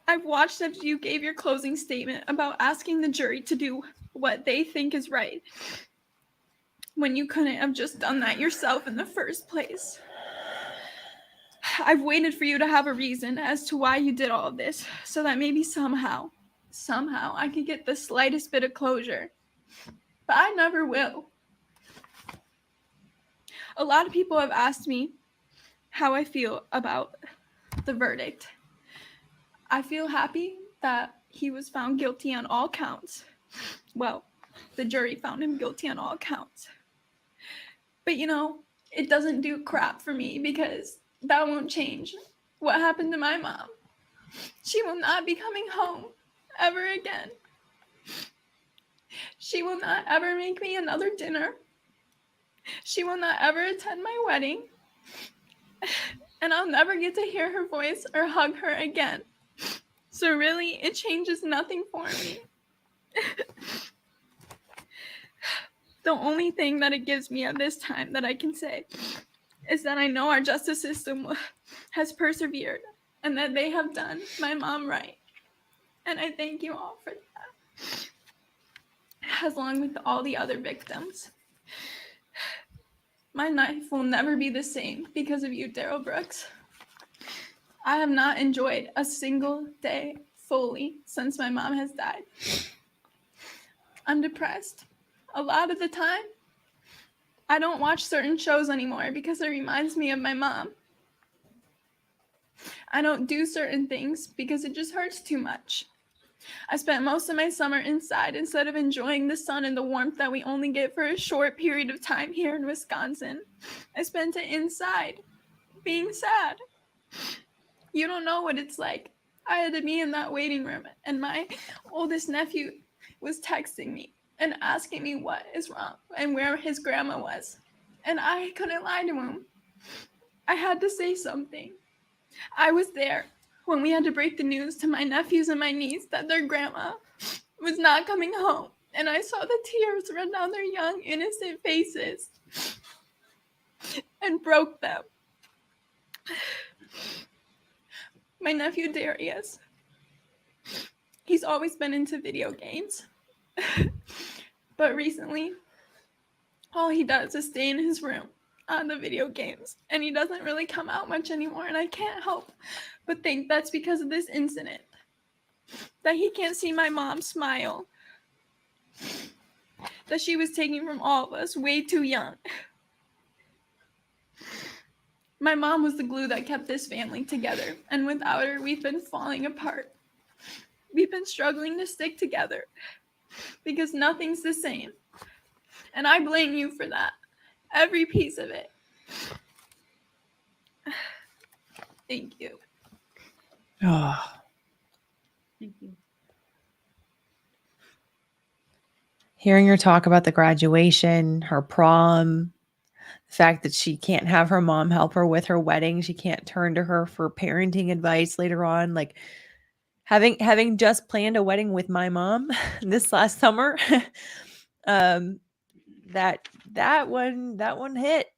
I've watched as you gave your closing statement about asking the jury to do what they think is right, when you couldn't have just done that yourself in the first place. I've waited for you to have a reason as to why you did all of this, so that maybe somehow I could get the slightest bit of closure. But I never will. A lot of people have asked me how I feel about the verdict. I feel happy that he was found guilty on all counts. Well, the jury found him guilty on all counts. But you know, it doesn't do crap for me because that won't change what happened to my mom. She will not be coming home ever again. She will not ever make me another dinner. She will not ever attend my wedding. And I'll never get to hear her voice or hug her again. So really, it changes nothing for me. The only thing that it gives me at this time that I can say is that I know our justice system has persevered and that they have done my mom right. And I thank you all for that, as long with all the other victims. My life will never be the same because of you, Darrell Brooks. I have not enjoyed a single day fully since my mom has died. I'm depressed. A lot of the time, I don't watch certain shows anymore because it reminds me of my mom. I don't do certain things because it just hurts too much. I spent most of my summer inside instead of enjoying the sun and the warmth that we only get for a short period of time here in Wisconsin. I spent it inside, being sad. You don't know what it's like. I had to be in that waiting room, and my oldest nephew was texting me and asking me what is wrong and where his grandma was. And I couldn't lie to him. I had to say something. I was there when we had to break the news to my nephews and my niece that their grandma was not coming home. And I saw the tears run down their young, innocent faces and broke them. My nephew Darius, he's always been into video games. But recently, all he does is stay in his room on the video games. And he doesn't really come out much anymore. And I can't help but think that's because of this incident. That he can't see my mom smile. That she was taken from all of us way too young. My mom was the glue that kept this family together. And without her, we've been falling apart. We've been struggling to stick together. Because nothing's the same. And I blame you for that. Every piece of it. Thank you. Oh. Thank you. Hearing her talk about the graduation, her prom, The fact that she can't have her mom help her with her wedding. She can't turn to her for parenting advice later on. Like having just planned a wedding with my mom this last summer. That one hit.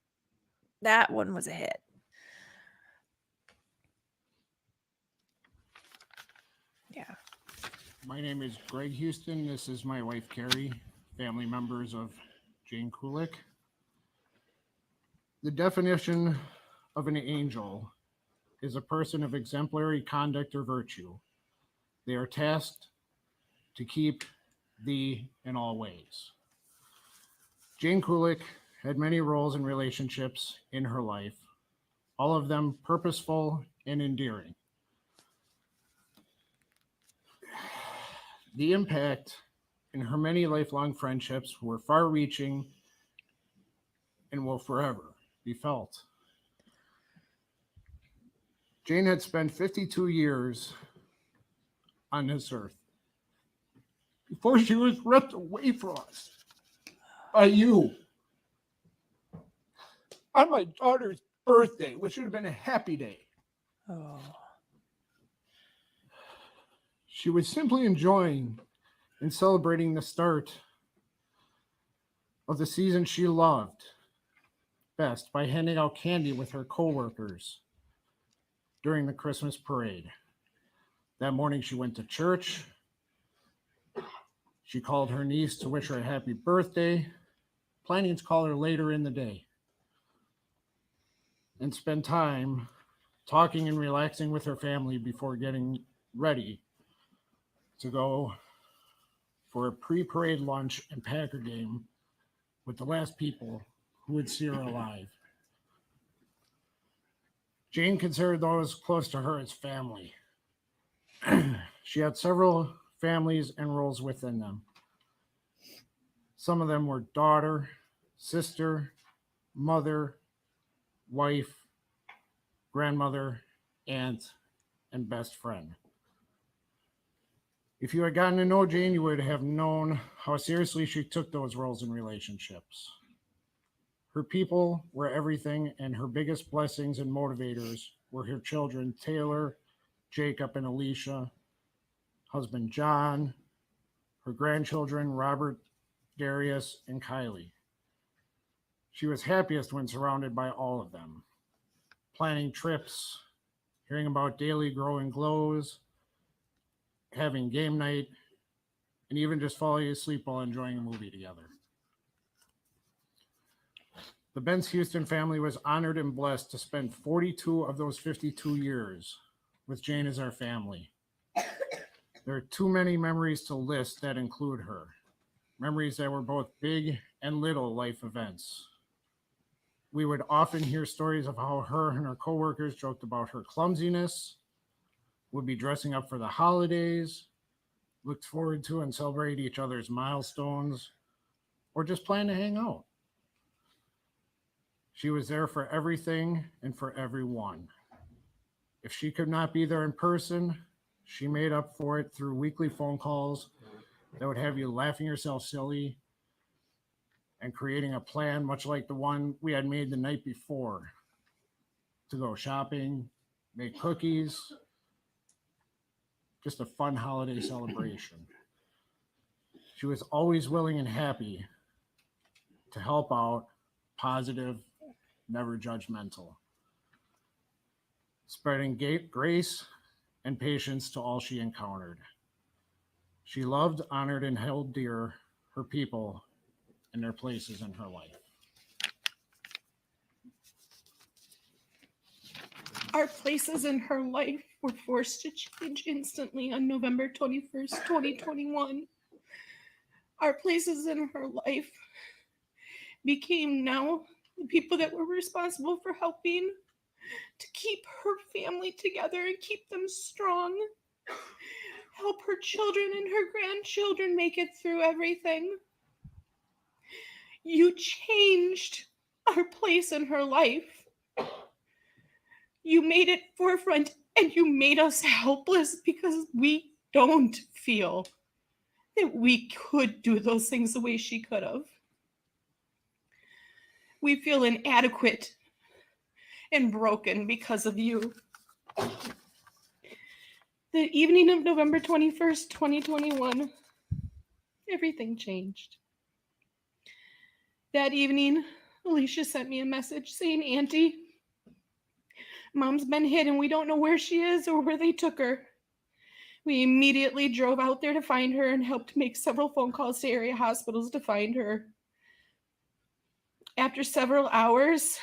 That one was a hit. Yeah. My name is Greg Houston. This is my wife, Carrie, family members of Jane Kulick. The definition of an angel is a person of exemplary conduct or virtue. They are tasked to keep thee in all ways. Jane Kulick had many roles and relationships in her life, all of them purposeful and endearing. The impact in her many lifelong friendships were far-reaching and will forever be felt. Jane had spent 52 years on this earth before she was ripped away from us by you on my daughter's birthday, which should have been a happy day. Oh. She was simply enjoying and celebrating the start of the season she loved best by handing out candy with her coworkers during the Christmas parade. That morning she went to church. She called her niece to wish her a happy birthday, planning to call her later in the day and spend time talking and relaxing with her family before getting ready to go for a pre-parade lunch and Packer game with the last people who would see her alive. Jane considered those close to her as family. She had several families and roles within them. Some of them were daughter, sister, mother, wife, grandmother, aunt, and best friend. If you had gotten to know Jane, you would have known how seriously she took those roles and relationships. Her people were everything, and her biggest blessings and motivators were her children, Taylor, Jacob, and Alicia, husband John, her grandchildren, Robert, Darius, and Kylie. She was happiest when surrounded by all of them, planning trips, hearing about daily growing glows, having game night, and even just falling asleep while enjoying a movie together. The Benz Houston family was honored and blessed to spend 42 of those 52 years with Jane as our family. There are too many memories to list that include her. Memories that were both big and little life events. We would often hear stories of how her and her coworkers joked about her clumsiness, would be dressing up for the holidays, looked forward to and celebrate each other's milestones, or just plan to hang out. She was there for everything and for everyone. If she could not be there in person, she made up for it through weekly phone calls that would have you laughing yourself silly and creating a plan much like the one we had made the night before to go shopping, make cookies, just a fun holiday celebration. She was always willing and happy to help out, positive, never judgmental, spreading grace and patience to all she encountered. She loved, honored, and held dear her people and their places in her life. Our places in her life were forced to change instantly on November 21st, 2021. Our places in her life became now the people that were responsible for helping to keep her family together and keep them strong, help her children and her grandchildren make it through everything. You changed our place in her life. You made it forefront and you made us helpless because we don't feel that we could do those things the way she could have. We feel inadequate and broken because of you. The evening of November 21st, 2021, everything changed. That evening, Alicia sent me a message saying, Auntie, Mom's been hit and we don't know where she is or where they took her. We immediately drove out there to find her and helped make several phone calls to area hospitals to find her. After several hours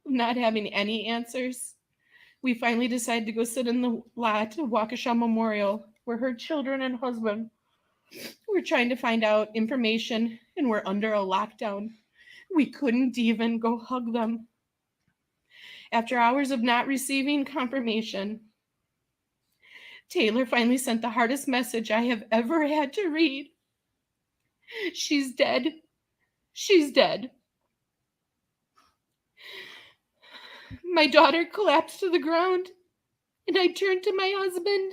of not having any answers, we finally decided to go sit in the lot of Waukesha Memorial, where her children and husband were trying to find out information and were under a lockdown. We couldn't even go hug them. After hours of not receiving confirmation, Taylor finally sent the hardest message I have ever had to read. She's dead. She's dead. My daughter collapsed to the ground, and I turned to my husband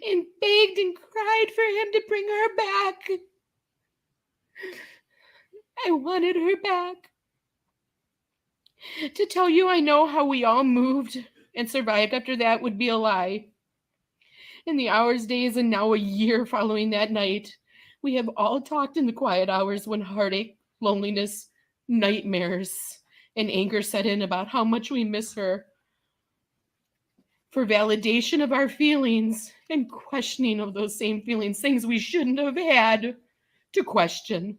and begged and cried for him to bring her back. I wanted her back. To tell you I know how we all moved and survived after that would be a lie. In the hours, days, and now a year following that night, we have all talked in the quiet hours when heartache, loneliness, nightmares, and anger set in about how much we miss her. For validation of our feelings and questioning of those same feelings, things we shouldn't have had to question.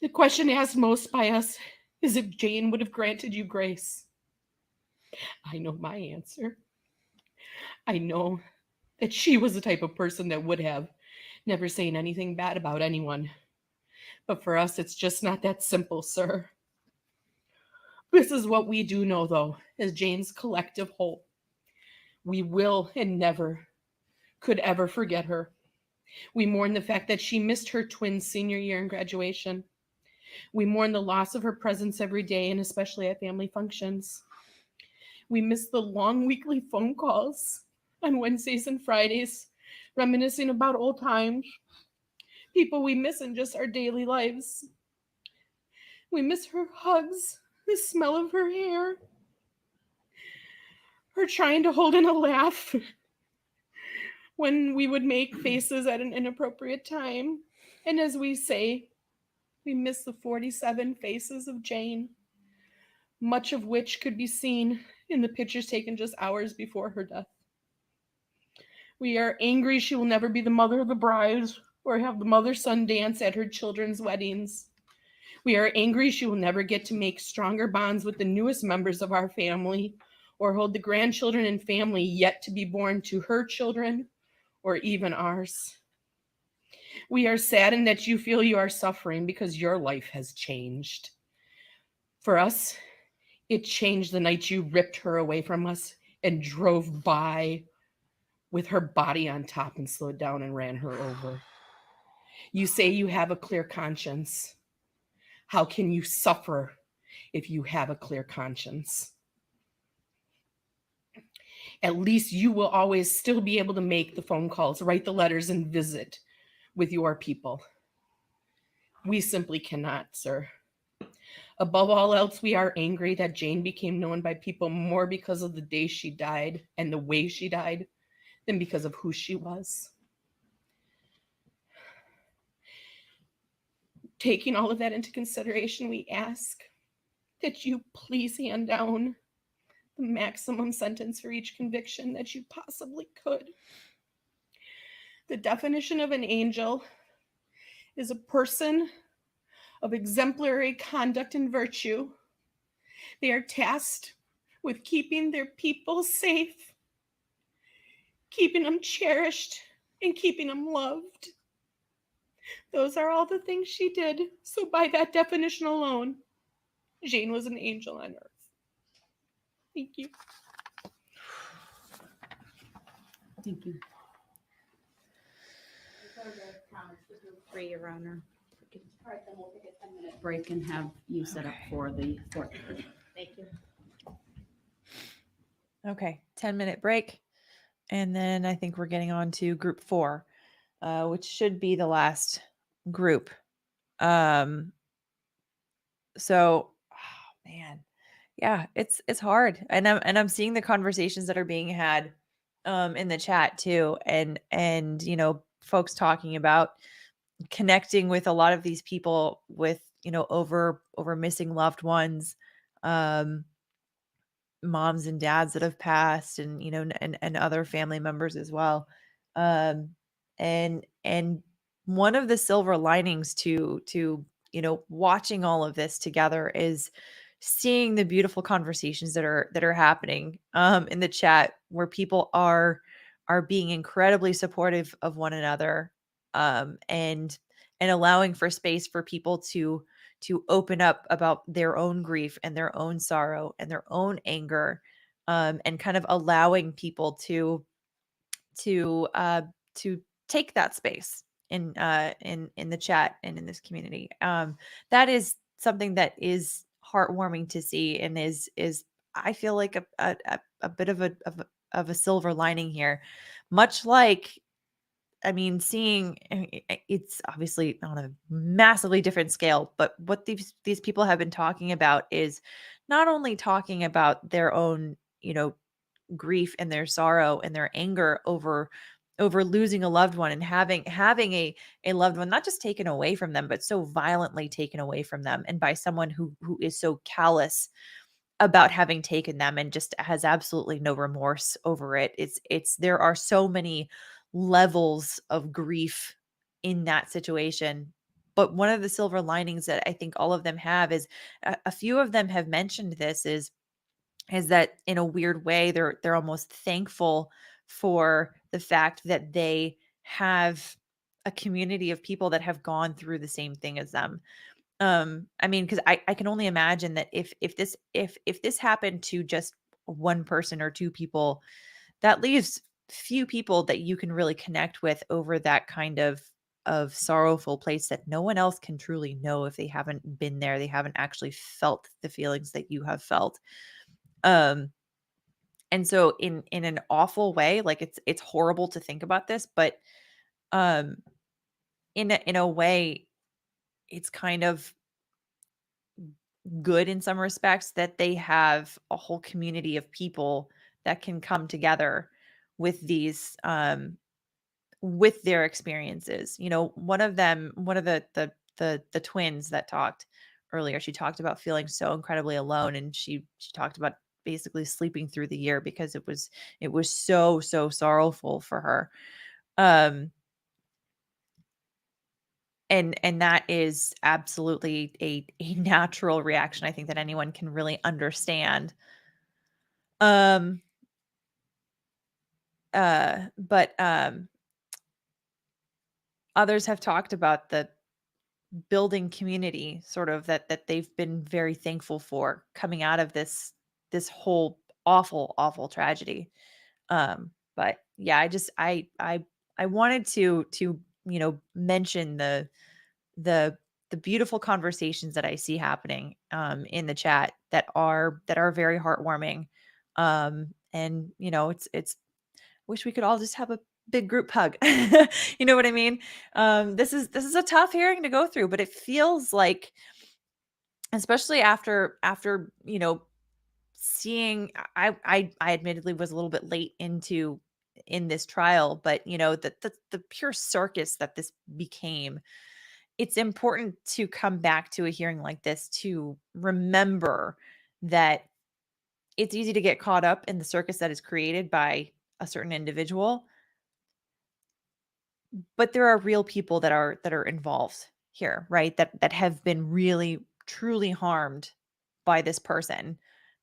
The question asked most by us is if Jane would have granted you grace. I know my answer. I know that she was the type of person that would have, never saying anything bad about anyone. But for us, it's just not that simple, sir. This is what we do know, though, as Jane's collective whole. We will and never could ever forget her. We mourn the fact that she missed her twins' senior year in graduation. We mourn the loss of her presence every day, and especially at family functions. We miss the long weekly phone calls on Wednesdays and Fridays, reminiscing about old times, people we miss in just our daily lives. We miss her hugs, the smell of her hair, her trying to hold in a laugh when we would make faces at an inappropriate time. And as we say, we miss the 47 faces of Jane, much of which could be seen in the pictures taken just hours before her death. We are angry she will never be the mother of the bride or have the mother-son dance at her children's weddings. We are angry she will never get to make stronger bonds with the newest members of our family or hold the grandchildren and family yet to be born to her children or even ours. We are saddened that you feel you are suffering because your life has changed. For us, it changed the night you ripped her away from us and drove by with her body on top and slowed down and ran her over. You say you have a clear conscience. How can you suffer if you have a clear conscience? At least you will always still be able to make the phone calls, write the letters, and visit with your people. We simply cannot, sir. Above all else, we are angry that Jane became known by people more because of the day she died and the way she died than because of who she was. Taking all of that into consideration, we ask that you please hand down the maximum sentence for each conviction that you possibly could. The definition of an angel is a person of exemplary conduct and virtue. They are tasked with keeping their people safe, keeping them cherished, and keeping them loved. Those are all the things she did. So by that definition alone, Jane was an angel on earth. Thank you. Thank you. Three, Your Honor. All right, then we'll take a 10-minute break and have you set up for the fourth. Thank you. Okay, 10-minute break. And then I think we're getting on to group 4, which should be the last group. So, oh, man, yeah, it's hard, and I'm seeing the conversations that are being had in the chat too, and folks talking about connecting with a lot of these people with over missing loved ones, um moms and dads that have passed, and and other family members as well. um and one of the silver linings to watching all of this together is seeing the beautiful conversations that are happening in the chat, where people are being incredibly supportive of one another, and allowing for space for people to open up about their own grief and their own sorrow and their own anger, and kind of allowing people to uh, to take that space in the chat and in this community. That is something that is heartwarming to see, and is I feel like a bit of a silver lining here, much like, I mean, seeing it's obviously on a massively different scale, but what these people have been talking about is not only talking about their own, grief and their sorrow and their anger over losing a loved one, and having a loved one not just taken away from them, but so violently taken away from them, and by someone who is so callous about having taken them and just has absolutely no remorse over it. It's there are so many levels of grief in that situation. But one of the silver linings that I think all of them have is, a few of them have mentioned this, is that in a weird way they're almost thankful for the fact that they have a community of people that have gone through the same thing as them. I mean, because I can only imagine that if this happened to just one person or two people, that leaves few people that you can really connect with over that kind of sorrowful place that no one else can truly know if they haven't been there. They haven't actually felt the feelings that you have felt. And so in an awful way, like, it's horrible to think about this, but um in a way, it's kind of good in some respects that they have a whole community of people that can come together with these with their experiences. One of the twins that talked earlier, she talked about feeling so incredibly alone, and she talked about basically sleeping through the year because it was so sorrowful for her. um and that is absolutely a natural reaction, I think, that anyone can really understand. um but others have talked about the building community, sort of, that they've been very thankful for coming out of this whole awful tragedy. But yeah, I wanted to mention the the beautiful conversations that I see happening in the chat that are very heartwarming. And it's wish we could all just have a big group hug. You know what I mean? This is a tough hearing to go through, but it feels like, especially after seeing, I admittedly was a little bit late in this trial, but the pure circus that this became, it's important to come back to a hearing like this to remember that it's easy to get caught up in the circus that is created by a certain individual, but there are real people that are involved here, right? That have been really truly harmed by this person,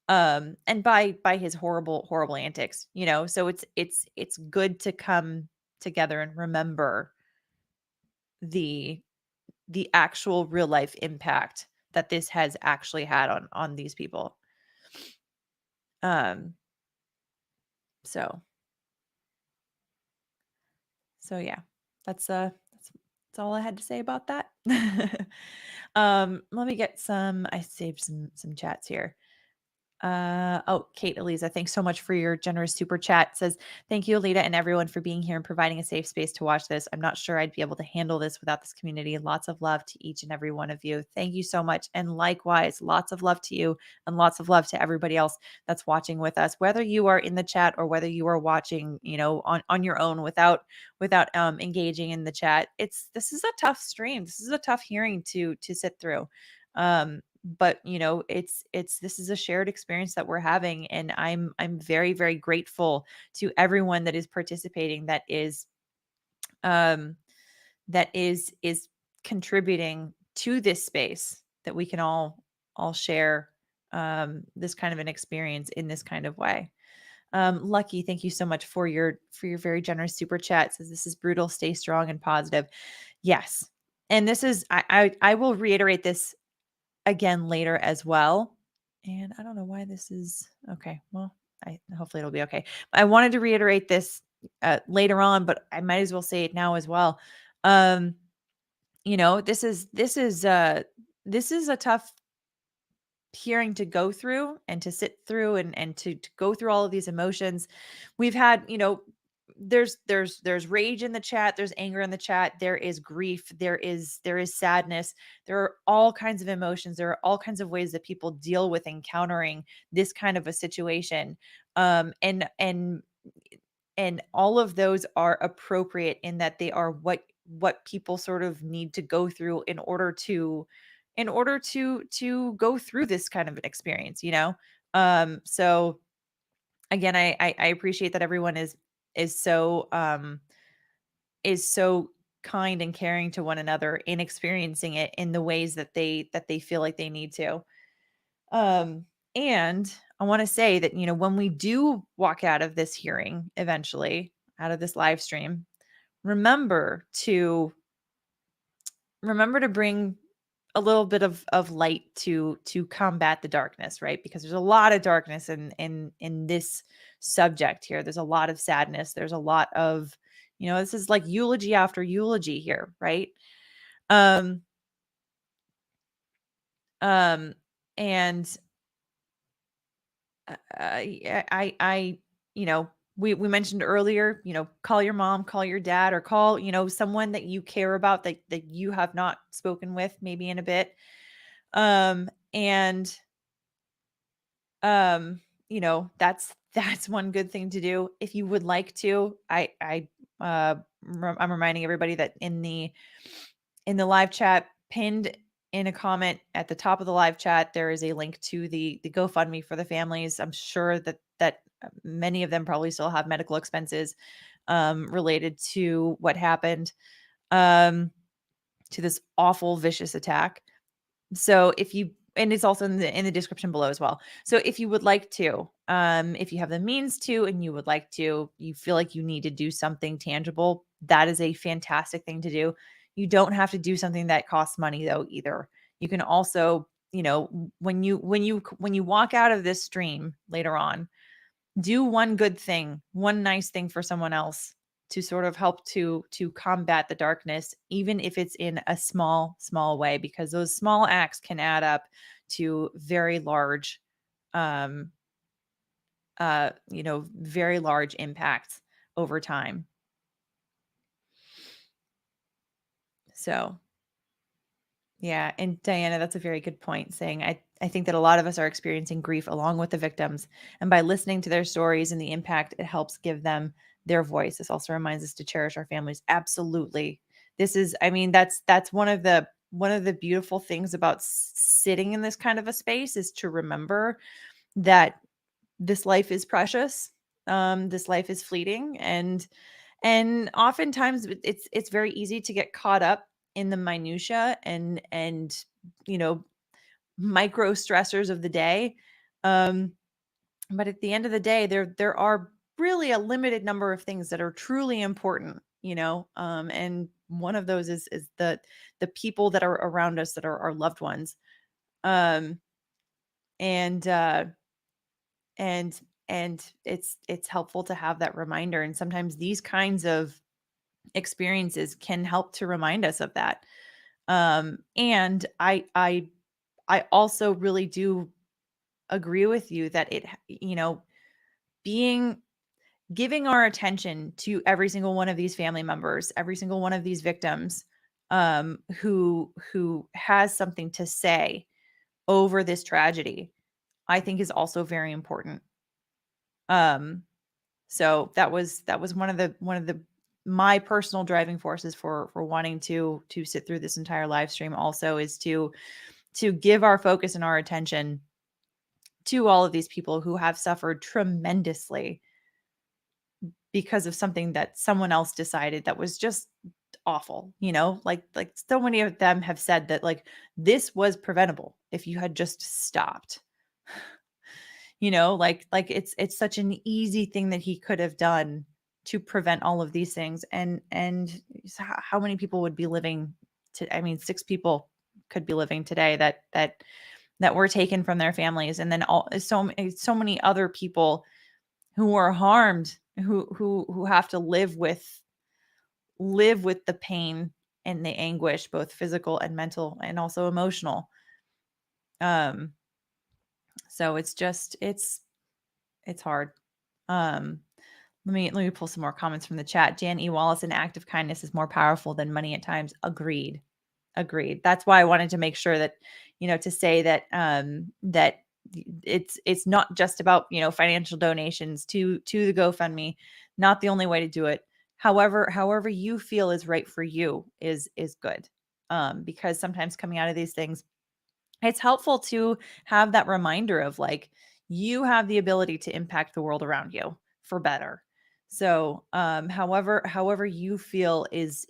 and by his horrible antics. So it's good to come together and remember the actual real life impact that this has actually had on these people. um so yeah, that's all I had to say about that. Let me get I saved some chats here. Kate Eliza, thanks so much for your generous super chat. Says, thank you, Alita, and everyone for being here and providing a safe space to watch this. I'm not sure I'd be able to handle this without this community. Lots of love to each and every one of you. Thank you so much. And likewise, lots of love to you and lots of love to everybody else that's watching with us, whether you are in the chat or whether you are watching, on your own without engaging in the chat. This is a tough stream. This is a tough hearing to sit through. But this is a shared experience that we're having, and I'm very, very grateful to everyone that is participating, that is contributing to this space, that we can all share this kind of an experience in this kind of way. Lucky, thank you so much for your very generous super chat. Says, this is brutal, stay strong and positive. Yes. And this is, I will reiterate this again later as well. And I don't know why this is okay. Well, hopefully it'll be okay. I wanted to reiterate this later on, but I might as well say it now as well. This is a tough hearing to go through and to sit through and to go through all of these emotions. We've had, there's rage in the chat, there's anger in the chat, there is grief, there is sadness, there are all kinds of emotions, there are all kinds of ways that people deal with encountering this kind of a situation, and all of those are appropriate in that they are what people sort of need to go through in order to go through this kind of an experience. So again, I appreciate that everyone is so kind and caring to one another in experiencing it in the ways that they feel like they need to. And I want to say that, when we do walk out of this hearing, eventually out of this live stream, remember to bring a little bit of light to combat the darkness, right? Because there's a lot of darkness in this subject here. There's a lot of sadness. There's a lot of, this is like eulogy after eulogy here, right? And we mentioned earlier, call your mom, call your dad, or call, someone that you care about that you have not spoken with maybe in a bit. That's one good thing to do. If you would like to, I'm reminding everybody that in the live chat, pinned in a comment at the top of the live chat, there is a link to the GoFundMe for the families. I'm sure that many of them probably still have medical expenses related to what happened, to this awful, vicious attack. So and it's also in the description below as well. So if you would like to, if you have the means to, and you would like to, you feel like you need to do something tangible, that is a fantastic thing to do. You don't have to do something that costs money though, either. You can also, when you walk out of this stream later on, do one good thing, one nice thing for someone else to sort of help to combat the darkness, even if it's in a small way, because those small acts can add up to very large, very large impacts over time. So, yeah. And Diana, that's a very good point, saying, I think that a lot of us are experiencing grief along with the victims. And by listening to their stories and the impact, it helps give them their voice. This also reminds us to cherish our families. Absolutely. This is, that's one of the beautiful things about sitting in this kind of a space, is to remember that this life is precious. This life is fleeting. And oftentimes it's very easy to get caught up in the minutia and micro stressors of the day. But at the end of the day, there are really a limited number of things that are truly important, and one of those is the people that are around us, that are our loved ones. And it's helpful to have that reminder. And sometimes these kinds of experiences can help to remind us of that. And I also really do agree with you that giving our attention to every single one of these family members, every single one of these victims, who has something to say over this tragedy, I think is also very important. So that was one of the my personal driving forces for wanting to sit through this entire live stream also, is to give our focus and our attention to all of these people who have suffered tremendously because of something that someone else decided that was just awful. Like so many of them have said that, like, this was preventable if you had just stopped. Like it's such an easy thing that he could have done to prevent all of these things. And how many people would be living I mean, 6 people could be living today that were taken from their families, and then so many other people who were harmed, who have to live with the pain and the anguish, both physical and mental and also emotional. So it's hard. Let me pull some more comments from the chat. Jan E. Wallace, an act of kindness is more powerful than money at times. Agreed. That's why I wanted to make sure that, to say that, that it's not just about, financial donations to the GoFundMe, not the only way to do it. However you feel is right for you is good. Because sometimes coming out of these things, it's helpful to have that reminder of, like, you have the ability to impact the world around you for better. So, however you feel is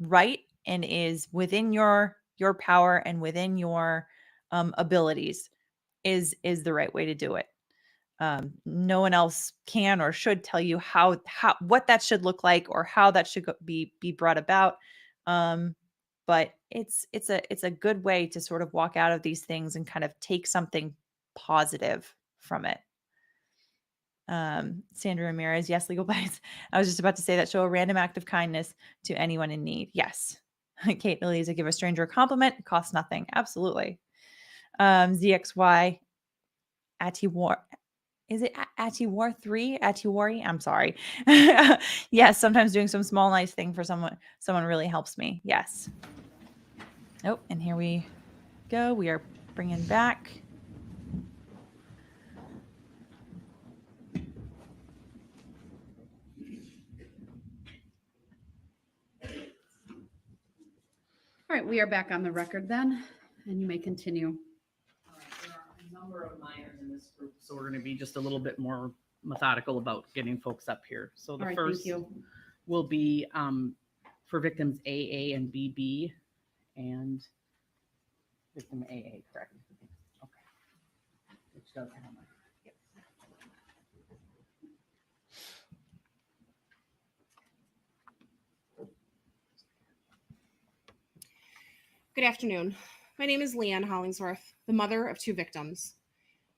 right and is within your power and within your abilities is the right way to do it. No one else can or should tell you how what that should look like or how that should be brought about. But it's a good way to sort of walk out of these things and kind of take something positive from it. Sandra Ramirez, yes, legal bites. I was just about to say that. Show a random act of kindness to anyone in need. Yes. Kate Elisa, give a stranger a compliment. It costs nothing. Absolutely. ZXY, Atiwar. Is it Atiwar 3? Atiwari? I'm sorry. Yes, sometimes doing some small, nice thing for someone really helps me. Yes. Oh, and here we go. We are bringing back. All right, we are back on the record then, and you may continue. All right, there are a number of minors in this group, so we're going to be just a little bit more methodical about getting folks up here. So the first will be for victims AA and BB, and victim AA, correct? Okay. Which does have my. Good afternoon. My name is Leanne Hollingsworth, the mother of 2 victims.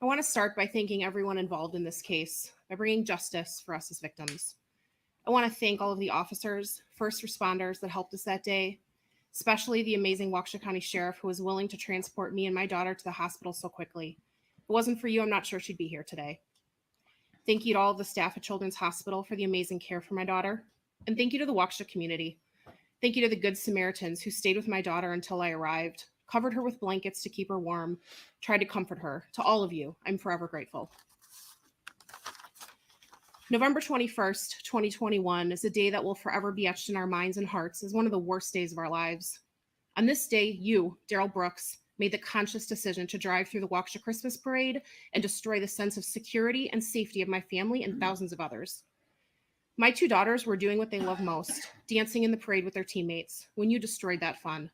I want to start by thanking everyone involved in this case by bringing justice for us as victims. I want to thank all of the officers, first responders that helped us that day, especially the amazing Waukesha County Sheriff who was willing to transport me and my daughter to the hospital so quickly. If it wasn't for you, I'm not sure she'd be here today. Thank you to all of the staff at Children's Hospital for the amazing care for my daughter. And thank you to the Waukesha community. Thank you to the Good Samaritans who stayed with my daughter until I arrived, covered her with blankets to keep her warm, tried to comfort her. To all of you, I'm forever grateful. November 21st, 2021 is a day that will forever be etched in our minds and hearts as one of the worst days of our lives. On this day, you, Darrell Brooks, made the conscious decision to drive through the Waukesha Christmas parade and destroy the sense of security and safety of my family and thousands of others. My 2 daughters were doing what they love most, dancing in the parade with their teammates, when you destroyed that fun.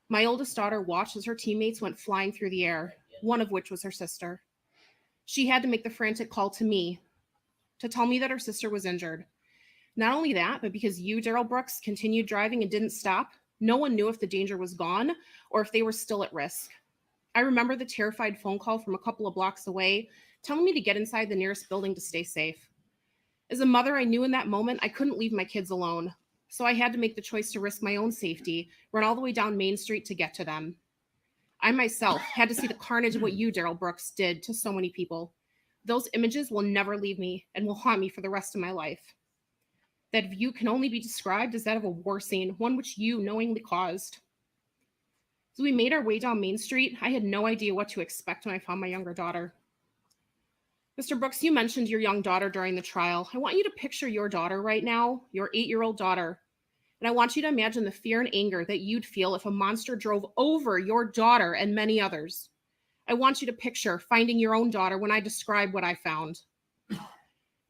My oldest daughter watched as her teammates went flying through the air, one of which was her sister. She had to make the frantic call to me to tell me that her sister was injured. Not only that, but because you, Darrell Brooks, continued driving and didn't stop, no one knew if the danger was gone or if they were still at risk. I remember the terrified phone call from a couple of blocks away, telling me to get inside the nearest building to stay safe. As a mother, I knew in that moment I couldn't leave my kids alone, so I had to make the choice to risk my own safety, run all the way down Main Street to get to them. I myself had to see the carnage of what you, Darrell Brooks, did to so many people. Those images will never leave me and will haunt me for the rest of my life. That view can only be described as that of a war scene, one which you knowingly caused. As we made our way down Main Street, I had no idea what to expect when I found my younger daughter. Mr. Brooks, you mentioned your young daughter during the trial. I want you to picture your daughter right now, your 8-year-old daughter. And I want you to imagine the fear and anger that you'd feel if a monster drove over your daughter and many others. I want you to picture finding your own daughter when I describe what I found.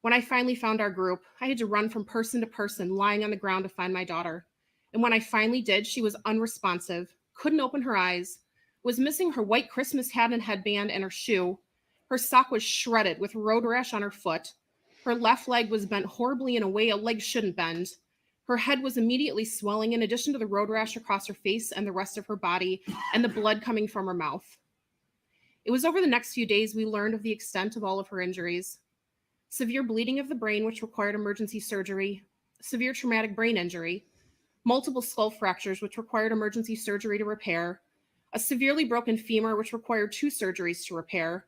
When I finally found our group, I had to run from person to person, lying on the ground to find my daughter. And when I finally did, she was unresponsive, couldn't open her eyes, was missing her white Christmas hat and headband and her shoe. Her sock was shredded with road rash on her foot. Her left leg was bent horribly in a way a leg shouldn't bend. Her head was immediately swelling in addition to the road rash across her face and the rest of her body and the blood coming from her mouth. It was over the next few days we learned of the extent of all of her injuries. Severe bleeding of the brain, which required emergency surgery, severe traumatic brain injury, multiple skull fractures, which required emergency surgery to repair, a severely broken femur, which required 2 surgeries to repair,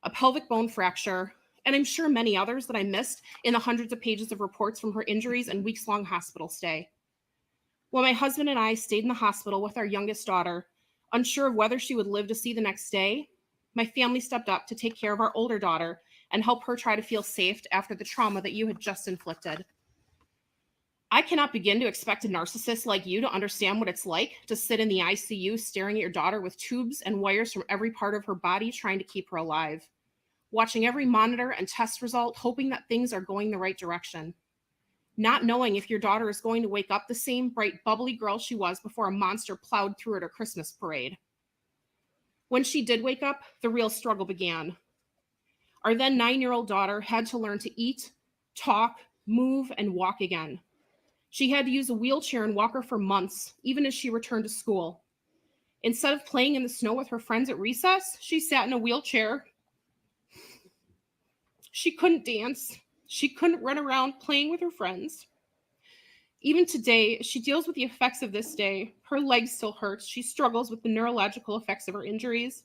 a pelvic bone fracture, and I'm sure many others that I missed in the hundreds of pages of reports from her injuries and weeks-long hospital stay. While my husband and I stayed in the hospital with our youngest daughter, unsure of whether she would live to see the next day, my family stepped up to take care of our older daughter and help her try to feel safe after the trauma that you had just inflicted. I cannot begin to expect a narcissist like you to understand what it's like to sit in the ICU staring at your daughter with tubes and wires from every part of her body trying to keep her alive, watching every monitor and test result, hoping that things are going the right direction, not knowing if your daughter is going to wake up the same bright, bubbly girl she was before a monster plowed through at her Christmas parade. When she did wake up, the real struggle began. Our then 9-year-old daughter had to learn to eat, talk, move, and walk again. She had to use a wheelchair and walker for months, even as she returned to school. Instead of playing in the snow with her friends at recess, she sat in a wheelchair. She couldn't dance. She couldn't run around playing with her friends. Even today, she deals with the effects of this day. Her leg still hurts. She struggles with the neurological effects of her injuries,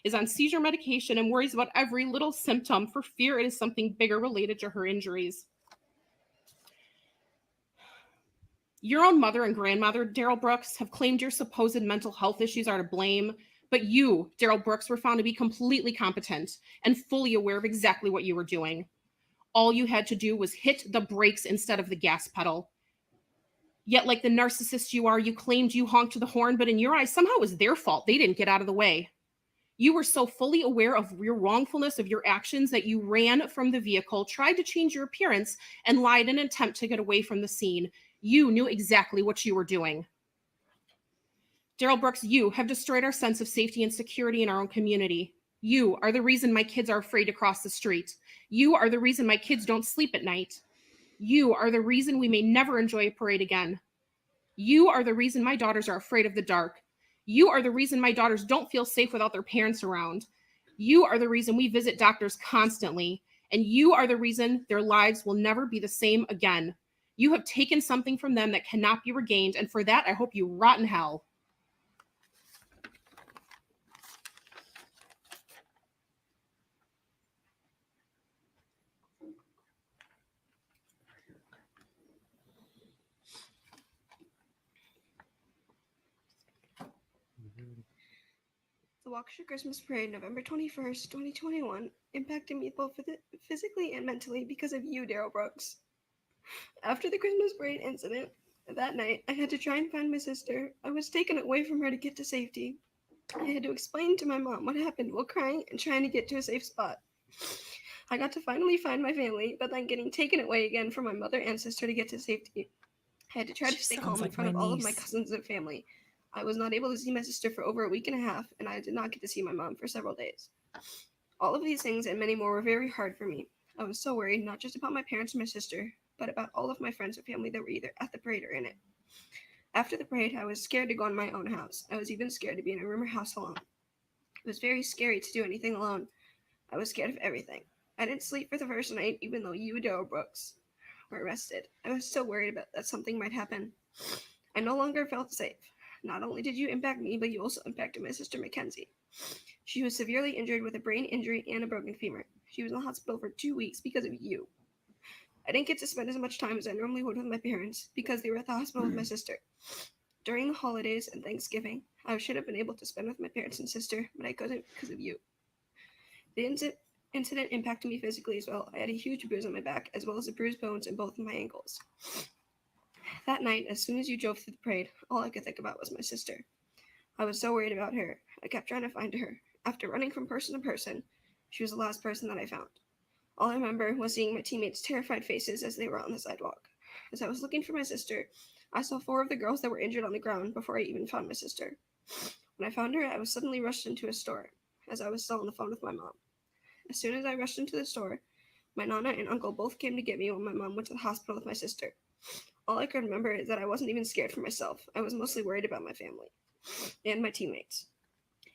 is on seizure medication, and worries about every little symptom for fear it is something bigger related to her injuries. Your own mother and grandmother, Darrell Brooks, have claimed your supposed mental health issues are to blame, but you, Darrell Brooks, were found to be completely competent and fully aware of exactly what you were doing. All you had to do was hit the brakes instead of the gas pedal. Yet, like the narcissist you are, you claimed you honked the horn, but in your eyes, somehow it was their fault. They didn't get out of the way. You were so fully aware of your wrongfulness of your actions that you ran from the vehicle, tried to change your appearance, and lied in an attempt to get away from the scene. You knew exactly what you were doing. Darrell Brooks, you have destroyed our sense of safety and security in our own community. You are the reason my kids are afraid to cross the street. You are the reason my kids don't sleep at night. You are the reason we may never enjoy a parade again. You are the reason my daughters are afraid of the dark. You are the reason my daughters don't feel safe without their parents around. You are the reason we visit doctors constantly. And you are the reason their lives will never be the same again. You have taken something from them that cannot be regained, and for that, I hope you rot in hell. The Waukesha Christmas Parade, November 21st, 2021, impacted me both physically and mentally because of you, Darrell Brooks. After the Christmas Parade incident, that night, I had to try and find my sister. I was taken away from her to get to safety. I had to explain to my mom what happened while crying and trying to get to a safe spot. I got to finally find my family, but then getting taken away again from my mother and sister to get to safety. I had to try to stay calm in front of all of my cousins and family. I was not able to see my sister for over a week and a half, and I did not get to see my mom for several days. All of these things and many more were very hard for me. I was so worried, not just about my parents and my sister, but about all of my friends and family that were either at the parade or in it. After the parade, I was scared to go in my own house. I was even scared to be in a room or house alone. It was very scary to do anything alone. I was scared of everything. I didn't sleep for the first night, even though you, Darrell Brooks, were arrested. I was so worried about that something might happen. I no longer felt safe. Not only did you impact me, but you also impacted my sister Mackenzie. She was severely injured with a brain injury and a broken femur. She was in the hospital for 2 weeks because of you. I didn't get to spend as much time as I normally would with my parents because they were at the hospital with my sister. During the holidays and Thanksgiving, I should have been able to spend with my parents and sister, but I couldn't because of you. The incident impacted me physically as well. I had a huge bruise on my back, as well as bruised bones in both of my ankles. That night, as soon as you drove through the parade, all I could think about was my sister. I was so worried about her. I kept trying to find her. After running from person to person, she was the last person that I found. All I remember was seeing my teammates' terrified faces as they were on the sidewalk. As I was looking for my sister, I saw 4 of the girls that were injured on the ground before I even found my sister. When I found her, I was suddenly rushed into a store, as I was still on the phone with my mom. As soon as I rushed into the store, my nana and uncle both came to get me when my mom went to the hospital with my sister. All I could remember is that I wasn't even scared for myself. I was mostly worried about my family and my teammates.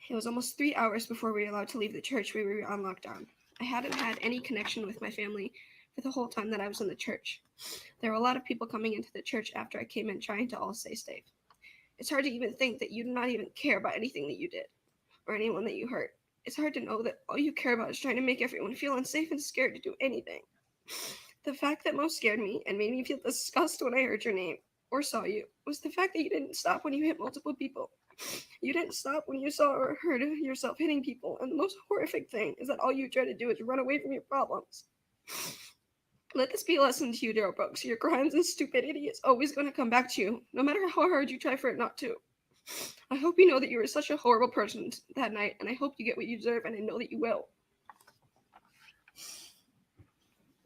It was almost 3 hours before we were allowed to leave the church. We were on lockdown. I hadn't had any connection with my family for the whole time that I was in the church. There were a lot of people coming into the church after I came in trying to all stay safe. It's hard to even think that you do not even care about anything that you did or anyone that you hurt. It's hard to know that all you care about is trying to make everyone feel unsafe and scared to do anything. The fact that most scared me and made me feel disgust when I heard your name or saw you was the fact that you didn't stop when you hit multiple people. You didn't stop when you saw or heard yourself hitting people, and the most horrific thing is that all you try to do is run away from your problems. Let this be a lesson to you, Darrell Brooks. Your crimes and stupidity is always going to come back to you, no matter how hard you try for it not to. I hope you know that you were such a horrible person that night, and I hope you get what you deserve, and I know that you will.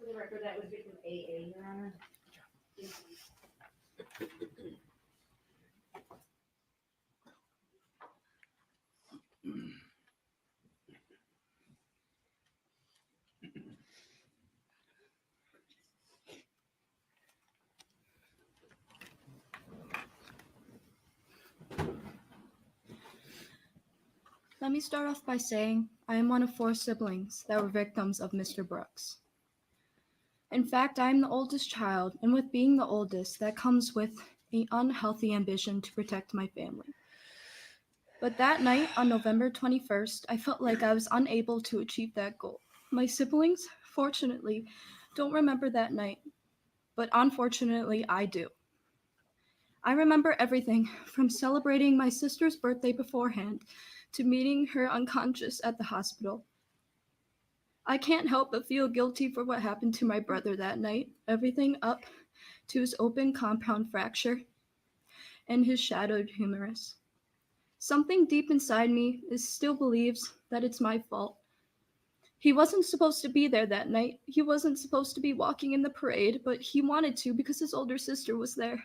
For the record, that would be from AA, Your Honor. Let me start off by saying I am one of 4 siblings that were victims of Mr. Brooks. In fact, I am the oldest child, and with being the oldest, that comes with an unhealthy ambition to protect my family. But that night, on November 21st, I felt like I was unable to achieve that goal. My siblings, fortunately, don't remember that night, but unfortunately, I do. I remember everything from celebrating my sister's birthday beforehand to meeting her unconscious at the hospital. I can't help but feel guilty for what happened to my brother that night, everything up to his open compound fracture and his shattered humerus. Something deep inside me still believes that it's my fault. He wasn't supposed to be there that night. He wasn't supposed to be walking in the parade, but he wanted to because his older sister was there.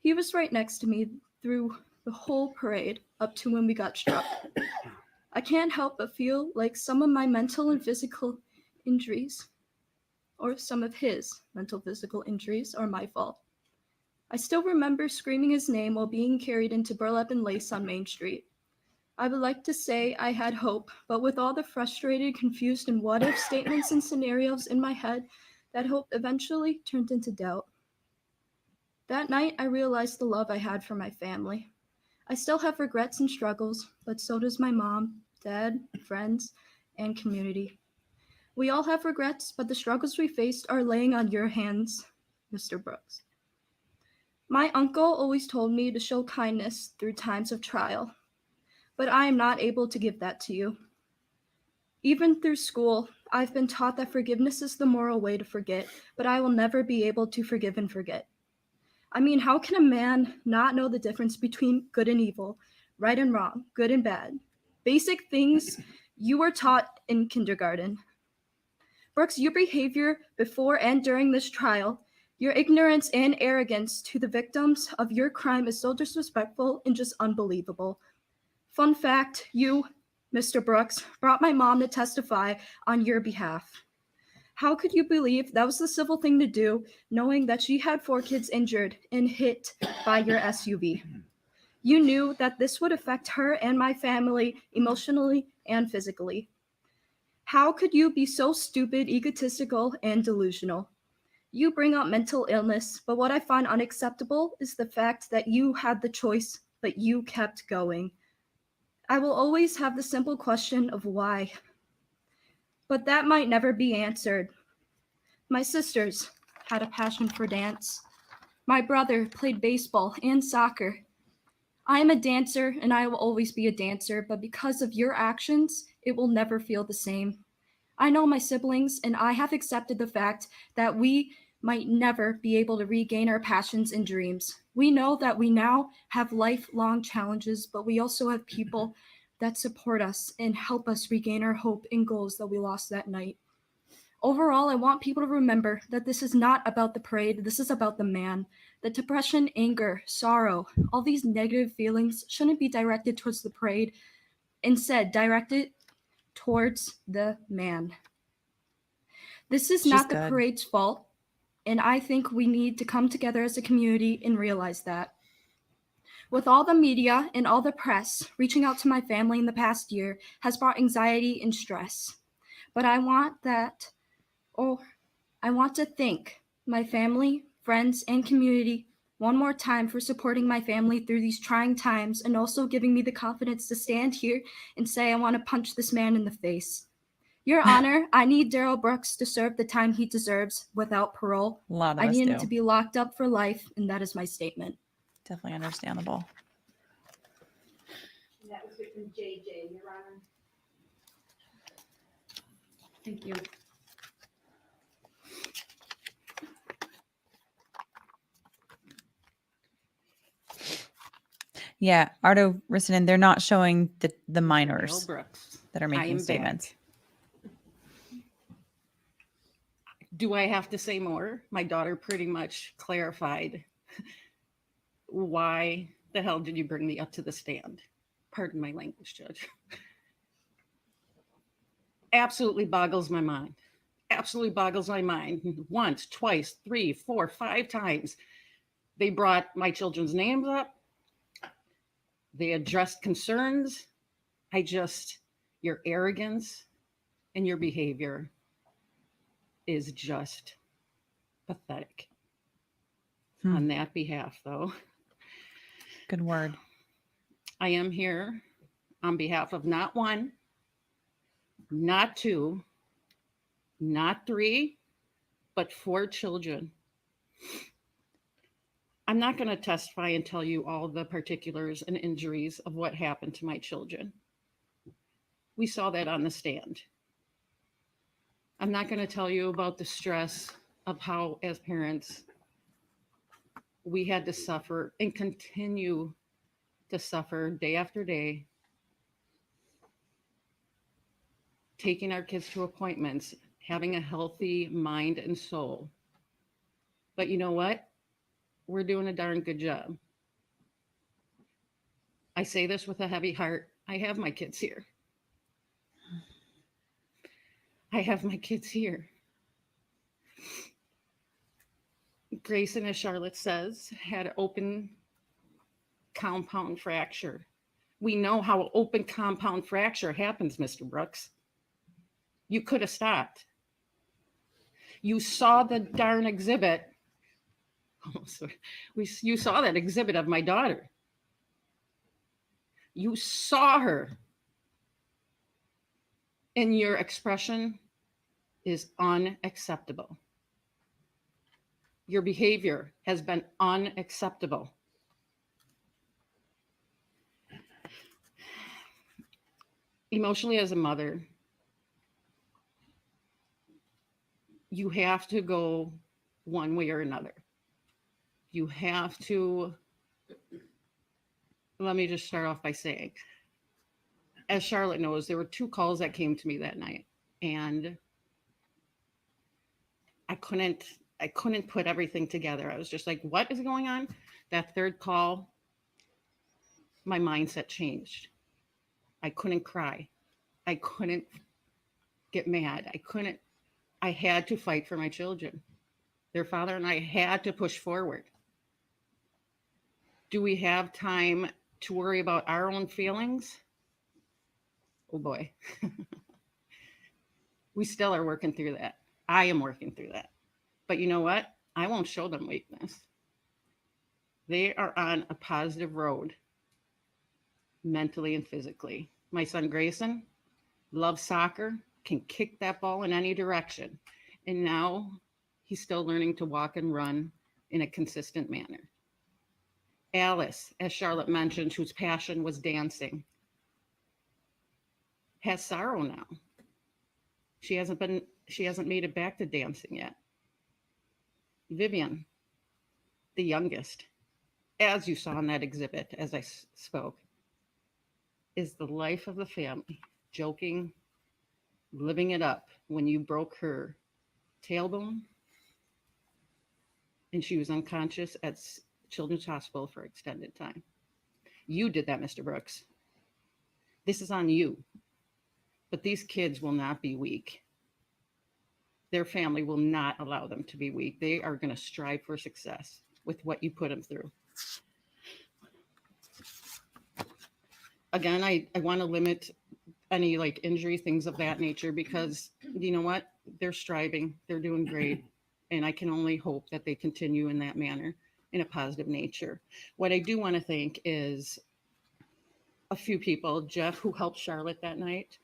He was right next to me through the whole parade up to when we got struck. I can't help but feel like some of my mental and physical injuries, or some of his mental physical injuries, are my fault. I still remember screaming his name while being carried into burlap and lace on Main Street. I would like to say I had hope, but with all the frustrated, confused, and what-if statements and scenarios in my head, that hope eventually turned into doubt. That night, I realized the love I had for my family. I still have regrets and struggles, but so does my mom, dad, friends, and community. We all have regrets, but the struggles we faced are laying on your hands, Mr. Brooks. My uncle always told me to show kindness through times of trial, but I am not able to give that to you. Even through school, I've been taught that forgiveness is the moral way to forget, but I will never be able to forgive and forget. I mean, how can a man not know the difference between good and evil, right and wrong, good and bad? Basic things you were taught in kindergarten. Brooks, your behavior before and during this trial, your ignorance and arrogance to the victims of your crime is so disrespectful and just unbelievable. Fun fact, you, Mr. Brooks, brought my mom to testify on your behalf. How could you believe that was the civil thing to do, knowing that she had 4 kids injured and hit by your SUV? You knew that this would affect her and my family emotionally and physically. How could you be so stupid, egotistical, and delusional? You bring up mental illness, but what I find unacceptable is the fact that you had the choice but you kept going. I will always have the simple question of why. But that might never be answered. My sisters had a passion for dance. My brother played baseball and soccer. I am a dancer and I will always be a dancer, but because of your actions, it will never feel the same. I know my siblings and I have accepted the fact that we might never be able to regain our passions and dreams. We know that we now have lifelong challenges, but we also have people that support us and help us regain our hope and goals that we lost that night. Overall, I want people to remember that this is not about the parade, this is about the man. The depression, anger, sorrow, all these negative feelings shouldn't be directed towards the parade. Instead, directed towards the man. This is not the parade's fault, and I think we need to come together as a community and realize that. With all the media and all the press, reaching out to my family in the past year has brought anxiety and stress. But I want to thank my family, friends, and community one more time for supporting my family through these trying times and also giving me the confidence to stand here and say I want to punch this man in the face. Your Honor, I need Darrell Brooks to serve the time he deserves without parole. A lot of I us need do. him to be locked up for life, and that is my statement. Definitely understandable. That was victim JJ, Your Honor. Thank you. Yeah, Ardo Rissanen, they're not showing the minors Darrell Brooks. that are I making am statements. back. Do I have to say more? My daughter pretty much clarified why the hell did you bring me up to the stand? Pardon my language, Judge. Absolutely boggles my mind. Absolutely boggles my mind. Once, twice, 3, 4, 5 times. They brought my children's names up. They addressed concerns. Your arrogance and your behavior is just pathetic. On that behalf, though. Good word. I am here on behalf of not 1, not 2, not 3, but 4 children. I'm not going to testify and tell you all the particulars and injuries of what happened to my children. We saw that on the stand. I'm not going to tell you about the stress of how, as parents, we had to suffer and continue to suffer day after day, taking our kids to appointments, having a healthy mind and soul. But you know what? We're doing a darn good job. I say this with a heavy heart. I have my kids here. I have my kids here. Grayson, as Charlotte says, had an open compound fracture. We know how an open compound fracture happens, Mr. Brooks. You could have stopped. You saw the darn exhibit. You saw that exhibit of my daughter. You saw her. And your expression is unacceptable. Your behavior has been unacceptable. Emotionally, as a mother, you have to go one way or another. You have to, let me just start off by saying, as Charlotte knows, there were 2 calls that came to me that night, and I couldn't put everything together. I was just like, what is going on? That 3rd call, my mindset changed. I couldn't cry. I couldn't get mad. I had to fight for my children. Their father and I had to push forward. Do we have time to worry about our own feelings? Oh boy. We still are working through that. I am working through that. But you know what? I won't show them weakness. They are on a positive road. mentally and physically. My son Grayson loves soccer, can kick that ball in any direction. And now he's still learning to walk and run in a consistent manner. Alice, as Charlotte mentioned, whose passion was dancing, has sorrow now. She hasn't made it back to dancing yet. Vivian, the youngest, as you saw in that exhibit as I spoke, is the life of the family, joking, living it up when you broke her tailbone and she was unconscious at Children's Hospital for extended time. You did that, Mr. Brooks. This is on you. But these kids will not be weak. Their family will not allow them to be weak. They are going to strive for success with what you put them through. Again, I want to limit any like injury, things of that nature, because you know what? They're striving. They're doing great. And I can only hope that they continue in that manner, in a positive nature. What I do want to thank is a few people. Jeff, who helped Charlotte that night.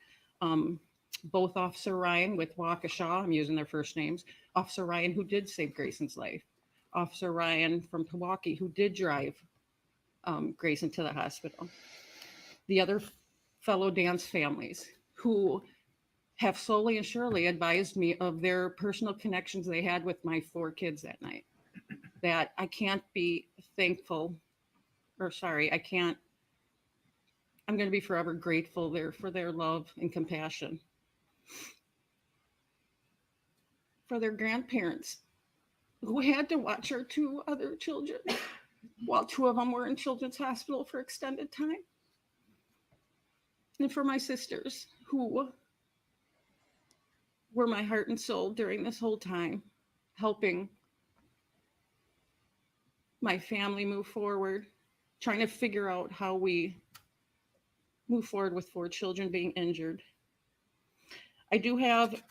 Both Officer Ryan with Waukesha, I'm using their first names. Officer Ryan, who did save Grayson's life. Officer Ryan from Pewaukee, who did drive Grayson to the hospital. The other fellow dance families who have slowly and surely advised me of their personal connections they had with my 4 kids that night. That I can't be thankful, or sorry, I'm going to be forever grateful there for their love and compassion. For their grandparents who had to watch our 2 other children while 2 of them were in Children's Hospital for extended time. And for my sisters who were my heart and soul during this whole time, helping my family move forward, trying to figure out how we move forward with 4 children being injured. I do have,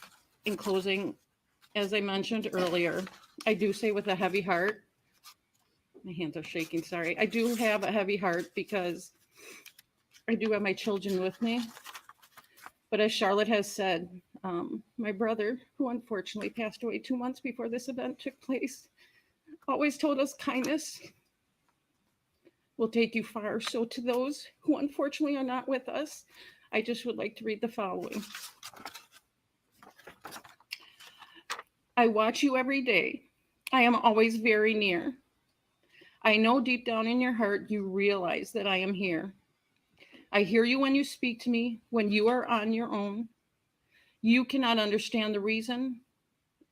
in closing, as I mentioned earlier, I do say with a heavy heart, my hands are shaking, sorry. I do have a heavy heart because I do have my children with me. But as Charlotte has said, my brother, who unfortunately passed away 2 months before this event took place, always told us kindness will take you far. So to those who unfortunately are not with us, I just would like to read the following. I watch you every day. I am always very near. I know deep down in your heart you realize that I am here. I hear you when you speak to me, when you are on your own. You cannot understand the reason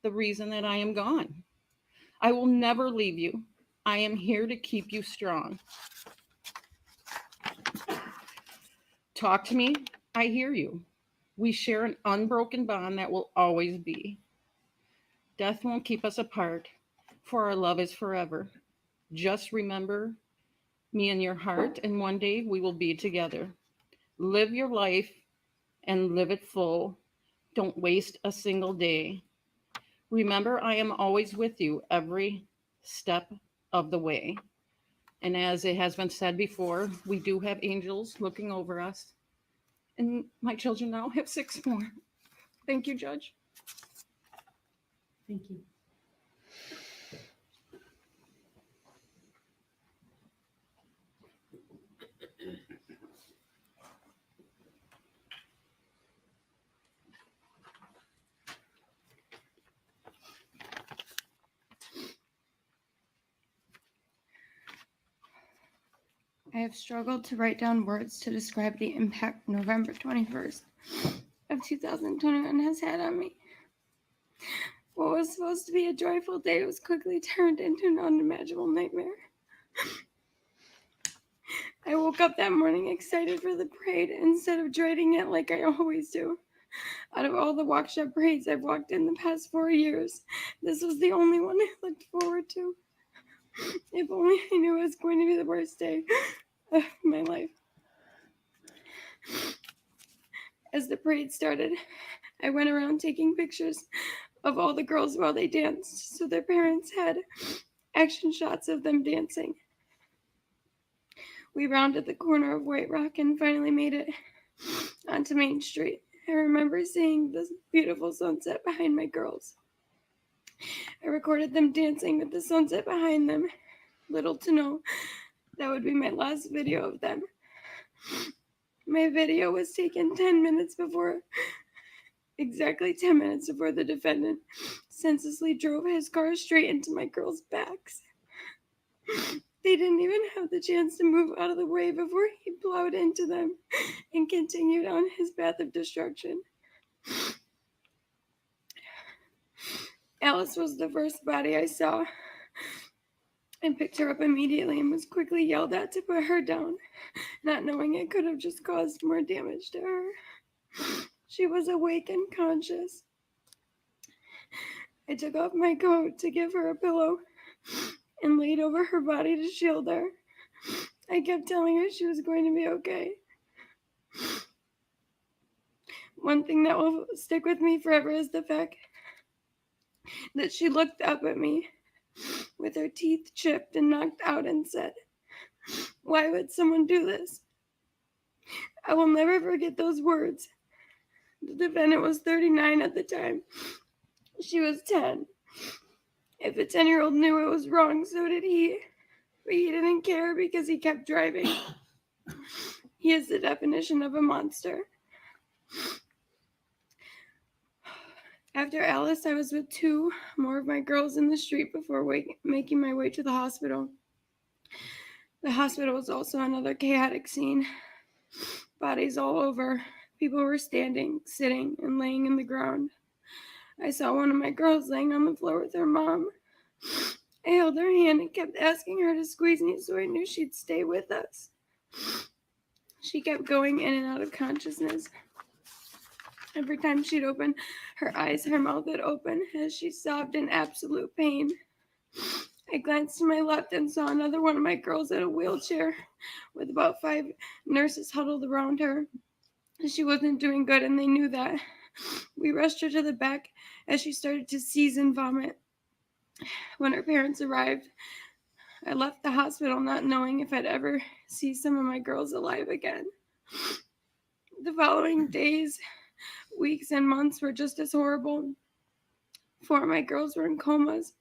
that I am gone. I will never leave you. I am here to keep you strong. Talk to me. I hear you. We share an unbroken bond that will always be. Death won't keep us apart, for our love is forever. Just remember me in your heart, and one day we will be together. Live your life and live it full. Don't waste a single day. Remember, I am always with you every step of the way. And as it has been said before, we do have angels looking over us. And my children now have 6 more. Thank you, Judge. Thank you. I have struggled to write down words to describe the impact November 21st of 2021 has had on me. What was supposed to be a joyful day was quickly turned into an unimaginable nightmare. I woke up that morning excited for the parade instead of dreading it like I always do. Out of all the Waukesha parades I've walked in the past 4 years, this was the only one I looked forward to. If only I knew it was going to be the worst day of my life. As the parade started, I went around taking pictures of all the girls while they danced, so their parents had action shots of them dancing. We rounded the corner of White Rock and finally made it onto Main Street. I remember seeing the beautiful sunset behind my girls. I recorded them dancing with the sunset behind them. Little to know, that would be my last video of them. My video was taken exactly 10 minutes before the defendant senselessly drove his car straight into my girls' backs. They didn't even have the chance to move out of the way before he plowed into them and continued on his path of destruction. Alice was the first body I saw. I picked her up immediately and was quickly yelled at to put her down, not knowing it could have just caused more damage to her. She was awake and conscious. I took off my coat to give her a pillow and laid over her body to shield her. I kept telling her she was going to be okay. One thing that will stick with me forever is the fact that she looked up at me with her teeth chipped and knocked out and said, "Why would someone do this?" I will never forget those words. The defendant was 39 at the time. She was 10. If a 10-year-old knew it was wrong, so did he. But he didn't care because he kept driving. He is the definition of a monster. After Alice, I was with 2 more of my girls in the street before making my way to the hospital. The hospital was also another chaotic scene. Bodies all over. People were standing, sitting, and laying in the ground. I saw one of my girls laying on the floor with her mom. I held her hand and kept asking her to squeeze me, so I knew she'd stay with us. She kept going in and out of consciousness. Every time she'd open her eyes, her mouth would open as she sobbed in absolute pain. I glanced to my left and saw another one of my girls in a wheelchair with about 5 nurses huddled around her. She wasn't doing good, and they knew that. We rushed her to the back as she started to seize and vomit. When her parents arrived, I left the hospital not knowing if I'd ever see some of my girls alive again. The following days, weeks, and months were just as horrible. 4 of my girls were in comas.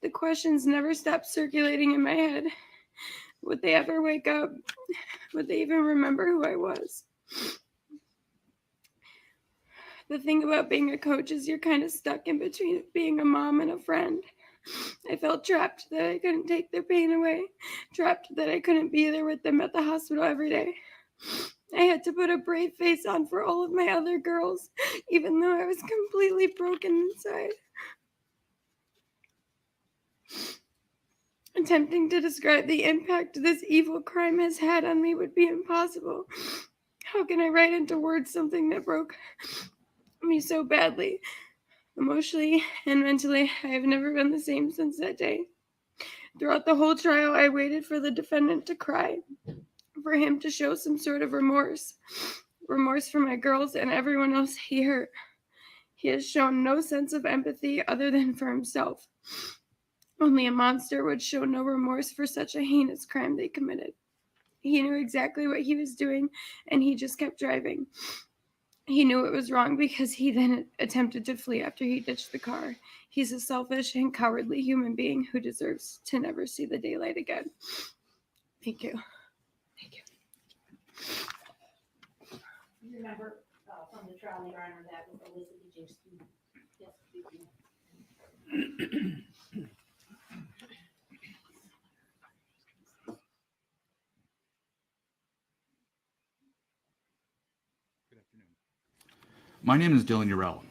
The questions never stopped circulating in my head. Would they ever wake up? Would they even remember who I was? The thing about being a coach is you're kind of stuck in between being a mom and a friend. I felt trapped that I couldn't take their pain away, trapped that I couldn't be there with them at the hospital every day. I had to put a brave face on for all of my other girls, even though I was completely broken inside. Attempting to describe the impact this evil crime has had on me would be impossible. How can I write into words something that broke me so badly? Emotionally and mentally, I have never been the same since that day. Throughout the whole trial, I waited for the defendant to cry, for him to show some sort of remorse for my girls and everyone else he hurt. He has shown no sense of empathy other than for himself. Only a monster would show no remorse for such a heinous crime they committed. He knew exactly what he was doing, and he just kept driving. He knew it was wrong because he then attempted to flee after he ditched the car. He's a selfish and cowardly human being who deserves to never see the daylight again. Thank you. Thank you. You remember from the trial, Your Honor, that was Elizabeth Jackson. Yes, thank you. My name is Dylan Urell.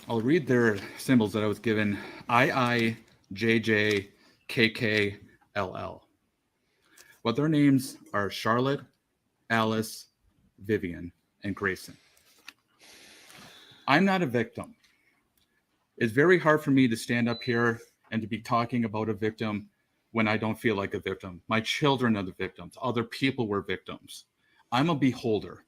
I'll read their symbols that I was given: II, JJ, KK, LL. But their names are Charlotte, Alice, Vivian, and Grayson. I'm not a victim. It's very hard for me to stand up here and to be talking about a victim when I don't feel like a victim. My children are the victims. Other people were victims. I'm a beholder.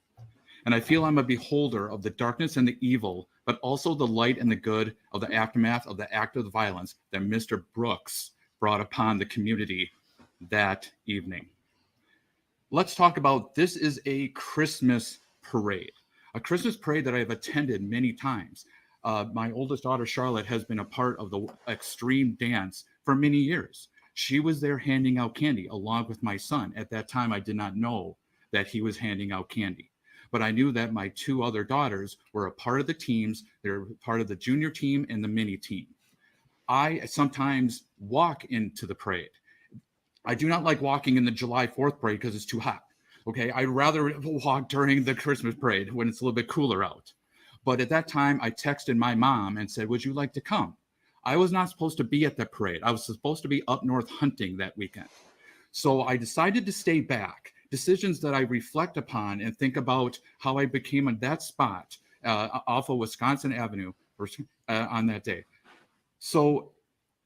And I feel I'm a beholder of the darkness and the evil, but also the light and the good of the aftermath of the act of violence that Mr. Brooks brought upon the community that evening. Let's talk about, this is a Christmas parade. A Christmas parade that I've attended many times. My oldest daughter, Charlotte, has been a part of the extreme dance for many years. She was there handing out candy along with my son. At that time, I did not know that he was handing out candy, but I knew that my two other daughters were a part of the teams. They're part of the junior team and the mini team. I sometimes walk into the parade. I do not like walking in the July 4th parade because it's too hot. Okay, I'd rather walk during the Christmas parade when it's a little bit cooler out. But at that time, I texted my mom and said, would you like to come? I was not supposed to be at the parade. I was supposed to be up north hunting that weekend. So I decided to stay back. Decisions that I reflect upon and think about how I became in that spot off of Wisconsin Avenue on that day. So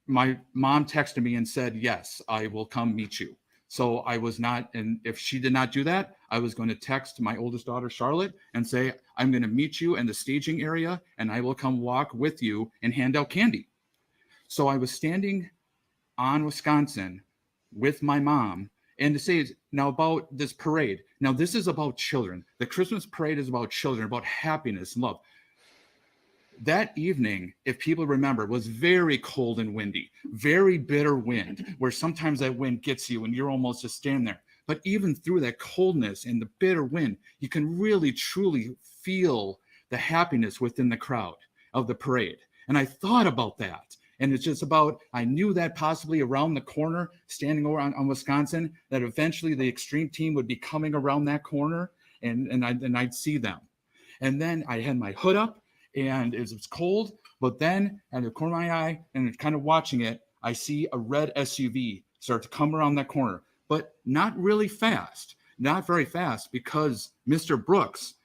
my mom texted me and said, yes, I will come meet you. So I was not, and if she did not do that, I was going to text my oldest daughter, Charlotte, and say, I'm going to meet you in the staging area and I will come walk with you and hand out candy. So I was standing on Wisconsin with my mom, and to say now about this parade. Now this is about children. The Christmas parade is about children, about happiness and love. That evening, if people remember, was very cold and windy, very bitter wind, where sometimes that wind gets you and you're almost just standing there. But even through that coldness and the bitter wind, you can really, truly feel the happiness within the crowd of the parade. And I thought about that. And it's just about, I knew that possibly around the corner, standing over on Wisconsin, that eventually the extreme team would be coming around that corner and I'd see them. And then I had my hood up, and it was cold, but then at the corner of my eye, and kind of watching it, I see a red SUV start to come around that corner, but not really fast, not very fast, because Mr. Brooks,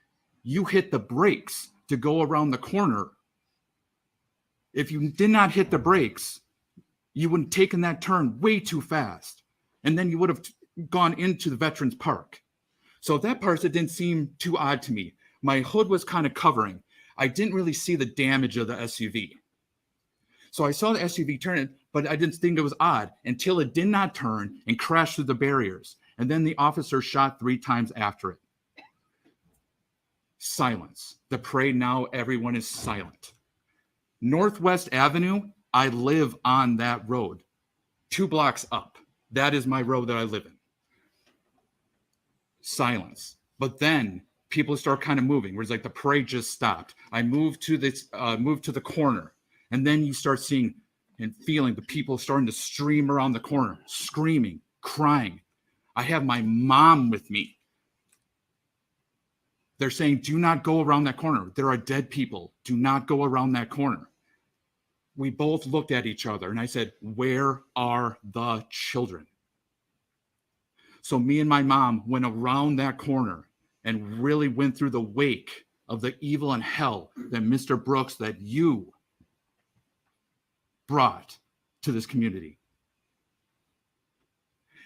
you hit the brakes to go around the corner. If you did not hit the brakes, you would have taken that turn way too fast, and then you would have gone into the Veterans Park. So that part didn't seem too odd to me. My hood was kind of covering. I didn't really see the damage of the SUV. So I saw the SUV turn, but I didn't think it was odd until it did not turn and crashed through the barriers. And then the officer shot 3 times after it. Silence. The parade now, everyone is silent. Northwest Avenue, I live on that road, 2 blocks up. That is my road that I live in. Silence. But then people start kind of moving, where it's like the parade just stopped. I moved to the corner, and then you start seeing and feeling the people starting to stream around the corner, screaming, crying. I have my mom with me. They're saying, do not go around that corner. There are dead people. Do not go around that corner. We both looked at each other, and I said, where are the children? So me and my mom went around that corner and really went through the wake of the evil and hell that Mr. Brooks, that you brought to this community.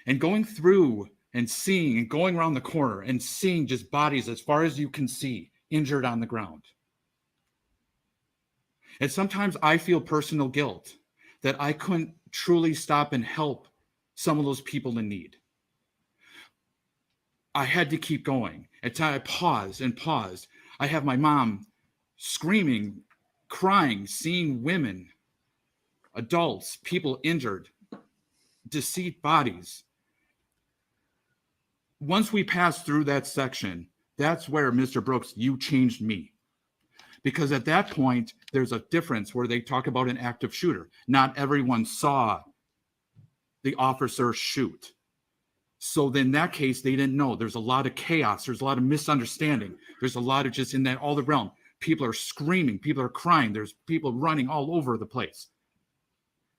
And going through and seeing and going around the corner and seeing just bodies as far as you can see, injured on the ground. And sometimes I feel personal guilt that I couldn't truly stop and help some of those people in need. I had to keep going. At times I paused and paused. I have my mom screaming, crying, seeing women, adults, people injured, deceased bodies. Once we passed through that section, that's where, Mr. Brooks, you changed me. Because at that point, there's a difference where they talk about an active shooter. Not everyone saw the officer shoot. So then in that case, they didn't know. There's a lot of chaos. There's a lot of misunderstanding. There's a lot of just in that all the realm. People are screaming. People are crying. There's people running all over the place.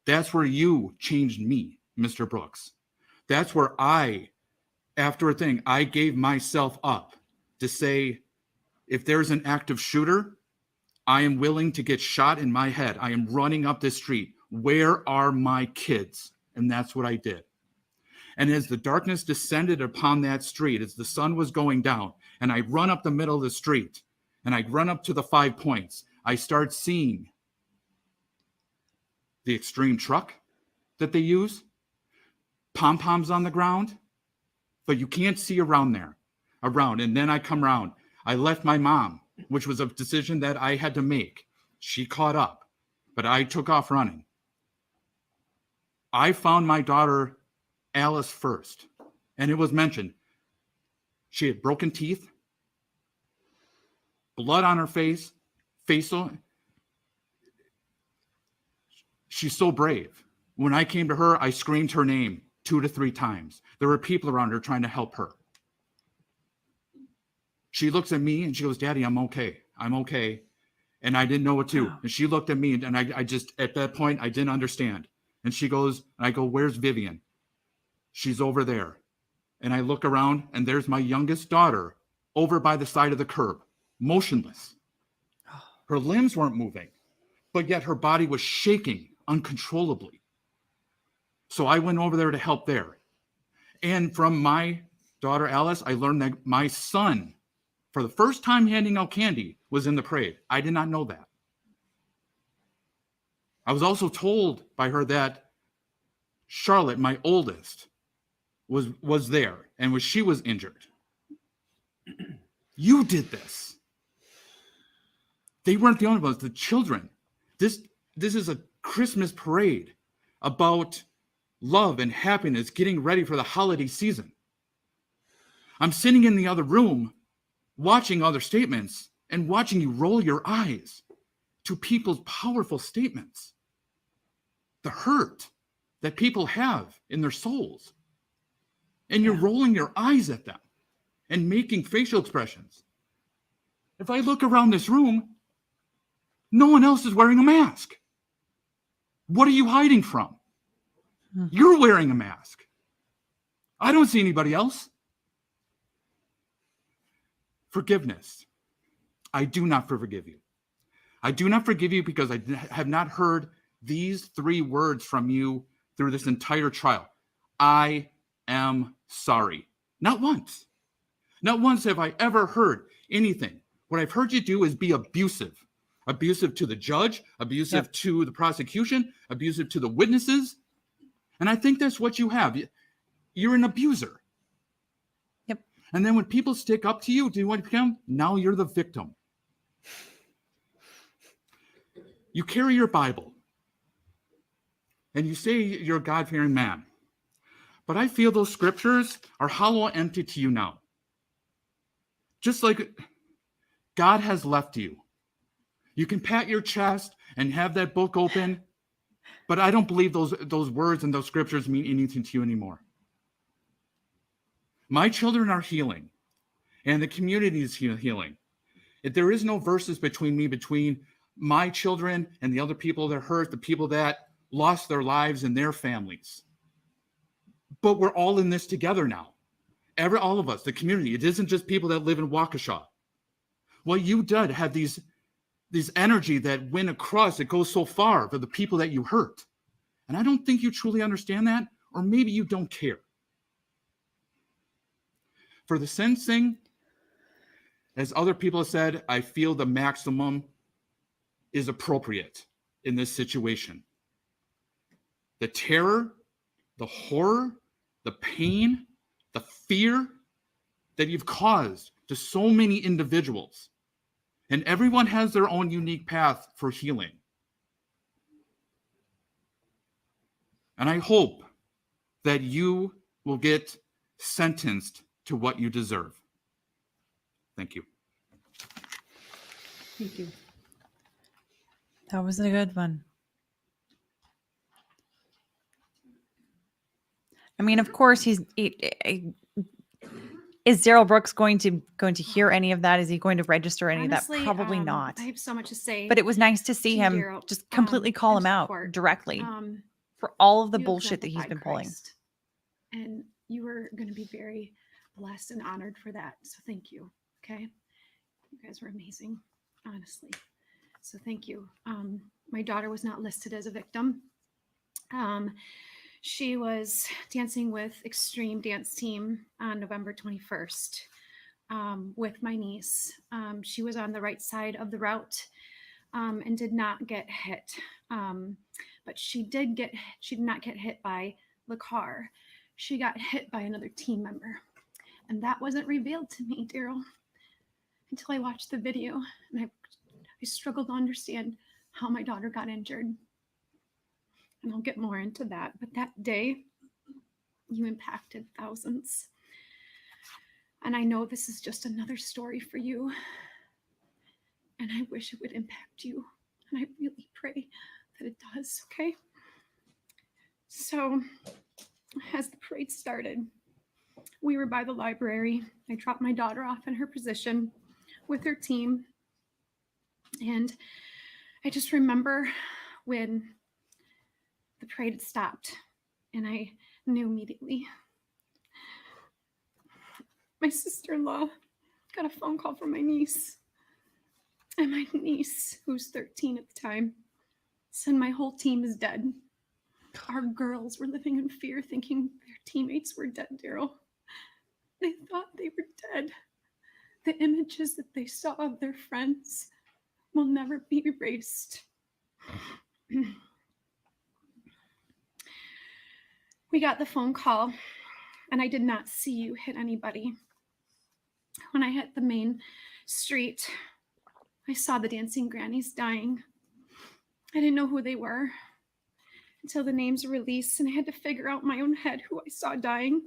That's where you changed me, Mr. Brooks. That's where after a thing, I gave myself up to say, if there's an active shooter, I am willing to get shot in my head. I am running up this street. Where are my kids? And that's what I did. And as the darkness descended upon that street, as the sun was going down, and I run up the middle of the street, and I run up to the 5 points, I start seeing the extreme truck that they use, pom-poms on the ground, but you can't see around. And then I come around. I left my mom, which was a decision that I had to make. She caught up, but I took off running. I found my daughter, Alice, first, and it was mentioned. She had broken teeth, blood on her face, facial. She's so brave. When I came to her, I screamed her name 2 to 3 times. There were people around her trying to help her. She looks at me and she goes, "Daddy, I'm okay. I'm okay." And I didn't know what to. And she looked at me and I just, at that point, I didn't understand. And she goes, and I go, "Where's Vivian?" "She's over there." And I look around and there's my youngest daughter over by the side of the curb, motionless. Her limbs weren't moving, but yet her body was shaking uncontrollably. So I went over there to help there. And from my daughter, Alice, I learned that my son, for the first time handing out candy, was in the parade. I did not know that. I was also told by her that Charlotte, my oldest, was there and she was injured. You did this. They weren't the only ones, the children. This is a Christmas parade about love and happiness, getting ready for the holiday season. I'm sitting in the other room watching other statements and watching you roll your eyes to people's powerful statements. The hurt that people have in their souls. And you're rolling your eyes at them and making facial expressions. If I look around this room, no one else is wearing a mask. What are you hiding from? You're wearing a mask. I don't see anybody else. Forgiveness. I do not forgive you. I do not forgive you because I have not heard these 3 words from you through this entire trial. I am sorry. Not once. Not once have I ever heard anything. What I've heard you do is be abusive. Abusive to the judge, abusive to the prosecution, abusive to the witnesses. And I think that's what you have. You're an abuser. Yep. And then when people stick up to you, do you want to become? Now you're the victim. You carry your Bible. And you say you're a God-fearing man. But I feel those scriptures are hollow and empty to you now. Just like God has left you. You can pat your chest and have that book open, but I don't believe those words and those scriptures mean anything to you anymore. My children are healing, and the community is healing. If there is no verses between my children and the other people that hurt, the people that lost their lives and their families. But we're all in this together now. All of us, the community. It isn't just people that live in Waukesha. Well, you did have these energy that went across, it goes so far for the people that you hurt. And I don't think you truly understand that, or maybe you don't care. For the sentencing, as other people have said, I feel the maximum is appropriate in this situation. The terror, the horror, the pain, the fear that you've caused to so many individuals. And everyone has their own unique path for healing. And I hope that you will get sentenced to what you deserve. Thank you. Thank you. That was a good one. I mean, of course, is Darrell Brooks going to hear any of that? Is he going to register any Honestly, of that? Probably not. I have so much to say. But it was nice to see to him Darrell, just completely call and him to out court. directly for all of the You bullshit that he's exemplified been pulling. Christ, and you were going to be very blessed and honored for that. So thank you. Okay. You guys were amazing, honestly. So thank you. My daughter was not listed as a victim. She was dancing with Extreme Dance Team on November 21st with my niece. She was on the right side of the route and did not get hit. But she did not get hit by the car. she got hit by another team member. And that wasn't revealed to me, Darrell, until I watched the video, and I struggled to understand how my daughter got injured. And I'll get more into that. But that day, you impacted thousands. And I know this is just another story for you. And I wish it would impact you. And I really pray that it does, okay? So, as the parade started, we were by the library. I dropped my daughter off in her position with her team. And I just remember when the parade had stopped, and I knew immediately. My sister-in-law got a phone call from my niece. And my niece, who's 13 at the time, said my whole team is dead. Our girls were living in fear, thinking their teammates were dead, Darrell. They thought they were dead. The images that they saw of their friends will never be erased. We got the phone call, and I did not see you hit anybody. When I hit the main street, I saw the dancing grannies dying. I didn't know who they were until the names were released, and I had to figure out in my own head who I saw dying.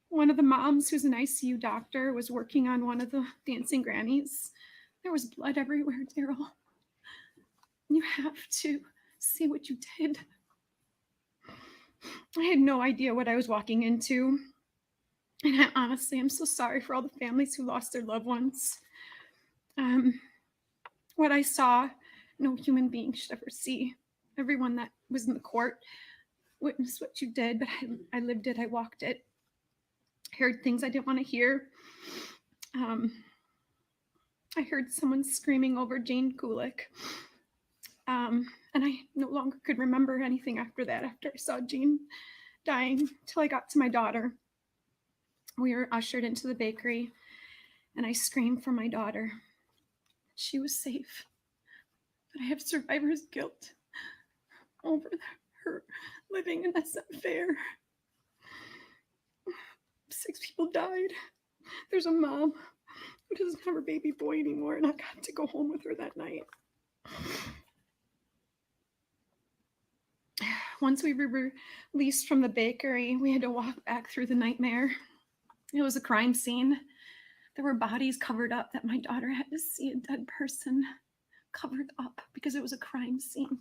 One of the moms, who's an ICU doctor, was working on one of the dancing grannies. There was blood everywhere, Darrell. You have to see what you did. I had no idea what I was walking into. And I honestly am so sorry for all the families who lost their loved ones. What I saw, no human being should ever see. Everyone that was in the court witnessed what you did, but I lived it, I walked it. I heard things I didn't want to hear. I heard someone screaming over Jane Kulick. And I no longer could remember anything after that, after I saw Jane dying, till I got to my daughter. We were ushered into the bakery, and I screamed for my daughter. She was safe, but I have survivor's guilt over her living, and that's not fair. 6 people died. There's a mom who doesn't have her baby boy anymore, and I got to go home with her that night. Once we were released from the bakery, we had to walk back through the nightmare. It was a crime scene. There were bodies covered up that my daughter had to see a dead person covered up because it was a crime scene.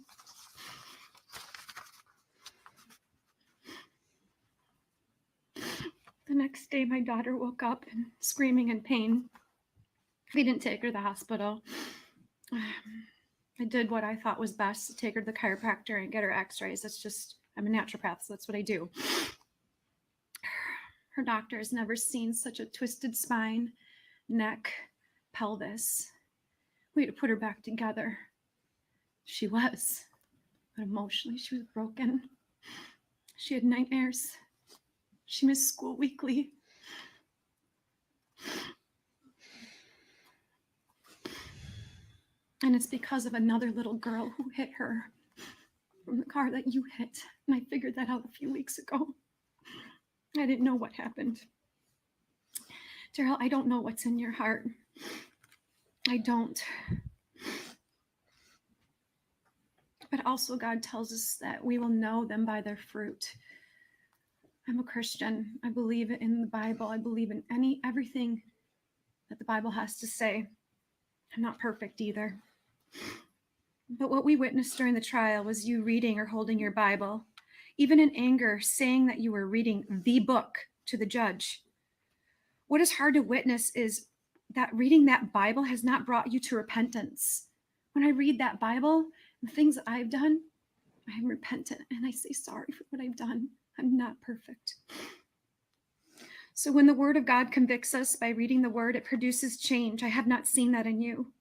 The next day, my daughter woke up and screaming in pain. We didn't take her to the hospital. I did what I thought was best, to take her to the chiropractor and get her x-rays. I'm a naturopath, so that's what I do. Her doctor has never seen such a twisted spine, neck, pelvis. We had to put her back together. She was, but emotionally she was broken. She had nightmares. She missed school weekly. And it's because of another little girl who hit her from the car that you hit. And I figured that out a few weeks ago. I didn't know what happened. Darrell, I don't know what's in your heart. I don't. But also God tells us that we will know them by their fruit. I'm a Christian. I believe in the Bible. I believe in everything that the Bible has to say. I'm not perfect either. But what we witnessed during the trial was you reading or holding your Bible, even in anger, saying that you were reading the book to the judge. What is hard to witness is that reading that Bible has not brought you to repentance. When I read that Bible, the things that I've done, I am repentant and I say sorry for what I've done. I'm not perfect. So when the word of God convicts us by reading the word, it produces change. I have not seen that in you.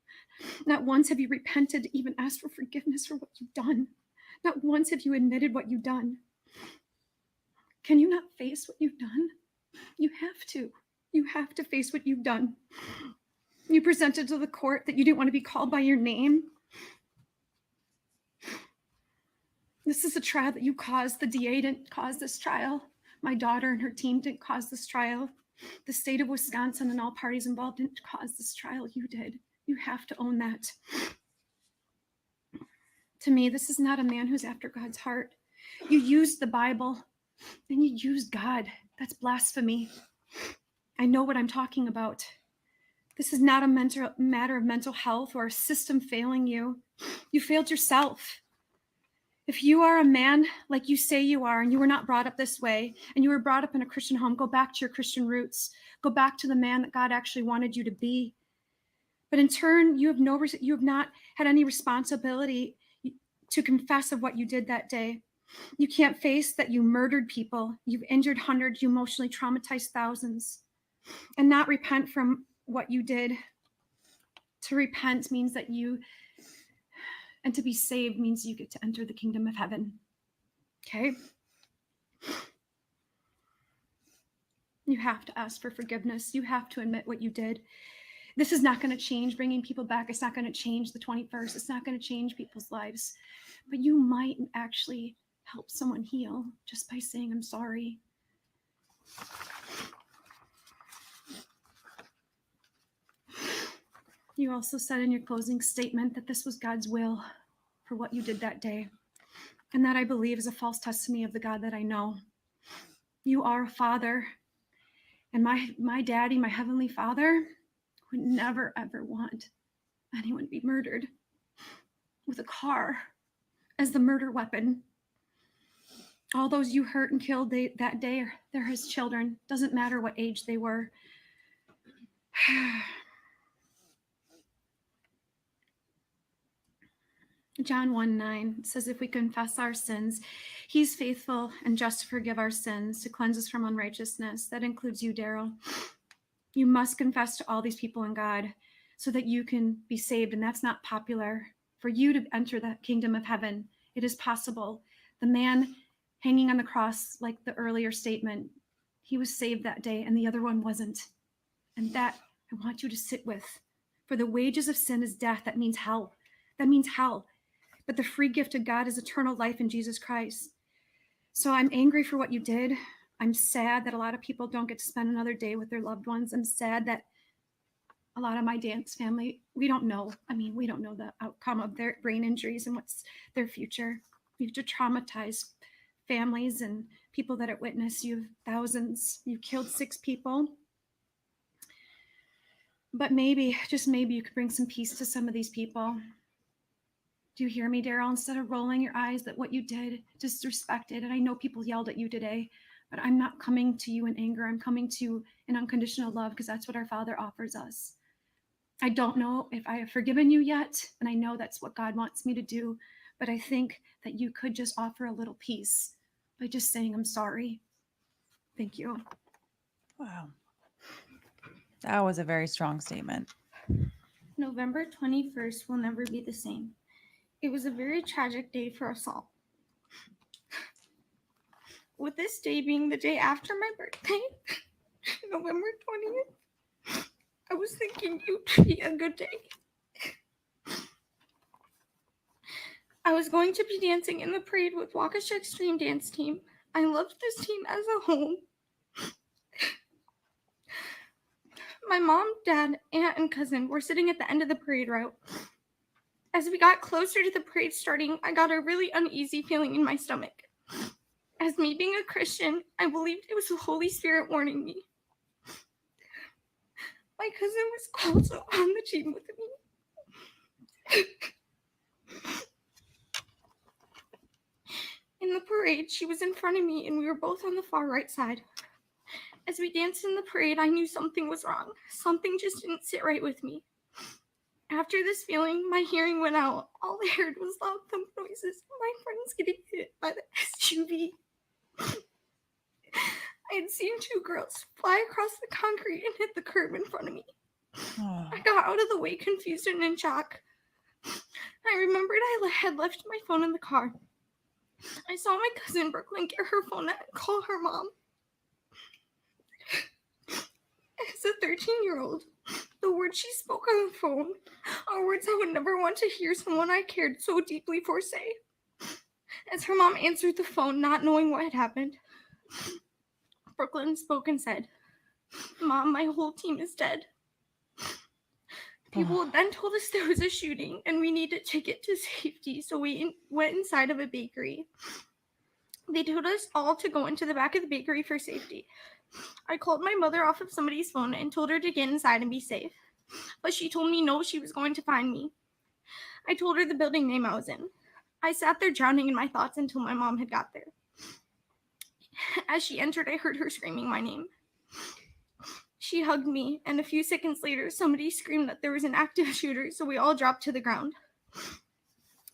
Not once have you repented, even asked for forgiveness for what you've done. Not once have you admitted what you've done. Can you not face what you've done? You have to. You have to face what you've done. You presented to the court that you didn't want to be called by your name. This is a trial that you caused. The DA didn't cause this trial. My daughter and her team didn't cause this trial. The state of Wisconsin and all parties involved didn't cause this trial. You did. You have to own that. To me, this is not a man who's after God's heart. You used the Bible and you used God. That's blasphemy. I know what I'm talking about. This is not a matter of mental health or a system failing you. You failed yourself. If you are a man like you say you are, and you were not brought up this way, and you were brought up in a Christian home, go back to your Christian roots. Go back to the man that God actually wanted you to be. But in turn, you have not had any responsibility to confess of what you did that day. You can't face that you murdered people, you've injured hundreds, you emotionally traumatized thousands, and not repent from what you did. To repent means that and to be saved means you get to enter the kingdom of heaven. Okay? You have to ask for forgiveness. You have to admit what you did. This is not going to change bringing people back. It's not going to change the 21st. It's not going to change people's lives. But you might actually help someone heal just by saying, I'm sorry. You also said in your closing statement that this was God's will for what you did that day. And that I believe is a false testimony of the God that I know. You are a father. And my daddy, my heavenly Father, would never, ever want anyone to be murdered with a car as the murder weapon. All those you hurt and killed that day, they're his children. Doesn't matter what age they were. John 1:9 says, if we confess our sins, he's faithful and just to forgive our sins, to cleanse us from unrighteousness. That includes you, Darrell. You must confess to all these people in God so that you can be saved. And that's not popular. For you to enter the kingdom of heaven, it is possible. The man hanging on the cross, like the earlier statement, he was saved that day and the other one wasn't. And that I want you to sit with. For the wages of sin is death. That means hell. That means hell. But the free gift of God is eternal life in Jesus Christ. So I'm angry for what you did. I'm sad that a lot of people don't get to spend another day with their loved ones. I'm sad that a lot of my dance family, we don't know. We don't know the outcome of their brain injuries and what's their future. You've just traumatized families and people that have witnessed. You have thousands. You killed 6 people. But maybe, just maybe, you could bring some peace to some of these people. Do you hear me, Darrell? Instead of rolling your eyes that what you did, disrespected, and I know people yelled at you today, but I'm not coming to you in anger. I'm coming to you in unconditional love because that's what our Father offers us. I don't know if I have forgiven you yet, and I know that's what God wants me to do, but I think that you could just offer a little peace by just saying, I'm sorry. Thank you. Wow. That was a very strong statement. November 21st will never be the same. It was a very tragic day for us all. With this day being the day after my birthday, November 20th, I was thinking it would be a good day. I was going to be dancing in the parade with Waukesha Extreme Dance Team. I loved this team as a whole. My mom, dad, aunt, and cousin were sitting at the end of the parade route. As we got closer to the parade starting, I got a really uneasy feeling in my stomach. As me being a Christian, I believed it was the Holy Spirit warning me. My cousin was also on the team with me. In the parade, she was in front of me and we were both on the far right side. As we danced in the parade, I knew something was wrong. Something just didn't sit right with me. After this feeling, my hearing went out. All I heard was loud thump noises. My friends getting hit by the SUV. I had seen 2 girls fly across the concrete and hit the curb in front of me. Oh. I got out of the way, confused and in shock. I remembered I had left my phone in the car. I saw my cousin Brooklyn get her phone out and call her mom. As a 13-year-old, the words she spoke on the phone are words I would never want to hear someone I cared so deeply for say. As her mom answered the phone, not knowing what had happened, Brooklyn spoke and said, "Mom, my whole team is dead." People then told us there was a shooting and we needed to get to safety, so we went inside of a bakery. They told us all to go into the back of the bakery for safety. I called my mother off of somebody's phone and told her to get inside and be safe, but she told me no, she was going to find me. I told her the building name I was in. I sat there drowning in my thoughts until my mom had got there. As she entered, I heard her screaming my name. She hugged me, and a few seconds later, somebody screamed that there was an active shooter, so we all dropped to the ground.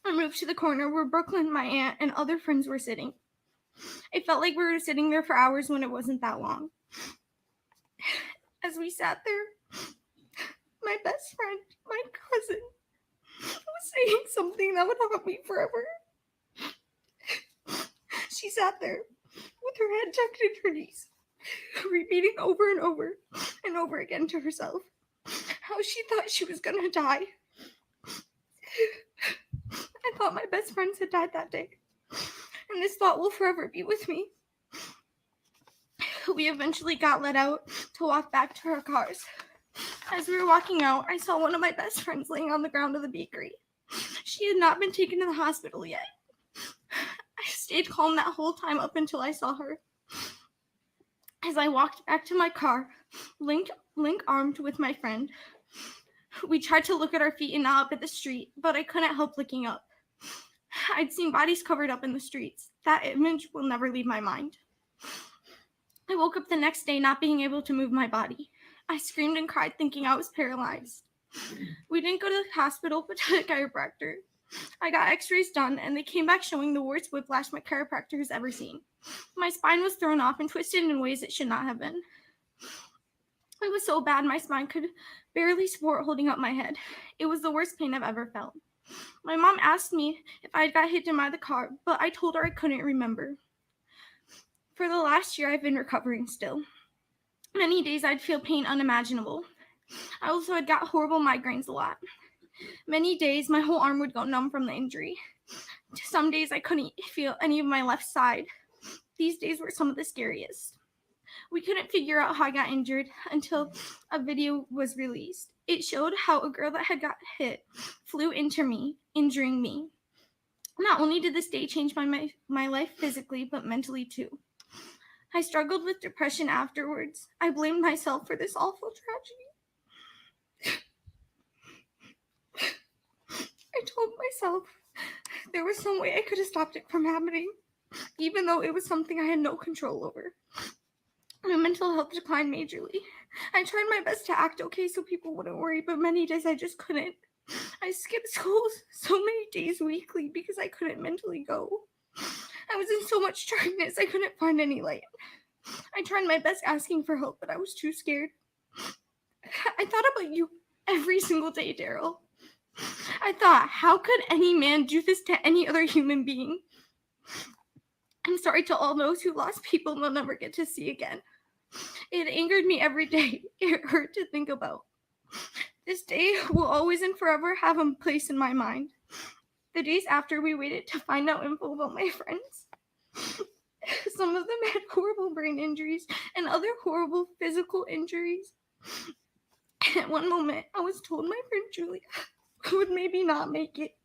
I moved to the corner where Brooklyn, my aunt, and other friends were sitting. It felt like we were sitting there for hours when it wasn't that long. As we sat there, my best friend, my cousin, was saying something that would haunt me forever. She sat there with her head tucked in her knees, repeating over and over and over again to herself how she thought she was gonna die. I thought my best friends had died that day, and this thought will forever be with me. We eventually got let out to walk back to our cars. As we were walking out, I saw one of my best friends laying on the ground of the bakery. She had not been taken to the hospital yet. I stayed calm that whole time up until I saw her. As I walked back to my car, link armed with my friend, we tried to look at our feet and not up at the street, but I couldn't help looking up. I'd seen bodies covered up in the streets. That image will never leave my mind. I woke up the next day not being able to move my body. I screamed and cried thinking I was paralyzed. We didn't go to the hospital, but to the chiropractor. I got x-rays done, and they came back showing the worst whiplash my chiropractor has ever seen. My spine was thrown off and twisted in ways it should not have been. It was so bad my spine could barely support holding up my head. It was the worst pain I've ever felt. My mom asked me if I got hit by the car, but I told her I couldn't remember. For the last year, I've been recovering still. Many days I'd feel pain unimaginable. I also had got horrible migraines a lot. Many days my whole arm would go numb from the injury. Some days I couldn't feel any of my left side. These days were some of the scariest. We couldn't figure out how I got injured until a video was released. It showed how a girl that had got hit flew into me, injuring me. Not only did this day change my life physically, but mentally too. I struggled with depression afterwards. I blamed myself for this awful tragedy. I told myself there was some way I could have stopped it from happening, even though it was something I had no control over. My mental health declined majorly. I tried my best to act okay so people wouldn't worry, but many days I just couldn't. I skipped school so many days weekly because I couldn't mentally go. I was in so much darkness I couldn't find any light. I tried my best asking for help, but I was too scared. I thought about you every single day, Darrell. I thought, how could any man do this to any other human being? I'm sorry to all those who lost people they'll never get to see again. It angered me every day. It hurt to think about. This day will always and forever have a place in my mind. The days after we waited to find out info about my friends. Some of them had horrible brain injuries and other horrible physical injuries. At one moment, I was told my friend Julia would maybe not make it.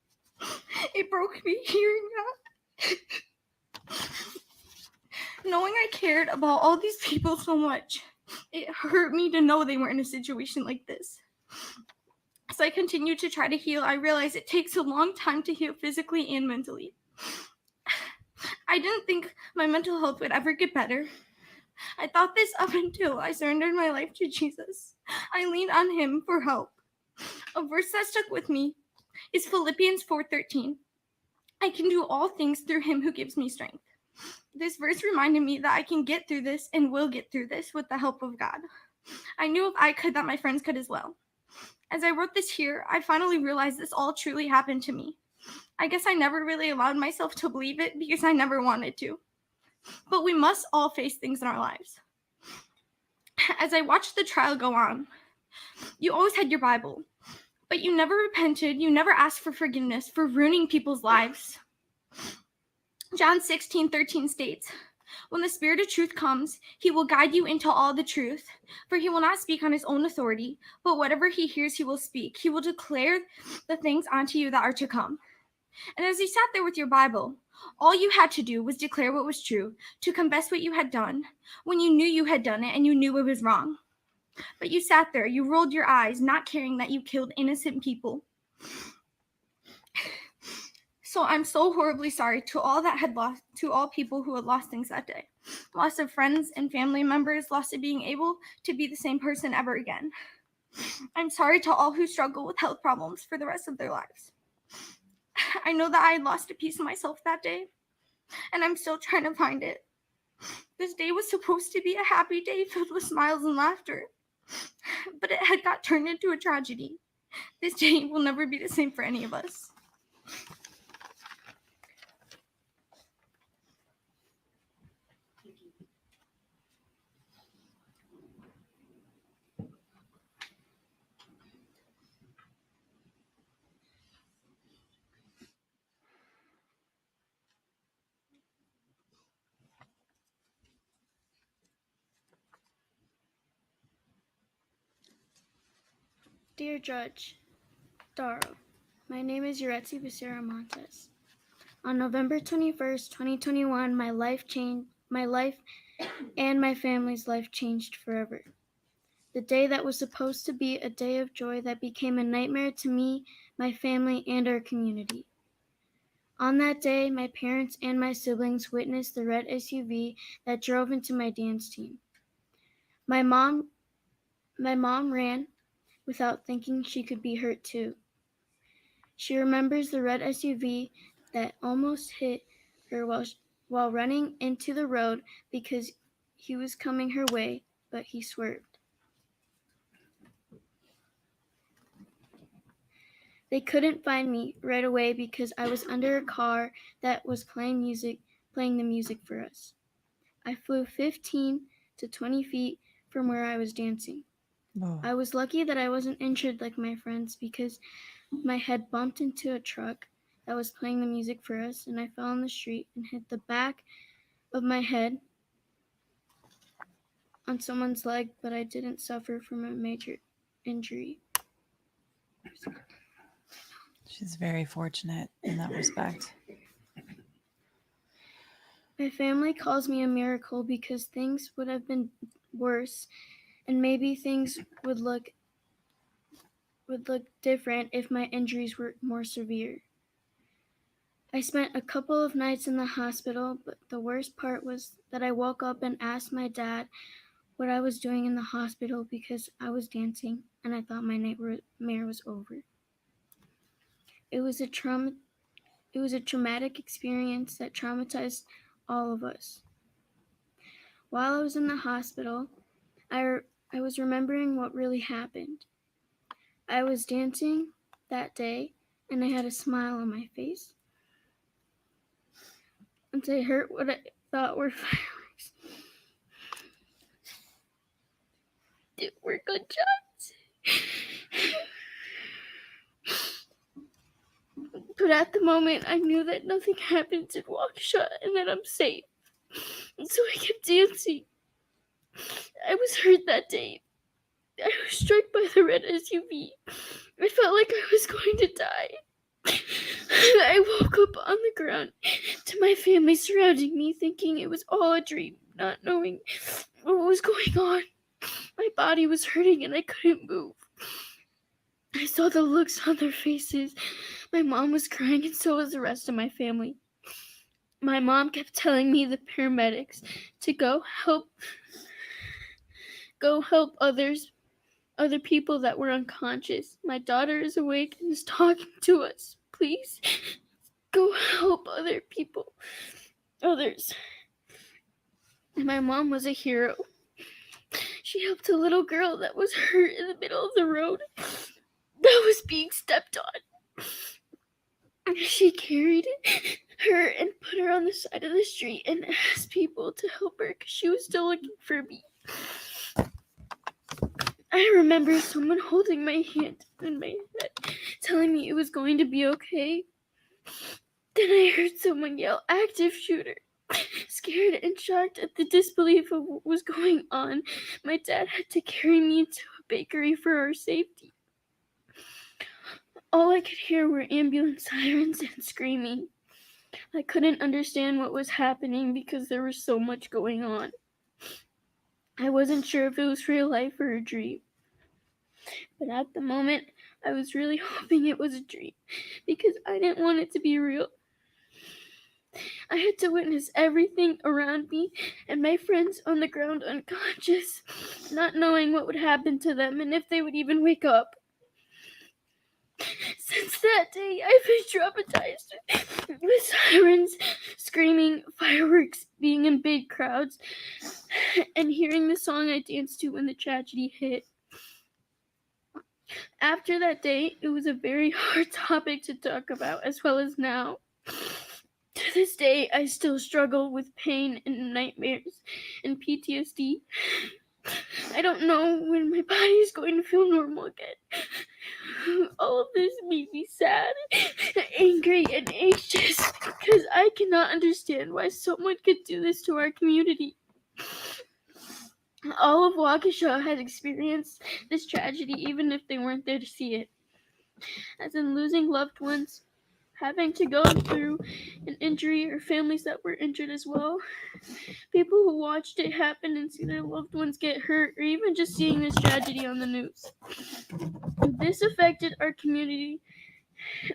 It broke me hearing that. Knowing I cared about all these people so much, it hurt me to know they were in a situation like this. As I continued to try to heal, I realized it takes a long time to heal physically and mentally. I didn't think my mental health would ever get better. I thought this up until I surrendered my life to Jesus. I leaned on him for help. A verse that stuck with me is Philippians 4:13. I can do all things through him who gives me strength. This verse reminded me that I can get through this and will get through this with the help of God. I knew if I could, that my friends could as well. As I wrote this here, I finally realized this all truly happened to me. I guess I never really allowed myself to believe it because I never wanted to. But we must all face things in our lives. As I watched the trial go on, you always had your Bible, but you never repented, you never asked for forgiveness for ruining people's lives. John 16:13 states, "When the Spirit of truth comes, he will guide you into all the truth. For he will not speak on his own authority, but whatever he hears, he will speak. He will declare the things unto you that are to come." And as you sat there with your Bible, all you had to do was declare what was true, to confess what you had done, when you knew you had done it and you knew it was wrong. But you sat there, you rolled your eyes, not caring that you killed innocent people. So I'm so horribly sorry to all people who had lost things that day. Loss of friends and family members, loss of being able to be the same person ever again. I'm sorry to all who struggle with health problems for the rest of their lives. I know that I had lost a piece of myself that day, and I'm still trying to find it. This day was supposed to be a happy day filled with smiles and laughter, but it had got turned into a tragedy. This day will never be the same for any of us. Dear Judge Darrell, my name is Yuretsi Becerra Montes. On November 21st, 2021, my life and my family's life changed forever. The day that was supposed to be a day of joy that became a nightmare to me, my family, and our community. On that day, my parents and my siblings witnessed the red SUV that drove into my dance team. My mom ran without thinking she could be hurt too. She remembers the red SUV that almost hit her while running into the road because he was coming her way, but he swerved. They couldn't find me right away because I was under a car that was playing the music for us. I flew 15 to 20 feet from where I was dancing. Oh. I was lucky that I wasn't injured like my friends because my head bumped into a truck that was playing the music for us, and I fell on the street and hit the back of my head on someone's leg, but I didn't suffer from a major injury. She's very fortunate in that respect. My family calls me a miracle because things would have been worse, and maybe things would look different if my injuries were more severe. I spent a couple of nights in the hospital, but the worst part was that I woke up and asked my dad what I was doing in the hospital because I was dancing and I thought my nightmare was over. It was a traumatic experience that traumatized all of us. While I was in the hospital, I was remembering what really happened. I was dancing that day, and I had a smile on my face. And I heard what I thought were fireworks. They were gunshots. But at the moment, I knew that nothing happens in Waukesha and that I'm safe. And so I kept dancing. I was hurt that day. I was struck by the red SUV. I felt like I was going to die. I woke up on the ground to my family surrounding me, thinking it was all a dream, not knowing what was going on. My body was hurting and I couldn't move. I saw the looks on their faces. My mom was crying and so was the rest of my family. My mom kept telling me the paramedics to go help other people that were unconscious. My daughter is awake and is talking to us. Please go help others. My mom was a hero. She helped a little girl that was hurt in the middle of the road that was being stepped on. She carried her and put her on the side of the street and asked people to help her because she was still looking for me. I remember someone holding my hand in my head, telling me it was going to be okay. Then Then I heard someone yell, "Active shooter." Scared and shocked at the disbelief of what was going on, my dad had to carry me into a bakery for our safety. All I could hear were ambulance sirens and screaming. I couldn't understand what was happening because there was so much going on. I wasn't sure if it was real life or a dream. But at the moment, I was really hoping it was a dream because I didn't want it to be real. I had to witness everything around me and my friends on the ground unconscious, not knowing what would happen to them and if they would even wake up. Since that day, I've been traumatized with sirens, screaming, fireworks, being in big crowds, and hearing the song I danced to when the tragedy hit. After that day, it was a very hard topic to talk about, as well as now. To this day, I still struggle with pain and nightmares and PTSD. I don't know when my body is going to feel normal again. All of this made me sad, angry, and anxious because I cannot understand why someone could do this to our community. All of Waukesha has experienced this tragedy even if they weren't there to see it. As in losing loved ones, having to go through an injury, or families that were injured as well. People who watched it happen and see their loved ones get hurt, or even just seeing this tragedy on the news. This affected our community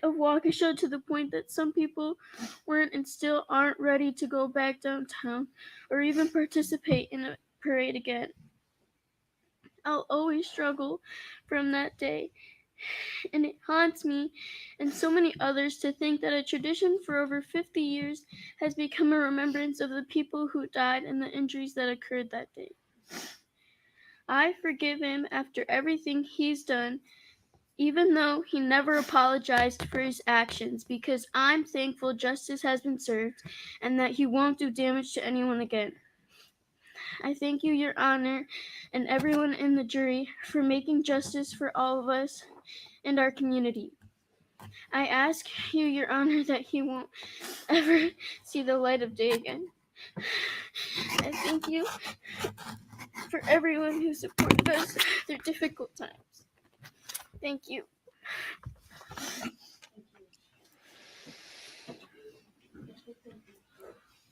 of Waukesha to the point that some people weren't and still aren't ready to go back downtown or even participate in a parade again. I'll always struggle from that day. And it haunts me and so many others to think that a tradition for over 50 years has become a remembrance of the people who died and the injuries that occurred that day. I forgive him after everything he's done, even though he never apologized for his actions, because I'm thankful justice has been served and that he won't do damage to anyone again. I thank you, Your Honor, and everyone in the jury for making justice for all of us and our community. I ask you, Your Honor, that he won't ever see the light of day again. I thank you for everyone who supported us through difficult times. Thank you.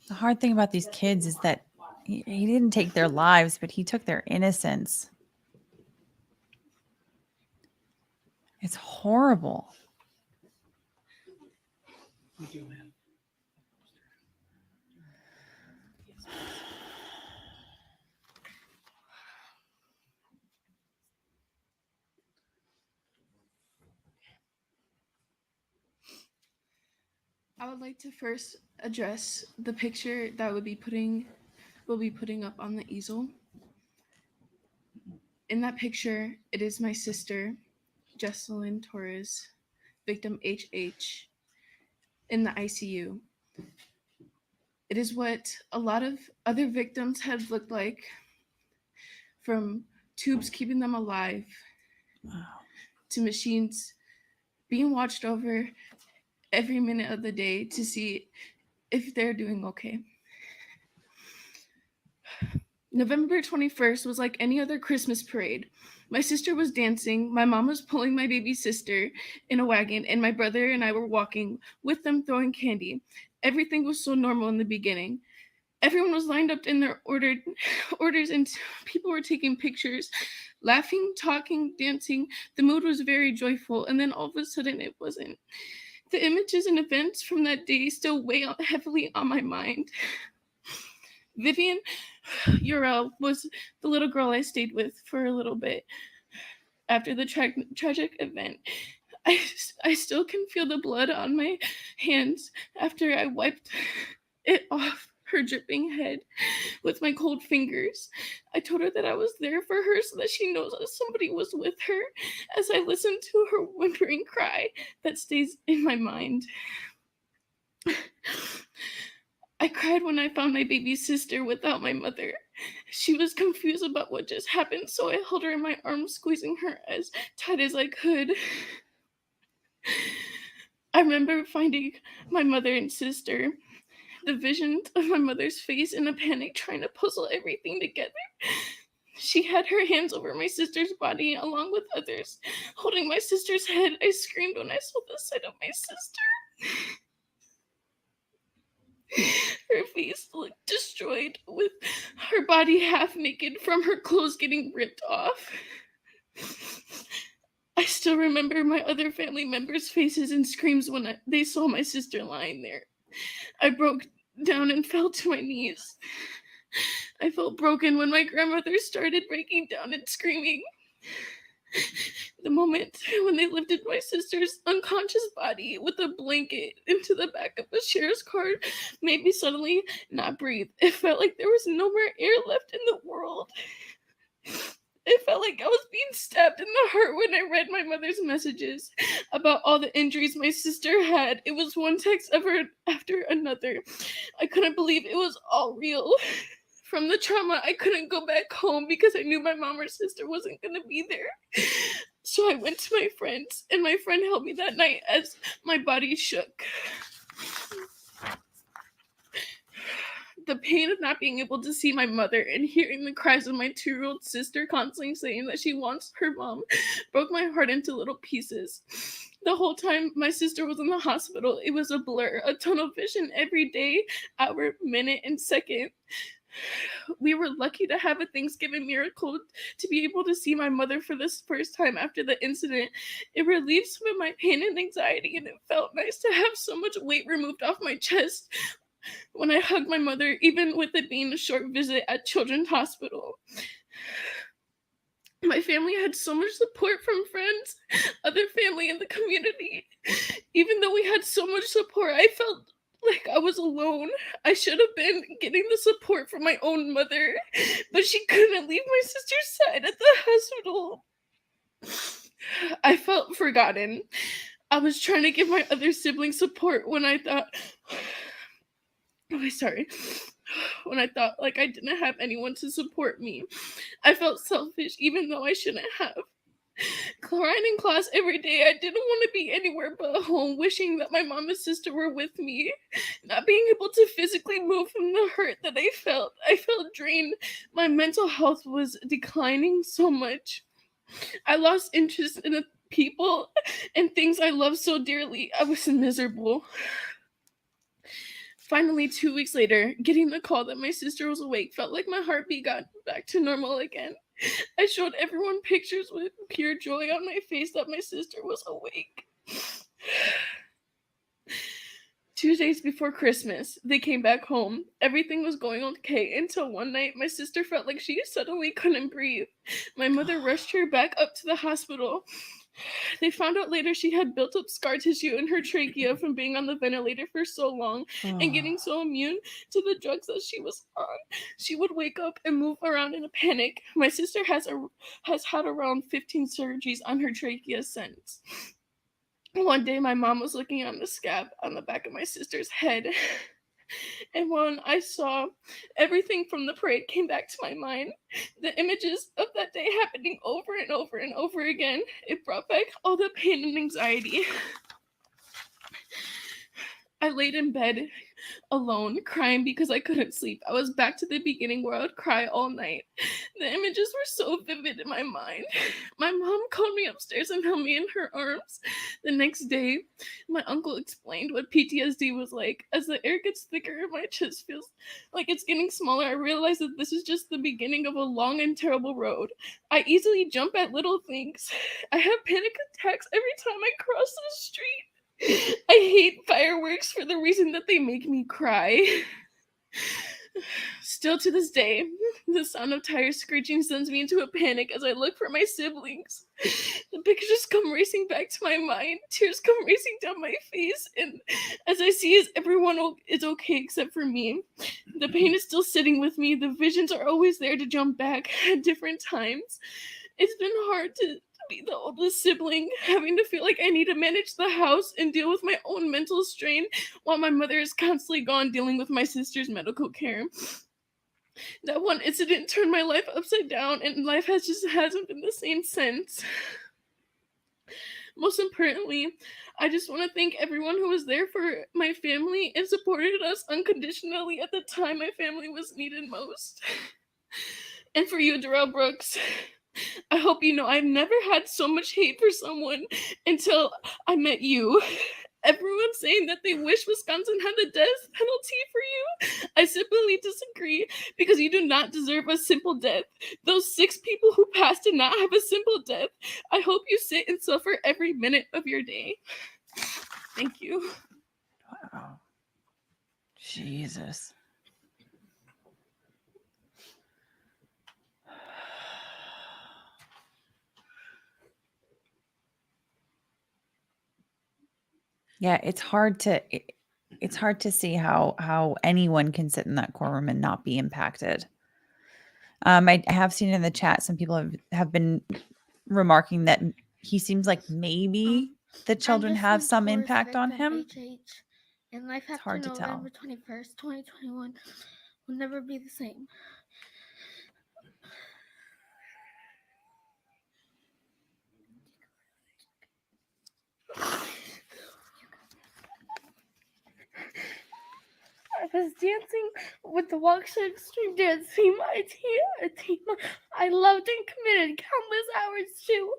The hard thing about these kids is that he didn't take their lives, but he took their innocence. It's horrible. I would like to first address the picture that we'll be putting up on the easel. In that picture, it is my sister, Jessalyn Torres, victim HH, in the ICU. It is what a lot of other victims have looked like, from tubes keeping them alive to machines being watched over every minute of the day to see if they're doing okay. November 21st was like any other Christmas parade. My sister was dancing, my mom was pulling my baby sister in a wagon, and my brother and I were walking with them throwing candy. Everything was so normal in the beginning. Everyone was lined up in their orders and people were taking pictures, laughing, talking, dancing. The mood was very joyful, and then all of a sudden it wasn't. The images and events from that day still weigh heavily on my mind. Vivian Urel was the little girl I stayed with for a little bit after the tragic event. I still can feel the blood on my hands after I wiped it off her dripping head with my cold fingers. I told her that I was there for her so that she knows that somebody was with her as I listened to her whimpering cry that stays in my mind. I cried when I found my baby sister without my mother. She was confused about what just happened, so I held her in my arms, squeezing her as tight as I could. I remember finding my mother and sister, the vision of my mother's face in a panic, trying to puzzle everything together. She had her hands over my sister's body along with others, holding my sister's head. I screamed when I saw the sight of my sister. Her face looked destroyed, with her body half naked from her clothes getting ripped off. I still remember my other family members' faces and screams when they saw my sister lying there. I broke down and fell to my knees. I felt broken when my grandmother started breaking down and screaming. The moment when they lifted my sister's unconscious body with a blanket into the back of a sheriff's car made me suddenly not breathe. It felt like there was no more air left in the world. It felt like I was being stabbed in the heart when I read my mother's messages about all the injuries my sister had. It was one text after another. I couldn't believe it was all real. From the trauma, I couldn't go back home because I knew my mom or sister wasn't going to be there. So I went to my friends, and my friend held me that night as my body shook. The pain of not being able to see my mother and hearing the cries of my 2-year-old sister constantly saying that she wants her mom broke my heart into little pieces. The whole time my sister was in the hospital, it was a blur, a tunnel vision every day, hour, minute, and second. We were lucky to have a Thanksgiving miracle to be able to see my mother for this first time after the incident. It relieved some of my pain and anxiety, and it felt nice to have so much weight removed off my chest when I hugged my mother, even with it being a short visit at Children's Hospital. My family had so much support from friends, other family in the community. Even though we had so much support, I felt like I was alone. I should have been getting the support from my own mother, but she couldn't leave my sister's side at the hospital. I felt forgotten. I was trying to give my other siblings support when I thought like I didn't have anyone to support me. I felt selfish even though I shouldn't have. Crying in class every day, I didn't want to be anywhere but home, wishing that my mom and sister were with me. Not being able to physically move from the hurt that I felt drained. My mental health was declining so much. I lost interest in the people and things I loved so dearly. I was miserable. Finally, 2 weeks later, getting the call that my sister was awake felt like my heartbeat got back to normal again. I showed everyone pictures with pure joy on my face that my sister was awake. 2 days before Christmas, they came back home. Everything was going okay until one night my sister felt like she suddenly couldn't breathe. My mother rushed her back up to the hospital. They found out later she had built up scar tissue in her trachea from being on the ventilator for so long and getting so immune to the drugs that she was on. She would wake up and move around in a panic. My sister has had around 15 surgeries on her trachea since. One day, my mom was looking on the scab on the back of my sister's head. And when I saw everything from the parade came back to my mind, the images of that day happening over and over and over again, it brought back all the pain and anxiety. I laid in bed alone, crying because I couldn't sleep. I was back to the beginning where I would cry all night. The images were so vivid in my mind. My mom called me upstairs and held me in her arms. The next day, my uncle explained what PTSD was like. As the air gets thicker, my chest feels like it's getting smaller. I realized that this is just the beginning of a long and terrible road. I easily jump at little things. I have panic attacks every time I cross the street. I hate fireworks for the reason that they make me cry. Still to this day, the sound of tires screeching sends me into a panic as I look for my siblings. The pictures come racing back to my mind. Tears come racing down my face. And as I see as everyone is okay except for me, the pain is still sitting with me. The visions are always there to jump back at different times. It's been hard to be the oldest sibling, having to feel like I need to manage the house and deal with my own mental strain while my mother is constantly gone dealing with my sister's medical care. That one incident turned my life upside down, and life hasn't been the same since. most importantly, I just want to thank everyone who was there for my family and supported us unconditionally at the time my family was needed most. And for you, Darrell Brooks, I hope you know I've never had so much hate for someone until I met you. Everyone saying that they wish Wisconsin had the death penalty for you. I simply disagree because you do not deserve a simple death. Those 6 people who passed did not have a simple death. I hope you sit and suffer every minute of your day. Thank you. Wow. Jesus. Yeah, it's hard to see how anyone can sit in that courtroom and not be impacted. I have seen in the chat some people have been remarking that he seems like maybe the children have some impact on him. And life It's hard to tell. November 21st, 2021 will never be the same. I was dancing with the Waukesha Extreme Dance Team. A team I loved and committed countless hours to.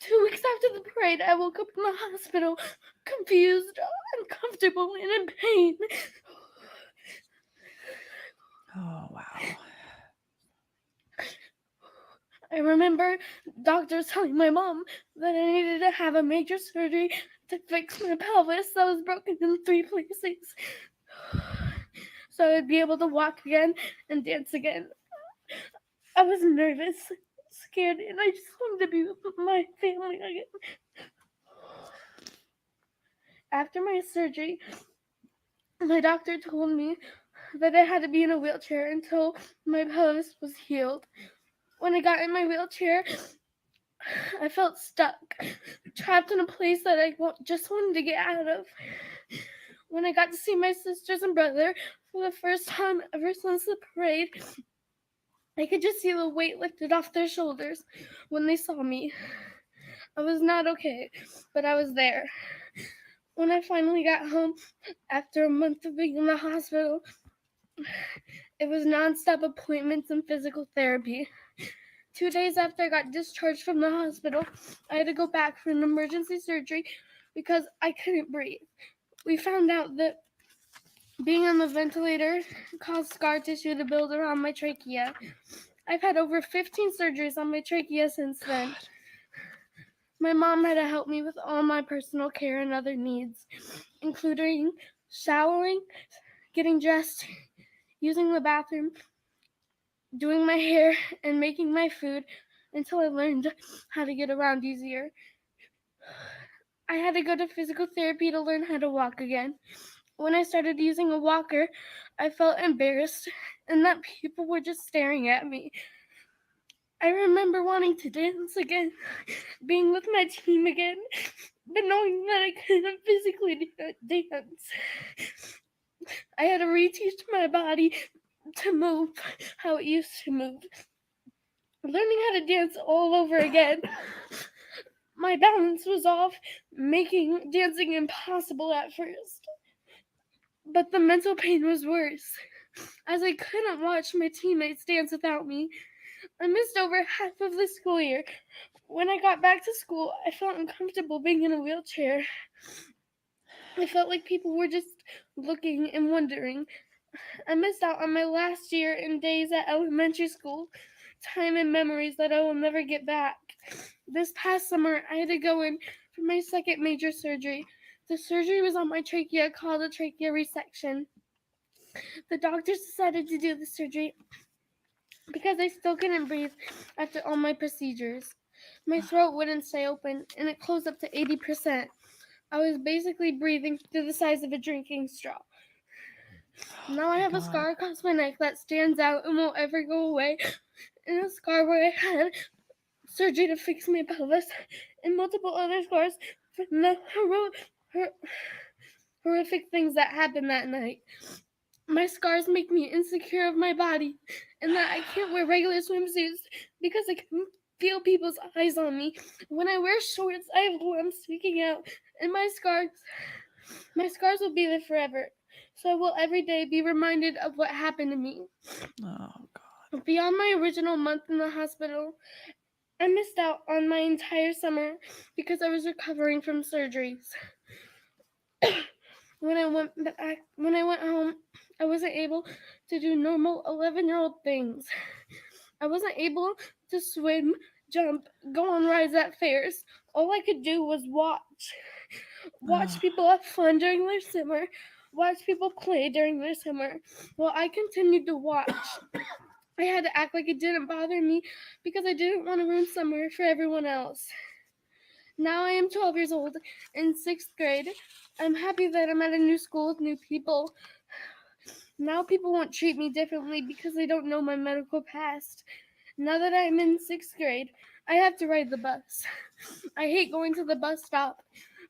2 weeks after the parade, I woke up in the hospital, confused, uncomfortable, and in pain. Oh, wow. I remember doctors telling my mom that I needed to have a major surgery to fix my pelvis that was broken in 3 places, so I'd be able to walk again and dance again. I was nervous, scared, and I just wanted to be with my family again. After my surgery, my doctor told me that I had to be in a wheelchair until my pelvis was healed. When I got in my wheelchair, I felt stuck, trapped in a place that I just wanted to get out of. When I got to see my sisters and brother for the first time ever since the parade, I could just see the weight lifted off their shoulders when they saw me. I was not okay, but I was there. When I finally got home, after a month of being in the hospital, it was nonstop appointments and physical therapy. 2 days after I got discharged from the hospital, I had to go back for an emergency surgery because I couldn't breathe. We found out that being on the ventilator caused scar tissue to build around my trachea. I've had over 15 surgeries on my trachea since then. My mom had to help me with all my personal care and other needs, including showering, getting dressed, using the bathroom, doing my hair, and making my food until I learned how to get around easier. I had to go to physical therapy to learn how to walk again. When I started using a walker, I felt embarrassed and that people were just staring at me. I remember wanting to dance again, being with my team again, but knowing that I couldn't physically dance. I had to reteach my body to move how it used to move. Learning how to dance all over again. My balance was off, making dancing impossible at first. But the mental pain was worse, as I couldn't watch my teammates dance without me. I missed over half of the school year. When I got back to school, I felt uncomfortable being in a wheelchair. I felt like people were just looking and wondering. I missed out on my last year and days at elementary school, time and memories that I will never get back. This past summer, I had to go in for my second major surgery. The surgery was on my trachea, called a trachea resection. The doctors decided to do the surgery because I still couldn't breathe after all my procedures. My throat wouldn't stay open, and it closed up to 80%. I was basically breathing through the size of a drinking straw. Now I have a scar across my neck that stands out and won't ever go away, and a scar where I had surgery to fix my pelvis, and multiple other scars from the horrific things that happened that night. My scars make me insecure of my body, and that I can't wear regular swimsuits because I feel people's eyes on me. When I wear shorts, I have lumps speaking out, and my scars will be there forever. So I will every day be reminded of what happened to me. Oh, God. Beyond my original month in the hospital, I missed out on my entire summer because I was recovering from surgeries. When I went home, I wasn't able to do normal 11-year-old things. I wasn't able to swim, jump, go on rides at fairs. All I could do was watch people have fun during their summer, watch people play during their summer. While I continued to watch, I had to act like it didn't bother me because I didn't want to ruin summer for everyone else. Now I am 12 years old in 6th grade. I'm happy that I'm at a new school with new people. Now people won't treat me differently because they don't know my medical past. Now that I'm in 6th grade, I have to ride the bus. I hate going to the bus stop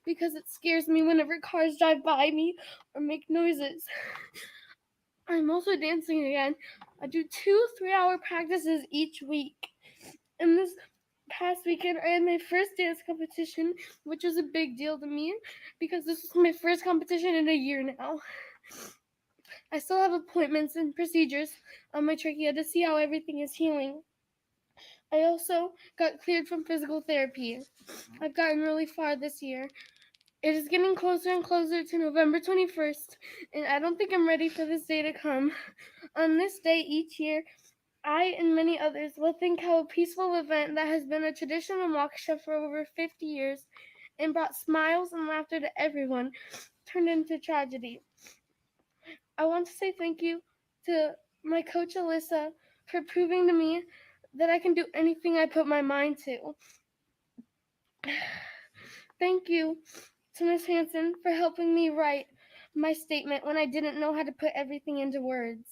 because it scares me whenever cars drive by me or make noises. I'm also dancing again. I do 2 3-hour practices each week. In this past weekend, I had my first dance competition, which was a big deal to me because this is my first competition in a year now. I still have appointments and procedures on my trachea to see how everything is healing. I also got cleared from physical therapy. I've gotten really far this year. It is getting closer and closer to November 21st, and I don't think I'm ready for this day to come. On this day each year, I and many others will think how a peaceful event that has been a tradition in Waukesha for over 50 years and brought smiles and laughter to everyone turned into tragedy. I want to say thank you to my coach Alyssa for proving to me that I can do anything I put my mind to. Thank you to Ms. Hanson for helping me write my statement when I didn't know how to put everything into words.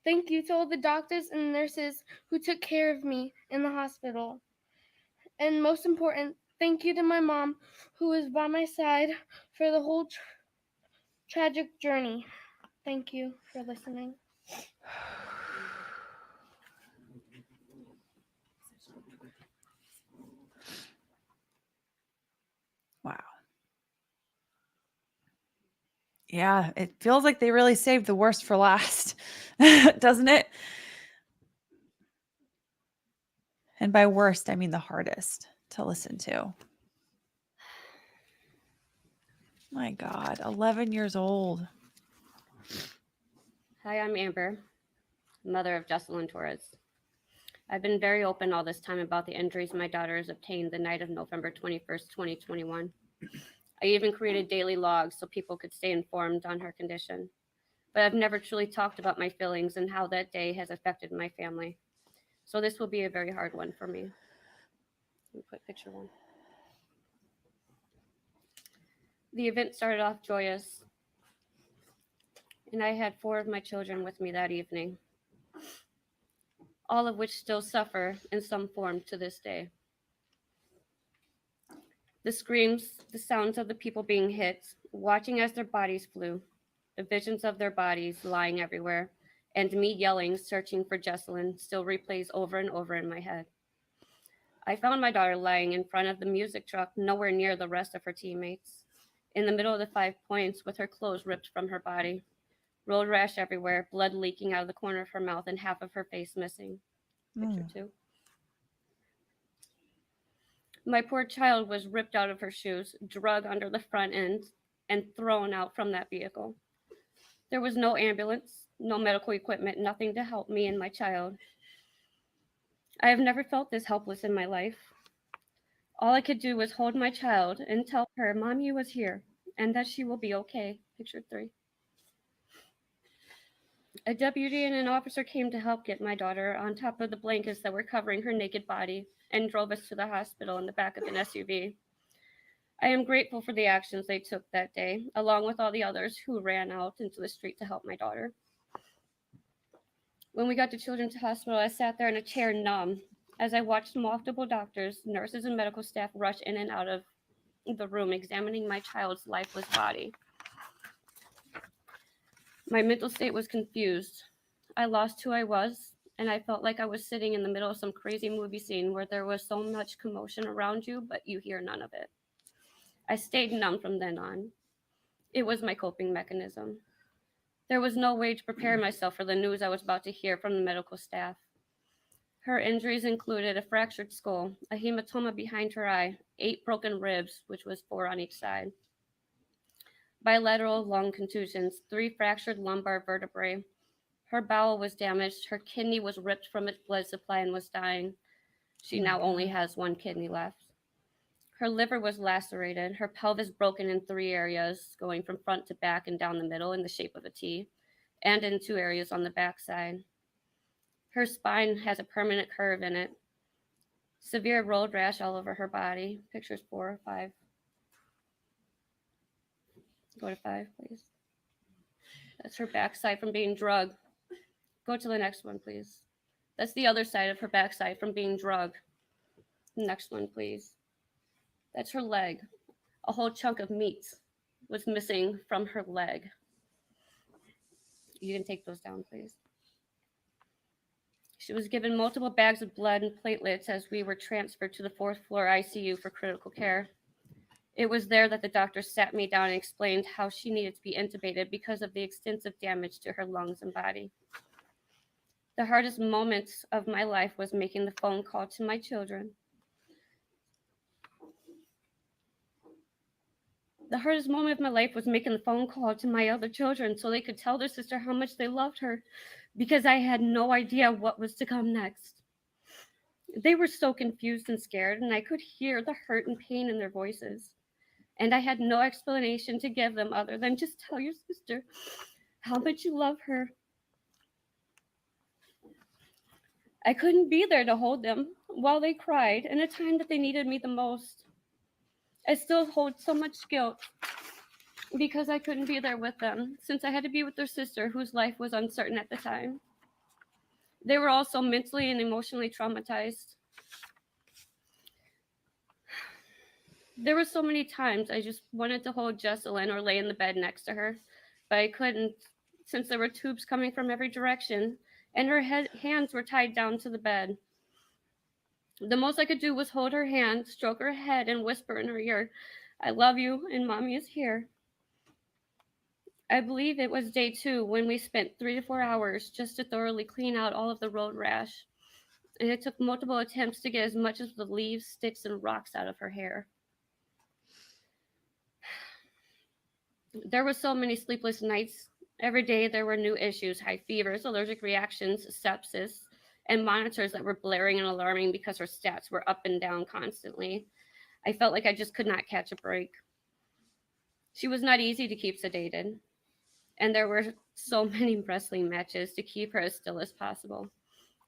Thank you to all the doctors and nurses who took care of me in the hospital. And most important, thank you to my mom who was by my side for the whole tragic journey. Thank you for listening. Wow. Yeah, it feels like they really saved the worst for last, doesn't it? And by worst, I mean the hardest to listen to. My God, 11 years old. Hi, I'm Amber, mother of Jessalyn Torres. I've been very open all this time about the injuries my daughter has obtained the night of November 21st, 2021. I even created daily logs so people could stay informed on her condition. But I've never truly talked about my feelings and how that day has affected my family. So this will be a very hard one for me. Let me put picture 1. The event started off joyous, and I had 4 of my children with me that evening, all of which still suffer in some form to this day. The screams, the sounds of the people being hit, watching as their bodies flew, the visions of their bodies lying everywhere, and me yelling, searching for Jessalyn still replays over and over in my head. I found my daughter lying in front of the music truck, nowhere near the rest of her teammates, in the middle of the 5 points with her clothes ripped from her body, road rash everywhere, blood leaking out of the corner of her mouth and half of her face missing. Picture 2. My poor child was ripped out of her shoes, dragged under the front end, and thrown out from that vehicle. There was no ambulance, no medical equipment, nothing to help me and my child. I have never felt this helpless in my life. All I could do was hold my child and tell her Mommy was here and that she will be okay. Picture 3. A deputy and an officer came to help get my daughter on top of the blankets that were covering her naked body and drove us to the hospital in the back of an SUV. I am grateful for the actions they took that day, along with all the others who ran out into the street to help my daughter. When we got to Children's Hospital, I sat there in a chair numb as I watched multiple doctors, nurses, and medical staff rush in and out of the room examining my child's lifeless body. My mental state was confused. I lost who I was and I felt like I was sitting in the middle of some crazy movie scene where there was so much commotion around you, but you hear none of it. I stayed numb from then on. It was my coping mechanism. There was no way to prepare myself for the news I was about to hear from the medical staff. Her injuries included a fractured skull, a hematoma behind her eye, 8 broken ribs, which was 4 on each side, bilateral lung contusions, 3 fractured lumbar vertebrae. Her bowel was damaged, her kidney was ripped from its blood supply and was dying. She now only has 1 kidney left. Her liver was lacerated, her pelvis broken in 3 areas, going from front to back and down the middle in the shape of a T, and in 2 areas on the back side. Her spine has a permanent curve in it. Severe road rash all over her body. Pictures 4 or 5. Go to 5, please. That's her backside from being drugged. Go to the next one, please. That's the other side of her backside from being drugged. Next one, please. That's her leg. A whole chunk of meat was missing from her leg. You can take those down, please. She was given multiple bags of blood and platelets as we were transferred to the 4th floor ICU for critical care. It was there that the doctor sat me down and explained how she needed to be intubated because of the extensive damage to her lungs and body. The hardest moment of my life was making the phone call to my children. The hardest moment of my life was making the phone call to my other children so they could tell their sister how much they loved her, because I had no idea what was to come next. They were so confused and scared, and I could hear the hurt and pain in their voices. And I had no explanation to give them other than just tell your sister how much you love her. I couldn't be there to hold them while they cried in a time that they needed me the most. I still hold so much guilt because I couldn't be there with them, since I had to be with their sister, whose life was uncertain at the time. They were also mentally and emotionally traumatized. There were so many times I just wanted to hold Jessalyn or lay in the bed next to her, but I couldn't, since there were tubes coming from every direction, and her hands were tied down to the bed. The most I could do was hold her hand, stroke her head, and whisper in her ear, "I love you, and Mommy is here." I believe it was day 2 when we spent 3 to 4 hours just to thoroughly clean out all of the road rash. And it took multiple attempts to get as much of the leaves, sticks, and rocks out of her hair. There were so many sleepless nights. Every day there were new issues, high fevers, allergic reactions, sepsis, and monitors that were blaring and alarming because her stats were up and down constantly. I felt like I just could not catch a break. She was not easy to keep sedated, and there were so many wrestling matches to keep her as still as possible.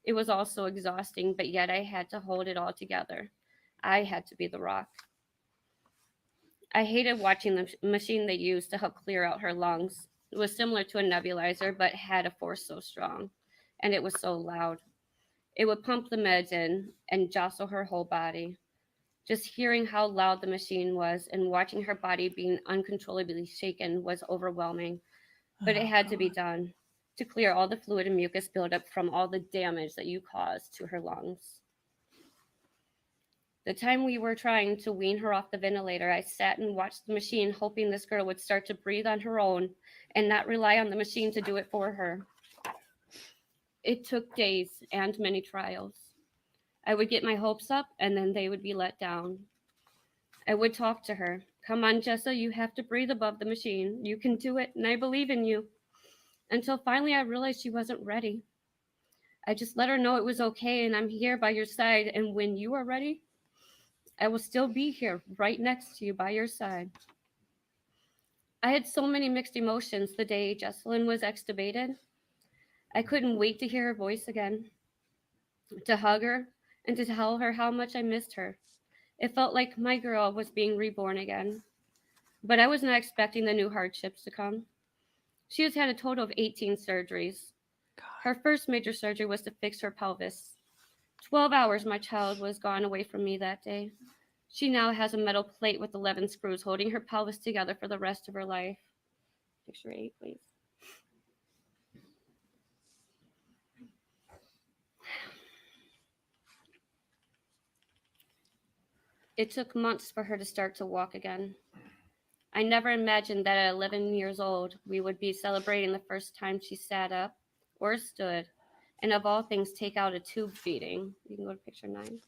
It was all so exhausting, but yet I had to hold it all together. I had to be the rock. I hated watching the machine they used to help clear out her lungs. It was similar to a nebulizer, but had a force so strong, and it was so loud. It would pump the meds in and jostle her whole body. Just hearing how loud the machine was and watching her body being uncontrollably shaken was overwhelming, but it had to be done to clear all the fluid and mucus buildup from all the damage that you caused to her lungs. The time we were trying to wean her off the ventilator, I sat and watched the machine, hoping this girl would start to breathe on her own and not rely on the machine to do it for her. It took days and many trials. I would get my hopes up, and then they would be let down. I would talk to her. "Come on, Jessa, you have to breathe above the machine. You can do it, and I believe in you." Until finally I realized she wasn't ready. I just let her know it was okay, and I'm here by your side, and when you are ready, I will still be here right next to you by your side. I had so many mixed emotions the day Jessalyn was extubated. I couldn't wait to hear her voice again, to hug her, and to tell her how much I missed her. It felt like my girl was being reborn again. But I was not expecting the new hardships to come. She has had a total of 18 surgeries. Her first major surgery was to fix her pelvis. 12 hours my child was gone away from me that day. She now has a metal plate with 11 screws holding her pelvis together for the rest of her life. Picture 8, please. It took months for her to start to walk again. I never imagined that at 11 years old, we would be celebrating the first time she sat up or stood, and of all things, take out a tube feeding. You can go to picture 9.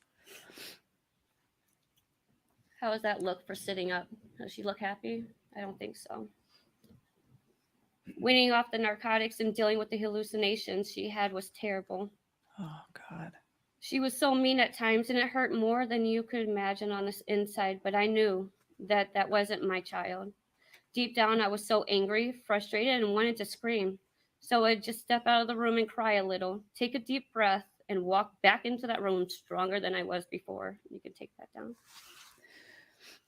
How does that look for sitting up? Does she look happy? I don't think so. Weaning off the narcotics and dealing with the hallucinations she had was terrible. Oh, God. She was so mean at times, and it hurt more than you could imagine on the inside, but I knew that that wasn't my child. Deep down, I was so angry, frustrated, and wanted to scream. So I'd just step out of the room and cry a little, take a deep breath, and walk back into that room stronger than I was before. You can take that down.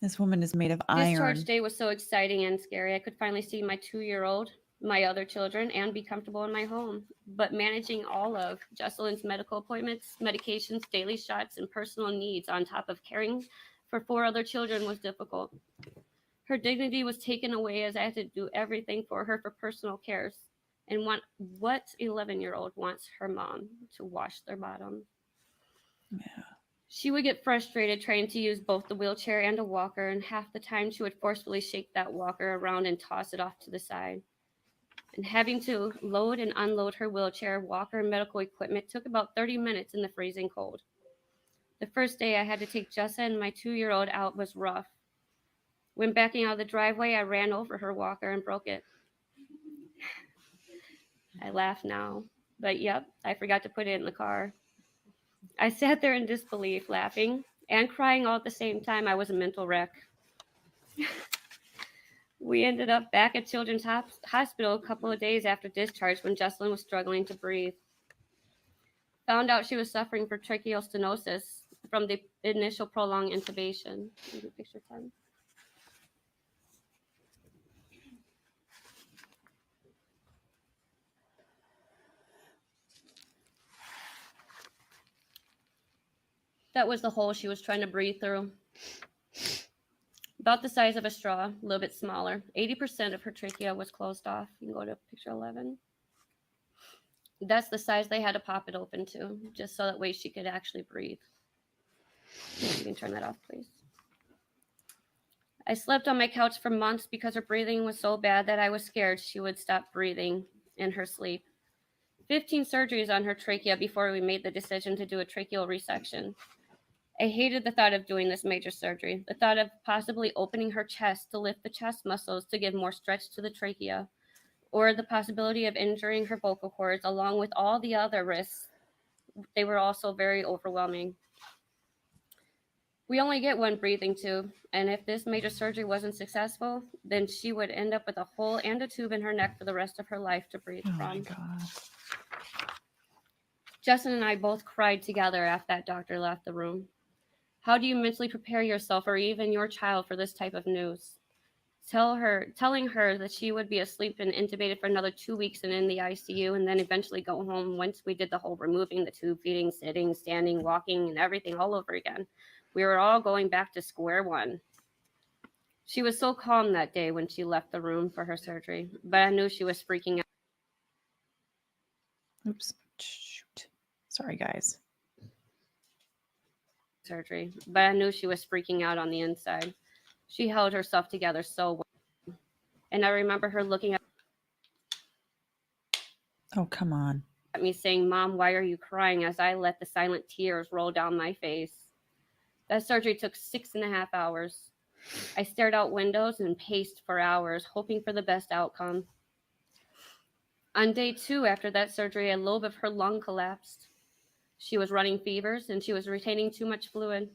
This woman is made of iron. Discharge day was so exciting and scary. I could finally see my 2-year-old, my other children, and be comfortable in my home. But managing all of Jessalyn's medical appointments, medications, daily shots, and personal needs on top of caring for 4 other children was difficult. Her dignity was taken away as I had to do everything for her for personal cares. And what 11-year-old wants her mom to wash their bottom? Yeah. She would get frustrated trying to use both the wheelchair and a walker, and half the time she would forcefully shake that walker around and toss it off to the side. And having to load and unload her wheelchair, walker, and medical equipment took about 30 minutes in the freezing cold. The first day I had to take Jessa and my 2-year-old out was rough. When backing out of the driveway, I ran over her walker and broke it. I laugh now, but yep, I forgot to put it in the car. I sat there in disbelief, laughing and crying all at the same time. I was a mental wreck. We ended up back at Children's Hospital a couple of days after discharge when Jessalyn was struggling to breathe. Found out she was suffering from tracheal stenosis from the initial prolonged intubation. Picture 10. That was the hole she was trying to breathe through. About the size of a straw, a little bit smaller. 80% of her trachea was closed off. You can go to picture 11. That's the size they had to pop it open to, just so that way she could actually breathe. You can turn that off, please. I slept on my couch for months because her breathing was so bad that I was scared she would stop breathing in her sleep. 15 surgeries on her trachea before we made the decision to do a tracheal resection. I hated the thought of doing this major surgery, the thought of possibly opening her chest to lift the chest muscles to give more stretch to the trachea, or the possibility of injuring her vocal cords, along with all the other risks. They were also very overwhelming. We only get one breathing tube, and if this major surgery wasn't successful, then she would end up with a hole and a tube in her neck for the rest of her life to breathe from. My God. Justin and I both cried together after that doctor left the room. How do you mentally prepare yourself or even your child for this type of news? Telling her that she would be asleep and intubated for another 2 weeks and in the ICU, and then eventually go home once we did the whole removing the tube, feeding, sitting, standing, walking, and everything all over again. We were all going back to square one. She was so calm that day when she left the room for her surgery, but I knew she was freaking out. Oops. Shoot. Sorry, guys. Surgery, but I knew she was freaking out on the inside. She held herself together so well. And I remember her looking at Oh, come on. me saying, "Mom, why are you crying?" as I let the silent tears roll down my face. That surgery took 6.5 hours. I stared out windows and paced for hours, hoping for the best outcome. On day 2 after that surgery, a lobe of her lung collapsed. She was running fevers and she was retaining too much fluid.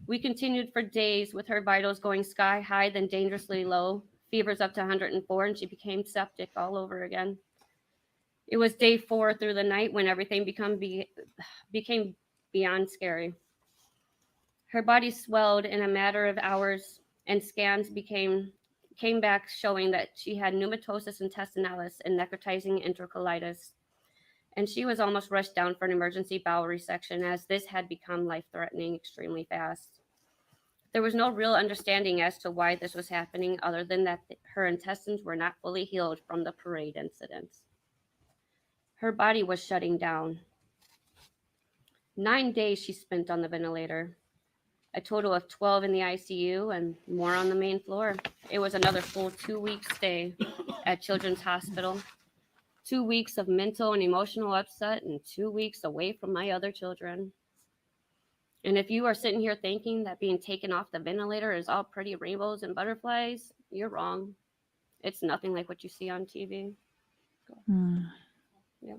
We continued for days with her vitals going sky high, then dangerously low, fevers up to 104, and she became septic all over again. It was day 4 through the night when everything became beyond scary. Her body swelled in a matter of hours, and scans came back showing that she had pneumatosis intestinalis and necrotizing enterocolitis. And she was almost rushed down for an emergency bowel resection, as this had become life-threatening extremely fast. There was no real understanding as to why this was happening, other than that her intestines were not fully healed from the parade incidents. Her body was shutting down. 9 days she spent on the ventilator. a total of 12 in the ICU and more on the main floor. It was another full 2-week stay at Children's Hospital. 2 weeks of mental and emotional upset and 2 weeks away from my other children. And if you are sitting here thinking that being taken off the ventilator is all pretty rainbows and butterflies, you're wrong. It's nothing like what you see on TV. Yep.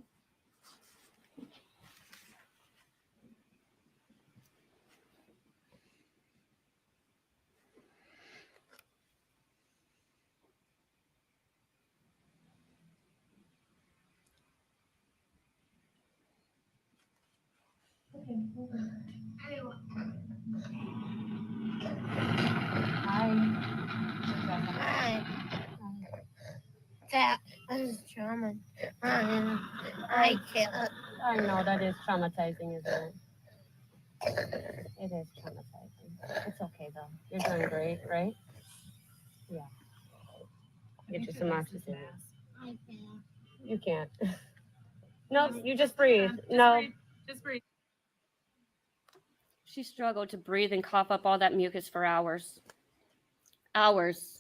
Hi. That is trauma. I can't. I know that is traumatizing, isn't it? It is traumatizing. It's okay though. You're doing great, right? Yeah. Get you some oxygen. I can't. You can't. No, you just breathe. No. Just breathe. She struggled to breathe and cough up all that mucus for hours. Hours.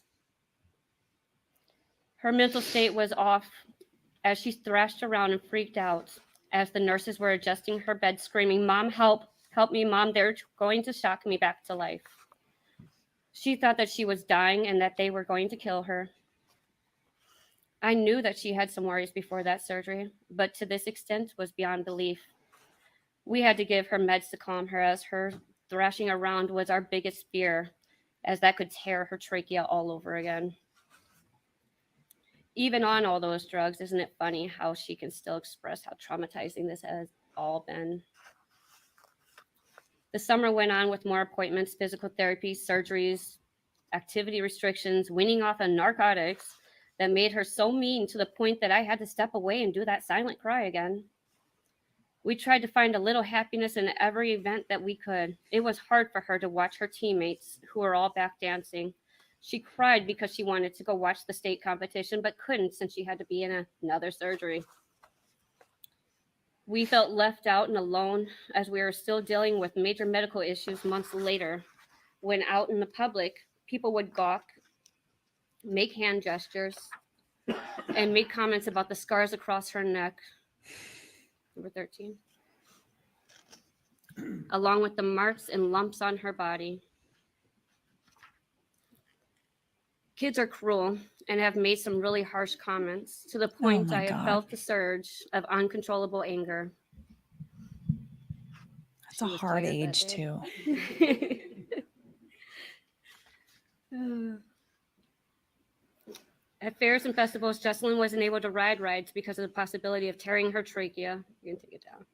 Her mental state was off as she thrashed around and freaked out as the nurses were adjusting her bed, screaming, "Mom, help! Help me, Mom! They're going to shock me back to life." She thought that she was dying and that they were going to kill her. I knew that she had some worries before that surgery, but to this extent was beyond belief. We had to give her meds to calm her, as her thrashing around was our biggest fear, as that could tear her trachea all over again. Even on all those drugs, isn't it funny how she can still express how traumatizing this has all been? The summer went on with more appointments, physical therapy, surgeries, activity restrictions, weaning off on narcotics that made her so mean to the point that I had to step away and do that silent cry again. We tried to find a little happiness in every event that we could. It was hard for her to watch her teammates, who were all back dancing. She cried because she wanted to go watch the state competition, but couldn't since she had to be in another surgery. We felt left out and alone as we were still dealing with major medical issues months later. When out in the public, people would gawk, make hand gestures, and make comments about the scars across her neck. Number 13. Along with the marks and lumps on her body. Kids are cruel and have made some really harsh comments to the point I have felt the surge of uncontrollable anger. That's a hard age too. At fairs and festivals, Jessalyn wasn't able to ride rides because of the possibility of tearing her trachea. You can take it down.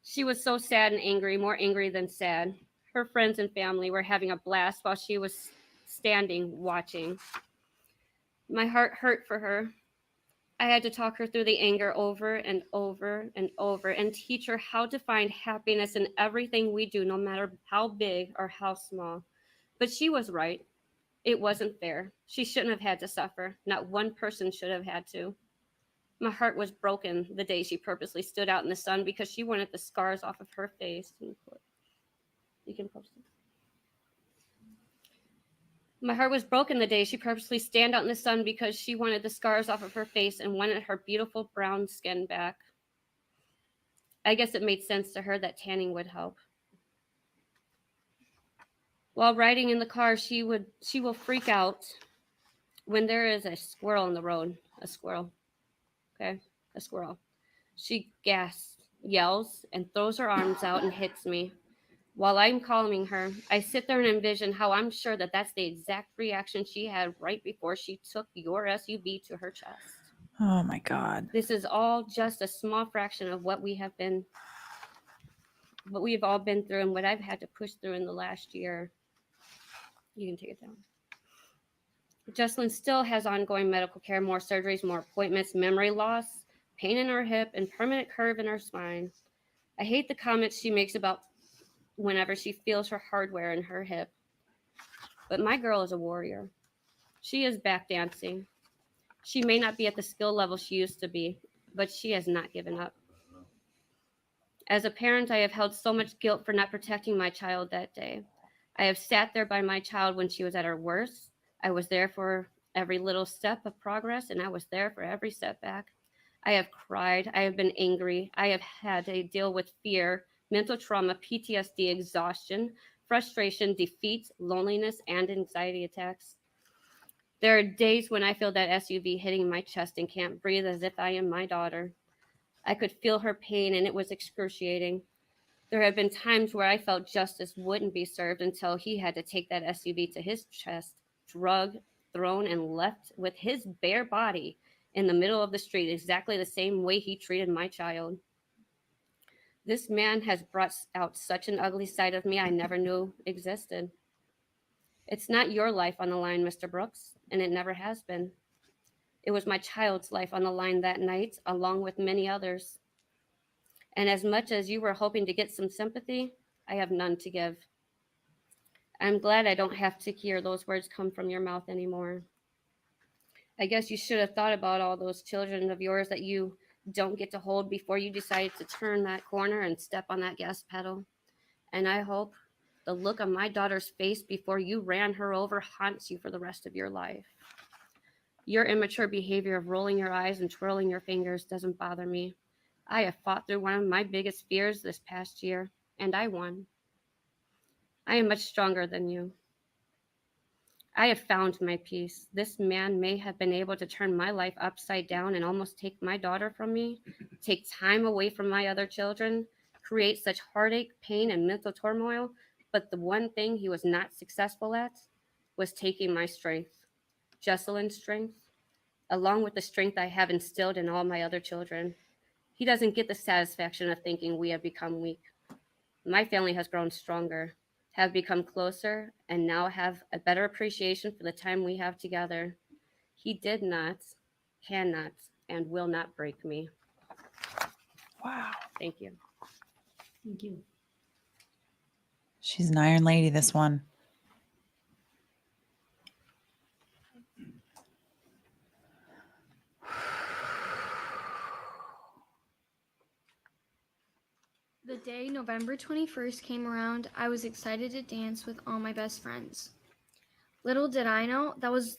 She was so sad and angry, more angry than sad. Her friends and family were having a blast while she was standing watching. My heart hurt for her. I had to talk her through the anger over and over and over and teach her how to find happiness in everything we do, no matter how big or how small. But she was right. It wasn't fair. She shouldn't have had to suffer. Not one person should have had to. My heart was broken the day she purposely stood out in the sun because she wanted the scars off of her face. You can post it. My heart was broken the day she purposely stand out in the sun because she wanted the scars off of her face and wanted her beautiful brown skin back. I guess it made sense to her that tanning would help. While riding in the car, she will freak out when there is a squirrel in the road. A squirrel. Okay? A squirrel. She gasps, yells, and throws her arms out and hits me. While I'm calming her, I sit there and envision how I'm sure that that's the exact reaction she had right before she took your SUV to her chest. Oh my God. This is all just a small fraction of what we've all been through and what I've had to push through in the last year. You can take it down. Jessalyn still has ongoing medical care, more surgeries, more appointments, memory loss, pain in her hip, and permanent curve in her spine. I hate the comments she makes about whenever she feels her hardware in her hip. But my girl is a warrior. She is back dancing. She may not be at the skill level she used to be, but she has not given up. As a parent, I have held so much guilt for not protecting my child that day. I have sat there by my child when she was at her worst. I was there for every little step of progress, and I was there for every setback. I have cried. I have been angry. I have had to deal with fear, mental trauma, PTSD, exhaustion, frustration, defeat, loneliness, and anxiety attacks. There are days when I feel that SUV hitting my chest and can't breathe as if I am my daughter. I could feel her pain, and it was excruciating. There have been times where I felt justice wouldn't be served until he had to take that SUV to his chest, drugged, thrown, and left with his bare body in the middle of the street, exactly the same way he treated my child. This man has brought out such an ugly side of me I never knew existed. It's not your life on the line, Mr. Brooks, and it never has been. It was my child's life on the line that night, along with many others. And as much as you were hoping to get some sympathy, I have none to give. I'm glad I don't have to hear those words come from your mouth anymore. I guess you should have thought about all those children of yours that you don't get to hold before you decided to turn that corner and step on that gas pedal. And I hope the look on my daughter's face before you ran her over haunts you for the rest of your life. Your immature behavior of rolling your eyes and twirling your fingers doesn't bother me. I have fought through one of my biggest fears this past year, and I won. I am much stronger than you. I have found my peace. This man may have been able to turn my life upside down and almost take my daughter from me, take time away from my other children, create such heartache, pain, and mental turmoil, but the one thing he was not successful at was taking my strength, Jessalyn's strength, along with the strength I have instilled in all my other children. He doesn't get the satisfaction of thinking we have become weak. My family has grown stronger, have become closer, and now have a better appreciation for the time we have together. He did not, cannot, and will not break me. Wow. Thank you. Thank you. She's an iron lady, this one. The day November 21st came around, I was excited to dance with all my best friends. Little did I know that was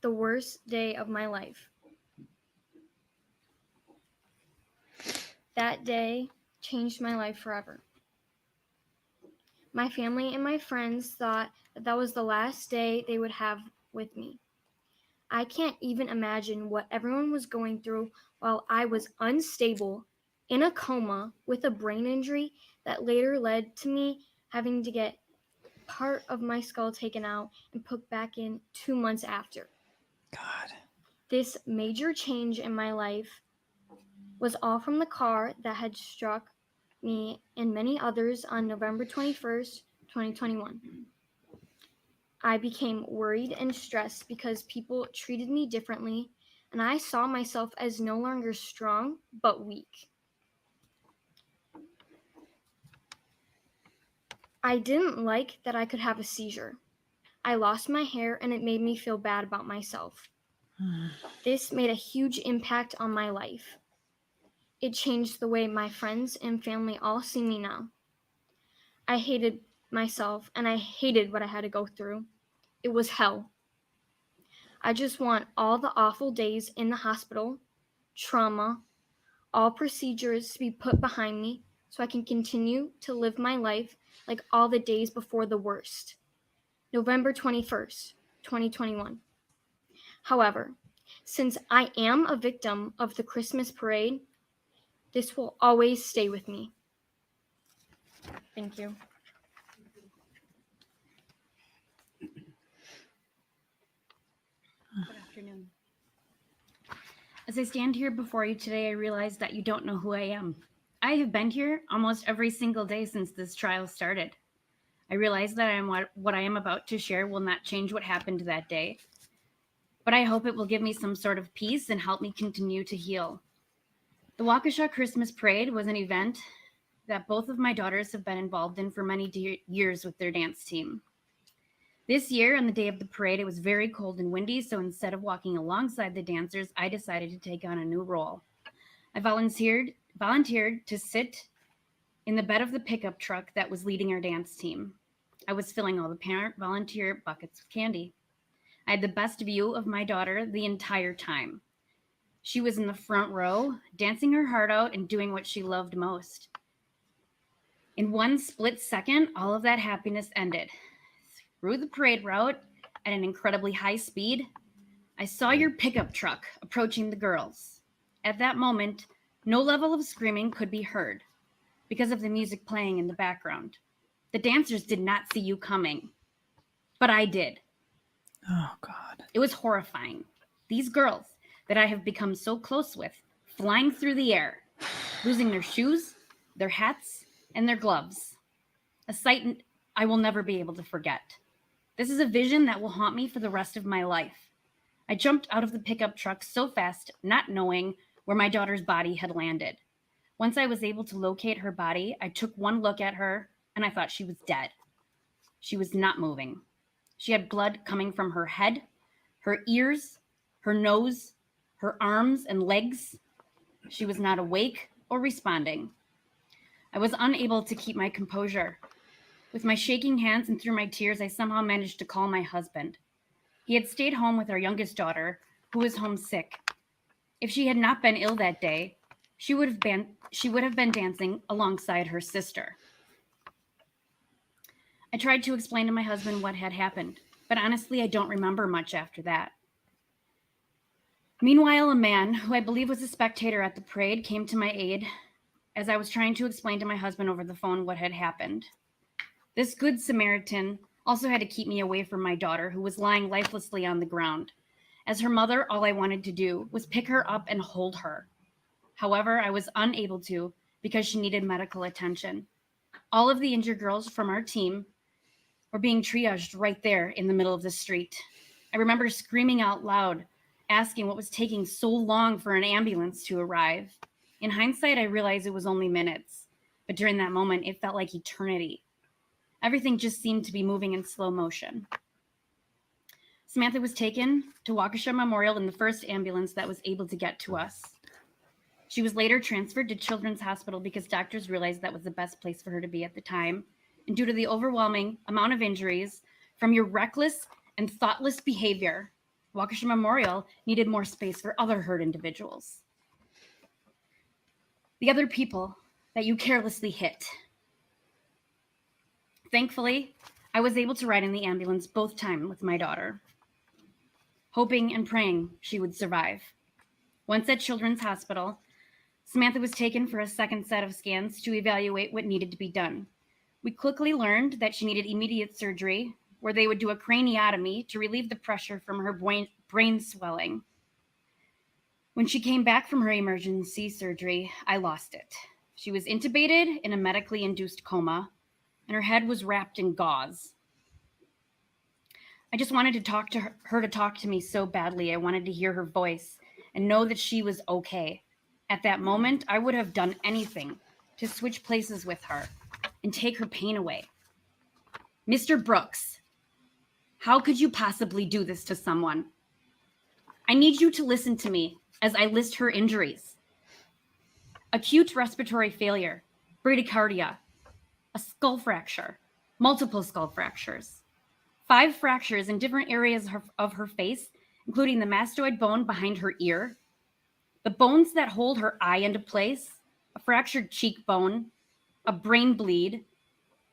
the worst day of my life. That day changed my life forever. My family and my friends thought that was the last day they would have with me. I can't even imagine what everyone was going through while I was unstable, in a coma, with a brain injury that later led to me having to get part of my skull taken out and put back in 2 months after. God. This major change in my life was all from the car that had struck me and many others on November 21st, 2021. I became worried and stressed because people treated me differently, and I saw myself as no longer strong, but weak. I didn't like that I could have a seizure. I lost my hair, and it made me feel bad about myself. This made a huge impact on my life. It changed the way my friends and family all see me now. I hated myself, and I hated what I had to go through. It was hell. I just want all the awful days in the hospital, trauma, all procedures to be put behind me so I can continue to live my life like all the days before the worst. November 21st, 2021. However, since I am a victim of the Christmas parade, this will always stay with me. Thank you. Good afternoon. As I stand here before you today, I realize that you don't know who I am. I have been here almost every single day since this trial started. I realize that what I am about to share will not change what happened that day, but I hope it will give me some sort of peace and help me continue to heal. The Waukesha Christmas Parade was an event that both of my daughters have been involved in for many years with their dance team. This year, on the day of the parade, it was very cold and windy, so instead of walking alongside the dancers, I decided to take on a new role. I volunteered to sit in the bed of the pickup truck that was leading our dance team. I was filling all the parent volunteer buckets with candy. I had the best view of my daughter the entire time. She was in the front row, dancing her heart out and doing what she loved most. In one split second, all of that happiness ended. Through the parade route at an incredibly high speed, I saw your pickup truck approaching the girls. At that moment, no level of screaming could be heard because of the music playing in the background. The dancers did not see you coming, but I did. Oh, God. It was horrifying. These girls that I have become so close with, flying through the air, losing their shoes, their hats, and their gloves. A sight I will never be able to forget. This is a vision that will haunt me for the rest of my life. I jumped out of the pickup truck so fast, not knowing where my daughter's body had landed. Once I was able to locate her body, I took one look at her, and I thought she was dead. She was not moving. She had blood coming from her head, her ears, her nose, her arms and legs. She was not awake or responding. I was unable to keep my composure. With my shaking hands and through my tears, I somehow managed to call my husband. He had stayed home with our youngest daughter, who was homesick. If she had not been ill that day, she would have been dancing alongside her sister. I tried to explain to my husband what had happened, but honestly, I don't remember much after that. Meanwhile, a man, who I believe was a spectator at the parade, came to my aid as I was trying to explain to my husband over the phone what had happened. This good Samaritan also had to keep me away from my daughter, who was lying lifelessly on the ground. As her mother, all I wanted to do was pick her up and hold her. However, I was unable to because she needed medical attention. All of the injured girls from our team were being triaged right there in the middle of the street. I remember screaming out loud, asking what was taking so long for an ambulance to arrive. In hindsight, I realized it was only minutes, but during that moment, it felt like eternity. Everything just seemed to be moving in slow motion. Samantha was taken to Waukesha Memorial in the first ambulance that was able to get to us. She was later transferred to Children's Hospital because doctors realized that was the best place for her to be at the time. And due to the overwhelming amount of injuries from your reckless and thoughtless behavior, Waukesha Memorial needed more space for other hurt individuals. The other people that you carelessly hit. Thankfully, I was able to ride in the ambulance both times with my daughter, hoping and praying she would survive. Once at Children's Hospital, Samantha was taken for a second set of scans to evaluate what needed to be done. We quickly learned that she needed immediate surgery, where they would do a craniotomy to relieve the pressure from her brain swelling. When she came back from her emergency surgery, I lost it. She was intubated in a medically induced coma, and her head was wrapped in gauze. I just wanted to talk to her to talk to me so badly. I wanted to hear her voice and know that she was okay. At that moment, I would have done anything to switch places with her and take her pain away. Mr. Brooks, how could you possibly do this to someone? I need you to listen to me as I list her injuries. Acute respiratory failure, bradycardia, a skull fracture, multiple skull fractures, 5 fractures in different areas of her face, including the mastoid bone behind her ear, the bones that hold her eye into place, a fractured cheekbone, a brain bleed,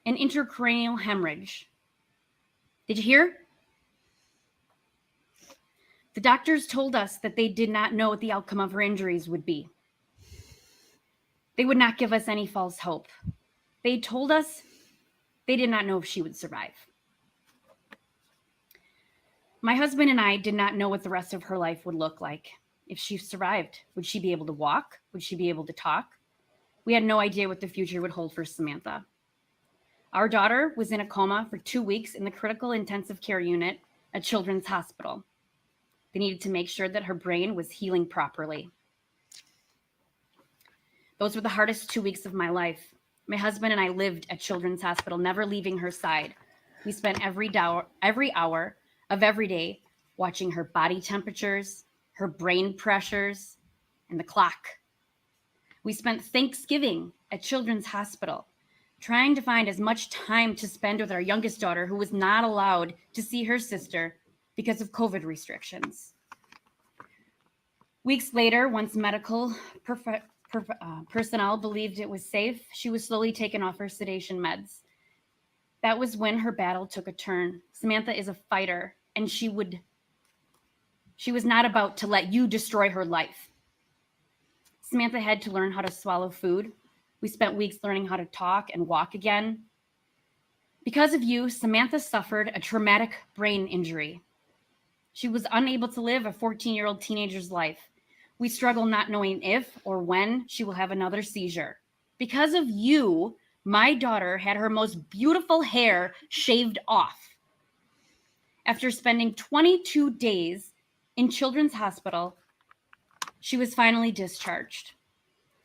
an intracranial hemorrhage. Did you hear? The doctors told us that they did not know what the outcome of her injuries would be. They would not give us any false hope. They told us they did not know if she would survive. My husband and I did not know what the rest of her life would look like. If she survived, would she be able to walk? Would she be able to talk? We had no idea what the future would hold for Samantha. Our daughter was in a coma for 2 weeks in the critical intensive care unit at Children's Hospital. They needed to make sure that her brain was healing properly. Those were the hardest 2 weeks of my life. My husband and I lived at Children's Hospital, never leaving her side. We spent every hour of every day watching her body temperatures, her brain pressures, and the clock. We spent Thanksgiving at Children's Hospital, trying to find as much time to spend with our youngest daughter, who was not allowed to see her sister because of COVID restrictions. Weeks later, once medical personnel believed it was safe, she was slowly taken off her sedation meds. That was when her battle took a turn. Samantha is a fighter, and she was not about to let you destroy her life. Samantha had to learn how to swallow food. We spent weeks learning how to talk and walk again. Because of you, Samantha suffered a traumatic brain injury. She was unable to live a 14-year-old teenager's life. We struggle not knowing if or when she will have another seizure. Because of you, my daughter had her most beautiful hair shaved off. After spending 22 days in Children's Hospital, she was finally discharged.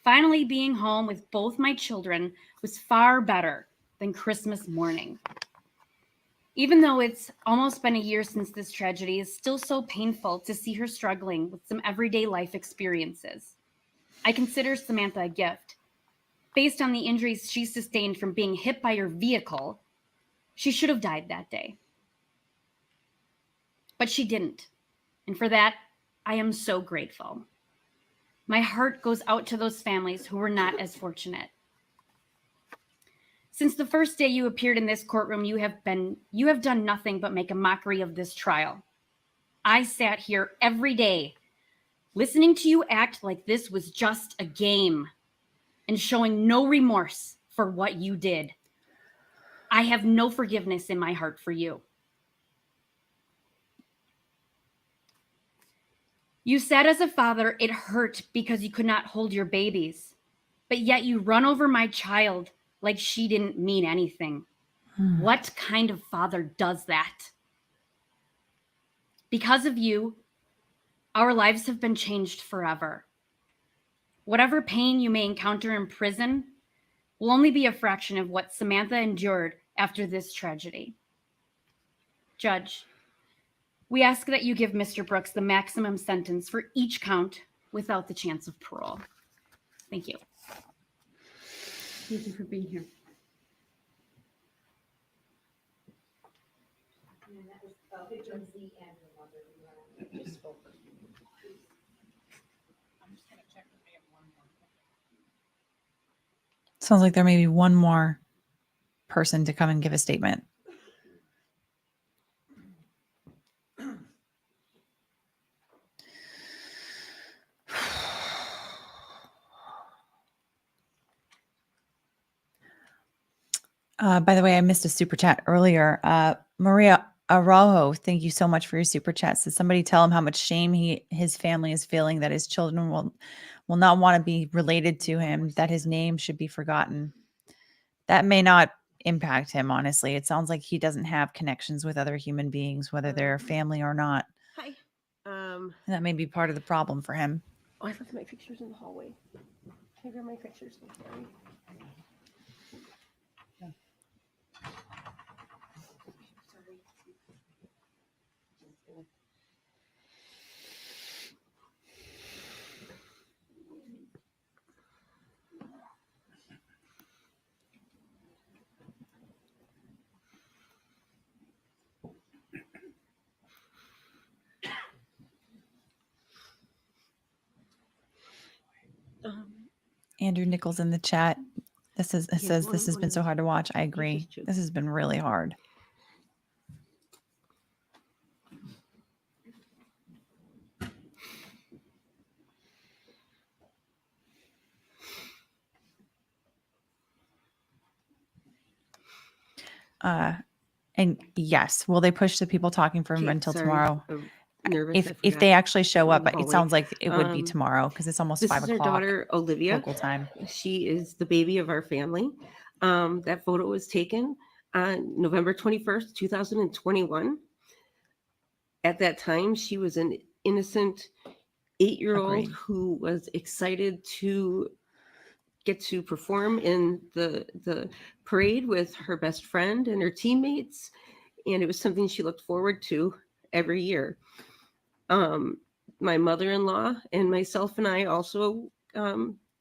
Finally being home with both my children was far better than Christmas morning. Even though it's almost been a year since this tragedy, it's still so painful to see her struggling with some everyday life experiences. I consider Samantha a gift. Based on the injuries she sustained from being hit by her vehicle, she should have died that day. But she didn't. And for that, I am so grateful. My heart goes out to those families who were not as fortunate. Since the first day you appeared in this courtroom, you have done nothing but make a mockery of this trial. I sat here every day listening to you act like this was just a game and showing no remorse for what you did. I have no forgiveness in my heart for you. You said as a father it hurt because you could not hold your babies, but yet you run over my child like she didn't mean anything. What kind of father does that? Because of you, our lives have been changed forever. Whatever pain you may encounter in prison will only be a fraction of what Samantha endured after this tragedy. Judge, we ask that you give Mr. Brooks the maximum sentence for each count without the chance of parole. Thank you. Thank you for being here. Sounds like there may be one more person to come and give a statement. By the way, I missed a super chat earlier. Maria Araujo, thank you so much for your super chat. So somebody tell him how much shame his family is feeling that his children will not want to be related to him, that his name should be forgotten. That may not impact him, honestly. It sounds like he doesn't have connections with other human beings, whether they're family or not. Hi. And that may be part of the problem for him. Oh, I left my pictures in the hallway. Can I grab my pictures? I'm sorry. Andrew Nichols in the chat. Says this has been so hard to watch. I agree. This has been really hard. And yes, will they push the people talking for him until tomorrow? If they actually show up, it sounds like it would be tomorrow because it's almost 5 o'clock. This is our daughter, Olivia. Local time. She is the baby of our family. That photo was taken on November 21st, 2021. At that time, she was an innocent 8-year-old who was excited to get to perform in the parade with her best friend and her teammates. And it was something she looked forward to every year. My mother-in-law and myself and I also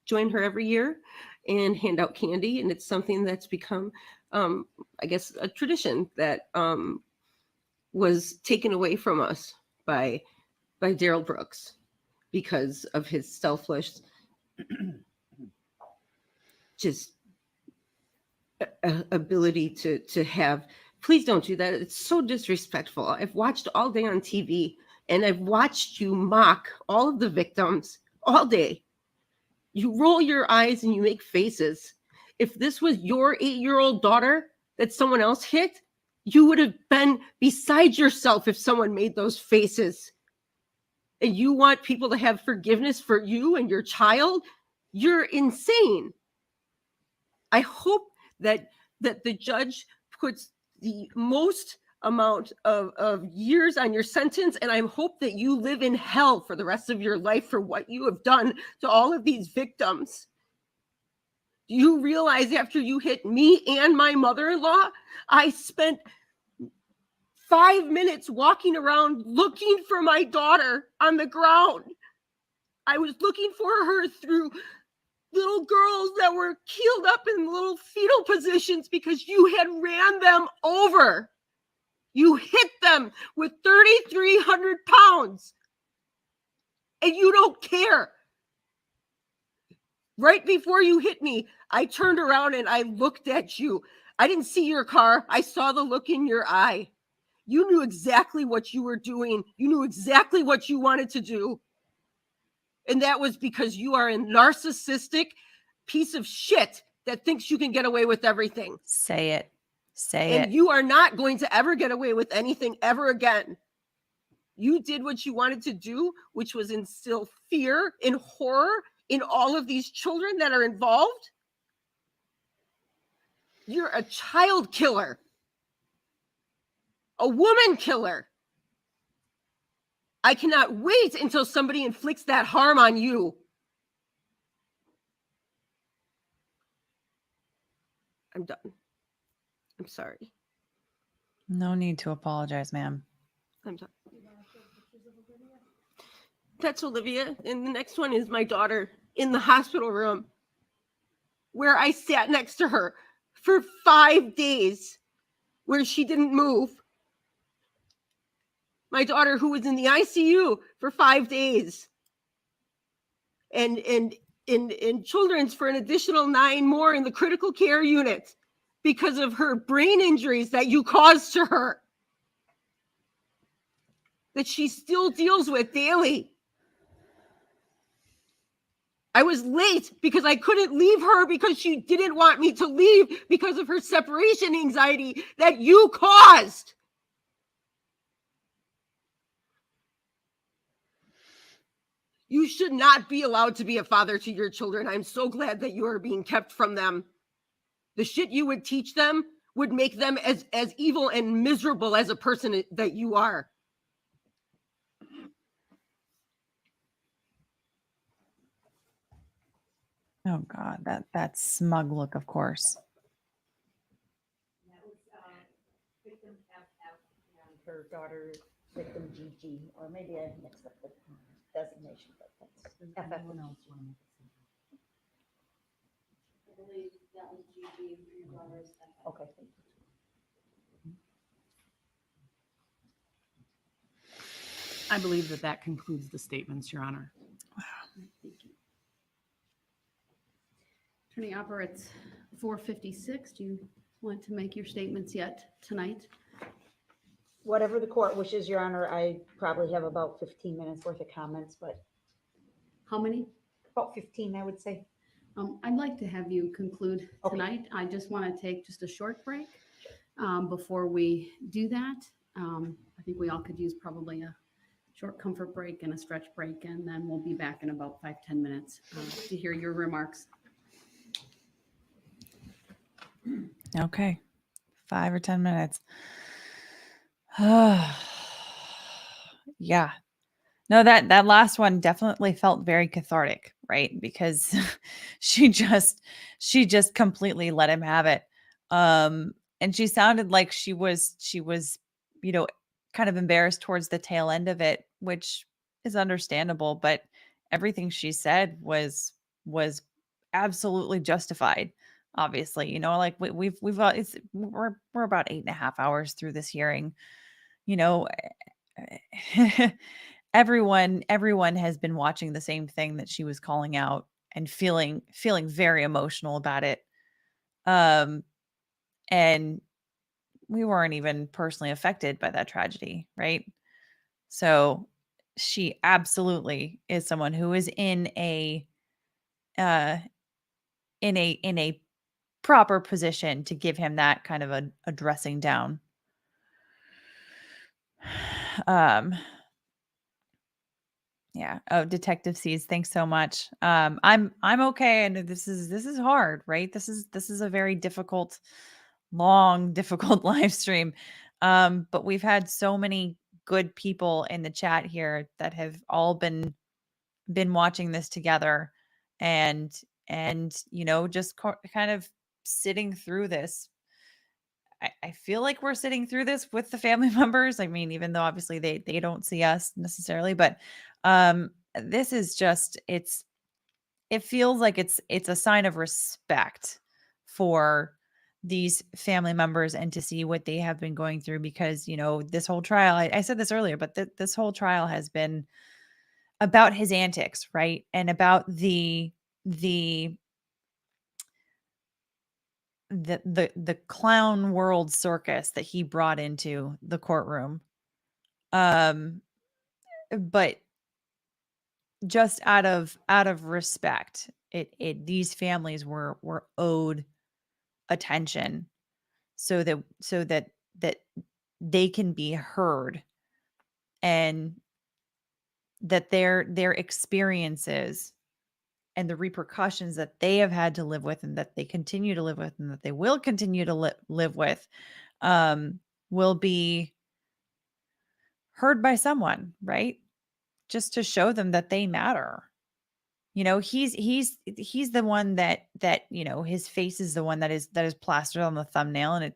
join her every year. and hand out candy. And it's something that's become, I guess, a tradition that was taken away from us by Darrell Brooks because of his selfless, just ability to have. Please don't do that. It's so disrespectful. I've watched all day on TV, and I've watched you mock all of the victims all day. You roll your eyes and you make faces. If this was your 8-year-old daughter that someone else hit, you would have been beside yourself if someone made those faces. And you want people to have forgiveness for you and your child? You're insane. I hope that the judge puts the most amount of years on your sentence, and I hope that you live in hell for the rest of your life for what you have done to all of these victims. Do you realize after you hit me and my mother-in-law, I spent 5 minutes walking around looking for my daughter on the ground. I was looking for her through little girls that were keeled up in little fetal positions because you had ran them over. You hit them with 3,300 pounds and you don't care. Right before you hit me, I turned around and I looked at you. I didn't see your car. I saw the look in your eye. You knew exactly what you were doing. You knew exactly what you wanted to do. And that was because you are a narcissistic piece of shit that thinks you can get away with everything. Say it. Say it. And you are not going to ever get away with anything ever again. You did what you wanted to do, which was instill fear and horror in all of these children that are involved. You're a child killer, a woman killer. I cannot wait until somebody inflicts that harm on you. I'm done. I'm sorry. No need to apologize, ma'am. I'm done. That's Olivia. And the next one is my daughter in the hospital room where I sat next to her for 5 days where she didn't move. My daughter who was in the ICU for 5 days. And in children's for an additional 9 more in the critical care unit because of her brain injuries that you caused to her. That she still deals with daily. I was late because I couldn't leave her because she didn't want me to leave because of her separation anxiety that you caused. You should not be allowed to be a father to your children. I'm so glad that you are being kept from them. The shit you would teach them would make them as evil and miserable as a person that you are. Oh God, that smug look, of course. That was victim FF and her daughter, victim GG, or maybe I mixed up the designation, but that's FF. Anyone else want to make a statement? I believe that was GG and your daughter is FF. Okay, thank you. I believe that concludes the statements, Your Honor. Thank you. Attorney Opper, it's 4:56. Do you want to make your statements yet tonight? Whatever the court wishes, Your Honor. I probably have about 15 minutes worth of comments, but. How many? About 15, I would say. I'd like to have you conclude tonight. I just want to take just a short break before we do that. I think we all could use probably a short comfort break and a stretch break, and then we'll be back in about 5-10 minutes to hear your remarks. Okay. 5 or 10 minutes. Yeah. No, that last one definitely felt very cathartic, right? Because she just completely let him have it. And she sounded like she was, kind of embarrassed towards the tail end of it, which is understandable, but everything she said was absolutely justified. Obviously, like we've got we're about 8.5 hours through this hearing. You know, everyone has been watching the same thing that she was calling out and feeling very emotional about it. And we weren't even personally affected by that tragedy, right? So she absolutely is someone who is in a uh in a proper position to give him that kind of a dressing down. Yeah. Oh, Detective C's, thanks so much. I'm okay, and this is hard, right? This is a very difficult, long, difficult live stream. But we've had so many good people in the chat here that have all been watching this together, and just kind of sitting through this. I feel like we're sitting through this with the family members. I mean, even though obviously they don't see us necessarily, but this is just it feels like it's a sign of respect for these family members and to see what they have been going through, because this whole trial, I said this earlier, but this whole trial has been about his antics, right? And about the clown world circus that he brought into the courtroom. But just out of respect, these families were owed attention, so that they can be heard, and that their experiences and the repercussions that they have had to live with, and that they continue to live with, and that they will continue to live with, will be heard by someone, right? Just to show them that they matter. He's the one that his face is the one that is plastered on the thumbnail, and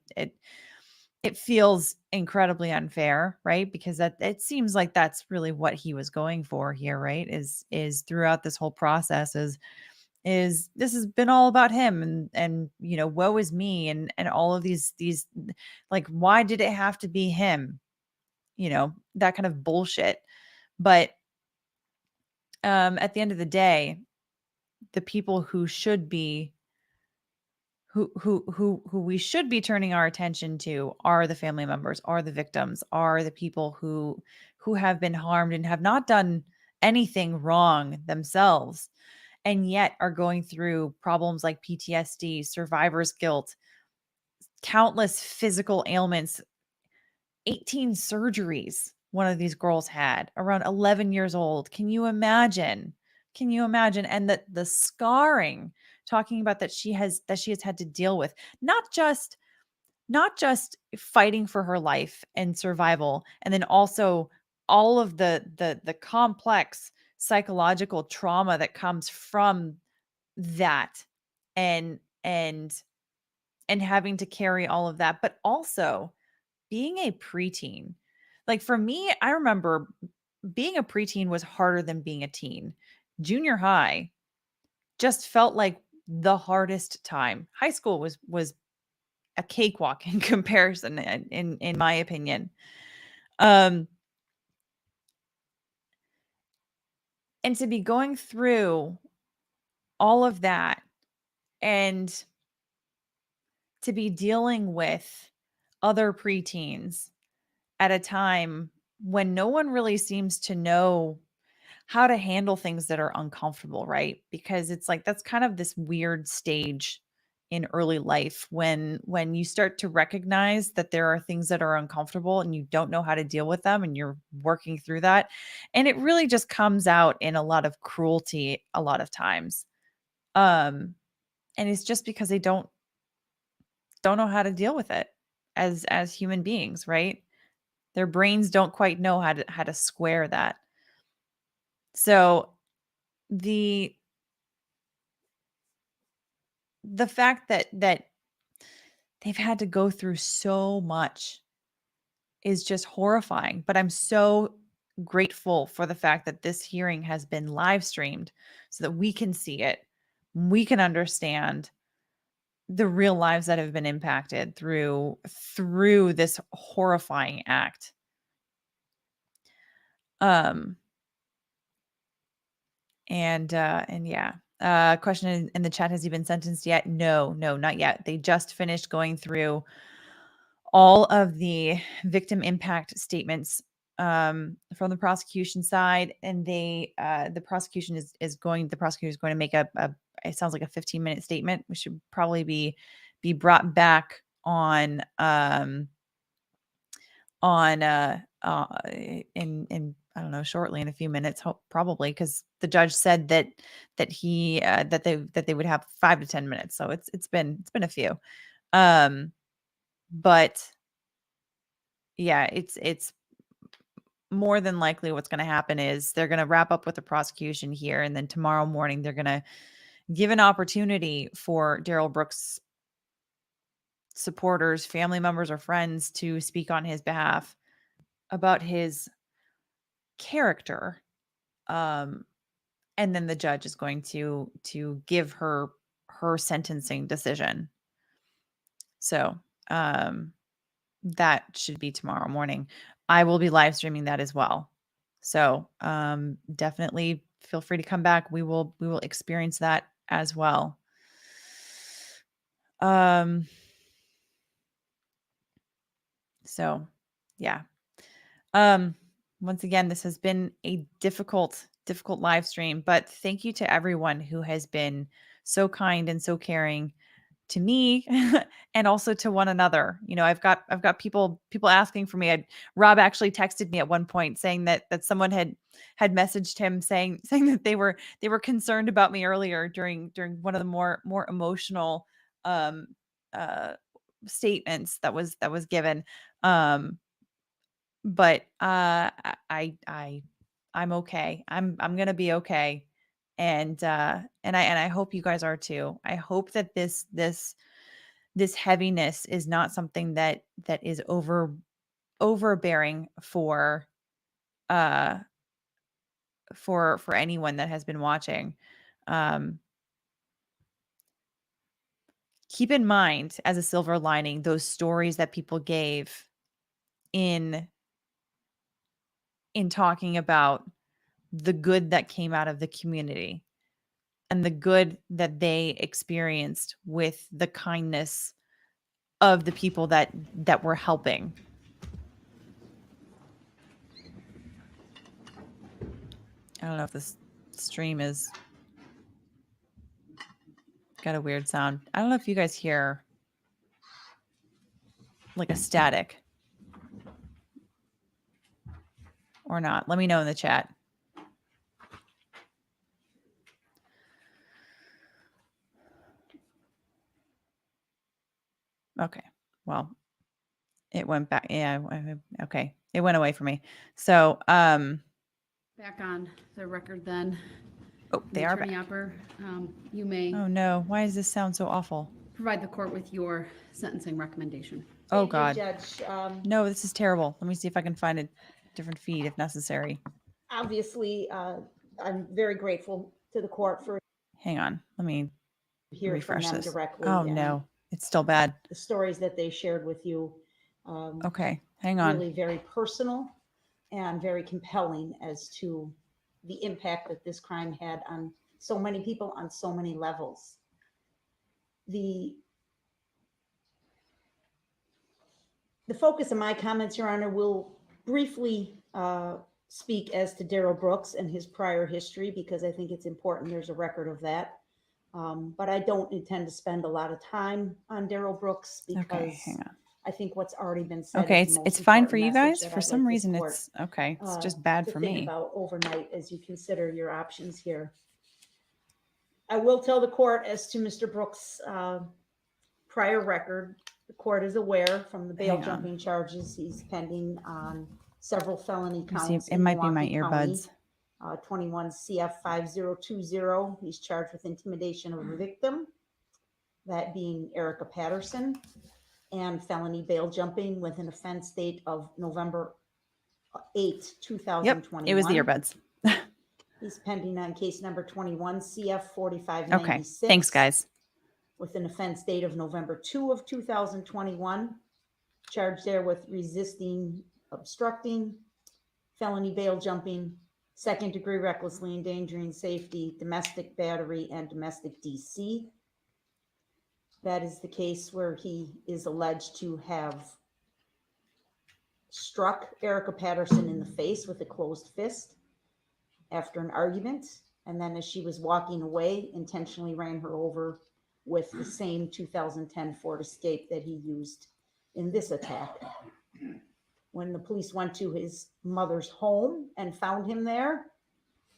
it feels incredibly unfair, right? Because that it seems like that's really what he was going for here, right? Is throughout this whole process is this has been all about him, and woe is me, and all of these like, why did it have to be him? That kind of bullshit. But at the end of the day, the people who should be who we should be turning our attention to are the family members, are the victims, are the people who have been harmed and have not done anything wrong themselves, and yet are going through problems like PTSD, survivor's guilt, countless physical ailments, 18 surgeries one of these girls had around 11 years old. Can you imagine? And the scarring, talking about that she has had to deal with, not just fighting for her life and survival, and then also all of the complex psychological trauma that comes from that, and having to carry all of that, but also being a preteen. Like, for me, I remember being a preteen was harder than being a teen. Junior high just felt like the hardest time. High school was a cakewalk in comparison, in my opinion. And to be going through all of that, and to be dealing with other preteens at a time when no one really seems to know how to handle things that are uncomfortable, right? Because it's like, that's kind of this weird stage in early life when you start to recognize that there are things that are uncomfortable and you don't know how to deal with them, and you're working through that. And it really just comes out in a lot of cruelty a lot of times. And it's just because they don't know how to deal with it as human beings, right? Their brains don't quite know how to square that. So the fact that they've had to go through so much is just horrifying. But I'm so grateful for the fact that this hearing has been live streamed so that we can see it, we can understand the real lives that have been impacted through this horrifying act. And yeah. Question in the chat, has he been sentenced yet? No, not yet. They just finished going through all of the victim impact statements from the prosecution side, and the prosecution is going to make a it sounds like a 15-minute statement, which should probably be brought back on in I don't know, shortly, in a few minutes, probably, because the judge said that they would have 5 to 10 minutes. So it's been a few. But yeah, it's more than likely what's going to happen is they're going to wrap up with the prosecution here, and then tomorrow morning they're going to give an opportunity for Darrell Brooks supporters, family members, or friends to speak on his behalf about his character. And then the judge is going to give her sentencing decision. So that should be tomorrow morning. I will be live streaming that as well. So definitely feel free to come back. We will experience that as well. So yeah. Once again, this has been a difficult live stream, but thank you to everyone who has been so kind and so caring to me and also to one another. You know, I've got people asking for me. Rob actually texted me at one point saying that someone had messaged him saying that they were concerned about me earlier during one of the more emotional statements that was given. But I'm okay. I'm going to be okay. And I hope you guys are too. I hope that this heaviness is not something that is overbearing for anyone that has been watching. Keep in mind, as a silver lining, those stories that people gave in talking about the good that came out of the community and the good that they experienced with the kindness of the people that were helping. I don't know if this stream is got a weird sound. I don't know if you guys hear like a static or not. Let me know in the chat. Okay. Well, it went back. Yeah. Okay. It went away for me. So, Back on the record then. Oh, they are back. Attorney Opper, you may Oh no. Why does this sound so awful? provide the court with your sentencing recommendation. Oh Thank you, God. Judge. No, this is terrible. Let me see if I can find a different feed if necessary. Obviously, I'm very grateful to the court for Hang on. Let me hearing from refresh them this. directly. Oh and no. It's still bad. The stories that they shared with you. Okay. Hang on. Really very personal and very compelling as to the impact that this crime had on so many people on so many levels. The focus of my comments, Your Honor, will briefly speak as to Darrell Brooks and his prior history, because I think it's important there's a record of that. But I don't intend to spend a lot of time on Darrell Brooks because Okay, hang on. I think what's already been said. Okay, is the most it's fine for important you message guys. that For I'd some like this reason, court, it's okay. It's just bad to for think me. about overnight as you consider your options here. I will tell the court as to Mr. Brooks' prior record. The court is aware from the bail Hang on. jumping charges he's pending on several felony Let me see. counts. It in might be my Milwaukee County. earbuds. 21 CF 5020. He's charged with intimidation of a victim, that being Erica Patterson, and felony bail jumping with an offense date of November 8, 2021. Yep, it was the earbuds. He's pending on case number 21 CF Okay. 4596. Thanks, guys. With an offense date of November 2 of 2021. Charged there with resisting, obstructing, felony bail jumping, second degree recklessly endangering safety, domestic battery, and domestic DC. That is the case where he is alleged to have struck Erica Patterson in the face with a closed fist after an argument. And then as she was walking away, intentionally ran her over with the same 2010 Ford Escape that he used in this attack. When the police went to his mother's home and found him there,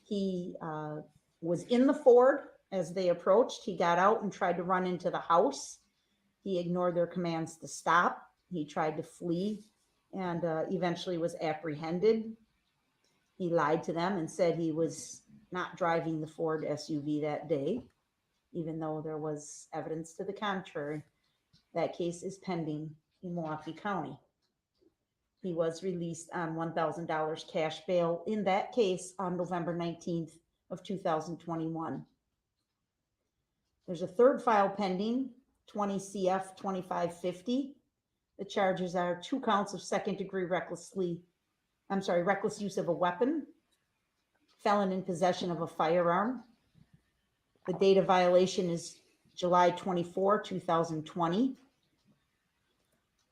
he was in the Ford as they approached. He got out and tried to run into the house. He ignored their commands to stop. He tried to flee and eventually was apprehended. He lied to them and said he was not driving the Ford SUV that day, even though there was evidence to the contrary. That case is pending in Milwaukee County. He was released on $1,000 cash bail in that case on November 19th of 2021. There's a third file pending, 20 CF 2550. The charges are 2 counts of second degree reckless use of a weapon, felon in possession of a firearm. The date of violation is July 24, 2020.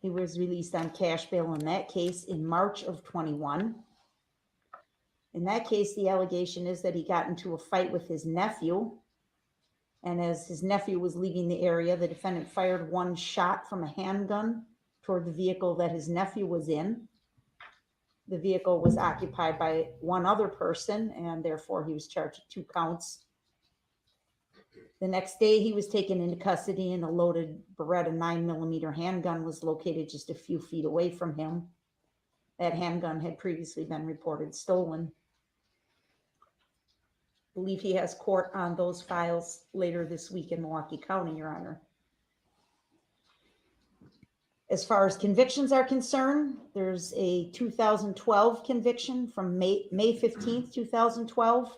He was released on cash bail in that case in March of 21. In that case, the allegation is that he got into a fight with his nephew. And as his nephew was leaving the area, the defendant fired 1 shot from a handgun toward the vehicle that his nephew was in. The vehicle was occupied by 1 other person, and therefore he was charged with 2 counts. The next day, he was taken into custody, and a loaded Beretta 9mm handgun was located just a few feet away from him. That handgun had previously been reported stolen. I believe he has court on those files later this week in Milwaukee County, Your Honor. As far as convictions are concerned, there's a 2012 conviction from May 15th, 2012.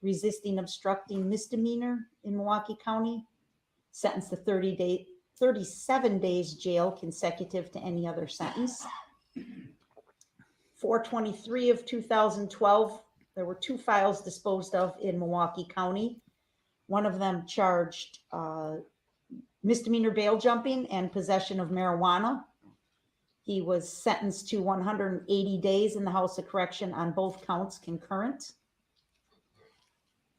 Resisting obstructing misdemeanor in Milwaukee County, sentenced to 37 days jail consecutive to any other sentence. 4/23 of 2012, there were 2 files disposed of in Milwaukee County. One of them charged misdemeanor bail jumping and possession of marijuana. He was sentenced to 180 days in the House of Correction on both counts concurrent.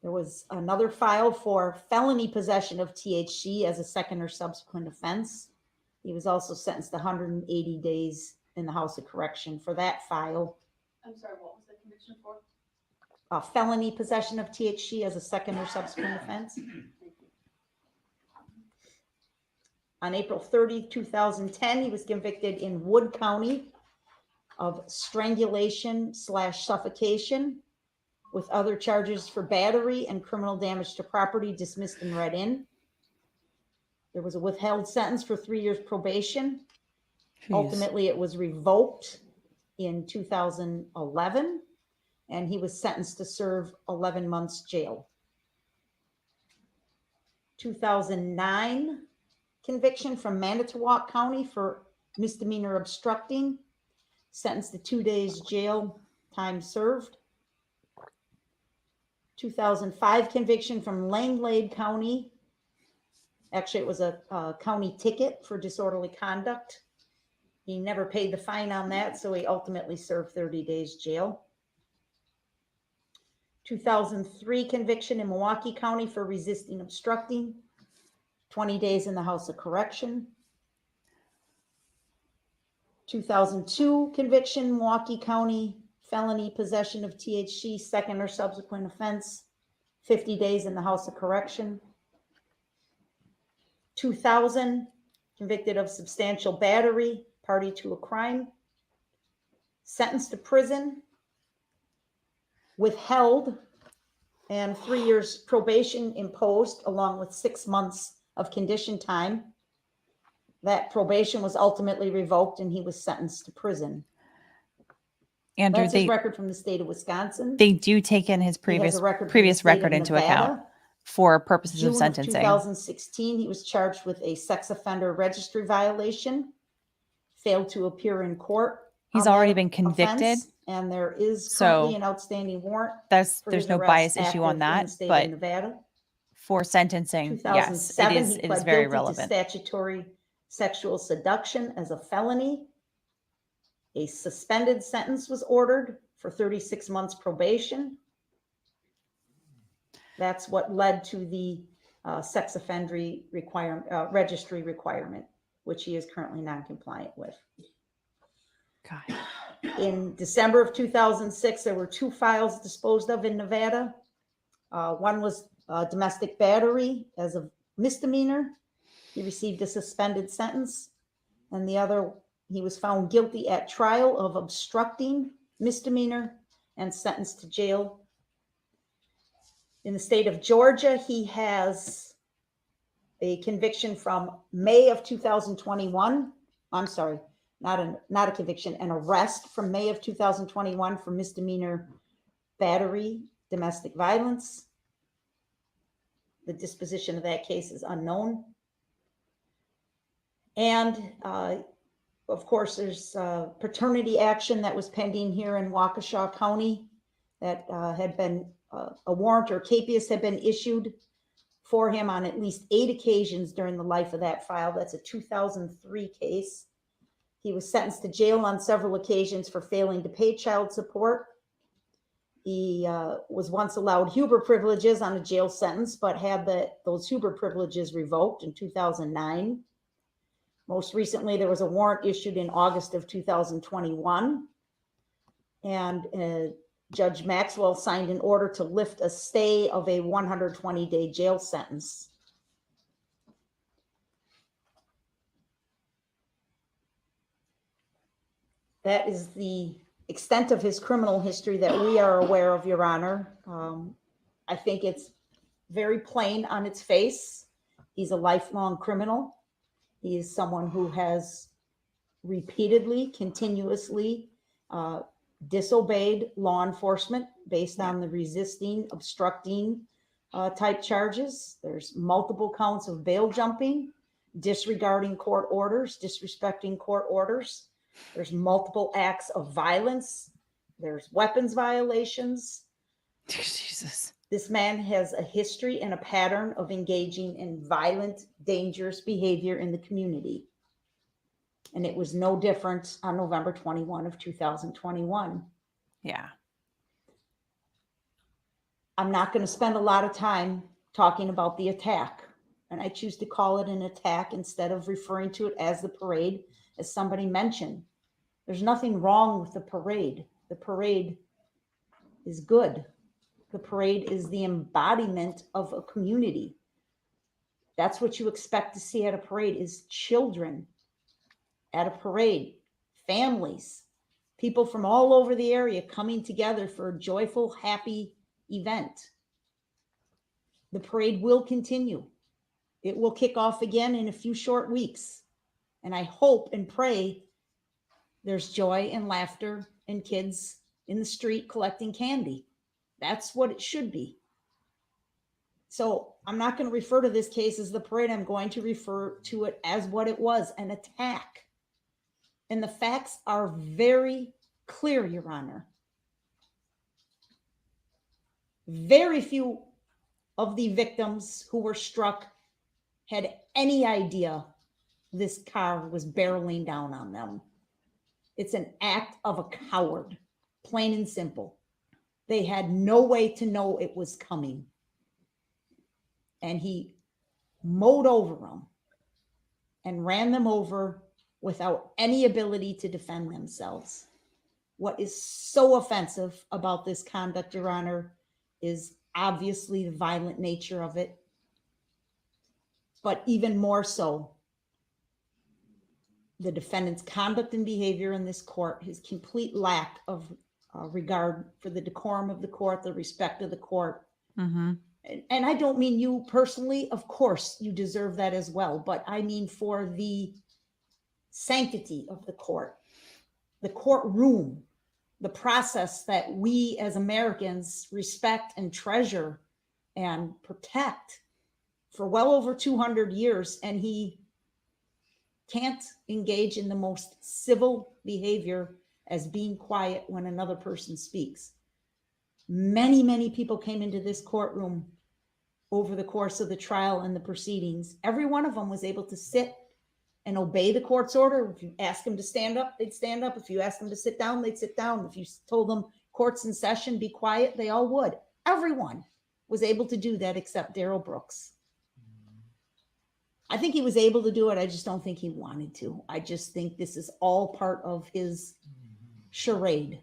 There was another file for felony possession of THC as a second or subsequent offense. He was also sentenced to 180 days in the House of Correction for that file. I'm sorry, what was the conviction for? Felony possession of THC as a second or subsequent offense. On April 30, 2010, he was convicted in Wood County of strangulation/suffocation with other charges for battery and criminal damage to property dismissed and read in. There was a withheld sentence for 3 years probation. Jeez. Ultimately, it was revoked in 2011, and he was sentenced to serve 11 months jail. 2009 conviction from Manitowoc County for misdemeanor obstructing, sentenced to 2 days jail, time served. 2005 conviction from Langlade County. Actually, it was a county ticket for disorderly conduct. He never paid the fine on that, so he ultimately served 30 days jail. 2003 conviction in Milwaukee County for resisting obstructing, 20 days in the House of Correction. 2002 conviction, Milwaukee County, felony possession of THC, second or subsequent offense, 50 days in the House of Correction. 2000, convicted of substantial battery, party to a crime, sentenced to prison, withheld, and 3 years probation imposed, along with 6 months of condition time. That probation was ultimately revoked and he was sentenced to prison. Andrew, That's his record from the state of Wisconsin. they do take in his He has previous a record from the previous state of record into account Nevada. for purposes June of of sentencing. 2016, he was charged with a sex offender registry violation, failed to appear in court. He's on already that been convicted, offense, and there is currently so an outstanding warrant. there's for his no arrest bias issue on active in the that, state of but Nevada. for sentencing, yes, 2007, it he is pled very guilty relevant. to statutory sexual seduction as a felony. A suspended sentence was ordered for 36 months probation. That's what led to the sex offender registry requirement, which he is currently non-compliant with. God. In December of 2006, there were 2 files disposed of in Nevada. One was domestic battery as a misdemeanor. He received a suspended sentence. And the other, he was found guilty at trial of obstructing misdemeanor and sentenced to jail. In the state of Georgia, he has a conviction from May of 2021. I'm sorry, not a conviction, an arrest from May of 2021 for misdemeanor battery, domestic violence. The disposition of that case is unknown. And of course, there's paternity action that was pending here in Waukesha County that had been a warrant or capias had been issued for him on at least 8 occasions during the life of that file. That's a 2003 case. He was sentenced to jail on several occasions for failing to pay child support. He was once allowed Huber privileges on a jail sentence, but had those Huber privileges revoked in 2009. Most recently, there was a warrant issued in August of 2021. And Judge Maxwell signed an order to lift a stay of a 120-day jail sentence. That is the extent of his criminal history that we are aware of, Your Honor. I think it's very plain on its face. He's a lifelong criminal. He is someone who has repeatedly, continuously disobeyed law enforcement based on the resisting, obstructing type charges. There's multiple counts of bail jumping, disregarding court orders, disrespecting court orders. There's multiple acts of violence. There's weapons violations. Jesus. This man has a history and a pattern of engaging in violent, dangerous behavior in the community. And it was no different on November 21 of 2021. Yeah. I'm not going to spend a lot of time talking about the attack. And I choose to call it an attack instead of referring to it as the parade, as somebody mentioned. There's nothing wrong with the parade. The parade is good. The parade is the embodiment of a community. That's what you expect to see at a parade, is children at a parade, families, people from all over the area coming together for a joyful, happy event. The parade will continue. It will kick off again in a few short weeks. And I hope and pray there's joy and laughter and kids in the street collecting candy. That's what it should be. So I'm not going to refer to this case as the parade. I'm going to refer to it as what it was, an attack. And the facts are very clear, Your Honor. Very few of the victims who were struck had any idea this car was barreling down on them. It's an act of a coward, plain and simple. They had no way to know it was coming. And he mowed over them and ran them over without any ability to defend themselves. What is so offensive about this conduct, Your Honor, is obviously the violent nature of it. But even more so, the defendant's conduct and behavior in this court, his complete lack of regard for the decorum of the court, the respect of the court. Mm-hmm. And I don't mean you personally. Of course, you deserve that as well. But I mean for the sanctity of the courtroom, the process that we as Americans respect and treasure and protect for well over 200 years, and he can't engage in the most civil behavior as being quiet when another person speaks. Many, many people came into this courtroom over the course of the trial and the proceedings. Every one of them was able to sit and obey the court's order. If you asked them to stand up, they'd stand up. If you asked them to sit down, they'd sit down. If you told them court's in session, be quiet, they all would. Everyone was able to do that except Darrell Brooks. I think he was able to do it. I just don't think he wanted to. I just think this is all part of his charade.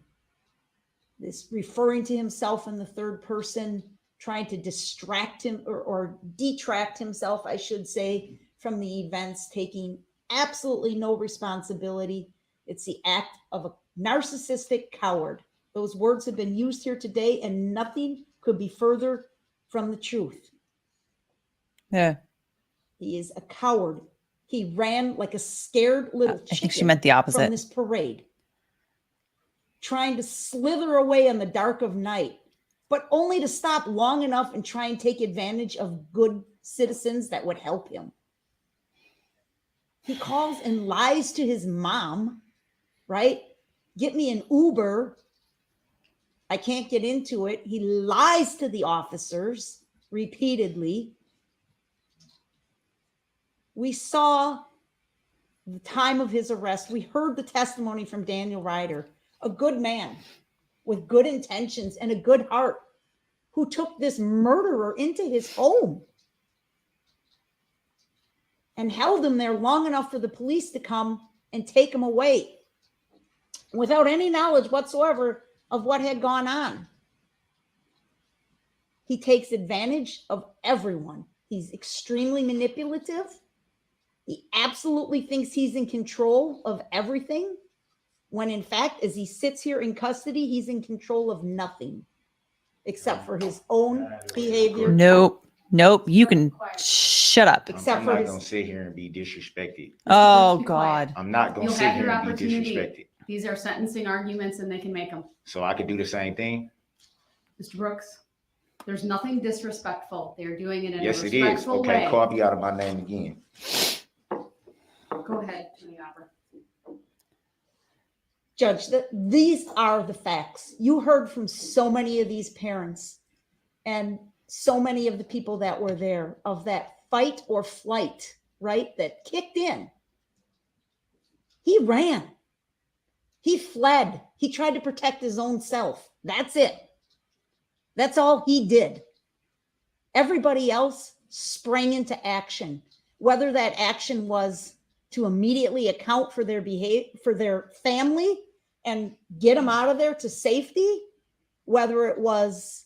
This referring to himself in the third person, trying to distract him or detract himself, I should say, from the events, taking absolutely no responsibility. It's the act of a narcissistic coward. Those words have been used here today, and nothing could be further from the truth. Yeah. He is a coward. He ran like a scared little chicken. I think she meant the opposite. From this parade, trying to slither away in the dark of night, but only to stop long enough and try and take advantage of good citizens that would help him. He calls and lies to his mom, right? Get me an Uber. I can't get into it. He lies to the officers repeatedly. We saw the time of his arrest. We heard the testimony from Daniel Ryder, a good man with good intentions and a good heart, who took this murderer into his home and held him there long enough for the police to come and take him away without any knowledge whatsoever of what had gone on. He takes advantage of everyone. He's extremely manipulative. He absolutely thinks he's in control of everything, when in fact, as he sits here in custody, he's in control of nothing except for his own behavior. Nope. You can shut up. Except I'm for not his... gonna sit here and be disrespected. Oh, God. I'm not gonna You'll sit have here your and be opportunity. disrespected. These are sentencing arguments and they can make them. So I could do the same thing? Mr. Brooks, there's nothing disrespectful. They're doing it in Yes, a it is. respectful Okay, way. call me out of my name again. Go ahead, Attorney Opera. Judge, these are the facts. You heard from so many of these parents and so many of the people that were there of that fight or flight, right? That kicked in. He ran. He fled. He tried to protect his own self. That's it. That's all he did. Everybody else sprang into action, whether that action was to immediately account for their behavior, for their family and get them out of there to safety, whether it was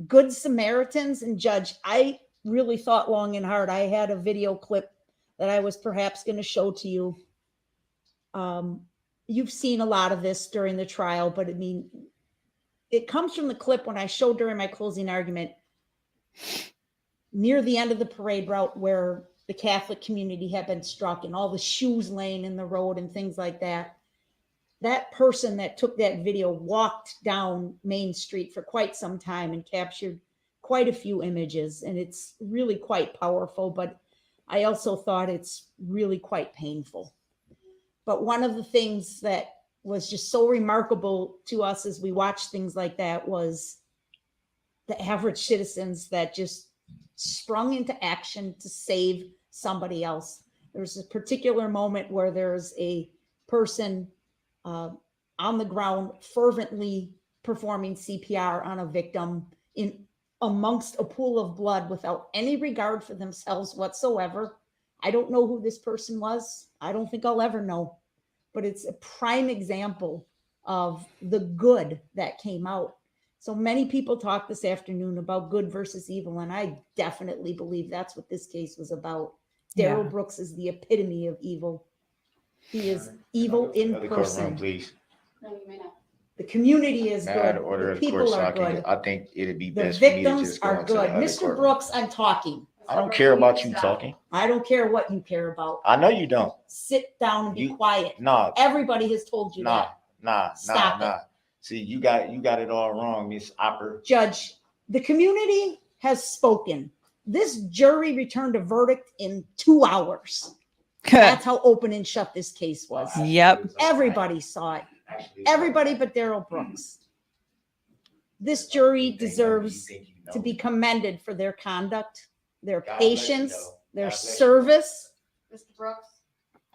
good Samaritans. And Judge, I really thought long and hard. I had a video clip that I was perhaps going to show to you. You've seen a lot of this during the trial, but I mean, it comes from the clip when I showed during my closing argument near the end of the parade route where the Catholic community had been struck and all the shoes laying in the road and things like that. That person that took that video walked down Main Street for quite some time and captured quite a few images. And it's really quite powerful, but I also thought it's really quite painful. But one of the things that was just so remarkable to us as we watched things like that was the average citizens that just sprung into action to save somebody else. There's a particular moment where there's a person on the ground fervently performing CPR on a victim in amongst a pool of blood without any regard for themselves whatsoever. I don't know who this person was. I don't think I'll ever know, but it's a prime example of the good that came out. So many people talked this afternoon about good versus evil, and I definitely believe that's what this case was about. Darrell Brooks is the epitome of evil. He is evil in Another person. courtroom, please. No, you may not. The community is May I have good. the order The of the court people so are I can, good. I think it'd be The best for me to victims just go are into the good. other Mr. courtroom. Brooks, I'm talking. I don't care about you talking. I don't care what you care about. I know you don't. Sit down and be You- quiet. Nah. Everybody has told you Nah. that. Stop it. See, you got it all wrong, Miss Opper. Judge, the community has spoken. This jury returned a verdict in 2 hours. That's how open and shut this case was. Yep. Everybody saw it. Everybody but Darrell Brooks. This jury deserves to be commended for their conduct, their patience, their service. Mr. Brooks,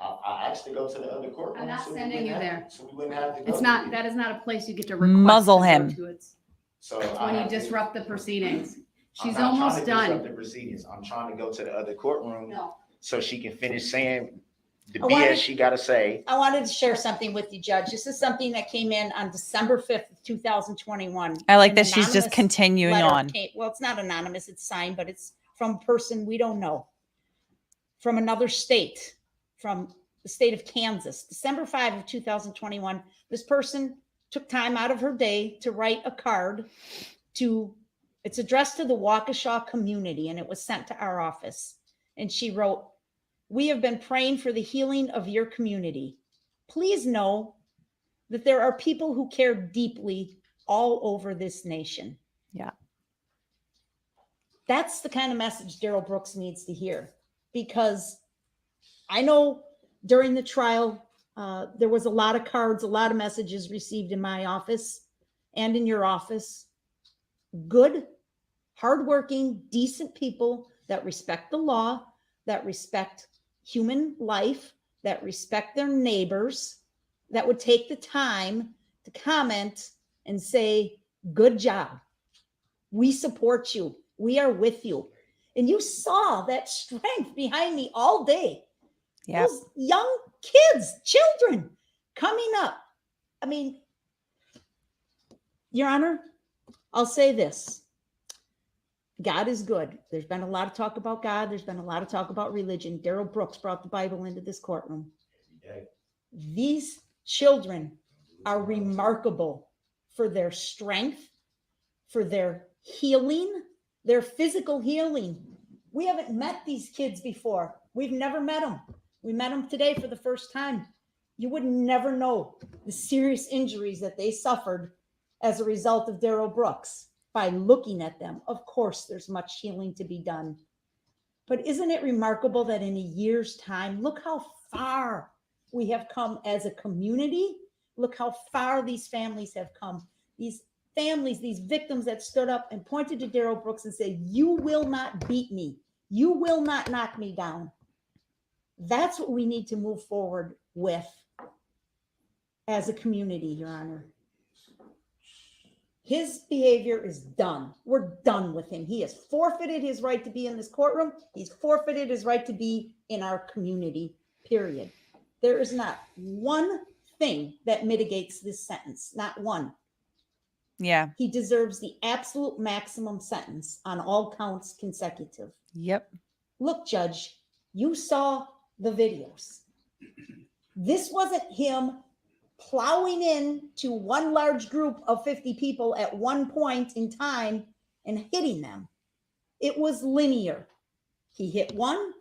I asked to go to the other courtroom. I'm not so we sending you wouldn't there. have- So we wouldn't have to go It's to not, it. that is not a place you get to request Muzzle to go him. to. It's So it's I when you have to- disrupt the proceedings. I'm She's not trying almost to disrupt done. the proceedings. I'm trying to go to the other courtroom No. so she can finish saying the I wanted- BS she got to say. I wanted to share something with you, Judge. This is something that came in on December 5th, 2021. I like An that she's just anonymous continuing letter on. well, it's not anonymous, it's signed, but it's from a person we don't know. From another state, from the state of Kansas. December 5 of 2021, this person took time out of her day to write a card it's addressed to the Waukesha community, and it was sent to our office. And she wrote, "We have been praying for the healing of your community. Please know that there are people who care deeply all over this nation." Yeah. That's the kind of message Darrell Brooks needs to hear, because I know during the trial, there was a lot of cards, a lot of messages received in my office and in your office. Good, hardworking, decent people that respect the law, that respect human life, that respect their neighbors, that would take the time to comment and say, "Good job. We support you. We are with you." And you saw that strength behind me all day. Yeah. Those young kids, children coming up. I mean, Your Honor, I'll say this. God is good. There's been a lot of talk about God. There's been a lot of talk about religion. Darrell Brooks brought the Bible into this courtroom. These children are remarkable for their strength, for their healing, their physical healing. We haven't met these kids before. We've never met them. We met them today for the first time. You would never know the serious injuries that they suffered as a result of Darrell Brooks by looking at them. Of course, there's much healing to be done. But isn't it remarkable that in a year's time, look how far we have come as a community? Look how far these families have come. These families, these victims that stood up and pointed to Darrell Brooks and said, "You will not beat me. You will not knock me down." That's what we need to move forward with as a community, Your Honor. His behavior is done. We're done with him. He has forfeited his right to be in this courtroom. He's forfeited his right to be in our community, period. There is not one thing that mitigates this sentence, not one. Yeah. He deserves the absolute maximum sentence on all counts consecutive. Yep. Look, Judge, you saw the videos. This wasn't him plowing in to one large group of 50 people at one point in time and hitting them. It was linear. He hit one,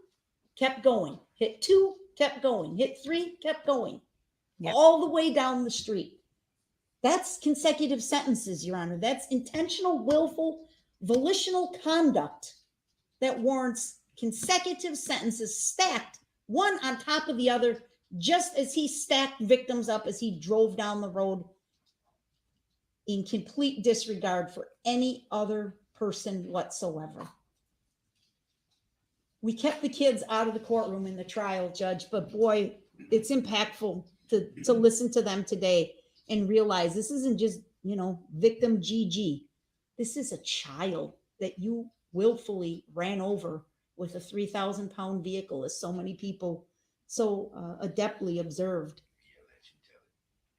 kept going. Hit two, kept going. Hit three, kept going. Yep. All the way down the street. That's consecutive sentences, Your Honor. That's intentional, willful, volitional conduct that warrants consecutive sentences stacked one on top of the other, just as he stacked victims up as he drove down the road in complete disregard for any other person whatsoever. We kept the kids out of the courtroom in the trial, Judge, but boy, it's impactful to listen to them today and realize this isn't just, victim GG. This is a child that you willfully ran over with a 3,000-pound vehicle, as so many people so adeptly observed.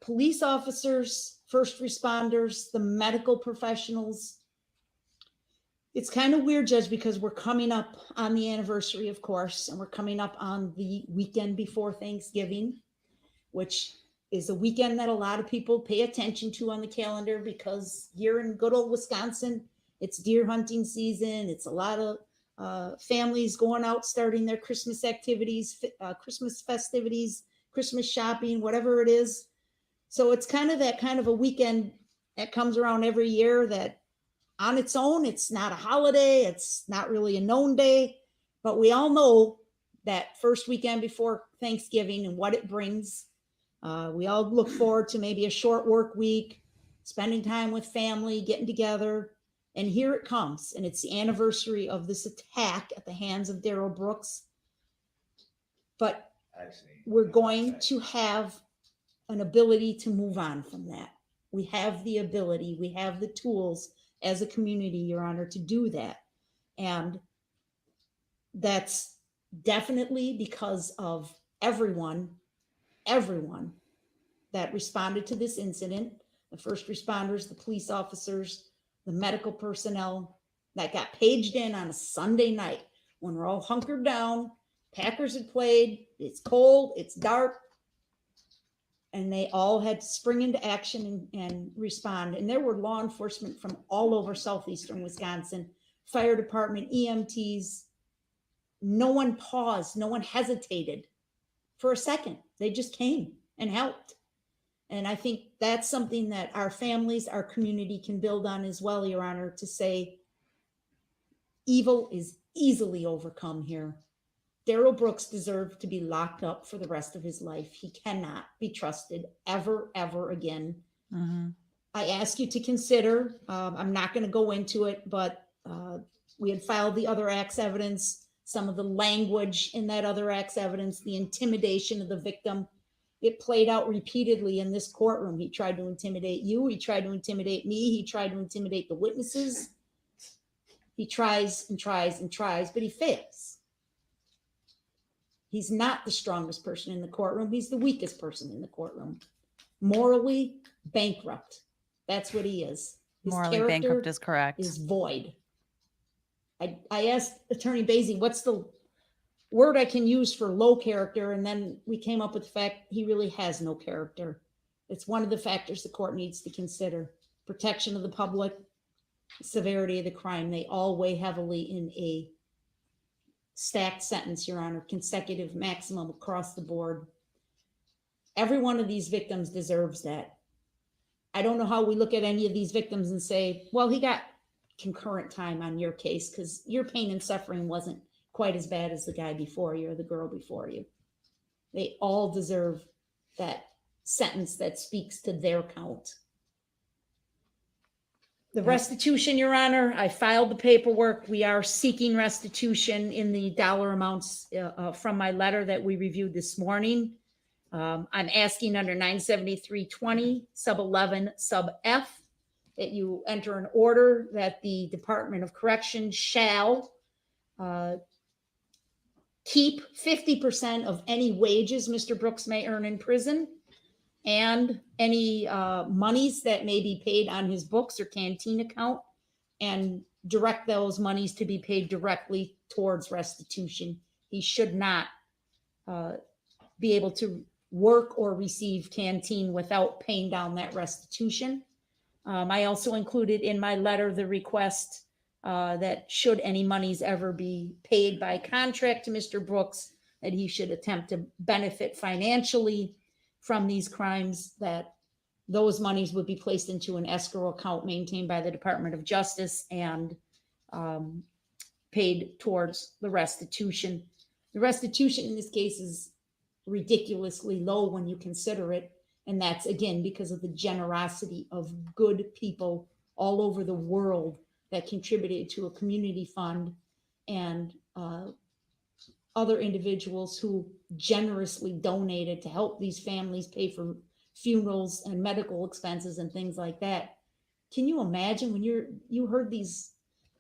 Police officers, first responders, the medical professionals. It's kind of weird, Judge, because we're coming up on the anniversary, of course, and we're coming up on the weekend before Thanksgiving, which is a weekend that a lot of people pay attention to on the calendar because here in good old Wisconsin, it's deer hunting season. It's a lot of families going out, starting their Christmas activities, Christmas festivities, Christmas shopping, whatever it is. So it's kind of a weekend that comes around every year that on its own, it's not a holiday. It's not really a known day, but we all know that first weekend before Thanksgiving and what it brings. We all look forward to maybe a short work week, spending time with family, getting together. And here it comes. And it's the anniversary of this attack at the hands of Darrell Brooks. But we're going to have an ability to move on from that. We have the ability, we have the tools as a community, Your Honor, to do that. And that's definitely because of everyone that responded to this incident, the first responders, the police officers, the medical personnel that got paged in on a Sunday night when we're all hunkered down. Packers had played, it's cold, it's dark, and they all had to spring into action and respond. And there were law enforcement from all over southeastern Wisconsin, fire department, EMTs. No one paused, no one hesitated for a second. They just came and helped. And I think that's something that our families, our community can build on as well, Your Honor, to say evil is easily overcome here. Darrell Brooks deserved to be locked up for the rest of his life. He cannot be trusted ever, ever again. Mm-hmm. I ask you to consider, I'm not going to go into it, but we had filed the other acts evidence, some of the language in that other acts evidence, the intimidation of the victim. It played out repeatedly in this courtroom. He tried to intimidate you. He tried to intimidate me. He tried to intimidate the witnesses. He tries and tries and tries, but he fails. He's not the strongest person in the courtroom. He's the weakest person in the courtroom. Morally bankrupt. That's what he is. His Morally bankrupt is correct. Is void. I asked Attorney Basie, what's the word I can use for low character? And then we came up with the fact he really has no character. It's one of the factors the court needs to consider. Protection of the public, severity of the crime. They all weigh heavily in a stacked sentence, Your Honor, consecutive maximum across the board. Every one of these victims deserves that. I don't know how we look at any of these victims and say, well, he got concurrent time on your case because your pain and suffering wasn't quite as bad as the guy before you or the girl before you. They all deserve that sentence that speaks to their count. The restitution, Your Honor, I filed the paperwork. We are seeking restitution in the dollar amounts from my letter that we reviewed this morning. I'm asking under 973.20 sub 11 sub F that you enter an order that the Department of Corrections shall keep 50% of any wages Mr. Brooks may earn in prison and any monies that may be paid on his books or canteen account, and direct those monies to be paid directly towards restitution. He should not be able to work or receive canteen without paying down that restitution. I also included in my letter the request that should any monies ever be paid by contract to Mr. Brooks, that he should attempt to benefit financially from these crimes, that those monies would be placed into an escrow account maintained by the Department of Justice and paid towards the restitution. The restitution in this case is ridiculously low when you consider it. And that's, again, because of the generosity of good people all over the world that contributed to a community fund and other individuals who generously donated to help these families pay for funerals and medical expenses and things like that. Can you imagine when you heard these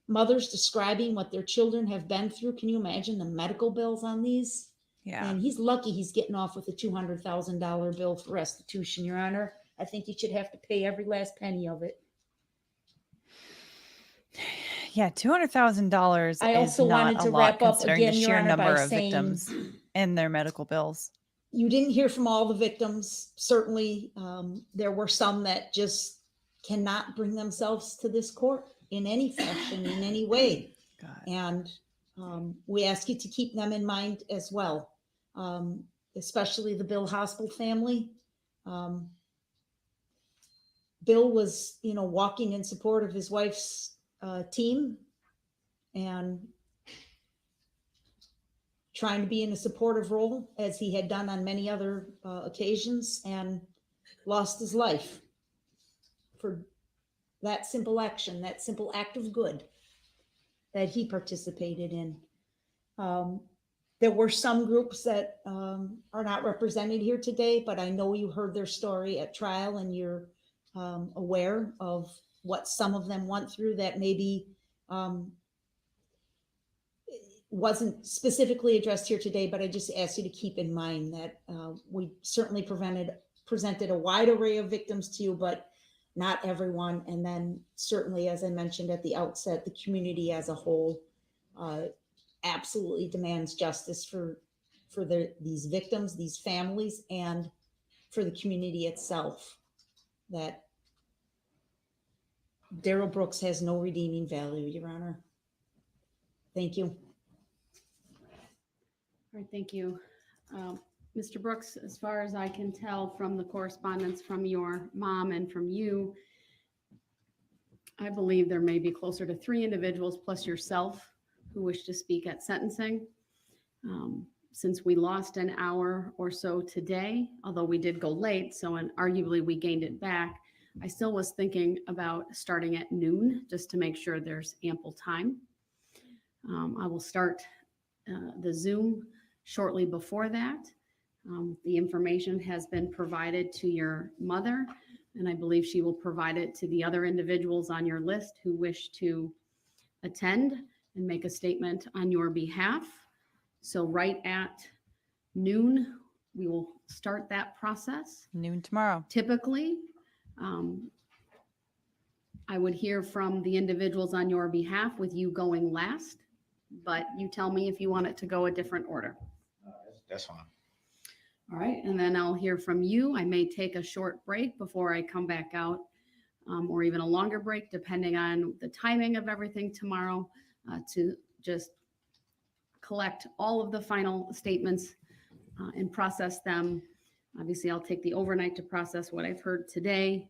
mothers describing what their children have been through? Can you imagine the medical bills on these? Yeah. And he's lucky he's getting off with a $200,000 bill for restitution, Your Honor. I think he should have to pay every last penny of it. Yeah, $200,000. I also wanted to wrap up considering again, the Your sheer Honor, number by of saying victims and their medical bills. you didn't hear from all the victims. Certainly, there were some that just cannot bring themselves to this court in any fashion, in any way. God. And we ask you to keep them in mind as well, especially the Bill Hospital family. Bill was, walking in support of his wife's team and trying to be in a supportive role as he had done on many other occasions, and lost his life for that simple action, that simple act of good that he participated in. There were some groups that are not represented here today, but I know you heard their story at trial and you're aware of what some of them went through that maybe wasn't specifically addressed here today, but I just ask you to keep in mind that we certainly presented a wide array of victims to you, but not everyone. And then certainly, as I mentioned at the outset, the community as a whole absolutely demands justice for these victims, these families, and for the community itself. That Darrell Brooks has no redeeming value, Your Honor. Thank you. All right, thank you. Mr. Brooks, as far as I can tell from the correspondence from your mom and from you, I believe there may be closer to 3 individuals plus yourself who wish to speak at sentencing. Since we lost an hour or so today, although we did go late, so arguably we gained it back, I still was thinking about starting at noon just to make sure there's ample time. I will start the Zoom shortly before that. The information has been provided to your mother, and I believe she will provide it to the other individuals on your list who wish to attend and make a statement on your behalf. So right at noon, we will start that process. Noon tomorrow. Typically, I would hear from the individuals on your behalf with you going last, but you tell me if you want it to go a different order. That's fine. All right, and then I'll hear from you. I may take a short break before I come back out, or even a longer break, depending on the timing of everything tomorrow, to just collect all of the final statements and process them. Obviously, I'll take the overnight to process what I've heard today,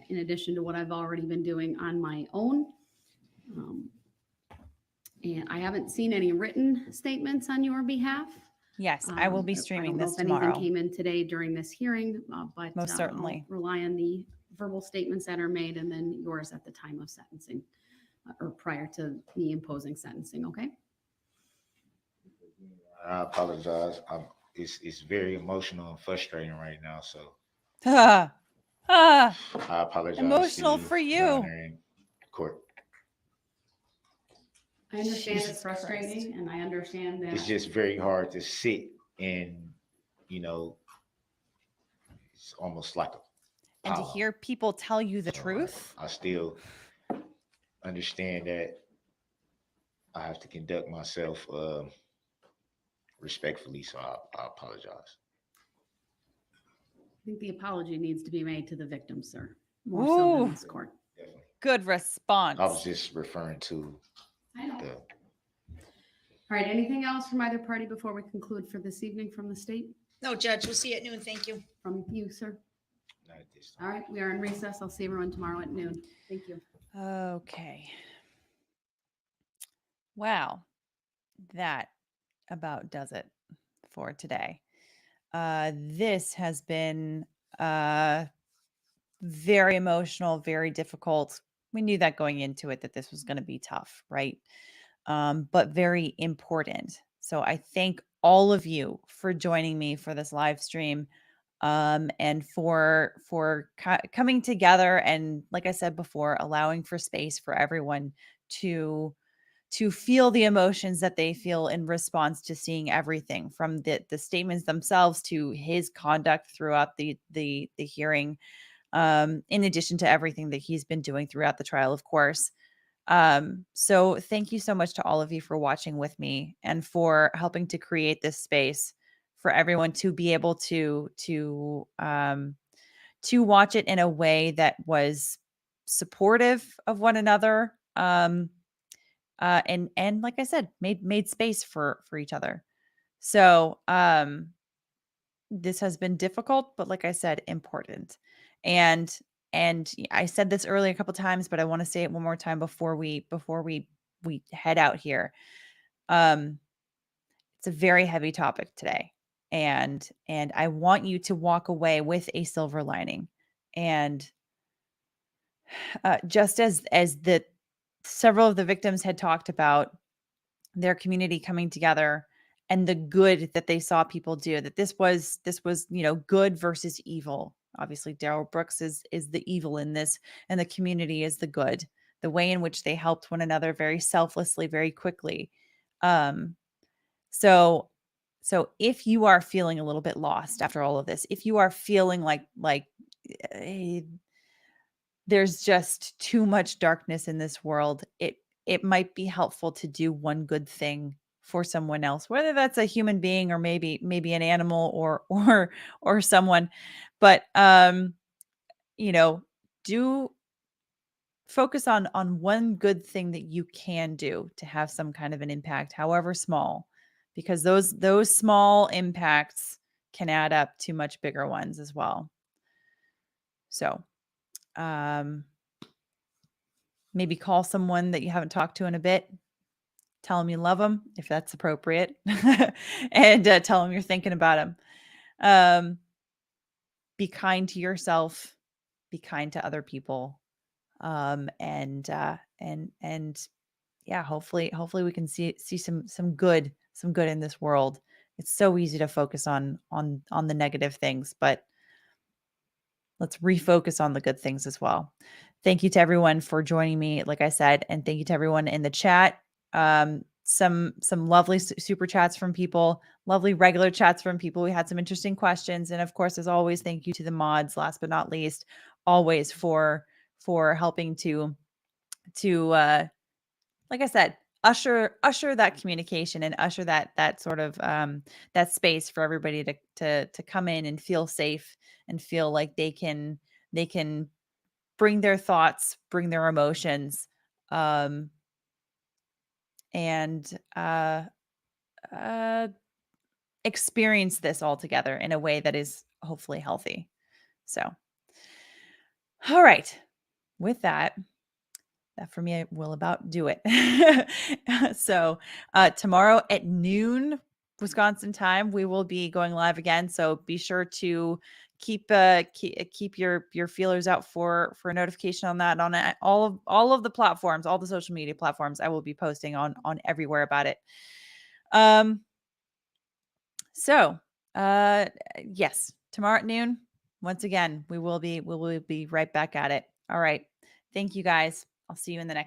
in addition to what I've already been doing on my own. And I haven't seen any written statements on your behalf. Yes, I will be streaming this I don't know if tomorrow. anything came in today during this hearing, but Most certainly. I'll rely on the verbal statements that are made and then yours at the time of sentencing or prior to me imposing sentencing, okay? I apologize. It's very emotional and frustrating right now, so Ah, I apologize. to emotional for Your you. Honor, in court. I understand Jesus it's frustrating and I understand that. It's just very hard to sit and, it's almost like a And to power. hear people tell you the truth. I still understand that I have to conduct myself respectfully, so I apologize. I think the apology needs to be made to the victim, sir, more so Ooh. than this court. Good response. I was just referring to I know. the All right, anything else from either party before we conclude for this evening from the state? No, Judge, we'll see you at noon. Thank you. From you, sir? not at this time. All right, we are in recess. I'll see everyone tomorrow at noon. Thank you. Okay. Wow. That about does it for today. This has been very emotional, very difficult. We knew that going into it that this was going to be tough, right? But very important. So I thank all of you for joining me for this live stream, and for coming together, and like I said before, allowing for space for everyone to feel the emotions that they feel in response to seeing everything from the statements themselves to his conduct throughout the hearing, in addition to everything that he's been doing throughout the trial, of course. So thank you so much to all of you for watching with me and for helping to create this space for everyone to be able to watch it in a way that was supportive of one another. And like I said, made space for each other. So, this has been difficult, but like I said, important. And I said this earlier a couple times, but I want to say it one more time before we head out here. It's a very heavy topic today, and I want you to walk away with a silver lining. And just as the several of the victims had talked about their community coming together and the good that they saw people do, that this was good versus evil. Obviously, Darrell Brooks is the evil in this, and the community is the good. The way in which they helped one another very selflessly, very quickly. So if you are feeling a little bit lost after all of this, if you are feeling like there's just too much darkness in this world, it might be helpful to do one good thing for someone else, whether that's a human being or maybe an animal or someone. But do focus on one good thing that you can do to have some kind of an impact, however small, because those small impacts can add up to much bigger ones as well. So maybe call someone that you haven't talked to in a bit. Tell them you love them, if that's appropriate, and tell them you're thinking about them. Be kind to yourself. Be kind to other people. And yeah, hopefully we can see some good in this world. It's so easy to focus on the negative things, but let's refocus on the good things as well. Thank you to everyone for joining me, like I said, and thank you to everyone in the chat. Some lovely super chats from people, lovely regular chats from people. We had some interesting questions, and of course, as always, thank you to the mods, last but not least, always for helping to like I said, usher that communication and usher that sort of that space for everybody to come in and feel safe and feel like they can bring their thoughts, bring their emotions, and experience this all together in a way that is hopefully healthy. So, all right, with that for me will about do it. So tomorrow at noon Wisconsin time, we will be going live again. So be sure to keep your feelers out for a notification on that, on all of the platforms, all the social media platforms. I will be posting on everywhere about it. So yes, tomorrow at noon, once again, we will be right back at it. All right. Thank you guys. I'll see you in the next